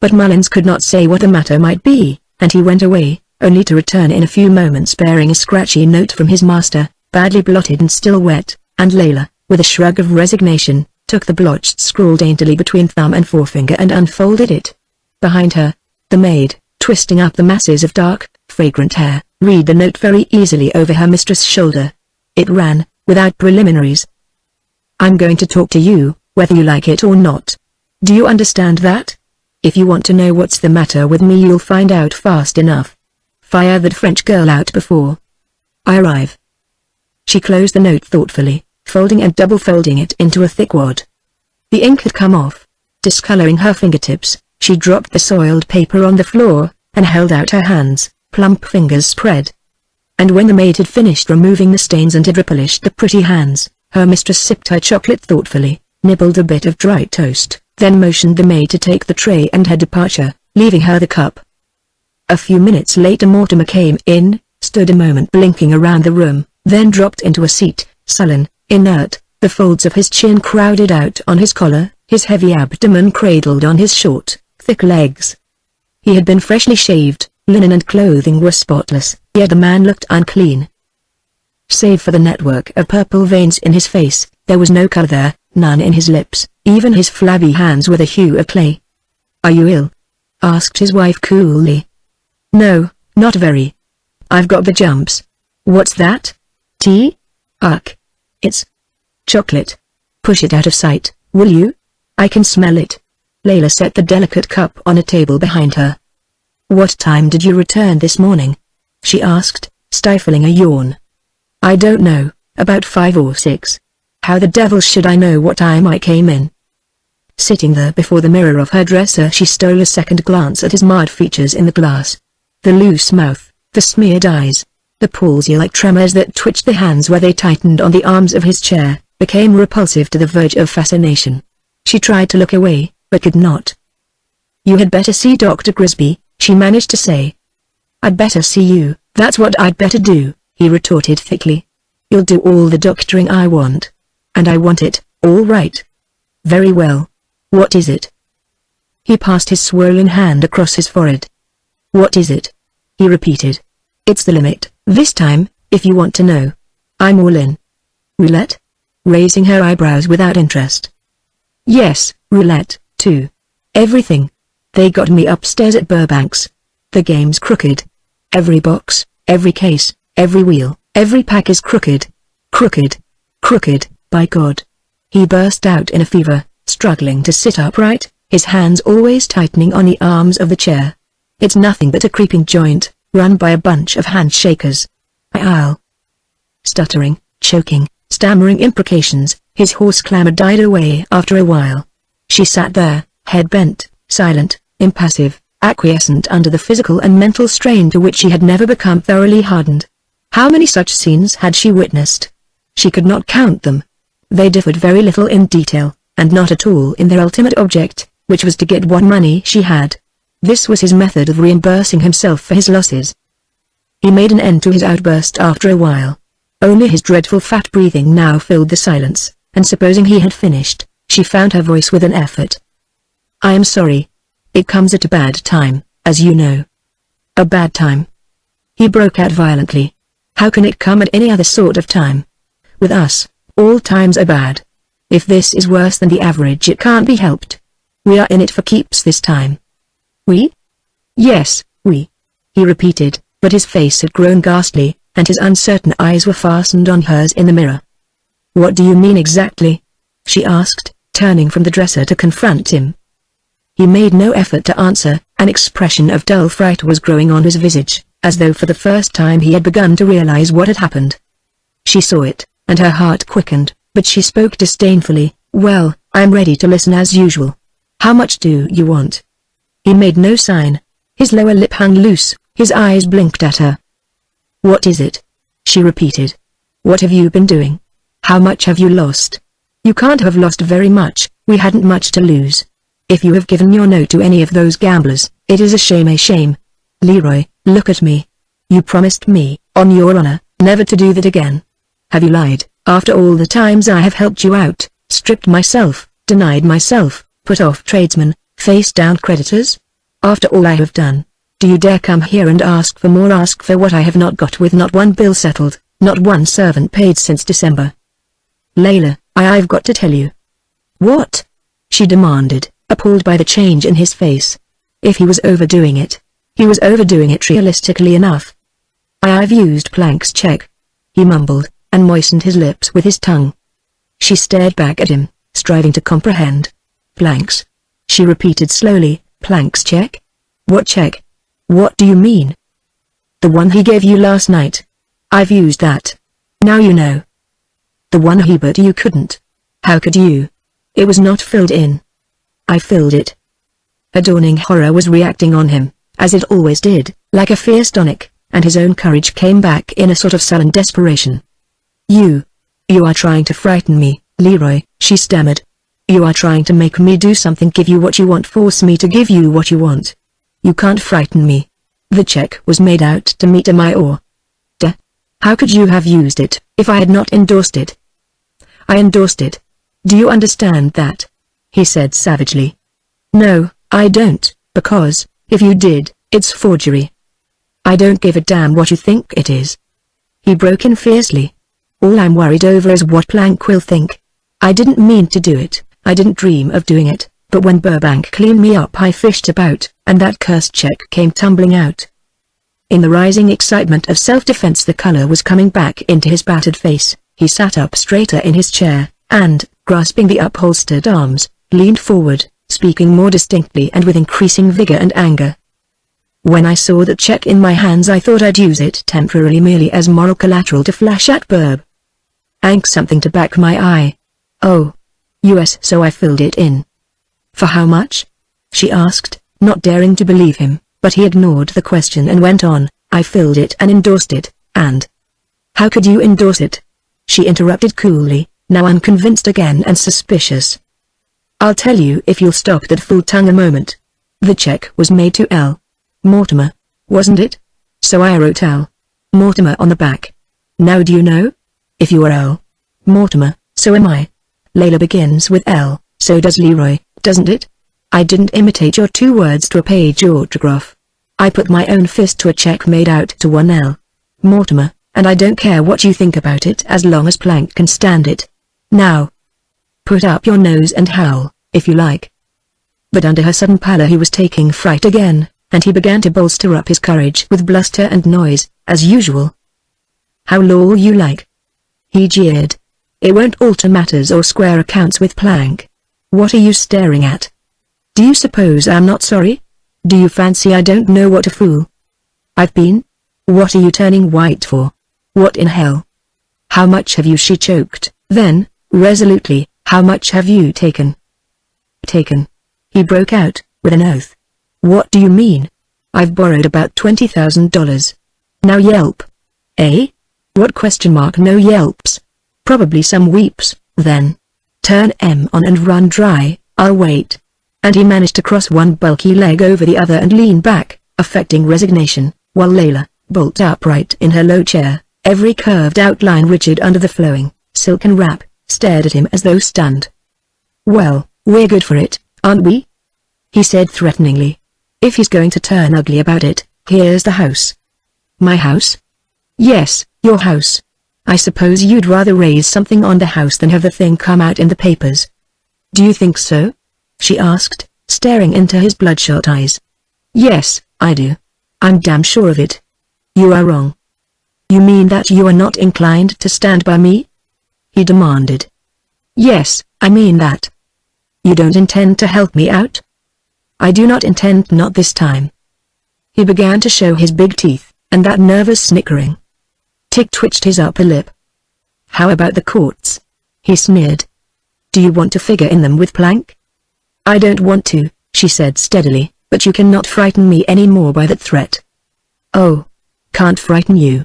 A: But Mullins could not say what the matter might be, and he went away, only to return in a few moments bearing a scratchy note from his master, badly blotted and still wet, and Layla, with a shrug of resignation, took the blotched scrawl daintily between thumb and forefinger and unfolded it. Behind her, the maid, twisting up the masses of dark, fragrant hair, read the note very easily over her mistress' shoulder. It ran, without preliminaries. "I'm going to talk to you, whether you like it or not. Do you understand that? If you want to know what's the matter with me, you'll find out fast enough. Fire that French girl out before I arrive. She closed the note thoughtfully, folding and double-folding it into a thick wad. The ink had come off, discoloring her fingertips. She dropped the soiled paper on the floor, and held out her hands, plump fingers spread. And when the maid had finished removing the stains and had repolished the pretty hands, her mistress sipped her chocolate thoughtfully, nibbled a bit of dry toast, then motioned the maid to take the tray and her departure, leaving her the cup. A few minutes later Mortimer came in, stood a moment blinking around the room, then dropped into a seat, sullen, inert, the folds of his chin crowded out on his collar, his heavy abdomen cradled on his short, thick legs. He had been freshly shaved, linen and clothing were spotless, yet the man looked unclean. Save for the network of purple veins in his face, there was no color there, none in his lips, even his flabby hands were the hue of clay. "Are you ill?" asked his wife coolly. "No, not very. I've got the jumps." "What's that? Tea?" "Ugh. It's chocolate. Push it out of sight, will you? I can smell it." Layla set the delicate cup on a table behind her. "What time did you return this morning?" she asked, stifling a yawn. "I don't know, about 5 or 6. How the devil should I know what time I came in?" Sitting there before the mirror of her dresser she stole a second glance at his marred features in the glass. The loose mouth, the smeared eyes, the palsy-like tremors that twitched the hands where they tightened on the arms of his chair, became repulsive to the verge of fascination. She tried to look away, but could not. "You had better see Dr. Grisby," she managed to say. "I'd better see you, that's what I'd better do," he retorted thickly. "You'll do all the doctoring I want. And I want it, all right." "Very well. What is it?" He passed his swollen hand across his forehead. "What is it?" he repeated. "It's the limit, this time, if you want to know. I'm all in." "Roulette?" raising her eyebrows without interest. "Yes, roulette, too. Everything. They got me upstairs at Burbank's. The game's crooked. Every box, every case, every wheel, every pack is crooked. Crooked. Crooked, by God." He burst out in a fever, struggling to sit upright, his hands always tightening on the arms of the chair. "It's nothing but a creeping joint, run by a bunch of handshakers. I'll..." Stuttering, choking, stammering imprecations, his hoarse clamor died away after a while. She sat there, head bent, silent, impassive, acquiescent under the physical and mental strain to which she had never become thoroughly hardened. How many such scenes had she witnessed? She could not count them. They differed very little in detail, and not at all in their ultimate object, which was to get what money she had. This was his method of reimbursing himself for his losses. He made an end to his outburst after a while. Only his dreadful fat breathing now filled the silence, and supposing he had finished, she found her voice with an effort. "I am sorry. It comes at a bad time, as you know." "A bad time?" he broke out violently. "How can it come at any other sort of time? With us, all times are bad. If this is worse than the average it can't be helped. We are in it for keeps this time." "We?" "Yes, we," he repeated, but his face had grown ghastly, and his uncertain eyes were fastened on hers in the mirror. "What do you mean exactly?" she asked, turning from the dresser to confront him. He made no effort to answer, an expression of dull fright was growing on his visage, as though for the first time he had begun to realize what had happened. She saw it, and her heart quickened, but she spoke disdainfully. "Well, I'm ready to listen as usual. How much do you want?" He made no sign. His lower lip hung loose, his eyes blinked at her. "What is it?" she repeated. "What have you been doing? How much have you lost?" "You can't have lost very much, we hadn't much to lose. If you have given your note to any of those gamblers, it is a shame, a shame. Leroy, look at me. You promised me, on your honor, never to do that again. Have you lied, after all the times I have helped you out, stripped myself, denied myself, put off tradesmen, faced down creditors? After all I have done, do you dare come here and ask for more, ask for what I have not got, with not one bill settled, not one servant paid since December? Layla, I've got to tell you." "What?" she demanded, appalled by the change in his face. If he was overdoing it, he was overdoing it realistically enough. "I've used Planck's check," he mumbled, and moistened his lips with his tongue. She stared back at him, striving to comprehend. "Planck's?" she repeated slowly. "Planck's check? What check? What do you mean?" The one he gave you last night. I've used that. Now you know. The one he but you couldn't. How could you? It was not filled in. I filled it. A dawning horror was reacting on him, as it always did, like a fierce tonic, and his own courage came back in a sort of sullen desperation. You are trying to frighten me, Leroy, she stammered. You are trying to make me do something, give you what you want, force me to give you what you want. You can't frighten me. The check was made out to meet my or. How could you have used it, if I had not endorsed it? I endorsed it. Do you understand that? He said savagely. No, I don't, because, if you did, it's forgery. I don't give a damn what you think it is. He broke in fiercely. All I'm worried over is what Plank will think. I didn't mean to do it, I didn't dream of doing it, but when Burbank cleaned me up I fished about, and that cursed check came tumbling out. In the rising excitement of self-defense the color was coming back into his battered face. He sat up straighter in his chair, and, grasping the upholstered arms, leaned forward, speaking more distinctly and with increasing vigor and anger. When I saw that check in my hands I thought I'd use it temporarily merely as moral collateral to flash at Burb. Something to back my eye. Oh. US, so I filled it in. For how much? She asked, not daring to believe him. But he ignored the question and went on, I filled it and endorsed it, and... How could you endorse it? She interrupted coolly, now unconvinced again and suspicious. I'll tell you if you'll stop that fool tongue a moment. The check was made to L. Mortimer, wasn't it? So I wrote L. Mortimer on the back. Now do you know? If you are L. Mortimer, so am I. Layla begins with L, so does Leroy, doesn't it? I didn't imitate your 2 words to a page autograph. I put my own fist to a check made out to one L. Mortimer, and I don't care what you think about it as long as Plank can stand it. Now, put up your nose and howl, if you like. But under her sudden pallor he was taking fright again, and he began to bolster up his courage with bluster and noise, as usual. Howl all you like. He jeered. It won't alter matters or square accounts with Plank. What are you staring at? Do you suppose I'm not sorry? Do you fancy I don't know what a fool I've been? What are you turning white for? What in hell? How much have you? She choked, then, resolutely, how much have you taken? Taken? He broke out, with an oath. What do you mean? I've borrowed about $20,000. Now yelp. Eh? What question mark? No yelps. Probably some weeps, then. Turn M on and run dry, I'll wait. And he managed to cross one bulky leg over the other and lean back, affecting resignation, while Layla, bolt upright in her low chair, every curved outline rigid under the flowing, silken wrap, stared at him as though stunned. Well, we're good for it, aren't we? He said threateningly. If he's going to turn ugly about it, here's the house. My house? Yes, your house. I suppose you'd rather raise something on the house than have the thing come out in the papers. Do you think so? She asked, staring into his bloodshot eyes. Yes, I do. I'm damn sure of it. You are wrong. You mean that you are not inclined to stand by me? He demanded. Yes, I mean that. You don't intend to help me out? I do not intend, not this time. He began to show his big teeth, and that nervous snickering. Tick twitched his upper lip. How about the courts? He sneered. Do you want to figure in them with Plank? I don't want to, she said steadily, but you cannot frighten me any more by that threat. Oh. Can't frighten you.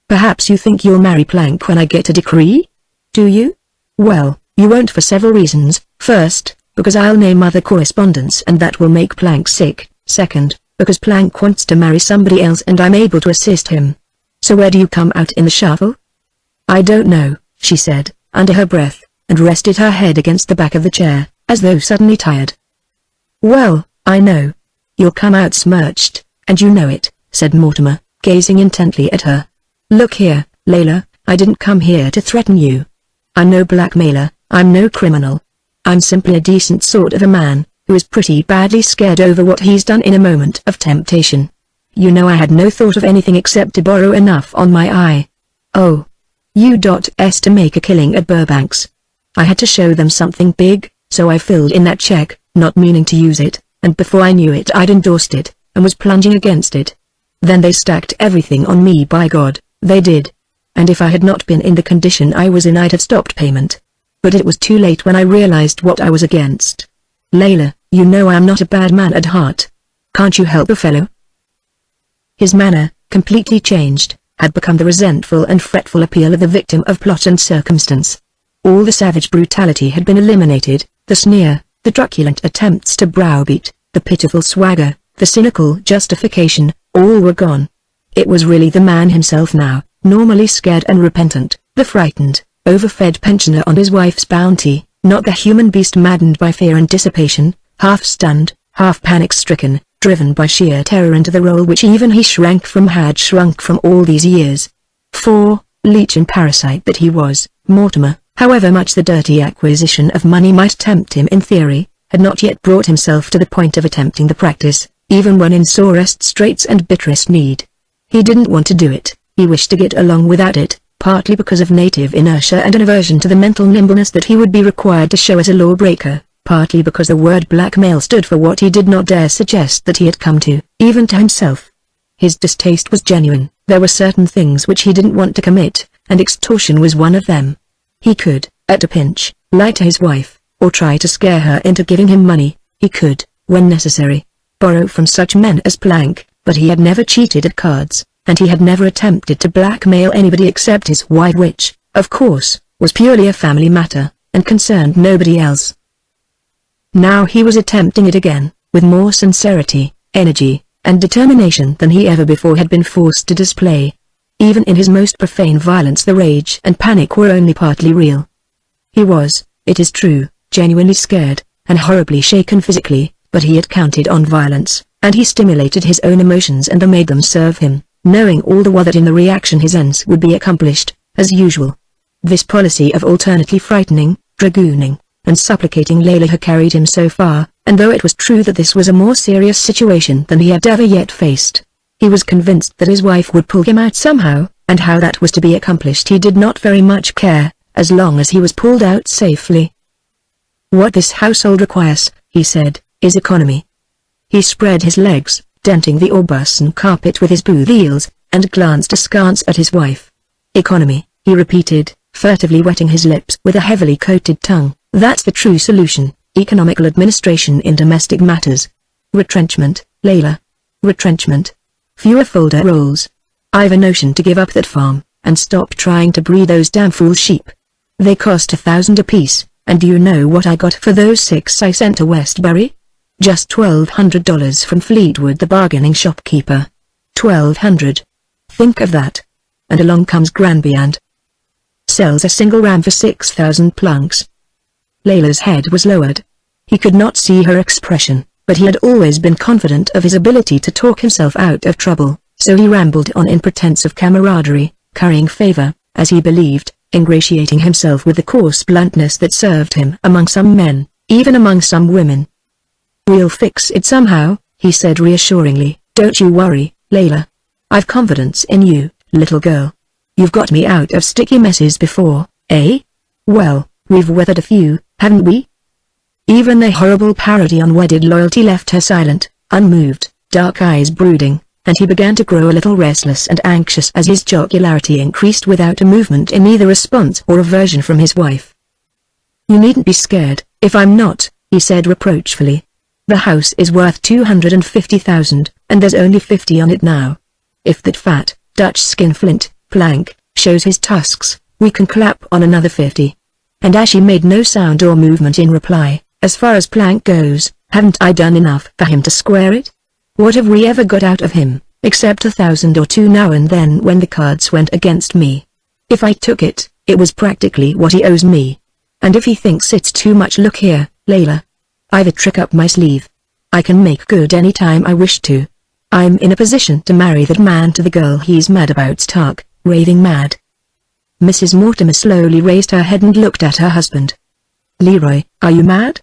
A: Perhaps you think you'll marry Plank when I get a decree? Do you? Well, you won't for several reasons. First, because I'll name other correspondents and that will make Plank sick. Second, because Plank wants to marry somebody else and I'm able to assist him. So where do you come out in the shuffle? I don't know, she said, under her breath, and rested her head against the back of the chair, as though suddenly tired. Well, I know. You'll come out smirched, and you know it, said Mortimer, gazing intently at her. Look here, Layla, I didn't come here to threaten you. I'm no blackmailer, I'm no criminal. I'm simply a decent sort of a man, who is pretty badly scared over what he's done in a moment of temptation. You know I had no thought of anything except to borrow enough on my eye. Oh. U.S. to make a killing at Burbank's. I had to show them something big, so I filled in that check, not meaning to use it, and before I knew it I'd endorsed it, and was plunging against it. Then they stacked everything on me, by God, they did. And if I had not been in the condition I was in, I'd have stopped payment. But it was too late when I realized what I was against. Layla, you know I am not a bad man at heart. Can't you help a fellow? His manner, completely changed, had become the resentful and fretful appeal of the victim of plot and circumstance. All the savage brutality had been eliminated, the sneer, the truculent attempts to browbeat, the pitiful swagger, the cynical justification, all were gone. It was really the man himself now, normally scared and repentant, the frightened, overfed pensioner on his wife's bounty, not the human beast maddened by fear and dissipation, half-stunned, half-panic-stricken, driven by sheer terror into the role which even he had shrunk from all these years. For, leech and parasite that he was, Mortimer, however much the dirty acquisition of money might tempt him in theory, had not yet brought himself to the point of attempting the practice, even when in sorest straits and bitterest need. He didn't want to do it, he wished to get along without it, partly because of native inertia and an aversion to the mental nimbleness that he would be required to show as a lawbreaker, partly because the word blackmail stood for what he did not dare suggest that he had come to, even to himself. His distaste was genuine. There were certain things which he didn't want to commit, and extortion was one of them. He could, at a pinch, lie to his wife, or try to scare her into giving him money. He could, when necessary, borrow from such men as Plank, but he had never cheated at cards, and he had never attempted to blackmail anybody except his wife, which, of course, was purely a family matter, and concerned nobody else. Now he was attempting it again, with more sincerity, energy, and determination than he ever before had been forced to display. Even in his most profane violence the rage and panic were only partly real. He was, it is true, genuinely scared, and horribly shaken physically, but he had counted on violence, and he stimulated his own emotions and made them serve him, knowing all the while that in the reaction his ends would be accomplished, as usual. This policy of alternately frightening, dragooning, and supplicating Layla had carried him so far, and though it was true that this was a more serious situation than he had ever yet faced, he was convinced that his wife would pull him out somehow, and how that was to be accomplished he did not very much care, as long as he was pulled out safely. What this household requires, he said, is economy. He spread his legs, denting the Aubusson carpet with his boot heels, and glanced askance at his wife. Economy, he repeated, furtively wetting his lips with a heavily coated tongue. That's the true solution, economical administration in domestic matters. Retrenchment, Layla. Retrenchment. Fewer folder rolls. I've a notion to give up that farm, and stop trying to breed those damn fool sheep. They cost $1,000 apiece, and do you know what I got for those 6 I sent to Westbury? Just $1,200 from Fleetwood the bargaining shopkeeper. $1,200. Think of that. And along comes Granby and sells a single ram for 6,000 plunks. Layla's head was lowered. He could not see her expression, but he had always been confident of his ability to talk himself out of trouble, so he rambled on in pretense of camaraderie, currying favor, as he believed, ingratiating himself with the coarse bluntness that served him among some men, even among some women. We'll fix it somehow, he said reassuringly. Don't you worry, Layla. I've confidence in you, little girl. You've got me out of sticky messes before, eh? Well, we've weathered a few, haven't we? Even the horrible parody on wedded loyalty left her silent, unmoved, dark eyes brooding, and he began to grow a little restless and anxious as his jocularity increased without a movement in either response or aversion from his wife. You needn't be scared, if I'm not, he said reproachfully. The house is worth $250,000, and there's only 50 on it now. If that fat, Dutch skinflint, Plank, shows his tusks, we can clap on another 50. And as she made no sound or movement in reply, as far as Plank goes, haven't I done enough for him to square it? What have we ever got out of him, except $1,000 or $2 now and then when the cards went against me? If I took it, it was practically what he owes me. And if he thinks it's too much, look here, Layla. I've a trick up my sleeve. I can make good any time I wish to. I'm in a position to marry that man to the girl he's mad about, stark, raving mad. Mrs. Mortimer slowly raised her head and looked at her husband. Leroy, are you mad?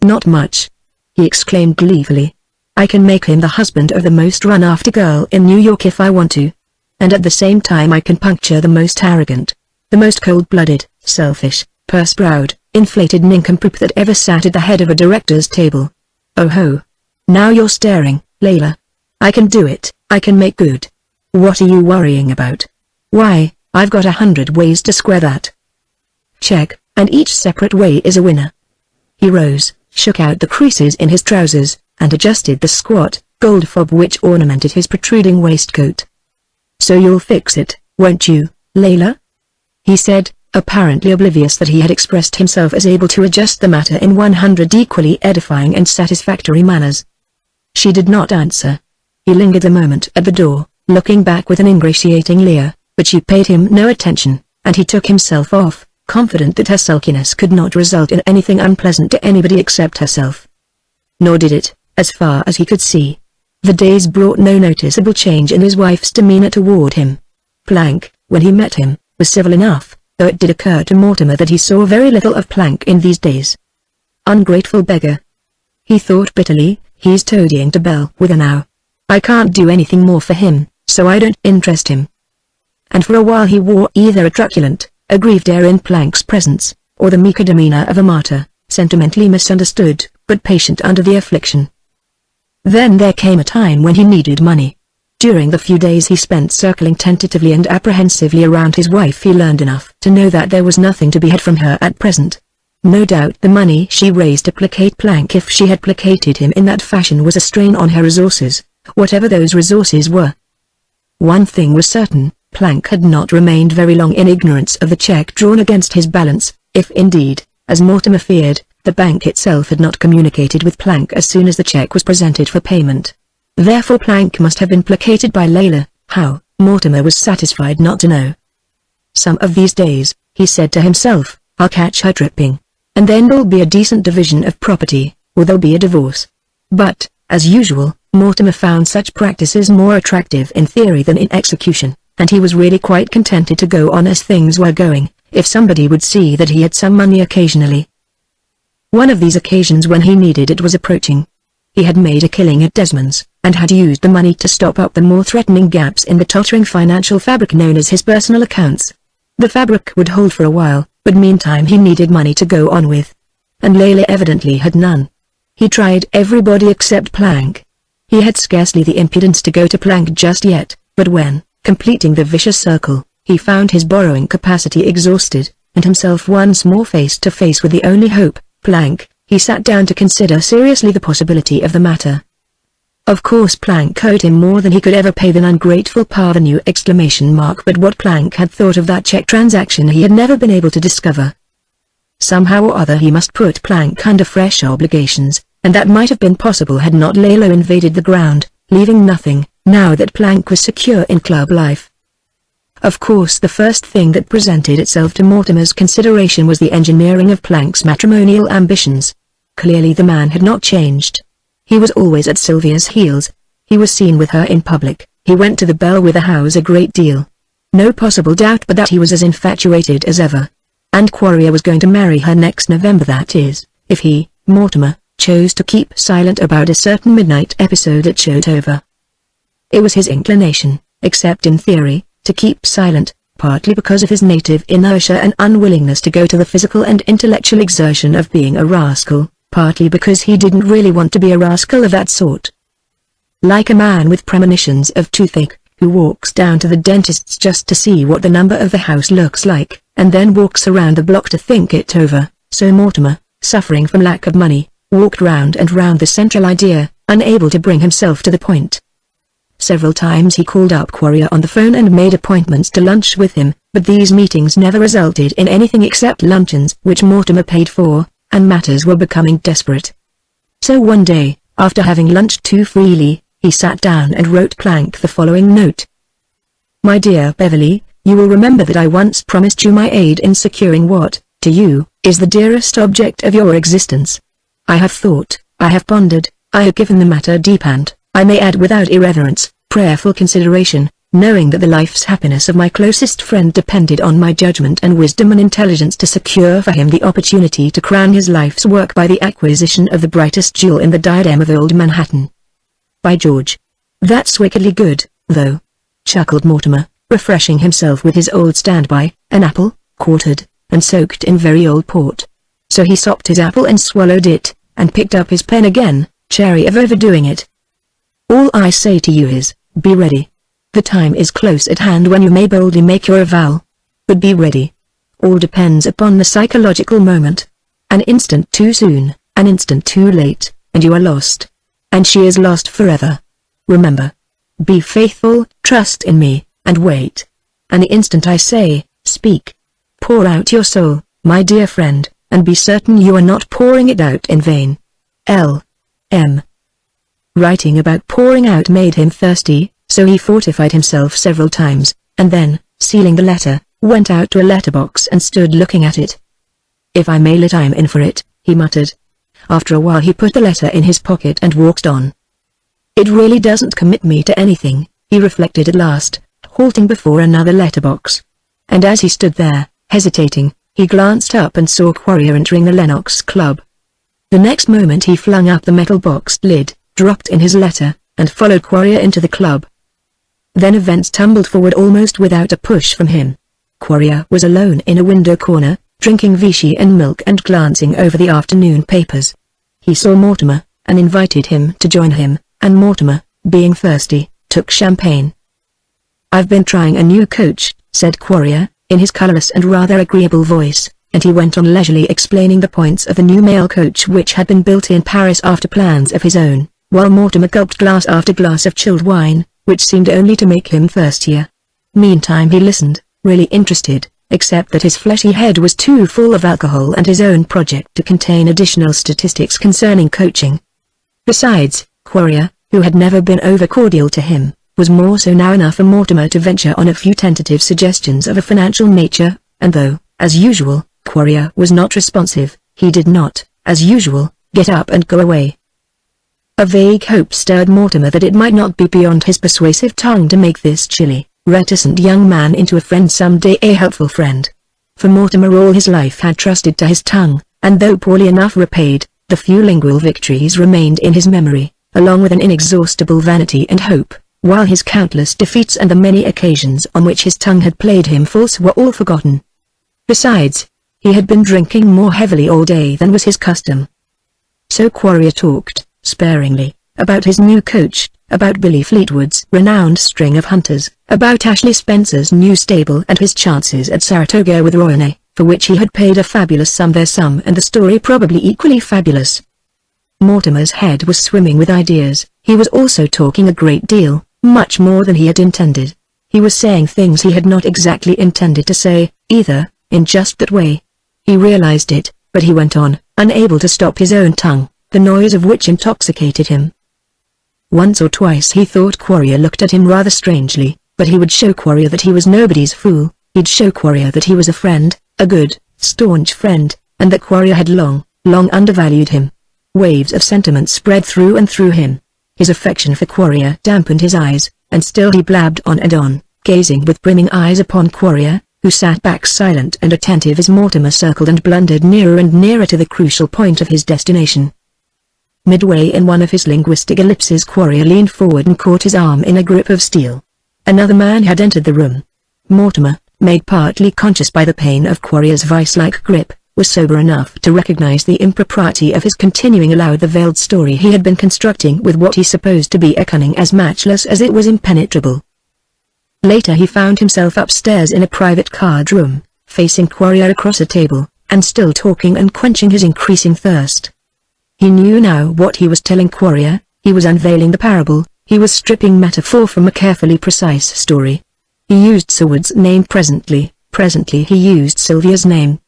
A: Not much. He exclaimed gleefully. I can make him the husband of the most run-after girl in New York if I want to. And at the same time I can puncture the most arrogant, the most cold-blooded, selfish, purse-proud, inflated nincompoop that ever sat at the head of a director's table. Oh ho. Now you're staring, Layla. I can do it. I can make good. What are you worrying about? Why, I've got 100 ways to square that. Check, and each separate way is a winner. He rose, shook out the creases in his trousers, and adjusted the squat, gold fob which ornamented his protruding waistcoat. So you'll fix it, won't you, Layla? He said, apparently oblivious that he had expressed himself as able to adjust the matter in 100 equally edifying and satisfactory manners. She did not answer. He lingered a moment at the door, looking back with an ingratiating leer, but she paid him no attention, and he took himself off, confident that her sulkiness could not result in anything unpleasant to anybody except herself. Nor did it, as far as he could see. The days brought no noticeable change in his wife's demeanor toward him. Plank, when he met him, was civil enough, though it did occur to Mortimer that he saw very little of Plank in these days. Ungrateful beggar. He thought bitterly, he's toadying to Belle with her now. I can't do anything more for him, so I don't interest him. And for a while he wore either a truculent, aggrieved air in Plank's presence, or the meeker demeanor of a martyr, sentimentally misunderstood, but patient under the affliction. Then there came a time when he needed money. During the few days he spent circling tentatively and apprehensively around his wife he learned enough to know that there was nothing to be had from her at present. No doubt the money she raised to placate Plank if she had placated him in that fashion was a strain on her resources, whatever those resources were. One thing was certain, Plank had not remained very long in ignorance of the check drawn against his balance, if indeed, as Mortimer feared, the bank itself had not communicated with Plank as soon as the check was presented for payment. Therefore Plank must have been placated by Layla. How, Mortimer was satisfied not to know. Some of these days, he said to himself, I'll catch her tripping. And then there'll be a decent division of property, or there'll be a divorce. But, as usual, Mortimer found such practices more attractive in theory than in execution, and he was really quite contented to go on as things were going, if somebody would see that he had some money occasionally. One of these occasions when he needed it was approaching. He had made a killing at Desmond's, and had used the money to stop up the more threatening gaps in the tottering financial fabric known as his personal accounts. The fabric would hold for a while, but meantime he needed money to go on with. And Layla evidently had none. He tried everybody except Plank. He had scarcely the impudence to go to Plank just yet, but when, completing the vicious circle, he found his borrowing capacity exhausted, and himself once more face to face with the only hope, Plank, he sat down to consider seriously the possibility of the matter. Of course Plank owed him more than he could ever pay, than ungrateful parvenu! But what Plank had thought of that check transaction he had never been able to discover. Somehow or other he must put Plank under fresh obligations, and that might have been possible had not Layla invaded the ground, leaving nothing, now that Plank was secure in club life. Of course the first thing that presented itself to Mortimer's consideration was the engineering of Plank's matrimonial ambitions. Clearly the man had not changed. He was always at Sylvia's heels. He was seen with her in public. He went to the Belle with the house a great deal. No possible doubt but that he was as infatuated as ever. And Quarrier was going to marry her next November, that is, if he, Mortimer, chose to keep silent about a certain midnight episode at Shotover. It was his inclination, except in theory, to keep silent, partly because of his native inertia and unwillingness to go to the physical and intellectual exertion of being a rascal, partly because he didn't really want to be a rascal of that sort. Like a man with premonitions of toothache, who walks down to the dentist's just to see what the number of the house looks like, and then walks around the block to think it over, so Mortimer, suffering from lack of money, walked round and round the central idea, unable to bring himself to the point. Several times he called up Quarrier on the phone and made appointments to lunch with him, but these meetings never resulted in anything except luncheons which Mortimer paid for, and matters were becoming desperate. So one day, after having lunched too freely, he sat down and wrote Plank the following note. My dear Beverly, you will remember that I once promised you my aid in securing what, to you, is the dearest object of your existence. I have thought, I have pondered, I have given the matter deep and, I may add without irreverence, prayerful consideration, knowing that the life's happiness of my closest friend depended on my judgment and wisdom and intelligence to secure for him the opportunity to crown his life's work by the acquisition of the brightest jewel in the diadem of old Manhattan. By George. That's wickedly good, though, chuckled Mortimer, refreshing himself with his old standby, an apple, quartered, and soaked in very old port. So he sopped his apple and swallowed it, and picked up his pen again, chary of overdoing it. All I say to you is, be ready. The time is close at hand when you may boldly make your avowal. But be ready. All depends upon the psychological moment. An instant too soon, an instant too late, and you are lost. And she is lost forever. Remember. Be faithful, trust in me, and wait. And the instant I say, speak. Pour out your soul, my dear friend, and be certain you are not pouring it out in vain. L.M. Writing about pouring out made him thirsty, so he fortified himself several times, and then, sealing the letter, went out to a letterbox and stood looking at it. If I mail it I'm in for it, he muttered. After a while he put the letter in his pocket and walked on. It really doesn't commit me to anything, he reflected at last, halting before another letterbox. And as he stood there, hesitating, he glanced up and saw Quarrier entering the Lennox Club. The next moment he flung up the metal boxed lid, dropped in his letter, and followed Quarrier into the club. Then events tumbled forward almost without a push from him. Quarrier was alone in a window corner, drinking Vichy and milk and glancing over the afternoon papers. He saw Mortimer, and invited him to join him, and Mortimer, being thirsty, took champagne. "I've been trying a new coach," said Quarrier, in his colourless and rather agreeable voice, and he went on leisurely explaining the points of the new mail coach which had been built in Paris after plans of his own, while Mortimer gulped glass after glass of chilled wine, which seemed only to make him thirstier. Meantime he listened, really interested, except that his fleshy head was too full of alcohol and his own project to contain additional statistics concerning coaching. Besides, Quarrier, who had never been over-cordial to him, was more so now enough for Mortimer to venture on a few tentative suggestions of a financial nature, and though, as usual, Quarrier was not responsive, he did not, as usual, get up and go away. A vague hope stirred Mortimer that it might not be beyond his persuasive tongue to make this chilly, reticent young man into a friend someday, a helpful friend. For Mortimer all his life had trusted to his tongue, and though poorly enough repaid, the few lingual victories remained in his memory, along with an inexhaustible vanity and hope, while his countless defeats and the many occasions on which his tongue had played him false were all forgotten. Besides, he had been drinking more heavily all day than was his custom. So Quarrier talked, sparingly, about his new coach, about Billy Fleetwood's renowned string of hunters, about Ashley Spencer's new stable and his chances at Saratoga with Royane, for which he had paid a fabulous sum, their sum and the story probably equally fabulous. Mortimer's head was swimming with ideas. He was also talking a great deal, much more than he had intended. He was saying things he had not exactly intended to say, either, in just that way. He realized it, but he went on, unable to stop his own tongue, the noise of which intoxicated him. Once or twice he thought Quarrier looked at him rather strangely, but he would show Quarrier that he was nobody's fool. He'd show Quarrier that he was a friend, a good, staunch friend, and that Quarrier had long undervalued him. Waves of sentiment spread through and through him. His affection for Quarrier dampened his eyes, and still he blabbed on and on, gazing with brimming eyes upon Quarrier, who sat back silent and attentive as Mortimer circled and blundered nearer and nearer to the crucial point of his destination. Midway in one of his linguistic ellipses Quarrier leaned forward and caught his arm in a grip of steel. Another man had entered the room. Mortimer, made partly conscious by the pain of Quarrier's vice-like grip, was sober enough to recognize the impropriety of his continuing aloud the veiled story he had been constructing with what he supposed to be a cunning as matchless as it was impenetrable. Later he found himself upstairs in a private card room, facing Quarrier across a table, and still talking and quenching his increasing thirst. He knew now what he was telling Quarrier. He was unveiling the parable, he was stripping metaphor from a carefully precise story. He used Seward's name presently he used Sylvia's name.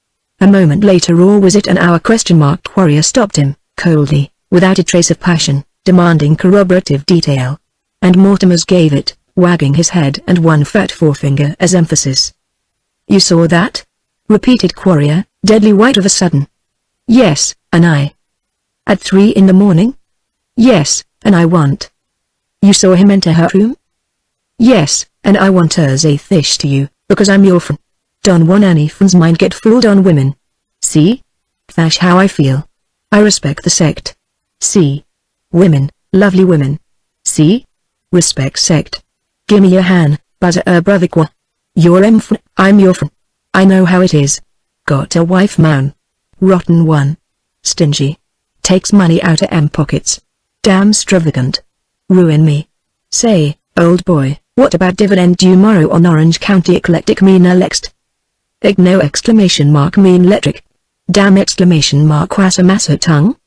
A: A moment later, or was it an hour? Quarrier stopped him, coldly, without a trace of passion, demanding corroborative detail. And Mortimer's gave it, wagging his head and one fat forefinger as emphasis. "You saw that?" repeated Quarrier, deadly white of a sudden. "Yes, and I." "At 3 in the morning?" "Yes, and I want." "You saw him enter her room?" "Yes, and I want to say this to you, because I'm your friend. Don't want any friends mind get fooled on women. See? That's how I feel. I respect the sect. See? Women, lovely women. See? Respect sect. Gimme your hand, brother qua. You're friend, I'm your friend. I know how it is. Got a wife man. Rotten one. Stingy. Takes money out of pockets. Damn extravagant. Ruin me. Say, old boy, what about dividend due tomorrow on Orange County Eclectic mean Lext? Igno exclamation mark mean electric. Damn exclamation mark Wasamasa tongue.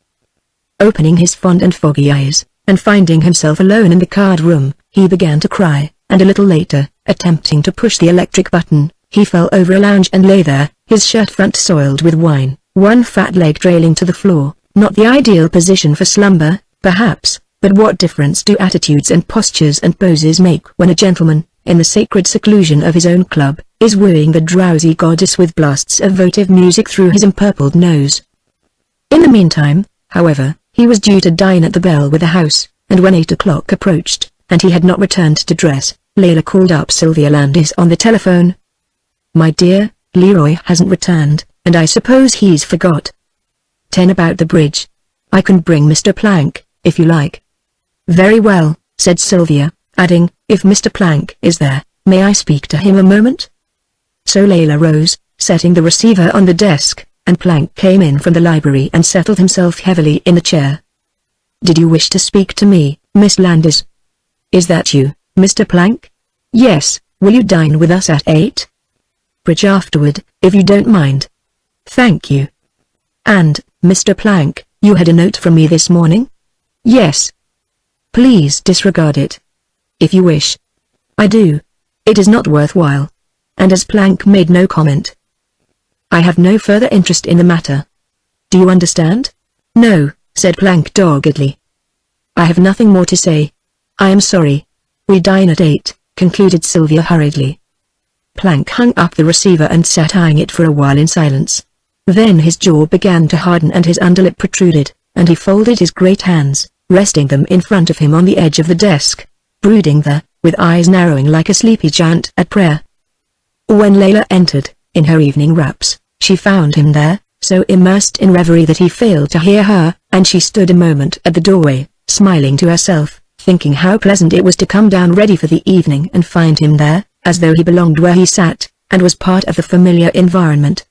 A: Opening his fond and foggy eyes, and finding himself alone in the card room, he began to cry, and a little later, attempting to push the electric button, he fell over a lounge and lay there, his shirt front soiled with wine, one fat leg trailing to the floor. Not the ideal position for slumber, perhaps, but what difference do attitudes and postures and poses make when a gentleman, in the sacred seclusion of his own club, is wooing the drowsy goddess with blasts of votive music through his empurpled nose? In the meantime, however, he was due to dine at the Bell with the house, and when 8 o'clock approached, and he had not returned to dress, Layla called up Sylvia Landis on the telephone. "My dear, Leroy hasn't returned, and I suppose he's forgot. 10 about the bridge. I can bring Mr. Plank, if you like." "Very well," said Sylvia, adding, "if Mr. Plank is there, may I speak to him a moment?" So Layla rose, setting the receiver on the desk, and Plank came in from the library and settled himself heavily in the chair. "Did you wish to speak to me, Miss Landis?" "Is that you, Mr. Plank?" "Yes, will you dine with us at 8? Bridge afterward, if you don't mind." "Thank you." "And, Mr. Plank, you had a note from me this morning?" "Yes." "Please disregard it." "If you wish." "I do. It is not worthwhile." And as Plank made no comment, "I have no further interest in the matter. Do you understand?" "No," said Plank doggedly. "I have nothing more to say. I am sorry. We dine at 8, concluded Sylvia hurriedly. Plank hung up the receiver and sat eyeing it for a while in silence. Then his jaw began to harden and his underlip protruded, and he folded his great hands, resting them in front of him on the edge of the desk, brooding there, with eyes narrowing like a sleepy giant at prayer. When Layla entered, in her evening wraps, she found him there, so immersed in reverie that he failed to hear her, and she stood a moment at the doorway, smiling to herself, thinking how pleasant it was to come down ready for the evening and find him there, as though he belonged where he sat, and was part of the familiar environment.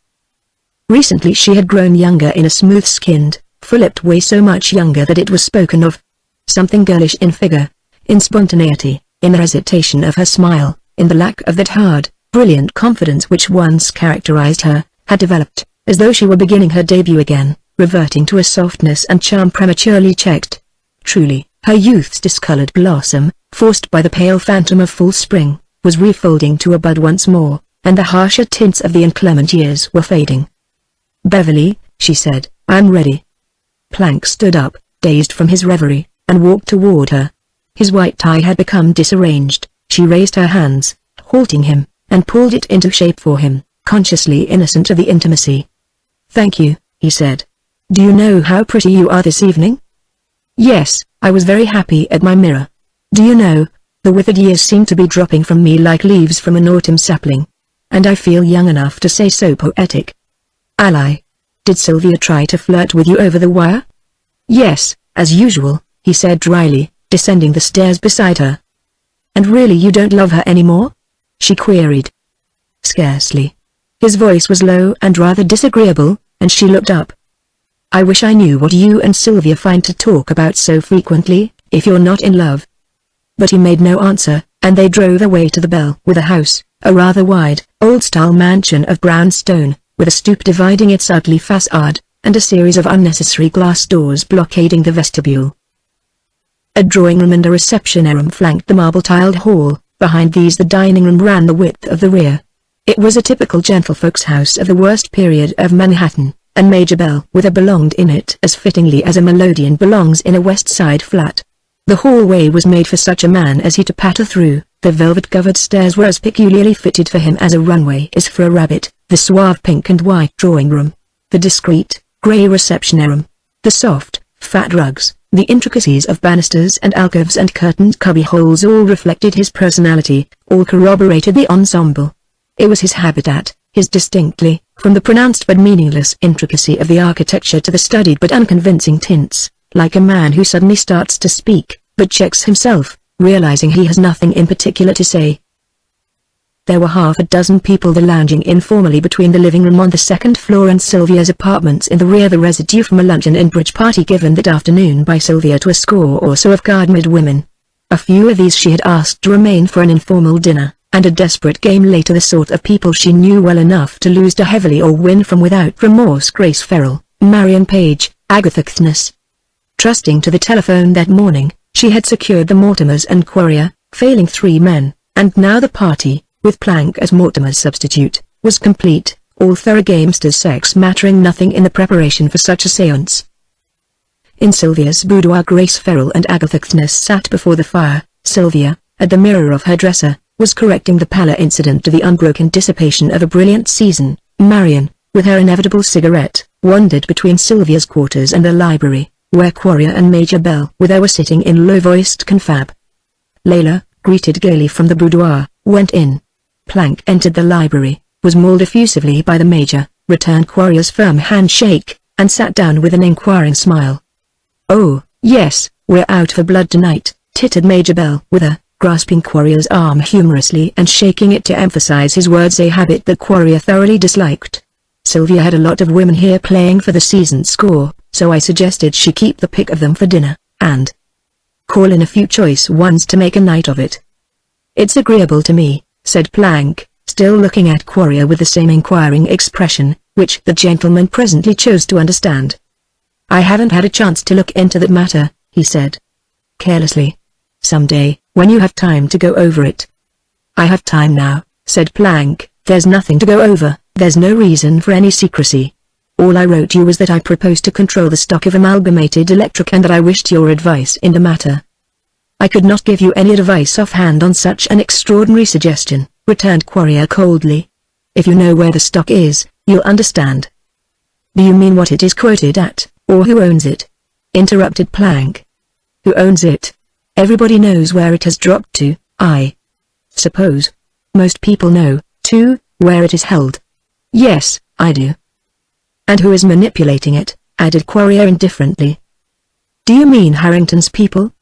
A: Recently she had grown younger in a smooth-skinned, full-lipped way, so much younger that it was spoken of. Something girlish in figure, in spontaneity, in the hesitation of her smile, in the lack of that hard, brilliant confidence which once characterized her, had developed, as though she were beginning her debut again, reverting to a softness and charm prematurely checked. Truly, her youth's discolored blossom, forced by the pale phantom of full spring, was refolding to a bud once more, and the harsher tints of the inclement years were fading. "Beverly," she said, "I'm ready." Plank stood up, dazed from his reverie, and walked toward her. His white tie had become disarranged. She raised her hands, halting him, and pulled it into shape for him, consciously innocent of the intimacy. "Thank you," he said. "Do you know how pretty you are this evening?" "Yes, I was very happy at my mirror. Do you know, the withered years seem to be dropping from me like leaves from an autumn sapling. And I feel young enough to say so poetic." "Ally. Did Sylvia try to flirt with you over the wire?" "Yes, as usual," he said dryly, descending the stairs beside her. "And really you don't love her anymore?" she queried. "Scarcely." His voice was low and rather disagreeable, and she looked up. "I wish I knew what you and Sylvia find to talk about so frequently, if you're not in love." But he made no answer, and they drove away to the Bell with a house, a rather wide, old-style mansion of brown stone, with a stoop dividing its ugly facade, and a series of unnecessary glass doors blockading the vestibule. A drawing room and a reception room flanked the marble-tiled hall. Behind these the dining room ran the width of the rear. It was a typical gentlefolks' house of the worst period of Manhattan, and Major Bellwether belonged in it as fittingly as a melodeon belongs in a West Side flat. The hallway was made for such a man as he to patter through. The velvet-covered stairs were as peculiarly fitted for him as a runway is for a rabbit. The suave pink and white drawing room, the discreet, grey reception room, the soft, fat rugs, the intricacies of banisters and alcoves and curtained cubbyholes all reflected his personality, all corroborated the ensemble. It was his habitat, his distinctly, from the pronounced but meaningless intricacy of the architecture to the studied but unconvincing tints, like a man who suddenly starts to speak, but checks himself, realizing he has nothing in particular to say. There were half a dozen people there lounging informally between the living room on the second floor and Sylvia's apartments in the rear, the residue from a luncheon and bridge party given that afternoon by Sylvia to a score or so of card-made women. A few of these she had asked to remain for an informal dinner, and a desperate game later, the sort of people she knew well enough to lose to heavily or win from without remorse. Grace Ferrell, Marion Page, Agatha Kthnes. Trusting to the telephone that morning, she had secured the Mortimers and Quarrier, failing 3 men, and now the party, with Plank as Mortimer's substitute, was complete, all thorough gamesters, sex mattering nothing in the preparation for such a séance. In Sylvia's boudoir, Grace Ferrell and Agatha Kthnes sat before the fire. Sylvia, at the mirror of her dresser, was correcting the pallor incident to the unbroken dissipation of a brilliant season. Marion, with her inevitable cigarette, wandered between Sylvia's quarters and the library, where Quarrier and Major Bell were sitting in low-voiced confab. Layla, greeted gaily from the boudoir, went in. Plank entered the library, was mauled effusively by the Major, returned Quarrier's firm handshake, and sat down with an inquiring smile. "Oh, yes, we're out for blood tonight," tittered Major Bell with her, grasping Quarrier's arm humorously and shaking it to emphasize his words, a habit that Quarrier thoroughly disliked. "Sylvia had a lot of women here playing for the season score, so I suggested she keep the pick of them for dinner, and call in a few choice ones to make a night of it." "It's agreeable to me," said Plank, still looking at Quarrier with the same inquiring expression, which the gentleman presently chose to understand. "I haven't had a chance to look into that matter," he said carelessly. "Someday, when you have time to go over it." "I have time now," said Plank. "There's nothing to go over, there's no reason for any secrecy. All I wrote you was that I propose to control the stock of Amalgamated Electric and that I wished your advice in the matter." "I could not give you any advice offhand on such an extraordinary suggestion," returned Quarrier coldly. "If you know where the stock is, you'll understand." "Do you mean what it is quoted at, or who owns it?" interrupted Plank. "Who owns it? Everybody knows where it has dropped to, I suppose. Most people know, too, where it is held." "Yes, I do." "And who is manipulating it?" added Quarrier indifferently. "Do you mean Harrington's people?"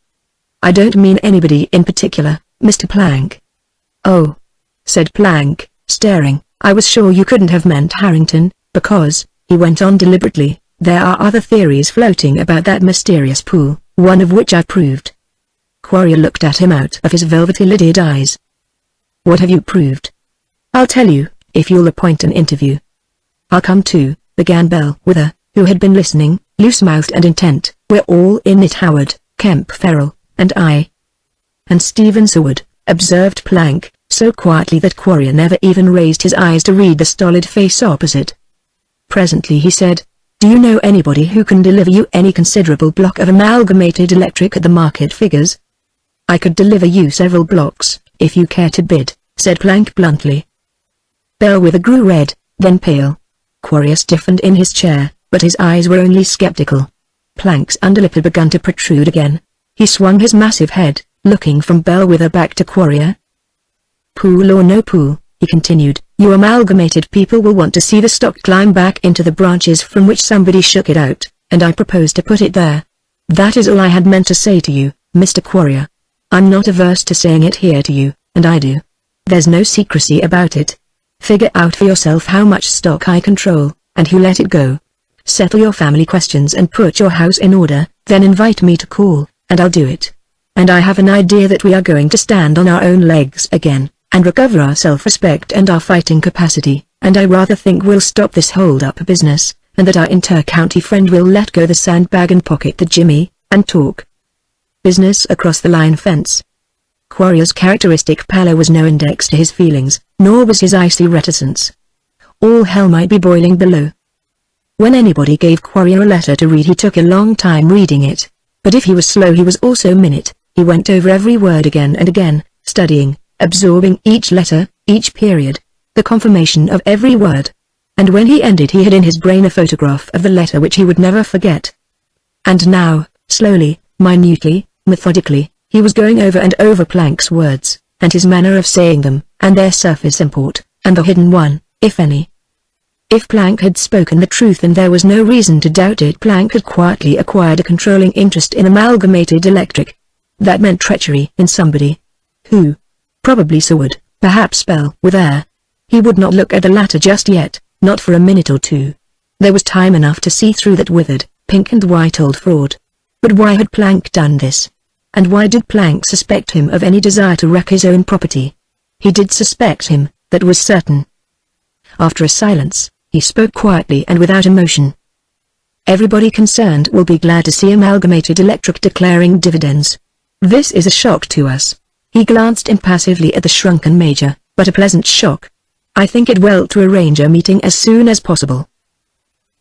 A: "I don't mean anybody in particular, Mr. Plank." "Oh," said Plank, staring. "I was sure you couldn't have meant Harrington, because," he went on deliberately, "there are other theories floating about that mysterious pool, one of which I've proved." Quarrier looked at him out of his velvety-lidded eyes. "What have you proved?" "I'll tell you, if you'll appoint an interview." "I'll come too," began Bell with her, who had been listening, loose-mouthed and intent. "We're all in it, Howard, Kemp Ferrell, and I." "And Stephen Seward," observed Plank, so quietly that Quarrier never even raised his eyes to read the stolid face opposite. Presently he said, "Do you know anybody who can deliver you any considerable block of Amalgamated Electric at the market figures?" "I could deliver you several blocks, if you care to bid," said Plank bluntly. Bellwether grew red, then pale. Quarrier stiffened in his chair, but his eyes were only skeptical. Plank's underlip had begun to protrude again. He swung his massive head, looking from Bellwether back to Quarrier. "Pool or no pool," he continued, "you Amalgamated people will want to see the stock climb back into the branches from which somebody shook it out, and I propose to put it there. That is all I had meant to say to you, Mr. Quarrier. I'm not averse to saying it here to you, and I do. There's no secrecy about it. Figure out for yourself how much stock I control, and who let it go. Settle your family questions and put your house in order, then invite me to call, and I'll do it. And I have an idea that we are going to stand on our own legs again, and recover our self-respect and our fighting capacity, and I rather think we'll stop this hold-up business, and that our inter-county friend will let go the sandbag and pocket the jimmy, and talk business across the line fence." Quarrier's characteristic pallor was no index to his feelings, nor was his icy reticence. All hell might be boiling below. When anybody gave Quarrier a letter to read, he took a long time reading it. But if he was slow, he was also minute. He went over every word again and again, studying, absorbing each letter, each period, the confirmation of every word. And when he ended, he had in his brain a photograph of the letter which he would never forget. And now, slowly, minutely, methodically, he was going over and over Plank's words, and his manner of saying them, and their surface import, and the hidden one, if any. If Plank had spoken the truth, and there was no reason to doubt it, Plank had quietly acquired a controlling interest in Amalgamated Electric. That meant treachery in somebody. Who? Probably Seward, perhaps Bellwether. He would not look at the latter just yet, not for a minute or two. There was time enough to see through that withered, pink and white old fraud. But why had Plank done this? And why did Plank suspect him of any desire to wreck his own property? He did suspect him, that was certain. After a silence, he spoke quietly and without emotion. Everybody concerned will be glad to see Amalgamated Electric declaring dividends. This is a shock to us. He glanced impassively at the shrunken Major, but a pleasant shock. I think it well to arrange a meeting as soon as possible.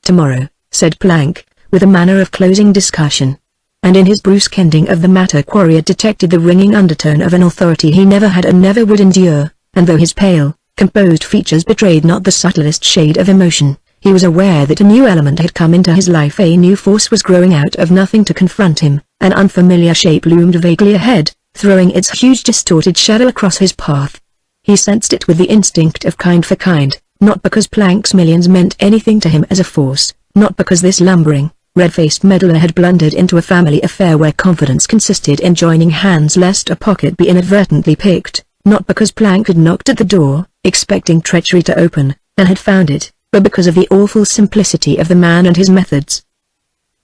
A: Tomorrow, said Plank, with a manner of closing discussion. And in his brusque ending of the matter Quarrier detected the ringing undertone of an authority he never had and never would endure, and though his pale, composed features betrayed not the subtlest shade of emotion, he was aware that a new element had come into his life. A new force was growing out of nothing to confront him. An unfamiliar shape loomed vaguely ahead, throwing its huge distorted shadow across his path. He sensed it with the instinct of kind for kind, not because Plank's millions meant anything to him as a force, not because this lumbering, red-faced meddler had blundered into a family affair where confidence consisted in joining hands lest a pocket be inadvertently picked, not because Plank had knocked at the door, expecting treachery to open, and had found it, but because of the awful simplicity of the man and his methods.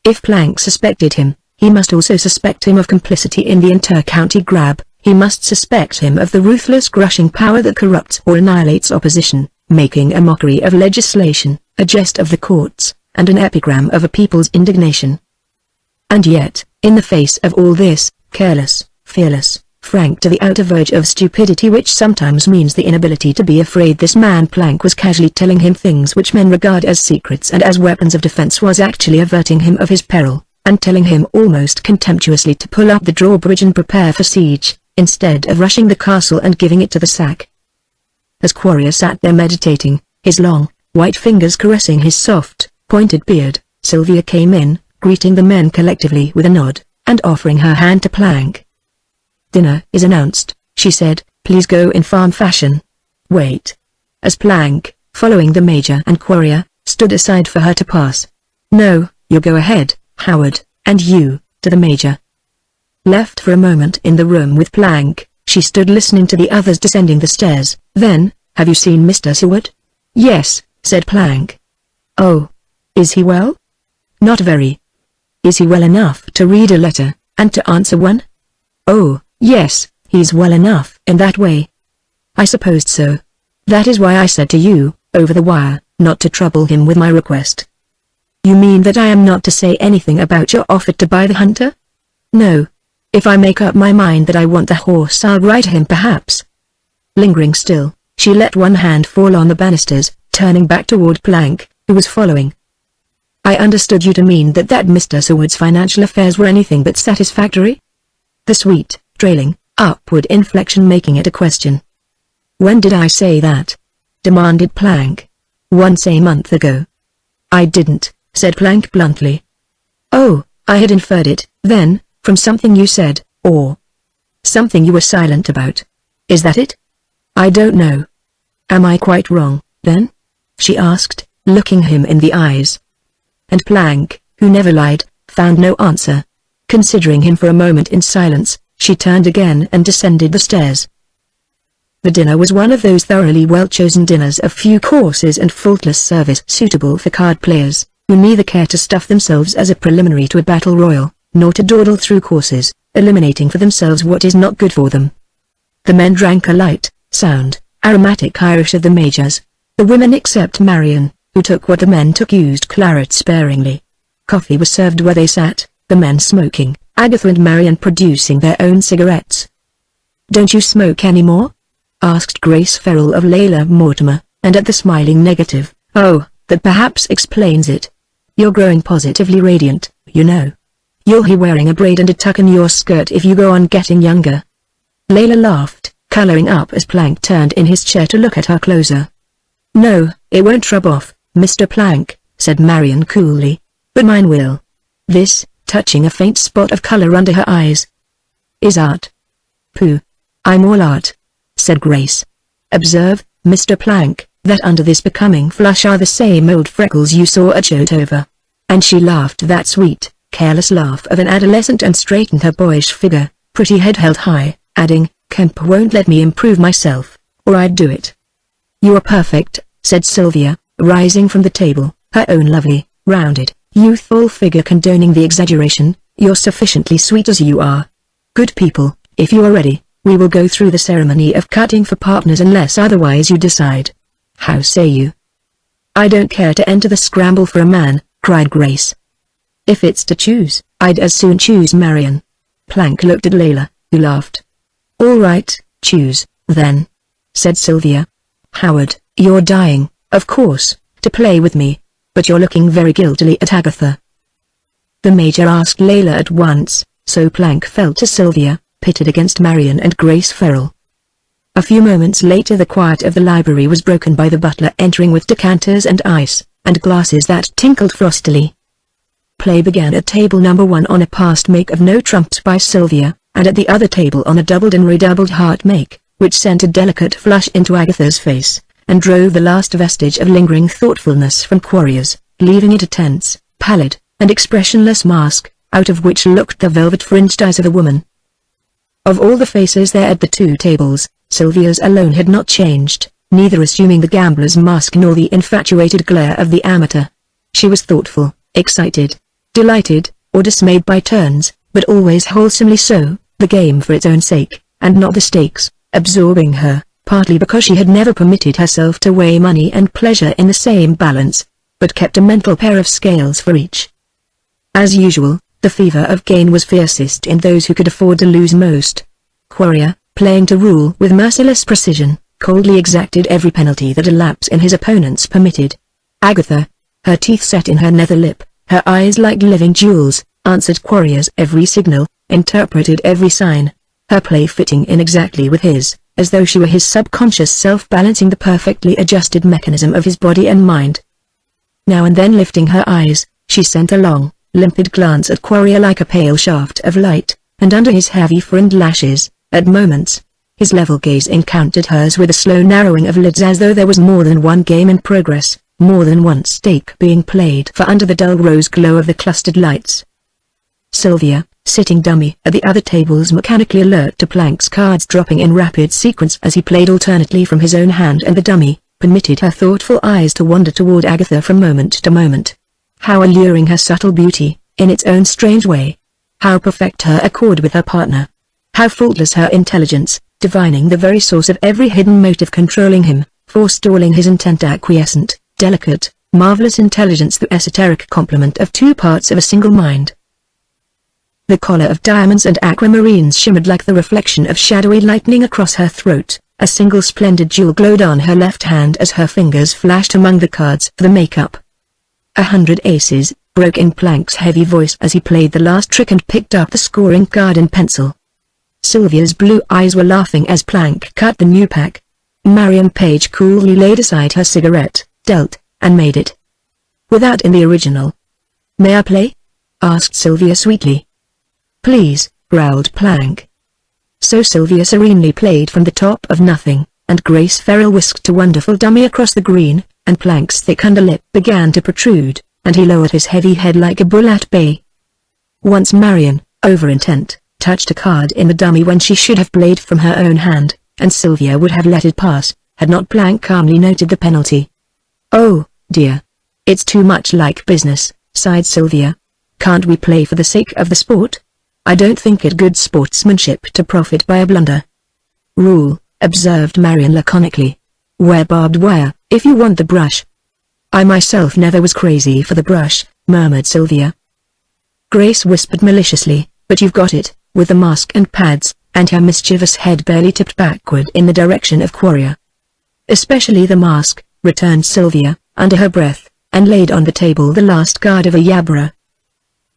A: If Plank suspected him, he must also suspect him of complicity in the inter-county grab. He must suspect him of the ruthless crushing power that corrupts or annihilates opposition, making a mockery of legislation, a jest of the courts, and an epigram of a people's indignation. And yet, in the face of all this, careless, fearless, frank to the outer verge of stupidity which sometimes means the inability to be afraid, this man Plank was casually telling him things which men regard as secrets and as weapons of defense, was actually averting him of his peril, and telling him almost contemptuously to pull up the drawbridge and prepare for siege, instead of rushing the castle and giving it to the sack. As Quarrier sat there meditating, his long, white fingers caressing his soft, pointed beard, Sylvia came in, greeting the men collectively with a nod, and offering her hand to Plank. "Dinner is announced," she said, "please go in farm fashion." "Wait." As Plank, following the Major and Quarrier, stood aside for her to pass. "No, you go ahead, Howard, and you," to the Major. Left for a moment in the room with Plank, she stood listening to the others descending the stairs. Then, "Have you seen Mr. Seward?" "Yes," said Plank. "Oh. Is he well?" "Not very." "Is he well enough to read a letter, and to answer one?" "Oh, yes, he's well enough in that way." "I supposed so. That is why I said to you, over the wire, not to trouble him with my request." "You mean that I am not to say anything about your offer to buy the hunter?" "No. If I make up my mind that I want the horse, I'll write him perhaps." Lingering still, she let one hand fall on the banisters, turning back toward Plank, who was following. "I understood you to mean that Mr. Seward's financial affairs were anything but satisfactory?" The sweet, trailing, upward inflection making it a question. "When did I say that?" demanded Plank. "Once a month ago." "I didn't," said Plank bluntly. "Oh, I had inferred it, then, from something you said, or something you were silent about. Is that it?" "I don't know." "Am I quite wrong, then?" she asked, looking him in the eyes. And Plank, who never lied, found no answer. Considering him for a moment in silence, she turned again and descended the stairs. The dinner was one of those thoroughly well-chosen dinners of few courses and faultless service suitable for card players, who neither care to stuff themselves as a preliminary to a battle royal, nor to dawdle through courses, eliminating for themselves what is not good for them. The men drank a light, sound, aromatic Irish of the Major's. The women, except Marion, who took what the men took, used claret sparingly. Coffee was served where they sat, the men smoking, Agatha and Marion producing their own cigarettes. "Don't you smoke any more?" asked Grace Ferrell of Layla Mortimer, and at the smiling negative, "Oh, that perhaps explains it. You're growing positively radiant, you know. You'll be wearing a braid and a tuck in your skirt if you go on getting younger." Layla laughed, coloring up as Plank turned in his chair to look at her closer. "No, it won't rub off, Mr. Plank," said Marion coolly. "But mine will." This, touching a faint spot of color under her eyes. "Is art." "Pooh. I'm all art," said Grace. "Observe, Mr. Plank, that under this becoming flush are the same old freckles you saw at Jotova." And she laughed that sweet, careless laugh of an adolescent and straightened her boyish figure, pretty head held high, adding, "Kemp won't let me improve myself, or I'd do it." "You are perfect," said Sylvia, rising from the table, her own lovely, rounded, youthful figure condoning the exaggeration. "You're sufficiently sweet as you are." Good people, if you are ready, we will go through the ceremony of cutting for partners unless otherwise you decide. How say you? I don't care to enter the scramble for a man, cried Grace. If it's to choose, I'd as soon choose Marion. Plank looked at Layla, who laughed. All right, choose, then, said Sylvia. Howard, you're dying, of course, to play with me, but you're looking very guiltily at Agatha. The Major asked Layla at once, so Plank felt to Sylvia, pitted against Marion and Grace Ferrell. A few moments later the quiet of the library was broken by the butler entering with decanters and ice, and glasses that tinkled frostily. Play began at table number 1 on a passed make of no trumps by Sylvia, and at the other table on a doubled and redoubled heart make, which sent a delicate flush into Agatha's face, and drove the last vestige of lingering thoughtfulness from Quarriers, leaving it a tense, pallid, and expressionless mask, out of which looked the velvet-fringed eyes of a woman. Of all the faces there at the two tables, Sylvia's alone had not changed, neither assuming the gambler's mask nor the infatuated glare of the amateur. She was thoughtful, excited, delighted, or dismayed by turns, but always wholesomely so, the game for its own sake, and not the stakes, absorbing her, partly because she had never permitted herself to weigh money and pleasure in the same balance, but kept a mental pair of scales for each. As usual, the fever of gain was fiercest in those who could afford to lose most. Quarrier, playing to rule with merciless precision, coldly exacted every penalty that a lapse in his opponents permitted. Agatha, her teeth set in her nether lip, her eyes like living jewels, answered Quarrier's every signal, interpreted every sign, her play fitting in exactly with his, as though she were his subconscious self balancing the perfectly adjusted mechanism of his body and mind. Now and then lifting her eyes, she sent a long, limpid glance at Quarrier like a pale shaft of light, and under his heavy fringed lashes, at moments, his level gaze encountered hers with a slow narrowing of lids as though there was more than one game in progress, more than one stake being played for under the dull rose glow of the clustered lights. Sylvia, sitting dummy at the other tables mechanically alert to Plank's cards dropping in rapid sequence as he played alternately from his own hand and the dummy, permitted her thoughtful eyes to wander toward Agatha from moment to moment. How alluring her subtle beauty, in its own strange way. How perfect her accord with her partner. How faultless her intelligence, divining the very source of every hidden motive controlling him, forestalling his intent acquiescent, delicate, marvelous intelligence, the esoteric complement of two parts of a single mind. The collar of diamonds and aquamarines shimmered like the reflection of shadowy lightning across her throat, a single splendid jewel glowed on her left hand as her fingers flashed among the cards for the make-up. 100 aces, broke in Plank's heavy voice as he played the last trick and picked up the scoring card in pencil. Sylvia's blue eyes were laughing as Plank cut the new pack. Marion Page coolly laid aside her cigarette, dealt, and made it. Without in the original. May I play? Asked Sylvia sweetly. Please, growled Plank. So Sylvia serenely played from the top of nothing, and Grace Ferrell whisked a wonderful dummy across the green, and Plank's thick underlip began to protrude, and he lowered his heavy head like a bull at bay. Once Marion, over-intent, touched a card in the dummy when she should have played from her own hand, and Sylvia would have let it pass, had not Plank calmly noted the penalty. Oh, dear. It's too much like business, sighed Sylvia. Can't we play for the sake of the sport? I don't think it good sportsmanship to profit by a blunder. Rule, observed Marion laconically. Wear barbed wire, if you want the brush. I myself never was crazy for the brush, murmured Sylvia. Grace whispered maliciously, but you've got it, with the mask and pads, and her mischievous head barely tipped backward in the direction of Quarrier. Especially the mask, returned Sylvia, under her breath, and laid on the table the last card of a Yabra.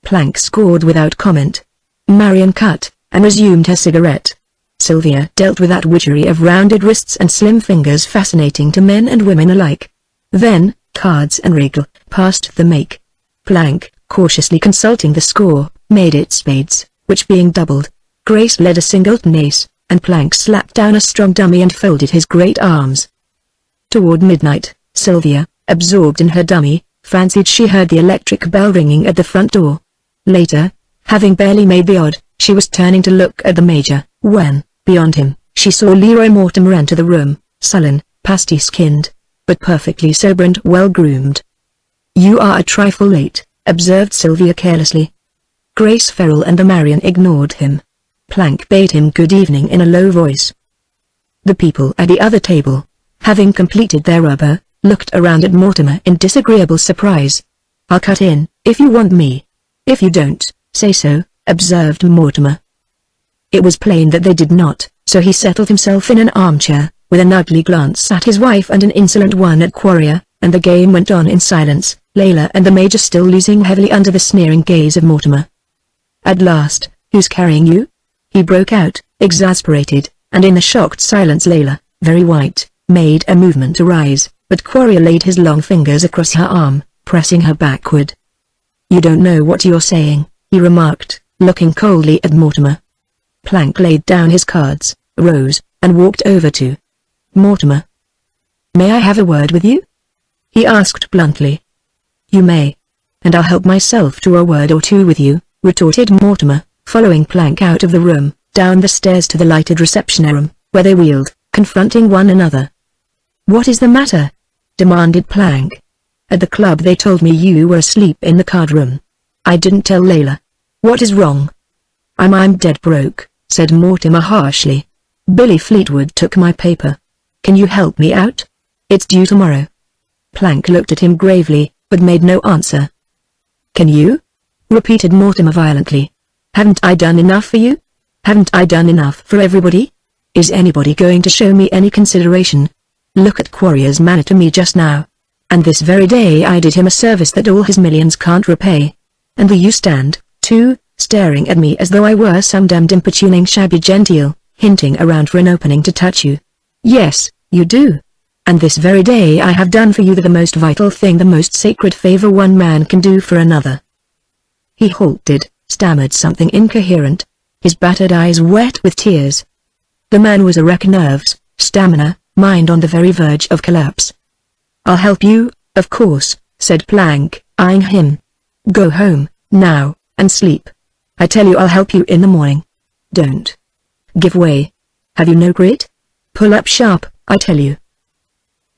A: Plank scored without comment. Marion cut, and resumed her cigarette. Sylvia dealt with that witchery of rounded wrists and slim fingers fascinating to men and women alike. Then, cards and regal, passed the make. Plank, cautiously consulting the score, made it spades, which being doubled, Grace led a singleton ace, and Plank slapped down a strong dummy and folded his great arms. Toward midnight, Sylvia, absorbed in her dummy, fancied she heard the electric bell ringing at the front door. Later, having barely made the odd, she was turning to look at the Major, when, beyond him, she saw Leroy Mortimer enter the room, sullen, pasty-skinned, but perfectly sober and well-groomed. You are a trifle late, observed Sylvia carelessly. Grace Ferrell and the Marion ignored him. Plank bade him good evening in a low voice. The people at the other table, having completed their rubber, looked around at Mortimer in disagreeable surprise. "I'll cut in, if you want me. If you don't, say so," observed Mortimer. It was plain that they did not, so he settled himself in an armchair, with an ugly glance at his wife and an insolent one at Quarrier, and the game went on in silence, Layla and the Major still losing heavily under the sneering gaze of Mortimer. At last, "Who's carrying you?" he broke out, exasperated, and in the shocked silence Layla, very white, made a movement to rise, but Quarrier laid his long fingers across her arm, pressing her backward. "You don't know what you're saying," he remarked, looking coldly at Mortimer. Plank laid down his cards, rose, and walked over to Mortimer. "May I have a word with you?" he asked bluntly. "You may. And I'll help myself to a word or two with you," retorted Mortimer, following Plank out of the room, down the stairs to the lighted reception room, where they wheeled, confronting one another. "What is the matter?" demanded Plank. "At the club they told me you were asleep in the card room. I didn't tell Layla. What is wrong?" I'm dead broke," said Mortimer harshly. "Billy Fleetwood took my paper. Can you help me out? It's due tomorrow." Plank looked at him gravely, but made no answer. "Can you?" repeated Mortimer violently. "Haven't I done enough for you? Haven't I done enough for everybody? Is anybody going to show me any consideration? Look at Quarrier's manner to me just now. And this very day I did him a service that all his millions can't repay. And there you stand, too, staring at me as though I were some damned importuning shabby genteel, hinting around for an opening to touch you. Yes, you do. And this very day I have done for you the most vital thing, the most sacred favor one man can do for another." He halted, stammered something incoherent, his battered eyes wet with tears. The man was a wreck, nerves, stamina, mind on the very verge of collapse. "I'll help you, of course," said Plank, eyeing him. "Go home, now, and sleep. I tell you I'll help you in the morning. Don't give way. Have you no grit? Pull up sharp, I tell you."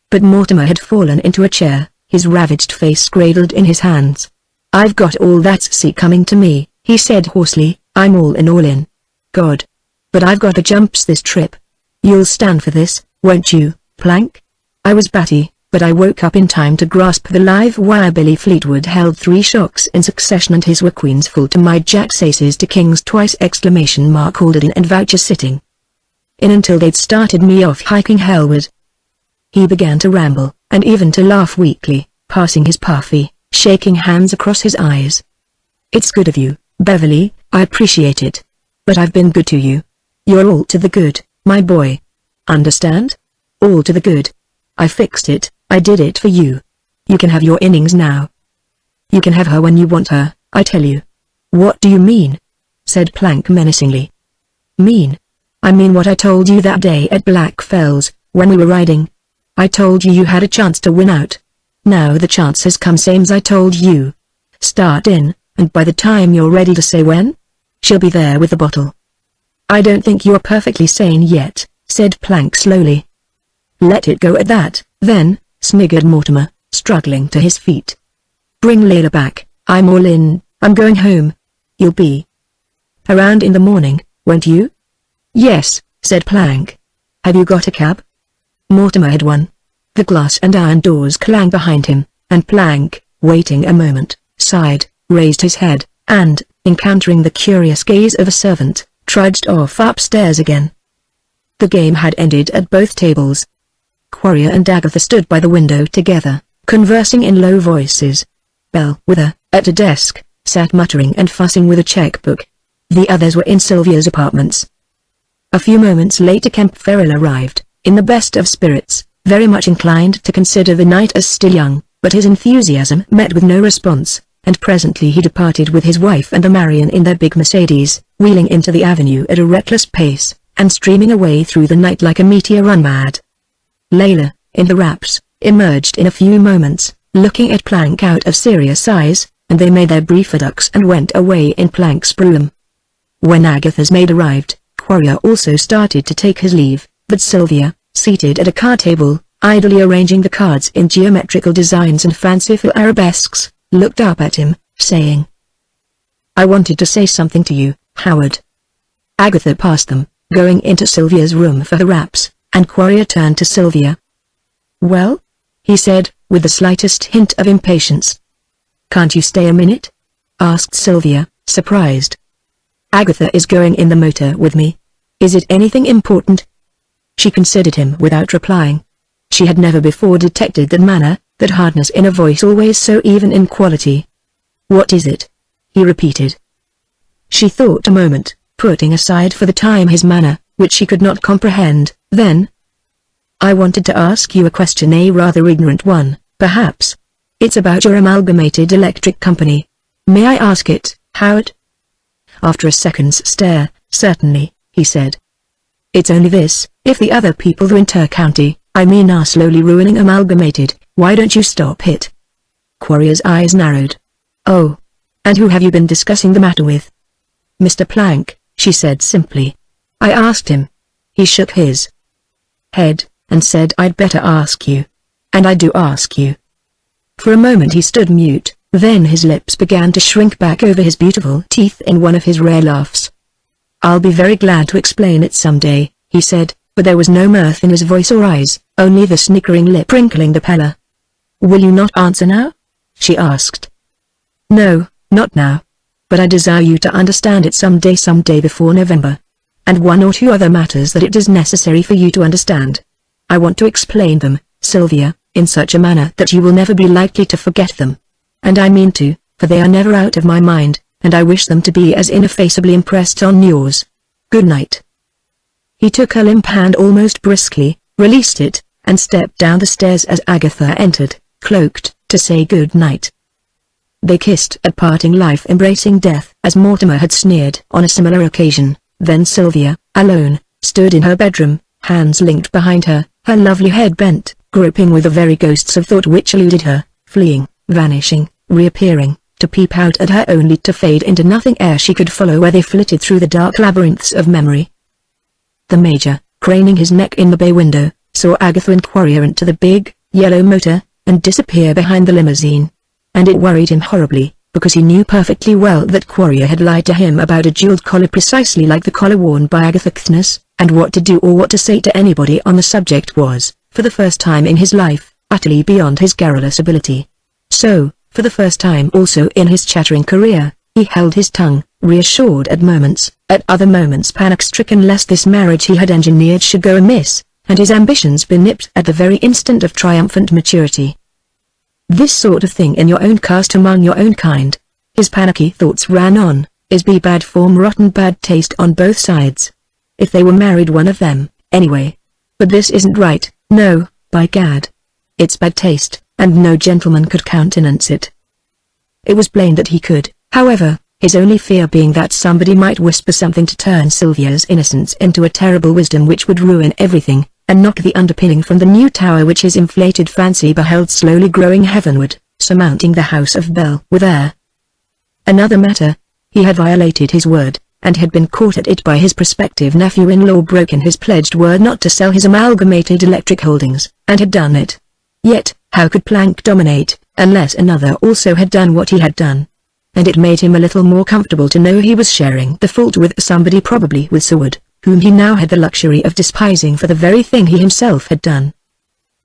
A: But Mortimer had fallen into a chair, his ravaged face cradled in his hands. "I've got all that sea coming to me," he said hoarsely. "I'm all in. God. But I've got to jumps this trip. You'll stand for this, won't you, Plank?" I was batty, but I woke up in time to grasp the live wire. Billy Fleetwood held 3 shocks in succession and his were queens full to my jacks, aces to kings twice, ! Ordered in and voucher sitting in until they'd started me off hiking hellward. He began to ramble, and even to laugh weakly, passing his puffy, shaking hands across his eyes. "It's good of you, Beverly, I appreciate it. But I've been good to you. You're all to the good, my boy. Understand? All to the good. I fixed it, I did it for you. You can have your innings now. You can have her when you want her, I tell you." "What do you mean?" said Plank menacingly. "Mean? I mean what I told you that day at Black Fells, when we were riding. I told you you had a chance to win out. Now the chance has come, same's I told you. Start in, and by the time you're ready to say when, she'll be there with the bottle." "I don't think you're perfectly sane yet," said Plank slowly. "Let it go at that, then," sniggered Mortimer, struggling to his feet. "Bring Layla back, I'm all in, I'm going home. You'll be around in the morning, won't you?" "Yes," said Plank. "Have you got a cab?" Mortimer had one. The glass and iron doors clanged behind him, and Plank, waiting a moment, sighed, raised his head, and, encountering the curious gaze of a servant, trudged off upstairs again. The game had ended at both tables. Quarrier and Agatha stood by the window together, conversing in low voices. Belle, with her, at a desk, sat muttering and fussing with a checkbook. The others were in Sylvia's apartments. A few moments later Kemp Ferrell arrived, in the best of spirits, very much inclined to consider the night as still young, but his enthusiasm met with no response, and presently he departed with his wife and the Marion in their big Mercedes, wheeling into the avenue at a reckless pace, and streaming away through the night like a meteor run mad. Layla, in the wraps, emerged in a few moments, looking at Plank out of serious eyes, and they made their brief adux and went away in Plank's brougham. When Agatha's maid arrived, Quarrier also started to take his leave, but Sylvia, seated at a card table, idly arranging the cards in geometrical designs and fanciful arabesques, looked up at him, saying, "I wanted to say something to you, Howard." Agatha passed them, going into Sylvia's room for her wraps, and Quarrier turned to Sylvia. "Well?" he said, with the slightest hint of impatience. "Can't you stay a minute?" asked Sylvia, surprised. "Agatha is going in the motor with me. Is it anything important?" She considered him without replying. She had never before detected that manner, that hardness in a voice always so even in quality. "What is it?" he repeated. She thought a moment, putting aside for the time his manner, which she could not comprehend, then, "I wanted to ask you a question, a rather ignorant one, perhaps. It's about your Amalgamated Electric Company. May I ask it, Howard?" After a second's stare, "Certainly," he said. "It's only this, if the other people who inter-county, I mean are slowly ruining Amalgamated, why don't you stop it?" Quarrier's eyes narrowed. "Oh. And who have you been discussing the matter with?" "Mr. Plank," she said simply. "I asked him." He shook his head, and said, "I'd better ask you. And I do ask you." For a moment he stood mute, then his lips began to shrink back over his beautiful teeth in one of his rare laughs. "I'll be very glad to explain it someday," he said, but there was no mirth in his voice or eyes, only the snickering lip wrinkling the paler. "Will you not answer now?" she asked. "No, not now. But I desire you to understand it someday before November. And one or two other matters that it is necessary for you to understand. I want to explain them, Sylvia, in such a manner that you will never be likely to forget them. And I mean to, for they are never out of my mind, and I wish them to be as ineffaceably impressed on yours. Good night." He took her limp hand almost briskly, released it, and stepped down the stairs as Agatha entered, cloaked, to say good night. They kissed at parting, life embracing death, as Mortimer had sneered on a similar occasion. Then Sylvia, alone, stood in her bedroom, hands linked behind her, her lovely head bent, groping with the very ghosts of thought which eluded her, fleeing, vanishing, reappearing, to peep out at her only to fade into nothing ere she could follow where they flitted through the dark labyrinths of memory. The Major, craning his neck in the bay window, saw Agatha and Quarrier into the big, yellow motor, and disappear behind the limousine. And it worried him horribly, because he knew perfectly well that Quarrier had lied to him about a jeweled collar precisely like the collar worn by Agatha Kthnes, and what to do or what to say to anybody on the subject was, for the first time in his life, utterly beyond his garrulous ability. So, for the first time also in his chattering career, he held his tongue, reassured at moments, at other moments panic-stricken lest this marriage he had engineered should go amiss, and his ambitions be nipped at the very instant of triumphant maturity. This sort of thing in your own caste among your own kind. His panicky thoughts ran on, is be bad form, rotten bad taste on both sides. If they were married, one of them, anyway. But this isn't right, no, by gad. It's bad taste, and no gentleman could countenance it. It was plain that he could, however, his only fear being that somebody might whisper something to turn Sylvia's innocence into a terrible wisdom which would ruin everything, and knock the underpinning from the new tower which his inflated fancy beheld slowly growing heavenward, surmounting the house of Bell with air. Another matter, he had violated his word, and had been caught at it by his prospective nephew-in-law, broken his pledged word not to sell his Amalgamated Electric holdings, and had done it. Yet, how could Plank dominate, unless another also had done what he had done? And it made him a little more comfortable to know he was sharing the fault with somebody, probably with Seward, whom he now had the luxury of despising for the very thing he himself had done.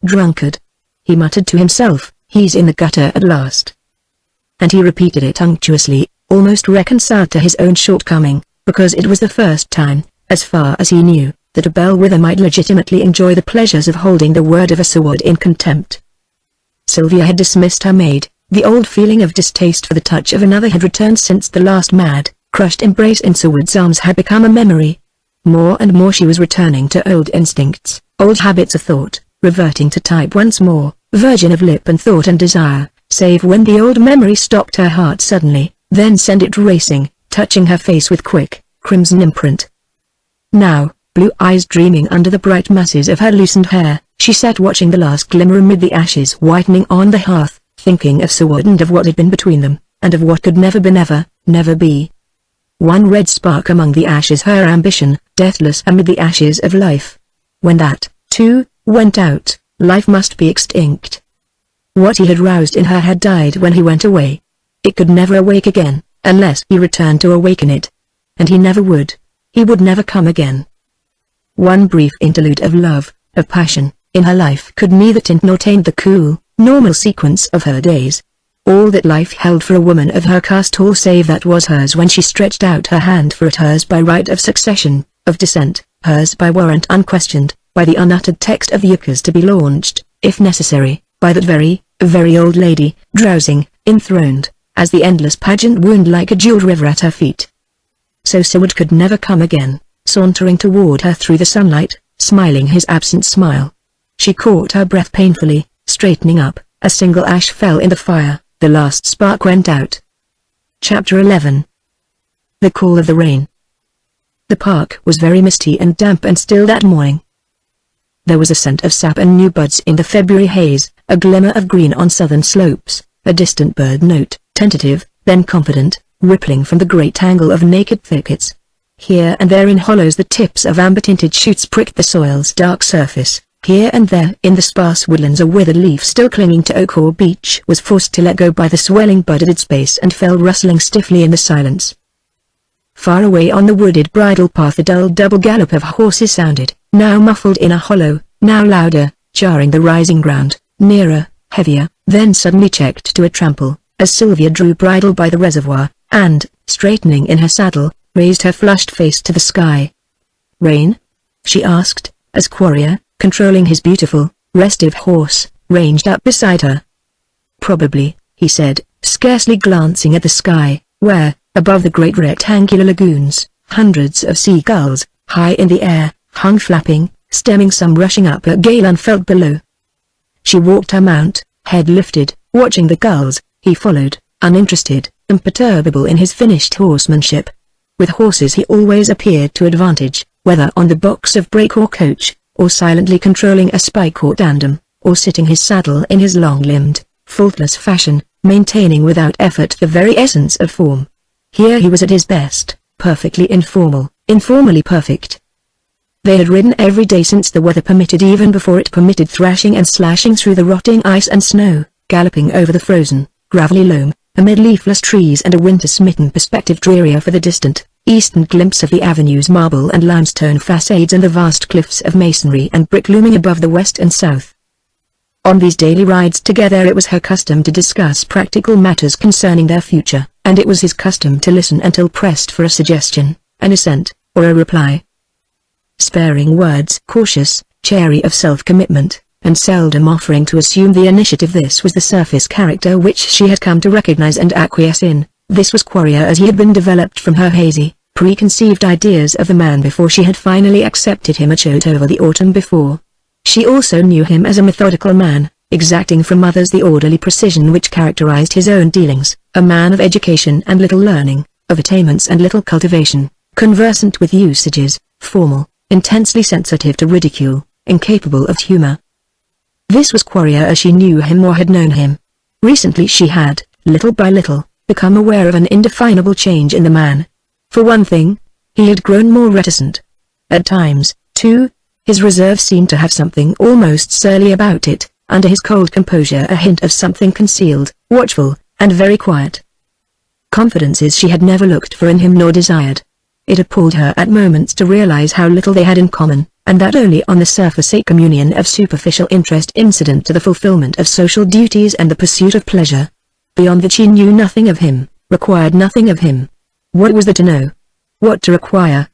A: Drunkard. He muttered to himself, he's in the gutter at last. And he repeated it unctuously, almost reconciled to his own shortcoming, because it was the first time, as far as he knew, that a bellwether might legitimately enjoy the pleasures of holding the word of a Seward in contempt. Sylvia had dismissed her maid. The old feeling of distaste for the touch of another had returned since the last mad, crushed embrace in Seward's arms had become a memory. More and more she was returning to old instincts, old habits of thought, reverting to type once more, virgin of lip and thought and desire, save when the old memory stopped her heart suddenly, then sent it racing, touching her face with quick, crimson imprint. Now, blue eyes dreaming under the bright masses of her loosened hair, she sat watching the last glimmer amid the ashes whitening on the hearth, thinking of Seward and of what had been between them, and of what could never be, never be. One red spark among the ashes, her ambition, deathless amid the ashes of life. When that, too, went out, life must be extinct. What he had roused in her had died when he went away. It could never awake again, unless he returned to awaken it. And he never would. he would never come again. One brief interlude of love, of passion, in her life could neither tint nor taint the cool, normal sequence of her days. All that life held for a woman of her caste, all save that was hers when she stretched out her hand for it, hers by right of succession, of descent, hers by warrant unquestioned, by the unuttered text of the ukase to be launched, if necessary, by that very, very old lady, drowsing, enthroned, as the endless pageant wound like a jeweled river at her feet. So Seward could never come again, sauntering toward her through the sunlight, smiling his absent smile. She caught her breath painfully, straightening up. A single ash fell in the fire, the last spark went out. Chapter 11. The Call of the Rain. The park was very misty and damp and still that morning. There was a scent of sap and new buds in the February haze, a glimmer of green on southern slopes, a distant bird note, tentative, then confident, rippling from the great tangle of naked thickets. Here and there in hollows the tips of amber-tinted shoots pricked the soil's dark surface. Here and there in the sparse woodlands a withered leaf still clinging to oak or beech was forced to let go by the swelling budded space and fell rustling stiffly in the silence. Far away on the wooded bridle path a dull double gallop of horses sounded, now muffled in a hollow, now louder, jarring the rising ground, nearer, heavier, then suddenly checked to a trample, as Sylvia drew bridle by the reservoir, and, straightening in her saddle, raised her flushed face to the sky. "Rain?" she asked, as Quarrier, controlling his beautiful, restive horse, ranged up beside her. "Probably," he said, scarcely glancing at the sky, where, above the great rectangular lagoons, hundreds of seagulls, high in the air, hung flapping, stemming some rushing up a gale unfelt below. She walked her mount, head lifted, watching the gulls. He followed, uninterested, imperturbable in his finished horsemanship. With horses he always appeared to advantage, whether on the box of brake or coach, or silently controlling a spike or tandem, or sitting his saddle in his long-limbed, faultless fashion, maintaining without effort the very essence of form. Here he was at his best, perfectly informal, informally perfect. They had ridden every day since the weather permitted, even before it permitted, thrashing and slashing through the rotting ice and snow, galloping over the frozen, gravelly loam, amid leafless trees and a winter-smitten perspective drearier for the distant, eastern glimpse of the avenue's marble and limestone facades and the vast cliffs of masonry and brick looming above the west and south. On these daily rides together it was her custom to discuss practical matters concerning their future, and it was his custom to listen until pressed for a suggestion, an assent, or a reply. Sparing words, cautious, chary of self-commitment, and seldom offering to assume the initiative, this was the surface character which she had come to recognize and acquiesce in. This was Quarrier as he had been developed from her hazy, preconceived ideas of the man before she had finally accepted him at Chotover the autumn before. She also knew him as a methodical man, exacting from others the orderly precision which characterized his own dealings, a man of education and little learning, of attainments and little cultivation, conversant with usages, formal, intensely sensitive to ridicule, incapable of humor. This was Quarrier as she knew him or had known him. Recently she had, little by little, become aware of an indefinable change in the man. For one thing, he had grown more reticent. At times, too, his reserve seemed to have something almost surly about it, under his cold composure a hint of something concealed, watchful, and very quiet. Confidences she had never looked for in him nor desired. It appalled her at moments to realize how little they had in common, and that only on the surface, a communion of superficial interest incident to the fulfillment of social duties and the pursuit of pleasure. Beyond that she knew nothing of him, required nothing of him. What was there to know? What to require?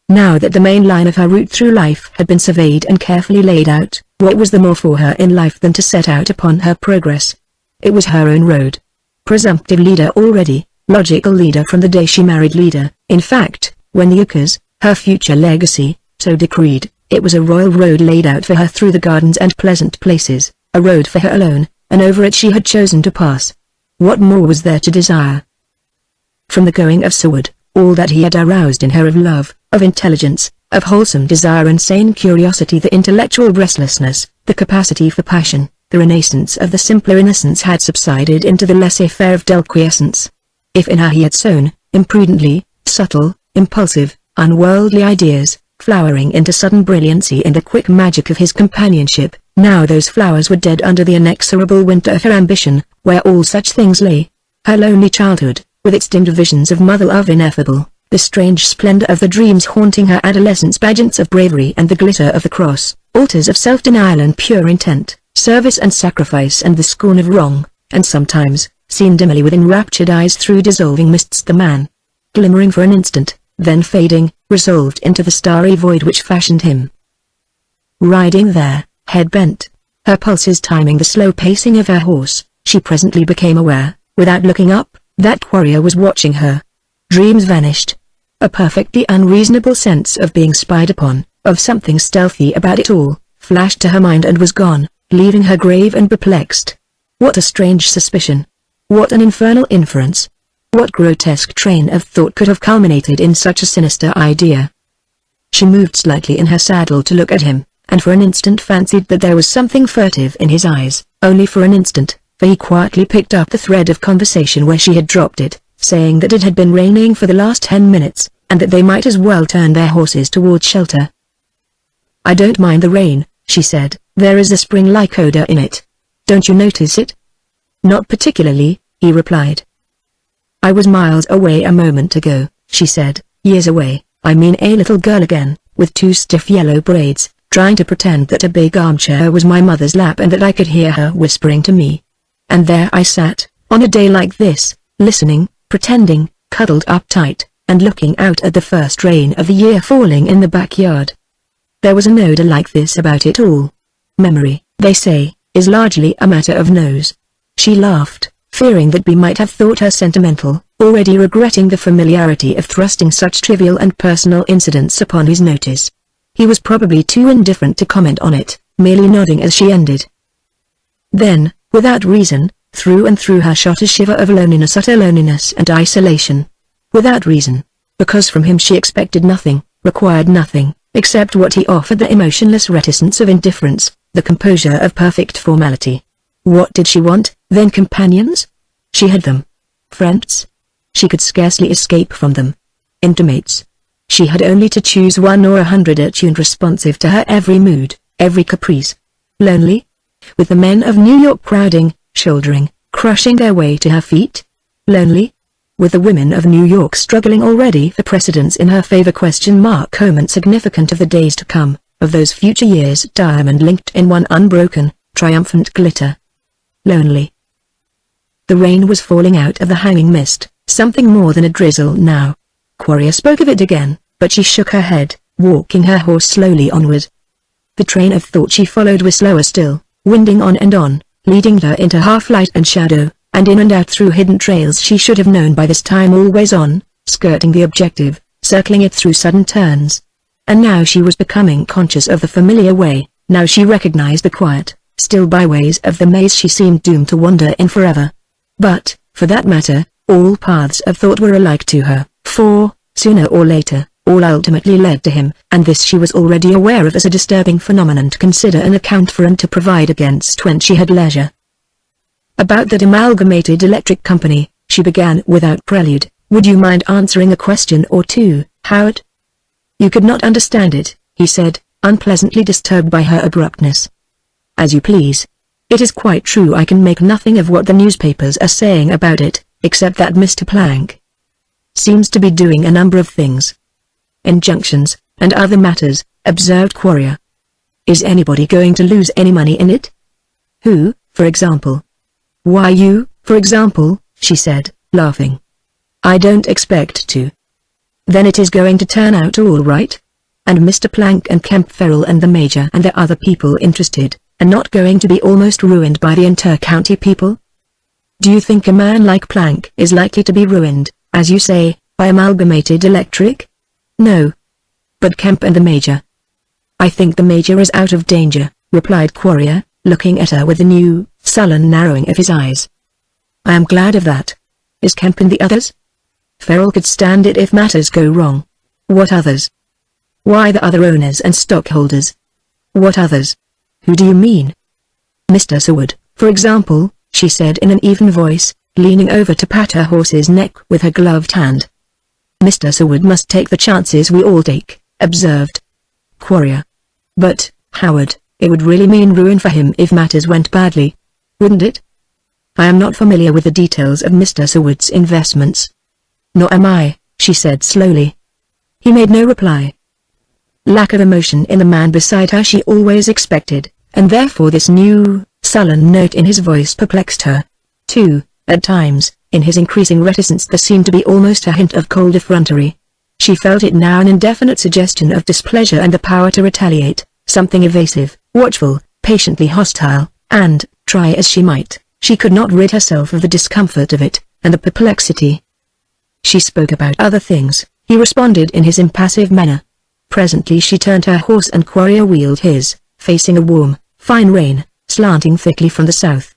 A: Now that the main line of her route through life had been surveyed and carefully laid out, what was there more for her in life than to set out upon her progress? It was her own road. Presumptive leader already, logical leader from the day she married, leader, in fact, when the ukase, her future legacy, so decreed, it was a royal road laid out for her through the gardens and pleasant places, a road for her alone, and over it she had chosen to pass. What more was there to desire? From the going of Seward, all that he had aroused in her of love, of intelligence, of wholesome desire and sane curiosity, the intellectual restlessness, the capacity for passion, the renaissance of the simpler innocence had subsided into the laissez-faire of dull quiescence. If in her he had sown, imprudently, subtle, impulsive, unworldly ideas, flowering into sudden brilliancy in the quick magic of his companionship, now those flowers were dead under the inexorable winter of her ambition, where all such things lay. Her lonely childhood, with its dim visions of mother love ineffable, the strange splendor of the dreams haunting her adolescence, pageants of bravery and the glitter of the cross, altars of self-denial and pure intent, service and sacrifice and the scorn of wrong, and sometimes, seen dimly with enraptured eyes through dissolving mists, the man, glimmering for an instant, then fading, resolved into the starry void which fashioned him. Riding there, head bent, her pulses timing the slow pacing of her horse, she presently became aware, without looking up, that warrior was watching her. Dreams vanished. A perfectly unreasonable sense of being spied upon, of something stealthy about it all, flashed to her mind and was gone, leaving her grave and perplexed. What a strange suspicion! What an infernal inference! What grotesque train of thought could have culminated in such a sinister idea? She moved slightly in her saddle to look at him, and for an instant fancied that there was something furtive in his eyes, only for an instant, for he quietly picked up the thread of conversation where she had dropped it, saying that it had been raining for the last 10 minutes, and that they might as well turn their horses toward shelter. "I don't mind the rain," she said, "there is a spring-like odor in it. Don't you notice it?" "Not particularly," he replied. "I was miles away a moment ago," she said, "years away, I mean a little girl again, with 2 stiff yellow braids, trying to pretend that a big armchair was my mother's lap and that I could hear her whispering to me. And there I sat, on a day like this, listening, pretending, cuddled up tight, and looking out at the first rain of the year falling in the backyard. There was an odor like this about it all. Memory, they say, is largely a matter of nose." She laughed, fearing that B might have thought her sentimental, already regretting the familiarity of thrusting such trivial and personal incidents upon his notice. He was probably too indifferent to comment on it, merely nodding as she ended. Then, without reason, through and through her shot a shiver of loneliness, utter loneliness and isolation. Without reason, because from him she expected nothing, required nothing, except what he offered, the emotionless reticence of indifference, the composure of perfect formality. What did she want, then? Companions? She had them. Friends? She could scarcely escape from them. Intimates? She had only to choose 1 or 100 attuned, responsive to her every mood, every caprice. Lonely? With the men of New York crowding, shouldering, crushing their way to her feet? Lonely? With the women of New York struggling already for precedence in her favor? Moment significant of the days to come, of those future years, diamond linked in one unbroken, triumphant glitter. Lonely. The rain was falling out of the hanging mist, something more than a drizzle now. Quarrier spoke of it again, but she shook her head, walking her horse slowly onward. The train of thought she followed was slower still, winding on, leading her into half light and shadow, and in and out through hidden trails she should have known by this time, always on, skirting the objective, circling it through sudden turns. And now she was becoming conscious of the familiar way, now she recognized the quiet, still byways of the maze she seemed doomed to wander in forever. But, for that matter, all paths of thought were alike to her, for, sooner or later, all ultimately led to him, and this she was already aware of as a disturbing phenomenon to consider and account for and to provide against when she had leisure. "About that Amalgamated Electric Company," she began without prelude, "would you mind answering a question or two, Howard?" "You could not understand it," he said, unpleasantly disturbed by her abruptness. "As you please. It is quite true I can make nothing of what the newspapers are saying about it, except that Mr. Plank seems to be doing a number of things. Injunctions, and other matters," observed Quarrier. "Is anybody going to lose any money in it?" "Who, for example?" "Why, you, for example," she said, laughing. "I don't expect to." "Then it is going to turn out all right? And Mr. Plank and Kemp Ferrell and the Major and the other people interested, are not going to be almost ruined by the inter-county people? Do you think a man like Plank is likely to be ruined, as you say, by Amalgamated Electric?" "No. But Kemp and the Major?" "I think the Major is out of danger," replied Quarrier, looking at her with a new, sullen narrowing of his eyes. "I am glad of that. Is Kemp and the others?" "Ferrell could stand it if matters go wrong." "What others?" "Why, the other owners and stockholders." "What others? Who do you mean?" "Mr. Seward, for example," she said in an even voice, leaning over to pat her horse's neck with her gloved hand. "Mr. Seward must take the chances we all take," observed Quarrier. "But, Howard, it would really mean ruin for him if matters went badly. Wouldn't it?" "I am not familiar with the details of Mr. Seward's investments." "Nor am I. she said slowly. He made no reply. Lack of emotion in the man beside her she always expected, and therefore this new, sullen note in his voice perplexed her. Too, at times, in his increasing reticence there seemed to be almost a hint of cold effrontery. She felt it now, an indefinite suggestion of displeasure and the power to retaliate, something evasive, watchful, patiently hostile, and, try as she might, she could not rid herself of the discomfort of it, and the perplexity. She spoke about other things. He responded in his impassive manner. Presently she turned her horse and Quarrier wheeled his, facing a warm, fine rain, slanting thickly from the south.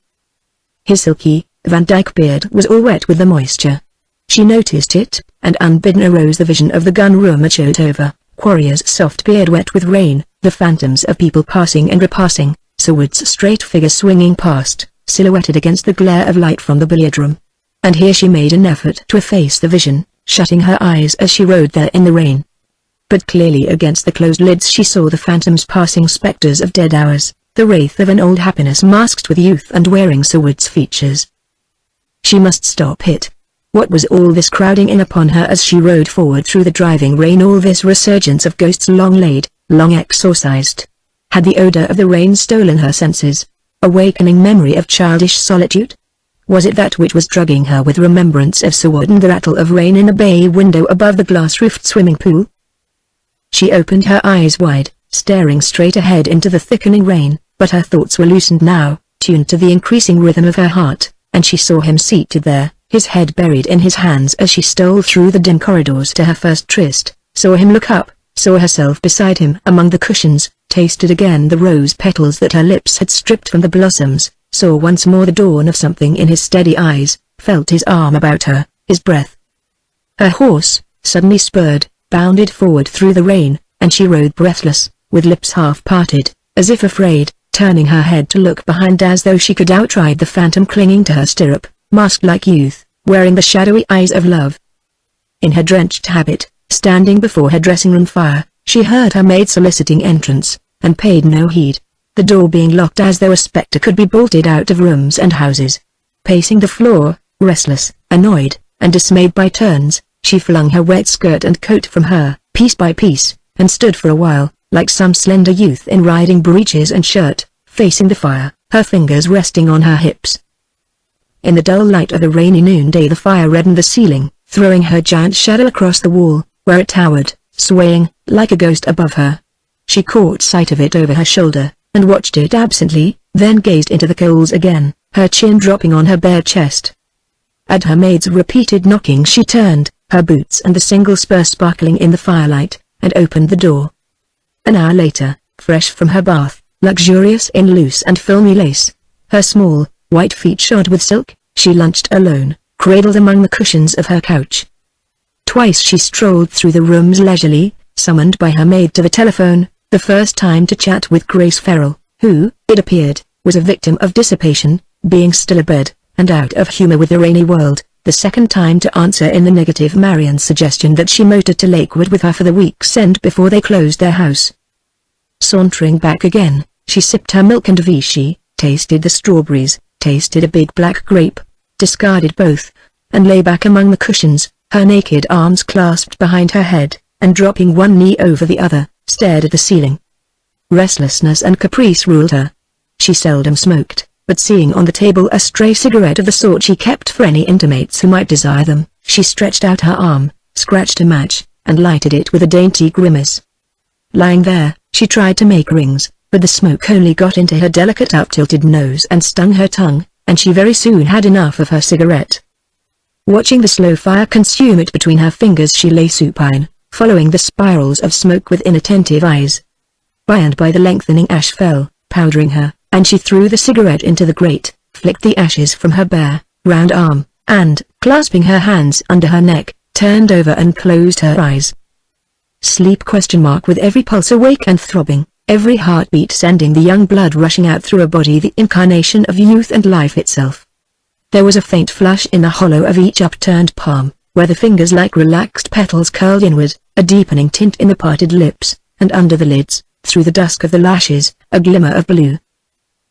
A: His silky, Van Dyke beard was all wet with the moisture. She noticed it, and unbidden arose the vision of the gun-room at Chotova, Quarrier's soft beard wet with rain, the phantoms of people passing and repassing, Seward's straight figure swinging past, silhouetted against the glare of light from the billiard-room. And here she made an effort to efface the vision, shutting her eyes as she rode there in the rain. But clearly against the closed lids she saw the phantoms, passing spectres of dead hours, the wraith of an old happiness masked with youth and wearing Seward's features. She must stop it. What was all this crowding in upon her as she rode forward through the driving rain, all this resurgence of ghosts long laid, long exorcised? Had the odor of the rain stolen her senses, awakening memory of childish solitude? Was it that which was drugging her with remembrance of Seward and the rattle of rain in the bay window above the glass-roofed swimming pool? She opened her eyes wide, staring straight ahead into the thickening rain, but her thoughts were loosened now, tuned to the increasing rhythm of her heart, and she saw him seated there, his head buried in his hands as she stole through the dim corridors to her first tryst, saw him look up, saw herself beside him among the cushions, tasted again the rose petals that her lips had stripped from the blossoms, saw once more the dawn of something in his steady eyes, felt his arm about her, his breath. Her horse, suddenly spurred, bounded forward through the rain, and she rode breathless, with lips half parted, as if afraid, turning her head to look behind as though she could outride the phantom clinging to her stirrup, masked like youth, wearing the shadowy eyes of love. In her drenched habit, standing before her dressing-room fire, she heard her maid soliciting entrance, and paid no heed. The door being locked as though a spectre could be bolted out of rooms and houses. Pacing the floor, restless, annoyed, and dismayed by turns, she flung her wet skirt and coat from her, piece by piece, and stood for a while, like some slender youth in riding breeches and shirt, facing the fire, her fingers resting on her hips. In the dull light of the rainy noonday the fire reddened the ceiling, throwing her giant shadow across the wall, where it towered, swaying, like a ghost above her. She caught sight of it over her shoulder, and watched it absently, then gazed into the coals again, her chin dropping on her bare chest. At her maid's repeated knocking she turned, her boots and the single spur sparkling in the firelight, and opened the door. An hour later, fresh from her bath, luxurious in loose and filmy lace, her small, white feet shod with silk, she lunched alone, cradled among the cushions of her couch. Twice she strolled through the rooms leisurely, summoned by her maid to the telephone, the first time to chat with Grace Farrell, who, it appeared, was a victim of dissipation, being still abed, and out of humor with the rainy world, the second time to answer in the negative Marian's suggestion that she motor to Lakewood with her for the week's end before they closed their house. Sauntering back again, she sipped her milk and Vichy, tasted the strawberries, tasted a big black grape, discarded both, and lay back among the cushions, her naked arms clasped behind her head, and dropping one knee over the other, stared at the ceiling. Restlessness and caprice ruled her. She seldom smoked, but seeing on the table a stray cigarette of the sort she kept for any intimates who might desire them, she stretched out her arm, scratched a match, and lighted it with a dainty grimace. Lying there, she tried to make rings, but the smoke only got into her delicate up-tilted nose and stung her tongue, and she very soon had enough of her cigarette. Watching the slow fire consume it between her fingers she lay supine, following the spirals of smoke with inattentive eyes. By and by the lengthening ash fell, powdering her, and she threw the cigarette into the grate, flicked the ashes from her bare, round arm, and, clasping her hands under her neck, turned over and closed her eyes. Sleep ? With every pulse awake and throbbing, every heartbeat sending the young blood rushing out through a body the incarnation of youth and life itself. There was a faint flush in the hollow of each upturned palm, where the fingers like relaxed petals curled inward, a deepening tint in the parted lips, and under the lids, through the dusk of the lashes, a glimmer of blue.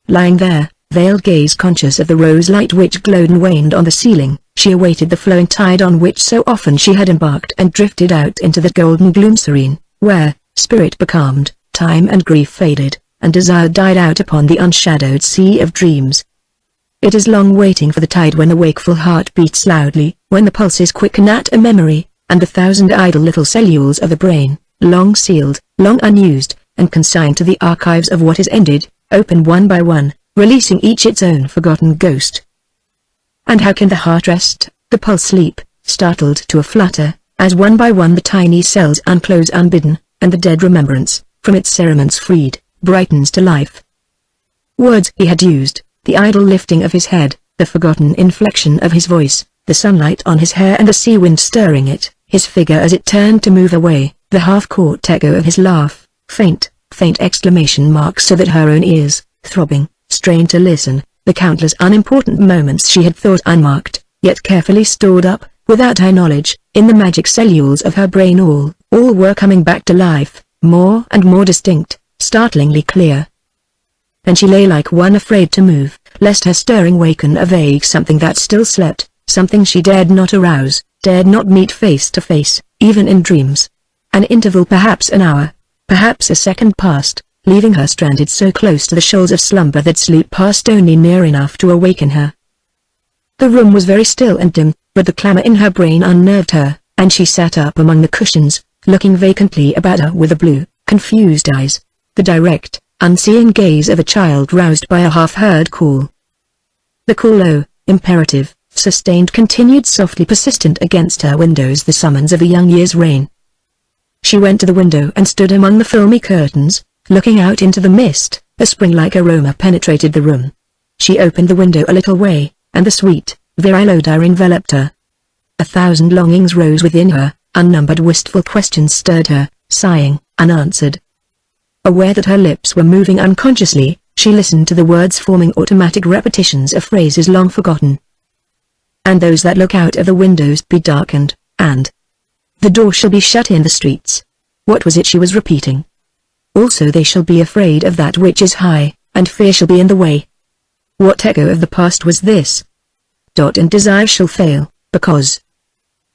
A: Lying there, veiled gaze conscious of the rose light which glowed and waned on the ceiling, she awaited the flowing tide on which so often she had embarked and drifted out into the golden gloom serene, where, spirit becalmed, time and grief faded, and desire died out upon the unshadowed sea of dreams. It is long waiting for the tide when the wakeful heart beats loudly, when the pulses quicken at a memory, and the thousand idle little cellules of the brain, long sealed, long unused, and consigned to the archives of what is ended, open one by one, releasing each its own forgotten ghost. And how can the heart rest, the pulse sleep, startled to a flutter, as one by one the tiny cells unclose unbidden, and the dead remembrance, from its cerements freed, brightens to life? Words he had used, the idle lifting of his head, the forgotten inflection of his voice, the sunlight on his hair and the sea wind stirring it, his figure as it turned to move away, the half-caught echo of his laugh, faint exclamation marks so that her own ears, throbbing, strained to listen, the countless unimportant moments she had thought unmarked, yet carefully stored up, without her knowledge, in the magic cellules of her brain all were coming back to life, more and more distinct, startlingly clear. And she lay like one afraid to move, lest her stirring waken a vague something that still slept, something she dared not arouse, dared not meet face to face, even in dreams. An interval, perhaps an hour, perhaps a second passed, leaving her stranded so close to the shoals of slumber that sleep passed only near enough to awaken her. The room was very still and dim, but the clamor in her brain unnerved her, and she sat up among the cushions, looking vacantly about her with the blue, confused eyes, the direct, unseeing gaze of a child roused by a half-heard call. The call, low, imperative, sustained, continued softly persistent against her windows, the summons of a young year's rain. She went to the window and stood among the filmy curtains, looking out into the mist. A spring-like aroma penetrated the room. She opened the window a little way, and the sweet, virile odor enveloped her. 1,000 longings rose within her, unnumbered wistful questions stirred her, sighing, unanswered. Aware that her lips were moving unconsciously, she listened to the words forming automatic repetitions of phrases long forgotten. And those that look out of the windows be darkened, and the door shall be shut in the streets. What was it she was repeating? Also they shall be afraid of that which is high, and fear shall be in the way. What echo of the past was this? And desire shall fail, because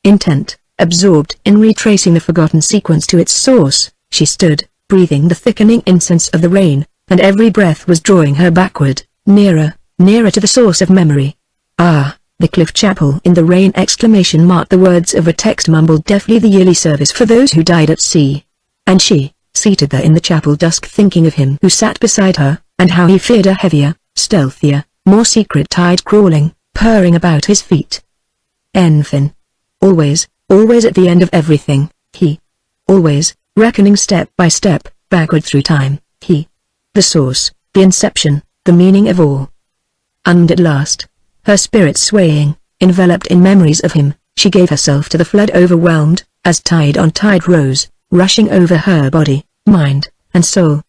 A: intent, absorbed in retracing the forgotten sequence to its source, she stood, breathing the thickening incense of the rain, and every breath was drawing her backward, nearer to the source of memory. Ah, the Cliff Chapel in the rain! Exclamation mark. The words of a text mumbled deafly, the yearly service for those who died at sea. And she, seated there in the chapel dusk, thinking of him who sat beside her, and how he feared a heavier, stealthier, more secret tide crawling, purring about his feet. Enfin. Always at the end of everything, he. Always, reckoning step by step, backward through time, he. The source, the inception, the meaning of all. And at last, her spirit swaying, enveloped in memories of him, she gave herself to the flood, overwhelmed, as tide on tide rose, rushing over her body, mind, and soul.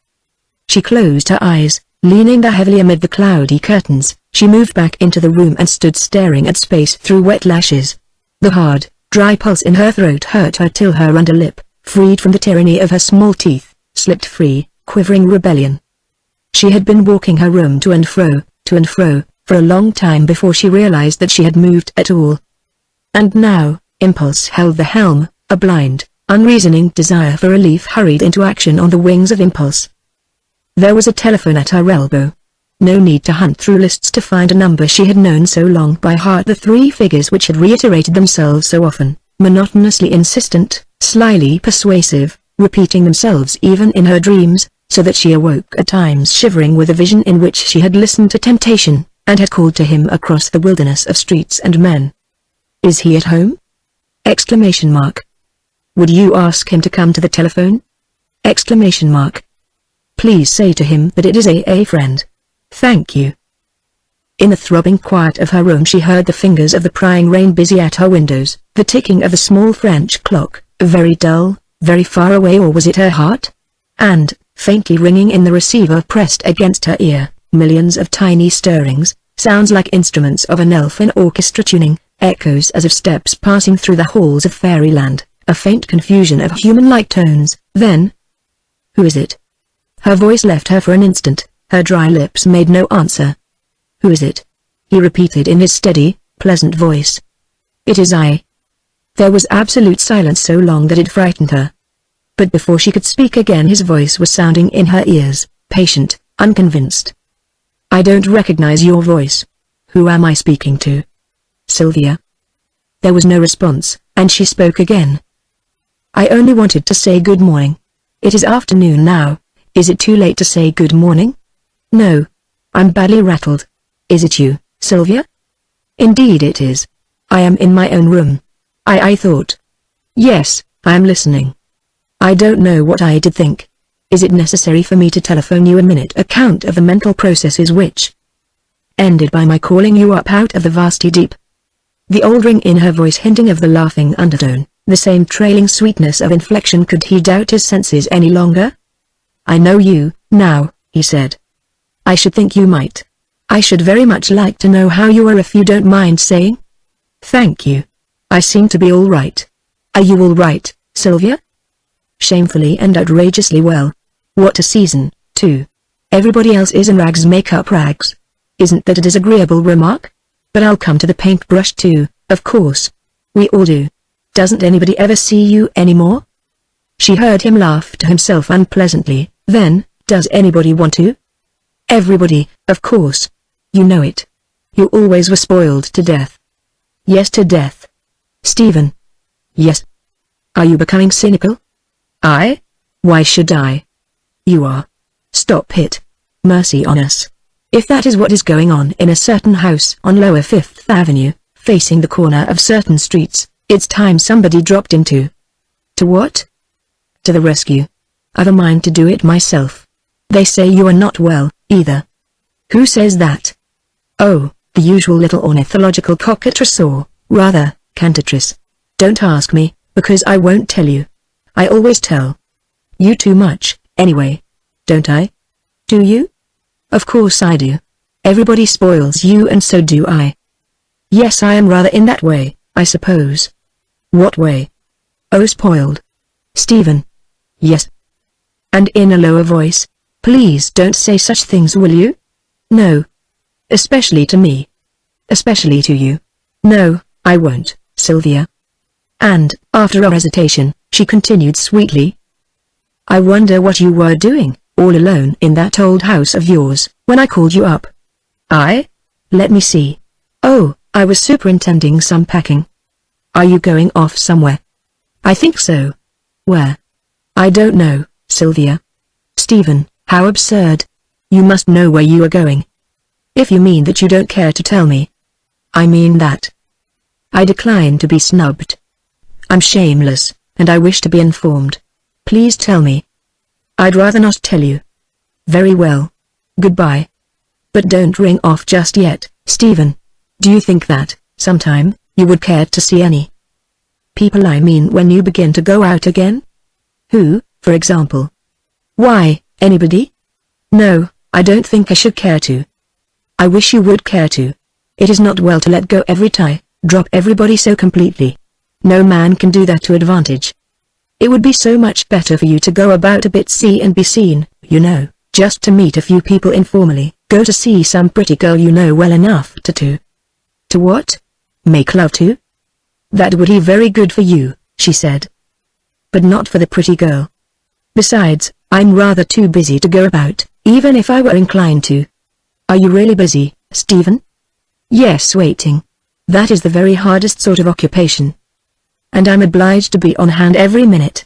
A: She closed her eyes, leaning there heavily amid the cloudy curtains. She moved back into the room and stood staring at space through wet lashes. The hard, dry pulse in her throat hurt her till her under lip, freed from the tyranny of her small teeth, slipped free, quivering rebellion. She had been walking her room to and fro, for a long time before she realized that she had moved at all. And now, impulse held the helm, a blind, unreasoning desire for relief hurried into action on the wings of impulse. There was a telephone at her elbow. No need to hunt through lists to find a number she had known so long by heart, the 3 figures which had reiterated themselves so often, monotonously insistent, slyly persuasive, repeating themselves even in her dreams, so that she awoke at times shivering with a vision in which she had listened to temptation, and had called to him across the wilderness of streets and men. "Is he at home?" Exclamation mark. "Would you ask him to come to the telephone?" Exclamation mark. "Please say to him that it is a friend. Thank you." In the throbbing quiet of her room she heard the fingers of the prying rain busy at her windows, the ticking of the small French clock, very dull, very far away, or was it her heart? And, faintly ringing in the receiver pressed against her ear, millions of tiny stirrings, sounds like instruments of an elfin orchestra tuning, echoes as of steps passing through the halls of fairyland, a faint confusion of human-like tones. Then, "Who is it?" Her voice left her for an instant, her dry lips made no answer. "Who is it?" he repeated in his steady, pleasant voice. It is I. There was absolute silence so long that it frightened her. But before she could speak again his voice was sounding in her ears, patient, unconvinced. I don't recognize your voice. Who am I speaking to? Sylvia. There was no response, and she spoke again. I only wanted to say good morning. It is afternoon now. Is it too late to say good morning? No. I'm badly rattled. Is it you, Sylvia? Indeed it is. I am in my own room. I thought. Yes, I am listening. I don't know what I did think. Is it necessary for me to telephone you a minute account of the mental processes which ended by my calling you up out of the vasty deep? The old ring in her voice hinting of the laughing undertone, the same trailing sweetness of inflection. Could he doubt his senses any longer? I know you, now, he said. I should think you might. I should very much like to know how you are if you don't mind saying. Thank you. I seem to be all right. Are you all right, Sylvia? Shamefully and outrageously well. What a season, too. Everybody else is in rags, makeup rags. Isn't that a disagreeable remark? But I'll come to the paintbrush too, of course. We all do. Doesn't anybody ever see you anymore? She heard him laugh to himself unpleasantly. Then, does anybody want to? Everybody, of course. You know it. You always were spoiled to death. Yes, to death. Stephen. Yes. Are you becoming cynical? I? Why should I? You are. Stop it. Mercy on us. If that is what is going on in a certain house on Lower Fifth Avenue, facing the corner of certain streets, it's time somebody dropped into. To what? To the rescue. I've a mind to do it myself. They say you are not well, either. Who says that? Oh, the usual little ornithological cockatrice or, rather, cantatrice. Don't ask me, because I won't tell you. I always tell you too much, anyway. Don't I? Do you? Of course I do. Everybody spoils you and so do I. Yes, I am rather in that way, I suppose. What way? Oh, spoiled. Stephen. Yes. And in a lower voice, please don't say such things, will you? No. Especially to me. Especially to you. No, I won't, Sylvia. And, after a hesitation, she continued sweetly. I wonder what you were doing, all alone in that old house of yours, when I called you up. I? Let me see. Oh, I was superintending some packing. Are you going off somewhere? I think so. Where? I don't know, Sylvia. Stephen, how absurd. You must know where you are going. If you mean that you don't care to tell me. I mean that. I decline to be snubbed. I'm shameless, and I wish to be informed. Please tell me. I'd rather not tell you. Very well. Goodbye. But don't ring off just yet, Stephen. Do you think that, sometime, you would care to see any people, I mean when you begin to go out again? Who, for example? Why, anybody? No, I don't think I should care to. I wish you would care to. It is not well to let go every tie, drop everybody so completely. No man can do that to advantage. It would be so much better for you to go about a bit, see and be seen, you know, just to meet a few people informally, go to see some pretty girl you know well enough to what? Make love to? That would be very good for you, she said. But not for the pretty girl. Besides, I'm rather too busy to go about, even if I were inclined to. Are you really busy, Stephen? Yes, waiting. That is the very hardest sort of occupation. And I'm obliged to be on hand every minute.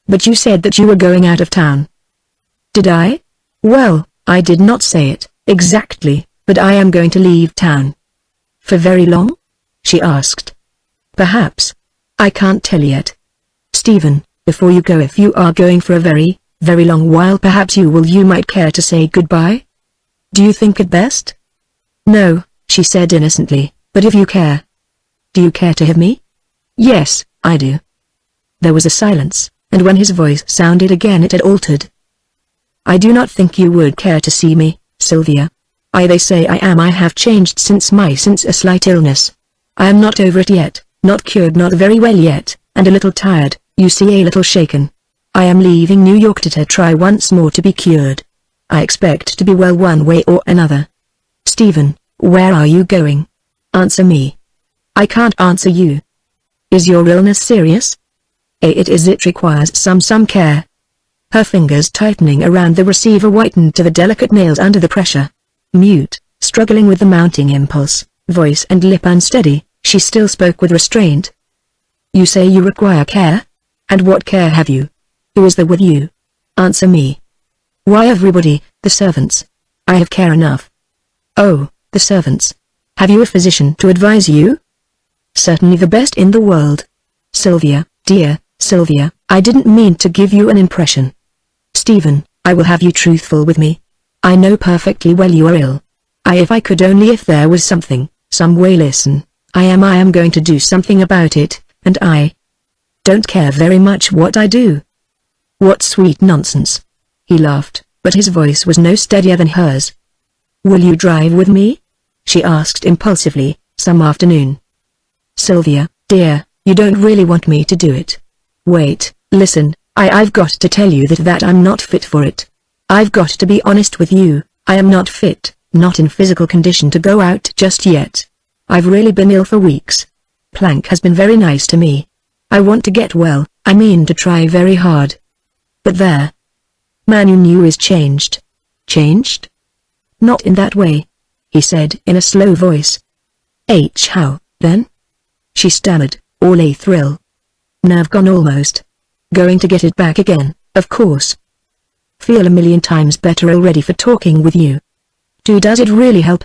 A: But you said that you were going out of town. Did I? Well, I did not say it, exactly, but I am going to leave town. For very long? She asked. Perhaps. I can't tell yet. Stephen, before you go, if you are going for a very, very long while, perhaps you might care to say goodbye? Do you think it best? No, she said innocently, but if you care. Do you care to have me? Yes, I do. There was a silence, and when his voice sounded again it had altered. I do not think you would care to see me, Sylvia. They say I have changed since a slight illness. I am not over it yet, not cured, not very well yet, and a little tired, you see, a little shaken. I am leaving New York to try once more to be cured. I expect to be well one way or another. Stephen, where are you going? Answer me. I can't answer you. Is your illness serious? It is. It requires some care. Her fingers tightening around the receiver whitened to the delicate nails under the pressure. Mute, struggling with the mounting impulse, voice and lip unsteady, she still spoke with restraint. You say you require care? And what care have you? Who is there with you? Answer me. Why everybody, the servants. I have care enough. Oh, the servants. Have you a physician to advise you? Certainly the best in the world. Sylvia, dear, Sylvia, I didn't mean to give you an impression. Stephen, I will have you truthful with me. I know perfectly well you are ill. If I could only, if there was something, some way. Listen, I am going to do something about it, and I don't care very much what I do. What sweet nonsense. He laughed, but his voice was no steadier than hers. Will you drive with me? She asked impulsively, some afternoon. Sylvia, dear, you don't really want me to do it. Wait, listen, I've got to tell you that I'm not fit for it. I've got to be honest with you, I am not fit, not in physical condition to go out just yet. I've really been ill for weeks. Plank has been very nice to me. I want to get well, I mean to try very hard. But there. Magneon is changed. Changed? Not in that way, he said in a slow voice. How, then? She stammered, all a thrill. Nerve gone almost. Going to get it back again, of course. Feel a million times better already for talking with you. Does it really help?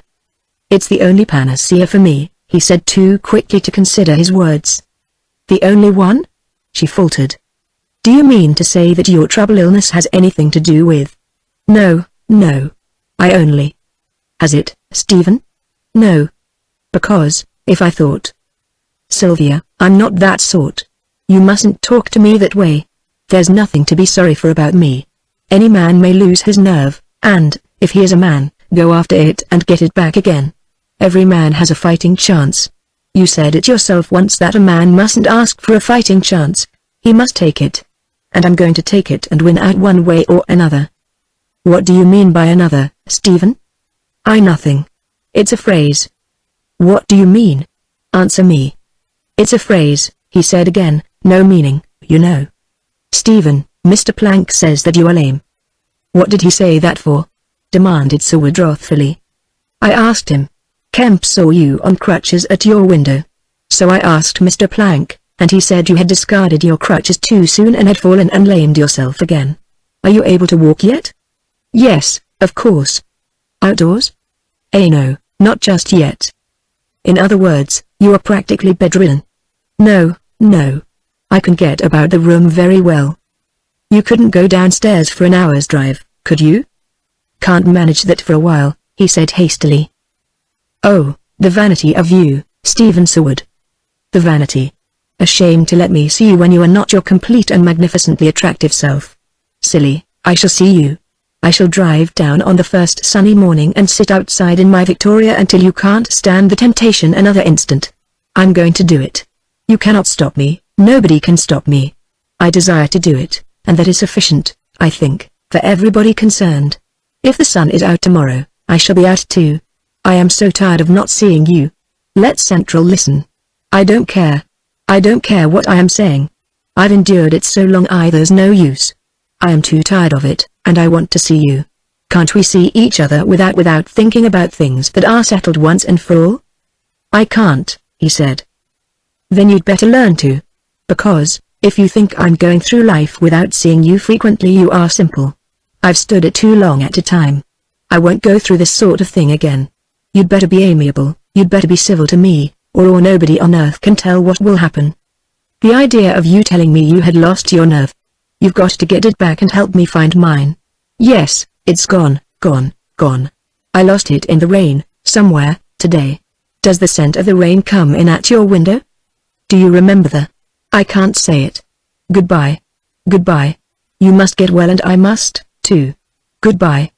A: It's the only panacea for me, he said too quickly to consider his words. The only one? She faltered. Do you mean to say that your trouble illness has anything to do with? No, no. I only. Has it, Stephen? No. Because, if I thought. Sylvia, I'm not that sort. You mustn't talk to me that way. There's nothing to be sorry for about me. Any man may lose his nerve, and, if he is a man, go after it and get it back again. Every man has a fighting chance. You said it yourself once that a man mustn't ask for a fighting chance. He must take it. And I'm going to take it and win out one way or another. What do you mean by another, Stephen? Nothing. It's a phrase. What do you mean? Answer me. It's a phrase, he said again, no meaning, you know. Stephen, Mr. Plank says that you are lame. What did he say that for? Demanded Seward wrathfully. I asked him. Kemp saw you on crutches at your window. So I asked Mr. Plank, and he said you had discarded your crutches too soon and had fallen and lamed yourself again. Are you able to walk yet? Yes, of course. Outdoors? No, not just yet. In other words, you are practically bedridden. No, no. I can get about the room very well. You couldn't go downstairs for an hour's drive, could you? Can't manage that for a while, he said hastily. Oh, the vanity of you, Stephen Seward. The vanity. Ashamed to let me see you when you are not your complete and magnificently attractive self. Silly, I shall see you. I shall drive down on the first sunny morning and sit outside in my Victoria until you can't stand the temptation another instant. I'm going to do it. You cannot stop me, nobody can stop me. I desire to do it, and that is sufficient, I think, for everybody concerned. If the sun is out tomorrow, I shall be out too. I am so tired of not seeing you. Let Central listen. I don't care. I don't care what I am saying. I've endured it so long there's no use. I am too tired of it, and I want to see you. Can't we see each other without thinking about things that are settled once and for all? I can't, he said. Then you'd better learn to. Because, if you think I'm going through life without seeing you frequently, you are simple. I've stood it too long at a time. I won't go through this sort of thing again. You'd better be amiable, you'd better be civil to me, or nobody on earth can tell what will happen. The idea of you telling me you had lost your nerve. You've got to get it back and help me find mine. Yes, it's gone, gone, gone. I lost it in the rain, somewhere, today. Does the scent of the rain come in at your window? Do you remember the? I can't say it. Goodbye. Goodbye. You must get well and I must, too. Goodbye.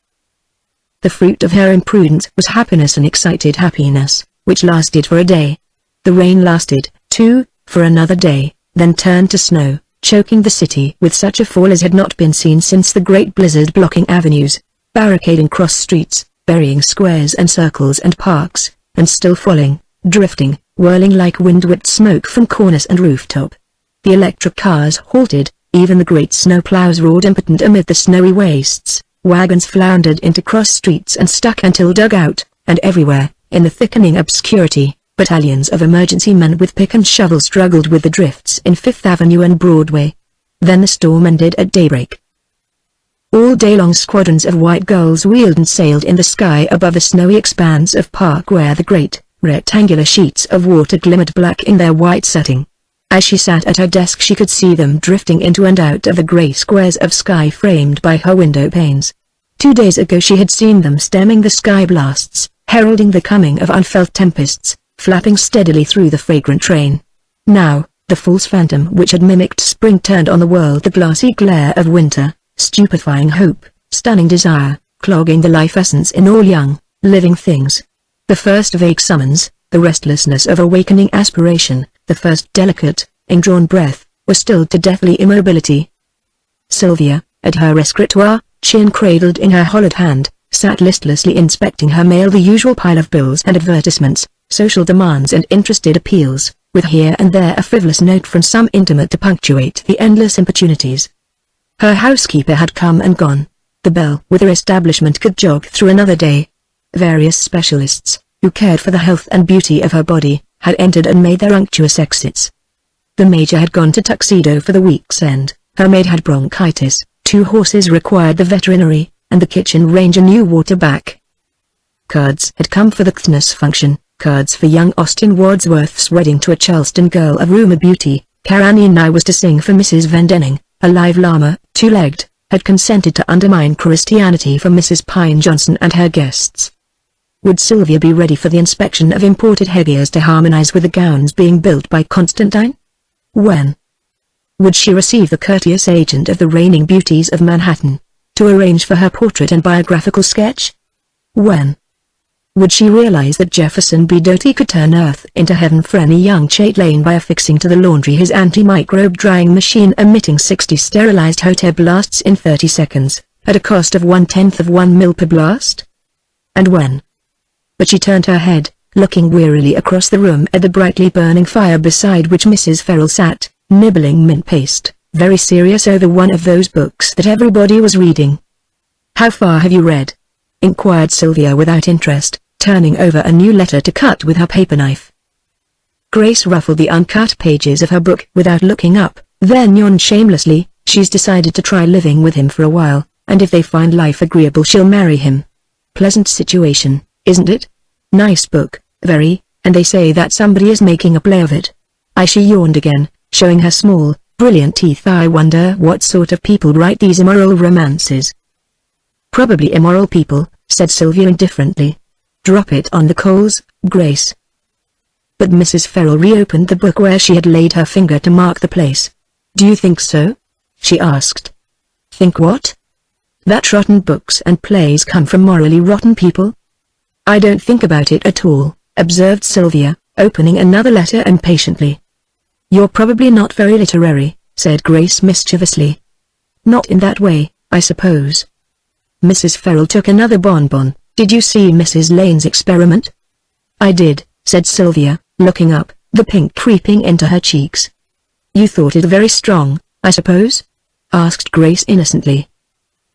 A: The fruit of her imprudence was happiness, and excited happiness, which lasted for a day. The rain lasted, too, for another day, then turned to snow, choking the city with such a fall as had not been seen since the great blizzard, blocking avenues, barricading cross streets, burying squares and circles and parks, and still falling, drifting, whirling like wind-whipped smoke from cornice and rooftop. The electric cars halted, even the great snowplows roared impotent amid the snowy wastes, wagons floundered into cross streets and stuck until dug out, and everywhere, in the thickening obscurity, battalions of emergency men with pick and shovel struggled with the drifts in Fifth Avenue and Broadway. Then the storm ended at daybreak. All day long squadrons of white gulls wheeled and sailed in the sky above the snowy expanse of park where the great, rectangular sheets of water glimmered black in their white setting. As she sat at her desk she could see them drifting into and out of the grey squares of sky framed by her window panes. 2 days ago she had seen them stemming the sky blasts, heralding the coming of unfelt tempests, flapping steadily through the fragrant train. Now, the false phantom which had mimicked spring turned on the world the glassy glare of winter, stupefying hope, stunning desire, clogging the life essence in all young, living things. The first vague summons, the restlessness of awakening aspiration, the first delicate, indrawn breath, was stilled to deathly immobility. Sylvia, at her escritoire, chin cradled in her hollowed hand, sat listlessly inspecting her mail, the usual pile of bills and advertisements, social demands and interested appeals, with here and there a frivolous note from some intimate to punctuate the endless importunities. Her housekeeper had come and gone. The belle with her establishment could jog through another day. Various specialists, who cared for the health and beauty of her body, had entered and made their unctuous exits. The major had gone to Tuxedo for the week's end, her maid had bronchitis, 2 horses required the veterinary, and the kitchen ranger knew water back. Cards had come for the Christmas function, cards for young Austin Wadsworth's wedding to a Charleston girl of rumoured beauty. Karenina was to sing for Mrs. Vendenning, a live llama, 2-legged, had consented to undermine Christianity for Mrs. Pine Johnson and her guests. Would Sylvia be ready for the inspection of imported headgears to harmonize with the gowns being built by Constantine? When? Would she receive the courteous agent of the reigning beauties of Manhattan, to arrange for her portrait and biographical sketch? When? Would she realize that Jefferson B. Doty could turn earth into heaven for any young chatelaine by affixing to the laundry his anti-microbe drying machine emitting 60 sterilized hot air blasts in 30 seconds, at a cost of 1/10 of 1 mil per blast? And when? But she turned her head, looking wearily across the room at the brightly burning fire beside which Mrs. Ferrell sat, nibbling mint paste, very serious over one of those books that everybody was reading. "How far have you read?" inquired Sylvia without interest, turning over a new letter to cut with her paper knife. Grace ruffled the uncut pages of her book without looking up, then yawned shamelessly. "She's decided to try living with him for a while, and if they find life agreeable she'll marry him. Pleasant situation, isn't it? Nice book, very, and they say that somebody is making a play of it." She yawned again, showing her small, brilliant teeth. "I wonder what sort of people write these immoral romances." "Probably immoral people," said Sylvia indifferently. "Drop it on the coals, Grace." But Mrs. Ferrell reopened the book where she had laid her finger to mark the place. "Do you think so?" she asked. "Think what?" "That rotten books and plays come from morally rotten people?" "I don't think about it at all," observed Sylvia, opening another letter impatiently. "You're probably not very literary," said Grace mischievously. "Not in that way, I suppose." Mrs. Ferrell took another bonbon. "Did you see Mrs. Lane's experiment?" "I did," said Sylvia, looking up, the pink creeping into her cheeks. "You thought it very strong, I suppose?" asked Grace innocently.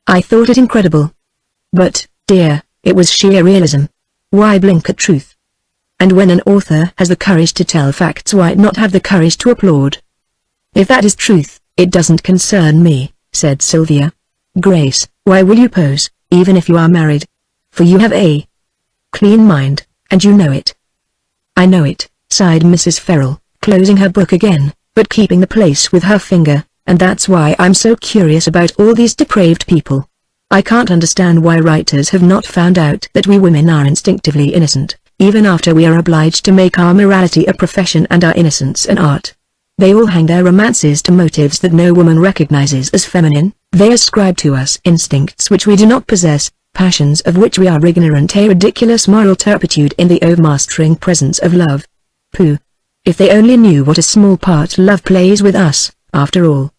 A: "I thought it incredible. But, dear, it was sheer realism. Why blink at truth? And when an author has the courage to tell facts, why not have the courage to applaud?" "If that is truth, it doesn't concern me," said Sylvia. "Grace, why will you pose, even if you are married? For you have a clean mind, and you know it." "I know it," sighed Mrs. Ferrell, closing her book again, but keeping the place with her finger, "and that's why I'm so curious about all these depraved people. I can't understand why writers have not found out that we women are instinctively innocent, even after we are obliged to make our morality a profession and our innocence an art. They all hang their romances to motives that no woman recognizes as feminine. They ascribe to us instincts which we do not possess, passions of which we are ignorant, a ridiculous moral turpitude in the overmastering presence of love. Pooh! If they only knew what a small part love plays with us, after all."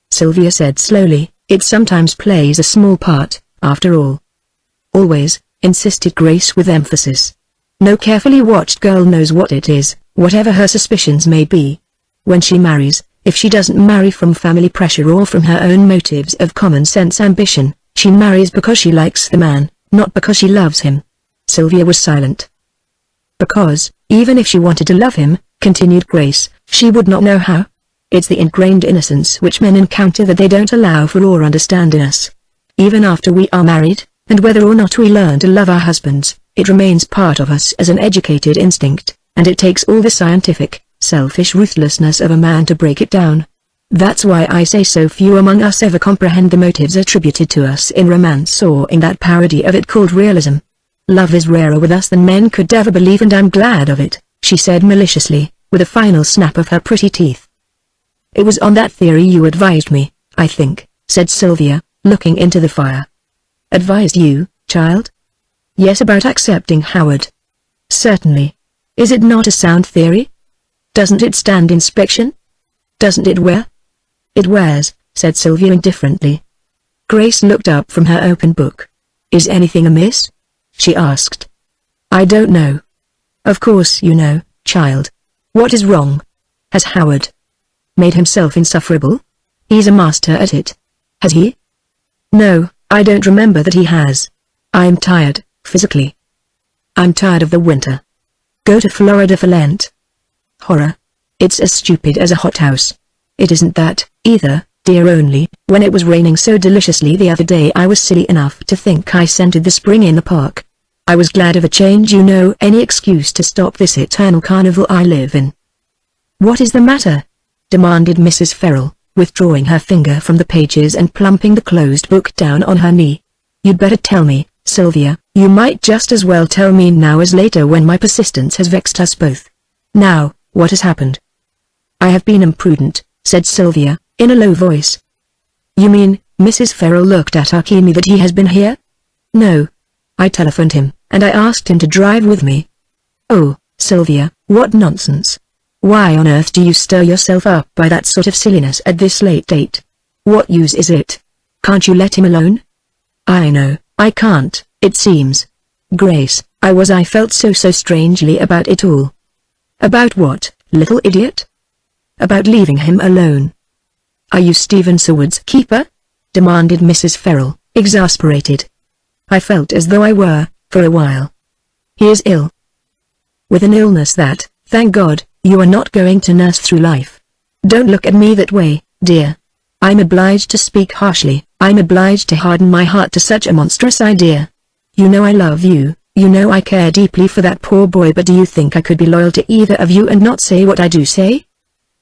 A: Sylvia said slowly, "It sometimes plays a small part, after all." "Always," insisted Grace with emphasis. "No carefully watched girl knows what it is, whatever her suspicions may be. When she marries, if she doesn't marry from family pressure or from her own motives of common sense ambition, she marries because she likes the man, not because she loves him. Sylvia was silent. Because, even if she wanted to love him, continued Grace, she would not know how. It's the ingrained innocence which men encounter that they don't allow for or understand in us. Even after we are married, and whether or not we learn to love our husbands, it remains part of us as an educated instinct, and it takes all the scientific, selfish ruthlessness of a man to break it down. That's why I say so few among us ever comprehend the motives attributed to us in romance or in that parody of it called realism. Love is rarer with us than men could ever believe, and I'm glad of it, she said maliciously, with a final snap of her pretty teeth. It was on that theory you advised me, I think, said Sylvia, looking into the fire. Advised you, child? Yes, about accepting Howard. Certainly. Is it not a sound theory? Doesn't it stand inspection? Doesn't it wear? It wears, said Sylvia indifferently. Grace looked up from her open book. Is anything amiss? She asked. I don't know. Of course you know, child. What is wrong? Has Howard made himself insufferable? He's a master at it. Has he? No, I don't remember that he has. I'm tired, physically. I'm tired of the winter. Go to Florida for Lent. Horror. It's as stupid as a hothouse. It isn't that, either, dear, only, when it was raining so deliciously the other day I was silly enough to think I scented the spring in the park. I was glad of a change, you know, any excuse to stop this eternal carnival I live in. What is the matter? Demanded Mrs. Ferrell, withdrawing her finger from the pages and plumping the closed book down on her knee. You'd better tell me, Sylvia. You might just as well tell me now as later when my persistence has vexed us both. Now, what has happened? I have been imprudent, said Sylvia, in a low voice. You mean, Mrs. Ferrell looked at her keenly, that he has been here? No. I telephoned him, and I asked him to drive with me. Oh, Sylvia, what nonsense. Why on earth do you stir yourself up by that sort of silliness at this late date? What use is it? Can't you let him alone? I know, I can't, it seems. Grace, I felt so strangely about it all. About what, little idiot? About leaving him alone. Are you Stephen Seward's keeper? Demanded Mrs. Ferrell, exasperated. I felt as though I were, for a while. He is ill. With an illness that, thank God, you are not going to nurse through life. Don't look at me that way, dear. I'm obliged to speak harshly. I'm obliged to harden my heart to such a monstrous idea. You know I love you, you know I care deeply for that poor boy, but do you think I could be loyal to either of you and not say what I do say?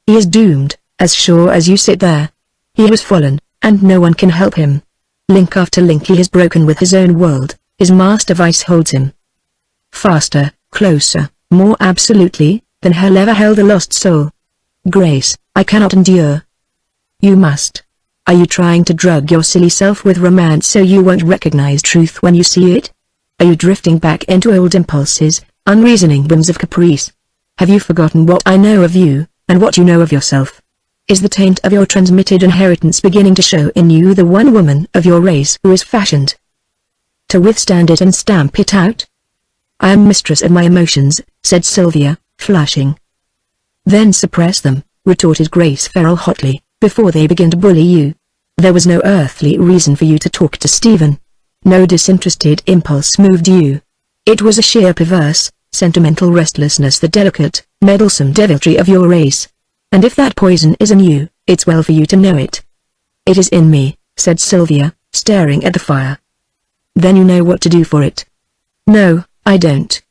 A: He is doomed, as sure as you sit there. He has fallen, and no one can help him. Link after link he has broken with his own world, his master vice holds him. Faster, closer, more absolutely, than hell ever held a lost soul. Grace, I cannot endure. You must. Are you trying to drug your silly self with romance so you won't recognize truth when you see it? Are you drifting back into old impulses, unreasoning whims of caprice? Have you forgotten what I know of you, and what you know of yourself? Is the taint of your transmitted inheritance beginning to show in you the one woman of your race who is fashioned to withstand it and stamp it out? I am mistress of my emotions, said Sylvia, flushing. Then suppress them, retorted Grace Ferrell hotly, before they begin to bully you. There was no earthly reason for you to talk to Stephen. No disinterested impulse moved you. It was a sheer perverse, sentimental restlessness, the delicate, meddlesome deviltry of your race. And if that poison is in you, it's well for you to know it. It is in me, said Sylvia, staring at the fire. Then you know what to do for it. No, I don't.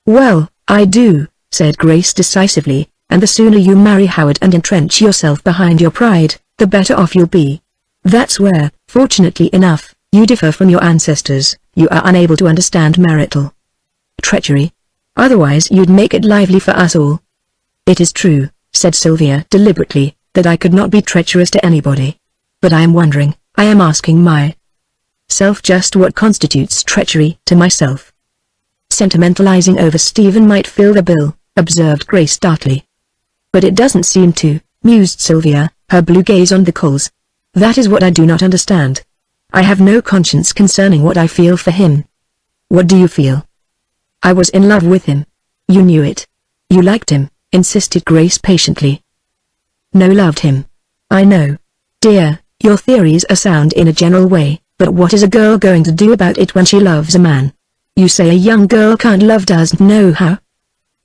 A: Well, I do, said Grace decisively, and the sooner you marry Howard and entrench yourself behind your pride, the better off you'll be. That's where, fortunately enough, you differ from your ancestors. You are unable to understand marital treachery. Otherwise you'd make it lively for us all. It is true, said Sylvia deliberately, that I could not be treacherous to anybody. But I am wondering, I am asking myself just what constitutes treachery to myself. Sentimentalizing over Stephen might fill the bill, observed Grace darkly. But it doesn't seem to, mused Sylvia, her blue gaze on the coals. That is what I do not understand. I have no conscience concerning what I feel for him. What do you feel? I was in love with him. You knew it. You liked him, insisted Grace patiently. No, loved him. I know. Dear, your theories are sound in a general way, but what is a girl going to do about it when she loves a man? You say a young girl can't love, doesn't know how.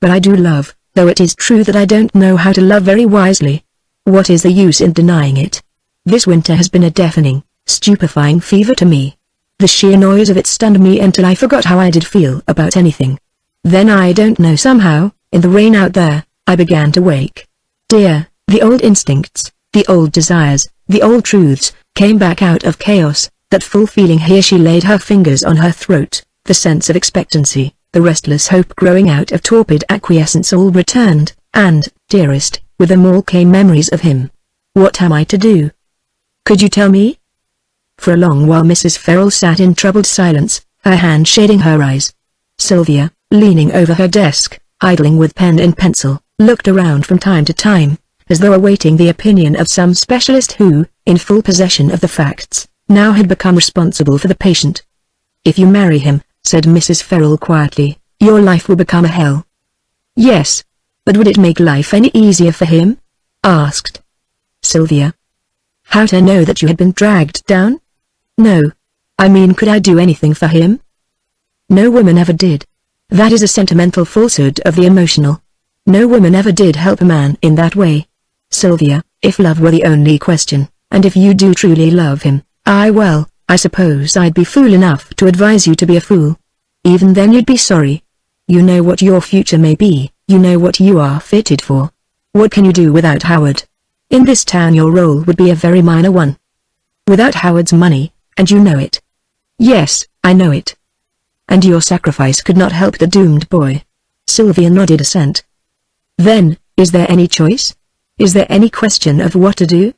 A: But I do love, though it is true that I don't know how to love very wisely. What is the use in denying it? This winter has been a deafening, stupefying fever to me. The sheer noise of it stunned me until I forgot how I did feel about anything. Then I don't know, somehow, in the rain out there, I began to wake. Dear, the old instincts, the old desires, the old truths, came back out of chaos, that full feeling. Here she laid her fingers on her throat, the sense of expectancy, the restless hope growing out of torpid acquiescence all returned, and, dearest, with them all came memories of him. What am I to do? Could you tell me? For a long while Mrs. Farrell sat in troubled silence, her hand shading her eyes. Sylvia, leaning over her desk, idling with pen and pencil, looked around from time to time, as though awaiting the opinion of some specialist who, in full possession of the facts, now had become responsible for the patient. If you marry him, said Mrs. Farrell quietly, your life will become a hell. Yes. But would it make life any easier for him? Asked Sylvia. How to know that you had been dragged down? No. I mean, could I do anything for him? No woman ever did. That is a sentimental falsehood of the emotional. No woman ever did help a man in that way. Sylvia, if love were the only question, and if you do truly love him, I suppose I'd be fool enough to advise you to be a fool. Even then you'd be sorry. You know what your future may be, you know what you are fitted for. What can you do without Howard? In this town your role would be a very minor one. Without Howard's money, and you know it. Yes, I know it. And your sacrifice could not help the doomed boy. Sylvia nodded assent. Then, is there any choice? Is there any question of what to do?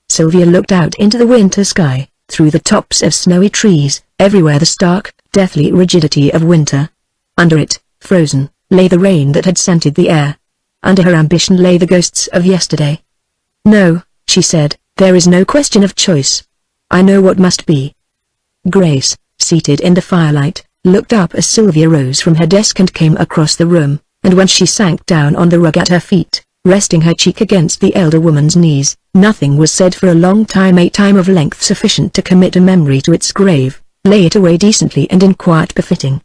A: Sylvia looked out into the winter sky, through the tops of snowy trees, everywhere the stark, deathly rigidity of winter. Under it, frozen, lay the rain that had scented the air. Under her ambition lay the ghosts of yesterday. No, she said, there is no question of choice. I know what must be. Grace, seated in the firelight, looked up as Sylvia rose from her desk and came across the room, and when she sank down on the rug at her feet, resting her cheek against the elder woman's knees, nothing was said for a long time, a time of length sufficient to commit a memory to its grave, lay it away decently and in quiet befitting.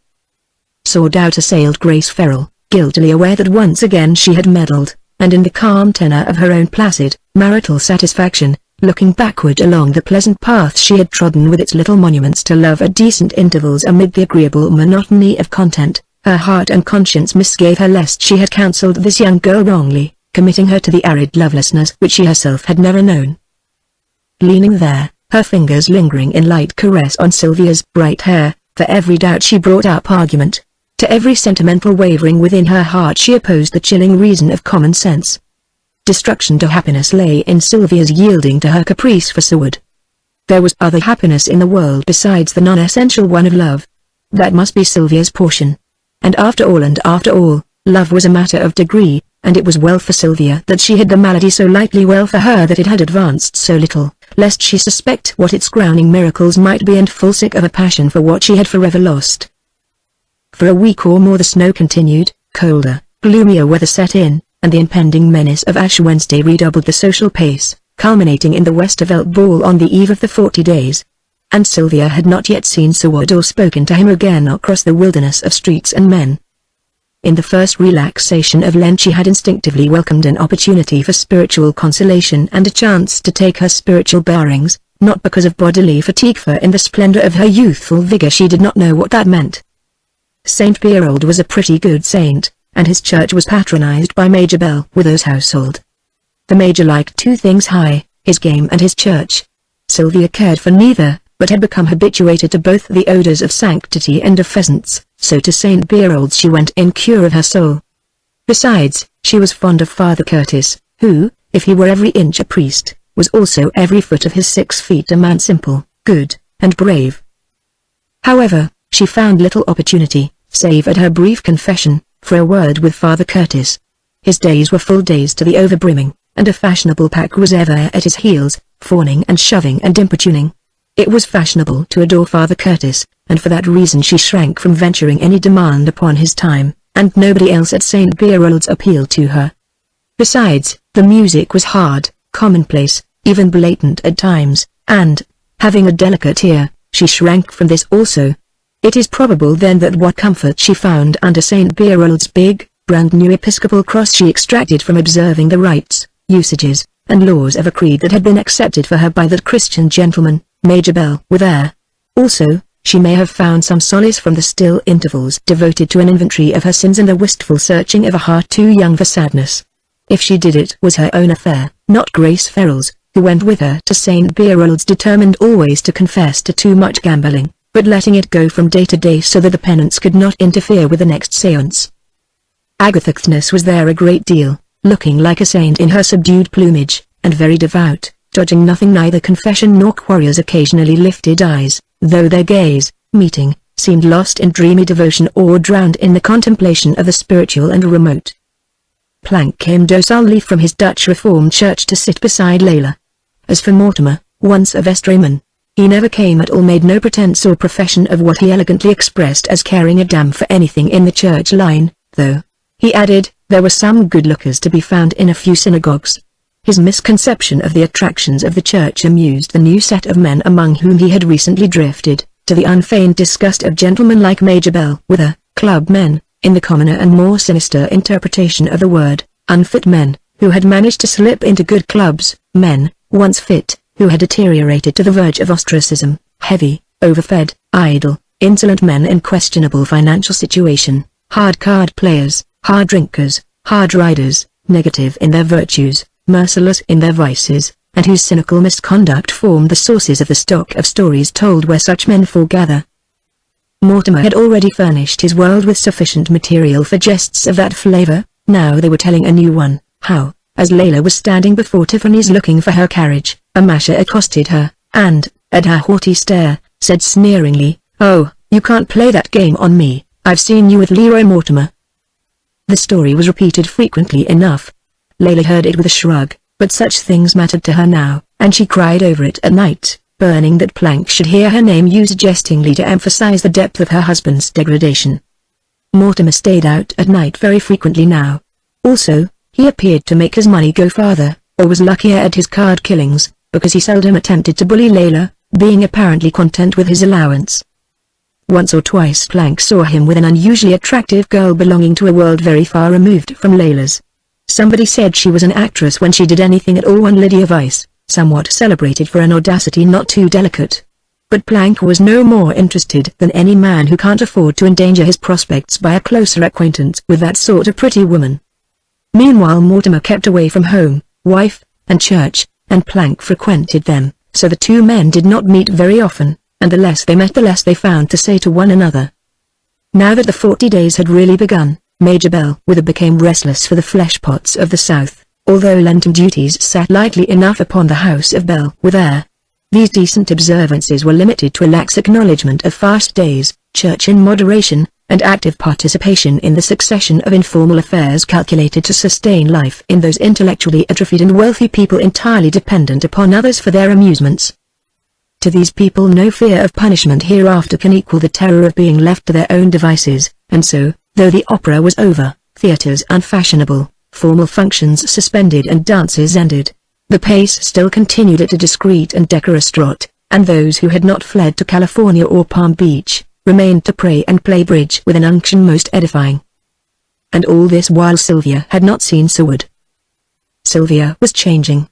A: Sore doubt assailed Grace Farrell, guiltily aware that once again she had meddled, and in the calm tenor of her own placid, marital satisfaction, looking backward along the pleasant path she had trodden with its little monuments to love at decent intervals amid the agreeable monotony of content, her heart and conscience misgave her lest she had counselled this young girl wrongly, committing her to the arid lovelessness which she herself had never known. Leaning there, her fingers lingering in light caress on Sylvia's bright hair, for every doubt she brought up argument. To every sentimental wavering within her heart she opposed the chilling reason of common sense. Destruction to happiness lay in Sylvia's yielding to her caprice for Seward. There was other happiness in the world besides the non-essential one of love. That must be Sylvia's portion. And after all, love was a matter of degree, and it was well for Sylvia that she had the malady, so lightly well for her that it had advanced so little, lest she suspect what its crowning miracles might be and fall sick of a passion for what she had forever lost. For a week or more the snow continued, colder, gloomier weather set in, and the impending menace of Ash Wednesday redoubled the social pace, culminating in the Westervelt ball on the eve of the 40 days. And Sylvia had not yet seen Seward or spoken to him again across the wilderness of streets and men. In the first relaxation of Lent she had instinctively welcomed an opportunity for spiritual consolation and a chance to take her spiritual bearings, not because of bodily fatigue, for in the splendor of her youthful vigor she did not know what that meant. St. Berold was a pretty good saint, and his church was patronized by Major Bell Withers' household. The Major liked two things high, his game and his church. Sylvia cared for neither, but had become habituated to both the odors of sanctity and of pheasants, so to St. Berold's she went in cure of her soul. Besides, she was fond of Father Curtis, who, if he were every inch a priest, was also every foot of his 6 feet a man, simple, good, and brave. However, she found little opportunity, save at her brief confession, for a word with Father Curtis. His days were full days to the overbrimming, and a fashionable pack was ever at his heels, fawning and shoving and importuning. It was fashionable to adore Father Curtis, and for that reason she shrank from venturing any demand upon his time, and nobody else at St. Gerald's appealed to her. Besides, the music was hard, commonplace, even blatant at times, and, having a delicate ear, she shrank from this also. It is probable then that what comfort she found under St. Gerald's big, brand-new episcopal cross she extracted from observing the rites, usages, and laws of a creed that had been accepted for her by that Christian gentleman, Major Bell, with her. Also, she may have found some solace from the still intervals devoted to an inventory of her sins and the wistful searching of a heart too young for sadness. If she did, it was her own affair, not Grace Ferrell's, who went with her to St. Gerald's determined always to confess to too much gambling, but letting it go from day to day so that the penance could not interfere with the next séance. Agatha Thickness was there a great deal, looking like a saint in her subdued plumage, and very devout, dodging nothing, neither confession nor Quarrier's occasionally lifted eyes, though their gaze, meeting, seemed lost in dreamy devotion or drowned in the contemplation of the spiritual and remote. Plank came docilely from his Dutch Reformed church to sit beside Layla. As for Mortimer, once a vestryman, he never came at all, made no pretense or profession of what he elegantly expressed as caring a damn for anything in the church line, though, he added, there were some good lookers to be found in a few synagogues. His misconception of the attractions of the church amused the new set of men among whom he had recently drifted, to the unfeigned disgust of gentlemen like Major Bell with her club men, in the commoner and more sinister interpretation of the word, unfit men, who had managed to slip into good clubs, men, once fit, who had deteriorated to the verge of ostracism, heavy, overfed, idle, insolent men in questionable financial situation, hard card players, hard drinkers, hard riders, negative in their virtues, merciless in their vices, and whose cynical misconduct formed the sources of the stock of stories told where such men foregather. Mortimer had already furnished his world with sufficient material for jests of that flavor, now they were telling a new one, how, as Layla was standing before Tiffany's looking for her carriage, a masher accosted her, and, at her haughty stare, said sneeringly, "Oh, you can't play that game on me, I've seen you with Leroy Mortimer." The story was repeated frequently enough. Layla heard it with a shrug, but such things mattered to her now, and she cried over it at night, burning that Plank should hear her name used jestingly to emphasize the depth of her husband's degradation. Mortimer stayed out at night very frequently now. Also, he appeared to make his money go farther, or was luckier at his card killings, because he seldom attempted to bully Layla, being apparently content with his allowance. Once or twice Plank saw him with an unusually attractive girl belonging to a world very far removed from Layla's. Somebody said she was an actress when she did anything at all, one Lydia Weiss, somewhat celebrated for an audacity not too delicate. But Plank was no more interested than any man who can't afford to endanger his prospects by a closer acquaintance with that sort of pretty woman. Meanwhile Mortimer kept away from home, wife, and church, and Plank frequented them, so the two men did not meet very often, and the less they met the less they found to say to one another. Now that the 40 days had really begun, Major Bell with her became restless for the fleshpots of the South, although Lenten duties sat lightly enough upon the house of Bell with her. These decent observances were limited to a lax acknowledgement of fast days, church in moderation, and active participation in the succession of informal affairs calculated to sustain life in those intellectually atrophied and wealthy people entirely dependent upon others for their amusements. To these people no fear of punishment hereafter can equal the terror of being left to their own devices, and so, though the opera was over, theatres unfashionable, formal functions suspended and dances ended, the pace still continued at a discreet and decorous trot, and those who had not fled to California or Palm Beach, remained to pray and play bridge with an unction most edifying. And all this while Sylvia had not seen Seward. Sylvia was changing.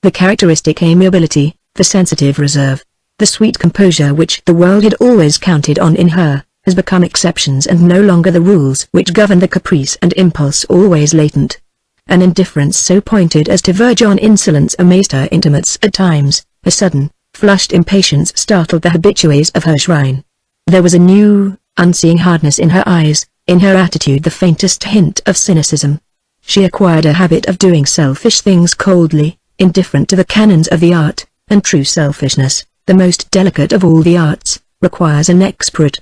A: The characteristic amiability, the sensitive reserve, the sweet composure which the world had always counted on in her, has become exceptions and no longer the rules which govern the caprice and impulse always latent. An indifference so pointed as to verge on insolence amazed her intimates at times. A sudden, flushed impatience startled the habitués of her shrine. There was a new, unseeing hardness in her eyes, in her attitude the faintest hint of cynicism. She acquired a habit of doing selfish things coldly, indifferent to the canons of the art, and true selfishness, the most delicate of all the arts, requires an expert.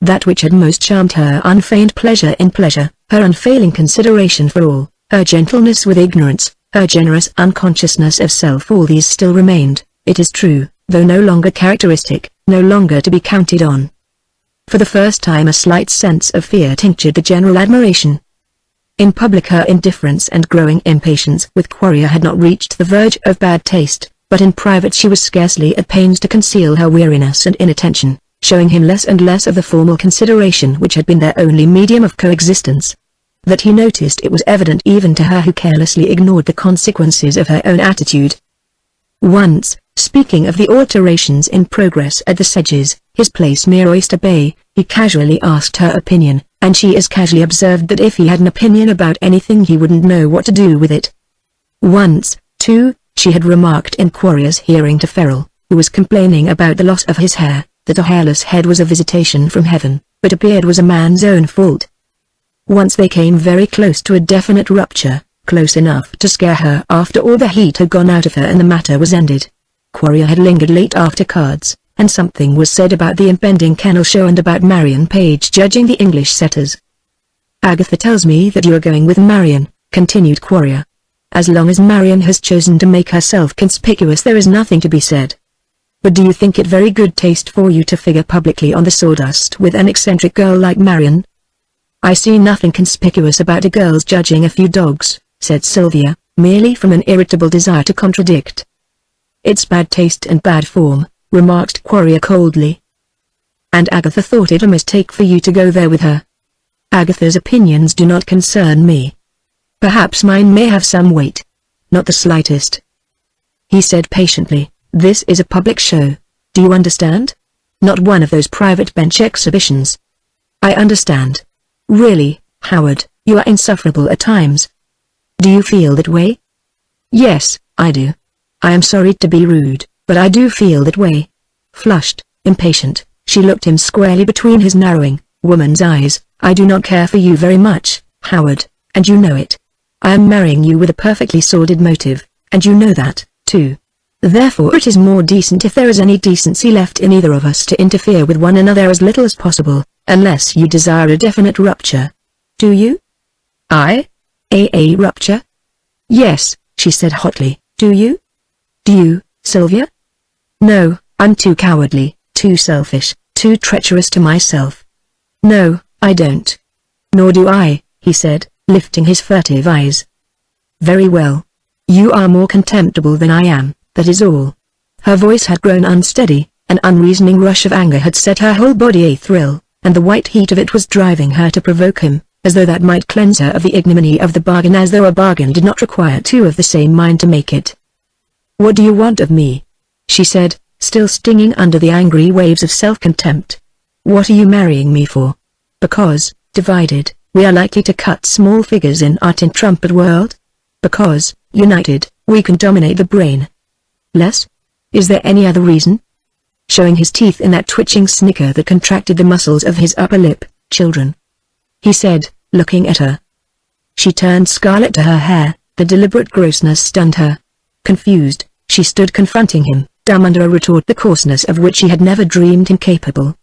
A: That which had most charmed her unfeigned pleasure in pleasure, her unfailing consideration for all, her gentleness with ignorance, her generous unconsciousness of self, all these still remained, it is true, though no longer characteristic, no longer to be counted on. For the first time a slight sense of fear tinctured the general admiration. In public her indifference and growing impatience with Quarrier had not reached the verge of bad taste, but in private she was scarcely at pains to conceal her weariness and inattention, showing him less and less of the formal consideration which had been their only medium of coexistence. That he noticed it was evident even to her who carelessly ignored the consequences of her own attitude. Once, speaking of the alterations in progress at the Sedges, his place near Oyster Bay, he casually asked her opinion, and she as casually observed that if he had an opinion about anything he wouldn't know what to do with it. Once, too, she had remarked in Quarrier's hearing to Ferrell, who was complaining about the loss of his hair, that a hairless head was a visitation from heaven, but a beard was a man's own fault. Once they came very close to a definite rupture, close enough to scare her after all the heat had gone out of her and the matter was ended. Quarrier had lingered late after cards, and something was said about the impending kennel show and about Marion Page judging the English setters. "Agatha tells me that you are going with Marion," continued Quarrier. "As long as Marion has chosen to make herself conspicuous there is nothing to be said. But do you think it very good taste for you to figure publicly on the sawdust with an eccentric girl like Marion?" "I see nothing conspicuous about a girl's judging a few dogs," said Sylvia, merely from an irritable desire to contradict. "It's bad taste and bad form," remarked Quarrier coldly. "And Agatha thought it a mistake for you to go there with her." "Agatha's opinions do not concern me." "Perhaps mine may have some weight." "Not the slightest," he said patiently. "This is a public show. Do you understand? Not one of those private bench exhibitions." "I understand. Really, Howard, you are insufferable at times." "Do you feel that way?" "Yes, I do. I am sorry to be rude, but I do feel that way." Flushed, impatient, she looked him squarely between his narrowing, woman's eyes. "I do not care for you very much, Howard, and you know it. I am marrying you with a perfectly sordid motive, and you know that, too. Therefore it is more decent, if there is any decency left in either of us, to interfere with one another as little as possible, unless you desire a definite rupture. Do you?" "I? A rupture?" "Yes," she said hotly. "Do you? Do you, Sylvia?" "No, I'm too cowardly, too selfish, too treacherous to myself." "No, I don't." "Nor do I," he said, lifting his furtive eyes. "Very well. You are more contemptible than I am, that is all." Her voice had grown unsteady, an unreasoning rush of anger had set her whole body a-thrill, and the white heat of it was driving her to provoke him, as though that might cleanse her of the ignominy of the bargain, as though a bargain did not require two of the same mind to make it. "What do you want of me?" she said, still stinging under the angry waves of self-contempt. "What are you marrying me for? Because, divided, we are likely to cut small figures in our tin trumpet world? Because, united, we can dominate the brain? Less? Is there any other reason?" Showing his teeth in that twitching snicker that contracted the muscles of his upper lip. "Children," he said, looking at her. She turned scarlet to her hair, the deliberate grossness stunned her. Confused, she stood confronting him, dumb under a retort the coarseness of which she had never dreamed him capable.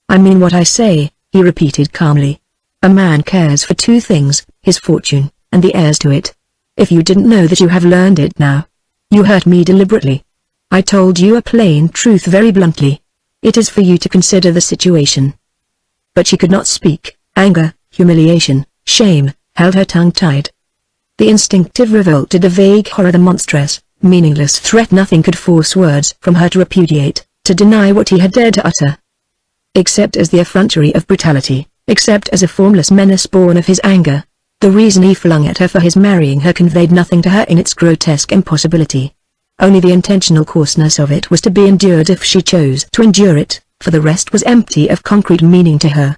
A: "I mean what I say," he repeated calmly. "A man cares for two things, his fortune, and the heirs to it. If you didn't know that, you have learned it now. You hurt me deliberately. I told you a plain truth very bluntly. It is for you to consider the situation." But she could not speak. Anger, humiliation, shame, held her tongue tied. The instinctive revolt at the vague horror, the monstrous, meaningless threat, nothing could force words from her to repudiate, to deny what he had dared to utter. Except as the effrontery of brutality, except as a formless menace born of his anger, the reason he flung at her for his marrying her conveyed nothing to her in its grotesque impossibility. Only the intentional coarseness of it was to be endured if she chose to endure it, for the rest was empty of concrete meaning to her.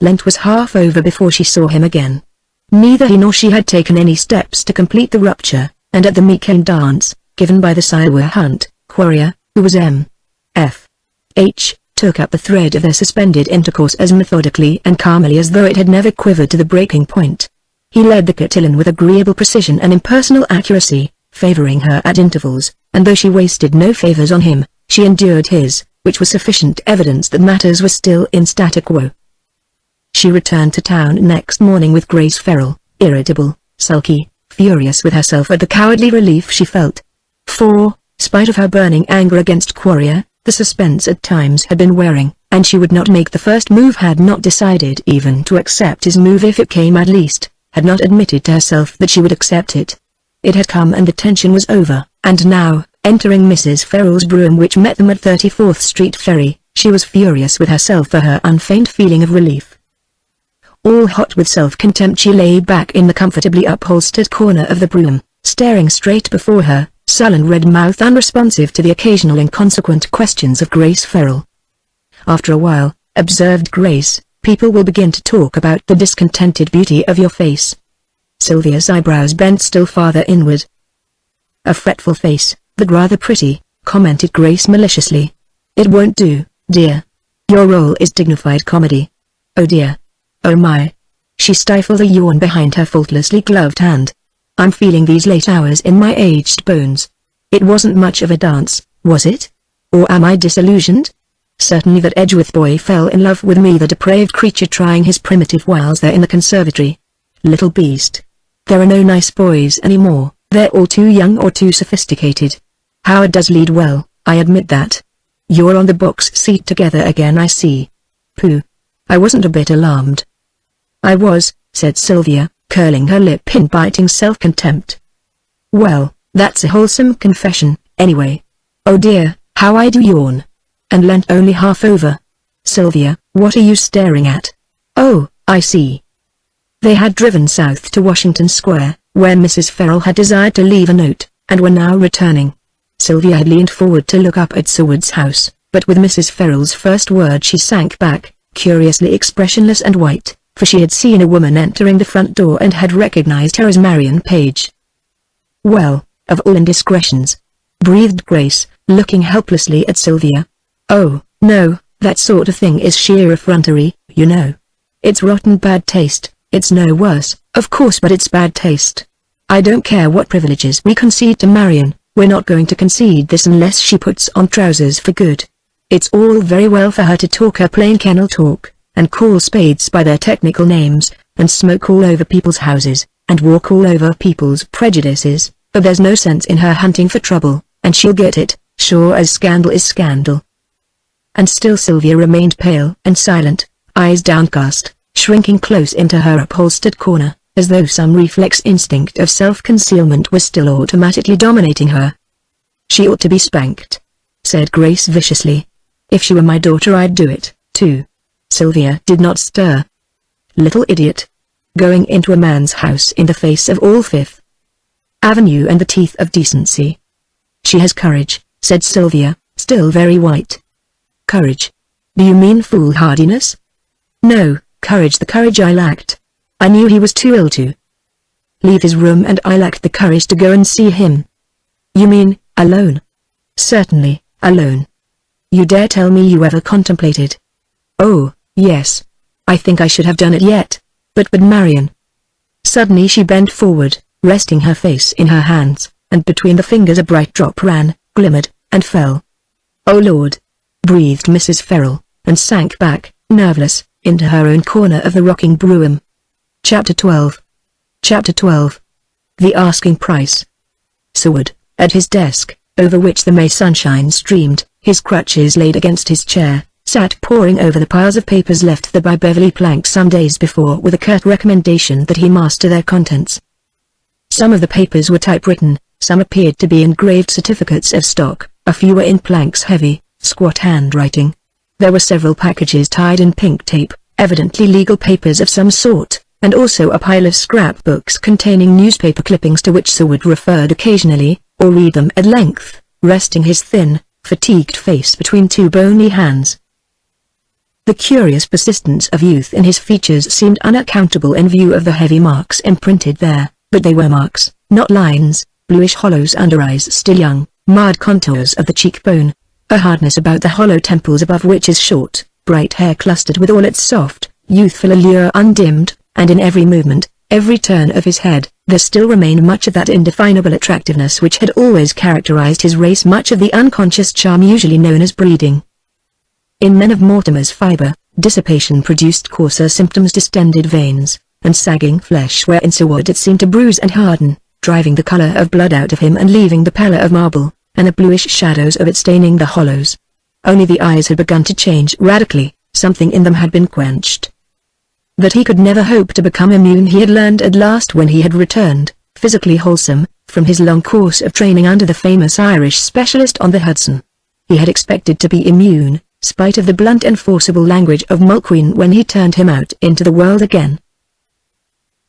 A: Lent was half over before she saw him again. Neither he nor she had taken any steps to complete the rupture, and at the Meekern dance, given by the Siwa Hunt, Quarrier, who was M.F.H., took up the thread of their suspended intercourse as methodically and calmly as though it had never quivered to the breaking point. He led the cotillion with agreeable precision and impersonal accuracy, favoring her at intervals, and though she wasted no favors on him, she endured his, which was sufficient evidence that matters were still in statu quo. She returned to town next morning with Grace Ferrell, irritable, sulky, furious with herself at the cowardly relief she felt. For, spite of her burning anger against Quarrier, the suspense at times had been wearing, and she would not make the first move, had not decided even to accept his move if it came, at least, had not admitted to herself that she would accept it. It had come and the tension was over, and now, entering Mrs. Farrell's brougham which met them at 34th Street Ferry, she was furious with herself for her unfeigned feeling of relief. All hot with self-contempt, she lay back in the comfortably upholstered corner of the brougham, staring straight before her, sullen red mouth unresponsive to the occasional inconsequent questions of Grace Farrell. "After a while," observed Grace, "people will begin to talk about the discontented beauty of your face." Sylvia's eyebrows bent still farther inward. "A fretful face, but rather pretty," commented Grace maliciously. "It won't do, dear. Your role is dignified comedy." "Oh dear. Oh my." She stifled a yawn behind her faultlessly gloved hand. "I'm feeling these late hours in my aged bones. It wasn't much of a dance, was it? Or am I disillusioned? Certainly that Edgeworth boy fell in love with me, the depraved creature trying his primitive wiles there in the conservatory. Little beast. There are no nice boys anymore, they're all too young or too sophisticated. Howard does lead well, I admit that. You're on the box seat together again, I see. Pooh. I wasn't a bit alarmed." "I was," said Sylvia, curling her lip in biting self-contempt. "Well, that's a wholesome confession, anyway. Oh dear, how I do yawn." And leant only half over. "Sylvia, what are you staring at?" "Oh, I see." They had driven south to Washington Square, where Mrs. Farrell had desired to leave a note, and were now returning. Sylvia had leaned forward to look up at Seward's house, but with Mrs. Farrell's first word she sank back, curiously expressionless and white, for she had seen a woman entering the front door and had recognized her as Marion Page. "Well, of all indiscretions," breathed Grace, looking helplessly at Sylvia. "Oh, no, that sort of thing is sheer effrontery, you know. It's rotten bad taste. It's no worse, of course, but it's bad taste. I don't care what privileges we concede to Marion, we're not going to concede this unless she puts on trousers for good. It's all very well for her to talk her plain kennel talk, and call spades by their technical names, and smoke all over people's houses, and walk all over people's prejudices, but there's no sense in her hunting for trouble, and she'll get it, sure as scandal is scandal." And still Sylvia remained pale and silent, eyes downcast, shrinking close into her upholstered corner, as though some reflex instinct of self-concealment was still automatically dominating her. "She ought to be spanked," said Grace viciously. "If she were my daughter I'd do it, too." Sylvia did not stir. "Little idiot. Going into a man's house in the face of all Fifth Avenue and the teeth of decency." "She has courage," said Sylvia, still very white. "Courage? Do you mean foolhardiness?" "No, courage, the courage I lacked. I knew he was too ill to leave his room and I lacked the courage to go and see him." "You mean, alone?" "Certainly, alone." "You dare tell me you ever contemplated?" "Oh, yes. I think I should have done it yet. But Marion." Suddenly she bent forward, resting her face in her hands, and between the fingers a bright drop ran, glimmered, and fell. "Oh Lord!" breathed Mrs. Farrell, and sank back, nerveless, into her own corner of the rocking brougham. Chapter 12. Chapter 12. The Asking Price. Seward, at his desk, over which the May sunshine streamed, his crutches laid against his chair, sat poring over the piles of papers left there by Beverly Plank some days before with a curt recommendation that he master their contents. Some of the papers were typewritten, some appeared to be engraved certificates of stock, a few were in Plank's heavy, squat handwriting. There were several packages tied in pink tape, evidently legal papers of some sort, and also a pile of scrapbooks containing newspaper clippings to which Seward referred occasionally, or read them at length, resting his thin, fatigued face between two bony hands. The curious persistence of youth in his features seemed unaccountable in view of the heavy marks imprinted there, but they were marks, not lines, bluish hollows under eyes still young, marred contours of the cheekbone, a hardness about the hollow temples above which his short, bright hair clustered with all its soft, youthful allure undimmed, and in every movement, every turn of his head, there still remained much of that indefinable attractiveness which had always characterized his race, much of the unconscious charm usually known as breeding. In men of Mortimer's fiber, dissipation produced coarser symptoms, distended veins, and sagging flesh, where in Seward it seemed to bruise and harden, driving the color of blood out of him and leaving the pallor of marble, and the bluish shadows of it staining the hollows. only the eyes had begun to change radically, something in them had been quenched. That he could never hope to become immune he had learned at last when he had returned, physically wholesome, from his long course of training under the famous Irish specialist on the Hudson. He had expected to be immune, spite of the blunt and forcible language of Mulqueen when he turned him out into the world again.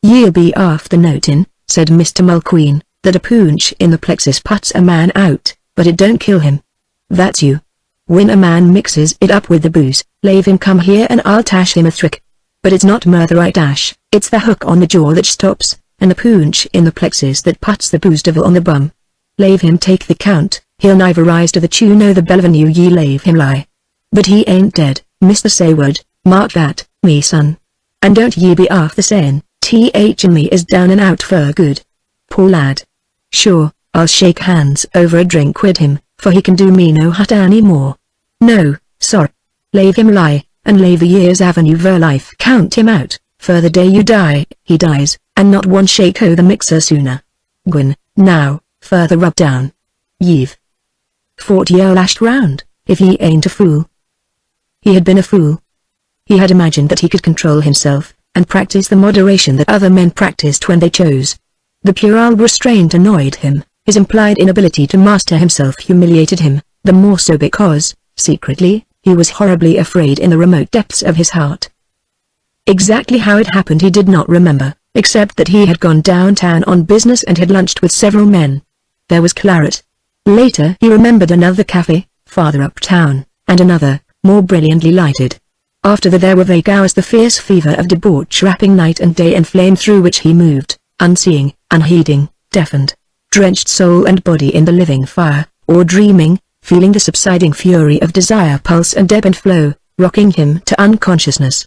A: "Ye'll be after notin'," said Mr. Mulqueen, "that a punch in the plexus puts a man out, but it don't kill him. That's you. When a man mixes it up with the booze, lave him come here and I'll tash him a thrick. But it's not murther I dash, it's the hook on the jaw that stops, and the punch in the plexus that puts the booze devil on the bum. Lave him take the count, he'll never rise to the tune o' the Belvenue ye lave him lie. But he ain't dead, Mr. Sayward, mark that, me son. And don't ye be after sayin', Th and me is down and out for good. Poor lad. Sure, I'll shake hands over a drink wid him, for he can do me no hurt any more. No, sorry. Lave him lie, and lave the years avenue ver life count him out, for the day you die, he dies, and not one shake o' the mixer sooner. Gwyn, now, for the rub down. Ye've fought ye'll lashed round, if ye ain't a fool. He had been a fool. He had imagined that he could control himself, and practice the moderation that other men practiced when they chose. The puerile restraint annoyed him, his implied inability to master himself humiliated him, the more so because, secretly, he was horribly afraid in the remote depths of his heart. Exactly how it happened he did not remember, except that he had gone downtown on business and had lunched with several men. There was claret. Later he remembered another cafe, farther uptown, and another, more brilliantly lighted. After that there were vague hours, the fierce fever of debauch wrapping night and day in flame through which he moved, unseeing, unheeding, deafened, drenched soul and body in the living fire, or dreaming, feeling the subsiding fury of desire pulse and ebb and flow, rocking him to unconsciousness.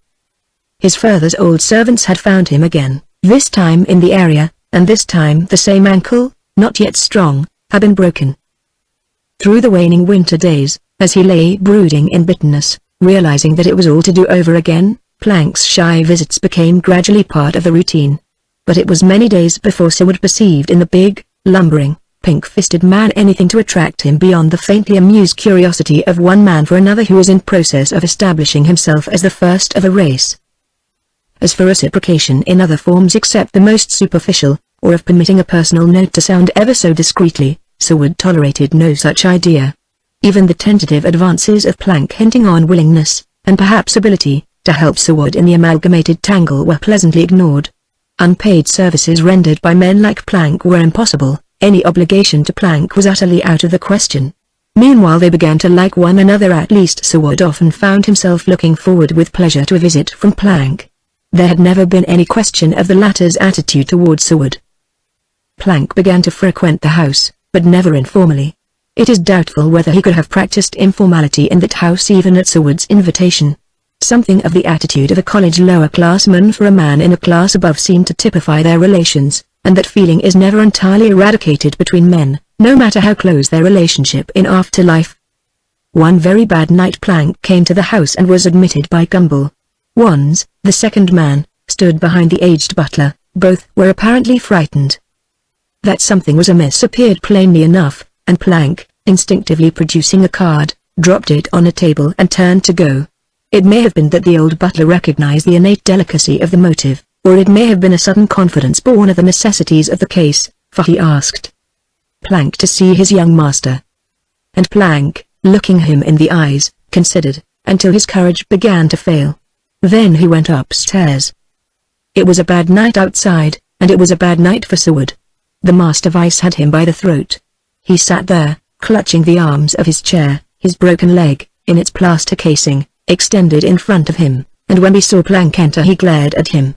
A: His father's old servants had found him again, this time in the area, and this time the same ankle, not yet strong, had been broken. Through the waning winter days, as he lay brooding in bitterness, realizing that it was all to do over again, Plank's shy visits became gradually part of the routine. But it was many days before Seward perceived in the big, lumbering, pink-fisted man anything to attract him beyond the faintly amused curiosity of one man for another who was in process of establishing himself as the first of a race. As for reciprocation in other forms except the most superficial, or of permitting a personal note to sound ever so discreetly, Seward tolerated no such idea. Even the tentative advances of Plank hinting on willingness, and perhaps ability, to help Seward in the amalgamated tangle were pleasantly ignored. Unpaid services rendered by men like Plank were impossible, any obligation to Plank was utterly out of the question. Meanwhile they began to like one another, at least Seward often found himself looking forward with pleasure to a visit from Plank. There had never been any question of the latter's attitude towards Seward. Plank began to frequent the house, but never informally. It is doubtful whether he could have practiced informality in that house even at Seward's invitation. Something of the attitude of a college lower-classman for a man in a class above seemed to typify their relations, and that feeling is never entirely eradicated between men, no matter how close their relationship in afterlife. One very bad night Plank came to the house and was admitted by Gumbel. Wands, the second man, stood behind the aged butler. Both were apparently frightened. That something was amiss appeared plainly enough, and Plank, instinctively producing a card, dropped it on a table and turned to go. It may have been that the old butler recognized the innate delicacy of the motive, or it may have been a sudden confidence born of the necessities of the case, for he asked Plank to see his young master. And Plank, looking him in the eyes, considered, until his courage began to fail. Then he went upstairs. It was a bad night outside, and it was a bad night for Seward. The master vice had him by the throat. He sat there, clutching the arms of his chair, his broken leg, in its plaster casing, extended in front of him, and when he saw Plank enter he glared at him.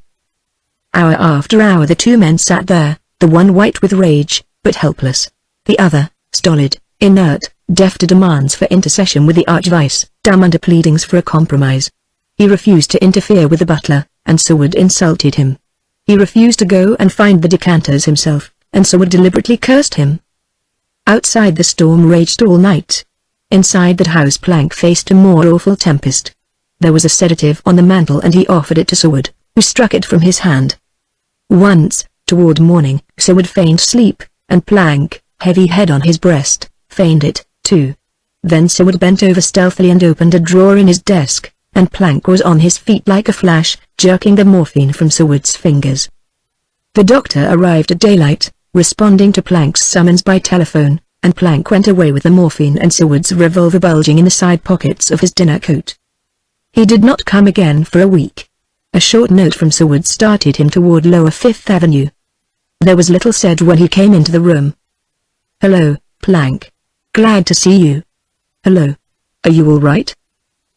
A: Hour after hour the two men sat there, the one white with rage, but helpless. The other, stolid, inert, deaf to demands for intercession with the archvice, dumb under pleadings for a compromise. He refused to interfere with the butler, and Seward insulted him. He refused to go and find the decanters himself, and Seward deliberately cursed him. Outside the storm raged all night. Inside that house Plank faced a more awful tempest. There was a sedative on the mantel and he offered it to Seward, who struck it from his hand. Once, toward morning, Seward feigned sleep, and Plank, heavy head on his breast, feigned it, too. Then Seward bent over stealthily and opened a drawer in his desk, and Plank was on his feet like a flash, jerking the morphine from Seward's fingers. The doctor arrived at daylight, responding to Plank's summons by telephone, and Plank went away with the morphine and Seward's revolver bulging in the side pockets of his dinner coat. He did not come again for a week. A short note from Seward started him toward Lower Fifth Avenue. There was little said when he came into the room. "Hello, Plank. Glad to see you." "Hello. Are you all right?"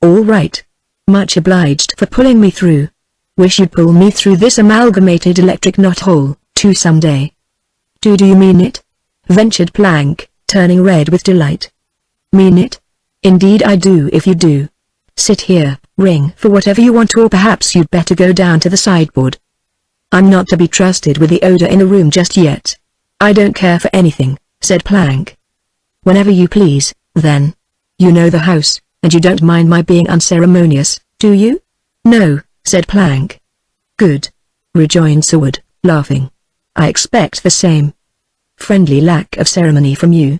A: "All right. Much obliged for pulling me through. Wish you'd pull me through this amalgamated electric knothole, too, someday." Do you mean it?" ventured Plank, turning red with delight. "Mean it? Indeed I do. If you do. Sit here, ring for whatever you want, or perhaps you'd better go down to the sideboard. I'm not to be trusted with the odor in the room just yet." "I don't care for anything," said Plank. "Whenever you please, then. You know the house, and you don't mind my being unceremonious, do you?" "No," said Plank. "Good," rejoined Seward, laughing. "I expect the same. Friendly lack of ceremony from you."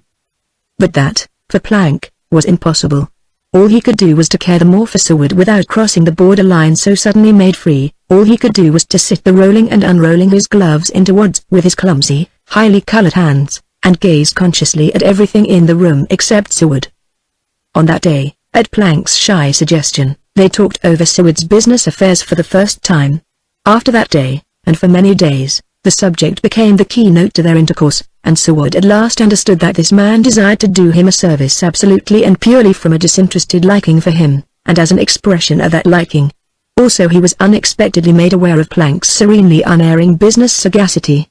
A: But that, for Plank, was impossible. All he could do was to care the more for Seward without crossing the borderline so suddenly made free. All he could do was to sit there rolling and unrolling his gloves into wads with his clumsy, highly colored hands, and gaze consciously at everything in the room except Seward. On that day, at Plank's shy suggestion, they talked over Seward's business affairs for the first time. After that day, and for many days, the subject became the keynote to their intercourse, and Seward at last understood that this man desired to do him a service absolutely and purely from a disinterested liking for him, and as an expression of that liking. Also he was unexpectedly made aware of Plank's serenely unerring business sagacity.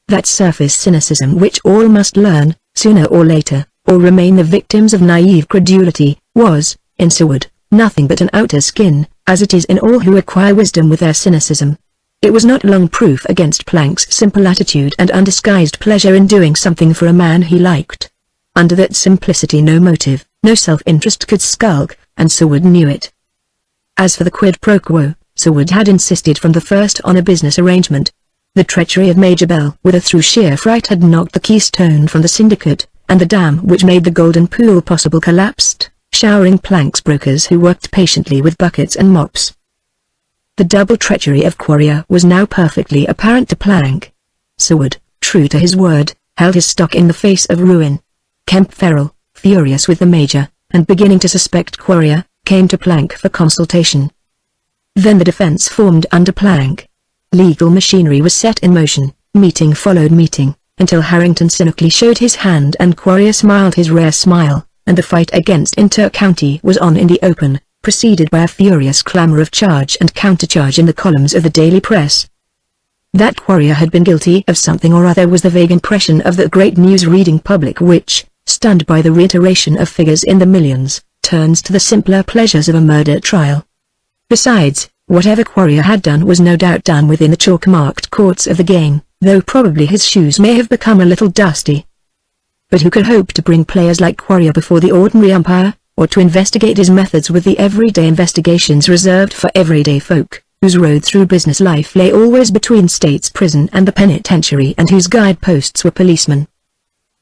A: That surface cynicism which all must learn, sooner or later, or remain the victims of naive credulity, was, in Seward, nothing but an outer skin, as it is in all who acquire wisdom with their cynicism. It was not long proof against Plank's simple attitude and undisguised pleasure in doing something for a man he liked. Under that simplicity no motive, no self-interest could skulk, and Seward knew it. As for the quid pro quo, Seward had insisted from the first on a business arrangement. The treachery of Major Bell with through sheer fright had knocked the keystone from the syndicate, and the dam which made the golden pool possible collapsed, showering Plank's brokers who worked patiently with buckets and mops. The double treachery of Quarrier was now perfectly apparent to Plank. Seward, true to his word, held his stock in the face of ruin. Kemp Farrell, furious with the Major, and beginning to suspect Quarrier, came to Plank for consultation. Then the defense formed under Plank. Legal machinery was set in motion, meeting followed meeting, until Harrington cynically showed his hand and Quarrier smiled his rare smile, and the fight against Inter-County was on in the open, preceded by a furious clamor of charge and countercharge in the columns of the daily press. That Quarrier had been guilty of something or other was the vague impression of the great news-reading public which, stunned by the reiteration of figures in the millions, turns to the simpler pleasures of a murder trial. Besides, whatever Quarrier had done was no doubt done within the chalk-marked courts of the game, though probably his shoes may have become a little dusty. But who could hope to bring players like Quarrier before the ordinary umpire, or to investigate his methods with the everyday investigations reserved for everyday folk, whose road through business life lay always between state's prison and the penitentiary and whose guideposts were policemen?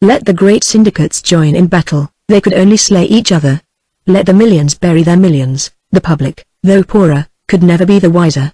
A: Let the great syndicates join in battle, they could only slay each other. Let the millions bury their millions, the public, though poorer, could never be the wiser.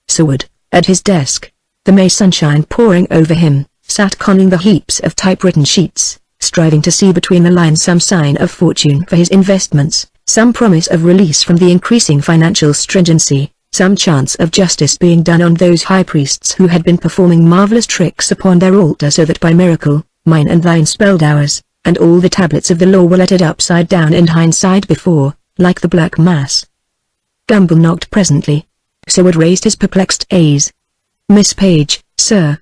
A: Seward, at his desk, the May sunshine pouring over him, sat conning the heaps of typewritten sheets, striving to see between the lines some sign of fortune for his investments, some promise of release from the increasing financial stringency, some chance of justice being done on those high priests who had been performing marvelous tricks upon their altar so that by miracle, mine and thine spelled ours, and all the tablets of the law were lettered upside down in hindsight before, like the Black Mass. Gumble knocked presently. Seward raised his perplexed gaze. "Miss Page, sir."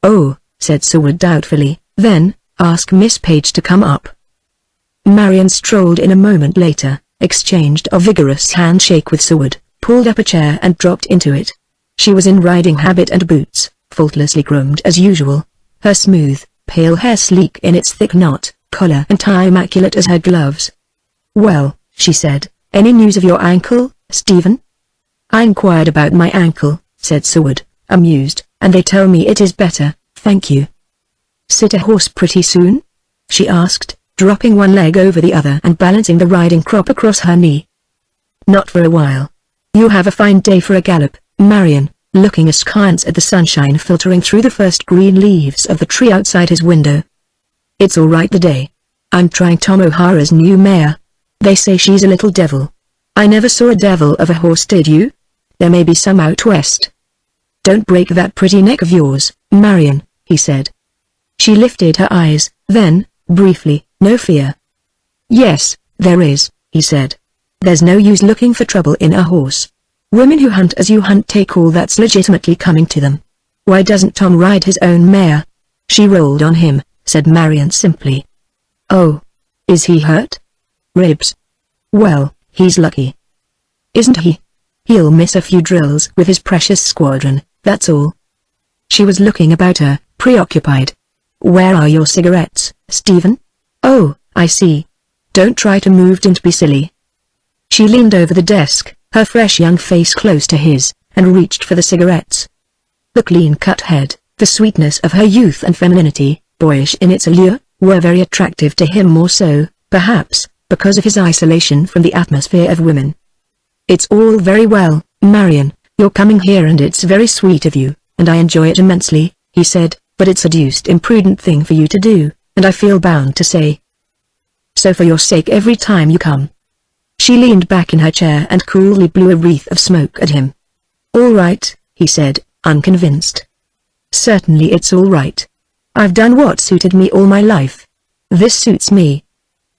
A: "Oh," said Seward doubtfully, "then, ask Miss Page to come up." Marion strolled in a moment later, exchanged a vigorous handshake with Seward, pulled up a chair and dropped into it. She was in riding habit and boots, faultlessly groomed as usual. Her smooth, pale hair sleek in its thick knot, collar and tie immaculate as her gloves. "Well," she said, "any news of your ankle, Stephen?" "I inquired about my ankle," said Seward, amused, "and they tell me it is better, thank you." "Sit a horse pretty soon?" she asked, dropping one leg over the other and balancing the riding crop across her knee. Not for a while. You have a fine day for a gallop, Marion, looking askance at the sunshine filtering through the first green leaves of the tree outside his window. It's all right today. I'm trying Tom O'Hara's new mare. They say she's a little devil. I never saw a devil of a horse, did you? There may be some out west. Don't break that pretty neck of yours, Marion, he said. She lifted her eyes, then, briefly, no fear. Yes, there is, he said. There's no use looking for trouble in a horse. Women who hunt as you hunt take all that's legitimately coming to them. Why doesn't Tom ride his own mare? She rolled on him, said Marion simply. Oh. Is he hurt? Ribs. Well, he's lucky. Isn't he? He'll miss a few drills with his precious squadron, that's all. She was looking about her, preoccupied. Where are your cigarettes, Stephen? Oh, I see. Don't try to move, don't be silly. She leaned over the desk, her fresh young face close to his, and reached for the cigarettes. The clean-cut head, the sweetness of her youth and femininity, boyish in its allure, were very attractive to him, more so, perhaps, because of his isolation from the atmosphere of women. It's all very well, Marion, you're coming here and it's very sweet of you, and I enjoy it immensely, he said, but it's a deuced imprudent thing for you to do, and I feel bound to say so for your sake every time you come. She leaned back in her chair and coolly blew a wreath of smoke at him. All right, he said, unconvinced. Certainly it's all right. I've done what suited me all my life. This suits me.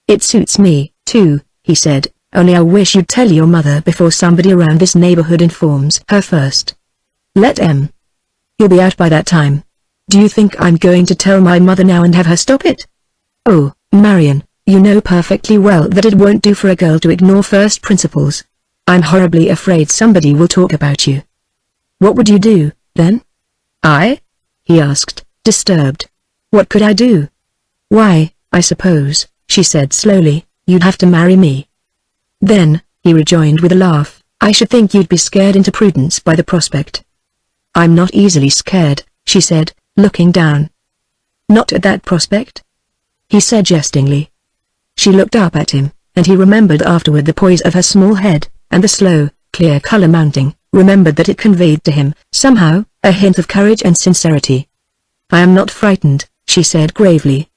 A: It suits me, too, he said, only I wish you'd tell your mother before somebody around this neighborhood informs her first. Let M. You'll be out by that time. Do you think I'm going to tell my mother now and have her stop it? Oh, Marion, you know perfectly well that it won't do for a girl to ignore first principles. I'm horribly afraid somebody will talk about you. What would you do, then? I? He asked, disturbed. What could I do? Why, I suppose, she said slowly, you'd have to marry me. Then, he rejoined with a laugh, I should think you'd be scared into prudence by the prospect. I'm not easily scared, she said, looking down. Not at that prospect? He said jestingly. She looked up at him, and he remembered afterward the poise of her small head, and the slow, clear color mounting, remembered that it conveyed to him, somehow, a hint of courage and sincerity. I am not frightened, she said gravely.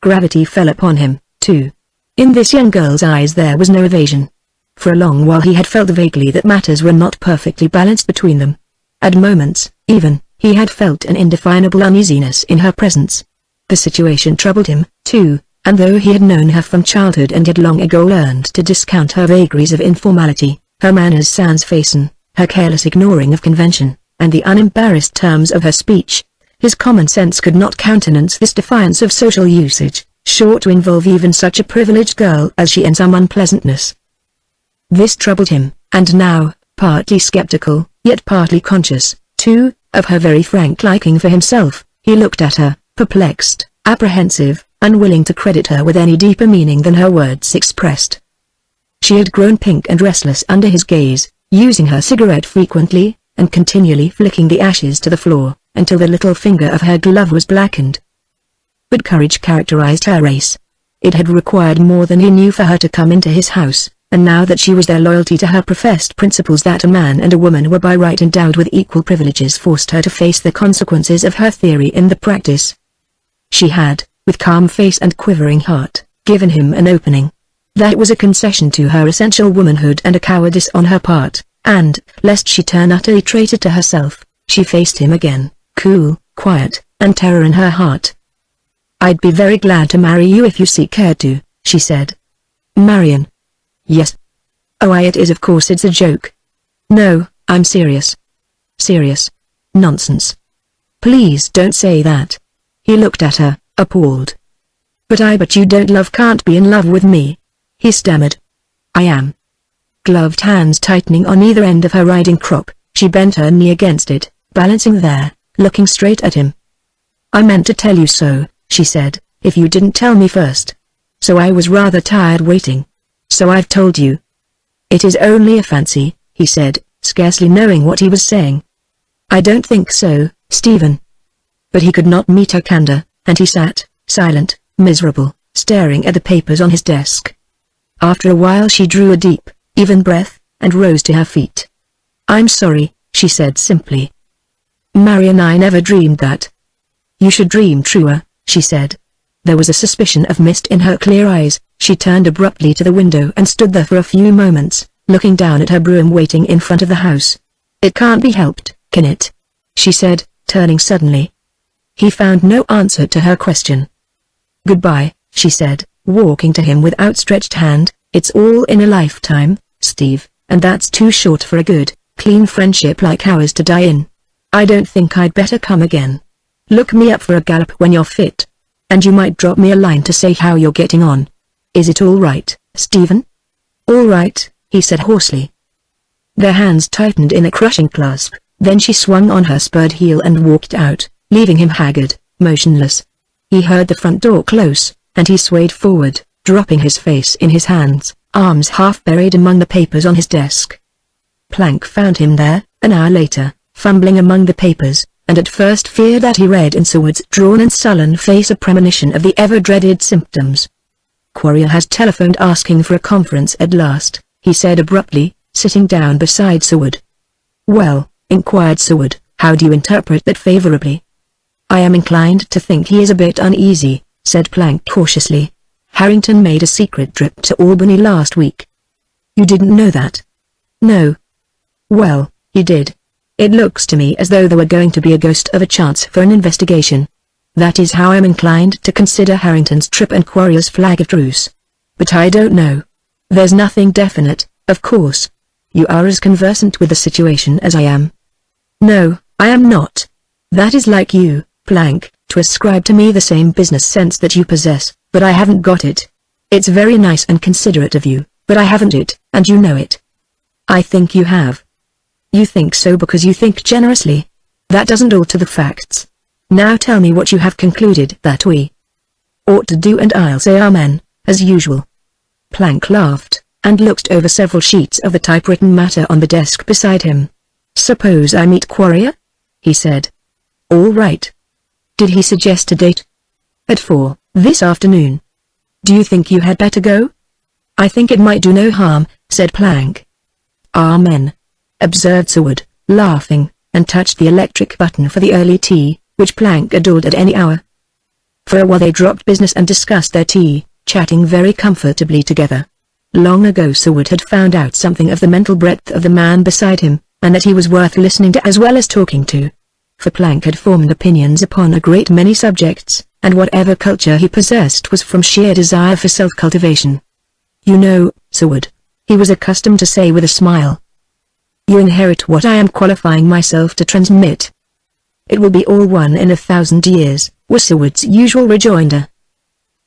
A: Gravity fell upon him, too. In this young girl's eyes there was no evasion. For a long while he had felt vaguely that matters were not perfectly balanced between them. At moments, even, he had felt an indefinable uneasiness in her presence. The situation troubled him, too, and though he had known her from childhood and had long ago learned to discount her vagaries of informality, her manners sans façon, her careless ignoring of convention, and the unembarrassed terms of her speech, his common sense could not countenance this defiance of social usage, sure to involve even such a privileged girl as she in some unpleasantness. This troubled him, and now, partly skeptical, yet partly conscious, too, of her very frank liking for himself, he looked at her, perplexed, apprehensive, unwilling to credit her with any deeper meaning than her words expressed. She had grown pink and restless under his gaze, using her cigarette frequently, and continually flicking the ashes to the floor, until the little finger of her glove was blackened. But courage characterized her race. It had required more than he knew for her to come into his house, and now that she was there, loyalty to her professed principles that a man and a woman were by right endowed with equal privileges forced her to face the consequences of her theory in the practice. She had, with calm face and quivering heart, given him an opening. That was a concession to her essential womanhood and a cowardice on her part, and, lest she turn utterly traitor to herself, she faced him again, cool, quiet, and terror in her heart. I'd be very glad to marry you if you see care to, she said. Marion. Yes. Oh, it is, of course it's a joke. No, I'm serious. Serious. Nonsense. Please don't say that. He looked at her, appalled. But you don't love, can't be in love with me. He stammered. I am. Gloved hands tightening on either end of her riding crop, she bent her knee against it, balancing there, looking straight at him. I meant to tell you so, she said, if you didn't tell me first. So I was rather tired waiting. So I've told you. It is only a fancy, he said, scarcely knowing what he was saying. I don't think so, Stephen. But he could not meet her candor, and he sat, silent, miserable, staring at the papers on his desk. After a while she drew a deep, even breath, and rose to her feet. "I'm sorry," she said simply. "Marion, I never dreamed that." "You should dream truer," she said. There was a suspicion of mist in her clear eyes. She turned abruptly to the window and stood there for a few moments, looking down at her brougham waiting in front of the house. "It can't be helped, can it?" she said, turning suddenly. He found no answer to her question. "Goodbye," she said, walking to him with outstretched hand. "It's all in a lifetime, Steve, and that's too short for a good, clean friendship like ours to die in. I don't think I'd better come again. Look me up for a gallop when you're fit. And you might drop me a line to say how you're getting on. Is it all right, Stephen?" "All right," he said hoarsely. Their hands tightened in a crushing clasp, then she swung on her spurred heel and walked out, leaving him haggard, motionless. He heard the front door close, and he swayed forward, dropping his face in his hands, arms half buried among the papers on his desk. Plank found him there, an hour later, fumbling among the papers, and at first feared that he read in Seward's drawn and sullen face a premonition of the ever-dreaded symptoms. "Quarrier has telephoned asking for a conference at last," he said abruptly, sitting down beside Seward. "Well," inquired Seward, "how do you interpret that favorably?" "I am inclined to think he is a bit uneasy," said Plank cautiously. "Harrington made a secret trip to Albany last week." "You didn't know that?" "No." "Well, he did. It looks to me as though there were going to be a ghost of a chance for an investigation. That is how I am inclined to consider Harrington's trip and Quarrier's flag of truce. But I don't know. There's nothing definite, of course. You are as conversant with the situation as I am." "No, I am not. That is like you, Plank, to ascribe to me the same business sense that you possess, but I haven't got it. It's very nice and considerate of you, but I haven't it, and you know it." "I think you have." "You think so because you think generously. That doesn't alter the facts. Now tell me what you have concluded that we ought to do, and I'll say amen, as usual." Plank laughed, and looked over several sheets of the typewritten matter on the desk beside him. "Suppose I meet Quarrier?" he said. "All right. Did he suggest a date?" "At 4, this afternoon. Do you think you had better go?" "I think it might do no harm," said Plank. "Amen," observed Seward, laughing, and touched the electric button for the early tea, which Plank adored at any hour. For a while they dropped business and discussed their tea, chatting very comfortably together. Long ago Seward had found out something of the mental breadth of the man beside him, and that he was worth listening to as well as talking to. For Plank had formed opinions upon a great many subjects, and whatever culture he possessed was from sheer desire for self-cultivation. "You know, Seward," he was accustomed to say with a smile, "you inherit what I am qualifying myself to transmit." "It will be all one in 1,000 years, was Seward's usual rejoinder.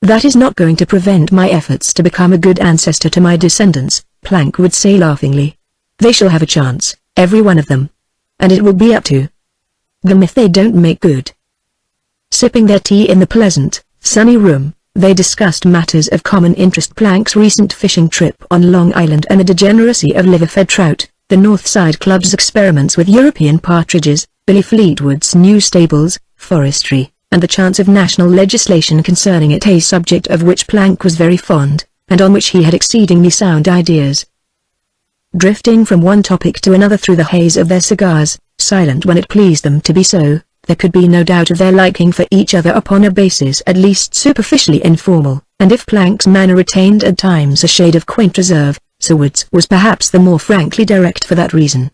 A: "That is not going to prevent my efforts to become a good ancestor to my descendants," Plank would say laughingly. "They shall have a chance, every one of them. And it will be up to them if they don't make good." Sipping their tea in the pleasant, sunny room, they discussed matters of common interest: Plank's recent fishing trip on Long Island and the degeneracy of liver-fed trout, the Northside Club's experiments with European partridges, Billy Fleetwood's new stables, forestry, and the chance of national legislation concerning it, a subject of which Plank was very fond, and on which he had exceedingly sound ideas. Drifting from one topic to another through the haze of their cigars, silent when it pleased them to be so, there could be no doubt of their liking for each other upon a basis at least superficially informal, and if Plank's manner retained at times a shade of quaint reserve, Seward's was perhaps the more frankly direct for that reason.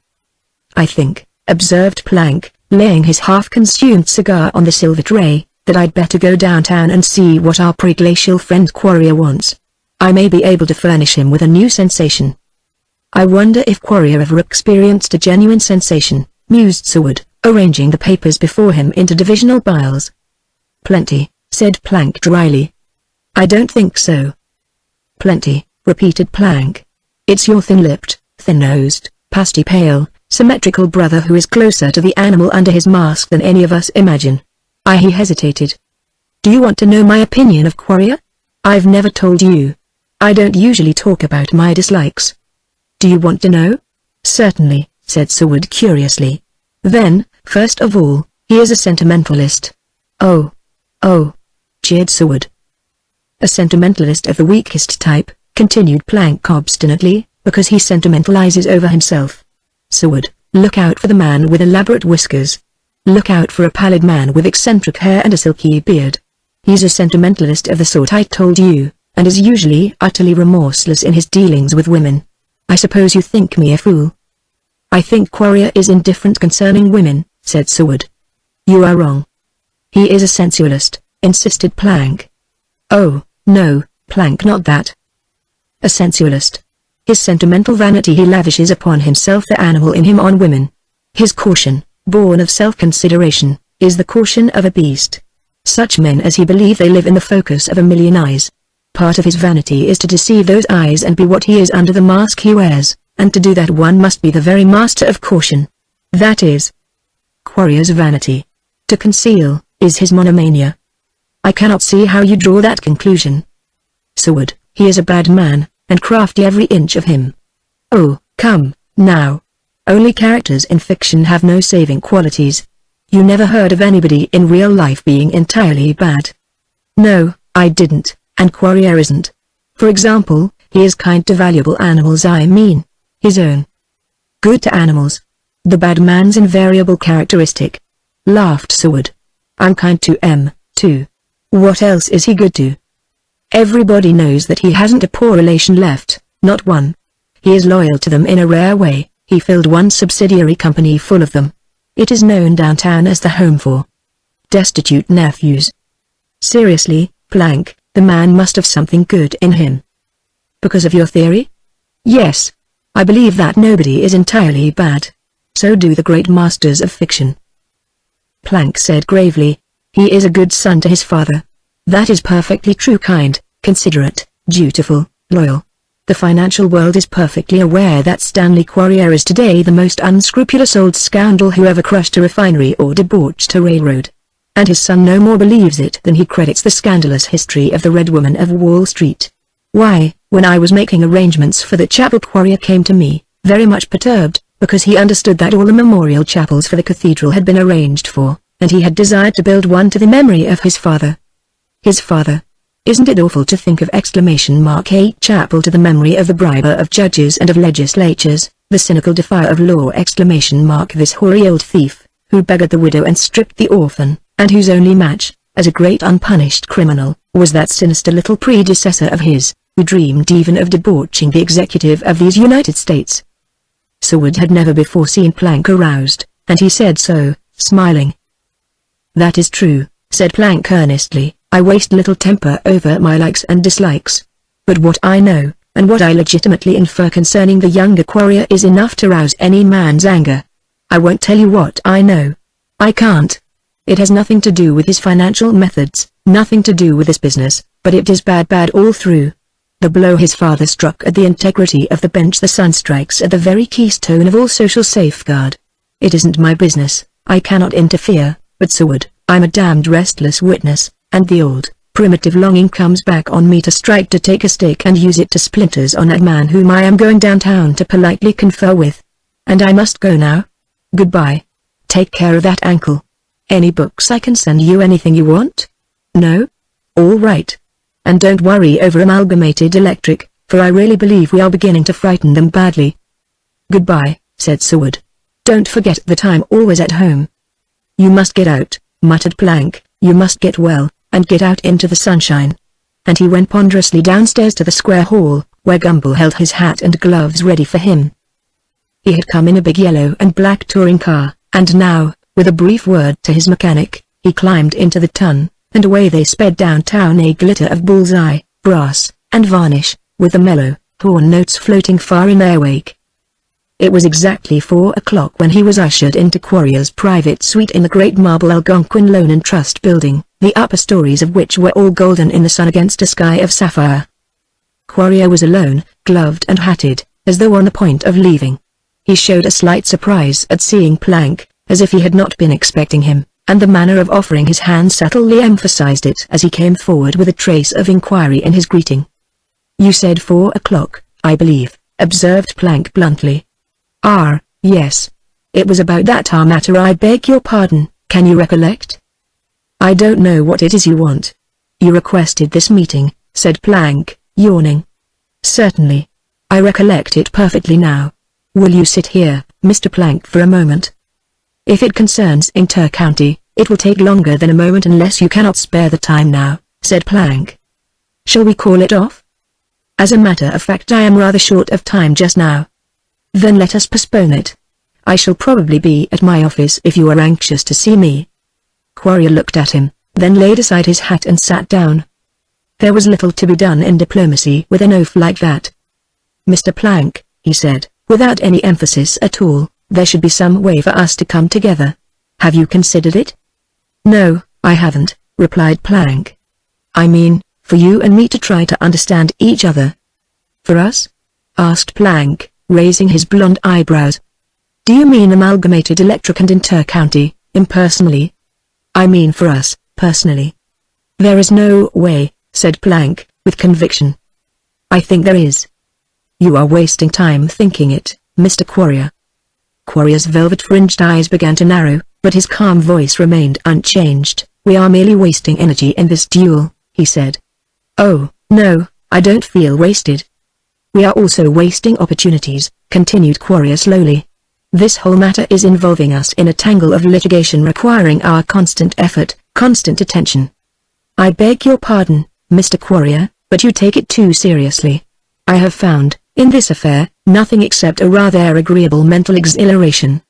A: "I think," observed Plank, laying his half-consumed cigar on the silver tray, "that I'd better go downtown and see what our pre-glacial friend Quarrier wants. I may be able to furnish him with a new sensation." "I wonder if Quarrier ever experienced a genuine sensation," mused Seward, arranging the papers before him into divisional piles. "Plenty," said Plank dryly. "I don't think so." "Plenty," repeated Plank. "It's your thin-lipped, thin-nosed, pasty-pale, symmetrical brother who is closer to the animal under his mask than any of us imagine." He hesitated. "Do you want to know my opinion of Quarrier? I've never told you. I don't usually talk about my dislikes." "Do you want to know?" "Certainly," said Seward curiously. "Then, first of all, he is a sentimentalist." Oh, jeered Seward. A sentimentalist of the weakest type, continued Plank obstinately, because he sentimentalizes over himself. Seward, look out for the man with elaborate whiskers. Look out for a pallid man with eccentric hair and a silky beard. He's a sentimentalist of the sort I told you, and is usually utterly remorseless in his dealings with women. I suppose you think me a fool. I think Quarrier is indifferent concerning women, said Seward. You are wrong. He is a sensualist, insisted Plank. Oh, no, Plank, not that. A sensualist. His sentimental vanity he lavishes upon himself, the animal in him on women. His caution, born of self-consideration, is the caution of a beast. Such men as he believe they live in the focus of a million eyes. Part of his vanity is to deceive those eyes and be what he is under the mask he wears, and to do that one must be the very master of caution. That is Quarrier's vanity. To conceal, is his monomania. I cannot see how you draw that conclusion. Seward, he is a bad man, and crafty every inch of him. Oh, come, now. Only characters in fiction have no saving qualities. You never heard of anybody in real life being entirely bad. No, I didn't, and Quarrier isn't. For example, he is kind to valuable animals, I mean, his own. Good to animals. The bad man's invariable characteristic. Laughed Seward. I'm kind to M, too. What else is he good to? Everybody knows that he hasn't a poor relation left, not one. He is loyal to them in a rare way. He filled one subsidiary company full of them. It is known downtown as the home for destitute nephews. Seriously, Plank, the man must have something good in him. Because of your theory? Yes. I believe that nobody is entirely bad. So do the great masters of fiction. Plank said gravely, he is a good son to his father. That is perfectly true, kind, considerate, dutiful, loyal. The financial world is perfectly aware that Stanley Quarrier is today the most unscrupulous old scoundrel who ever crushed a refinery or debauched a railroad. And his son no more believes it than he credits the scandalous history of the Red Woman of Wall Street. Why, when I was making arrangements for the chapel, Quarrier came to me, very much perturbed, because he understood that all the memorial chapels for the cathedral had been arranged for, and he had desired to build one to the memory of his father. His father. Isn't it awful to think of A chapel to the memory of the briber of judges and of legislatures, the cynical defier of law this hoary old thief, who beggared the widow and stripped the orphan, and whose only match, as a great unpunished criminal, was that sinister little predecessor of his, who dreamed even of debauching the executive of these United States. Seward had never before seen Plank aroused, and he said so, smiling. That is true, said Plank earnestly. I waste little temper over my likes and dislikes. But what I know, and what I legitimately infer concerning the younger Quarrier is enough to rouse any man's anger. I won't tell you what I know. I can't. It has nothing to do with his financial methods, nothing to do with his business, but it is bad all through. The blow his father struck at the integrity of the bench, the son strikes at the very keystone of all social safeguard. It isn't my business, I cannot interfere, but Seward, I'm a damned restless witness. And the old, primitive longing comes back on me to strike, to take a stick and use it to splinters on that man whom I am going downtown to politely confer with. And I must go now. Goodbye. Take care of that ankle. Any books I can send you, anything you want? No? All right. And don't worry over Amalgamated Electric, for I really believe we are beginning to frighten them badly. Goodbye, said Seward. Don't forget that I'm always at home. You must get out, muttered Plank, you must get well, and get out into the sunshine. And he went ponderously downstairs to the square hall, where Gumbel held his hat and gloves ready for him. He had come in a big yellow and black touring car, and now, with a brief word to his mechanic, he climbed into the ton, and away they sped downtown, a glitter of bullseye, brass, and varnish, with the mellow, horn notes floating far in their wake. It was exactly 4 o'clock when he was ushered into Quarrier's private suite in the great marble Algonquin Loan and Trust building, the upper stories of which were all golden in the sun against a sky of sapphire. Quarrier was alone, gloved and hatted, as though on the point of leaving. He showed a slight surprise at seeing Plank, as if he had not been expecting him, and the manner of offering his hand subtly emphasized it as he came forward with a trace of inquiry in his greeting. You said 4 o'clock, I believe, observed Plank bluntly. Yes. It was about that matter, I beg your pardon, can you recollect? I don't know what it is you want. You requested this meeting, said Plank, yawning. Certainly. I recollect it perfectly now. Will you sit here, Mr. Plank, for a moment? If it concerns Inter-County, it will take longer than a moment unless you cannot spare the time now, said Plank. Shall we call it off? As a matter of fact, I am rather short of time just now. Then let us postpone it. I shall probably be at my office if you are anxious to see me. Quarrier looked at him, then laid aside his hat and sat down. There was little to be done in diplomacy with an oaf like that. Mr. Plank, he said, without any emphasis at all, there should be some way for us to come together. Have you considered it? No, I haven't, replied Plank. I mean, for you and me to try to understand each other. For us? Asked Plank, raising his blonde eyebrows. Do you mean Amalgamated Electric and Inter-County, impersonally? I mean for us, personally. There is no way, said Plank, with conviction. I think there is. You are wasting time thinking it, Mr. Quarrier. Quarrier's velvet-fringed eyes began to narrow, but his calm voice remained unchanged. We are merely wasting energy in this duel, he said. Oh, no, I don't feel wasted. We are also wasting opportunities, continued Quarrier slowly. This whole matter is involving us in a tangle of litigation requiring our constant effort, constant attention. I beg your pardon, Mr. Quarrier, but you take it too seriously. I have found, in this affair, nothing except a rather agreeable mental exhilaration.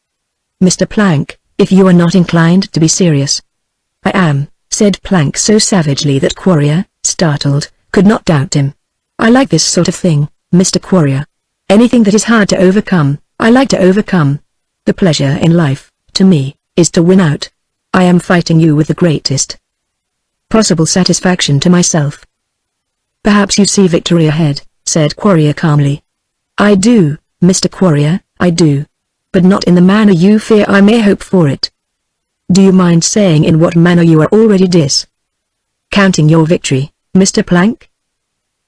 A: Mr. Plank, if you are not inclined to be serious. I am, said Plank so savagely that Quarrier, startled, could not doubt him. I like this sort of thing, Mr. Quarrier. Anything that is hard to overcome, I like to overcome. The pleasure in life, to me, is to win out. I am fighting you with the greatest possible satisfaction to myself. Perhaps you see victory ahead, said Quarrier calmly. I do, Mr. Quarrier, I do. But not in the manner you fear I may hope for it. Do you mind saying in what manner you are already counting your victory, Mr. Plank?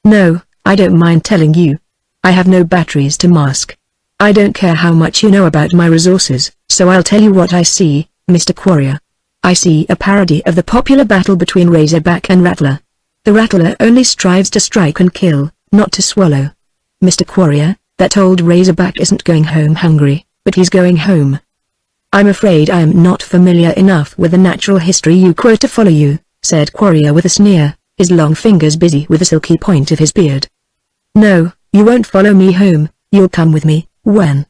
A: No, I don't mind telling you. I have no batteries to mask. I don't care how much you know about my resources, so I'll tell you what I see, Mr. Quarrier. I see a parody of the popular battle between Razorback and Rattler. The Rattler only strives to strike and kill, not to swallow. Mr. Quarrier, that old Razorback isn't going home hungry, but he's going home. I'm afraid I am not familiar enough with the natural history you quote to follow you, said Quarrier with a sneer, his long fingers busy with the silky point of his beard. No, you won't follow me home, you'll come with me, when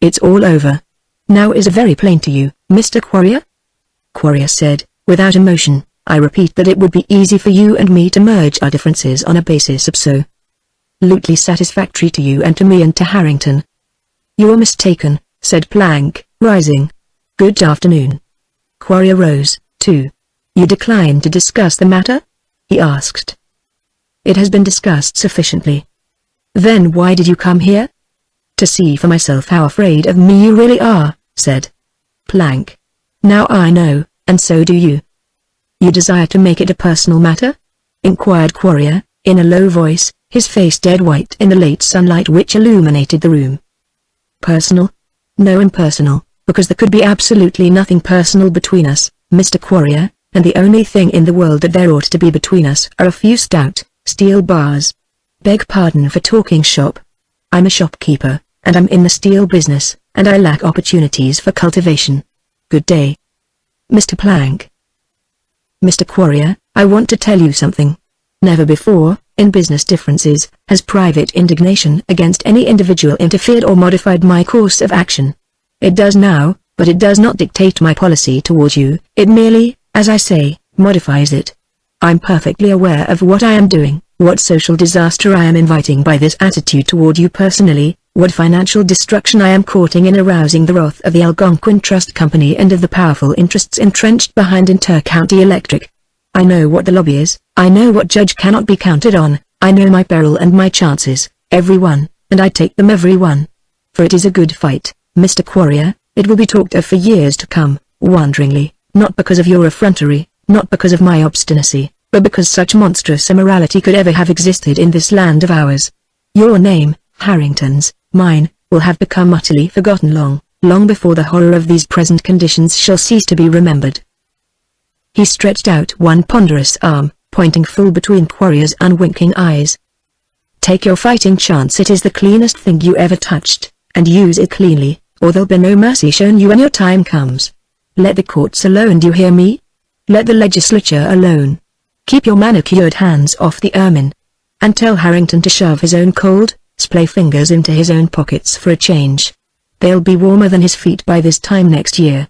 A: it's all over. Now is it very plain to you, Mr. Quarrier? Quarrier said, without emotion, I repeat that it would be easy for you and me to merge our differences on a basis absolutely satisfactory to you and to me and to Harrington. You are mistaken, said Plank, rising. Good afternoon. Quarrier rose, too. You decline to discuss the matter? He asked. It has been discussed sufficiently. Then why did you come here? To see for myself how afraid of me you really are, said Plank. Now I know, and so do you. You desire to make it a personal matter? Inquired Quarrier, in a low voice, his face dead white in the late sunlight which illuminated the room. Personal? No, impersonal, because there could be absolutely nothing personal between us, Mr. Quarrier, and the only thing in the world that there ought to be between us are a few stout, steel bars. Beg pardon for talking shop. I'm a shopkeeper, and I'm in the steel business, and I lack opportunities for cultivation. Good day. Mr. Plank. Mr. Quarrier, I want to tell you something. Never before, in business differences, has private indignation against any individual interfered or modified my course of action. It does now, but it does not dictate my policy towards you, it merely, as I say, modifies it. I'm perfectly aware of what I am doing, what social disaster I am inviting by this attitude toward you personally, what financial destruction I am courting in arousing the wrath of the Algonquin Trust Company and of the powerful interests entrenched behind Inter-County Electric. I know what the lobby is, I know what judge cannot be counted on, I know my peril and my chances, every one, and I take them every one. For it is a good fight, Mr. Quarrier, it will be talked of for years to come, wonderingly, not because of your effrontery, not because of my obstinacy, but because such monstrous immorality could ever have existed in this land of ours. Your name, Harrington's, mine, will have become utterly forgotten long before the horror of these present conditions shall cease to be remembered. He stretched out one ponderous arm, pointing full between Quarrier's unwinking eyes. Take your fighting chance. It is the cleanest thing you ever touched, and use it cleanly, or there'll be no mercy shown you when your time comes. Let the courts alone, do you hear me? Let the legislature alone. Keep your manicured hands off the ermine. And tell Harrington to shove his own cold, splay fingers into his own pockets for a change. They'll be warmer than his feet by this time next year.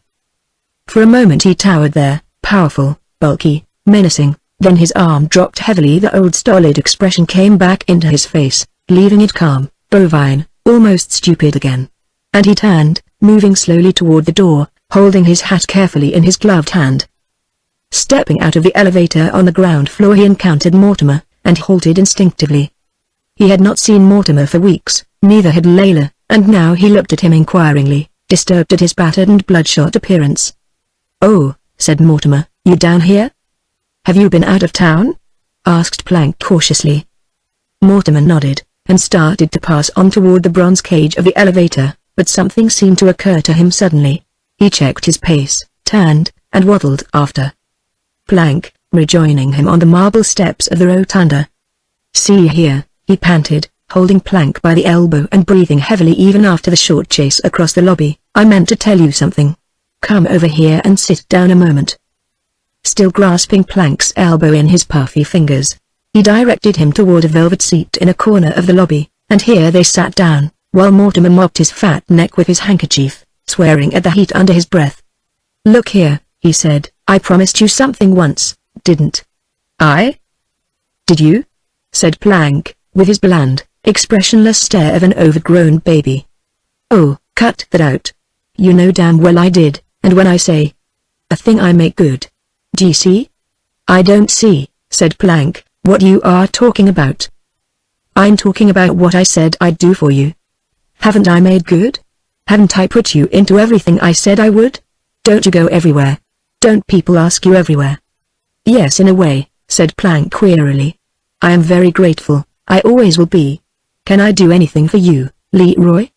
A: For a moment he towered there, powerful, bulky, menacing, then his arm dropped heavily. The old stolid expression came back into his face, leaving it calm, bovine, almost stupid again. And he turned, moving slowly toward the door, holding his hat carefully in his gloved hand. Stepping out of the elevator on the ground floor he encountered Mortimer, and halted instinctively. He had not seen Mortimer for weeks, neither had Layla, and now he looked at him inquiringly, disturbed at his battered and bloodshot appearance. "Oh," said Mortimer, "you down here? Have you been out of town?" asked Plank cautiously. Mortimer nodded, and started to pass on toward the bronze cage of the elevator, but something seemed to occur to him suddenly. He checked his pace, turned, and waddled after Plank, rejoining him on the marble steps of the rotunda. "See here," he panted, holding Plank by the elbow and breathing heavily even after the short chase across the lobby. "I meant to tell you something. Come over here and sit down a moment." Still grasping Plank's elbow in his puffy fingers, he directed him toward a velvet seat in a corner of the lobby, and here they sat down, while Mortimer mopped his fat neck with his handkerchief, swearing at the heat under his breath. "Look here," he said, "I promised you something once, didn't I?" "Did you?" said Plank, with his bland, expressionless stare of an overgrown baby. "Oh, cut that out. You know damn well I did, and when I say a thing I make good. Do you see?" "I don't see," said Plank, "what you are talking about." "I'm talking about what I said I'd do for you. Haven't I made good? Haven't I put you into everything I said I would? Don't you go everywhere? Don't people ask you everywhere?" "Yes, in a way," said Plank wearily. "I am very grateful, I always will be. Can I do anything for you, Leroy?"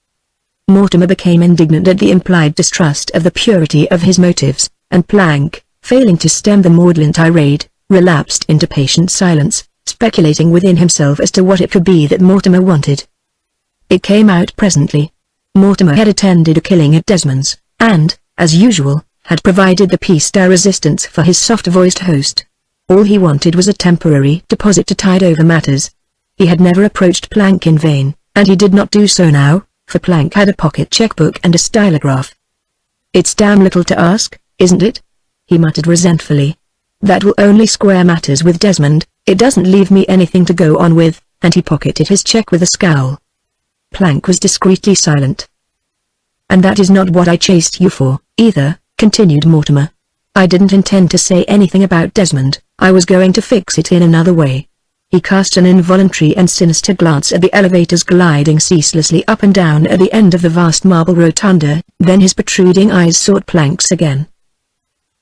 A: Mortimer became indignant at the implied distrust of the purity of his motives, and Plank, failing to stem the maudlin tirade, relapsed into patient silence, speculating within himself as to what it could be that Mortimer wanted. It came out presently. Mortimer had attended a killing at Desmond's, and, as usual, had provided the piece de resistance for his soft-voiced host. All he wanted was a temporary deposit to tide over matters. He had never approached Plank in vain, and he did not do so now, for Plank had a pocket checkbook and a stylograph. "It's damn little to ask, isn't it?" he muttered resentfully. "That will only square matters with Desmond, it doesn't leave me anything to go on with," and he pocketed his check with a scowl. Plank was discreetly silent. "And that is not what I chased you for, either," continued Mortimer. "I didn't intend to say anything about Desmond, I was going to fix it in another way." He cast an involuntary and sinister glance at the elevators gliding ceaselessly up and down at the end of the vast marble rotunda, then his protruding eyes sought Plank's again.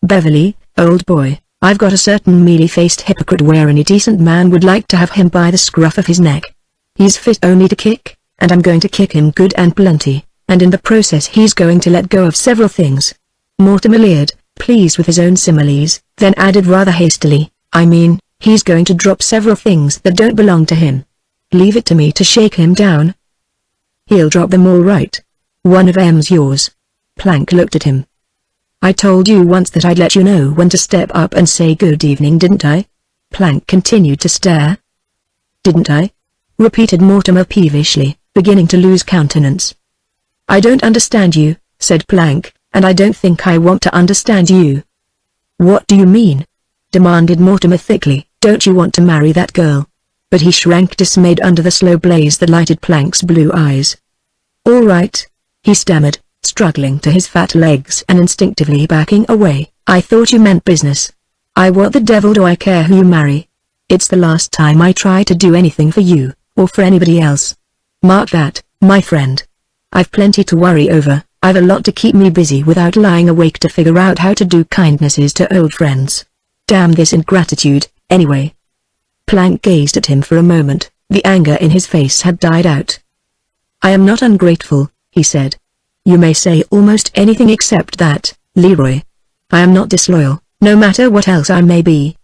A: "Beverly, old boy, I've got a certain mealy-faced hypocrite where any decent man would like to have him by the scruff of his neck. He's fit only to kick, and I'm going to kick him good and plenty, and in the process he's going to let go of several things." Mortimer leered, pleased with his own similes, then added rather hastily, "I mean, he's going to drop several things that don't belong to him. Leave it to me to shake him down." "He'll drop them all right. One of 'em's yours." Plank looked at him. "I told you once that I'd let you know when to step up and say good evening, didn't I?" Plank continued to stare. "Didn't I?" repeated Mortimer peevishly, beginning to lose countenance. "I don't understand you," said Plank, "and I don't think I want to understand you." "What do you mean?" demanded Mortimer thickly. "Don't you want to marry that girl?" But he shrank dismayed under the slow blaze that lighted Plank's blue eyes. "All right," he stammered, struggling to his fat legs and instinctively backing away. "I thought you meant business. What the devil do I care who you marry? It's the last time I try to do anything for you, or for anybody else. Mark that, my friend. I've plenty to worry over, I've a lot to keep me busy without lying awake to figure out how to do kindnesses to old friends. Damn this ingratitude, anyway." Plank gazed at him for a moment, the anger in his face had died out. "I am not ungrateful," he said. "You may say almost anything except that, Leroy. I am not disloyal, no matter what else I may be."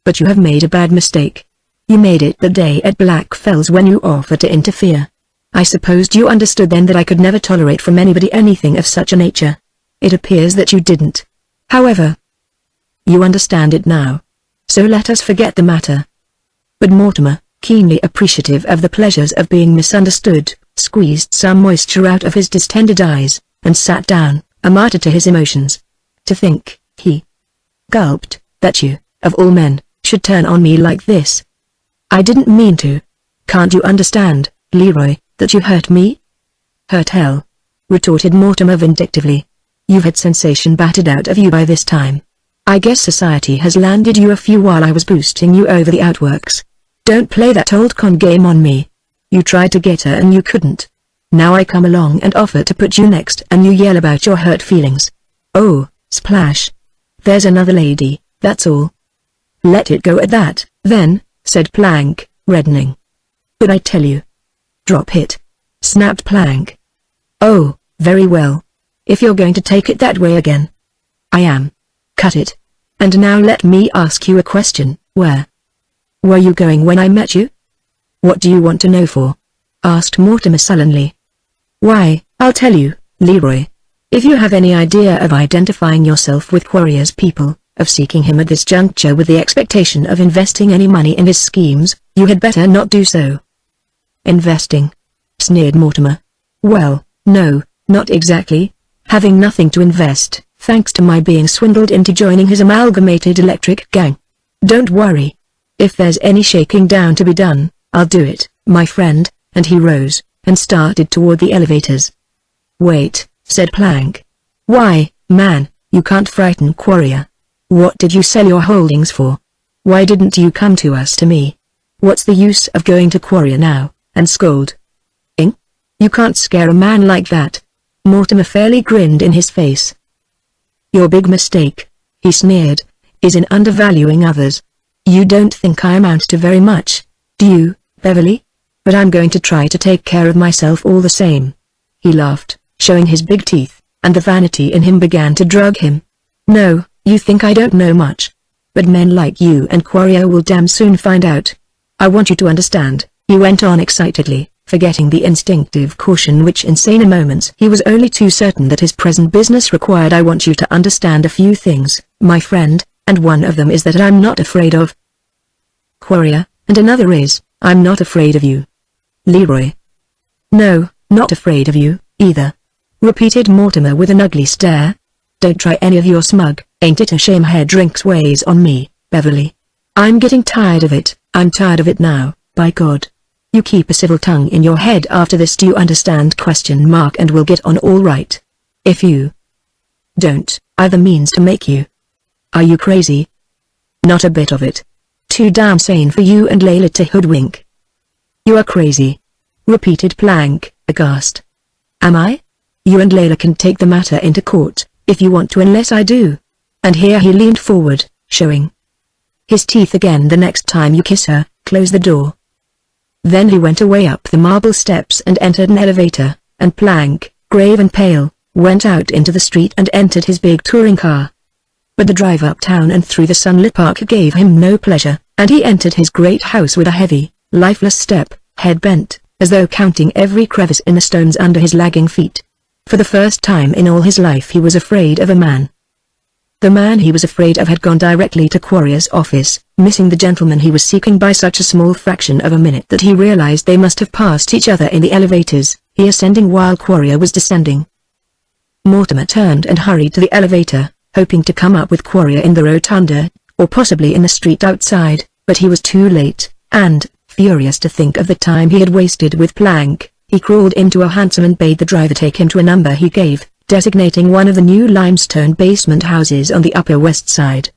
A: But you have made a bad mistake. You made it the day at Blackfells when you offered to interfere. I supposed you understood then that I could never tolerate from anybody anything of such a nature. It appears that you didn't. However, you understand it now. So let us forget the matter." But Mortimer, keenly appreciative of the pleasures of being misunderstood, squeezed some moisture out of his distended eyes, and sat down, a martyr to his emotions. "To think," he gulped, "that you, of all men, should turn on me like this. I didn't mean to. Can't you understand, Leroy, that you hurt me?" "Hurt hell," retorted Mortimer vindictively. "You've had sensation battered out of you by this time. I guess society has landed you a few while I was boosting you over the outworks. Don't play that old con game on me. You tried to get her and you couldn't. Now I come along and offer to put you next and you yell about your hurt feelings. Oh, splash. There's another lady, that's all." "Let it go at that, then," said Plank, reddening. "But I tell you." "Drop it," snapped Plank. "Oh, very well. If you're going to take it that way again." "I am. Cut it. And now let me ask you a question. Where were you going when I met you?" "What do you want to know for?" asked Mortimer sullenly. "Why, I'll tell you, Leroy. If you have any idea of identifying yourself with Quarrier's people, of seeking him at this juncture with the expectation of investing any money in his schemes, you had better not do so." "Investing?" sneered Mortimer. "Well, no, not exactly. Having nothing to invest, thanks to my being swindled into joining his amalgamated electric gang. Don't worry. If there's any shaking down to be done, I'll do it, my friend," and he rose, and started toward the elevators. "Wait," said Plank. "Why, man, you can't frighten Quarrier. What did you sell your holdings for? Why didn't you come to us to me? What's the use of going to Quarrier now, and scold? You can't scare a man like that." Mortimer fairly grinned in his face. "Your big mistake," he sneered, "is in undervaluing others. You don't think I amount to very much, do you, Beverly? But I'm going to try to take care of myself all the same." He laughed, showing his big teeth, and the vanity in him began to drug him. "No, you think I don't know much. But men like you and Quarrier will damn soon find out. I want you to understand," he went on excitedly, forgetting the instinctive caution which in saner moments he was only too certain that his present business required. "I want you to understand a few things, my friend, and one of them is that I'm not afraid of Quarrier, and another is, I'm not afraid of you, Leroy." "No, not afraid of you, either," repeated Mortimer with an ugly stare. "Don't try any of your smug, ain't it a shame hair drinks ways on me, Beverly. I'm getting tired of it. I'm tired of it now, by God. You keep a civil tongue in your head after this, do you understand? And we'll get on all right. If you don't, I've the means to make you. Are you crazy?" "Not a bit of it. Too damn sane for you and Layla to hoodwink." "You are crazy," repeated Plank, aghast. "Am I? You and Layla can take the matter into court, if you want to, unless I do." And here he leaned forward, showing his teeth again. "The next time you kiss her, close the door." Then he went away up the marble steps and entered an elevator, and Plank, grave and pale, went out into the street and entered his big touring car. But the drive uptown and through the sunlit park gave him no pleasure, and he entered his great house with a heavy, lifeless step, head bent, as though counting every crevice in the stones under his lagging feet. For the first time in all his life he was afraid of a man. The man he was afraid of had gone directly to Quarrier's office, missing the gentleman he was seeking by such a small fraction of a minute that he realized they must have passed each other in the elevators, he ascending while Quarrier was descending. Mortimer turned and hurried to the elevator, hoping to come up with Quarrier in the rotunda, or possibly in the street outside, but he was too late, and, furious to think of the time he had wasted with Plank, he crawled into a hansom and bade the driver take him to a number he gave, designating one of the new limestone basement houses on the Upper West Side.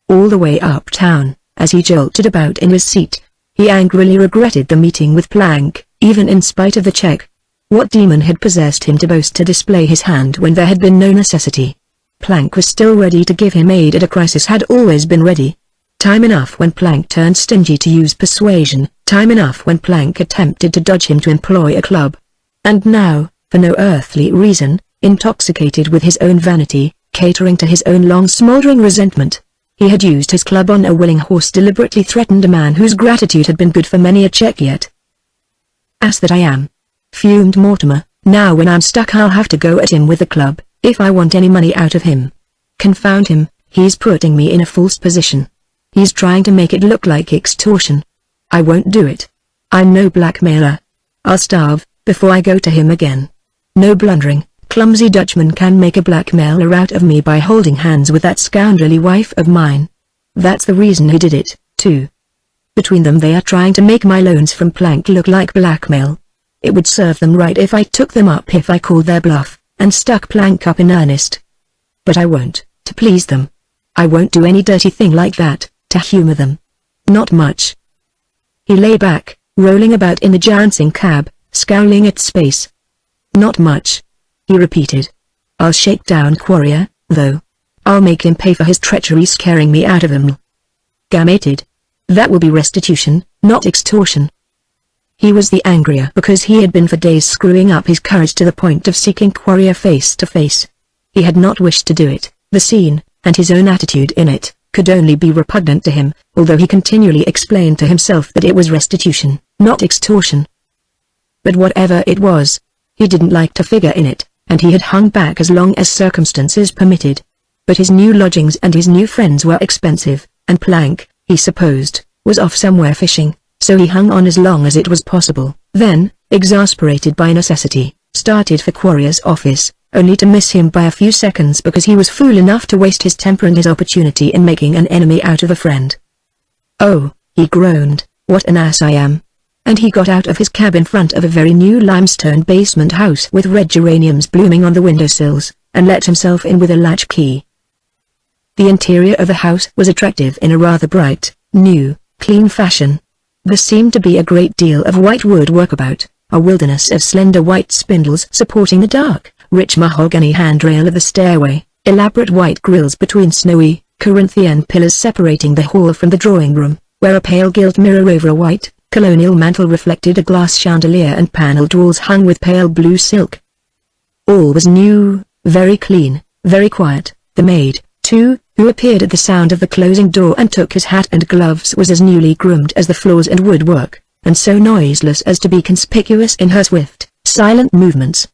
A: All the way uptown, as he jolted about in his seat, he angrily regretted the meeting with Plank, even in spite of the check. What demon had possessed him to boast to display his hand when there had been no necessity? Plank was still ready to give him aid at a crisis, had always been ready. Time enough when Plank turned stingy to use persuasion, time enough when Plank attempted to dodge him to employ a club. And now, for no earthly reason, intoxicated with his own vanity, catering to his own long smoldering resentment, He had used his club on a willing horse, deliberately threatened a man whose gratitude had been good for many a check yet. "Ass that I am," fumed Mortimer. "Now when I'm stuck I'll have to go at him with the club, if I want any money out of him. Confound him, he's putting me in a false position. He's trying to make it look like extortion. I won't do it. I'm no blackmailer. I'll starve, before I go to him again. No blundering, clumsy Dutchman can make a blackmailer out of me by holding hands with that scoundrelly wife of mine. That's the reason he did it, too. Between them they are trying to make my loans from Plank look like blackmail. It would serve them right if I took them up, if I called their bluff, and stuck Plank up in earnest. But I won't, to please them. I won't do any dirty thing like that, to humor them. Not much." He lay back, rolling about in the jouncing cab, scowling at space. "Not much," he repeated. "I'll shake down Quarrier, though. I'll make him pay for his treachery scaring me out of him. Gammated. That will be restitution, not extortion." He was the angrier because he had been for days screwing up his courage to the point of seeking Quarrier face to face. He had not wished to do it. The scene, and his own attitude in it, could only be repugnant to him, although he continually explained to himself that it was restitution, not extortion. But whatever it was, he didn't like to figure in it, and he had hung back as long as circumstances permitted. But his new lodgings and his new friends were expensive, and Plank, he supposed, was off somewhere fishing, so he hung on as long as it was possible. Then, exasperated by necessity, started for Quarrier's office, only to miss him by a few seconds because he was fool enough to waste his temper and his opportunity in making an enemy out of a friend. "Oh," he groaned, "what an ass I am." And he got out of his cab in front of a very new limestone basement house with red geraniums blooming on the windowsills, and let himself in with a latch key. The interior of the house was attractive in a rather bright, new, clean fashion. There seemed to be a great deal of white woodwork about, a wilderness of slender white spindles supporting the dark, rich mahogany handrail of the stairway, elaborate white grills between snowy, Corinthian pillars separating the hall from the drawing room, where a pale gilt mirror over a white, colonial mantel reflected a glass chandelier and panelled walls hung with pale blue silk. All was new, very clean, very quiet. The maid, too, who appeared at the sound of the closing door and took his hat and gloves, was as newly groomed as the floors and woodwork, and so noiseless as to be conspicuous in her swift, silent movements.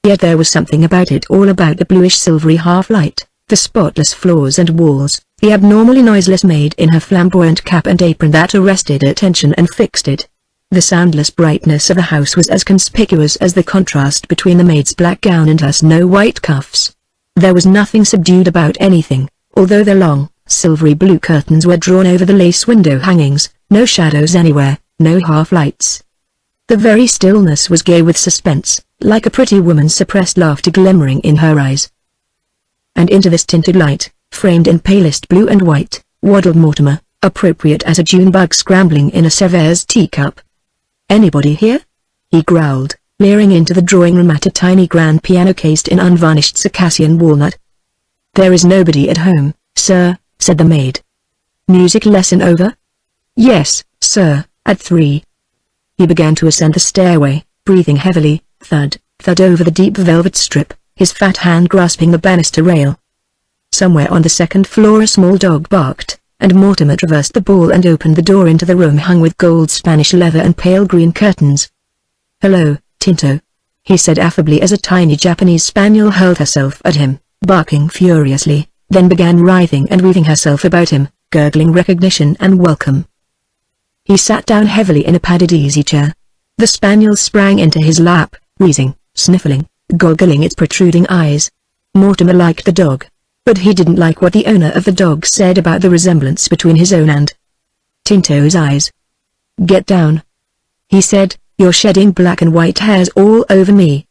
A: Yet there was something about it all, about the bluish-silvery half-light, the spotless floors and walls, the abnormally noiseless maid in her flamboyant cap and apron, that arrested attention and fixed it. The soundless brightness of the house was as conspicuous as the contrast between the maid's black gown and her snow-white cuffs. There was nothing subdued about anything, although the long, silvery blue curtains were drawn over the lace window hangings, no shadows anywhere, no half-lights. The very stillness was gay with suspense, like a pretty woman's suppressed laughter glimmering in her eyes. And into this tinted light, framed in palest blue and white, waddled Mortimer, appropriate as a June bug scrambling in a Sevres teacup. "Anybody here?" he growled, leering into the drawing room at a tiny grand piano cased in unvarnished Circassian walnut. "There is nobody at home, sir," said the maid. "Music lesson over?" "Yes, sir, at 3. He began to ascend the stairway, breathing heavily, thud, thud over the deep velvet strip, his fat hand grasping the banister rail. Somewhere on the second floor a small dog barked, and Mortimer traversed the hall and opened the door into the room hung with gold Spanish leather and pale green curtains. "Hello, Tinto," he said affably as a tiny Japanese spaniel hurled herself at him, barking furiously, then began writhing and weaving herself about him, gurgling recognition and welcome. He sat down heavily in a padded easy chair. The spaniel sprang into his lap, wheezing, sniffling, goggling its protruding eyes. Mortimer liked the dog, but he didn't like what the owner of the dog said about the resemblance between his own and Tinto's eyes. "Get down," he said, "you're shedding black and white hairs all over me."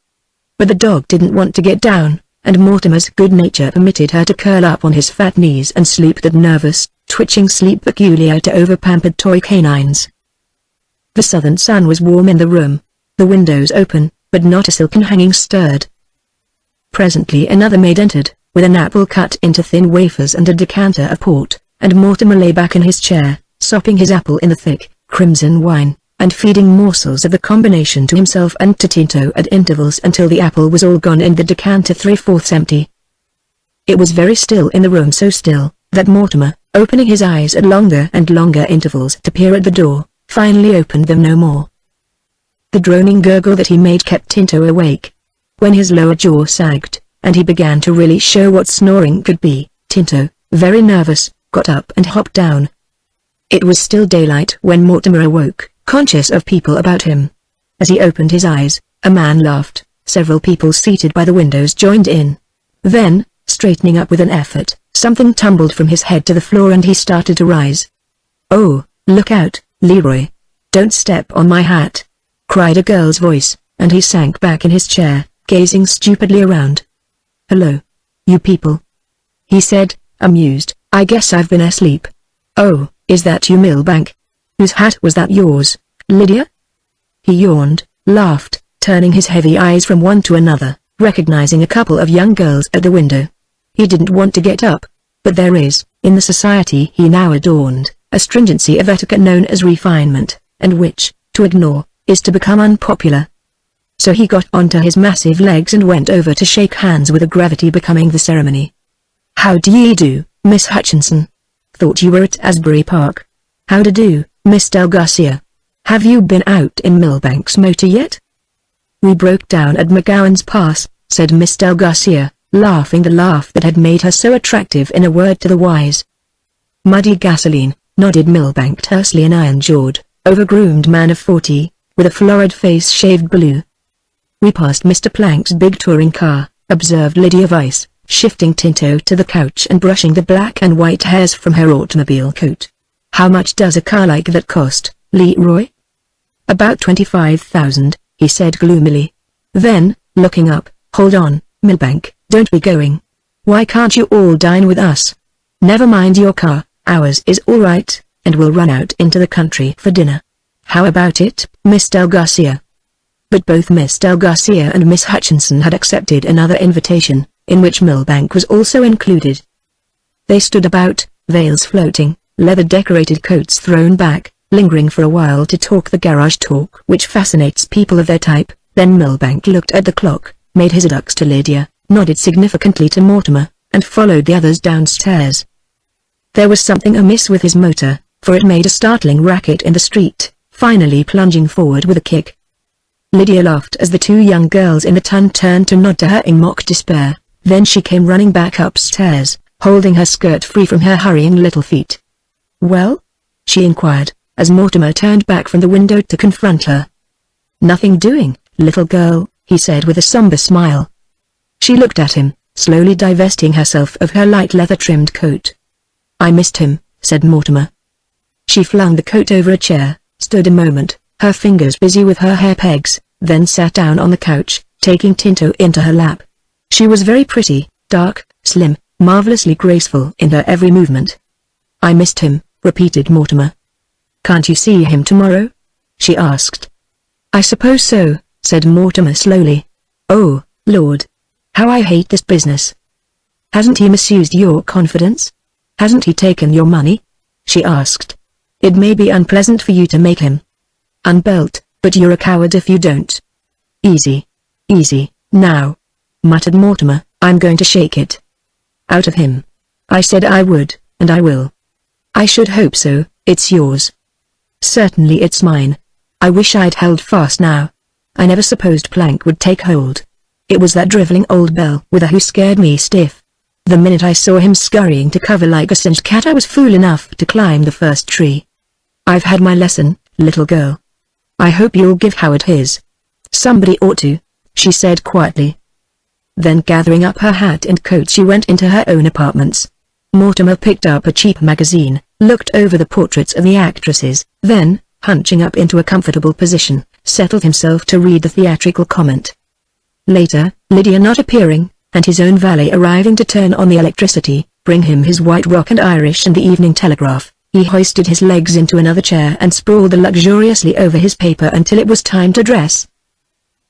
A: But the dog didn't want to get down, and Mortimer's good nature permitted her to curl up on his fat knees and sleep that nervous, twitching sleep peculiar to over-pampered toy canines. The southern sun was warm in the room, the windows open, but not a silken hanging stirred. Presently another maid entered, with an apple cut into thin wafers and a decanter of port, and Mortimer lay back in his chair, sopping his apple in the thick, crimson wine, and feeding morsels of the combination to himself and to Tinto at intervals until the apple was all gone and the decanter 3/4 empty. It was very still in the room, so still, that Mortimer, opening his eyes at longer and longer intervals to peer at the door, finally opened them no more. The droning gurgle that he made kept Tinto awake. When his lower jaw sagged, and he began to really show what snoring could be, Tinto, very nervous, got up and hopped down. It was still daylight when Mortimer awoke, conscious of people about him. As he opened his eyes, a man laughed. Several people seated by the windows joined in. Then, straightening up with an effort, something tumbled from his head to the floor and he started to rise. "Oh, look out, Leroy. Don't step on my hat," cried a girl's voice, and he sank back in his chair, gazing stupidly around. "Hello, you people," he said, amused. "I guess I've been asleep." "Oh, is that you, Milbank? Whose hat was that, yours, Lydia?" He yawned, laughed, turning his heavy eyes from one to another, recognizing a couple of young girls at the window. He didn't want to get up, but there is, in the society he now adorned, a stringency of etiquette known as refinement, and which, to ignore, is to become unpopular. So he got onto his massive legs and went over to shake hands with a gravity becoming the ceremony. "How do ye do, Miss Hutchinson? Thought you were at Asbury Park. How to do, Miss Del Garcia? Have you been out in Milbank's motor yet?" "We broke down at McGowan's Pass," said Miss Del Garcia, laughing the laugh that had made her so attractive in a word to the wise. "Muddy gasoline," nodded Milbank tersely, an iron-jawed, over-groomed man of 40, with a florid face shaved blue. "We passed Mr. Plank's big touring car," observed Lydia Weiss, shifting Tinto to the couch and brushing the black and white hairs from her automobile coat. "How much does a car like that cost, Leroy?" "About 25,000, he said gloomily. Then, looking up, "Hold on, Milbank, don't be going. Why can't you all dine with us? Never mind your car, ours is all right, and we'll run out into the country for dinner. How about it, Miss Del Garcia?" But both Miss Del Garcia and Miss Hutchinson had accepted another invitation, in which Milbank was also included. They stood about, veils floating, leather-decorated coats thrown back, lingering for a while to talk the garage talk which fascinates people of their type. Then Milbank looked at the clock, made his adducts to Lydia, nodded significantly to Mortimer, and followed the others downstairs. There was something amiss with his motor, for it made a startling racket in the street, finally plunging forward with a kick. Lydia laughed as the two young girls in the ton turned to nod to her in mock despair. Then she came running back upstairs, holding her skirt free from her hurrying little feet. "Well?" she inquired, as Mortimer turned back from the window to confront her. "Nothing doing, little girl," he said with a somber smile. She looked at him, slowly divesting herself of her light leather-trimmed coat. "I missed him," said Mortimer. She flung the coat over a chair, stood a moment, her fingers busy with her hair pegs, then sat down on the couch, taking Tinto into her lap. She was very pretty, dark, slim, marvelously graceful in her every movement. "I missed him," repeated Mortimer. "Can't you see him tomorrow?" she asked. "I suppose so," said Mortimer slowly. "Oh, Lord. How I hate this business. Hasn't he misused your confidence? Hasn't he taken your money?" she asked. "It may be unpleasant for you to make him unbelt, but you're a coward if you don't." "Easy. Easy, now," muttered Mortimer. "I'm going to shake it out of him. I said I would, and I will." "I should hope so. It's yours." "Certainly it's mine. I wish I'd held fast now. I never supposed Plank would take hold. It was that driveling old bell with a who scared me stiff. The minute I saw him scurrying to cover like a singed cat, I was fool enough to climb the first tree. I've had my lesson, little girl. I hope you'll give Howard his." "Somebody ought to," she said quietly. Then gathering up her hat and coat she went into her own apartments. Mortimer picked up a cheap magazine, looked over the portraits of the actresses, then, hunching up into a comfortable position, settled himself to read the theatrical comment. Later, Lydia not appearing, and his own valet arriving to turn on the electricity, bring him his White Rock and Irish and the Evening Telegraph, he hoisted his legs into another chair and sprawled luxuriously over his paper until it was time to dress.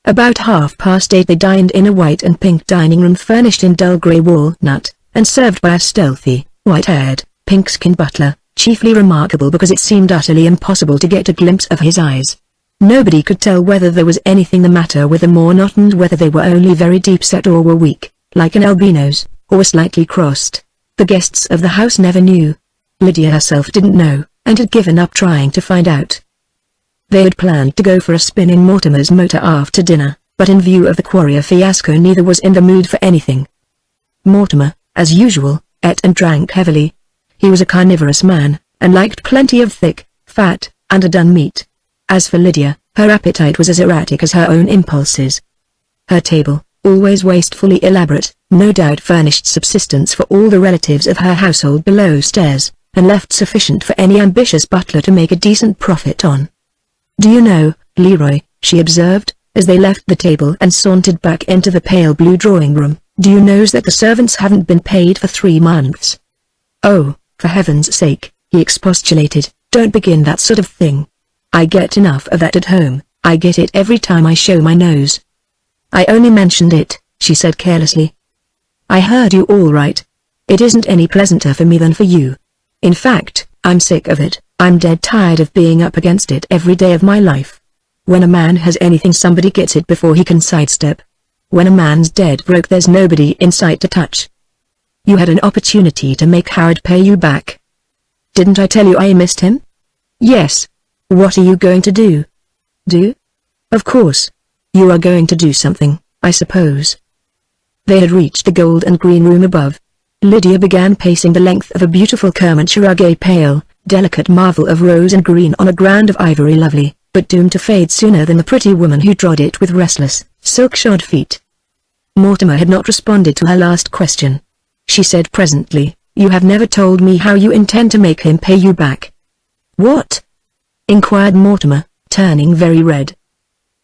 A: About 8:30 they dined in a white and pink dining room furnished in dull grey walnut, and served by a stealthy, white-haired, pink-skinned butler, chiefly remarkable because it seemed utterly impossible to get a glimpse of his eyes. Nobody could tell whether there was anything the matter with them or not, and whether they were only very deep-set or were weak, like an albino's, or were slightly crossed. The guests of the house never knew. Lydia herself didn't know, and had given up trying to find out. They had planned to go for a spin in Mortimer's motor after dinner, but in view of the Quarrier fiasco neither was in the mood for anything. Mortimer, as usual, ate and drank heavily. He was a carnivorous man, and liked plenty of thick, fat, underdone meat. As for Lydia, her appetite was as erratic as her own impulses. Her table, always wastefully elaborate, no doubt furnished subsistence for all the relatives of her household below stairs, and left sufficient for any ambitious butler to make a decent profit on. "Do you know, Leroy," she observed, as they left the table and sauntered back into the pale blue drawing room, "do you know that the servants haven't been paid for 3 months? "Oh, for heaven's sake," he expostulated, "don't begin that sort of thing. I get enough of that at home, I get it every time I show my nose." "I only mentioned it," she said carelessly. "I heard you all right. It isn't any pleasanter for me than for you. In fact, I'm sick of it. I'm dead tired of being up against it every day of my life. When a man has anything somebody gets it before he can sidestep. When a man's dead broke there's nobody in sight to touch. You had an opportunity to make Howard pay you back. Didn't I tell you I missed him? Yes. What are you going to do? Do? Of course. You are going to do something, I suppose." They had reached the gold and green room above. Lydia began pacing the length of a beautiful Kermanshire pale, delicate marvel of rose and green on a ground of ivory lovely, but doomed to fade sooner than the pretty woman who trod it with restless, silk-shod feet. Mortimer had not responded to her last question. She said presently, "You have never told me how you intend to make him pay you back." "What?" inquired Mortimer, turning very red.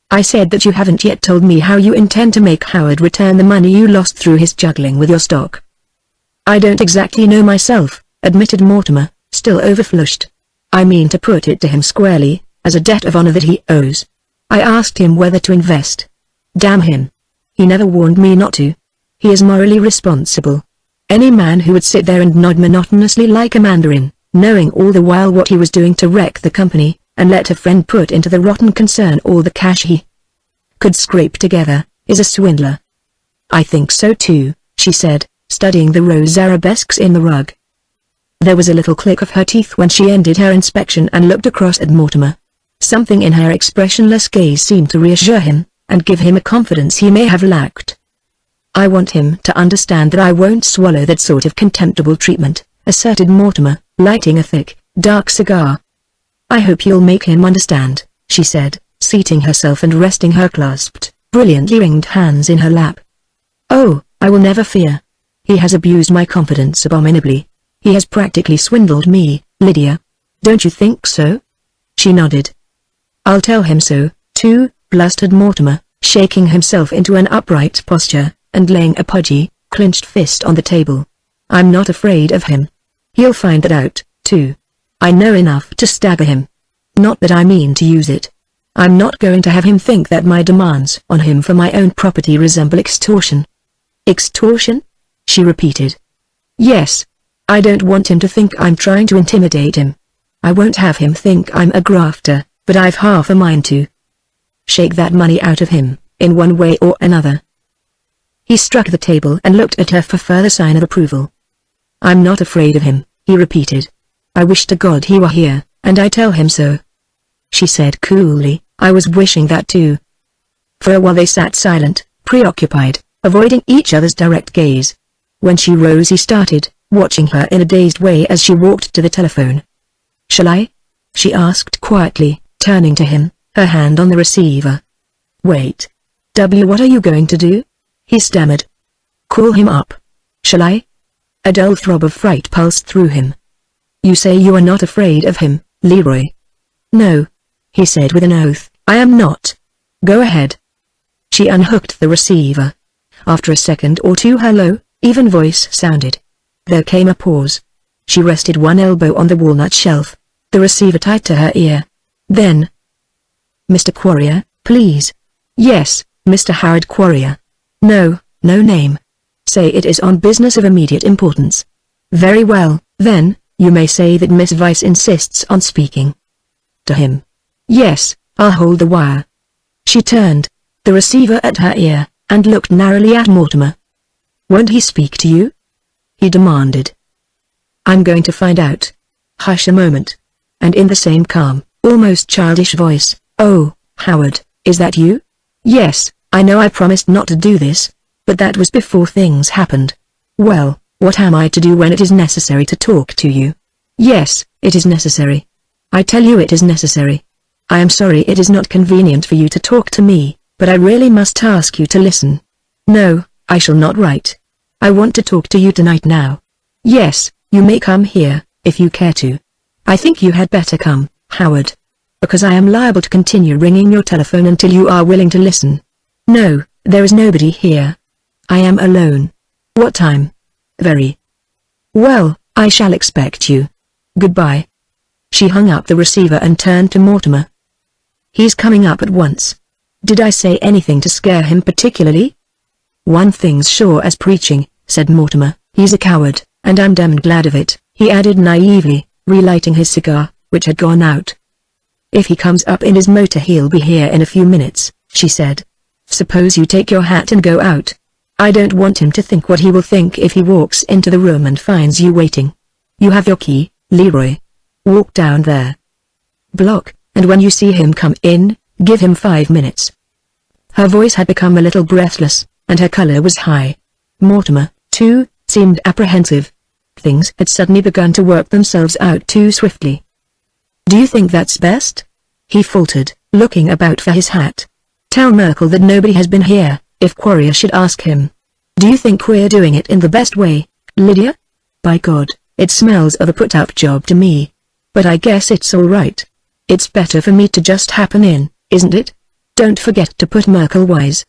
A: "I said that you haven't yet told me how you intend to make Howard return the money you lost through his juggling with your stock." "I don't exactly know myself," admitted Mortimer, still overflushed. "I mean to put it to him squarely, as a debt of honor that he owes. I asked him whether to invest. Damn him. He never warned me not to. He is morally responsible. Any man who would sit there and nod monotonously like a mandarin, knowing all the while what he was doing to wreck the company, and let a friend put into the rotten concern all the cash he could scrape together, is a swindler." "I think so too," she said, studying the rose arabesques in the rug. There was a little click of her teeth when she ended her inspection and looked across at Mortimer. Something in her expressionless gaze seemed to reassure him, and give him a confidence he may have lacked. "I want him to understand that I won't swallow that sort of contemptible treatment," asserted Mortimer, lighting a thick, dark cigar. "I hope you'll make him understand," she said, seating herself and resting her clasped, brilliantly ringed hands in her lap. "Oh, I will never fear. He has abused my confidence abominably. He has practically swindled me, Lydia. Don't you think so?" She nodded. "I'll tell him so, too," blustered Mortimer, shaking himself into an upright posture, and laying a pudgy, clenched fist on the table. "I'm not afraid of him. He'll find that out, too. I know enough to stagger him. Not that I mean to use it. I'm not going to have him think that my demands on him for my own property resemble extortion." "Extortion?" she repeated. "Yes. I don't want him to think I'm trying to intimidate him. I won't have him think I'm a grafter, but I've half a mind to shake that money out of him, in one way or another." He struck the table and looked at her for further sign of approval. "I'm not afraid of him," he repeated. "I wish to God he were here, and I tell him so." She said coolly, "I was wishing that too." For a while they sat silent, preoccupied, avoiding each other's direct gaze. When she rose he started, watching her in a dazed way as she walked to the telephone. "Shall I?" she asked quietly, turning to him, her hand on the receiver. "Wait. What are you going to do?" he stammered. "Call him up." "Shall I?" A dull throb of fright pulsed through him. "You say you are not afraid of him, Leroy." "No," he said with an oath, "I am not. Go ahead." She unhooked the receiver. After a second or two her low, even voice sounded. There came a pause. She rested one elbow on the walnut shelf, the receiver tight to her ear. Then, "Mr. Quarrier, please." "Yes, Mr. Howard Quarrier." "No, no name. Say it is on business of immediate importance." "Very well, then, you may say that Miss Vyse insists on speaking to him." "Yes, I'll hold the wire." She turned, the receiver at her ear, and looked narrowly at Mortimer. "Won't he speak to you?" he demanded. I'm going to find out. Hush a moment. And in the same calm, almost childish voice, "Oh, Howard, is that you? Yes, I know I promised not to do this, but that was before things happened. Well, what am I to do when it is necessary to talk to you? Yes, it is necessary. I tell you it is necessary. I am sorry it is not convenient for you to talk to me, but I really must ask you to listen. No, I shall not write. I want to talk to you tonight now. Yes, you may come here, if you care to. I think you had better come, Howard. Because I am liable to continue ringing your telephone until you are willing to listen. No, there is nobody here. I am alone. What time? Very. Well, I shall expect you. Goodbye." She hung up the receiver and turned to Mortimer. "He's coming up at once. Did I say anything to scare him particularly?" "One thing's sure as preaching," said Mortimer. "He's a coward, and I'm damned glad of it," he added naively, relighting his cigar, which had gone out. "If he comes up in his motor he'll be here in a few minutes," she said. "Suppose you take your hat and go out. I don't want him to think what he will think if he walks into the room and finds you waiting. You have your key, Leroy. Walk down there. Block, and when you see him come in, give him 5 minutes." Her voice had become a little breathless, and her color was high. Mortimer, too, seemed apprehensive. Things had suddenly begun to work themselves out too swiftly. "Do you think that's best?" he faltered, looking about for his hat. "Tell Merkel that nobody has been here, if Quarrier should ask him. Do you think we're doing it in the best way, Lydia? By God, it smells of a put-up job to me. But I guess it's all right. It's better for me to just happen in, isn't it? Don't forget to put Merkel wise."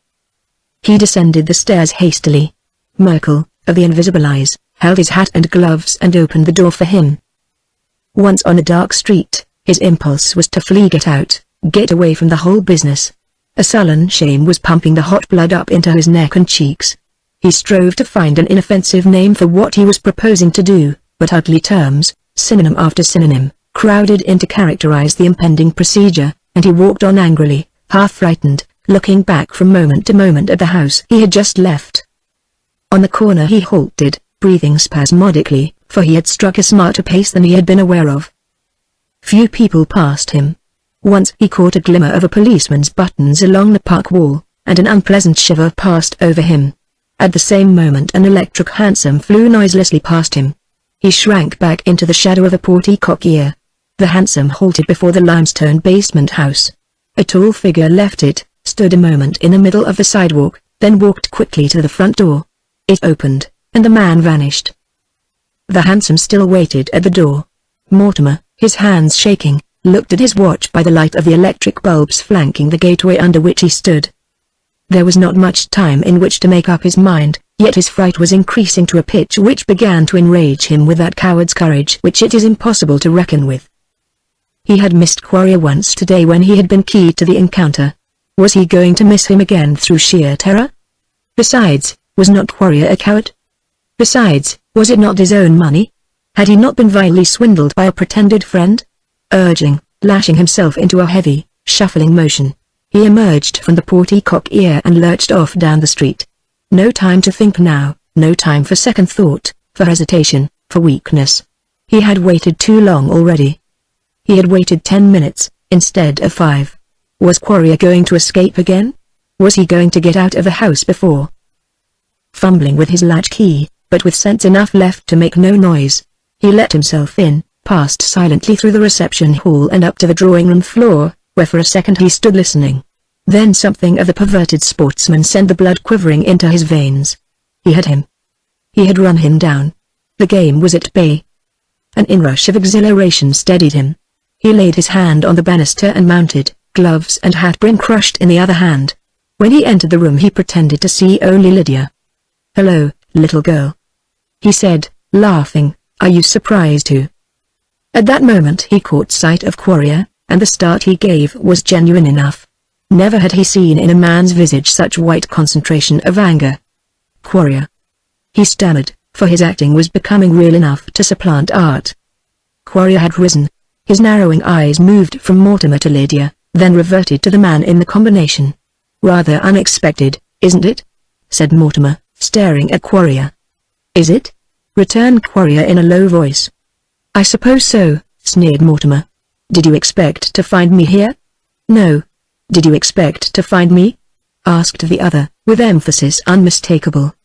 A: He descended the stairs hastily. Merkel, of the invisible eyes, held his hat and gloves and opened the door for him. Once on a dark street, his impulse was to flee, get away from the whole business. A sullen shame was pumping the hot blood up into his neck and cheeks. He strove to find an inoffensive name for what he was proposing to do, but ugly terms, synonym after synonym, crowded in to characterize the impending procedure, and he walked on angrily, half frightened, looking back from moment to moment at the house he had just left. On the corner he halted, breathing spasmodically, for he had struck a smarter pace than he had been aware of. Few people passed him. Once he caught a glimmer of a policeman's buttons along the park wall, and an unpleasant shiver passed over him. At the same moment an electric hansom flew noiselessly past him. He shrank back into the shadow of a portico. The hansom halted before the limestone basement house. A tall figure left it, stood a moment in the middle of the sidewalk, then walked quickly to the front door. It opened, and the man vanished. The hansom still waited at the door. Mortimer, his hands shaking, looked at his watch by the light of the electric bulbs flanking the gateway under which he stood. There was not much time in which to make up his mind, yet his fright was increasing to a pitch which began to enrage him with that coward's courage which it is impossible to reckon with. He had missed Quarrier once today when he had been key to the encounter. Was he going to miss him again through sheer terror? Besides, was not Quarrier a coward? Besides, was it not his own money? Had he not been vilely swindled by a pretended friend? Lashing himself into a heavy, shuffling motion, he emerged from the portico and lurched off down the street. No time to think now, no time for second thought, for hesitation, for weakness. He had waited too long already. He had waited 10 minutes, instead of 5. Was Quarrier going to escape again? Was he going to get out of the house before? Fumbling with his latch key, but with sense enough left to make no noise, he let himself in, passed silently through the reception hall and up to the drawing-room floor, where for a second he stood listening. Then something of the perverted sportsman sent the blood quivering into his veins. He had him. He had run him down. The game was at bay. An inrush of exhilaration steadied him. He laid his hand on the banister and mounted, gloves and hat-brim crushed in the other hand. When he entered the room he pretended to see only Lydia. "Hello, little girl," he said, laughing. "Are you surprised too?" At that moment he caught sight of Quarrier, and the start he gave was genuine enough. Never had he seen in a man's visage such white concentration of anger. "Quarrier," he stammered, for his acting was becoming real enough to supplant art. Quarrier had risen. His narrowing eyes moved from Mortimer to Lydia, then reverted to the man in the combination. "Rather unexpected, isn't it?" said Mortimer, staring at Quarrier. "Is it?" returned Quarrier in a low voice. I suppose so, sneered Mortimer. Did you expect to find me here? No. Did you expect to find me? Asked the other, with emphasis unmistakable.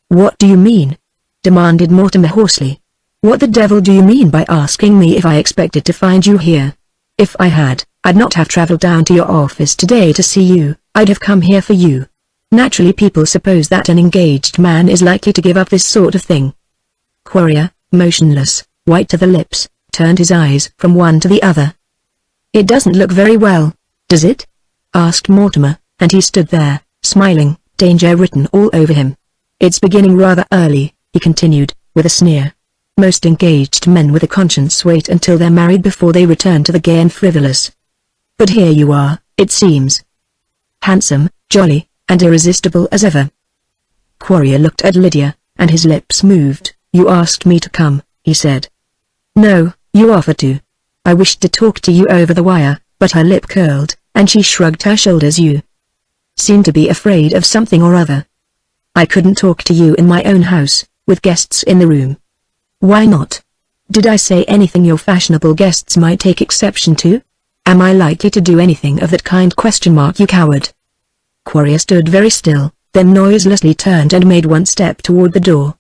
A: What do you mean? Demanded Mortimer hoarsely. What the devil do you mean by asking me if I expected to find you here? If I had, I'd not have traveled down to your office today to see you, I'd have come here for you. Naturally people suppose that an engaged man is likely to give up this sort of thing. Quarrier, motionless, white to the lips, turned his eyes from one to the other. It doesn't look very well, does it? Asked Mortimer, and he stood there, smiling, danger written all over him. It's beginning rather early, he continued, with a sneer. Most engaged men with a conscience wait until they're married before they return to the gay and frivolous. But here you are, it seems. Handsome, jolly, and irresistible as ever. Quarrier looked at Lydia, and his lips moved. You asked me to come, he said. No, you offered to. I wished to talk to you over the wire, but her lip curled, and she shrugged her shoulders. You seemed to be afraid of something or other. I couldn't talk to you in my own house, with guests in the room. Why not? Did I say anything your fashionable guests might take exception to? Am I likely to do anything of that kind? You coward. Quarrier stood very still, then noiselessly turned and made one step toward the door.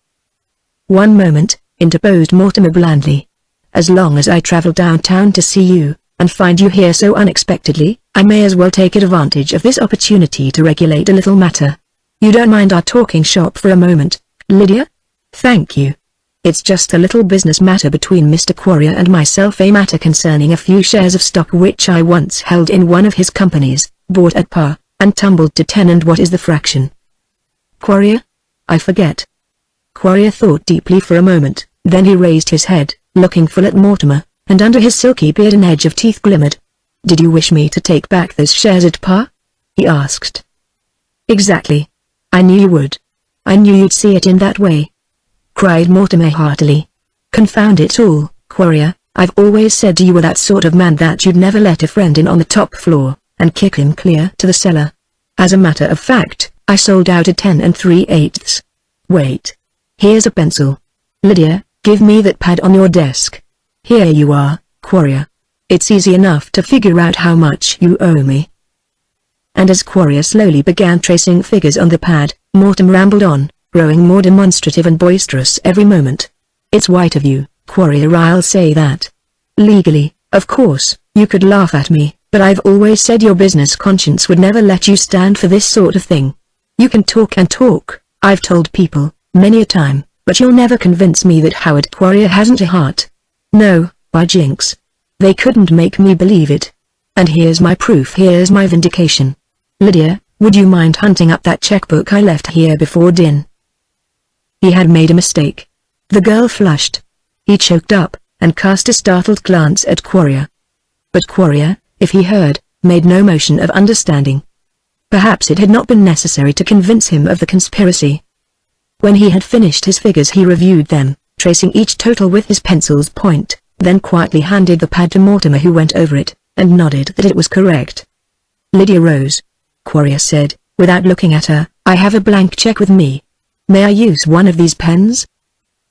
A: One moment, interposed Mortimer blandly. As long as I travel downtown to see you, and find you here so unexpectedly, I may as well take advantage of this opportunity to regulate a little matter. You don't mind our talking shop for a moment, Lydia? Thank you. It's just a little business matter between Mr. Quarrier and myself, a matter concerning a few shares of stock which I once held in one of his companies, bought at par, and tumbled to 10. And what is the fraction? Quarrier? I forget. Quarrier thought deeply for a moment, then he raised his head, looking full at Mortimer, and under his silky beard an edge of teeth glimmered. Did you wish me to take back those shares at par? He asked. Exactly. I knew you would. I knew you'd see it in that way. Cried Mortimer heartily. Confound it all, Quarrier, I've always said you were that sort of man that you'd never let a friend in on the top floor, and kick him clear to the cellar. As a matter of fact, I sold out at 10 3/8. Wait. Here's a pencil. Lydia, give me that pad on your desk. Here you are, Quarrier. It's easy enough to figure out how much you owe me. And as Quarrier slowly began tracing figures on the pad, Mortimer rambled on, growing more demonstrative and boisterous every moment. It's white of you, Quarrier, I'll say that. Legally, of course, you could laugh at me, but I've always said your business conscience would never let you stand for this sort of thing. You can talk and talk, I've told people, many a time, but you'll never convince me that Howard Quarrier hasn't a heart. No, by jinx. They couldn't make me believe it. And here's my proof, here's my vindication. Lydia, would you mind hunting up that checkbook I left here before din? He had made a mistake. The girl flushed. He choked up, and cast a startled glance at Quarrier. But Quarrier, if he heard, made no motion of understanding. Perhaps it had not been necessary to convince him of the conspiracy. When he had finished his figures he reviewed them, tracing each total with his pencil's point, then quietly handed the pad to Mortimer, who went over it, and nodded that it was correct. Lydia rose. Quarrier said, without looking at her, I have a blank check with me. May I use one of these pens?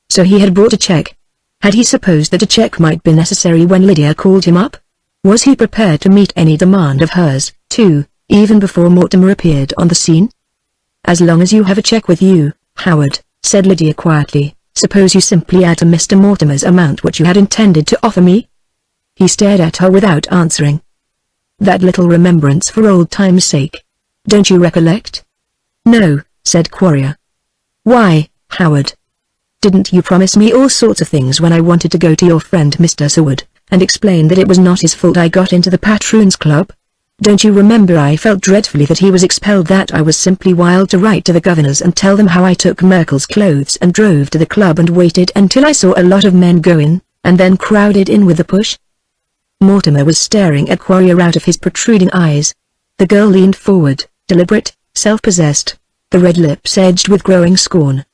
A: So he had brought a check. Had he supposed that a check might be necessary when Lydia called him up? Was he prepared to meet any demand of hers, too, even before Mortimer appeared on the scene? As long as you have a check with you, Howard, said Lydia quietly, suppose you simply add to Mr. Mortimer's amount what you had intended to offer me? He stared at her without answering. That little remembrance for old time's sake. Don't you recollect? No, said Quarrier. Why, Howard? Didn't you promise me all sorts of things when I wanted to go to your friend Mr. Seward, and explain that it was not his fault I got into the Patroons Club? Don't you remember I felt dreadfully that he was expelled, that I was simply wild to write to the governors and tell them how I took Merkel's clothes and drove to the club and waited until I saw a lot of men go in, and then crowded in with a push? Mortimer was staring at Quarrier out of his protruding eyes. The girl leaned forward, deliberate, self-possessed, the red lips edged with growing scorn.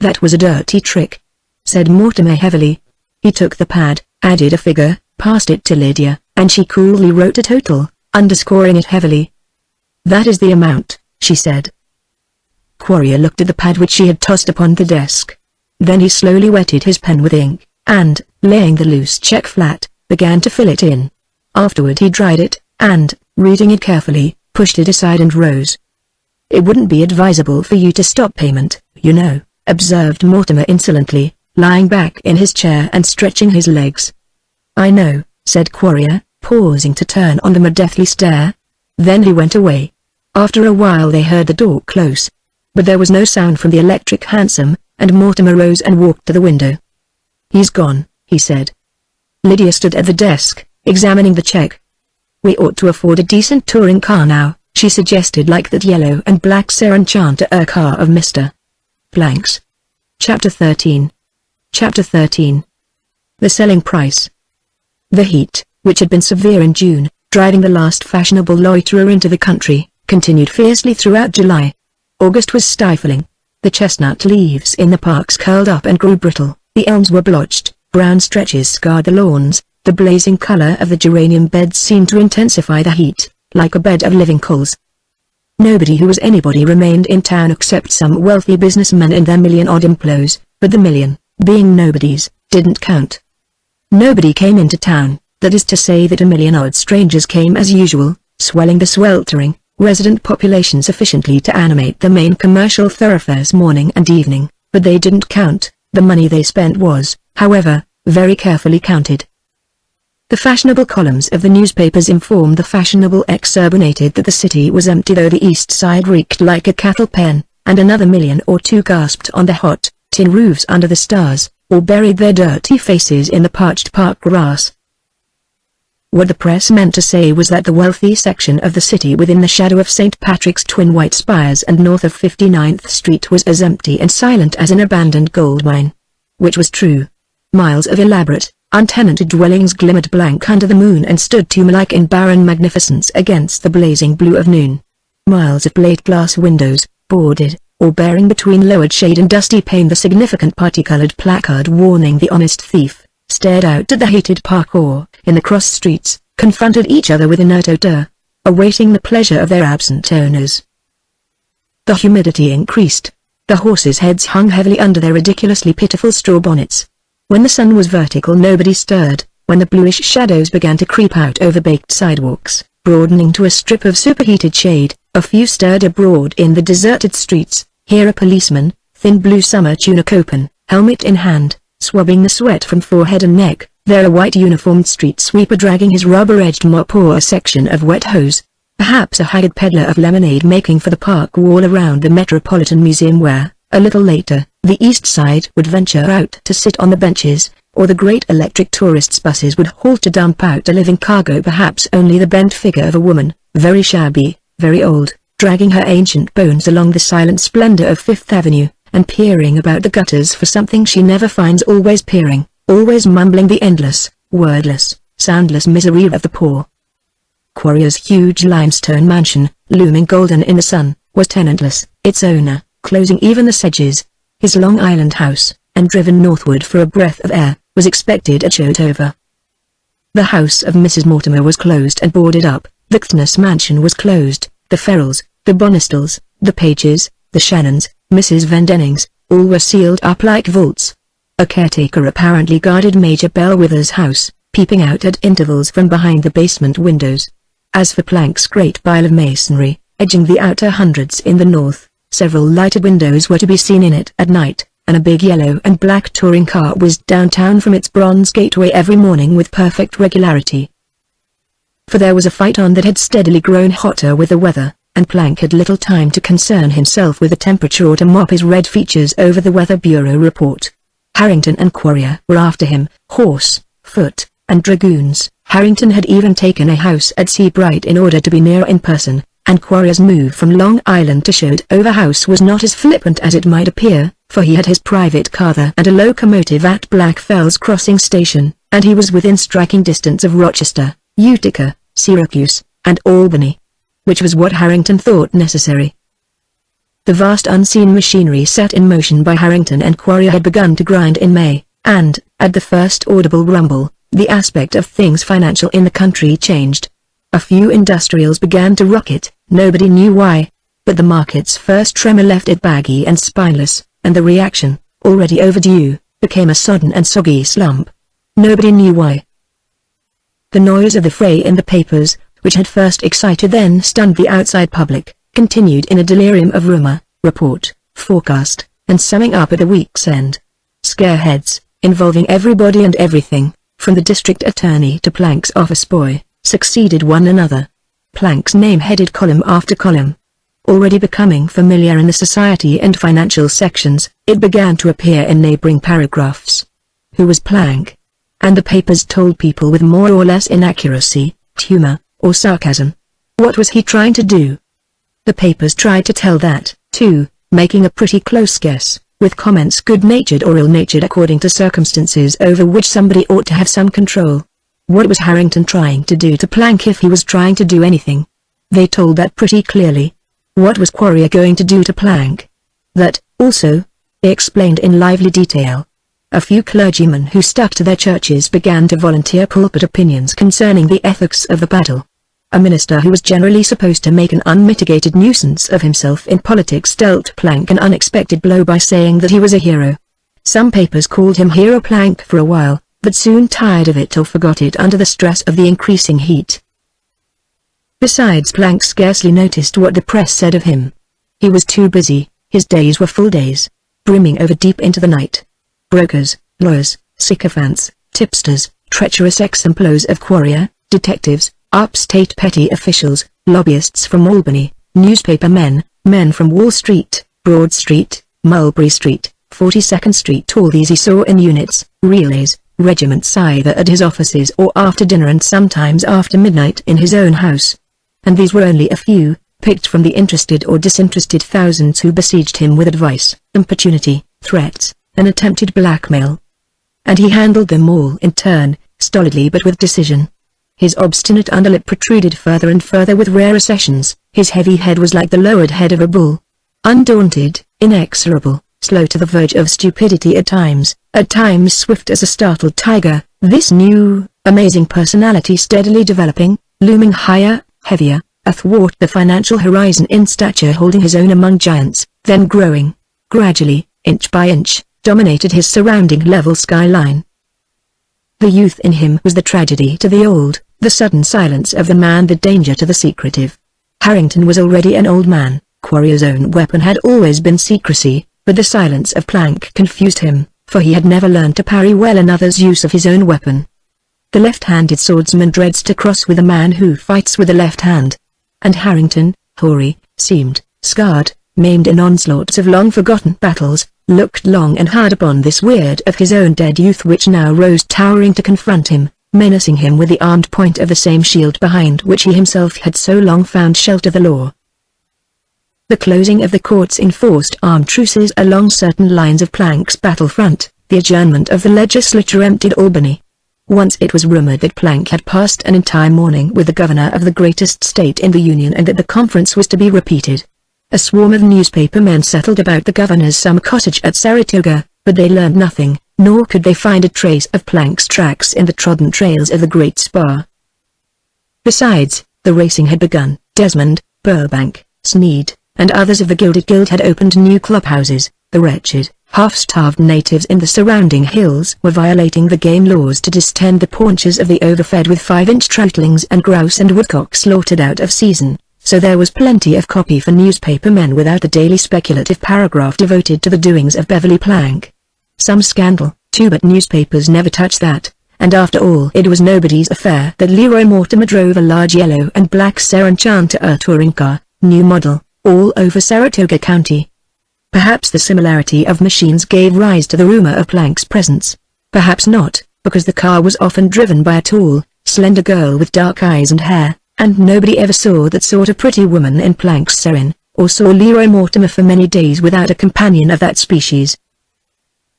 A: That was a dirty trick, said Mortimer heavily. He took the pad, added a figure, passed it to Lydia, and she coolly wrote a total, underscoring it heavily. That is the amount, she said. Quarrier looked at the pad which she had tossed upon the desk. Then he slowly wetted his pen with ink, and, laying the loose check flat, began to fill it in. Afterward he dried it, and, reading it carefully, pushed it aside and rose. "It wouldn't be advisable for you to stop payment, you know," observed Mortimer insolently, lying back in his chair and stretching his legs. "I know," said Quarrier, pausing to turn on them a deathly stare. Then he went away. After a while they heard the door close. But there was no sound from the electric hansom, and Mortimer rose and walked to the window. "He's gone," he said. Lydia stood at the desk, examining the check. "We ought to afford a decent touring car now," she suggested, like that yellow and black Serenchanter car of Mr. Blank's. Chapter 13. Chapter 13. The selling price. The heat, which had been severe in June, driving the last fashionable loiterer into the country, continued fiercely throughout July. August was stifling. The chestnut leaves in the parks curled up and grew brittle, the elms were blotched, brown stretches scarred the lawns, the blazing color of the geranium beds seemed to intensify the heat, like a bed of living coals. Nobody who was anybody remained in town except some wealthy businessmen and their million-odd employees, but the million, being nobodies, didn't count. Nobody came into town, that is to say that a million-odd strangers came as usual, swelling the sweltering resident population sufficiently to animate the main commercial thoroughfares morning and evening, but they didn't count. The money they spent was, however, very carefully counted. The fashionable columns of the newspapers informed the fashionable exurbanated that the city was empty, though the east side reeked like a cattle pen, and another million or two gasped on the hot, tin roofs under the stars, or buried their dirty faces in the parched park grass. What the press meant to say was that the wealthy section of the city within the shadow of St. Patrick's twin white spires and north of 59th Street was as empty and silent as an abandoned gold mine. Which was true. Miles of elaborate, untenanted dwellings glimmered blank under the moon and stood tomb-like in barren magnificence against the blazing blue of noon. Miles of plate-glass windows, boarded, or bearing between lowered shade and dusty pane the significant parti-colored placard warning the honest thief, stared out at the hated park or, in the cross streets, confronted each other with inert odor, awaiting the pleasure of their absent owners. The humidity increased. The horses' heads hung heavily under their ridiculously pitiful straw bonnets. When the sun was vertical nobody stirred. When the bluish shadows began to creep out over baked sidewalks, broadening to a strip of superheated shade, a few stirred abroad in the deserted streets. Here a policeman, thin blue summer tunic open, helmet in hand, swabbing the sweat from forehead and neck. There a white uniformed street sweeper dragging his rubber-edged mop or a section of wet hose. Perhaps a hired peddler of lemonade making for the park wall around the Metropolitan Museum where, a little later, the East Side would venture out to sit on the benches, or the great electric tourists' buses would halt to dump out a living cargo. Perhaps only the bent figure of a woman, very shabby, very old, dragging her ancient bones along the silent splendor of Fifth Avenue, and peering about the gutters for something she never finds, always peering, always mumbling the endless, wordless, soundless misery of the poor. Quarrier's huge limestone mansion, looming golden in the sun, was tenantless, its owner, closing even the sedges. His Long Island house, and driven northward for a breath of air, was expected at Shotover. The house of Mrs. Mortimer was closed and boarded up, the Kthnes mansion was closed, the Ferrells, the Bonistels, the Pages, the Shannons, Mrs. Vendennings, all were sealed up like vaults. A caretaker apparently guarded Major Bellwether's house, peeping out at intervals from behind the basement windows. As for Plank's great pile of masonry, edging the outer hundreds in the north, several lighted windows were to be seen in it at night, and a big yellow and black touring car whizzed downtown from its bronze gateway every morning with perfect regularity. For there was a fight on that had steadily grown hotter with the weather, and Plank had little time to concern himself with the temperature or to mop his red features over the Weather Bureau report. Harrington and Quarrier were after him, horse, foot, and dragoons. Harrington had even taken a house at Seabright in order to be nearer in person, and Quarrier's move from Long Island to Shotover House was not as flippant as it might appear, for he had his private car there and a locomotive at Blackfell's Crossing Station, and he was within striking distance of Rochester, Utica, Syracuse, and Albany. Which was what Harrington thought necessary. The vast unseen machinery set in motion by Harrington and Quarrier had begun to grind in May, and, at the first audible rumble, the aspect of things financial in the country changed. A few industrials began to rocket, nobody knew why, but the market's first tremor left it baggy and spineless, and the reaction, already overdue, became a sodden and soggy slump. Nobody knew why. The noise of the fray in the papers, which had first excited then stunned the outside public, continued in a delirium of rumor, report, forecast, and summing up at the week's end. Scareheads, involving everybody and everything, from the district attorney to Plank's office boy, succeeded one another. Plank's name headed column after column. Already becoming familiar in the society and financial sections, it began to appear in neighboring paragraphs. Who was Plank? And the papers told people with more or less inaccuracy, humor, or sarcasm. What was he trying to do? The papers tried to tell that, too, making a pretty close guess, with comments good-natured or ill-natured according to circumstances over which somebody ought to have some control. What was Harrington trying to do to Plank if he was trying to do anything? They told that pretty clearly. What was Quarrier going to do to Plank? That, also, they explained in lively detail. A few clergymen who stuck to their churches began to volunteer pulpit opinions concerning the ethics of the battle. A minister who was generally supposed to make an unmitigated nuisance of himself in politics dealt Plank an unexpected blow by saying that he was a hero. Some papers called him Hero Plank for a while, but soon tired of it or forgot it under the stress of the increasing heat. Besides, Plank scarcely noticed what the press said of him. He was too busy, his days were full days, brimming over deep into the night. Brokers, lawyers, sycophants, tipsters, treacherous ex-employees of Quarrier, detectives, upstate petty officials, lobbyists from Albany, newspaper men, men from Wall Street, Broad Street, Mulberry Street, 42nd Street, all these he saw in units, relays, regiments either at his offices or after dinner and sometimes after midnight in his own house. And these were only a few, picked from the interested or disinterested thousands who besieged him with advice, importunity, threats, and attempted blackmail. And he handled them all in turn, stolidly but with decision. His obstinate underlip protruded further and further with rare accessions, his heavy head was like the lowered head of a bull. Undaunted, inexorable, slow to the verge of stupidity at times swift as a startled tiger, this new, amazing personality steadily developing, looming higher, heavier, athwart the financial horizon in stature, holding his own among giants, then growing, gradually, inch by inch, dominated his surrounding level skyline. The youth in him was the tragedy to the old, the sudden silence of the man the danger to the secretive. Harrington was already an old man, Quarrier's own weapon had always been secrecy, but the silence of Plank confused him, for he had never learned to parry well another's use of his own weapon. The left-handed swordsman dreads to cross with a man who fights with the left hand. And Harrington, hoary, seemed, scarred, maimed in onslaughts of long-forgotten battles, looked long and hard upon this weird of his own dead youth which now rose towering to confront him, menacing him with the armed point of the same shield behind which he himself had so long found shelter, the law. The closing of the courts enforced armed truces along certain lines of Plank's battlefront, the adjournment of the legislature emptied Albany. Once it was rumored that Plank had passed an entire morning with the governor of the greatest state in the Union and that the conference was to be repeated. A swarm of newspaper men settled about the governor's summer cottage at Saratoga, but they learned nothing, nor could they find a trace of Plank's tracks in the trodden trails of the Great Spa. Besides, the racing had begun. Desmond, Burbank, Sneed, and others of the Gilded Guild had opened new clubhouses. The wretched, half-starved natives in the surrounding hills were violating the game laws to distend the paunches of the overfed with 5-inch troutlings and grouse and woodcock slaughtered out of season, so there was plenty of copy for newspaper men without a daily speculative paragraph devoted to the doings of Beverly Plank. Some scandal, too, but newspapers never touched that, and after all it was nobody's affair that Leroy Mortimer drove a large yellow and black Serenchanter touring car, new model, all over Saratoga County. Perhaps the similarity of machines gave rise to the rumor of Plank's presence. Perhaps not, because the car was often driven by a tall, slender girl with dark eyes and hair, and nobody ever saw that sort of pretty woman in Plank's Seren, or saw Leroy Mortimer for many days without a companion of that species.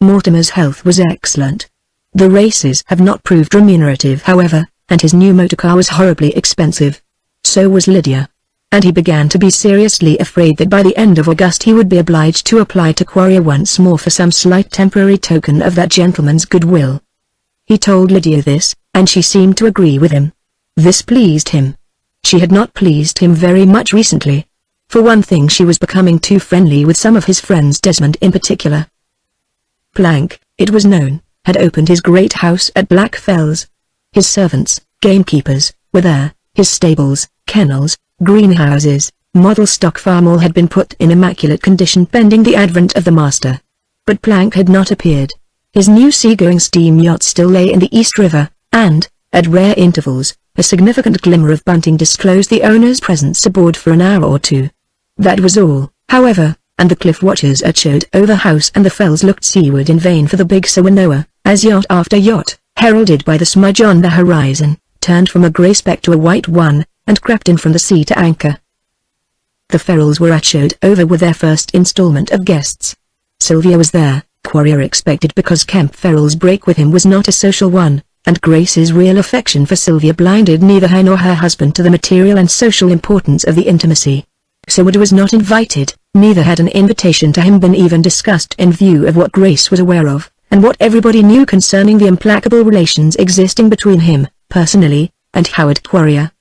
A: Mortimer's health was excellent. The races have not proved remunerative, however, and his new motorcar was horribly expensive. So was Lydia. And he began to be seriously afraid that by the end of August he would be obliged to apply to Quarrier once more for some slight temporary token of that gentleman's goodwill. He told Lydia this, and she seemed to agree with him. This pleased him. She had not pleased him very much recently. For one thing, she was becoming too friendly with some of his friends, Desmond in particular. Plank, it was known, had opened his great house at Black Fells. His servants, gamekeepers, were there, his stables, kennels, greenhouses, model stock farm all had been put in immaculate condition pending the advent of the master. But Plank had not appeared. His new seagoing steam yacht still lay in the East River, and, at rare intervals, a significant glimmer of bunting disclosed the owner's presence aboard for an hour or two. That was all, however, and the cliff watchers at Shotover House and the Fells looked seaward in vain for the big Sawanoa, as yacht after yacht, heralded by the smudge on the horizon, turned from a grey speck to a white one, and crept in from the sea to anchor. The Ferrells were at Shotover with their first installment of guests. Sylvia was there, Quarrier expected, because Kemp Ferrell's break with him was not a social one, and Grace's real affection for Sylvia blinded neither her nor her husband to the material and social importance of the intimacy. Seward was not invited, neither had an invitation to him been even discussed in view of what Grace was aware of, and what everybody knew concerning the implacable relations existing between him, personally, and Howard Quarrier.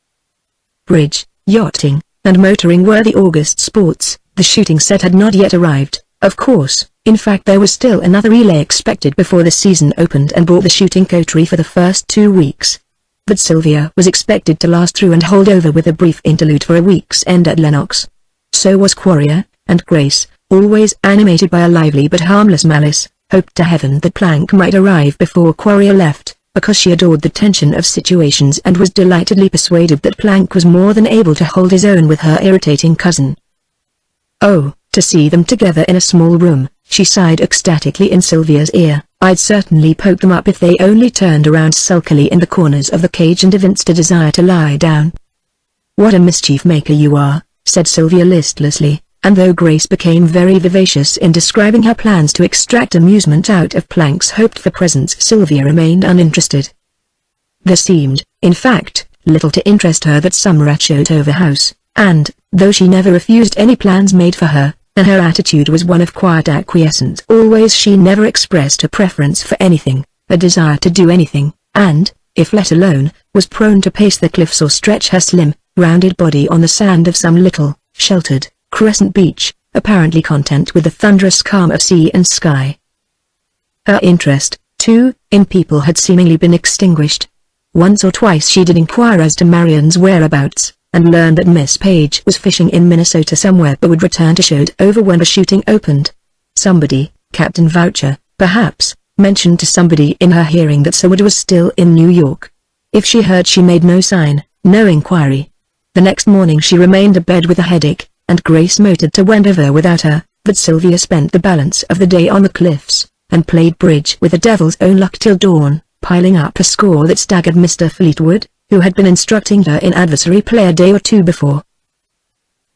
A: Bridge, yachting, and motoring were the August sports. The shooting set had not yet arrived, of course. In fact, there was still another relay expected before the season opened and brought the shooting coterie for the first 2 weeks. But Sylvia was expected to last through and hold over with a brief interlude for a week's end at Lenox. So was Quarrier, and Grace, always animated by a lively but harmless malice, hoped to heaven that Plank might arrive before Quarrier left, because she adored the tension of situations and was delightedly persuaded that Plank was more than able to hold his own with her irritating cousin. Oh, to see them together in a small room, she sighed ecstatically in Sylvia's ear. I'd certainly poke them up if they only turned around sulkily in the corners of the cage and evinced a desire to lie down. What a mischief maker you are, said Sylvia listlessly, and though Grace became very vivacious in describing her plans to extract amusement out of Plank's hoped-for presence, Sylvia remained uninterested. There seemed, in fact, little to interest her that summer at Shotover House, and, though she never refused any plans made for her, and her attitude was one of quiet acquiescence always, she never expressed a preference for anything, a desire to do anything, and, if let alone, was prone to pace the cliffs or stretch her slim, rounded body on the sand of some little, sheltered, crescent beach, apparently content with the thunderous calm of sea and sky. Her interest, too, in people had seemingly been extinguished. Once or twice she did inquire as to Marion's whereabouts, and learned that Miss Page was fishing in Minnesota somewhere but would return to Shotover when the shooting opened. Somebody, Captain Voucher, perhaps, mentioned to somebody in her hearing that Seward was still in New York. If she heard, she made no sign, no inquiry. The next morning she remained abed with a headache, and Grace motored to Wendover without her, but Sylvia spent the balance of the day on the cliffs, and played bridge with the devil's own luck till dawn, piling up a score that staggered Mr. Fleetwood, who had been instructing her in adversary play a day or two before.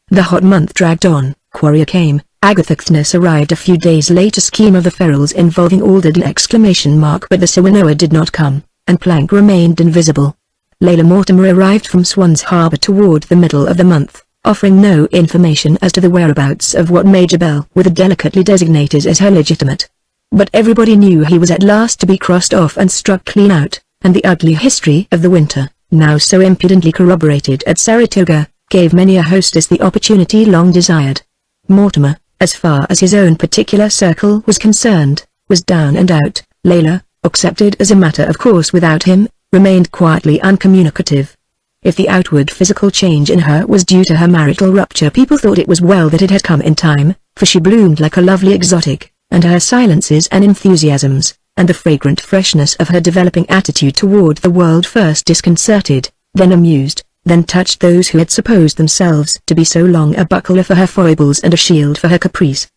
A: The hot month dragged on. Quarrier came. Agatha Kthnes arrived a few days later. Scheme of the Ferrells involving Alderton ! But the Sawanoa did not come, and Plank remained invisible. Layla Mortimer arrived from Swans Harbor toward the middle of the month, offering no information as to the whereabouts of what Major Bell was delicately designated as her legitimate. But everybody knew he was at last to be crossed off and struck clean out, and the ugly history of the winter, now so impudently corroborated at Saratoga, gave many a hostess the opportunity long desired. Mortimer, as far as his own particular circle was concerned, was down and out. Layla, accepted as a matter of course without him, remained quietly uncommunicative. If the outward physical change in her was due to her marital rupture, people thought it was well that it had come in time, for she bloomed like a lovely exotic, and her silences and enthusiasms, and the fragrant freshness of her developing attitude toward the world first disconcerted, then amused, then touched those who had supposed themselves to be so long a buckler for her foibles and a shield for her caprice.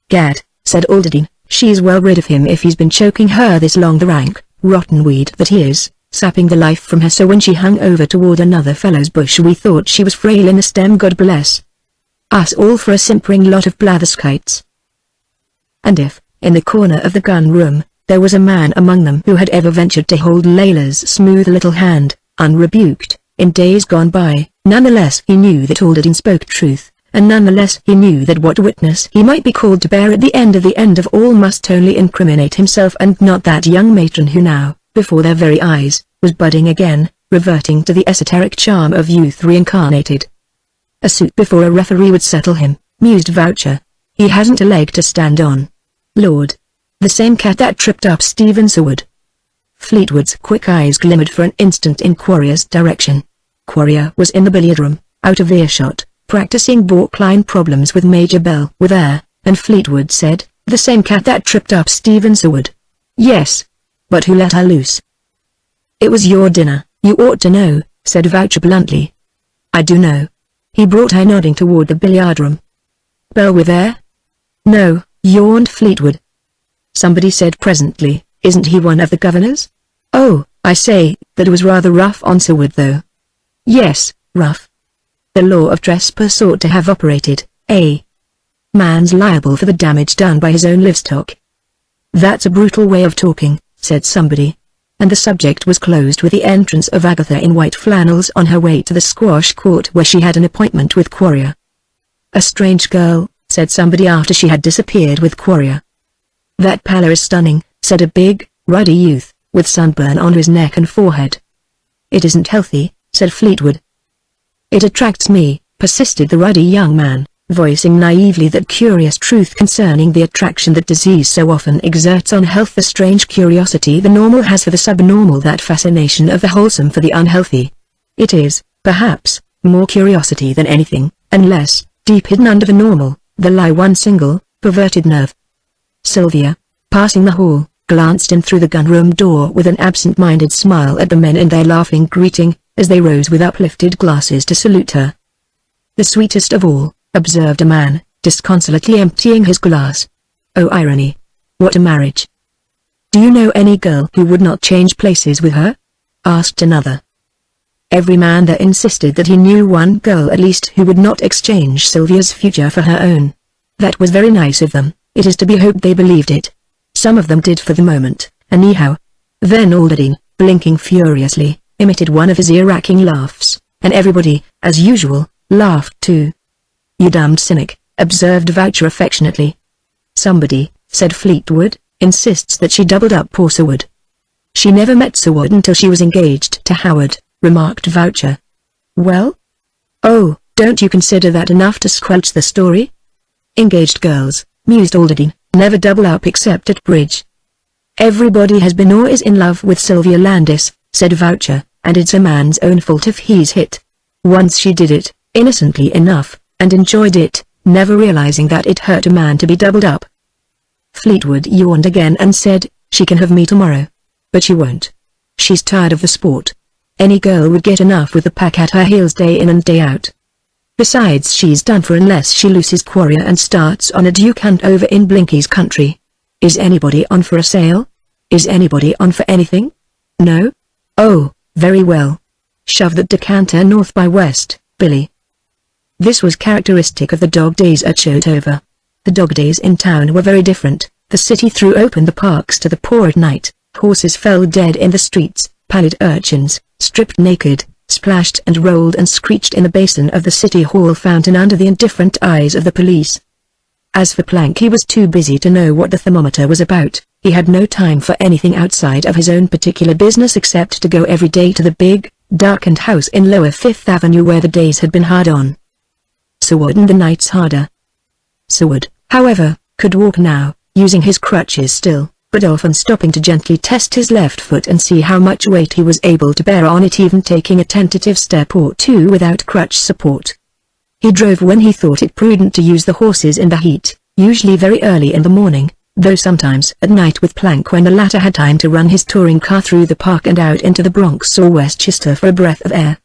A: "Gad," said Alderton, "she's well rid of him if he's been choking her this long. The rank, rotten weed that he is, sapping the life from her. So when she hung over toward another fellow's bush we thought she was frail in the stem. God bless us all for a simpering lot of blatherskites." And if, in the corner of the gun room, there was a man among them who had ever ventured to hold Layla's smooth little hand, unrebuked, in days gone by, none the less he knew that Alderton spoke truth, and none the less he knew that what witness he might be called to bear at the end of all must only incriminate himself and not that young matron who now, before their very eyes, was budding again, reverting to the esoteric charm of youth reincarnated. "A suit before a referee would settle him," mused Voucher. "He hasn't a leg to stand on. Lord, The same cat that tripped up Stephen Seward. Fleetwood's quick eyes glimmered for an instant in Quarrier's direction. Quarrier was in the billiard room, out of earshot, practicing baulk-line problems with Major Bell with air, and Fleetwood said, "The same cat that tripped up Stephen Seward." "Yes. But who let her loose?" "It was your dinner, you ought to know," said Voucher bluntly. "I do know." He brought her, nodding toward the billiard room. "Bell with air?" "No," yawned Fleetwood. Somebody said presently, "Isn't he one of the governors?" "Oh, I say, that was rather rough on Seward though." "Yes, rough. The law of trespass ought to have operated, eh? Man's liable for the damage done by his own livestock." "That's a brutal way of talking," said somebody. And the subject was closed with the entrance of Agatha in white flannels on her way to the squash court where she had an appointment with Quarrier. "A strange girl," said somebody after she had disappeared with Quarrier. "That pallor is stunning," said a big, ruddy youth, with sunburn on his neck and forehead. "It isn't healthy," said Fleetwood. "It attracts me," persisted the ruddy young man, voicing naively that curious truth concerning the attraction that disease so often exerts on health, the strange curiosity the normal has for the subnormal, that fascination of the wholesome for the unhealthy. It is, perhaps, more curiosity than anything, unless, deep hidden under the normal, there lie one single, perverted nerve. Sylvia, passing the hall, glanced in through the gun-room door with an absent-minded smile at the men in their laughing greeting, as they rose with uplifted glasses to salute her. "The sweetest of all," observed a man, disconsolately emptying his glass. "Oh irony. What a marriage." "Do you know any girl who would not change places with her?" asked another. Every man there insisted that he knew one girl at least who would not exchange Sylvia's future for her own. That was very nice of them, it is to be hoped they believed it. Some of them did for the moment, anyhow. Then Alderdean, blinking furiously, emitted one of his ear-racking laughs, and everybody, as usual, laughed too. "You damned cynic," observed Voucher affectionately. "Somebody," said Fleetwood, "insists that she doubled up poor Seward." "She never met Seward until she was engaged to Howard," remarked Voucher. "Well? Oh, don't you consider that enough to squelch the story?" "Engaged girls," mused Alderdean, "never double up except at bridge." "Everybody has been or is in love with Sylvia Landis," said Voucher, "and it's a man's own fault if he's hit. Once she did it, innocently enough, and enjoyed it, never realizing that it hurt a man to be doubled up." Fleetwood yawned again and said, "She can have me tomorrow. But she won't. She's tired of the sport. Any girl would get enough with the pack at her heels day in and day out. Besides, she's done for unless she loses Quarrier and starts on a Duke hunt over in Blinky's country. Is anybody on for a sale? Is anybody on for anything? No? Oh, very well. Shove that decanter north by west, Billy." This was characteristic of the dog days at Shotover. The dog days in town were very different. The city threw open the parks to the poor at night, horses fell dead in the streets, pallid urchins, stripped naked, splashed and rolled and screeched in the basin of the city hall fountain under the indifferent eyes of the police. As for Plank, he was too busy to know what the thermometer was about. He had no time for anything outside of his own particular business except to go every day to the big, darkened house in Lower Fifth Avenue where the days had been hard on Seward and the nights harder. Seward, however, could walk now, using his crutches still, but often stopping to gently test his left foot and see how much weight he was able to bear on it, even taking a tentative step or two without crutch support. He drove when he thought it prudent to use the horses in the heat, usually very early in the morning, though sometimes at night with Plank when the latter had time to run his touring car through the park and out into the Bronx or Westchester for a breath of air.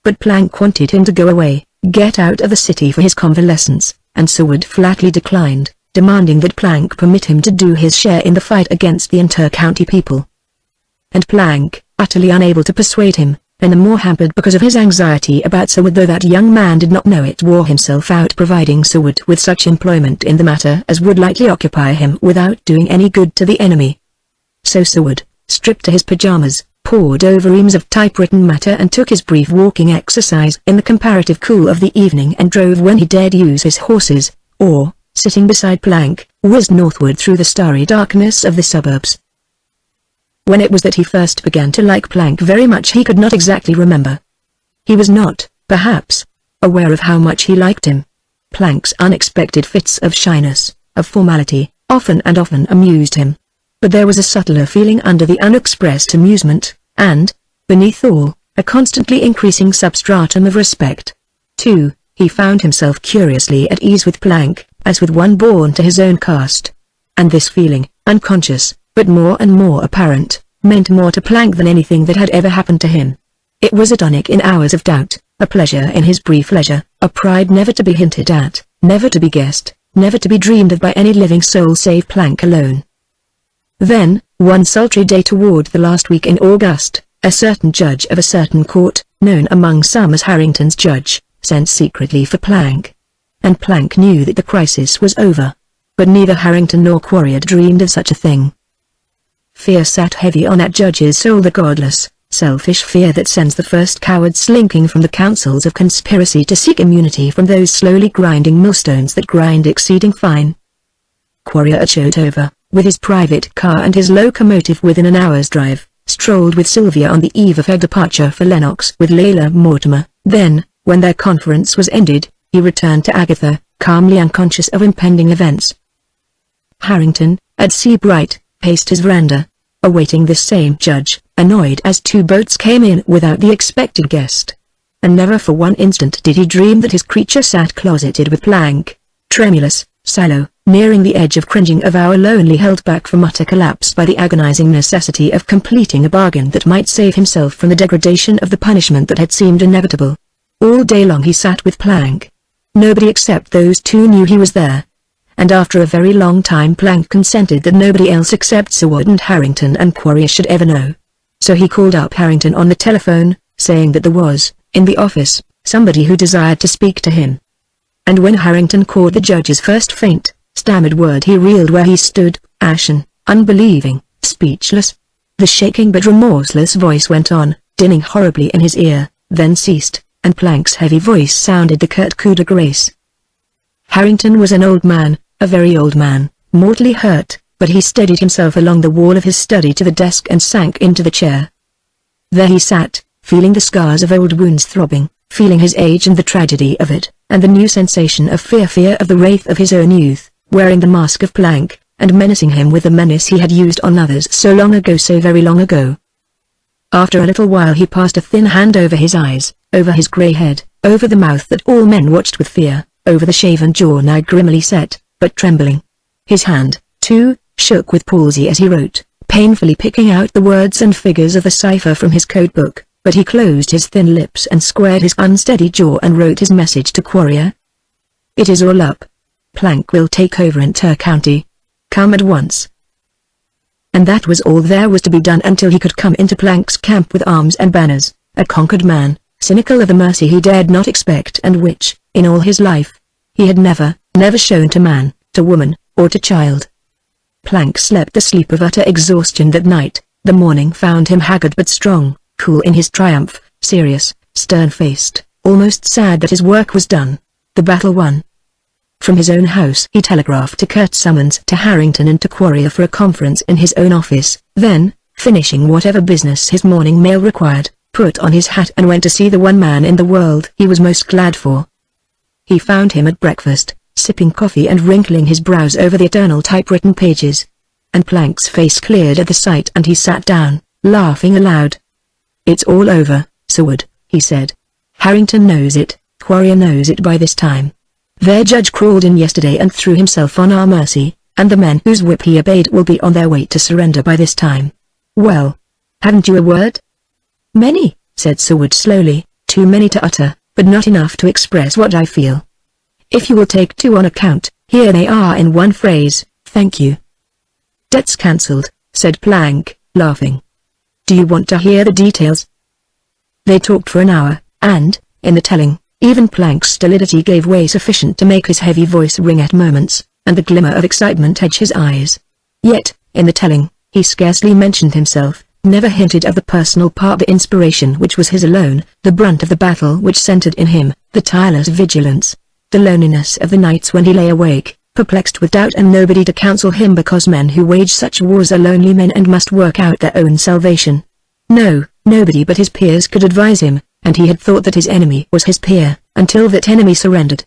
A: But Plank wanted him to go away, get out of the city for his convalescence, and Seward flatly declined, demanding that Plank permit him to do his share in the fight against the inter-county people. And Plank, utterly unable to persuade him, and the more hampered because of his anxiety about Seward, though that young man did not know it, wore himself out providing Seward with such employment in the matter as would lightly occupy him without doing any good to the enemy. So Seward, stripped to his pajamas, pored over reams of typewritten matter and took his brief walking exercise in the comparative cool of the evening and drove when he dared use his horses, or, sitting beside Plank, whizzed northward through the starry darkness of the suburbs. When it was that he first began to like Plank very much he could not exactly remember. He was not, perhaps, aware of how much he liked him. Plank's unexpected fits of shyness, of formality, often and often amused him. But there was a subtler feeling under the unexpressed amusement, and, beneath all, a constantly increasing substratum of respect. 2. He found himself curiously at ease with Plank, as with one born to his own caste. And this feeling, unconscious, but more and more apparent, meant more to Plank than anything that had ever happened to him. It was a tonic in hours of doubt, a pleasure in his brief leisure, a pride never to be hinted at, never to be guessed, never to be dreamed of by any living soul save Plank alone. Then, one sultry day toward the last week in August, a certain judge of a certain court, known among some as Harrington's judge, sent secretly for Plank. And Plank knew that the crisis was over. But neither Harrington nor Quarry had dreamed of such a thing. Fear sat heavy on that judge's soul, the godless, selfish fear that sends the first coward slinking from the councils of conspiracy to seek immunity from those slowly grinding millstones that grind exceeding fine. Quarry at Shotover, with his private car and his locomotive within an hour's drive, strolled with Sylvia on the eve of her departure for Lennox with Layla Mortimer. Then, when their conference was ended, he returned to Agatha, calmly unconscious of impending events. Harrington, at Seabright, paced his veranda, awaiting this same judge, annoyed as 2 boats came in without the expected guest. And never for one instant did he dream that his creature sat closeted with Plank, tremulous, sallow, nearing the edge of cringing avowal, lonely, held back from utter collapse by the agonizing necessity of completing a bargain that might save himself from the degradation of the punishment that had seemed inevitable. All day long he sat with Plank. Nobody except those 2 knew he was there. And after a very long time Plank consented that nobody else except Seward and Harrington and Quarry should ever know. So he called up Harrington on the telephone, saying that there was, in the office, somebody who desired to speak to him. And when Harrington caught the judge's first faint, stammered word, he reeled where he stood, ashen, unbelieving, speechless. The shaking but remorseless voice went on, dinning horribly in his ear, then ceased, and Plank's heavy voice sounded the curt coup de grace. Harrington was an old man, a very old man, mortally hurt, but he steadied himself along the wall of his study to the desk and sank into the chair. There he sat, feeling the scars of old wounds throbbing, feeling his age and the tragedy of it, and the new sensation of fear of the wraith of his own youth, wearing the mask of Plank, and menacing him with the menace he had used on others so long ago, so very long ago. After a little while he passed a thin hand over his eyes, over his grey head, over the mouth that all men watched with fear, over the shaven jaw now grimly set, but trembling. His hand, too, shook with palsy as he wrote, painfully picking out the words and figures of the cipher from his code book, but he closed his thin lips and squared his unsteady jaw and wrote his message to Quarry. It is all up. Plank will take over Inter County. Come at once. And that was all there was to be done until he could come into Plank's camp with arms and banners, a conquered man, cynical of the mercy he dared not expect and which, in all his life, he had never shown to man, to woman, or to child. Plank slept the sleep of utter exhaustion that night. The morning found him haggard but strong, cool in his triumph, serious, stern-faced, almost sad that his work was done, the battle won. From his own house he telegraphed a curt summons to Harrington and to Quarry for a conference in his own office, then, finishing whatever business his morning mail required, put on his hat and went to see the one man in the world he was most glad for. He found him at breakfast, sipping coffee and wrinkling his brows over the eternal typewritten pages. And Plank's face cleared at the sight and he sat down, laughing aloud. It's all over, Seward, he said. Harrington knows it, Quarry knows it by this time. Their judge crawled in yesterday and threw himself on our mercy, and the men whose whip he obeyed will be on their way to surrender by this time. Well, haven't you a word? Many, said Seward slowly, too many to utter, but not enough to express what I feel. If you will take 2 on account, here they are in one phrase, thank you. Debts cancelled, said Plank, laughing. Do you want to hear the details? They talked for an hour, and, in the telling, even Plank's stolidity gave way sufficient to make his heavy voice ring at moments, and the glimmer of excitement edge his eyes. Yet, in the telling, he scarcely mentioned himself, never hinted of the personal part, the inspiration which was his alone, the brunt of the battle which centered in him, the tireless vigilance, the loneliness of the nights when he lay awake, perplexed with doubt and nobody to counsel him, because men who wage such wars are lonely men and must work out their own salvation. No, nobody but his peers could advise him, and he had thought that his enemy was his peer, until that enemy surrendered.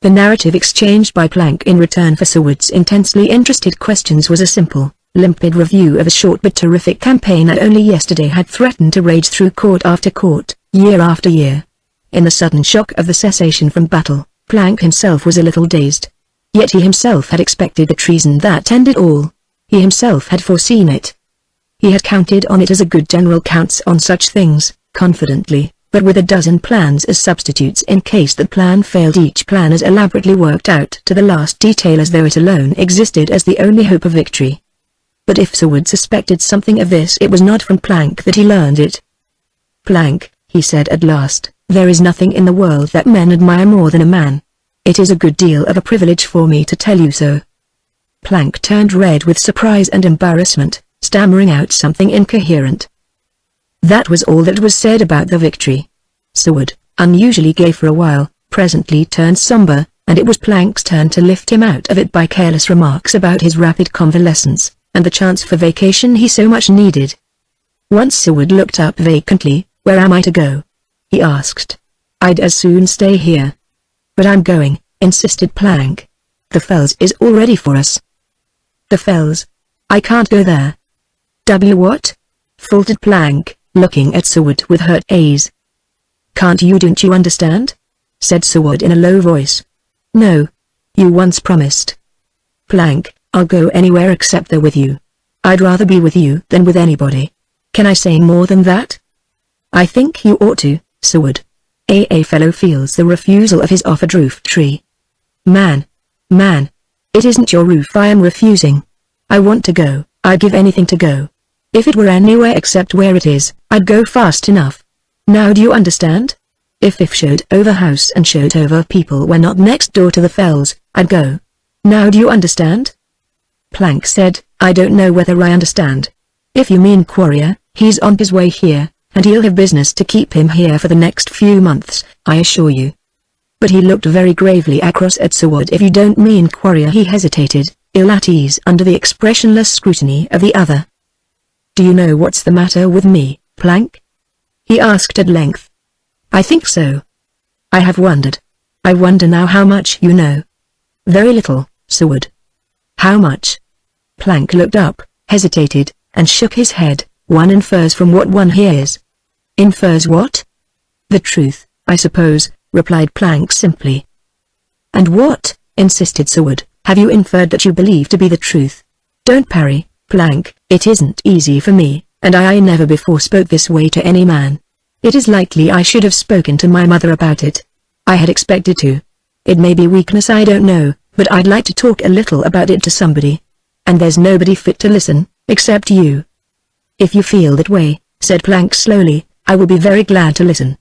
A: The narrative exchanged by Planck in return for Seward's intensely interested questions was a simple, limpid review of a short but terrific campaign that only yesterday had threatened to rage through court after court, year after year. In the sudden shock of the cessation from battle, Planck himself was a little dazed. Yet he himself had expected the treason that ended all. He himself had foreseen it. He had counted on it as a good general counts on such things, confidently, but with a dozen plans as substitutes in case the plan failed, each plan as elaborately worked out to the last detail as though it alone existed as the only hope of victory. But if Seward suspected something of this, it was not from Planck that he learned it. "Planck," he said at last, "there is nothing in the world that men admire more than a man. It is a good deal of a privilege for me to tell you so." Planck turned red with surprise and embarrassment, stammering out something incoherent. That was all that was said about the victory. Seward, unusually gay for a while, presently turned somber, and it was Planck's turn to lift him out of it by careless remarks about his rapid convalescence, and the chance for vacation he so much needed. Once Seward looked up vacantly. "Where am I to go?" he asked. "I'd as soon stay here." "But I'm going," insisted Planck. "The Fells is all ready for us." "The Fells? I can't go there." What?" faltered Planck, looking at Seward with hurt eyes. "Can't you? Don't you understand?" said Seward in a low voice. "No. You once promised." "Planck, I'll go anywhere except there with you. I'd rather be with you than with anybody. Can I say more than that?" "I think you ought to, Seward. A fellow feels the refusal of his offered roof tree." Man, it isn't your roof I am refusing. I want to go. I'd give anything to go. If it were anywhere except where it is, I'd go fast enough. Now do you understand? If Shotover House and Shotover people were not next door to the Fells, I'd go. Now do you understand?" Planck said, "I don't know whether I understand. If you mean Quarrier, he's on his way here, and he'll have business to keep him here for the next few months, I assure you." But he looked very gravely across at Seward. "If you don't mean Quarrier," he hesitated, ill at ease under the expressionless scrutiny of the other. "Do you know what's the matter with me, Planck?" he asked at length. "I think so. I have wondered. I wonder now how much you know." "Very little, Seward." "How much?" Planck looked up, hesitated, and shook his head. "One infers from what one hears." "Infers what?" "The truth, I suppose," replied Planck simply. "And what," insisted Seward, "have you inferred that you believe to be the truth?" "Don't parry, Planck. It isn't easy for me, and I never before spoke this way to any man. It is likely I should have spoken to my mother about it. I had expected to. It may be weakness, I don't know, but I'd like to talk a little about it to somebody. And there's nobody fit to listen, except you." "If you feel that way," said Planck slowly, "I will be very glad to listen."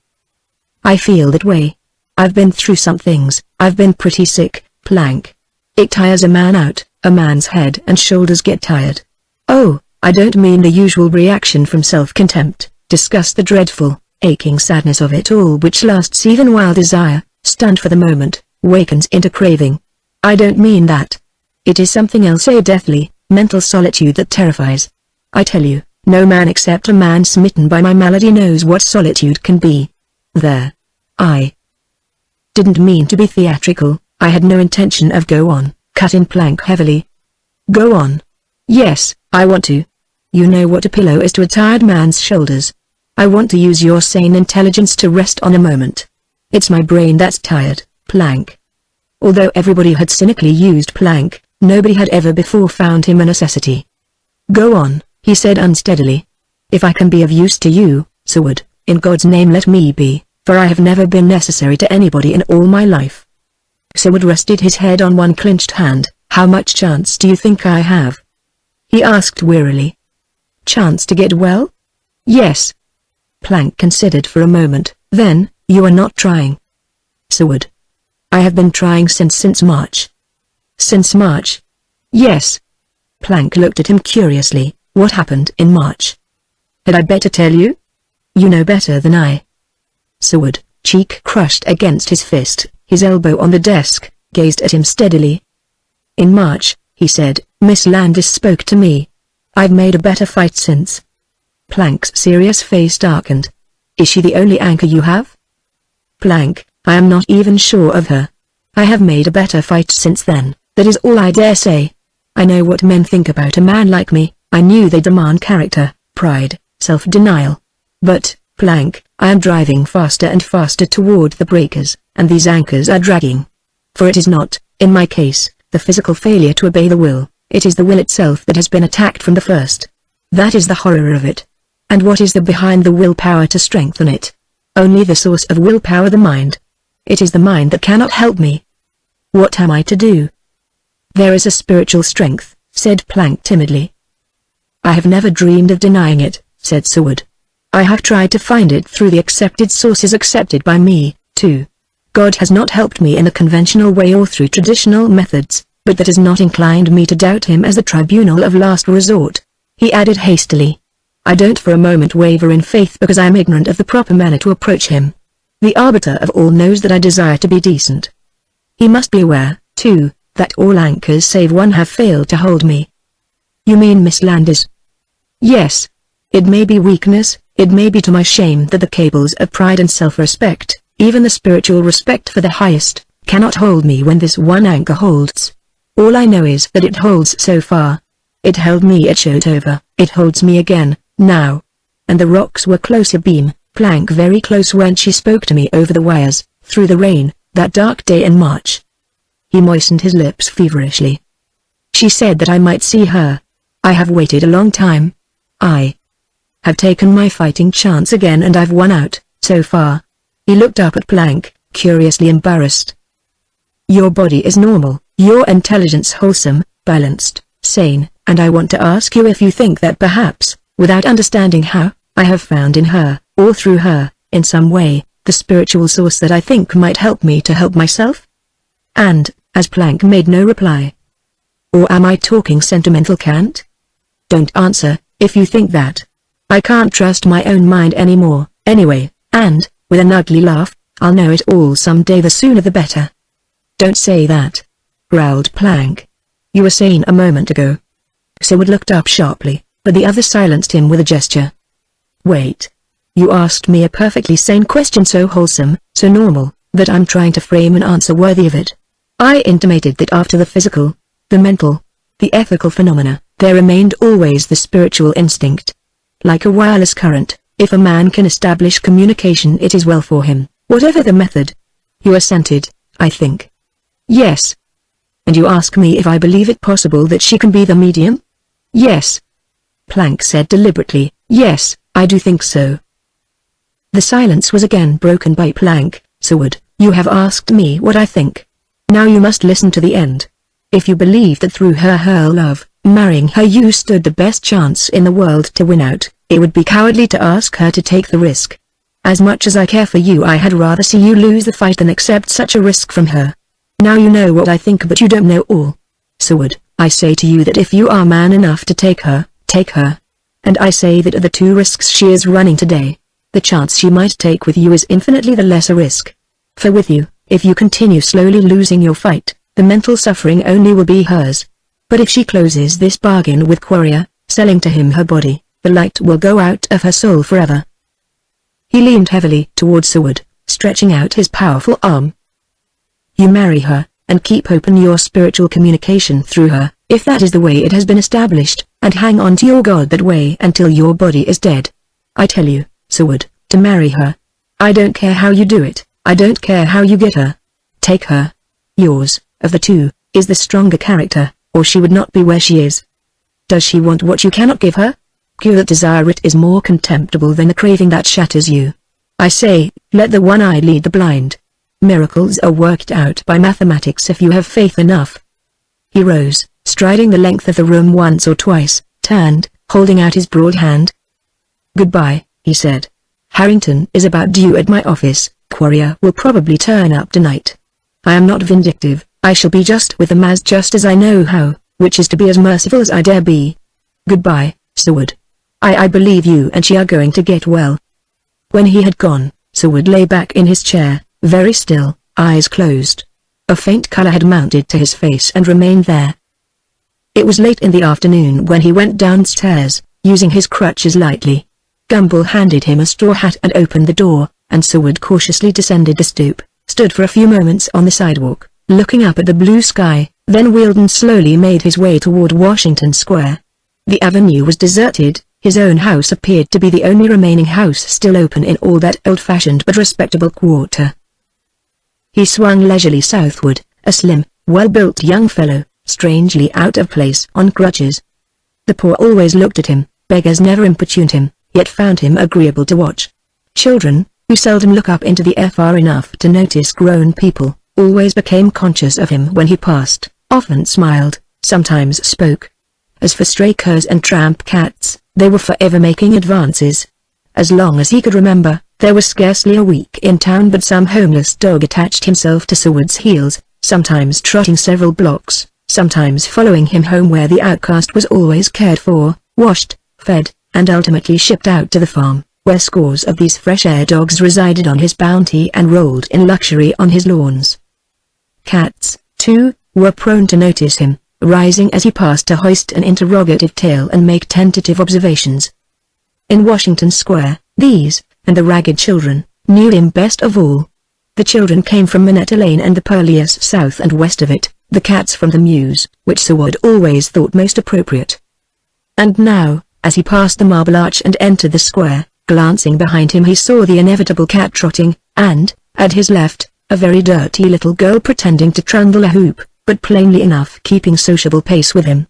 A: "I feel that way. I've been through some things. I've been pretty sick, Planck. It tires a man out. A man's head and shoulders get tired. Oh, I don't mean the usual reaction from self-contempt, disgust, the dreadful, aching sadness of it all which lasts even while desire, stunned for the moment, wakens into craving. I don't mean that. It is something else, a deathly, mental solitude that terrifies. I tell you, no man except a man smitten by my malady knows what solitude can be. There. I didn't mean to be theatrical, I had no intention of go on, cut in Planck heavily. Go on. Yes, I want to. You know what a pillow is to a tired man's shoulders. I want to use your sane intelligence to rest on a moment. It's my brain that's tired, Planck. Although everybody had cynically used Planck, nobody had ever before found him a necessity. Go on, he said unsteadily. If I can be of use to you, Seward, in God's name let me be, for I have never been necessary to anybody in all my life. Seward rested his head on one clenched hand. How much chance do you think I have? He asked wearily. Chance to get well? Yes. Planck considered for a moment, then, you are not trying. Seward. I have been trying since March. Since March? Yes. Planck looked at him curiously. What happened in March? Had I better tell you? You know better than I. Seward, cheek crushed against his fist, his elbow on the desk, gazed at him steadily. In March, he said, Miss Landis spoke to me. I've made a better fight since. Planck's serious face darkened. Is she the only anchor you have? Planck, I am not even sure of her. I have made a better fight since then, that is all I dare say. I know what men think about a man like me. I knew they demand character, pride, self-denial. But, Plank, I am driving faster and faster toward the breakers, and these anchors are dragging. For it is not, in my case, the physical failure to obey the will, it is the will itself that has been attacked from the first. That is the horror of it. And what is there behind the willpower to strengthen it? Only the source of willpower, the mind. It is the mind that cannot help me. What am I to do? There is a spiritual strength, said Plank timidly. I have never dreamed of denying it, said Seward. I have tried to find it through the accepted sources accepted by me, too. God has not helped me in a conventional way or through traditional methods, but that has not inclined me to doubt him as the tribunal of last resort. He added hastily. I don't for a moment waver in faith because I am ignorant of the proper manner to approach him. The arbiter of all knows that I desire to be decent. He must be aware, too, that all anchors save one have failed to hold me. You mean Miss Landis? Yes. It may be weakness, it may be to my shame that the cables of pride and self-respect, even the spiritual respect for the highest, cannot hold me when this one anchor holds. All I know is that it holds so far. It held me at Shotover, it holds me again, now. And the rocks were close abeam, Plank very close when she spoke to me over the wires, through the rain, that dark day in March. He moistened his lips feverishly. She said that I might see her. I have waited a long time. I have taken my fighting chance again and I've won out, so far. He looked up at Plank, curiously embarrassed. Your body is normal, your intelligence wholesome, balanced, sane, and I want to ask you if you think that perhaps, without understanding how, I have found in her, or through her, in some way, the spiritual source that I think might help me to help myself? And, as Plank made no reply. Or am I talking sentimental cant? Don't answer, if you think that. I can't trust my own mind anymore, anyway, and, with an ugly laugh, I'll know it all someday, the sooner the better. Don't say that, growled Plank. You were sane a moment ago. Seward looked up sharply, but the other silenced him with a gesture. Wait. You asked me a perfectly sane question, so wholesome, so normal, that I'm trying to frame an answer worthy of it. I intimated that after the physical, the mental, the ethical phenomena, there remained always the spiritual instinct. Like a wireless current, if a man can establish communication it is well for him, whatever the method. You assented, I think. Yes. And you ask me if I believe it possible that she can be the medium? Yes. Plank said deliberately, yes, I do think so. The silence was again broken by Plank. Seward, you have asked me what I think. Now you must listen to the end. If you believe that through her love, marrying her you stood the best chance in the world to win out, it would be cowardly to ask her to take the risk. As much as I care for you, I had rather see you lose the fight than accept such a risk from her. Now you know what I think, but you don't know all. Seward, I say to you that if you are man enough to take her, take her. And I say that of the two risks she is running today, the chance she might take with you is infinitely the lesser risk. For with you, if you continue slowly losing your fight, the mental suffering only will be hers. But if she closes this bargain with Quarrier, selling to him her body, the light will go out of her soul forever. He leaned heavily toward Seward, stretching out his powerful arm. You marry her, and keep open your spiritual communication through her, if that is the way it has been established, and hang on to your God that way until your body is dead. I tell you, Seward, to marry her. I don't care how you do it, I don't care how you get her. Take her. Yours, of the two, is the stronger character, or she would not be where she is. Does she want what you cannot give her? You that desire it is more contemptible than the craving that shatters you. I say, let the one-eyed lead the blind. Miracles are worked out by mathematics if you have faith enough. He rose, striding the length of the room once or twice, turned, holding out his broad hand. Goodbye, he said. Harrington is about due at my office, Quarrier will probably turn up tonight. I am not vindictive, I shall be just with them as just as I know how, which is to be as merciful as I dare be. Goodbye, Seward. I believe you and she are going to get well. When he had gone, Seward lay back in his chair, very still, eyes closed. A faint color had mounted to his face and remained there. It was late in the afternoon when he went downstairs, using his crutches lightly. Gumbel handed him a straw hat and opened the door, and Seward cautiously descended the stoop, stood for a few moments on the sidewalk, looking up at the blue sky, then wheeled and slowly made his way toward Washington Square. The avenue was deserted. His own house appeared to be the only remaining house still open in all that old-fashioned but respectable quarter. He swung leisurely southward, a slim, well-built young fellow, strangely out of place on crutches. The poor always looked at him, beggars never importuned him, yet found him agreeable to watch. Children, who seldom look up into the air far enough to notice grown people, always became conscious of him when he passed, often smiled, sometimes spoke. As for stray curs and tramp cats, they were forever making advances. As long as he could remember, there was scarcely a week in town but some homeless dog attached himself to Seward's heels, sometimes trotting several blocks, sometimes following him home where the outcast was always cared for, washed, fed, and ultimately shipped out to the farm, where scores of these fresh-air dogs resided on his bounty and rolled in luxury on his lawns. Cats, too, were prone to notice him, rising as he passed to hoist an interrogative tail and make tentative observations. In Washington Square, these, and the ragged children, knew him best of all. The children came from Minetta Lane and the purlieus south and west of it, the cats from the mews, which Seward always thought most appropriate. And now, as he passed the Marble Arch and entered the square, glancing behind him he saw the inevitable cat trotting, and, at his left, a very dirty little girl pretending to trundle a hoop, but plainly enough keeping sociable pace with him.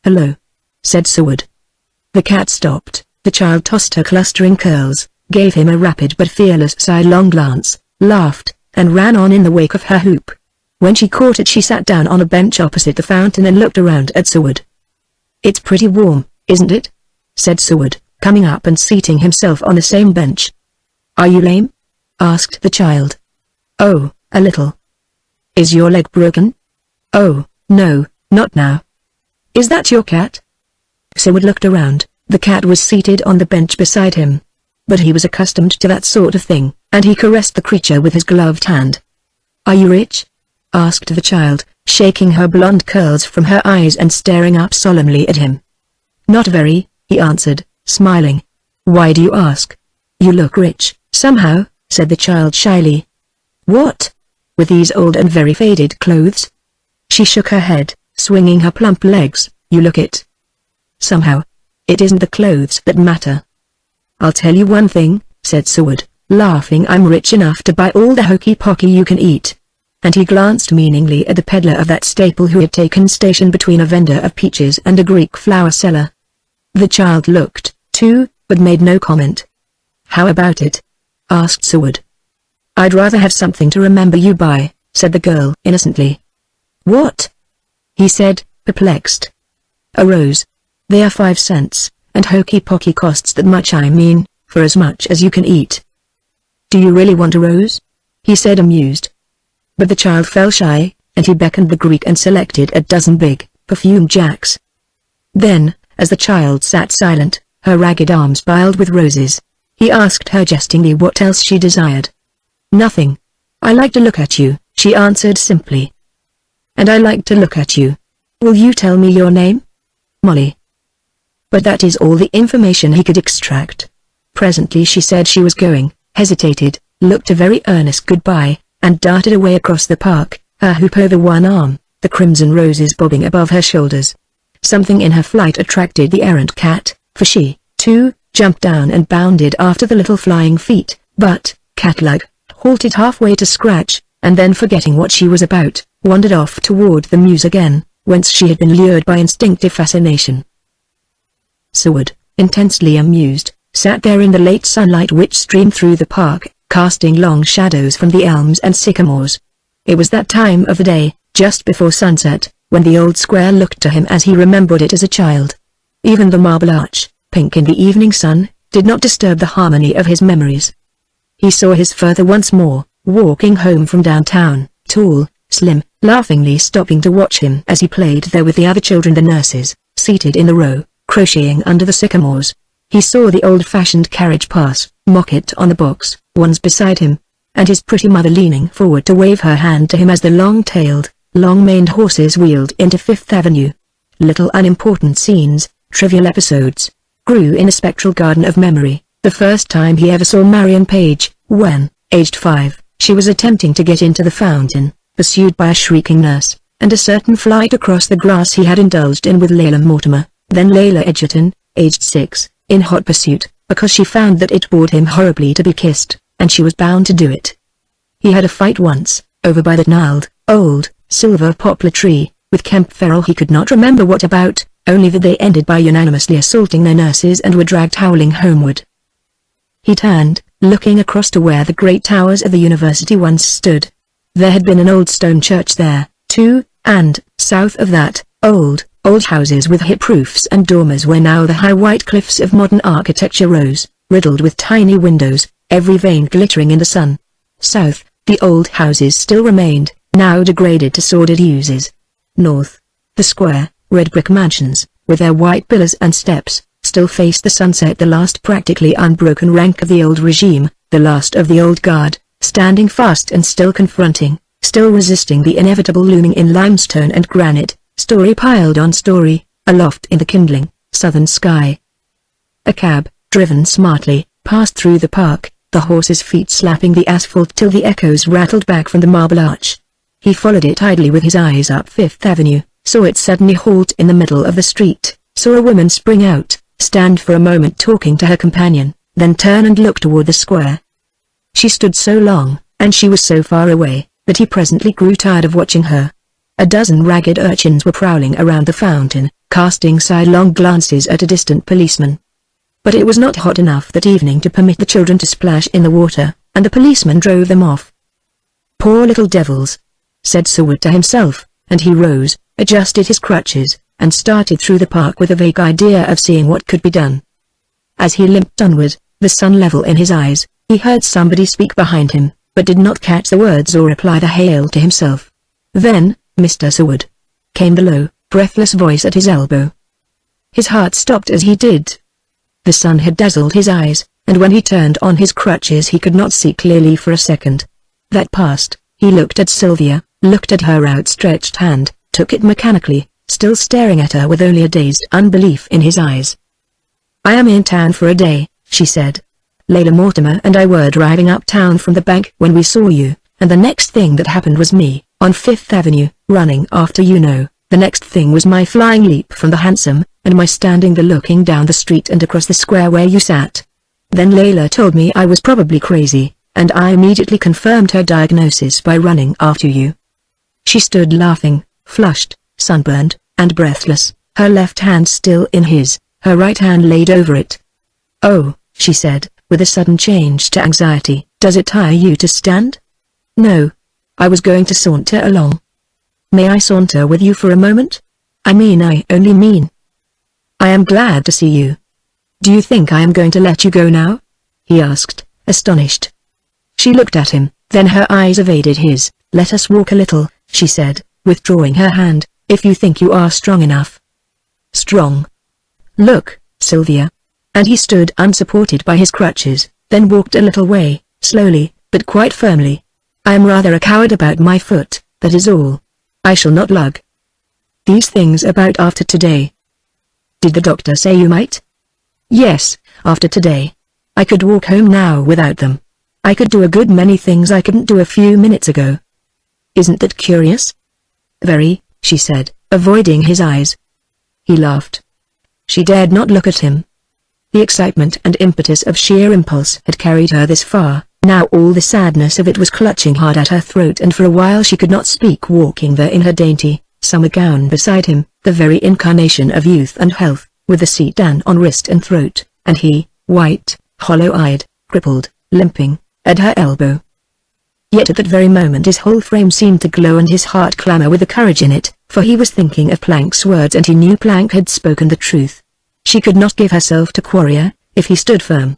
A: "Hello," said Seward. The cat stopped, the child tossed her clustering curls, gave him a rapid but fearless sidelong glance, laughed, and ran on in the wake of her hoop. When she caught it she sat down on a bench opposite the fountain and looked around at Seward. "It's pretty warm, isn't it?" said Seward, coming up and seating himself on the same bench. "Are you lame?" asked the child. "Oh, a little." "Is your leg broken?" "Oh, no, not now." "Is that your cat?" Seward looked around. The cat was seated on the bench beside him. But he was accustomed to that sort of thing, and he caressed the creature with his gloved hand. "Are you rich?" asked the child, shaking her blonde curls from her eyes and staring up solemnly at him. "Not very," he answered, smiling. "Why do you ask?" "You look rich, somehow," said the child shyly. "What? With these old and very faded clothes?" She shook her head, swinging her plump legs. "You look it. Somehow. It isn't the clothes that matter." "I'll tell you one thing," said Seward, laughing. "I'm rich enough to buy all the hokey-pokey you can eat." And he glanced meaningly at the peddler of that staple who had taken station between a vendor of peaches and a Greek flower seller. The child looked, too, but made no comment. "How about it?" asked Seward. "I'd rather have something to remember you by," said the girl innocently. "What?" he said, perplexed. "A rose. They are 5 cents, and hokey-pokey costs that much. I mean, for as much as you can eat." "Do you really want a rose?" he said, amused. But the child fell shy, and he beckoned the Greek and selected a dozen big, perfumed jacks. Then, as the child sat silent, her ragged arms piled with roses, he asked her jestingly what else she desired. "Nothing. I like to look at you," she answered simply. "And I like to look at you. Will you tell me your name?" "Molly." But that is all the information he could extract. Presently she said she was going, hesitated, looked a very earnest goodbye, and darted away across the park, her hoop over one arm, the crimson roses bobbing above her shoulders. Something in her flight attracted the errant cat, for she, too, jumped down and bounded after the little flying feet, but, cat-like, halted halfway to scratch, and then forgetting what she was about, wandered off toward the mews again, whence she had been lured by instinctive fascination. Seward, intensely amused, sat there in the late sunlight which streamed through the park, casting long shadows from the elms and sycamores. It was that time of the day, just before sunset, when the old square looked to him as he remembered it as a child. Even the Marble Arch, pink in the evening sun, did not disturb the harmony of his memories. He saw his father once more, walking home from downtown, tall, slim, laughingly stopping to watch him as he played there with the other children, the nurses, seated in the row, crocheting under the sycamores. He saw the old-fashioned carriage pass, Mocket on the box, ones beside him, and his pretty mother leaning forward to wave her hand to him as the long-tailed, long-maned horses wheeled into Fifth Avenue. Little unimportant scenes, trivial episodes, grew in a spectral garden of memory. The first time he ever saw Marion Page, when, aged 5, she was attempting to get into the fountain, pursued by a shrieking nurse, and a certain flight across the grass he had indulged in with Layla Mortimer, then Layla Edgerton, aged 6, in hot pursuit, because she found that it bored him horribly to be kissed, and she was bound to do it. He had a fight once, over by that gnarled, old, silver poplar tree, with Kemp Farrell. He could not remember what about, only that they ended by unanimously assaulting their nurses and were dragged howling homeward. He turned, looking across to where the great towers of the university once stood. There had been an old stone church there, too, and, south of that, old houses with hip roofs and dormers where now the high white cliffs of modern architecture rose, riddled with tiny windows, every vein glittering in the sun. South, the old houses still remained, now degraded to sordid uses. North, the square, red brick mansions, with their white pillars and steps, still faced the sunset, the last practically unbroken rank of the old regime, the last of the old guard, standing fast and still confronting, still resisting the inevitable looming in limestone and granite, story piled on story, aloft in the kindling, southern sky. A cab, driven smartly, passed through the park, the horse's feet slapping the asphalt till the echoes rattled back from the marble arch. He followed it idly with his eyes up Fifth Avenue, saw it suddenly halt in the middle of the street, saw a woman spring out, stand for a moment talking to her companion, then turn and look toward the square. She stood so long, and she was so far away, that he presently grew tired of watching her. A dozen ragged urchins were prowling around the fountain, casting sidelong glances at a distant policeman. But it was not hot enough that evening to permit the children to splash in the water, and the policeman drove them off. "Poor little devils," said Seward to himself, and he rose, adjusted his crutches, and started through the park with a vague idea of seeing what could be done. As he limped onward, the sun level in his eyes, he heard somebody speak behind him, but did not catch the words or reply the hail to himself. "Then, Mr. Seward," came the low, breathless voice at his elbow. His heart stopped as he did. The sun had dazzled his eyes, and when he turned on his crutches he could not see clearly for a second. That passed, he looked at Sylvia, looked at her outstretched hand, took it mechanically, still staring at her with only a dazed unbelief in his eyes. "I am in town for a day," she said. "Layla Mortimer and I were driving uptown from the bank when we saw you, and the next thing that happened was me, on Fifth Avenue, running after you know. The next thing was my flying leap from the hansom, and my standing there looking down the street and across the square where you sat. Then Layla told me I was probably crazy, and I immediately confirmed her diagnosis by running after you." She stood laughing, flushed, sunburned, and breathless, her left hand still in his, her right hand laid over it. "Oh," she said, with a sudden change to anxiety, "does it tire you to stand?" "No. I was going to saunter along." "May I saunter with you for a moment? I only mean. I am glad to see you." "Do you think I am going to let you go now?" he asked, astonished. She looked at him, then her eyes evaded his. "Let us walk a little," she said, withdrawing her hand, "if you think you are strong enough." "Strong? Look, Sylvia." And he stood unsupported by his crutches, then walked a little way, slowly, but quite firmly. "I am rather a coward about my foot, that is all. I shall not lug these things about after today." "Did the doctor say you might?" "Yes, after today. I could walk home now without them. I could do a good many things I couldn't do a few minutes ago." "Isn't that curious?" "Very," she said, avoiding his eyes. He laughed. She dared not look at him. The excitement and impetus of sheer impulse had carried her this far. Now all the sadness of it was clutching hard at her throat, and for a while she could not speak, walking there in her dainty, summer gown beside him, the very incarnation of youth and health, with the seat down on wrist and throat, and he, white, hollow-eyed, crippled, limping, at her elbow. Yet at that very moment his whole frame seemed to glow and his heart clamor with the courage in it, for he was thinking of Plank's words and he knew Plank had spoken the truth. She could not give herself to Quarrier, if he stood firm.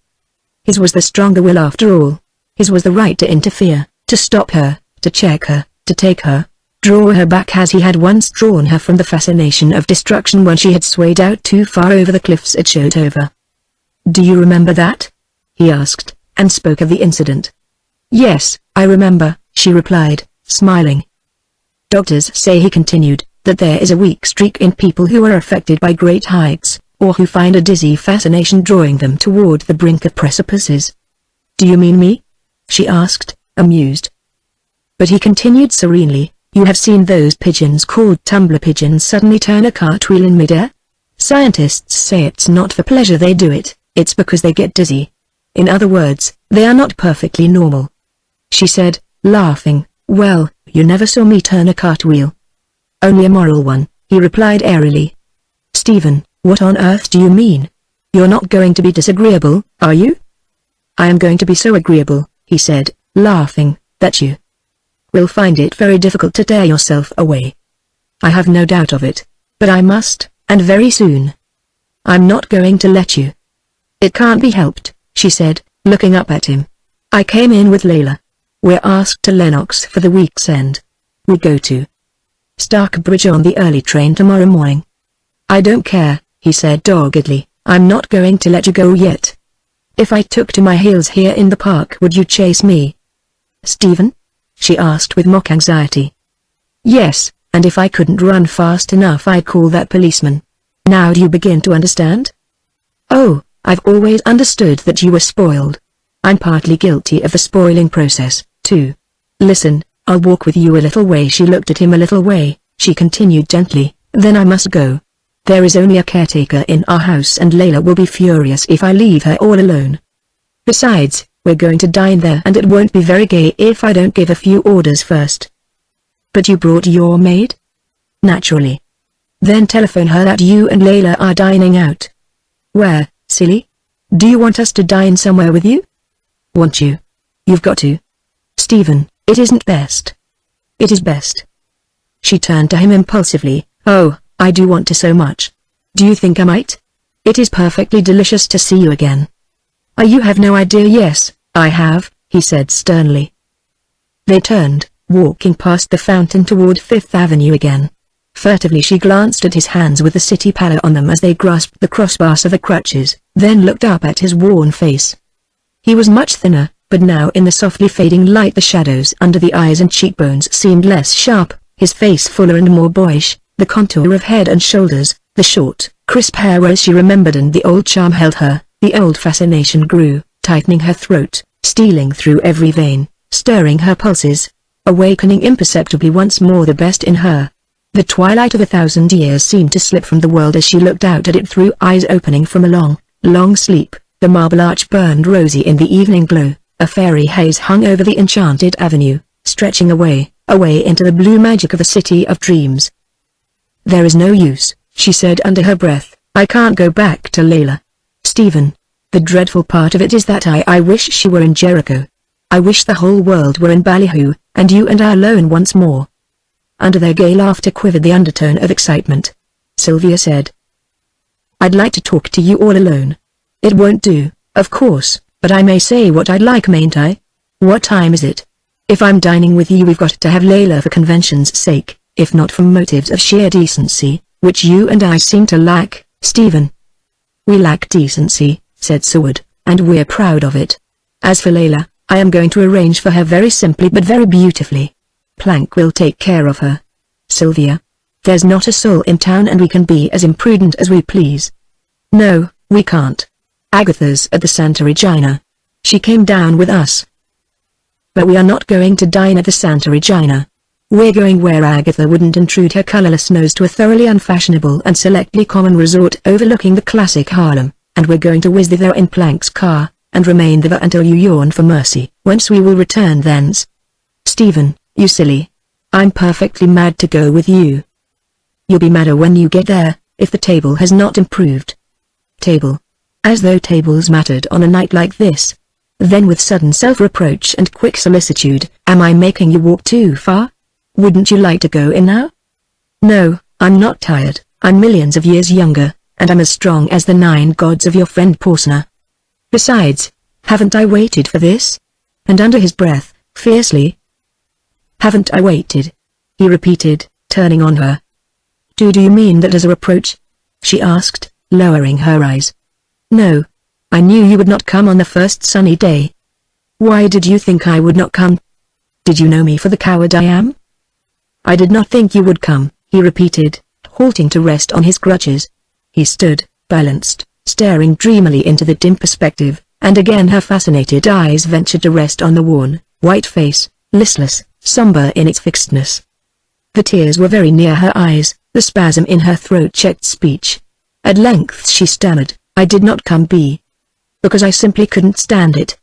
A: His was the stronger will after all. His was the right to interfere, to stop her, to check her, to take her, draw her back as he had once drawn her from the fascination of destruction when she had swayed out too far over the cliffs at Shotover. "Do you remember that?" he asked, and spoke of the incident. "Yes, I remember," she replied, smiling. "Doctors say," he continued, "that there is a weak streak in people who are affected by great heights, or who find a dizzy fascination drawing them toward the brink of precipices." "Do you mean me?" she asked, amused. But he continued serenely, "You have seen those pigeons called tumbler pigeons suddenly turn a cartwheel in midair? Scientists say it's not for pleasure they do it, it's because they get dizzy. In other words, they are not perfectly normal." She said, laughing, "Well, you never saw me turn a cartwheel." "Only a moral one," he replied airily. "Stephen, what on earth do you mean? You're not going to be disagreeable, are you?" "I am going to be so agreeable," he said, laughing, "that you will find it very difficult to tear yourself away." "I have no doubt of it. But I must, and very soon. I'm not going to let you." "It can't be helped," she said, looking up at him. "I came in with Layla. We're asked to Lennox for the week's end. We go to Starkbridge on the early train tomorrow morning." "I don't care," he said doggedly, "I'm not going to let you go yet. If I took to my heels here in the park, would you chase me?" "Stephen?" she asked with mock anxiety. "Yes, and if I couldn't run fast enough I'd call that policeman. Now do you begin to understand?" "Oh, I've always understood that you were spoiled. I'm partly guilty of the spoiling process, too. Listen, I'll walk with you a little way." She looked at him a little way, she continued gently, "Then I must go. There is only a caretaker in our house and Layla will be furious if I leave her all alone. Besides, we're going to dine there and it won't be very gay if I don't give a few orders first." "But you brought your maid?" "Naturally." "Then telephone her that you and Layla are dining out." "Where, silly? Do you want us to dine somewhere with you?" "Want you? You've got to. Stephen, it isn't best." "It is best." She turned to him impulsively. "Oh, I do want to so much. Do you think I might? It is perfectly delicious to see you again." You have no idea." "Yes, I have," he said sternly. They turned, walking past the fountain toward Fifth Avenue again. Furtively she glanced at his hands with the city pallor on them as they grasped the crossbars of the crutches, then looked up at his worn face. He was much thinner, but now in the softly fading light the shadows under the eyes and cheekbones seemed less sharp, his face fuller and more boyish, the contour of head and shoulders, the short, crisp hair as she remembered, and the old charm held her. The old fascination grew, tightening her throat, stealing through every vein, stirring her pulses, awakening imperceptibly once more the best in her. The twilight of 1,000 years seemed to slip from the world as she looked out at it through eyes opening from a long, long sleep. The marble arch burned rosy in the evening glow, a fairy haze hung over the enchanted avenue, stretching away, away into the blue magic of a city of dreams. "There is no use," she said under her breath, "I can't go back to Layla. Stephen, the dreadful part of it is that I wish she were in Jericho. I wish the whole world were in Ballyhoo, and you and I alone once more." Under their gay laughter quivered the undertone of excitement. Sylvia said, "I'd like to talk to you all alone." "It won't do, of course, but I may say what I'd like, mayn't I? What time is it? If I'm dining with you we've got to have Layla for convention's sake, if not from motives of sheer decency, which you and I seem to lack, Stephen." "We lack decency," said Seward, "and we're proud of it. As for Layla, I am going to arrange for her very simply but very beautifully. Plank will take care of her. Sylvia, there's not a soul in town and we can be as imprudent as we please." "No, we can't. Agatha's at the Santa Regina. She came down with us." "But we are not going to dine at the Santa Regina. We're going where Agatha wouldn't intrude her colorless nose to a thoroughly unfashionable and selectly common resort overlooking the classic Harlem, and we're going to whiz thither in Plank's car, and remain there until you yawn for mercy. Whence we will return thence." "Stephen, you silly. I'm perfectly mad to go with you." "You'll be madder when you get there, if the table has not improved." "Table? As though tables mattered on a night like this." Then with sudden self-reproach and quick solicitude, "Am I making you walk too far? Wouldn't you like to go in now?" "No, I'm not tired. I'm millions of years younger, and I'm as strong as the 9 gods of your friend Porsener. Besides, haven't I waited for this?" And under his breath, fiercely, "Haven't I waited?" he repeated, turning on her. Do you mean that as a reproach?" she asked, lowering her eyes. "No. I knew you would not come on the first sunny day." "Why did you think I would not come? Did you know me for the coward I am?" "I did not think you would come," he repeated, halting to rest on his crutches. He stood, balanced, staring dreamily into the dim perspective, and again her fascinated eyes ventured to rest on the worn, white face, listless, somber in its fixedness. The tears were very near her eyes, the spasm in her throat checked speech. At length she stammered, "I did not come because I simply couldn't stand it."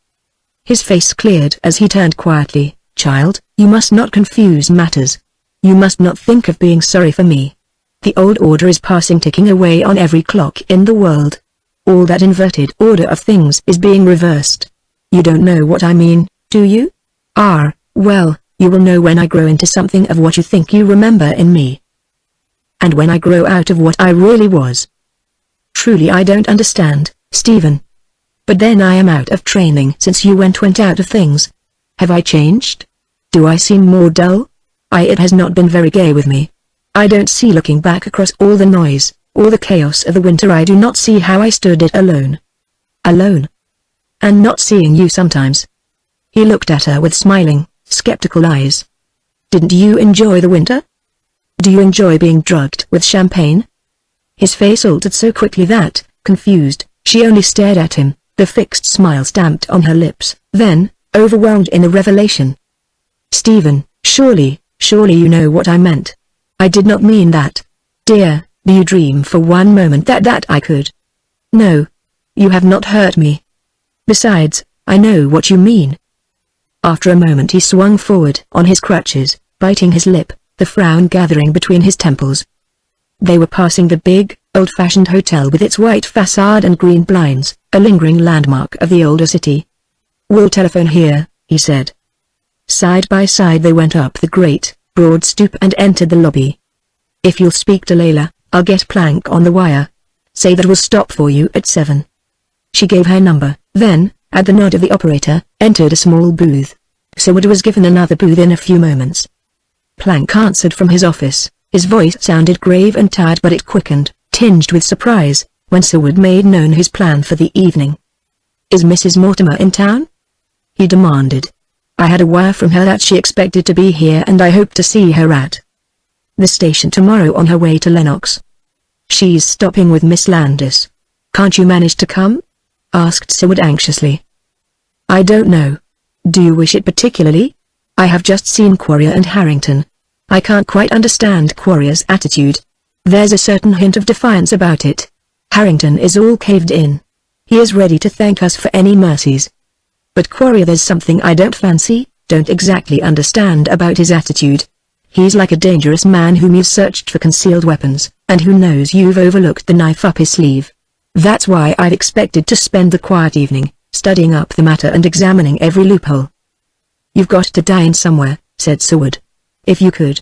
A: His face cleared as he turned quietly. "Child, you must not confuse matters. You must not think of being sorry for me. The old order is passing, ticking away on every clock in the world. All that inverted order of things is being reversed. You don't know what I mean, do you? Well, you will know when I grow into something of what you think you remember in me. And when I grow out of what I really was. Truly I don't understand, Stephen. But then I am out of training since you went out of things. Have I changed? Do I seem more dull? It has not been very gay with me. I don't see, looking back across all the noise, all the chaos of the winter, I do not see how I stood it alone. Alone. And not seeing you sometimes." He looked at her with smiling, skeptical eyes. "Didn't you enjoy the winter? Do you enjoy being drugged with champagne?" His face altered so quickly that, confused, she only stared at him, the fixed smile stamped on her lips. Then, overwhelmed in a revelation. "Stephen, surely you know what I meant. I did not mean that. Dear, do you dream for one moment that I could? No. You have not hurt me. Besides, I know what you mean." After a moment he swung forward on his crutches, biting his lip, the frown gathering between his temples. They were passing the big, old-fashioned hotel with its white facade and green blinds, a lingering landmark of the older city. "We'll telephone here," he said. Side by side they went up the great, broad stoop and entered the lobby. "If you'll speak to Layla, I'll get Plank on the wire. Say that we'll stop for you at 7. She gave her number, then, at the nod of the operator, entered a small booth. Seward was given another booth in a few moments. Plank answered from his office. His voice sounded grave and tired, but it quickened, tinged with surprise, when Seward made known his plan for the evening. "Is Mrs. Mortimer in town?" he demanded. "I had a wire from her that she expected to be here and I hope to see her at the station tomorrow on her way to Lennox. She's stopping with Miss Landis. Can't you manage to come?" asked Seward anxiously. "I don't know. Do you wish it particularly? I have just seen Quarrier and Harrington. I can't quite understand Quarrier's attitude. There's a certain hint of defiance about it. Harrington is all caved in. He is ready to thank us for any mercies. But Quarrier, there's something I don't exactly understand about his attitude. He's like a dangerous man whom you've searched for concealed weapons, and who knows you've overlooked the knife up his sleeve. That's why I've expected to spend the quiet evening, studying up the matter and examining every loophole." "You've got to dine somewhere," said Seward. "If you could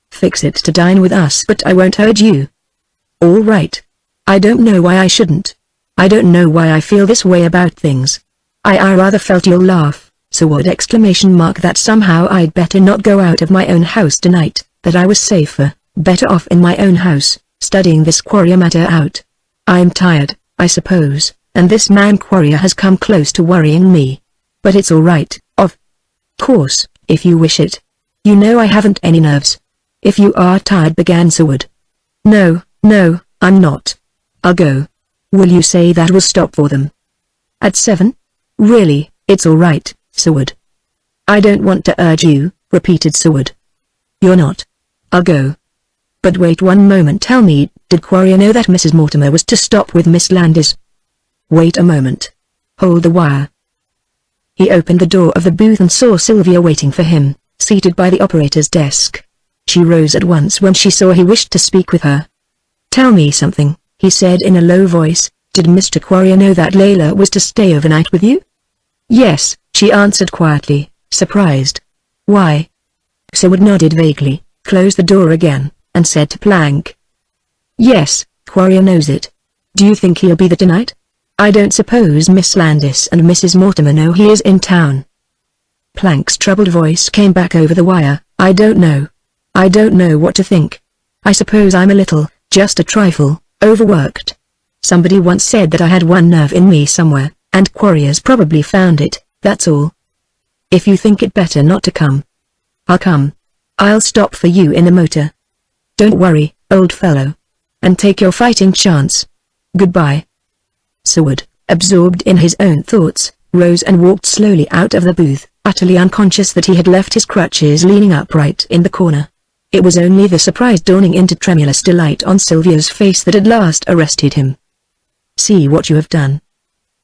A: fix it to dine with us, but I won't urge you." "All right. I don't know why I shouldn't. I don't know why I feel this way about things. I rather felt you'll laugh, Seward exclamation mark, that somehow I'd better not go out of my own house tonight, that I was safer, better off in my own house, studying this Quarrier matter out. I'm tired, I suppose, and this man Quarrier has come close to worrying me. But it's all right, of course, if you wish it. You know I haven't any nerves." "If you are tired," began Seward. No, I'm not. I'll go. Will you say that we'll stop for them at 7? "Really, it's all right, Seward." "I don't want to urge you," repeated Seward. "You're not. I'll go. But wait one moment, tell me, did Quarrier know that Mrs. Mortimer was to stop with Miss Landis?" "Wait a moment. Hold the wire." He opened the door of the booth and saw Sylvia waiting for him, seated by the operator's desk. She rose at once when she saw he wished to speak with her. "Tell me something," he said in a low voice. "Did Mr. Quarrier know that Layla was to stay overnight with you?" "Yes," she answered quietly, surprised. "Why?" Seward nodded vaguely, closed the door again, and said to Plank. "Yes, Quarrier knows it. Do you think he'll be there tonight? I don't suppose Miss Landis and Mrs. Mortimer know he is in town." Plank's troubled voice came back over the wire. "I don't know. I don't know what to think. I suppose I'm a little, just a trifle, overworked. Somebody once said that I had one nerve in me somewhere, and Quarrier's probably found it, that's all. If you think it better not to come, I'll come. I'll stop for you in the motor. Don't worry, old fellow. And take your fighting chance. Goodbye." Seward, absorbed in his own thoughts, rose and walked slowly out of the booth, utterly unconscious that he had left his crutches leaning upright in the corner. It was only the surprise dawning into tremulous delight on Sylvia's face that at last arrested him. "See what you have done,"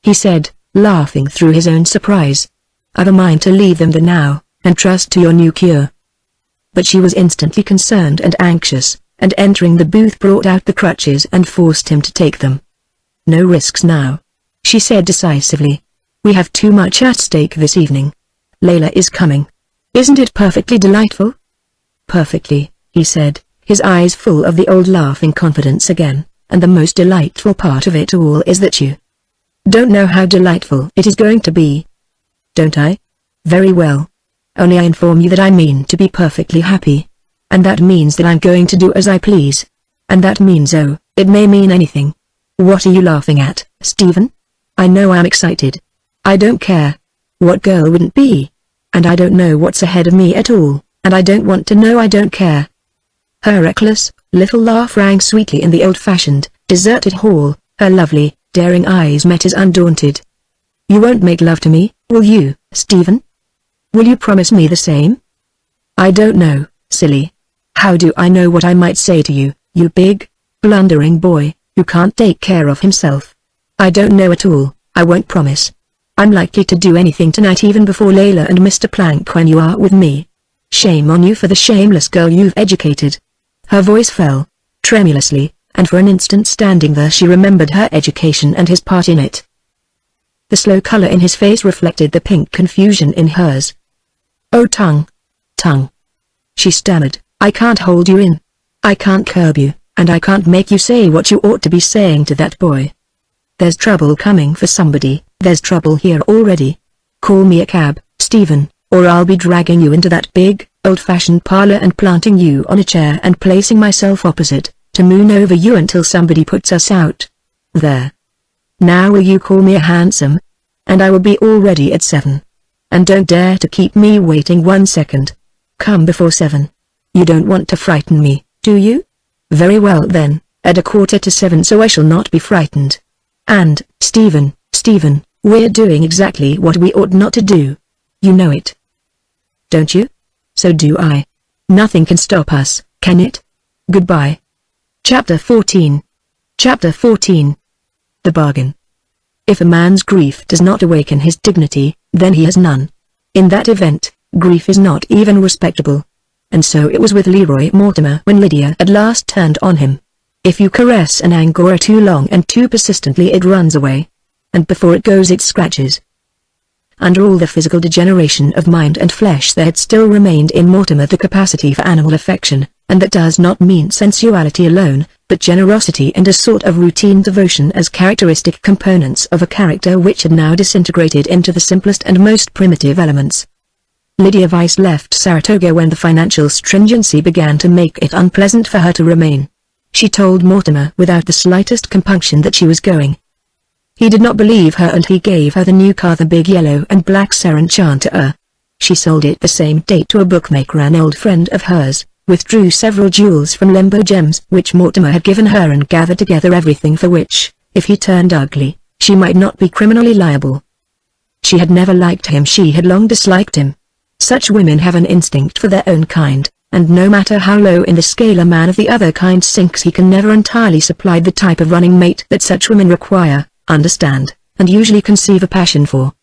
A: he said, laughing through his own surprise. "I've a mind to leave them there now, and trust to your new cure." But she was instantly concerned and anxious, and entering the booth brought out the crutches and forced him to take them. "No risks now," she said decisively. "We have too much at stake this evening. Layla is coming. Isn't it perfectly delightful?" "Perfectly," he said, his eyes full of the old laughing confidence again, "and the most delightful part of it all is that you don't know how delightful it is going to be." "Don't I? Very well. Only I inform you that I mean to be perfectly happy. And that means that I'm going to do as I please. And that means, oh, it may mean anything." "What are you laughing at, Stephen? I know I'm excited. I don't care. What girl wouldn't be? And I don't know what's ahead of me at all, and I don't want to know. I don't care." Her reckless, little laugh rang sweetly in the old-fashioned, deserted hall. Her lovely, daring eyes met his undaunted. "You won't make love to me, will you, Stephen? Will you promise me the same?" "I don't know, silly. How do I know what I might say to you, you big, blundering boy, who can't take care of himself? I don't know at all. I won't promise. I'm likely to do anything tonight, even before Layla and Mr. Plank, when you are with me. Shame on you for the shameless girl you've educated." Her voice fell, tremulously, and for an instant standing there she remembered her education and his part in it. The slow color in his face reflected the pink confusion in hers. "Oh, tongue. She stammered, "I can't hold you in. I can't curb you, and I can't make you say what you ought to be saying to that boy. There's trouble coming for somebody, there's trouble here already. Call me a cab, Stephen, or I'll be dragging you into that big, old-fashioned parlor and planting you on a chair and placing myself opposite, to moon over you until somebody puts us out. There. Now will you call me a hansom? And I will be all ready at 7. And don't dare to keep me waiting 1 second. Come before 7. You don't want to frighten me, do you? Very well then, at 7:15 so I shall not be frightened. And, Stephen, we're doing exactly what we ought not to do. You know it. Don't you? So do I. Nothing can stop us, can it? Goodbye." Chapter 14. The Bargain. If a man's grief does not awaken his dignity, then he has none. In that event, grief is not even respectable. And so it was with Leroy Mortimer when Lydia at last turned on him. If you caress an angora too long and too persistently, it runs away. And before it goes it scratches. Under all the physical degeneration of mind and flesh there had still remained in Mortimer the capacity for animal affection, and that does not mean sensuality alone, but generosity and a sort of routine devotion as characteristic components of a character which had now disintegrated into the simplest and most primitive elements. Lydia Weiss left Saratoga when the financial stringency began to make it unpleasant for her to remain. She told Mortimer without the slightest compunction that she was going. He did not believe her and he gave her the new car, the big yellow and black Serenchanter. She sold it the same day to a bookmaker, an old friend of hers, withdrew several jewels from Limbo Gems which Mortimer had given her, and gathered together everything for which, if he turned ugly, she might not be criminally liable. She had never liked him, she had long disliked him. Such women have an instinct for their own kind, and no matter how low in the scale a man of the other kind sinks, he can never entirely supply the type of running mate that such women require, understand, and usually conceive a passion for.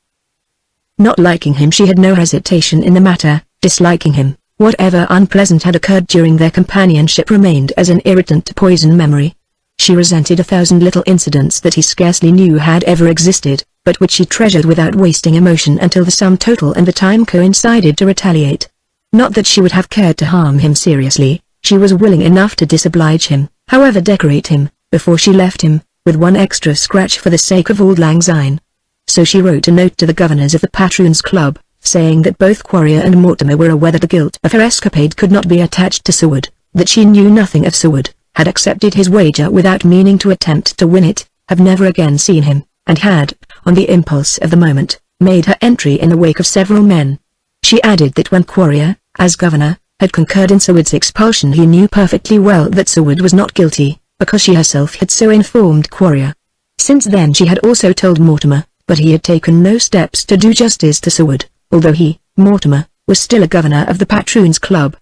A: Not liking him, she had no hesitation in the matter. Disliking him, whatever unpleasant had occurred during their companionship remained as an irritant to poison memory. She resented 1,000 little incidents that he scarcely knew had ever existed, but which she treasured without wasting emotion until the sum total and the time coincided to retaliate. Not that she would have cared to harm him seriously, she was willing enough to disoblige him, however decorate him, before she left him, with one extra scratch for the sake of auld lang syne. So she wrote a note to the governors of the Patroons Club, saying that both Quarrier and Mortimer were aware that the guilt of her escapade could not be attached to Seward, that she knew nothing of Seward, had accepted his wager without meaning to attempt to win it, have never again seen him, and had, on the impulse of the moment, made her entry in the wake of several men. She added that when Quarrier, as governor, had concurred in Seward's expulsion, he knew perfectly well that Seward was not guilty, because she herself had so informed Quarrier. Since then she had also told Mortimer, but he had taken no steps to do justice to Seward, although he, Mortimer, was still a governor of the Patroons Club.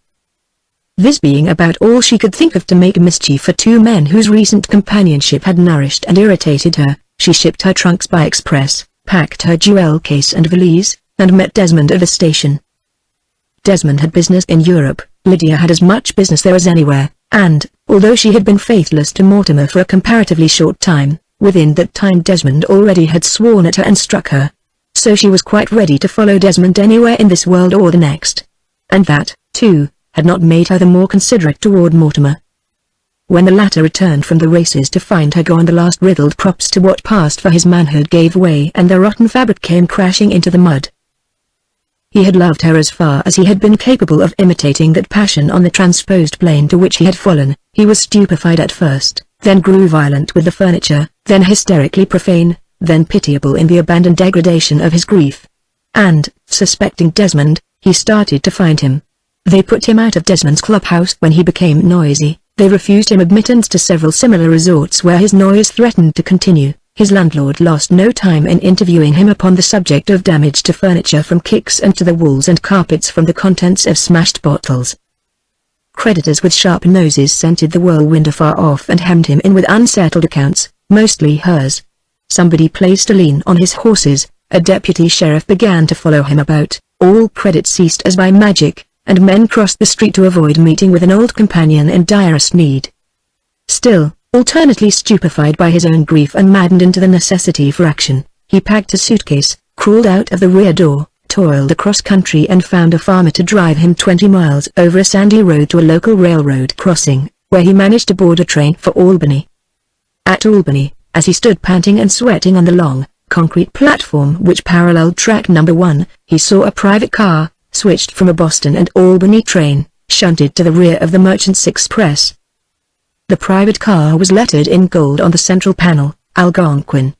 A: This being about all she could think of to make mischief for two men whose recent companionship had nourished and irritated her, she shipped her trunks by express, packed her jewel case and valise, and met Desmond at the station. Desmond had business in Europe, Lydia had as much business there as anywhere, and, although she had been faithless to Mortimer for a comparatively short time, within that time Desmond already had sworn at her and struck her. So she was quite ready to follow Desmond anywhere in this world or the next. And that, too, had not made her the more considerate toward Mortimer. When the latter returned from the races to find her gone, the last wriggled props to what passed for his manhood gave way and the rotten fabric came crashing into the mud. He had loved her as far as he had been capable of imitating that passion on the transposed plane to which he had fallen. He was stupefied at first, then grew violent with the furniture, then hysterically profane, then pitiable in the abandoned degradation of his grief. And, suspecting Desmond, he started to find him. They put him out of Desmond's clubhouse when he became noisy, they refused him admittance to several similar resorts where his noise threatened to continue. His landlord lost no time in interviewing him upon the subject of damage to furniture from kicks and to the walls and carpets from the contents of smashed bottles. Creditors with sharp noses scented the whirlwind afar off and hemmed him in with unsettled accounts, mostly hers. Somebody placed a lien on his horses, a deputy sheriff began to follow him about, all credit ceased as by magic, and men crossed the street to avoid meeting with an old companion in direst need. Still, alternately stupefied by his own grief and maddened into the necessity for action, he packed a suitcase, crawled out of the rear door, toiled across country and found a farmer to drive him 20 miles over a sandy road to a local railroad crossing, where he managed to board a train for Albany. At Albany, as he stood panting and sweating on the long, concrete platform which paralleled track number 1, he saw a private car, switched from a Boston and Albany train, shunted to the rear of the Merchant's Express. The private car was lettered in gold on the central panel, Algonquin.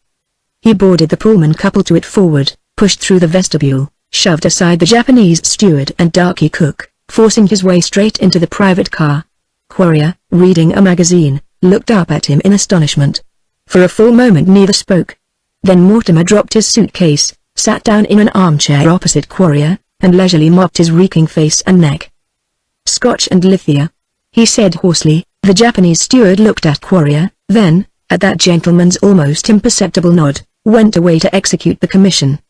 A: He boarded the Pullman couple to it forward, pushed through the vestibule, shoved aside the Japanese steward and darky cook, forcing his way straight into the private car. Quarrier, reading a magazine, looked up at him in astonishment. For a full moment neither spoke. Then Mortimer dropped his suitcase, sat down in an armchair opposite Quarrier, and leisurely mopped his reeking face and neck. "Scotch and Lithia," he said hoarsely. The Japanese steward looked at Quarrier, then, at that gentleman's almost imperceptible nod, went away to execute the commission.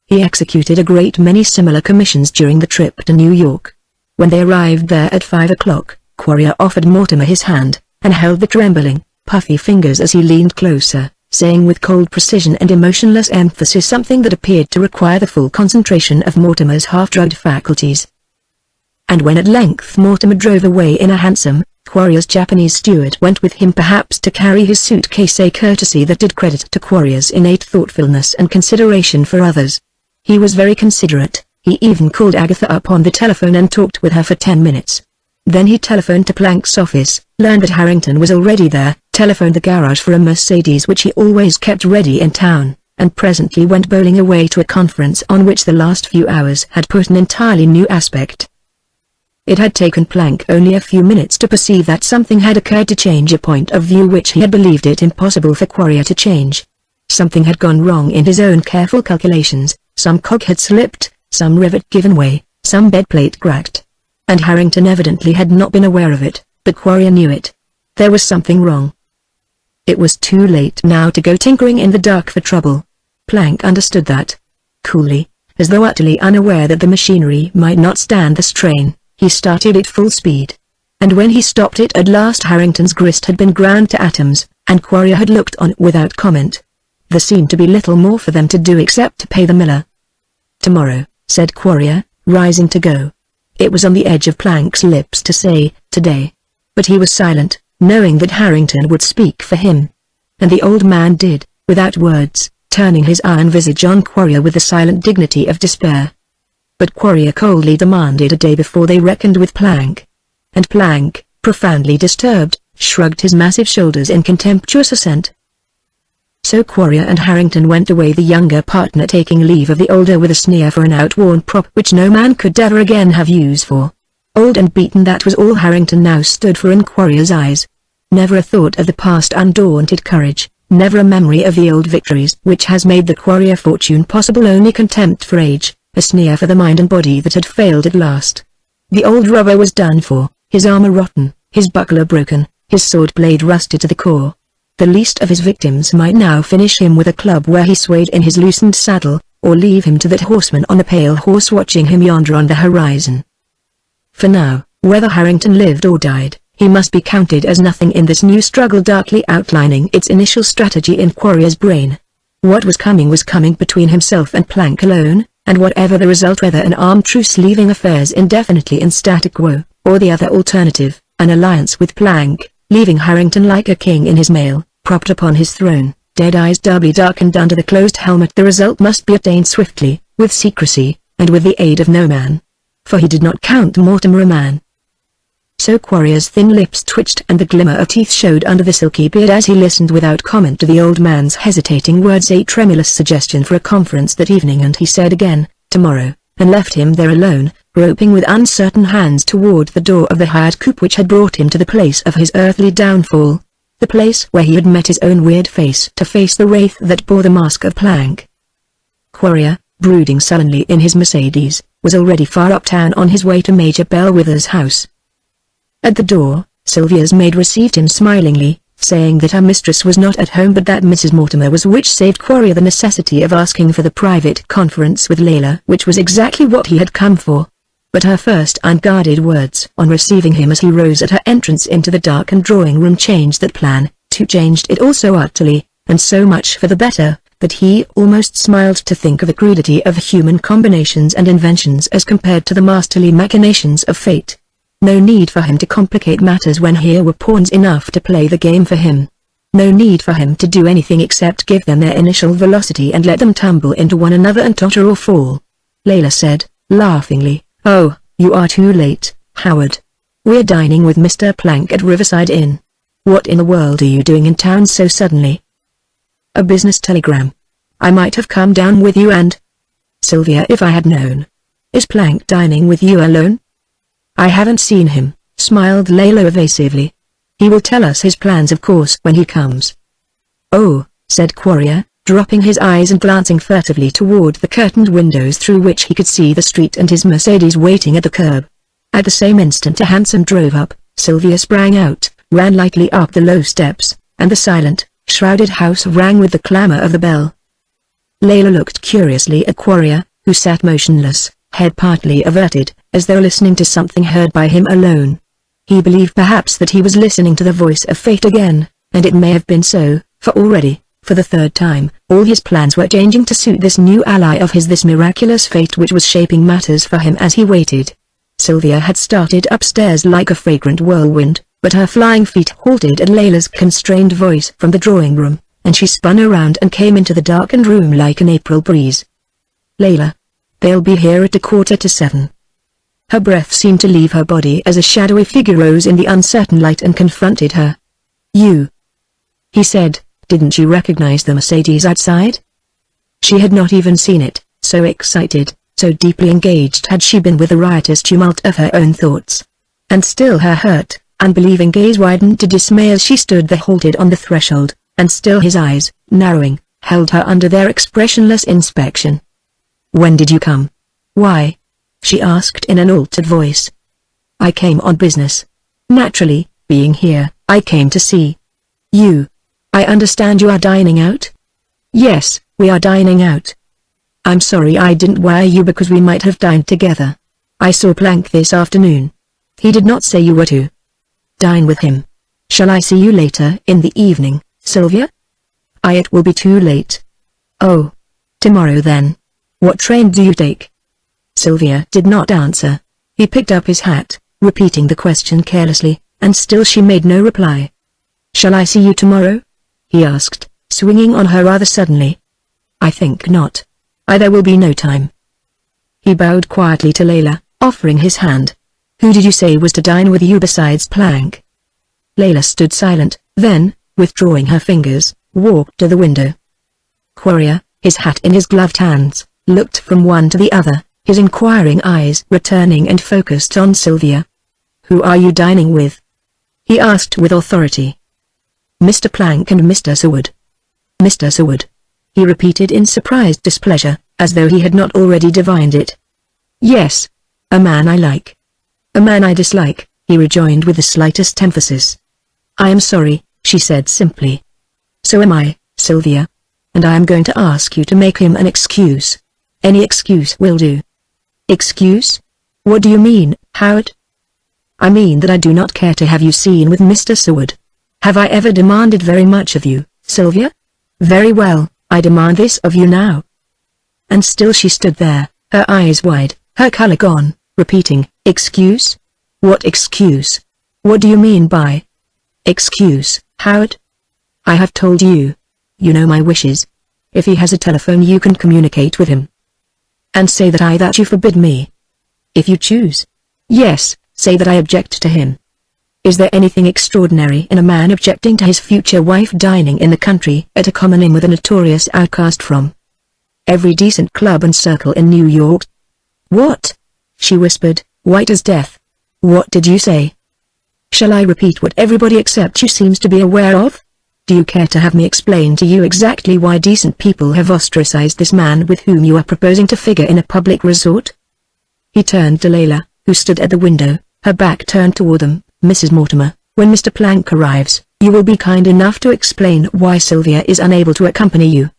A: He executed a great many similar commissions during the trip to New York. When they arrived there at 5 o'clock, Quarrier offered Mortimer his hand, and held the trembling, puffy fingers as he leaned closer, saying with cold precision and emotionless emphasis something that appeared to require the full concentration of Mortimer's half-drugged faculties. And when at length Mortimer drove away in a hansom, Quarrier's Japanese steward went with him, perhaps to carry his suitcase, a courtesy that did credit to Quarrier's innate thoughtfulness and consideration for others. He was very considerate. He even called Agatha up on the telephone and talked with her for 10 minutes. Then he telephoned to Plank's office, learned that Harrington was already there, telephoned the garage for a Mercedes which he always kept ready in town, and presently went bowling away to a conference on which the last few hours had put an entirely new aspect. It had taken Plank only a few minutes to perceive that something had occurred to change a point of view which he had believed it impossible for Quarrier to change. Something had gone wrong in his own careful calculations, some cog had slipped, some rivet given way, some bedplate cracked. And Harrington evidently had not been aware of it, but Quarrier knew it. There was something wrong. It was too late now to go tinkering in the dark for trouble. Plank understood that. Coolly, as though utterly unaware that the machinery might not stand the strain, he started it full speed. And when he stopped it at last, Harrington's grist had been ground to atoms, and Quarrier had looked on without comment. There seemed to be little more for them to do except to pay the miller. "Tomorrow," said Quarrier, rising to go. It was on the edge of Plank's lips to say, "today." But he was silent, knowing that Harrington would speak for him. And the old man did, without words, turning his iron visage on Quarrier with the silent dignity of despair. But Quarrier coldly demanded a day before they reckoned with Plank. And Plank, profoundly disturbed, shrugged his massive shoulders in contemptuous assent. So Quarrier and Harrington went away, the younger partner taking leave of the older with a sneer for an outworn prop which no man could ever again have use for. Old and beaten, that was all Harrington now stood for in Quarrier's eyes. Never a thought of the past undaunted courage, never a memory of the old victories which has made the Quarrier fortune possible, only contempt for age, a sneer for the mind and body that had failed at last. The old robber was done for, his armor rotten, his buckler broken, his sword blade rusted to the core. The least of his victims might now finish him with a club where he swayed in his loosened saddle, or leave him to that horseman on the pale horse watching him yonder on the horizon. For now, whether Harrington lived or died, he must be counted as nothing in this new struggle darkly outlining its initial strategy in Quarrier's brain. What was coming between himself and Plank alone, and whatever the result, whether an armed truce leaving affairs indefinitely in status quo, or the other alternative, an alliance with Plank, leaving Harrington like a king in his mail, propped upon his throne, dead eyes doubly darkened under the closed helmet, the result must be attained swiftly, with secrecy, and with the aid of no man. For he did not count Mortimer a man. So Quarrier's thin lips twitched and the glimmer of teeth showed under the silky beard as he listened without comment to the old man's hesitating words, a tremulous suggestion for a conference that evening, and he said again, tomorrow, and left him there alone, groping with uncertain hands toward the door of the hired coupe which had brought him to the place of his earthly downfall, the place where he had met his own weird face to face the wraith that bore the mask of Plank. Quarrier, brooding sullenly in his Mercedes, was already far uptown on his way to Major Bellwether's house. At the door, Sylvia's maid received him smilingly, saying that her mistress was not at home but that Mrs. Mortimer was, which saved Quarrier the necessity of asking for the private conference with Layla, which was exactly what he had come for. But her first unguarded words on receiving him as he rose at her entrance into the darkened drawing room changed that plan, changed it all so utterly, and so much for the better, that he almost smiled to think of the crudity of human combinations and inventions as compared to the masterly machinations of fate. No need for him to complicate matters when here were pawns enough to play the game for him. No need for him to do anything except give them their initial velocity and let them tumble into one another and totter or fall. Layla said, laughingly, "Oh, you are too late, Howard. We're dining with Mr. Plank at Riverside Inn. What in the world are you doing in town so suddenly?" "A business telegram. I might have come down with you and—" "Sylvia, if I had known. Is Plank dining with you alone?" "I haven't seen him," smiled Layla evasively. "He will tell us his plans of course when he comes." "Oh," said Quarrier, dropping his eyes and glancing furtively toward the curtained windows through which he could see the street and his Mercedes waiting at the curb. At the same instant a hansom drove up, Sylvia sprang out, ran lightly up the low steps, and the silent, shrouded house rang with the clamor of the bell. Layla looked curiously at Quarrier, who sat motionless, head partly averted, as though listening to something heard by him alone. He believed perhaps that he was listening to the voice of fate again, and it may have been so, for already, for the third time, all his plans were changing to suit this new ally of his, this miraculous fate which was shaping matters for him as he waited. Sylvia had started upstairs like a fragrant whirlwind, but her flying feet halted at Layla's constrained voice from the drawing room, and she spun around and came into the darkened room like an April breeze. "Layla. They'll be here at 6:45. Her breath seemed to leave her body as a shadowy figure rose in the uncertain light and confronted her. "You," he said. "Didn't you recognize the Mercedes outside?" She had not even seen it, so excited, so deeply engaged had she been with the riotous tumult of her own thoughts. And still her hurt, unbelieving gaze widened to dismay as she stood there halted on the threshold, and still his eyes, narrowing, held her under their expressionless inspection. "When did you come? Why?" she asked in an altered voice. "I came on business. Naturally, being here, I came to see you. I understand you are dining out?" "Yes, we are dining out." "I'm sorry I didn't wire you because we might have dined together. I saw Plank this afternoon. He did not say you were to dine with him. Shall I see you later in the evening, Sylvia?" "It will be too late." "Oh. Tomorrow then. What train do you take?" Sylvia did not answer. He picked up his hat, repeating the question carelessly, and still she made no reply. "Shall I see you tomorrow?" he asked, swinging on her rather suddenly. "I think not. There will be no time." He bowed quietly to Layla, offering his hand. "Who did you say was to dine with you besides Plank?" Layla stood silent, then, withdrawing her fingers, walked to the window. Quarrier, his hat in his gloved hands, looked from one to the other, his inquiring eyes returning and focused on Sylvia. "Who are you dining with?" he asked with authority. "Mr. Plank and Mr. Seward." "Mr. Seward," he repeated in surprised displeasure, as though he had not already divined it. "Yes. A man I like. A man I dislike," he rejoined with the slightest emphasis. "I am sorry," she said simply. "So am I, Sylvia. And I am going to ask you to make him an excuse. Any excuse will do." "Excuse? What do you mean, Howard?" "I mean that I do not care to have you seen with Mr. Seward. Have I ever demanded very much of you, Sylvia? Very well, I demand this of you now." And still she stood there, her eyes wide, her color gone, repeating, "Excuse? What excuse? What do you mean by excuse, Howard? I have told you. You know my wishes. If he has a telephone you can communicate with him. And say that you forbid me. If you choose. Yes, say that I object to him. Is there anything extraordinary in a man objecting to his future wife dining in the country at a common inn with a notorious outcast from every decent club and circle in New York?" "What?" she whispered, white as death. "What did you say?" "Shall I repeat what everybody except you seems to be aware of? Do you care to have me explain to you exactly why decent people have ostracized this man with whom you are proposing to figure in a public resort?" He turned to Layla, who stood at the window, her back turned toward them. "Mrs. Mortimer, when Mr. Plank arrives, you will be kind enough to explain why Sylvia is unable to accompany you."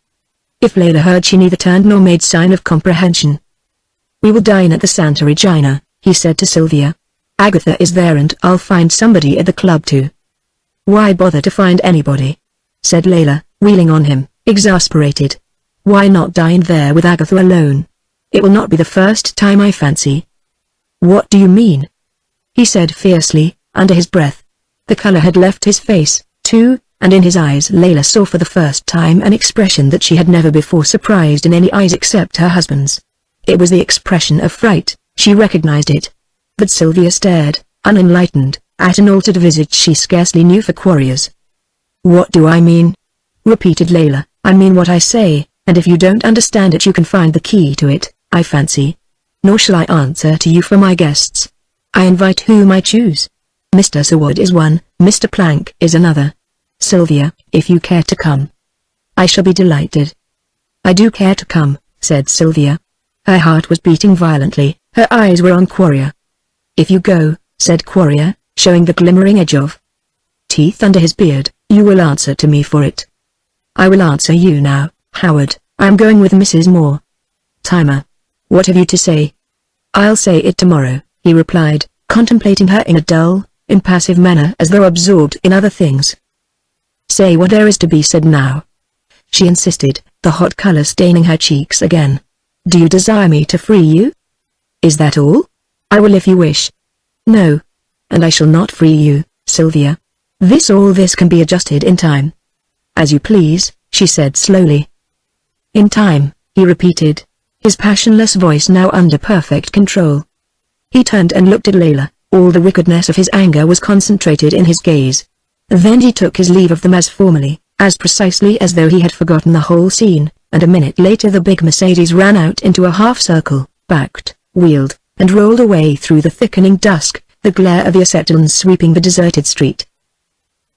A: If Layla heard, she neither turned nor made sign of comprehension. "We will dine at the Santa Regina," he said to Sylvia. "Agatha is there and I'll find somebody at the club too." "Why bother to find anybody?" said Layla, wheeling on him, exasperated. "Why not dine there with Agatha alone? It will not be the first time, I fancy." "What do you mean?" he said fiercely, under his breath. The color had left his face, too, and in his eyes Layla saw for the first time an expression that she had never before surprised in any eyes except her husband's. It was the expression of fright. She recognized it. But Sylvia stared, unenlightened, at an altered visage she scarcely knew for Quarrier's. "What do I mean?" repeated Layla. "I mean what I say, and if you don't understand it you can find the key to it, I fancy. Nor shall I answer to you for my guests. I invite whom I choose. Mr. Seward is one, Mr. Plank is another. Sylvia, if you care to come, I shall be delighted." "I do care to come," said Sylvia. Her heart was beating violently, her eyes were on Quarrier. "If you go," said Quarrier, showing the glimmering edge of teeth under his beard, "you will answer to me for it." "I will answer you now, Howard. I am going with Mrs. Moore." "Timer. What have you to say?" "I'll say it tomorrow," he replied, contemplating her in a dull, impassive manner as though absorbed in other things. "Say what there is to be said now," she insisted, the hot color staining her cheeks again. "Do you desire me to free you? Is that all?" "I will if you wish." "No. And I shall not free you, Sylvia. All this can be adjusted in time." "As you please," she said slowly. "In time," he repeated, his passionless voice now under perfect control. He turned and looked at Layla, all the wickedness of his anger was concentrated in his gaze. Then he took his leave of them as formally, as precisely as though he had forgotten the whole scene, and a minute later the big Mercedes ran out into a half-circle, backed, wheeled, and rolled away through the thickening dusk, the glare of the acetylene sweeping the deserted street.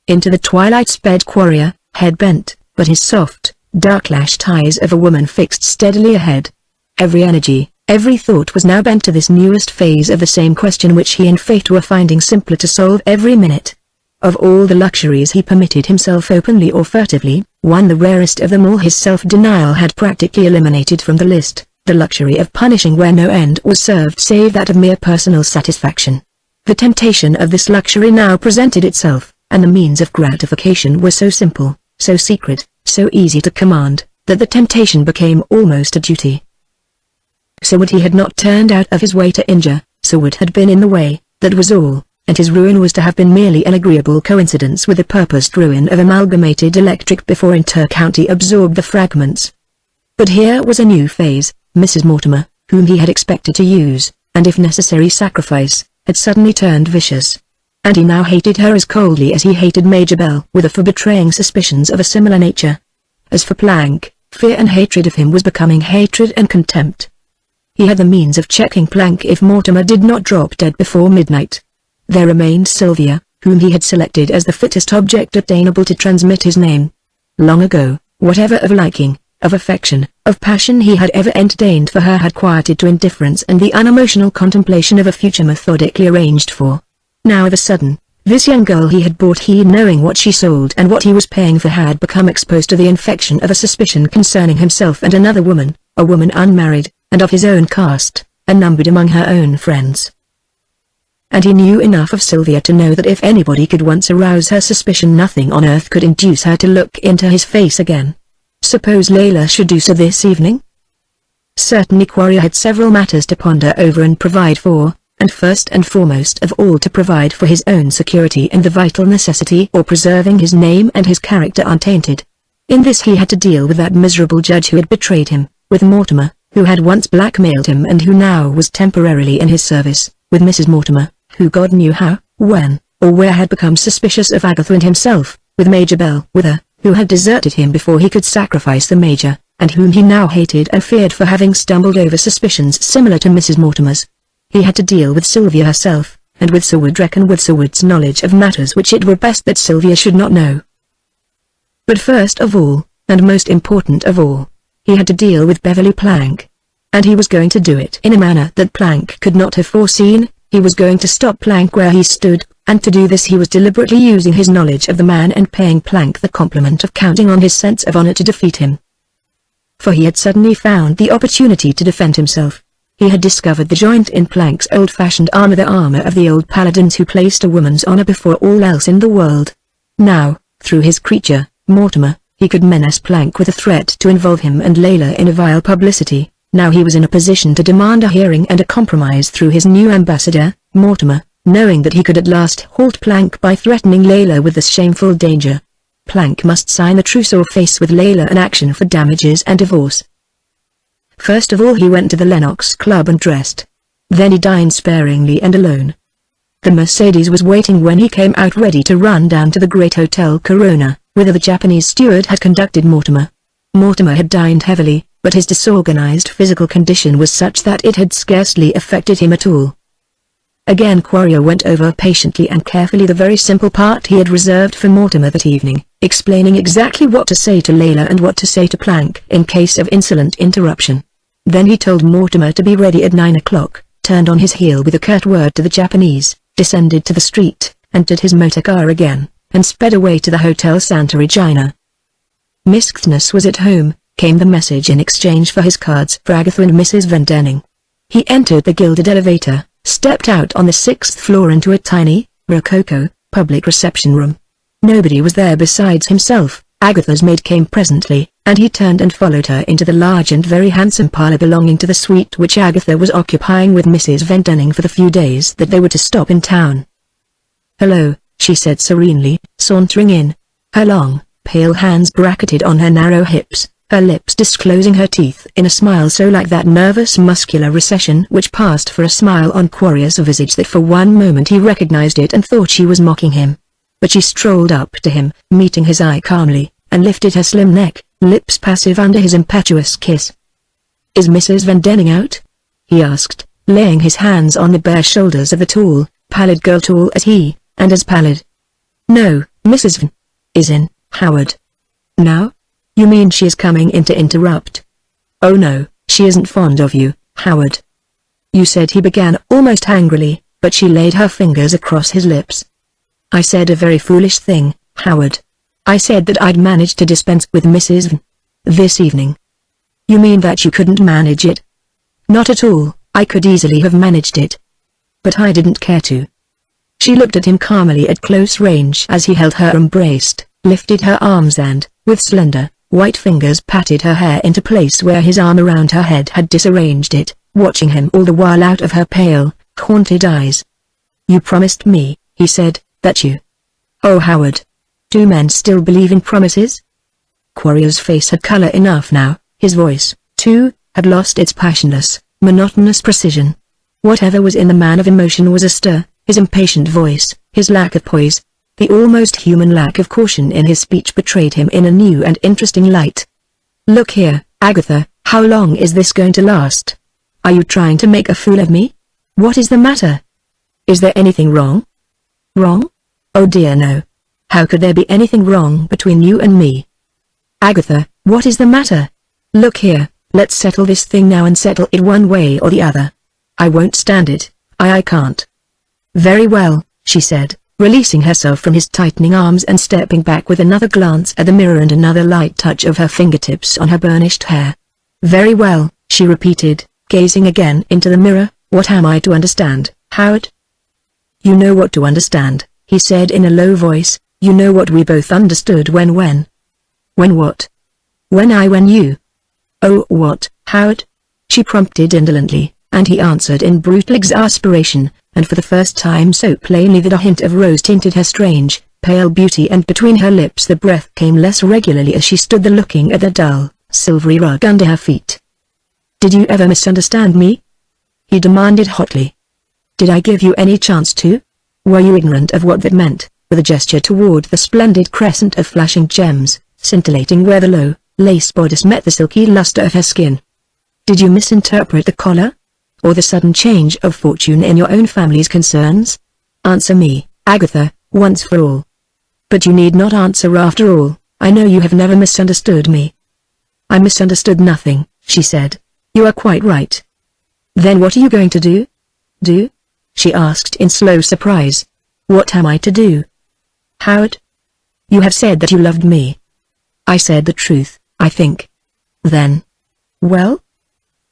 A: Into the twilight sped Quarrier, head bent, but his soft, dark-lashed eyes of a woman fixed steadily ahead. Every energy, every thought was now bent to this newest phase of the same question which he and fate were finding simpler to solve every minute. Of all the luxuries he permitted himself openly or furtively, one the rarest of them all, his self-denial had practically eliminated from the list, the luxury of punishing where no end was served save that of mere personal satisfaction. The temptation of this luxury now presented itself, and the means of gratification were so simple, so secret, so easy to command, that the temptation became almost a duty. Seward he had not turned out of his way to injure, Seward had been in the way, that was all, and his ruin was to have been merely an agreeable coincidence with the purposed ruin of Amalgamated Electric before Inter-County absorbed the fragments. But here was a new phase. Mrs. Mortimer, whom he had expected to use, and if necessary sacrifice, had suddenly turned vicious. And he now hated her as coldly as he hated Major Bell, with her for betraying suspicions of a similar nature. As for Plank, fear and hatred of him was becoming hatred and contempt. He had the means of checking Plank if Mortimer did not drop dead before midnight. There remained Sylvia, whom he had selected as the fittest object attainable to transmit his name. Long ago, whatever of liking, of affection, of passion he had ever entertained for her had quieted to indifference and the unemotional contemplation of a future methodically arranged for. Now of a sudden, this young girl he had bought, he knowing what she sold and what he was paying for, had become exposed to the infection of a suspicion concerning himself and another woman, a woman unmarried, and of his own caste, and numbered among her own friends. And he knew enough of Sylvia to know that if anybody could once arouse her suspicion, nothing on earth could induce her to look into his face again. Suppose Layla should do so this evening? Certainly Quarrier had several matters to ponder over and provide for, and first and foremost of all to provide for his own security and the vital necessity of preserving his name and his character untainted. In this he had to deal with that miserable judge who had betrayed him, with Mortimer, who had once blackmailed him and who now was temporarily in his service, with Mrs. Mortimer, who God knew how, when, or where had become suspicious of Agatha and himself, with Major Bellwether, who had deserted him before he could sacrifice the Major, and whom he now hated and feared for having stumbled over suspicions similar to Mrs. Mortimer's. He had to deal with Sylvia herself, and with Sir Woodrek and with Sir Wood's knowledge of matters which it were best that Sylvia should not know. But first of all, and most important of all, he had to deal with Beverly Plank. And he was going to do it in a manner that Plank could not have foreseen. He was going to stop Plank where he stood, and to do this he was deliberately using his knowledge of the man and paying Plank the compliment of counting on his sense of honor to defeat him. For he had suddenly found the opportunity to defend himself. He had discovered the joint in Plank's old-fashioned armor, the armor of the old paladins who placed a woman's honor before all else in the world. Now, through his creature, Mortimer, he could menace Plank with a threat to involve him and Layla in a vile publicity. Now he was in a position to demand a hearing and a compromise through his new ambassador, Mortimer, knowing that he could at last halt Plank by threatening Layla with this shameful danger. Plank must sign the truce or face with Layla an action for damages and divorce. First of all he went to the Lennox Club and dressed. Then he dined sparingly and alone. The Mercedes was waiting when he came out ready to run down to the great Hotel Corona, whither the Japanese steward had conducted Mortimer. Mortimer had dined heavily, but his disorganized physical condition was such that it had scarcely affected him at all. Again Quarrier went over patiently and carefully the very simple part he had reserved for Mortimer that evening, explaining exactly what to say to Layla and what to say to Plank in case of insolent interruption. Then he told Mortimer to be ready at 9 o'clock, turned on his heel with a curt word to the Japanese, descended to the street, entered his motor car again, and sped away to the Hotel Santa Regina. Miss Kthnes was at home, came the message in exchange for his cards for Agatha and Mrs. Vendenning. He entered the gilded elevator, stepped out on the 6th floor into a tiny, rococo, public reception room. Nobody was there besides himself. Agatha's maid came presently, and he turned and followed her into the large and very handsome parlor belonging to the suite which Agatha was occupying with Mrs. Vendenning for the few days that they were to stop in town. "Hello," she said serenely, sauntering in. Her long, pale hands bracketed on her narrow hips, her lips disclosing her teeth in a smile so like that nervous muscular recession which passed for a smile on Quarrier's visage that for one moment he recognized it and thought she was mocking him. But she strolled up to him, meeting his eye calmly, and lifted her slim neck, lips passive under his impetuous kiss. "Is Mrs. Vendenning out?" he asked, laying his hands on the bare shoulders of the tall, pallid girl, tall as he, and as pallid. "No, Mrs. Van is in, Howard." "Now? You mean she is coming in to interrupt?" "Oh no, she isn't fond of you, Howard." "You said," he began almost angrily, but she laid her fingers across his lips. "I said a very foolish thing, Howard. I said that I'd managed to dispense with Mrs. Van this evening." "You mean that you couldn't manage it?" "Not at all, I could easily have managed it. But I didn't care to." She looked at him calmly at close range as he held her embraced, lifted her arms and, with slender, white fingers patted her hair into place where his arm around her head had disarranged it, watching him all the while out of her pale, haunted eyes. "You promised me," he said, "that you—" "Oh Howard. Do men still believe in promises?" Quarrier's face had color enough now, his voice, too, had lost its passionless, monotonous precision. Whatever was in the man of emotion was astir, his impatient voice, his lack of poise, the almost human lack of caution in his speech betrayed him in a new and interesting light. "Look here, Agatha, how long is this going to last? Are you trying to make a fool of me? What is the matter? Is there anything wrong?" "Wrong? Oh dear no. How could there be anything wrong between you and me?" "Agatha, what is the matter? Look here, let's settle this thing now and settle it one way or the other. I won't stand it, I can't. Very well, she said, releasing herself from his tightening arms and stepping back with another glance at the mirror and another light touch of her fingertips on her burnished hair. Very well, she repeated, gazing again into the mirror. What am I to understand, Howard? You know what to understand, he said in a low voice. You know what we both understood when what? When you. Oh, what, Howard? She prompted indolently, and he answered in brutal exasperation, and for the first time so plainly that a hint of rose tinted her strange, pale beauty, and between her lips the breath came less regularly as she stood there looking at the dull, silvery rug under her feet. Did you ever misunderstand me? He demanded hotly. Did I give you any chance to? Were you ignorant of what that meant? With a gesture toward the splendid crescent of flashing gems, scintillating where the low, lace bodice met the silky luster of her skin. Did you misinterpret the collar? Or the sudden change of fortune in your own family's concerns? Answer me, Agatha, once for all. But you need not answer after all. I know you have never misunderstood me. I misunderstood nothing, she said. You are quite right. Then what are you going to do? Do? She asked in slow surprise. What am I to do? Howard? You have said that you loved me. I said the truth, I think. Then? Well?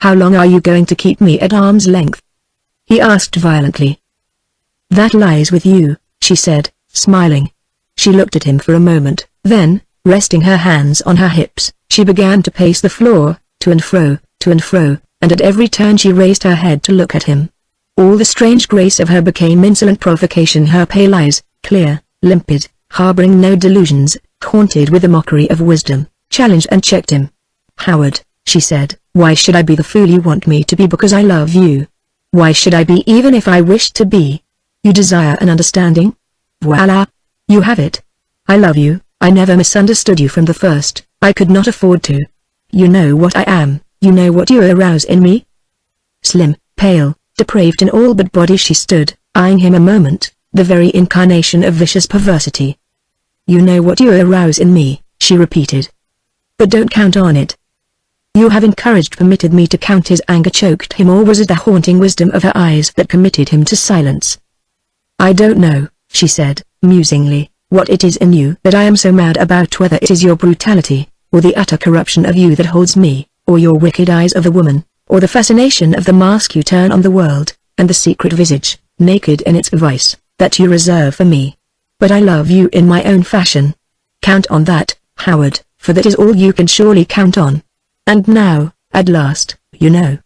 A: How long are you going to keep me at arm's length? He asked violently. That lies with you, she said, smiling. She looked at him for a moment, then, resting her hands on her hips, she began to pace the floor, to and fro, and at every turn she raised her head to look at him. All the strange grace of her became insolent provocation. Her pale eyes, clear, limpid, harboring no delusions, haunted with the mockery of wisdom, challenged and checked him. Howard, she said, why should I be the fool you want me to be because I love you? Why should I be even if I wished to be? You desire an understanding? Voila! You have it. I love you. I never misunderstood you from the first. I could not afford to. You know what I am. You know what you arouse in me? Slim, pale, depraved in all but body, she stood, eyeing him a moment, the very incarnation of vicious perversity. You know what you arouse in me, she repeated. But don't count on it. You have permitted me to count. His anger choked him, or was it the haunting wisdom of her eyes that committed him to silence? I don't know, she said, musingly, what it is in you that I am so mad about, whether it is your brutality, or the utter corruption of you that holds me, or your wicked eyes of the woman, or the fascination of the mask you turn on the world, and the secret visage, naked in its vice, that you reserve for me. But I love you in my own fashion. Count on that, Howard, for that is all you can surely count on. And now, at last, you know.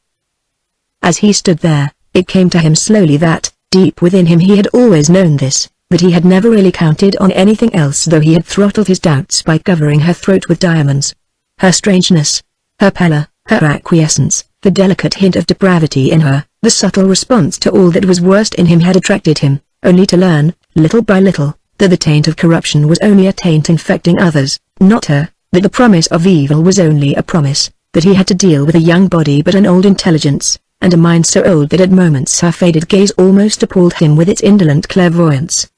A: As he stood there, it came to him slowly that, deep within him, he had always known this, that he had never really counted on anything else, though he had throttled his doubts by covering her throat with diamonds. Her strangeness, her pallor, her acquiescence, the delicate hint of depravity in her, the subtle response to all that was worst in him had attracted him, only to learn, little by little, that the taint of corruption was only a taint infecting others, not her, that the promise of evil was only a promise, that he had to deal with a young body but an old intelligence, and a mind so old that at moments her faded gaze almost appalled him with its indolent clairvoyance.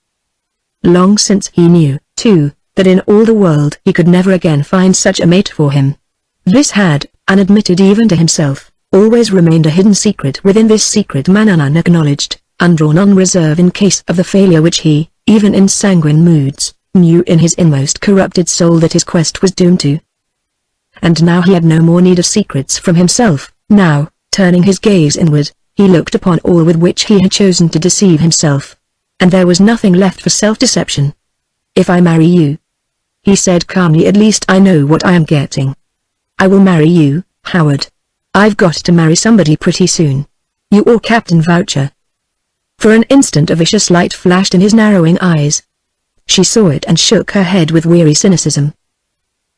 A: Long since he knew, too, that in all the world he could never again find such a mate for him. This had, unadmitted even to himself, always remained a hidden secret within this secret man, unacknowledged, undrawn on reserve in case of the failure which he, even in sanguine moods, knew in his inmost corrupted soul that his quest was doomed to. And now he had no more need of secrets from himself. Now, turning his gaze inward, he looked upon all with which he had chosen to deceive himself. And there was nothing left for self-deception. If I marry you, he said calmly, at least I know what I am getting. I will marry you, Howard. I've got to marry somebody pretty soon. You or Captain Voucher. For an instant a vicious light flashed in his narrowing eyes. She saw it and shook her head with weary cynicism.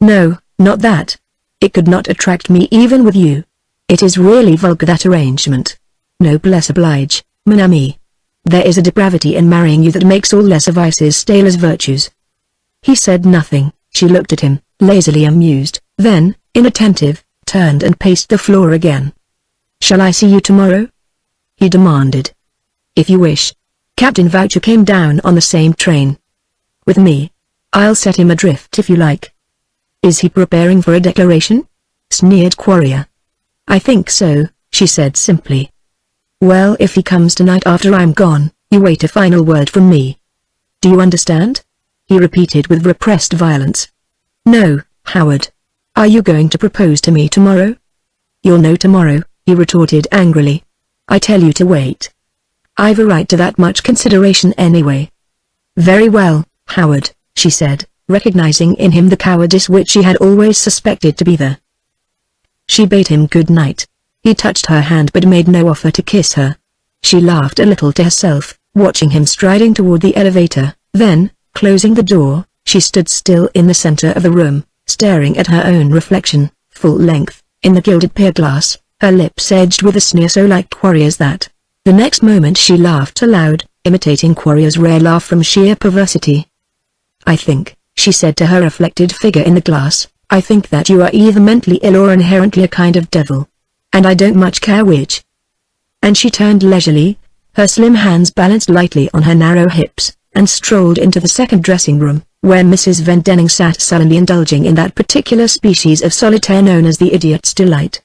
A: No, not that. It could not attract me even with you. It is really vulgar, that arrangement. Noblesse oblige, mon ami. There is a depravity in marrying you that makes all lesser vices stale as virtues. He said nothing. She looked at him, lazily amused, then, inattentive, turned and paced the floor again. Shall I see you tomorrow? He demanded. If you wish. Captain Voucher came down on the same train. With me. I'll set him adrift if you like. Is he preparing for a declaration? sneered Quarrier. I think so, she said simply. Well, if he comes tonight after I'm gone, you wait a final word from me. Do you understand? He repeated with repressed violence. No, Howard. Are you going to propose to me tomorrow? You'll know tomorrow, he retorted angrily. I tell you to wait. I've a right to that much consideration anyway. Very well, Howard, she said, recognizing in him the cowardice which she had always suspected to be there. She bade him good night. He touched her hand but made no offer to kiss her. She laughed a little to herself, watching him striding toward the elevator. Then, closing the door, she stood still in the center of the room, staring at her own reflection, full length, in the gilded pier glass, her lips edged with a sneer so like Quarrier's that. The next moment she laughed aloud, imitating Quarrier's rare laugh from sheer perversity. I think, she said to her reflected figure in the glass, I think that you are either mentally ill or inherently a kind of devil. And I don't much care which. And she turned leisurely, her slim hands balanced lightly on her narrow hips, and strolled into the second dressing room, where Mrs. Vendenning sat sullenly indulging in that particular species of solitaire known as the idiot's delight.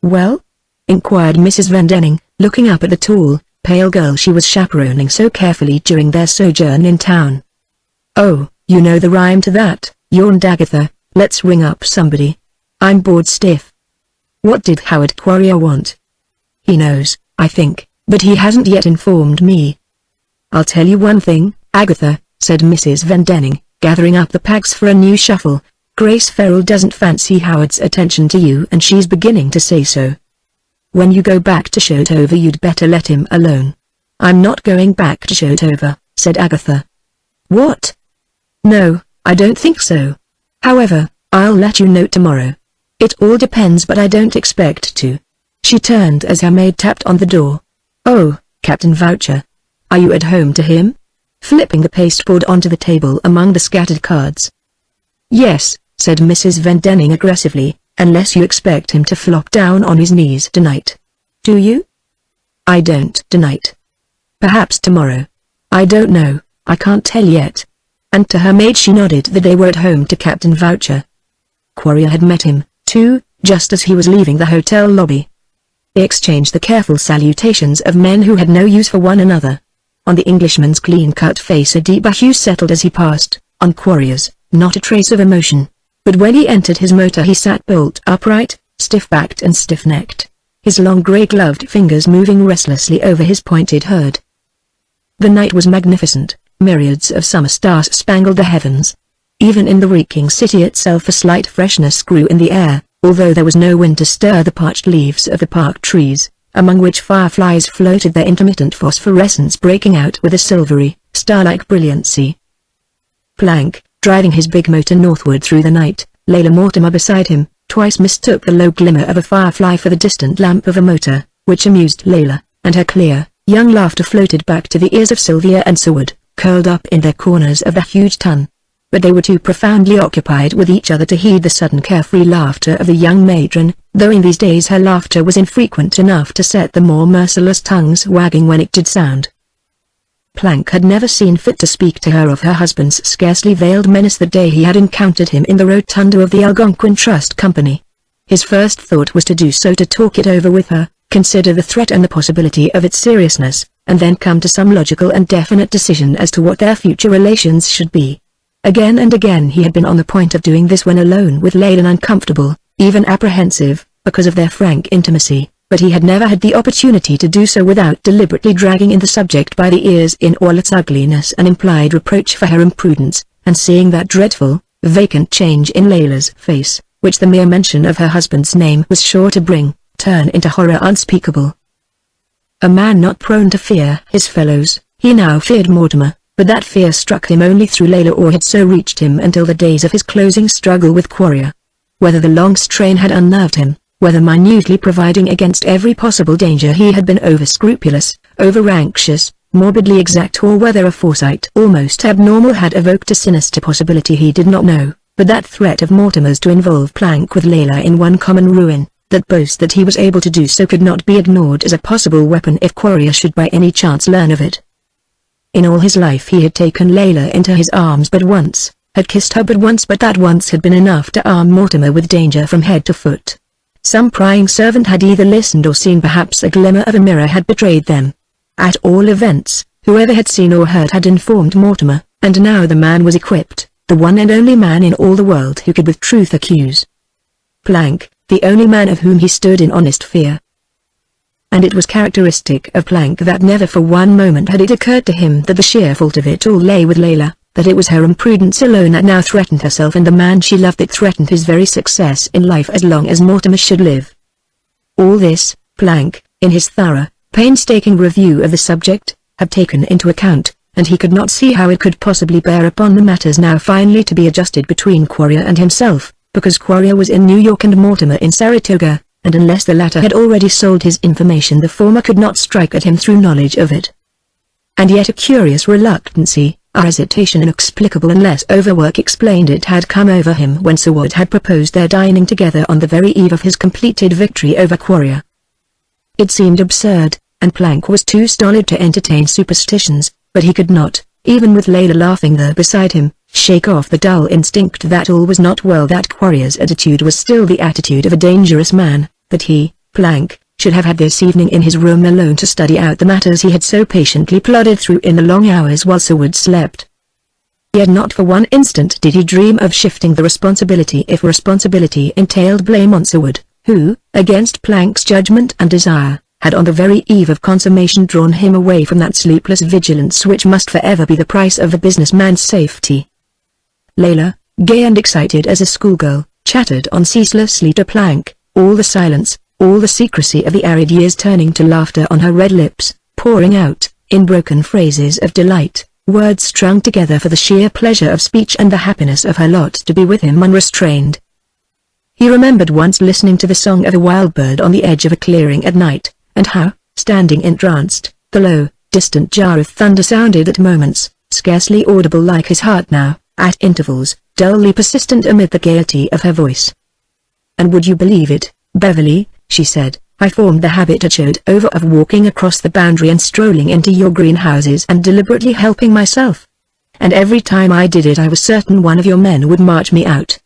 A: Well? Inquired Mrs. Vendenning, looking up at the tall, pale girl she was chaperoning so carefully during their sojourn in town. Oh, you know the rhyme to that, yawned Agatha, let's ring up somebody. I'm bored stiff. What did Howard Quarrier want? He knows, I think, but he hasn't yet informed me. I'll tell you one thing, Agatha, said Mrs. Vendenning, gathering up the packs for a new shuffle. Grace Farrell doesn't fancy Howard's attention to you and she's beginning to say so. When you go back to Shotover you'd better let him alone. I'm not going back to Shotover, said Agatha. What? No, I don't think so. However, I'll let you know tomorrow. It all depends but I don't expect to. She turned as her maid tapped on the door. Oh, Captain Voucher. Are you at home to him? Flipping the pasteboard onto the table among the scattered cards. Yes, said Mrs. Vendenning aggressively, unless you expect him to flop down on his knees tonight. Do you? I don't tonight. Perhaps tomorrow. I don't know, I can't tell yet. And to her maid she nodded that they were at home to Captain Voucher. Quarrier had met him, too, just as he was leaving the hotel lobby. They exchanged the careful salutations of men who had no use for one another. On the Englishman's clean-cut face a deep hue settled as he passed, on Quarrier's, not a trace of emotion. But when he entered his motor he sat bolt upright, stiff-backed and stiff-necked, his long grey-gloved fingers moving restlessly over his pointed hood. The night was magnificent, myriads of summer stars spangled the heavens. Even in the reeking city itself a slight freshness grew in the air, although there was no wind to stir the parched leaves of the park trees, among which fireflies floated their intermittent phosphorescence breaking out with a silvery, star-like brilliancy. Plank, driving his big motor northward through the night, Layla Mortimer beside him, twice mistook the low glimmer of a firefly for the distant lamp of a motor, which amused Layla, and her clear, young laughter floated back to the ears of Sylvia and Seward, curled up in their corners of the huge tun. But they were too profoundly occupied with each other to heed the sudden carefree laughter of the young matron, though in these days her laughter was infrequent enough to set the more merciless tongues wagging when it did sound. Plank had never seen fit to speak to her of her husband's scarcely veiled menace the day he had encountered him in the rotunda of the Algonquin Trust Company. His first thought was to do so to talk it over with her, consider the threat and the possibility of its seriousness, and then come to some logical and definite decision as to what their future relations should be. Again and again he had been on the point of doing this when alone with Layla, uncomfortable, even apprehensive, because of their frank intimacy, but he had never had the opportunity to do so without deliberately dragging in the subject by the ears in all its ugliness and implied reproach for her imprudence, and seeing that dreadful, vacant change in Layla's face, which the mere mention of her husband's name was sure to bring, turn into horror unspeakable. A man not prone to fear his fellows, he now feared Mortimer, but that fear struck him only through Layla or had so reached him until the days of his closing struggle with Quarrier. Whether the long strain had unnerved him, whether minutely providing against every possible danger he had been over-scrupulous, over-anxious, morbidly exact, or whether a foresight almost abnormal had evoked a sinister possibility he did not know, but that threat of Mortimer's to involve Plank with Layla in one common ruin, that boast that he was able to do so could not be ignored as a possible weapon if Quarrier should by any chance learn of it. In all his life he had taken Layla into his arms but once, had kissed her but once, but that once had been enough to arm Mortimer with danger from head to foot. Some prying servant had either listened or seen, perhaps a glimmer of a mirror had betrayed them. At all events, whoever had seen or heard had informed Mortimer, and now the man was equipped, the one and only man in all the world who could with truth accuse Plank, the only man of whom he stood in honest fear. And it was characteristic of Plank that never for one moment had it occurred to him that the sheer fault of it all lay with Layla, that it was her imprudence alone that now threatened herself and the man she loved, that threatened his very success in life as long as Mortimer should live. All this, Plank, in his thorough, painstaking review of the subject, had taken into account, and he could not see how it could possibly bear upon the matters now finally to be adjusted between Quarrier and himself, because Quarrier was in New York and Mortimer in Saratoga, and unless the latter had already sold his information the former could not strike at him through knowledge of it. And yet a curious reluctancy, a hesitation inexplicable unless overwork explained it, had come over him when Sir Wood had proposed their dining together on the very eve of his completed victory over Quarrier. It seemed absurd, and Plank was too stolid to entertain superstitions, but he could not, even with Layla laughing there beside him, shake off the dull instinct that all was not well, that Quarrier's attitude was still the attitude of a dangerous man, that he, Plank, should have had this evening in his room alone to study out the matters he had so patiently plodded through in the long hours while Sir Wood slept. Yet not for one instant did he dream of shifting the responsibility if responsibility entailed blame on Sir Wood, who, against Plank's judgment and desire, had on the very eve of consummation drawn him away from that sleepless vigilance which must forever be the price of a businessman's safety. Layla, gay and excited as a schoolgirl, chattered on ceaselessly to Plank, all the silence, all the secrecy of the arid years turning to laughter on her red lips, pouring out, in broken phrases of delight, words strung together for the sheer pleasure of speech and the happiness of her lot to be with him unrestrained. He remembered once listening to the song of a wild bird on the edge of a clearing at night, and how, standing entranced, the low, distant jar of thunder sounded at moments, scarcely audible like his heart now, at intervals, dully persistent amid the gaiety of her voice. "And would you believe it, Beverly," she said, "I formed the habit at over of walking across the boundary and strolling into your greenhouses and deliberately helping myself. And every time I did it I was certain one of your men would march me out."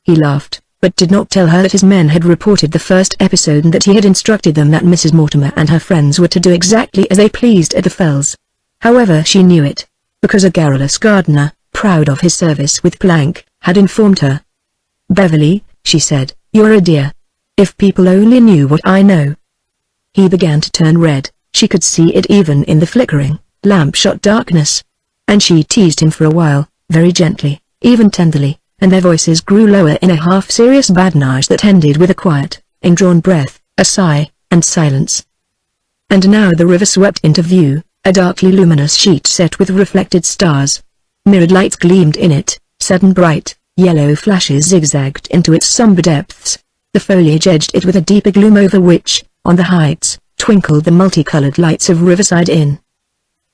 A: He laughed, but did not tell her that his men had reported the first episode and that he had instructed them that Mrs. Mortimer and her friends were to do exactly as they pleased at the Fells. However, she knew it, because a garrulous gardener, proud of his service with Plank, had informed her. "Beverly," she said, "you're a dear. If people only knew what I know." He began to turn red, she could see it even in the flickering, lamp-shot darkness. And she teased him for a while, very gently, even tenderly, and their voices grew lower in a half-serious badinage that ended with a quiet, indrawn breath, a sigh, and silence. And now the river swept into view, a darkly luminous sheet set with reflected stars. Mirrored lights gleamed in it, sudden bright, yellow flashes zigzagged into its somber depths. The foliage edged it with a deeper gloom over which, on the heights, twinkled the multicolored lights of Riverside Inn.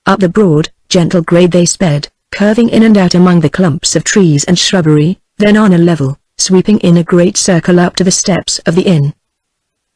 A: Up the broad, gentle grade they sped, curving in and out among the clumps of trees and shrubbery, then on a level, sweeping in a great circle up to the steps of the inn.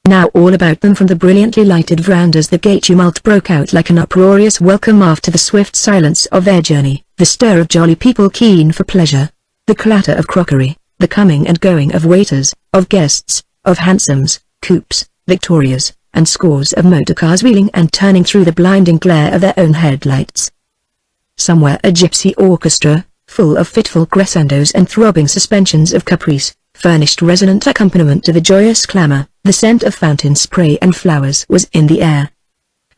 A: Now all about them from the brilliantly lighted verandas the gay tumult broke out like an uproarious welcome after the swift silence of their journey, the stir of jolly people keen for pleasure, the clatter of crockery, the coming and going of waiters, of guests, of hansoms, coupes, victorias, and scores of motor cars wheeling and turning through the blinding glare of their own headlights. Somewhere a gypsy orchestra, full of fitful crescendos and throbbing suspensions of caprice, furnished resonant accompaniment to the joyous clamor. The scent of fountain spray and flowers was in the air.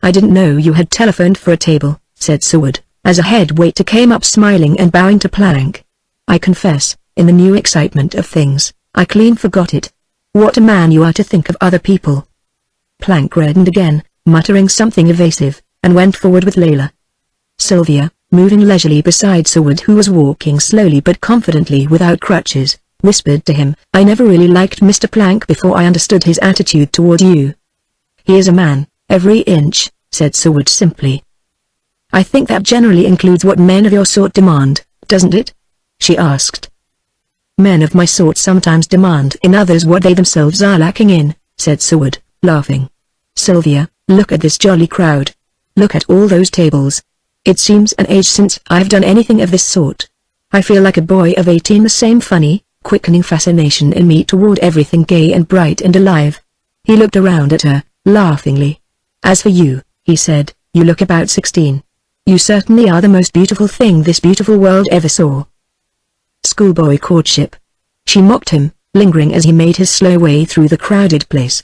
A: "I didn't know you had telephoned for a table," said Sir Wood, as a head waiter came up smiling and bowing to Plank. "I confess, in the new excitement of things, I clean forgot it. What a man you are to think of other people." Plank reddened again, muttering something evasive, and went forward with Layla. Sylvia, moving leisurely beside Sir Wood who was walking slowly but confidently without crutches, whispered to him, "I never really liked Mr. Plank before I understood his attitude toward you." "He is a man, every inch," said Sir Wood simply. "I think that generally includes what men of your sort demand, doesn't it?" she asked. "Men of my sort sometimes demand in others what they themselves are lacking in," said Sir Wood, laughing. "Sylvia, look at this jolly crowd. Look at all those tables. It seems an age since I've done anything of this sort. I feel like a boy of 18, the same funny, quickening fascination in me toward everything gay and bright and alive. He looked around at her, laughingly. As for you, he said, you look about 16. You certainly are the most beautiful thing this beautiful world ever saw. Schoolboy courtship. She mocked him, lingering as he made his slow way through the crowded place.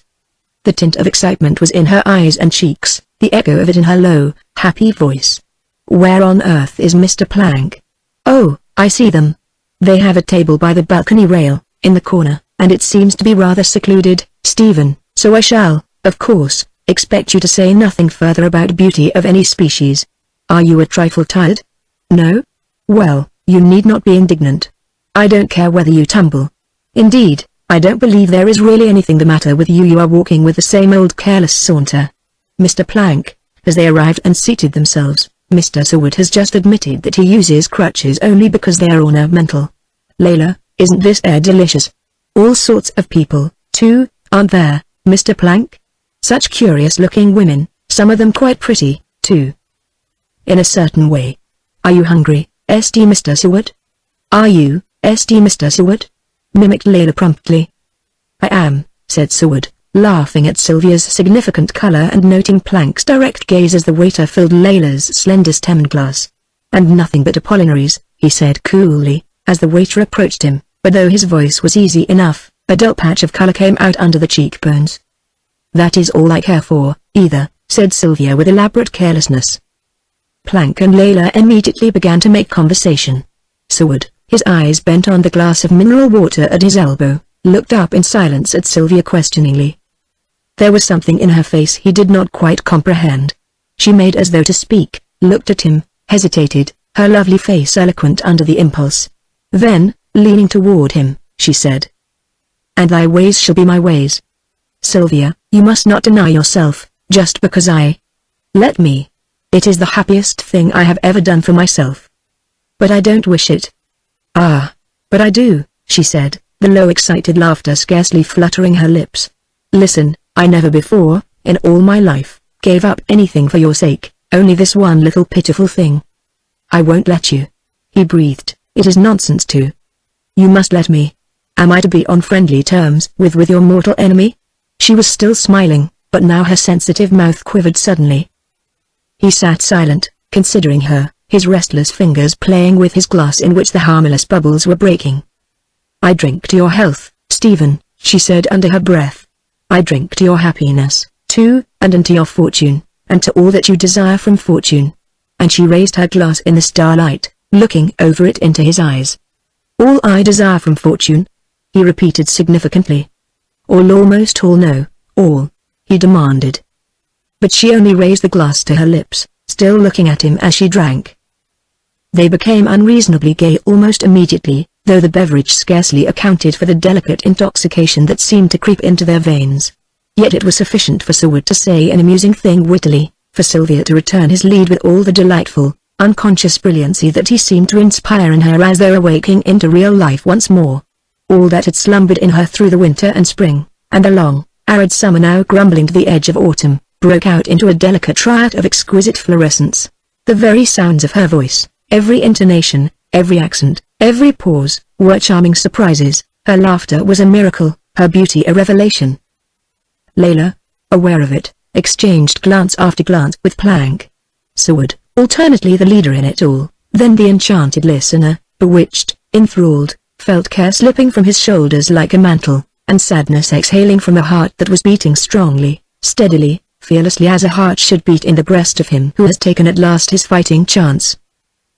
A: The tint of excitement was in her eyes and cheeks, the echo of it in her low, happy voice. Where on earth is Mr. Plank? Oh, I see them. They have a table by the balcony rail, in the corner, and it seems to be rather secluded, Stephen, so I shall, of course, expect you to say nothing further about beauty of any species. Are you a trifle tired? No? Well, you need not be indignant. I don't care whether you tumble. Indeed, I don't believe there is really anything the matter with you. You are walking with the same old careless saunter. Mr. Plank, as they arrived and seated themselves, Mr. Seward has just admitted that he uses crutches only because they are ornamental. Layla, isn't this air delicious? All sorts of people, too, aren't there, Mr. Plank? Such curious-looking women, some of them quite pretty, too. In a certain way. Are you hungry, St. Mr. Seward? Are you, St. Mr. Seward? Mimicked Layla promptly. I am, said Seward, laughing at Sylvia's significant color and noting Plank's direct gaze as the waiter filled Layla's slender stemmed glass. And nothing but Apollinaries, he said coolly, as the waiter approached him, but though his voice was easy enough, a dull patch of color came out under the cheekbones. That is all I care for, either, said Sylvia with elaborate carelessness. Plank and Layla immediately began to make conversation. Seward, his eyes bent on the glass of mineral water at his elbow, looked up in silence at Sylvia questioningly. There was something in her face he did not quite comprehend. She made as though to speak, looked at him, hesitated, her lovely face eloquent under the impulse. Then, leaning toward him, she said, "And thy ways shall be my ways. Sylvia, you must not deny yourself, just because I let me. It is the happiest thing I have ever done for myself. But I don't wish it." "Ah, but I do," she said, the low excited laughter scarcely fluttering her lips. "Listen, I never before, in all my life, gave up anything for your sake, only this one little pitiful thing." "I won't let you," he breathed. "It is nonsense to. You must let me. Am I to be on friendly terms with your mortal enemy?" She was still smiling, but now her sensitive mouth quivered suddenly. He sat silent, considering her, his restless fingers playing with his glass in which the harmless bubbles were breaking. "I drink to your health, Stephen," she said under her breath. "I drink to your happiness, too, and to your fortune, and to all that you desire from fortune." And she raised her glass in the starlight, looking over it into his eyes. "All I desire from fortune?" he repeated significantly. "All, almost all, no, all," he demanded. But she only raised the glass to her lips, still looking at him as she drank. They became unreasonably gay almost immediately, though the beverage scarcely accounted for the delicate intoxication that seemed to creep into their veins. Yet it was sufficient for Seward to say an amusing thing wittily, for Sylvia to return his lead with all the delightful, unconscious brilliancy that he seemed to inspire in her as though awaking into real life once more. All that had slumbered in her through the winter and spring, and the long, arid summer now grumbling to the edge of autumn, broke out into a delicate riot of exquisite fluorescence. The very sounds of her voice, every intonation, every accent, every pause, were charming surprises. Her laughter was a miracle, her beauty a revelation. Layla, aware of it, exchanged glance after glance with Plank. Seward, alternately the leader in it all, then the enchanted listener, bewitched, enthralled, felt care slipping from his shoulders like a mantle, and sadness exhaling from a heart that was beating strongly, steadily, fearlessly as a heart should beat in the breast of him who has taken at last his fighting chance.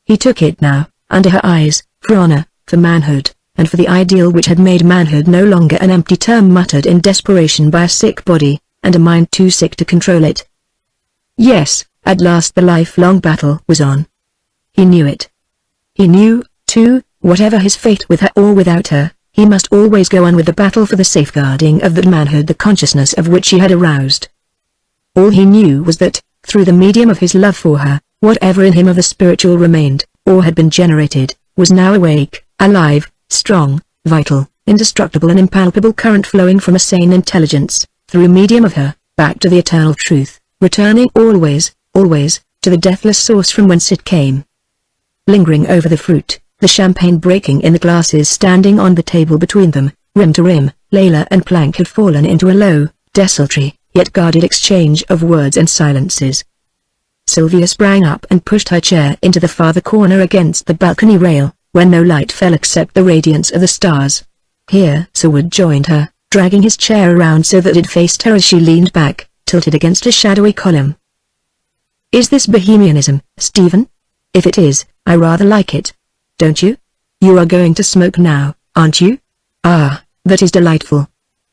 A: He took it now, under her eyes, for honor, for manhood, and for the ideal which had made manhood no longer an empty term muttered in desperation by a sick body, and a mind too sick to control it. Yes, at last the lifelong battle was on. He knew it. He knew, too, whatever his fate with her or without her, he must always go on with the battle for the safeguarding of that manhood the consciousness of which he had aroused. All he knew was that, through the medium of his love for her, whatever in him of the spiritual remained, or had been generated, was now awake, alive, strong, vital, indestructible, an impalpable current flowing from a sane intelligence, through medium of her, back to the eternal truth, returning always, always, to the deathless source from whence it came. Lingering over the fruit, the champagne breaking in the glasses standing on the table between them, rim to rim. Layla and Plank had fallen into a low, desultory, yet guarded exchange of words and silences. Sylvia sprang up and pushed her chair into the farther corner against the balcony rail, where no light fell except the radiance of the stars. Here Seward joined her, dragging his chair around so that it faced her as she leaned back, tilted against a shadowy column. "Is this bohemianism, Stephen? If it is, I rather like it. Don't you? You are going to smoke now, aren't you? Ah, that is delightful."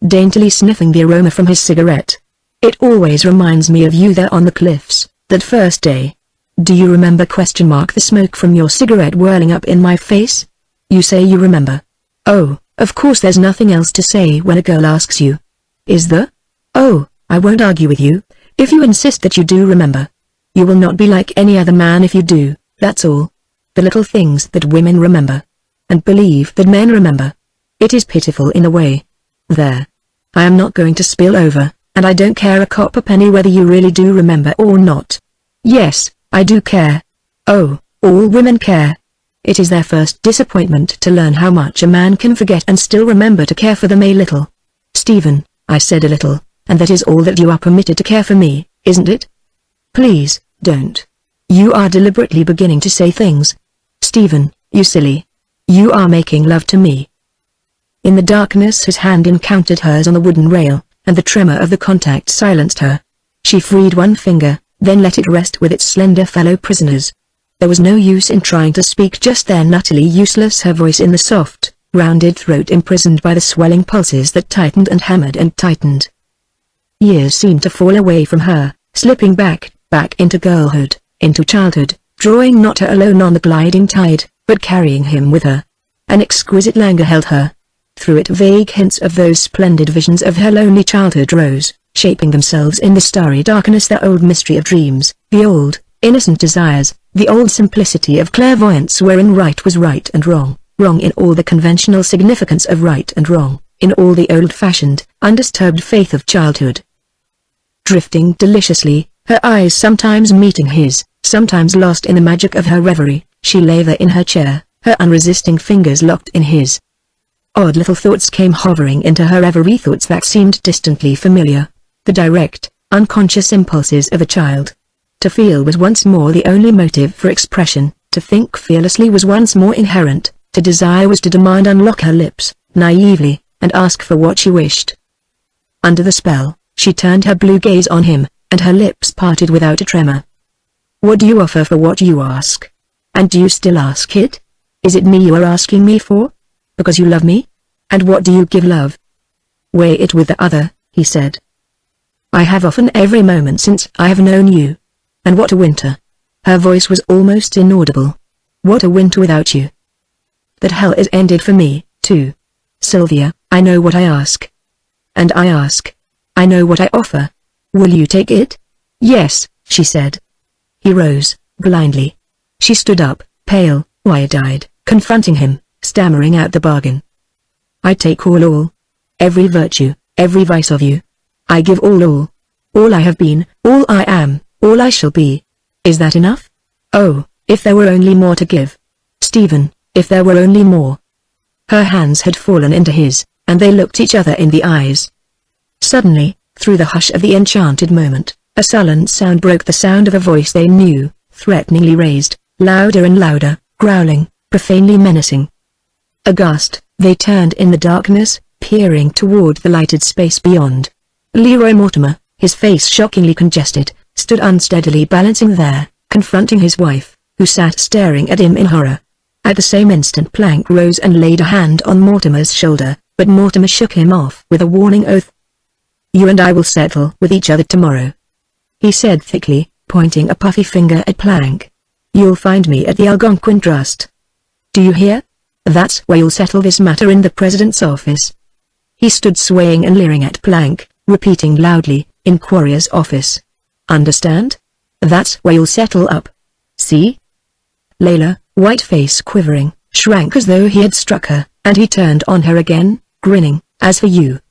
A: Daintily sniffing the aroma from his cigarette. "It always reminds me of you there on the cliffs, that first day. Do you remember ? The smoke from your cigarette whirling up in my face? You say you remember. Oh, of course there's nothing else to say when a girl asks you. Is there? Oh, I won't argue with you, if you insist that you do remember. You will not be like any other man if you do, that's all. The little things that women remember. And believe that men remember. It is pitiful in a way. There. I am not going to spill over, and I don't care a copper penny whether you really do remember or not. Yes, I do care. Oh, all women care. It is their first disappointment to learn how much a man can forget and still remember to care for them a little. Stephen, I said a little, and that is all that you are permitted to care for me, isn't it? Please, don't. You are deliberately beginning to say things. Stephen, you silly. You are making love to me. In the darkness his hand encountered hers on the wooden rail, and the tremor of the contact silenced her. She freed one finger, then let it rest with its slender fellow prisoners. There was no use in trying to speak just then, utterly useless, her voice in the soft, rounded throat imprisoned by the swelling pulses that tightened and hammered and tightened. Years seemed to fall away from her, slipping back into girlhood, into childhood, drawing not her alone on the gliding tide, but carrying him with her. An exquisite languor held her. Through it vague hints of those splendid visions of her lonely childhood rose, shaping themselves in the starry darkness, the old mystery of dreams, the old, innocent desires, the old simplicity of clairvoyance wherein right was right and wrong in all the conventional significance of right and wrong, in all the old-fashioned, undisturbed faith of childhood. Drifting deliciously, her eyes sometimes meeting his, sometimes lost in the magic of her reverie, she lay there in her chair, her unresisting fingers locked in his. Odd little thoughts came hovering into her reverie, thoughts that seemed distantly familiar. The direct, unconscious impulses of a child. To feel was once more the only motive for expression, to think fearlessly was once more inherent, to desire was to demand. Unlock her lips, naively, and ask for what she wished. Under the spell, she turned her blue gaze on him, and her lips parted without a tremor. What do you offer for what you ask? And do you still ask it? Is it me you are asking me for? Because you love me? And what do you give love? Weigh it with the other, he said. I have often, every moment since I have known you. And what a winter. Her voice was almost inaudible. What a winter without you. That hell is ended for me, too. Sylvia, I know what I ask. And I ask. I know what I offer. Will you take it? Yes, she said. He rose, blindly. She stood up, pale, wide-eyed, confronting him, stammering out the bargain. I take all. Every virtue, every vice of you. I give all. All I have been, all I am, all I shall be. Is that enough? Oh, if there were only more to give. Stephen, if there were only more. Her hands had fallen into his, and they looked each other in the eyes. Suddenly, through the hush of the enchanted moment, a sullen sound broke, the sound of a voice they knew, threateningly raised, louder and louder, growling, profanely menacing. Aghast, they turned in the darkness, peering toward the lighted space beyond. Leroy Mortimer, his face shockingly congested, stood unsteadily balancing there, confronting his wife, who sat staring at him in horror. At the same instant Plank rose and laid a hand on Mortimer's shoulder, but Mortimer shook him off with a warning oath. You and I will settle with each other tomorrow, he said thickly, pointing a puffy finger at Plank. You'll find me at the Algonquin Trust. Do you hear? That's where you'll settle this matter, in the president's office. He stood swaying and leering at Plank, repeating loudly, in Quarrier's office. Understand? That's where you'll settle up. See? Layla, white face quivering, shrank as though he had struck her, and he turned on her again, grinning. As for you,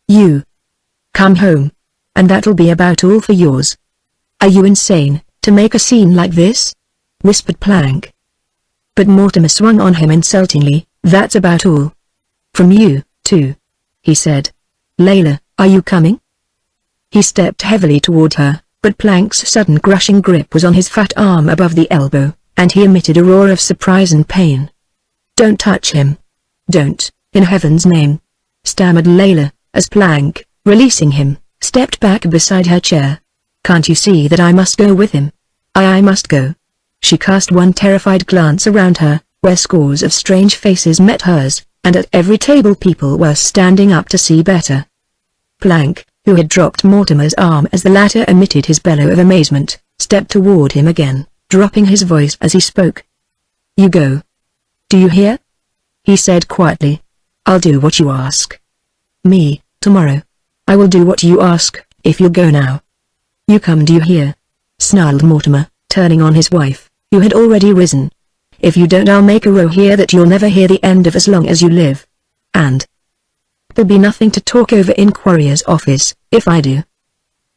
A: come home. And that'll be about all for yours. Are you insane, to make a scene like this? Whispered Plank. but Mortimer swung on him insultingly. "That's about all. From you, too," he said. "Layla, are you coming?" He stepped heavily toward her, but Plank's sudden crushing grip was on his fat arm above the elbow, and he emitted a roar of surprise and pain. "Don't touch him. Don't, in heaven's name," stammered Layla, as Plank, releasing him, stepped back beside her chair. "Can't you see that I must go with him? I must go." She cast one terrified glance around her, where scores of strange faces met hers, and at every table people were standing up to see better. Plank, who had dropped Mortimer's arm as the latter emitted his bellow of amazement, stepped toward him again, dropping his voice as he spoke. "You go. Do you hear?" he said quietly. "I'll do what you ask. Me, tomorrow. I will do what you ask, if you'll go now." "You come, do you hear?" snarled Mortimer, turning on his wife, who had already risen. "If you don't, I'll make a row here that you'll never hear the end of as long as you live. And there'll be nothing to talk over in Quarrier's office, if I do."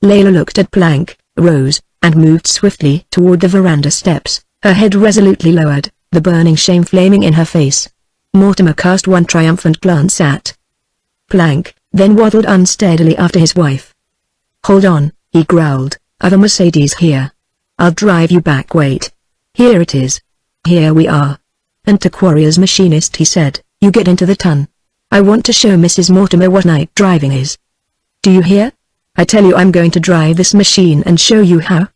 A: Layla looked at Plank, rose, and moved swiftly toward the veranda steps, her head resolutely lowered, the burning shame flaming in her face. Mortimer cast one triumphant glance at Plank, then waddled unsteadily after his wife. "Hold on," he growled, "I've a Mercedes here. I'll drive you back. Wait. Here it is. Here we are." And to Quarrier's machinist he said, "You get into the ton. I want to show Mrs. Mortimer what night driving is. Do you hear? I tell you I'm going to drive this machine and show you how."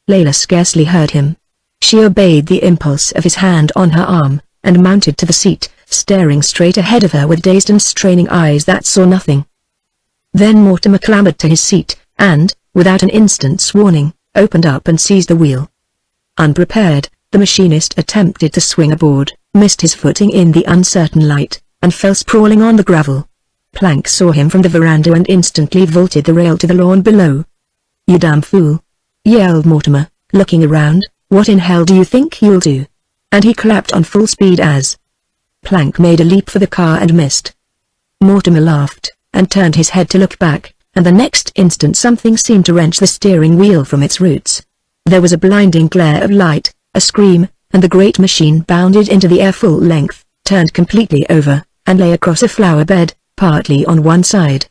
A: Layla scarcely heard him. She obeyed the impulse of his hand on her arm, and mounted to the seat, staring straight ahead of her with dazed and straining eyes that saw nothing. Then Mortimer clambered to his seat, and, without an instant's warning, opened up and seized the wheel. Unprepared, the machinist attempted to swing aboard, missed his footing in the uncertain light, and fell sprawling on the gravel. Plank saw him from the veranda and instantly vaulted the rail to the lawn below. "You damn fool!" yelled Mortimer, looking around. "What in hell do you think you'll do?" And he clapped on full speed as Plank made a leap for the car and missed. Mortimer laughed, and turned his head to look back, and the next instant something seemed to wrench the steering wheel from its roots. There was a blinding glare of light, a scream, and the great machine bounded into the air full length, turned completely over, and lay across a flower bed, partly on one side.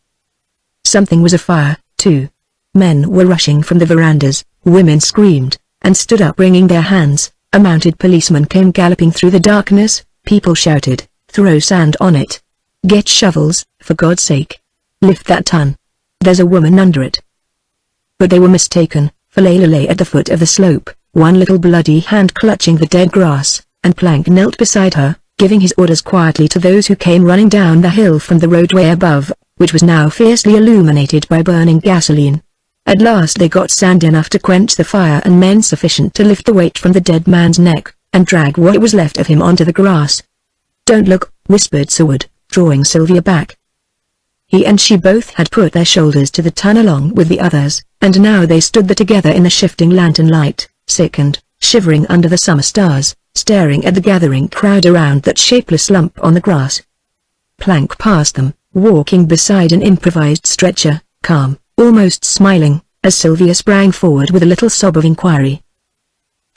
A: Something was afire, too. Men were rushing from the verandas, women screamed, and stood up wringing their hands. A mounted policeman came galloping through the darkness. People shouted, "Throw sand on it! Get shovels, for God's sake! Lift that ton! There's a woman under it!" But they were mistaken, for Layla lay at the foot of the slope, one little bloody hand clutching the dead grass, and Plank knelt beside her, giving his orders quietly to those who came running down the hill from the roadway above, which was now fiercely illuminated by burning gasoline. At last they got sand enough to quench the fire and men sufficient to lift the weight from the dead man's neck, and drag what was left of him onto the grass. "Don't look," whispered Seward, drawing Sylvia back. He and she both had put their shoulders to the ton along with the others, and now they stood there together in the shifting lantern light, sickened, shivering under the summer stars, staring at the gathering crowd around that shapeless lump on the grass. Plank passed them, walking beside an improvised stretcher, calm, almost smiling, as Sylvia sprang forward with a little sob of inquiry.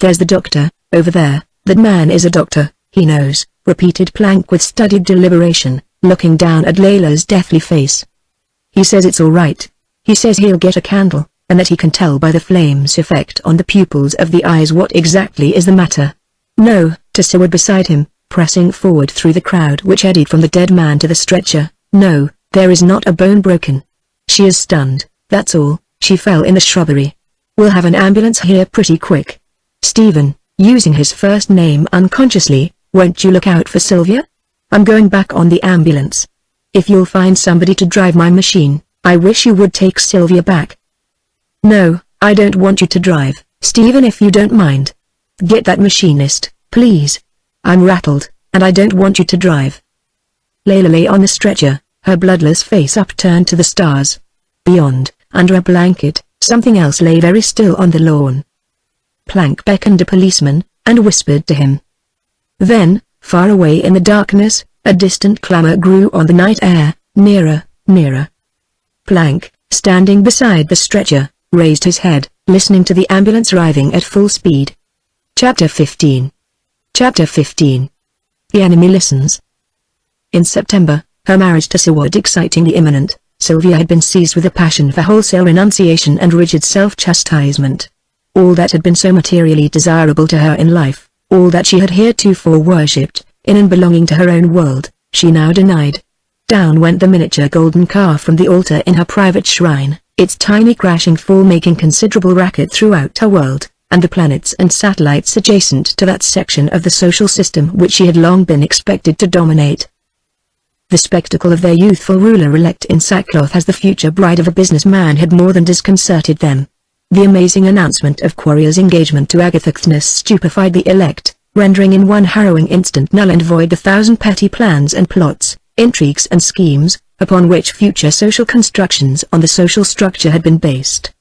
A: "There's the doctor, over there. That man is a doctor, he knows," repeated Plank with studied deliberation, looking down at Layla's deathly face. "He says it's all right. He says he'll get a candle, and that he can tell by the flame's effect on the pupils of the eyes what exactly is the matter." "No," to Seward beside him, pressing forward through the crowd which eddied from the dead man to the stretcher. "No, there is not a bone broken. She is stunned, that's all. She fell in the shrubbery. We'll have an ambulance here pretty quick. Stephen," using his first name unconsciously, "won't you look out for Sylvia? I'm going back on the ambulance. If you'll find somebody to drive my machine, I wish you would take Sylvia back." "No, I don't want you to drive, Stephen, if you don't mind. Get that machinist, please. I'm rattled, and I don't want you to drive." Layla lay on the stretcher, her bloodless face upturned to the stars. Beyond, under a blanket, something else lay very still on the lawn. Plank beckoned a policeman, and whispered to him. Then, far away in the darkness, a distant clamor grew on the night air, nearer, nearer. Plank, standing beside the stretcher, raised his head, listening to the ambulance arriving at full speed. Chapter 15. Chapter 15. The Enemy Listens. In September, her marriage to Seward excitingly imminent, Sylvia had been seized with a passion for wholesale renunciation and rigid self-chastisement. All that had been so materially desirable to her in life, all that she had heretofore worshipped, in and belonging to her own world, she now denied. Down went the miniature golden car from the altar in her private shrine, its tiny crashing fall making considerable racket throughout her world, and the planets and satellites adjacent to that section of the social system which she had long been expected to dominate. The spectacle of their youthful ruler-elect in sackcloth as the future bride of a businessman had more than disconcerted them. The amazing announcement of Quarier's engagement to Agatha Kthnes stupefied the elect, rendering in one harrowing instant null and void the thousand petty plans and plots, intrigues and schemes, upon which future social constructions on the social structure had been based.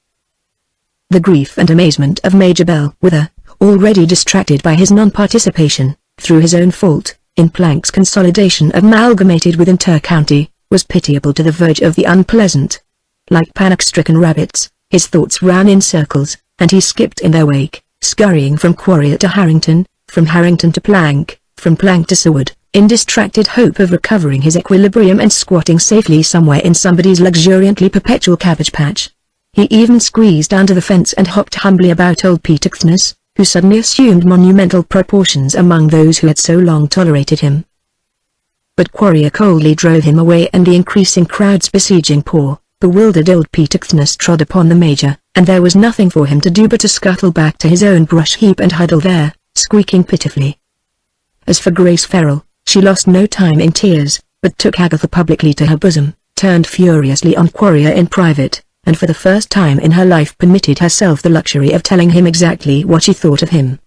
A: The grief and amazement of Major Bellwether, already distracted by his non-participation, through his own fault, in Plank's consolidation amalgamated with Inter-County, was pitiable to the verge of the unpleasant. Like panic-stricken rabbits, his thoughts ran in circles, and he skipped in their wake, scurrying from Quarrier to Harrington, from Harrington to Plank, from Plank to Seward, in distracted hope of recovering his equilibrium and squatting safely somewhere in somebody's luxuriantly perpetual cabbage patch. He even squeezed under the fence and hopped humbly about old Peter Kthnes, who suddenly assumed monumental proportions among those who had so long tolerated him. But Quarrier coldly drove him away, and the increasing crowds besieging poor, bewildered old Peter Kthnes trod upon the Major, and there was nothing for him to do but to scuttle back to his own brush heap and huddle there, squeaking pitifully. As for Grace Ferrell, she lost no time in tears, but took Agatha publicly to her bosom, turned furiously on Quarrier in private, and for the first time in her life permitted herself the luxury of telling him exactly what she thought of him.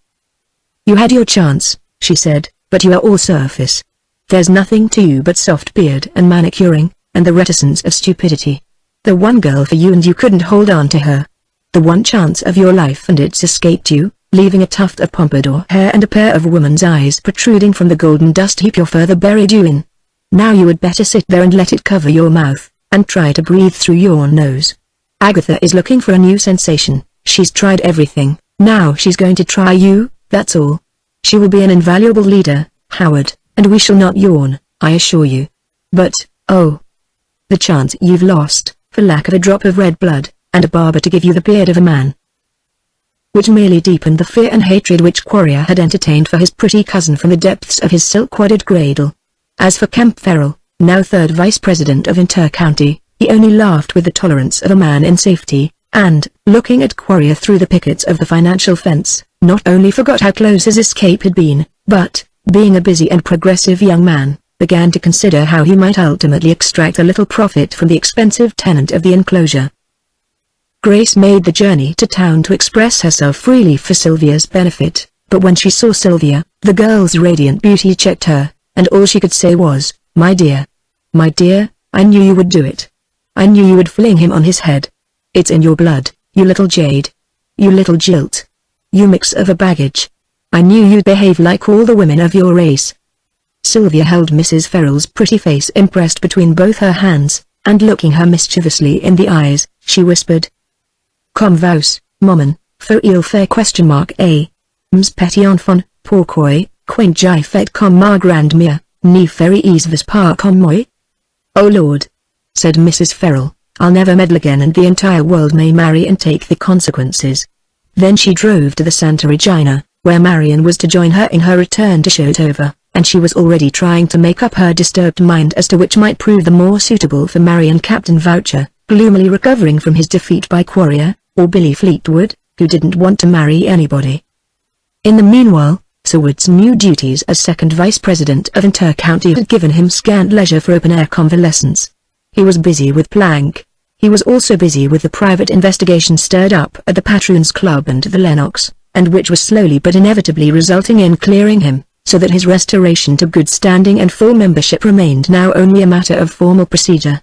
A: "You had your chance," she said, "but you are all surface. There's nothing to you but soft beard and manicuring, and the reticence of stupidity. The one girl for you and you couldn't hold on to her. The one chance of your life and it's escaped you, leaving a tuft of pompadour hair and a pair of woman's eyes protruding from the golden dust heap your father buried you in. Now you would better sit there and let it cover your mouth, and try to breathe through your nose. Agatha is looking for a new sensation. She's tried everything, now she's going to try you, that's all. She will be an invaluable leader, Howard, and we shall not yawn, I assure you. But, oh, the chance you've lost, for lack of a drop of red blood, and a barber to give you the beard of a man." Which merely deepened the fear and hatred which Quarrier had entertained for his pretty cousin from the depths of his silk-wadded cradle. As for Kemp Ferrell, now third vice-president of Inter-County, he only laughed with the tolerance of a man in safety, and, looking at Quarrier through the pickets of the financial fence, not only forgot how close his escape had been, but, being a busy and progressive young man, began to consider how he might ultimately extract a little profit from the expensive tenant of the enclosure. Grace made the journey to town to express herself freely for Sylvia's benefit, but when she saw Sylvia, the girl's radiant beauty checked her, and all she could say was, my dear, I knew you would do it. I knew you would fling him on his head. It's in your blood, you little jade. You little jilt. You mix of a baggage. I knew you'd behave like all the women of your race." Sylvia held Mrs. Ferrell's pretty face impressed between both her hands, and looking her mischievously in the eyes, she whispered, "Comme vous, maman, faut il faire ? Ms petit enfant, pourquoi, quand j'ai fait comme ma grand-mère, ne feriez-vous pas comme moi?" "Oh Lord," said Mrs. Ferrell, "I'll never meddle again and the entire world may marry and take the consequences." Then she drove to the Santa Regina, where Marion was to join her in her return to Shotover, and she was already trying to make up her disturbed mind as to which might prove the more suitable for Marion, Captain Voucher, gloomily recovering from his defeat by Quarrier, or Billy Fleetwood, who didn't want to marry anybody. In the meanwhile, Seward's new duties as second vice-president of Inter-County had given him scant leisure for open-air convalescence. He was busy with Plank. He was also busy with the private investigation stirred up at the Patroons Club and the Lennox, and which was slowly but inevitably resulting in clearing him, so that his restoration to good standing and full membership remained now only a matter of formal procedure.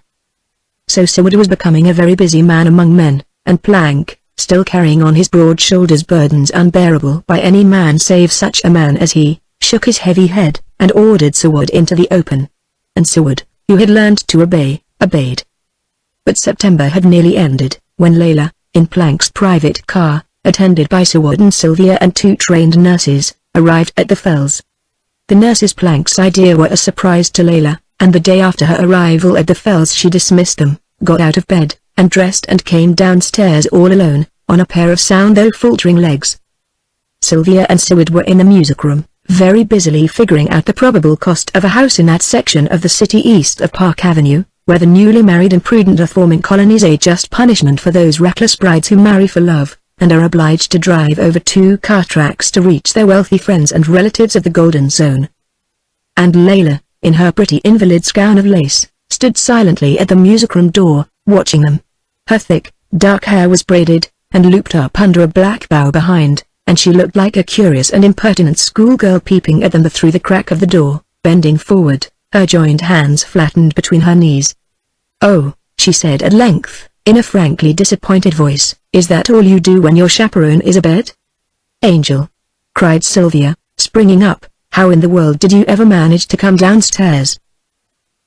A: So Seward was becoming a very busy man among men, and Plank, still carrying on his broad shoulders burdens unbearable by any man save such a man as he, shook his heavy head, and ordered Seward into the open. And Seward, who had learned to obeyed. But September had nearly ended, when Layla, in Plank's private car, attended by Seward and Sylvia and two trained nurses, arrived at the Fells. The nurse's planks idea were a surprise to Layla, and the day after her arrival at the Fells she dismissed them, got out of bed, and dressed and came downstairs all alone, on a pair of sound though faltering legs. Sylvia and Seward were in the music room, very busily figuring out the probable cost of a house in that section of the city east of Park Avenue, where the newly married and prudent are forming colonies, a just punishment for those reckless brides who marry for love, and are obliged to drive over 2 car tracks to reach their wealthy friends and relatives of the Golden Zone. And Layla, in her pretty invalid's gown of lace, stood silently at the music room door, watching them. Her thick, dark hair was braided, and looped up under a black bow behind, and she looked like a curious and impertinent schoolgirl peeping at them through the crack of the door, bending forward, her joined hands flattened between her knees. "Oh," she said at length, in a frankly disappointed voice, "is that all you do when your chaperone is abed?" "Angel!" cried Sylvia, springing up, "how in the world did you ever manage to come downstairs?"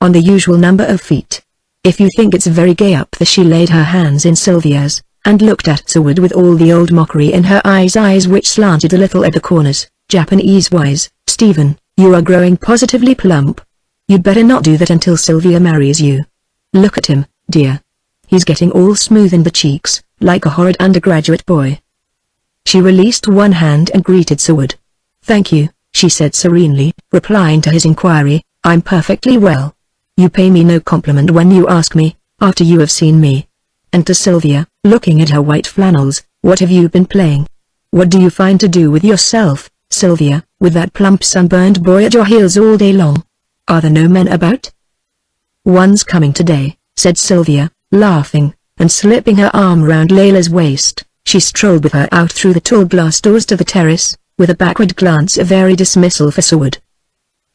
A: "On the usual number of feet. If you think it's very gay up there." She laid her hands in Sylvia's, and looked at Seward with all the old mockery in her eyes which slanted a little at the corners. "Japanese-wise, Stephen, you are growing positively plump. You'd better not do that until Sylvia marries you. Look at him, dear. He's getting all smooth in the cheeks, like a horrid undergraduate boy." She released one hand and greeted Seward. "Thank you," she said serenely, replying to his inquiry, "I'm perfectly well. You pay me no compliment when you ask me, after you have seen me." And to Sylvia, looking at her white flannels, "What have you been playing? What do you find to do with yourself, Sylvia, with that plump sunburned boy at your heels all day long? Are there no men about?" "One's coming today," said Sylvia, laughing, and slipping her arm round Layla's waist, she strolled with her out through the tall glass doors to the terrace, with a backward glance of very dismissal for Seward.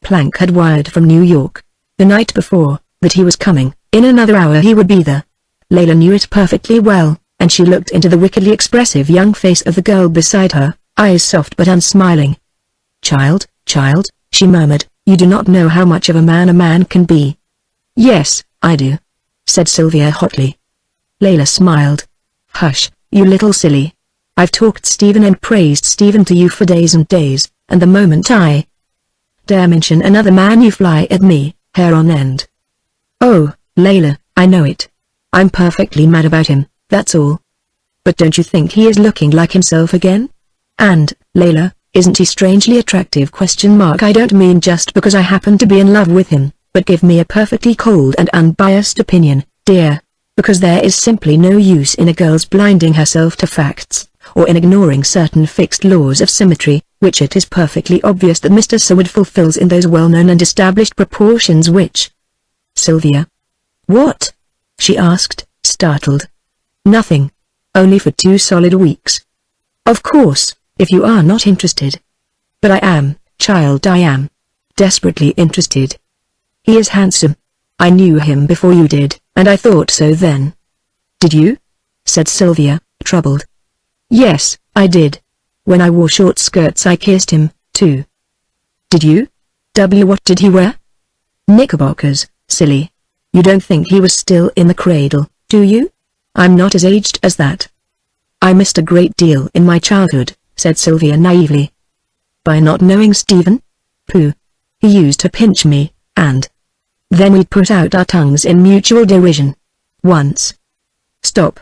A: Plank had wired from New York, the night before, that he was coming. In another hour he would be there. Layla knew it perfectly well, and she looked into the wickedly expressive young face of the girl beside her, eyes soft but unsmiling. Child, she murmured, "you do not know how much of a man can be." "Yes, I do," said Sylvia hotly. Layla smiled. "Hush, you little silly. I've talked Stephen and praised Stephen to you for days and days, and the moment I dare mention another man you fly at me, hair on end." "Oh, Layla, I know it. I'm perfectly mad about him, that's all. But don't you think he is looking like himself again? And, Layla, isn't he strangely attractive? I don't mean just because I happen to be in love with him, but give me a perfectly cold and unbiased opinion, dear, because there is simply no use in a girl's blinding herself to facts, or in ignoring certain fixed laws of symmetry, which it is perfectly obvious that Mr. Seward fulfills in those well-known and established proportions which—" "Sylvia." "What?" she asked, startled. "Nothing. Only for 2 solid weeks. Of course, if you are not interested. But I am, child, I am. Desperately interested. He is handsome. I knew him before you did, and I thought so then." "Did you?" said Sylvia, troubled. "Yes, I did. When I wore short skirts I kissed him, too." "Did you? What did he wear?" "Knickerbockers, silly. You don't think he was still in the cradle, do you? I'm not as aged as that." "I missed a great deal in my childhood," said Sylvia naively. "By not knowing Stephen? Pooh. He used to pinch me, and then we'd put out our tongues in mutual derision. Once." "Stop,"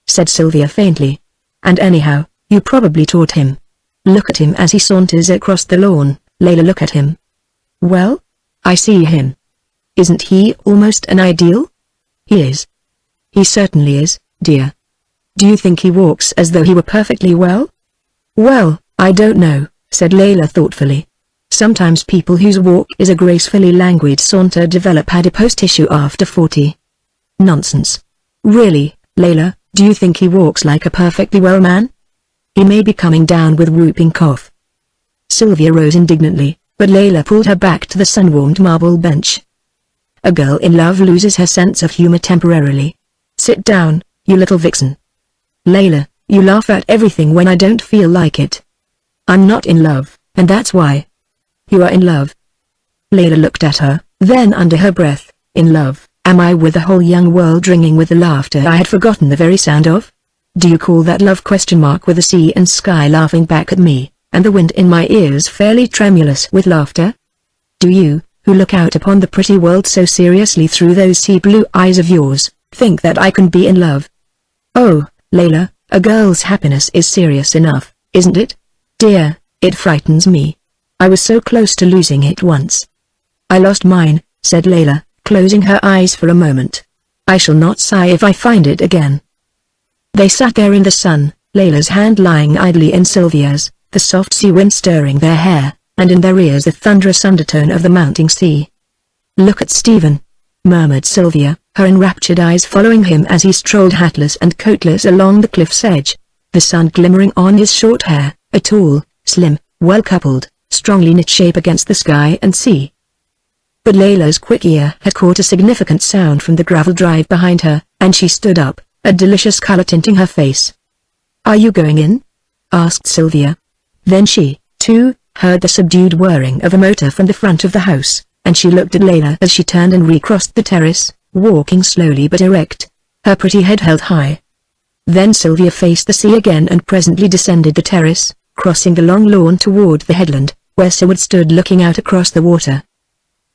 A: said Sylvia faintly. "And anyhow, you probably taught him. Look at him as he saunters across the lawn, Layla, look at him." "Well? I see him. Isn't he almost an ideal?" "He is. He certainly is, dear. Do you think he walks as though he were perfectly well?" "Well, I don't know," said Layla thoughtfully. "Sometimes people whose walk is a gracefully languid saunter develop adipose tissue after 40. "Nonsense. Really, Layla, do you think he walks like a perfectly well man? He may be coming down with whooping cough." Sylvia rose indignantly, but Layla pulled her back to the sun-warmed marble bench. "A girl in love loses her sense of humor temporarily. Sit down, you little vixen." "Layla, you laugh at everything when I don't feel like it." "I'm not in love, and that's why." "You are in love." Layla looked at her, then under her breath, "In love, am I with the whole young world ringing with the laughter I had forgotten the very sound of? Do you call that love? With the sea and sky laughing back at me, and the wind in my ears fairly tremulous with laughter? Do you, who look out upon the pretty world so seriously through those sea blue eyes of yours, think that I can be in love? Oh, Layla, a girl's happiness is serious enough, isn't it? Dear, it frightens me. I was so close to losing it once. I lost mine, said Layla, closing her eyes for a moment. I shall not sigh if I find it again. They sat there in the sun, Layla's hand lying idly in Sylvia's, the soft sea wind stirring their hair, and in their ears the thunderous undertone of the mounting sea. Look at Stephen, murmured Sylvia, her enraptured eyes following him as he strolled hatless and coatless along the cliff's edge, the sun glimmering on his short hair, a tall, slim, well-coupled, strongly knit shape against the sky and sea. But Layla's quick ear had caught a significant sound from the gravel drive behind her, and she stood up, a delicious color tinting her face. Are you going in? Asked Sylvia. Then she, too, heard the subdued whirring of a motor from the front of the house, and she looked at Layla as she turned and recrossed the terrace, walking slowly but erect, her pretty head held high. Then Sylvia faced the sea again and presently descended the terrace, crossing the long lawn toward the headland, where Seward stood looking out across the water.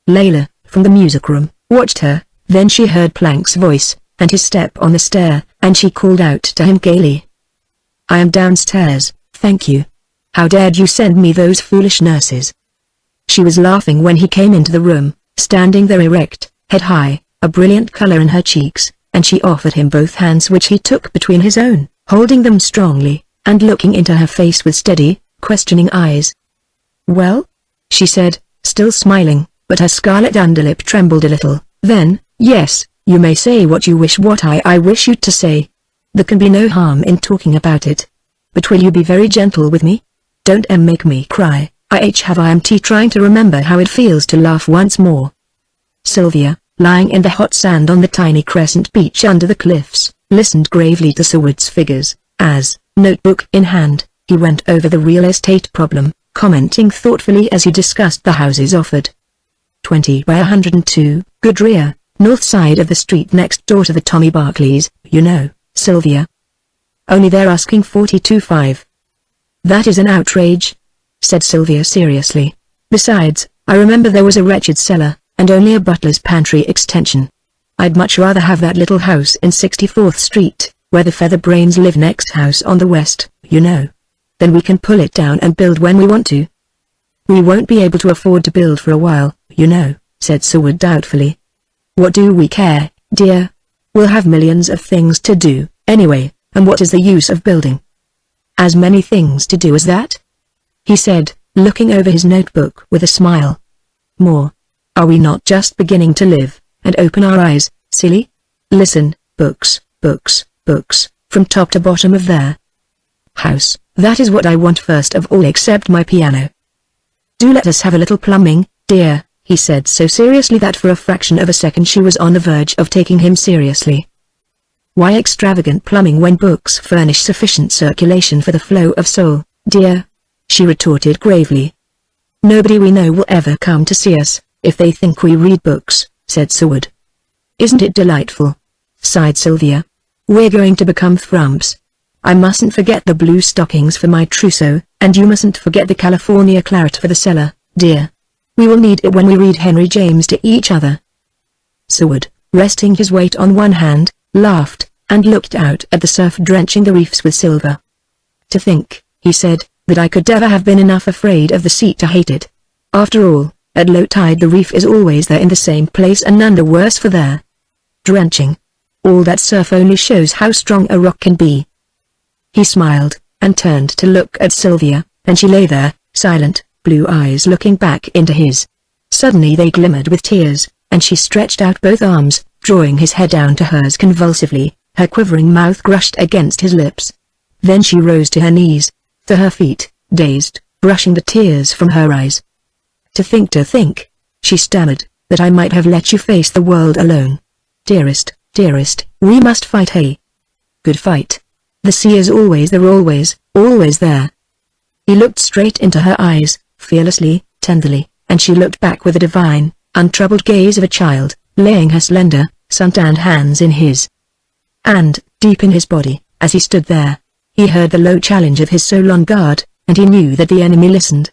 A: Layla, from the music room, watched her, then she heard Plank's voice, and his step on the stair, and she called out to him gaily. I am downstairs, thank you. How dared you send me those foolish nurses? She was laughing when he came into the room, standing there erect, head high, a brilliant color in her cheeks, and she offered him both hands which he took between his own, holding them strongly, and looking into her face with steady, questioning eyes. Well? She said, still smiling, but her scarlet underlip trembled a little. Then, yes, you may say what you wish, what I wish you to say. There can be no harm in talking about it. But will you be very gentle with me? Don't make me cry. I'm trying to remember how it feels to laugh once more. Sylvia, lying in the hot sand on the tiny crescent beach under the cliffs, listened gravely to Seward's figures, as, notebook in hand, he went over the real estate problem, commenting thoughtfully as he discussed the houses offered. 20 by 102, Goodrear, north side of the street next door to the Tommy Barclays, you know, Sylvia. Only they're asking 42.5. That is an outrage, said Sylvia seriously. Besides, I remember there was a wretched cellar, and only a butler's pantry extension. I'd much rather have that little house in 64th Street, where the Featherbrains live, next house on the west, you know. Then we can pull it down and build when we want to. We won't be able to afford to build for a while, you know, said Seward doubtfully. What do we care, dear? We'll have millions of things to do, anyway, and what is the use of building? As many things to do as that? He said, looking over his notebook with a smile. More. Are we not just beginning to live, and open our eyes, silly? Listen, books, books, books, from top to bottom of their house. That is what I want first of all, except my piano. Do let us have a little plumbing, dear, he said so seriously that for a fraction of a second she was on the verge of taking him seriously. Why extravagant plumbing when books furnish sufficient circulation for the flow of soul, dear? She retorted gravely. Nobody we know will ever come to see us, if they think we read books, said Seward. Isn't it delightful? Sighed Sylvia. We're going to become thrumps. I mustn't forget the blue stockings for my trousseau, and you mustn't forget the California claret for the cellar, dear. We will need it when we read Henry James to each other. Seward, resting his weight on one hand, laughed, and looked out at the surf drenching the reefs with silver. To think, he said, that I could ever have been enough afraid of the sea to hate it. After all, at low tide the reef is always there in the same place and none the worse for their drenching. All that surf only shows how strong a rock can be. He smiled, and turned to look at Sylvia, and she lay there, silent, blue eyes looking back into his. Suddenly they glimmered with tears, and she stretched out both arms, drawing his head down to hers convulsively, her quivering mouth crushed against his lips. Then she rose to her knees, to her feet, dazed, brushing the tears from her eyes. To think, she stammered, that I might have let you face the world alone. Dearest, dearest, we must fight, hey? Good fight. The sea is always there, always, always there. He looked straight into her eyes, fearlessly, tenderly, and she looked back with a divine, untroubled gaze of a child, laying her slender, suntanned hands in his. And, deep in his body, as he stood there, he heard the low challenge of his so long guard, and he knew that the enemy listened.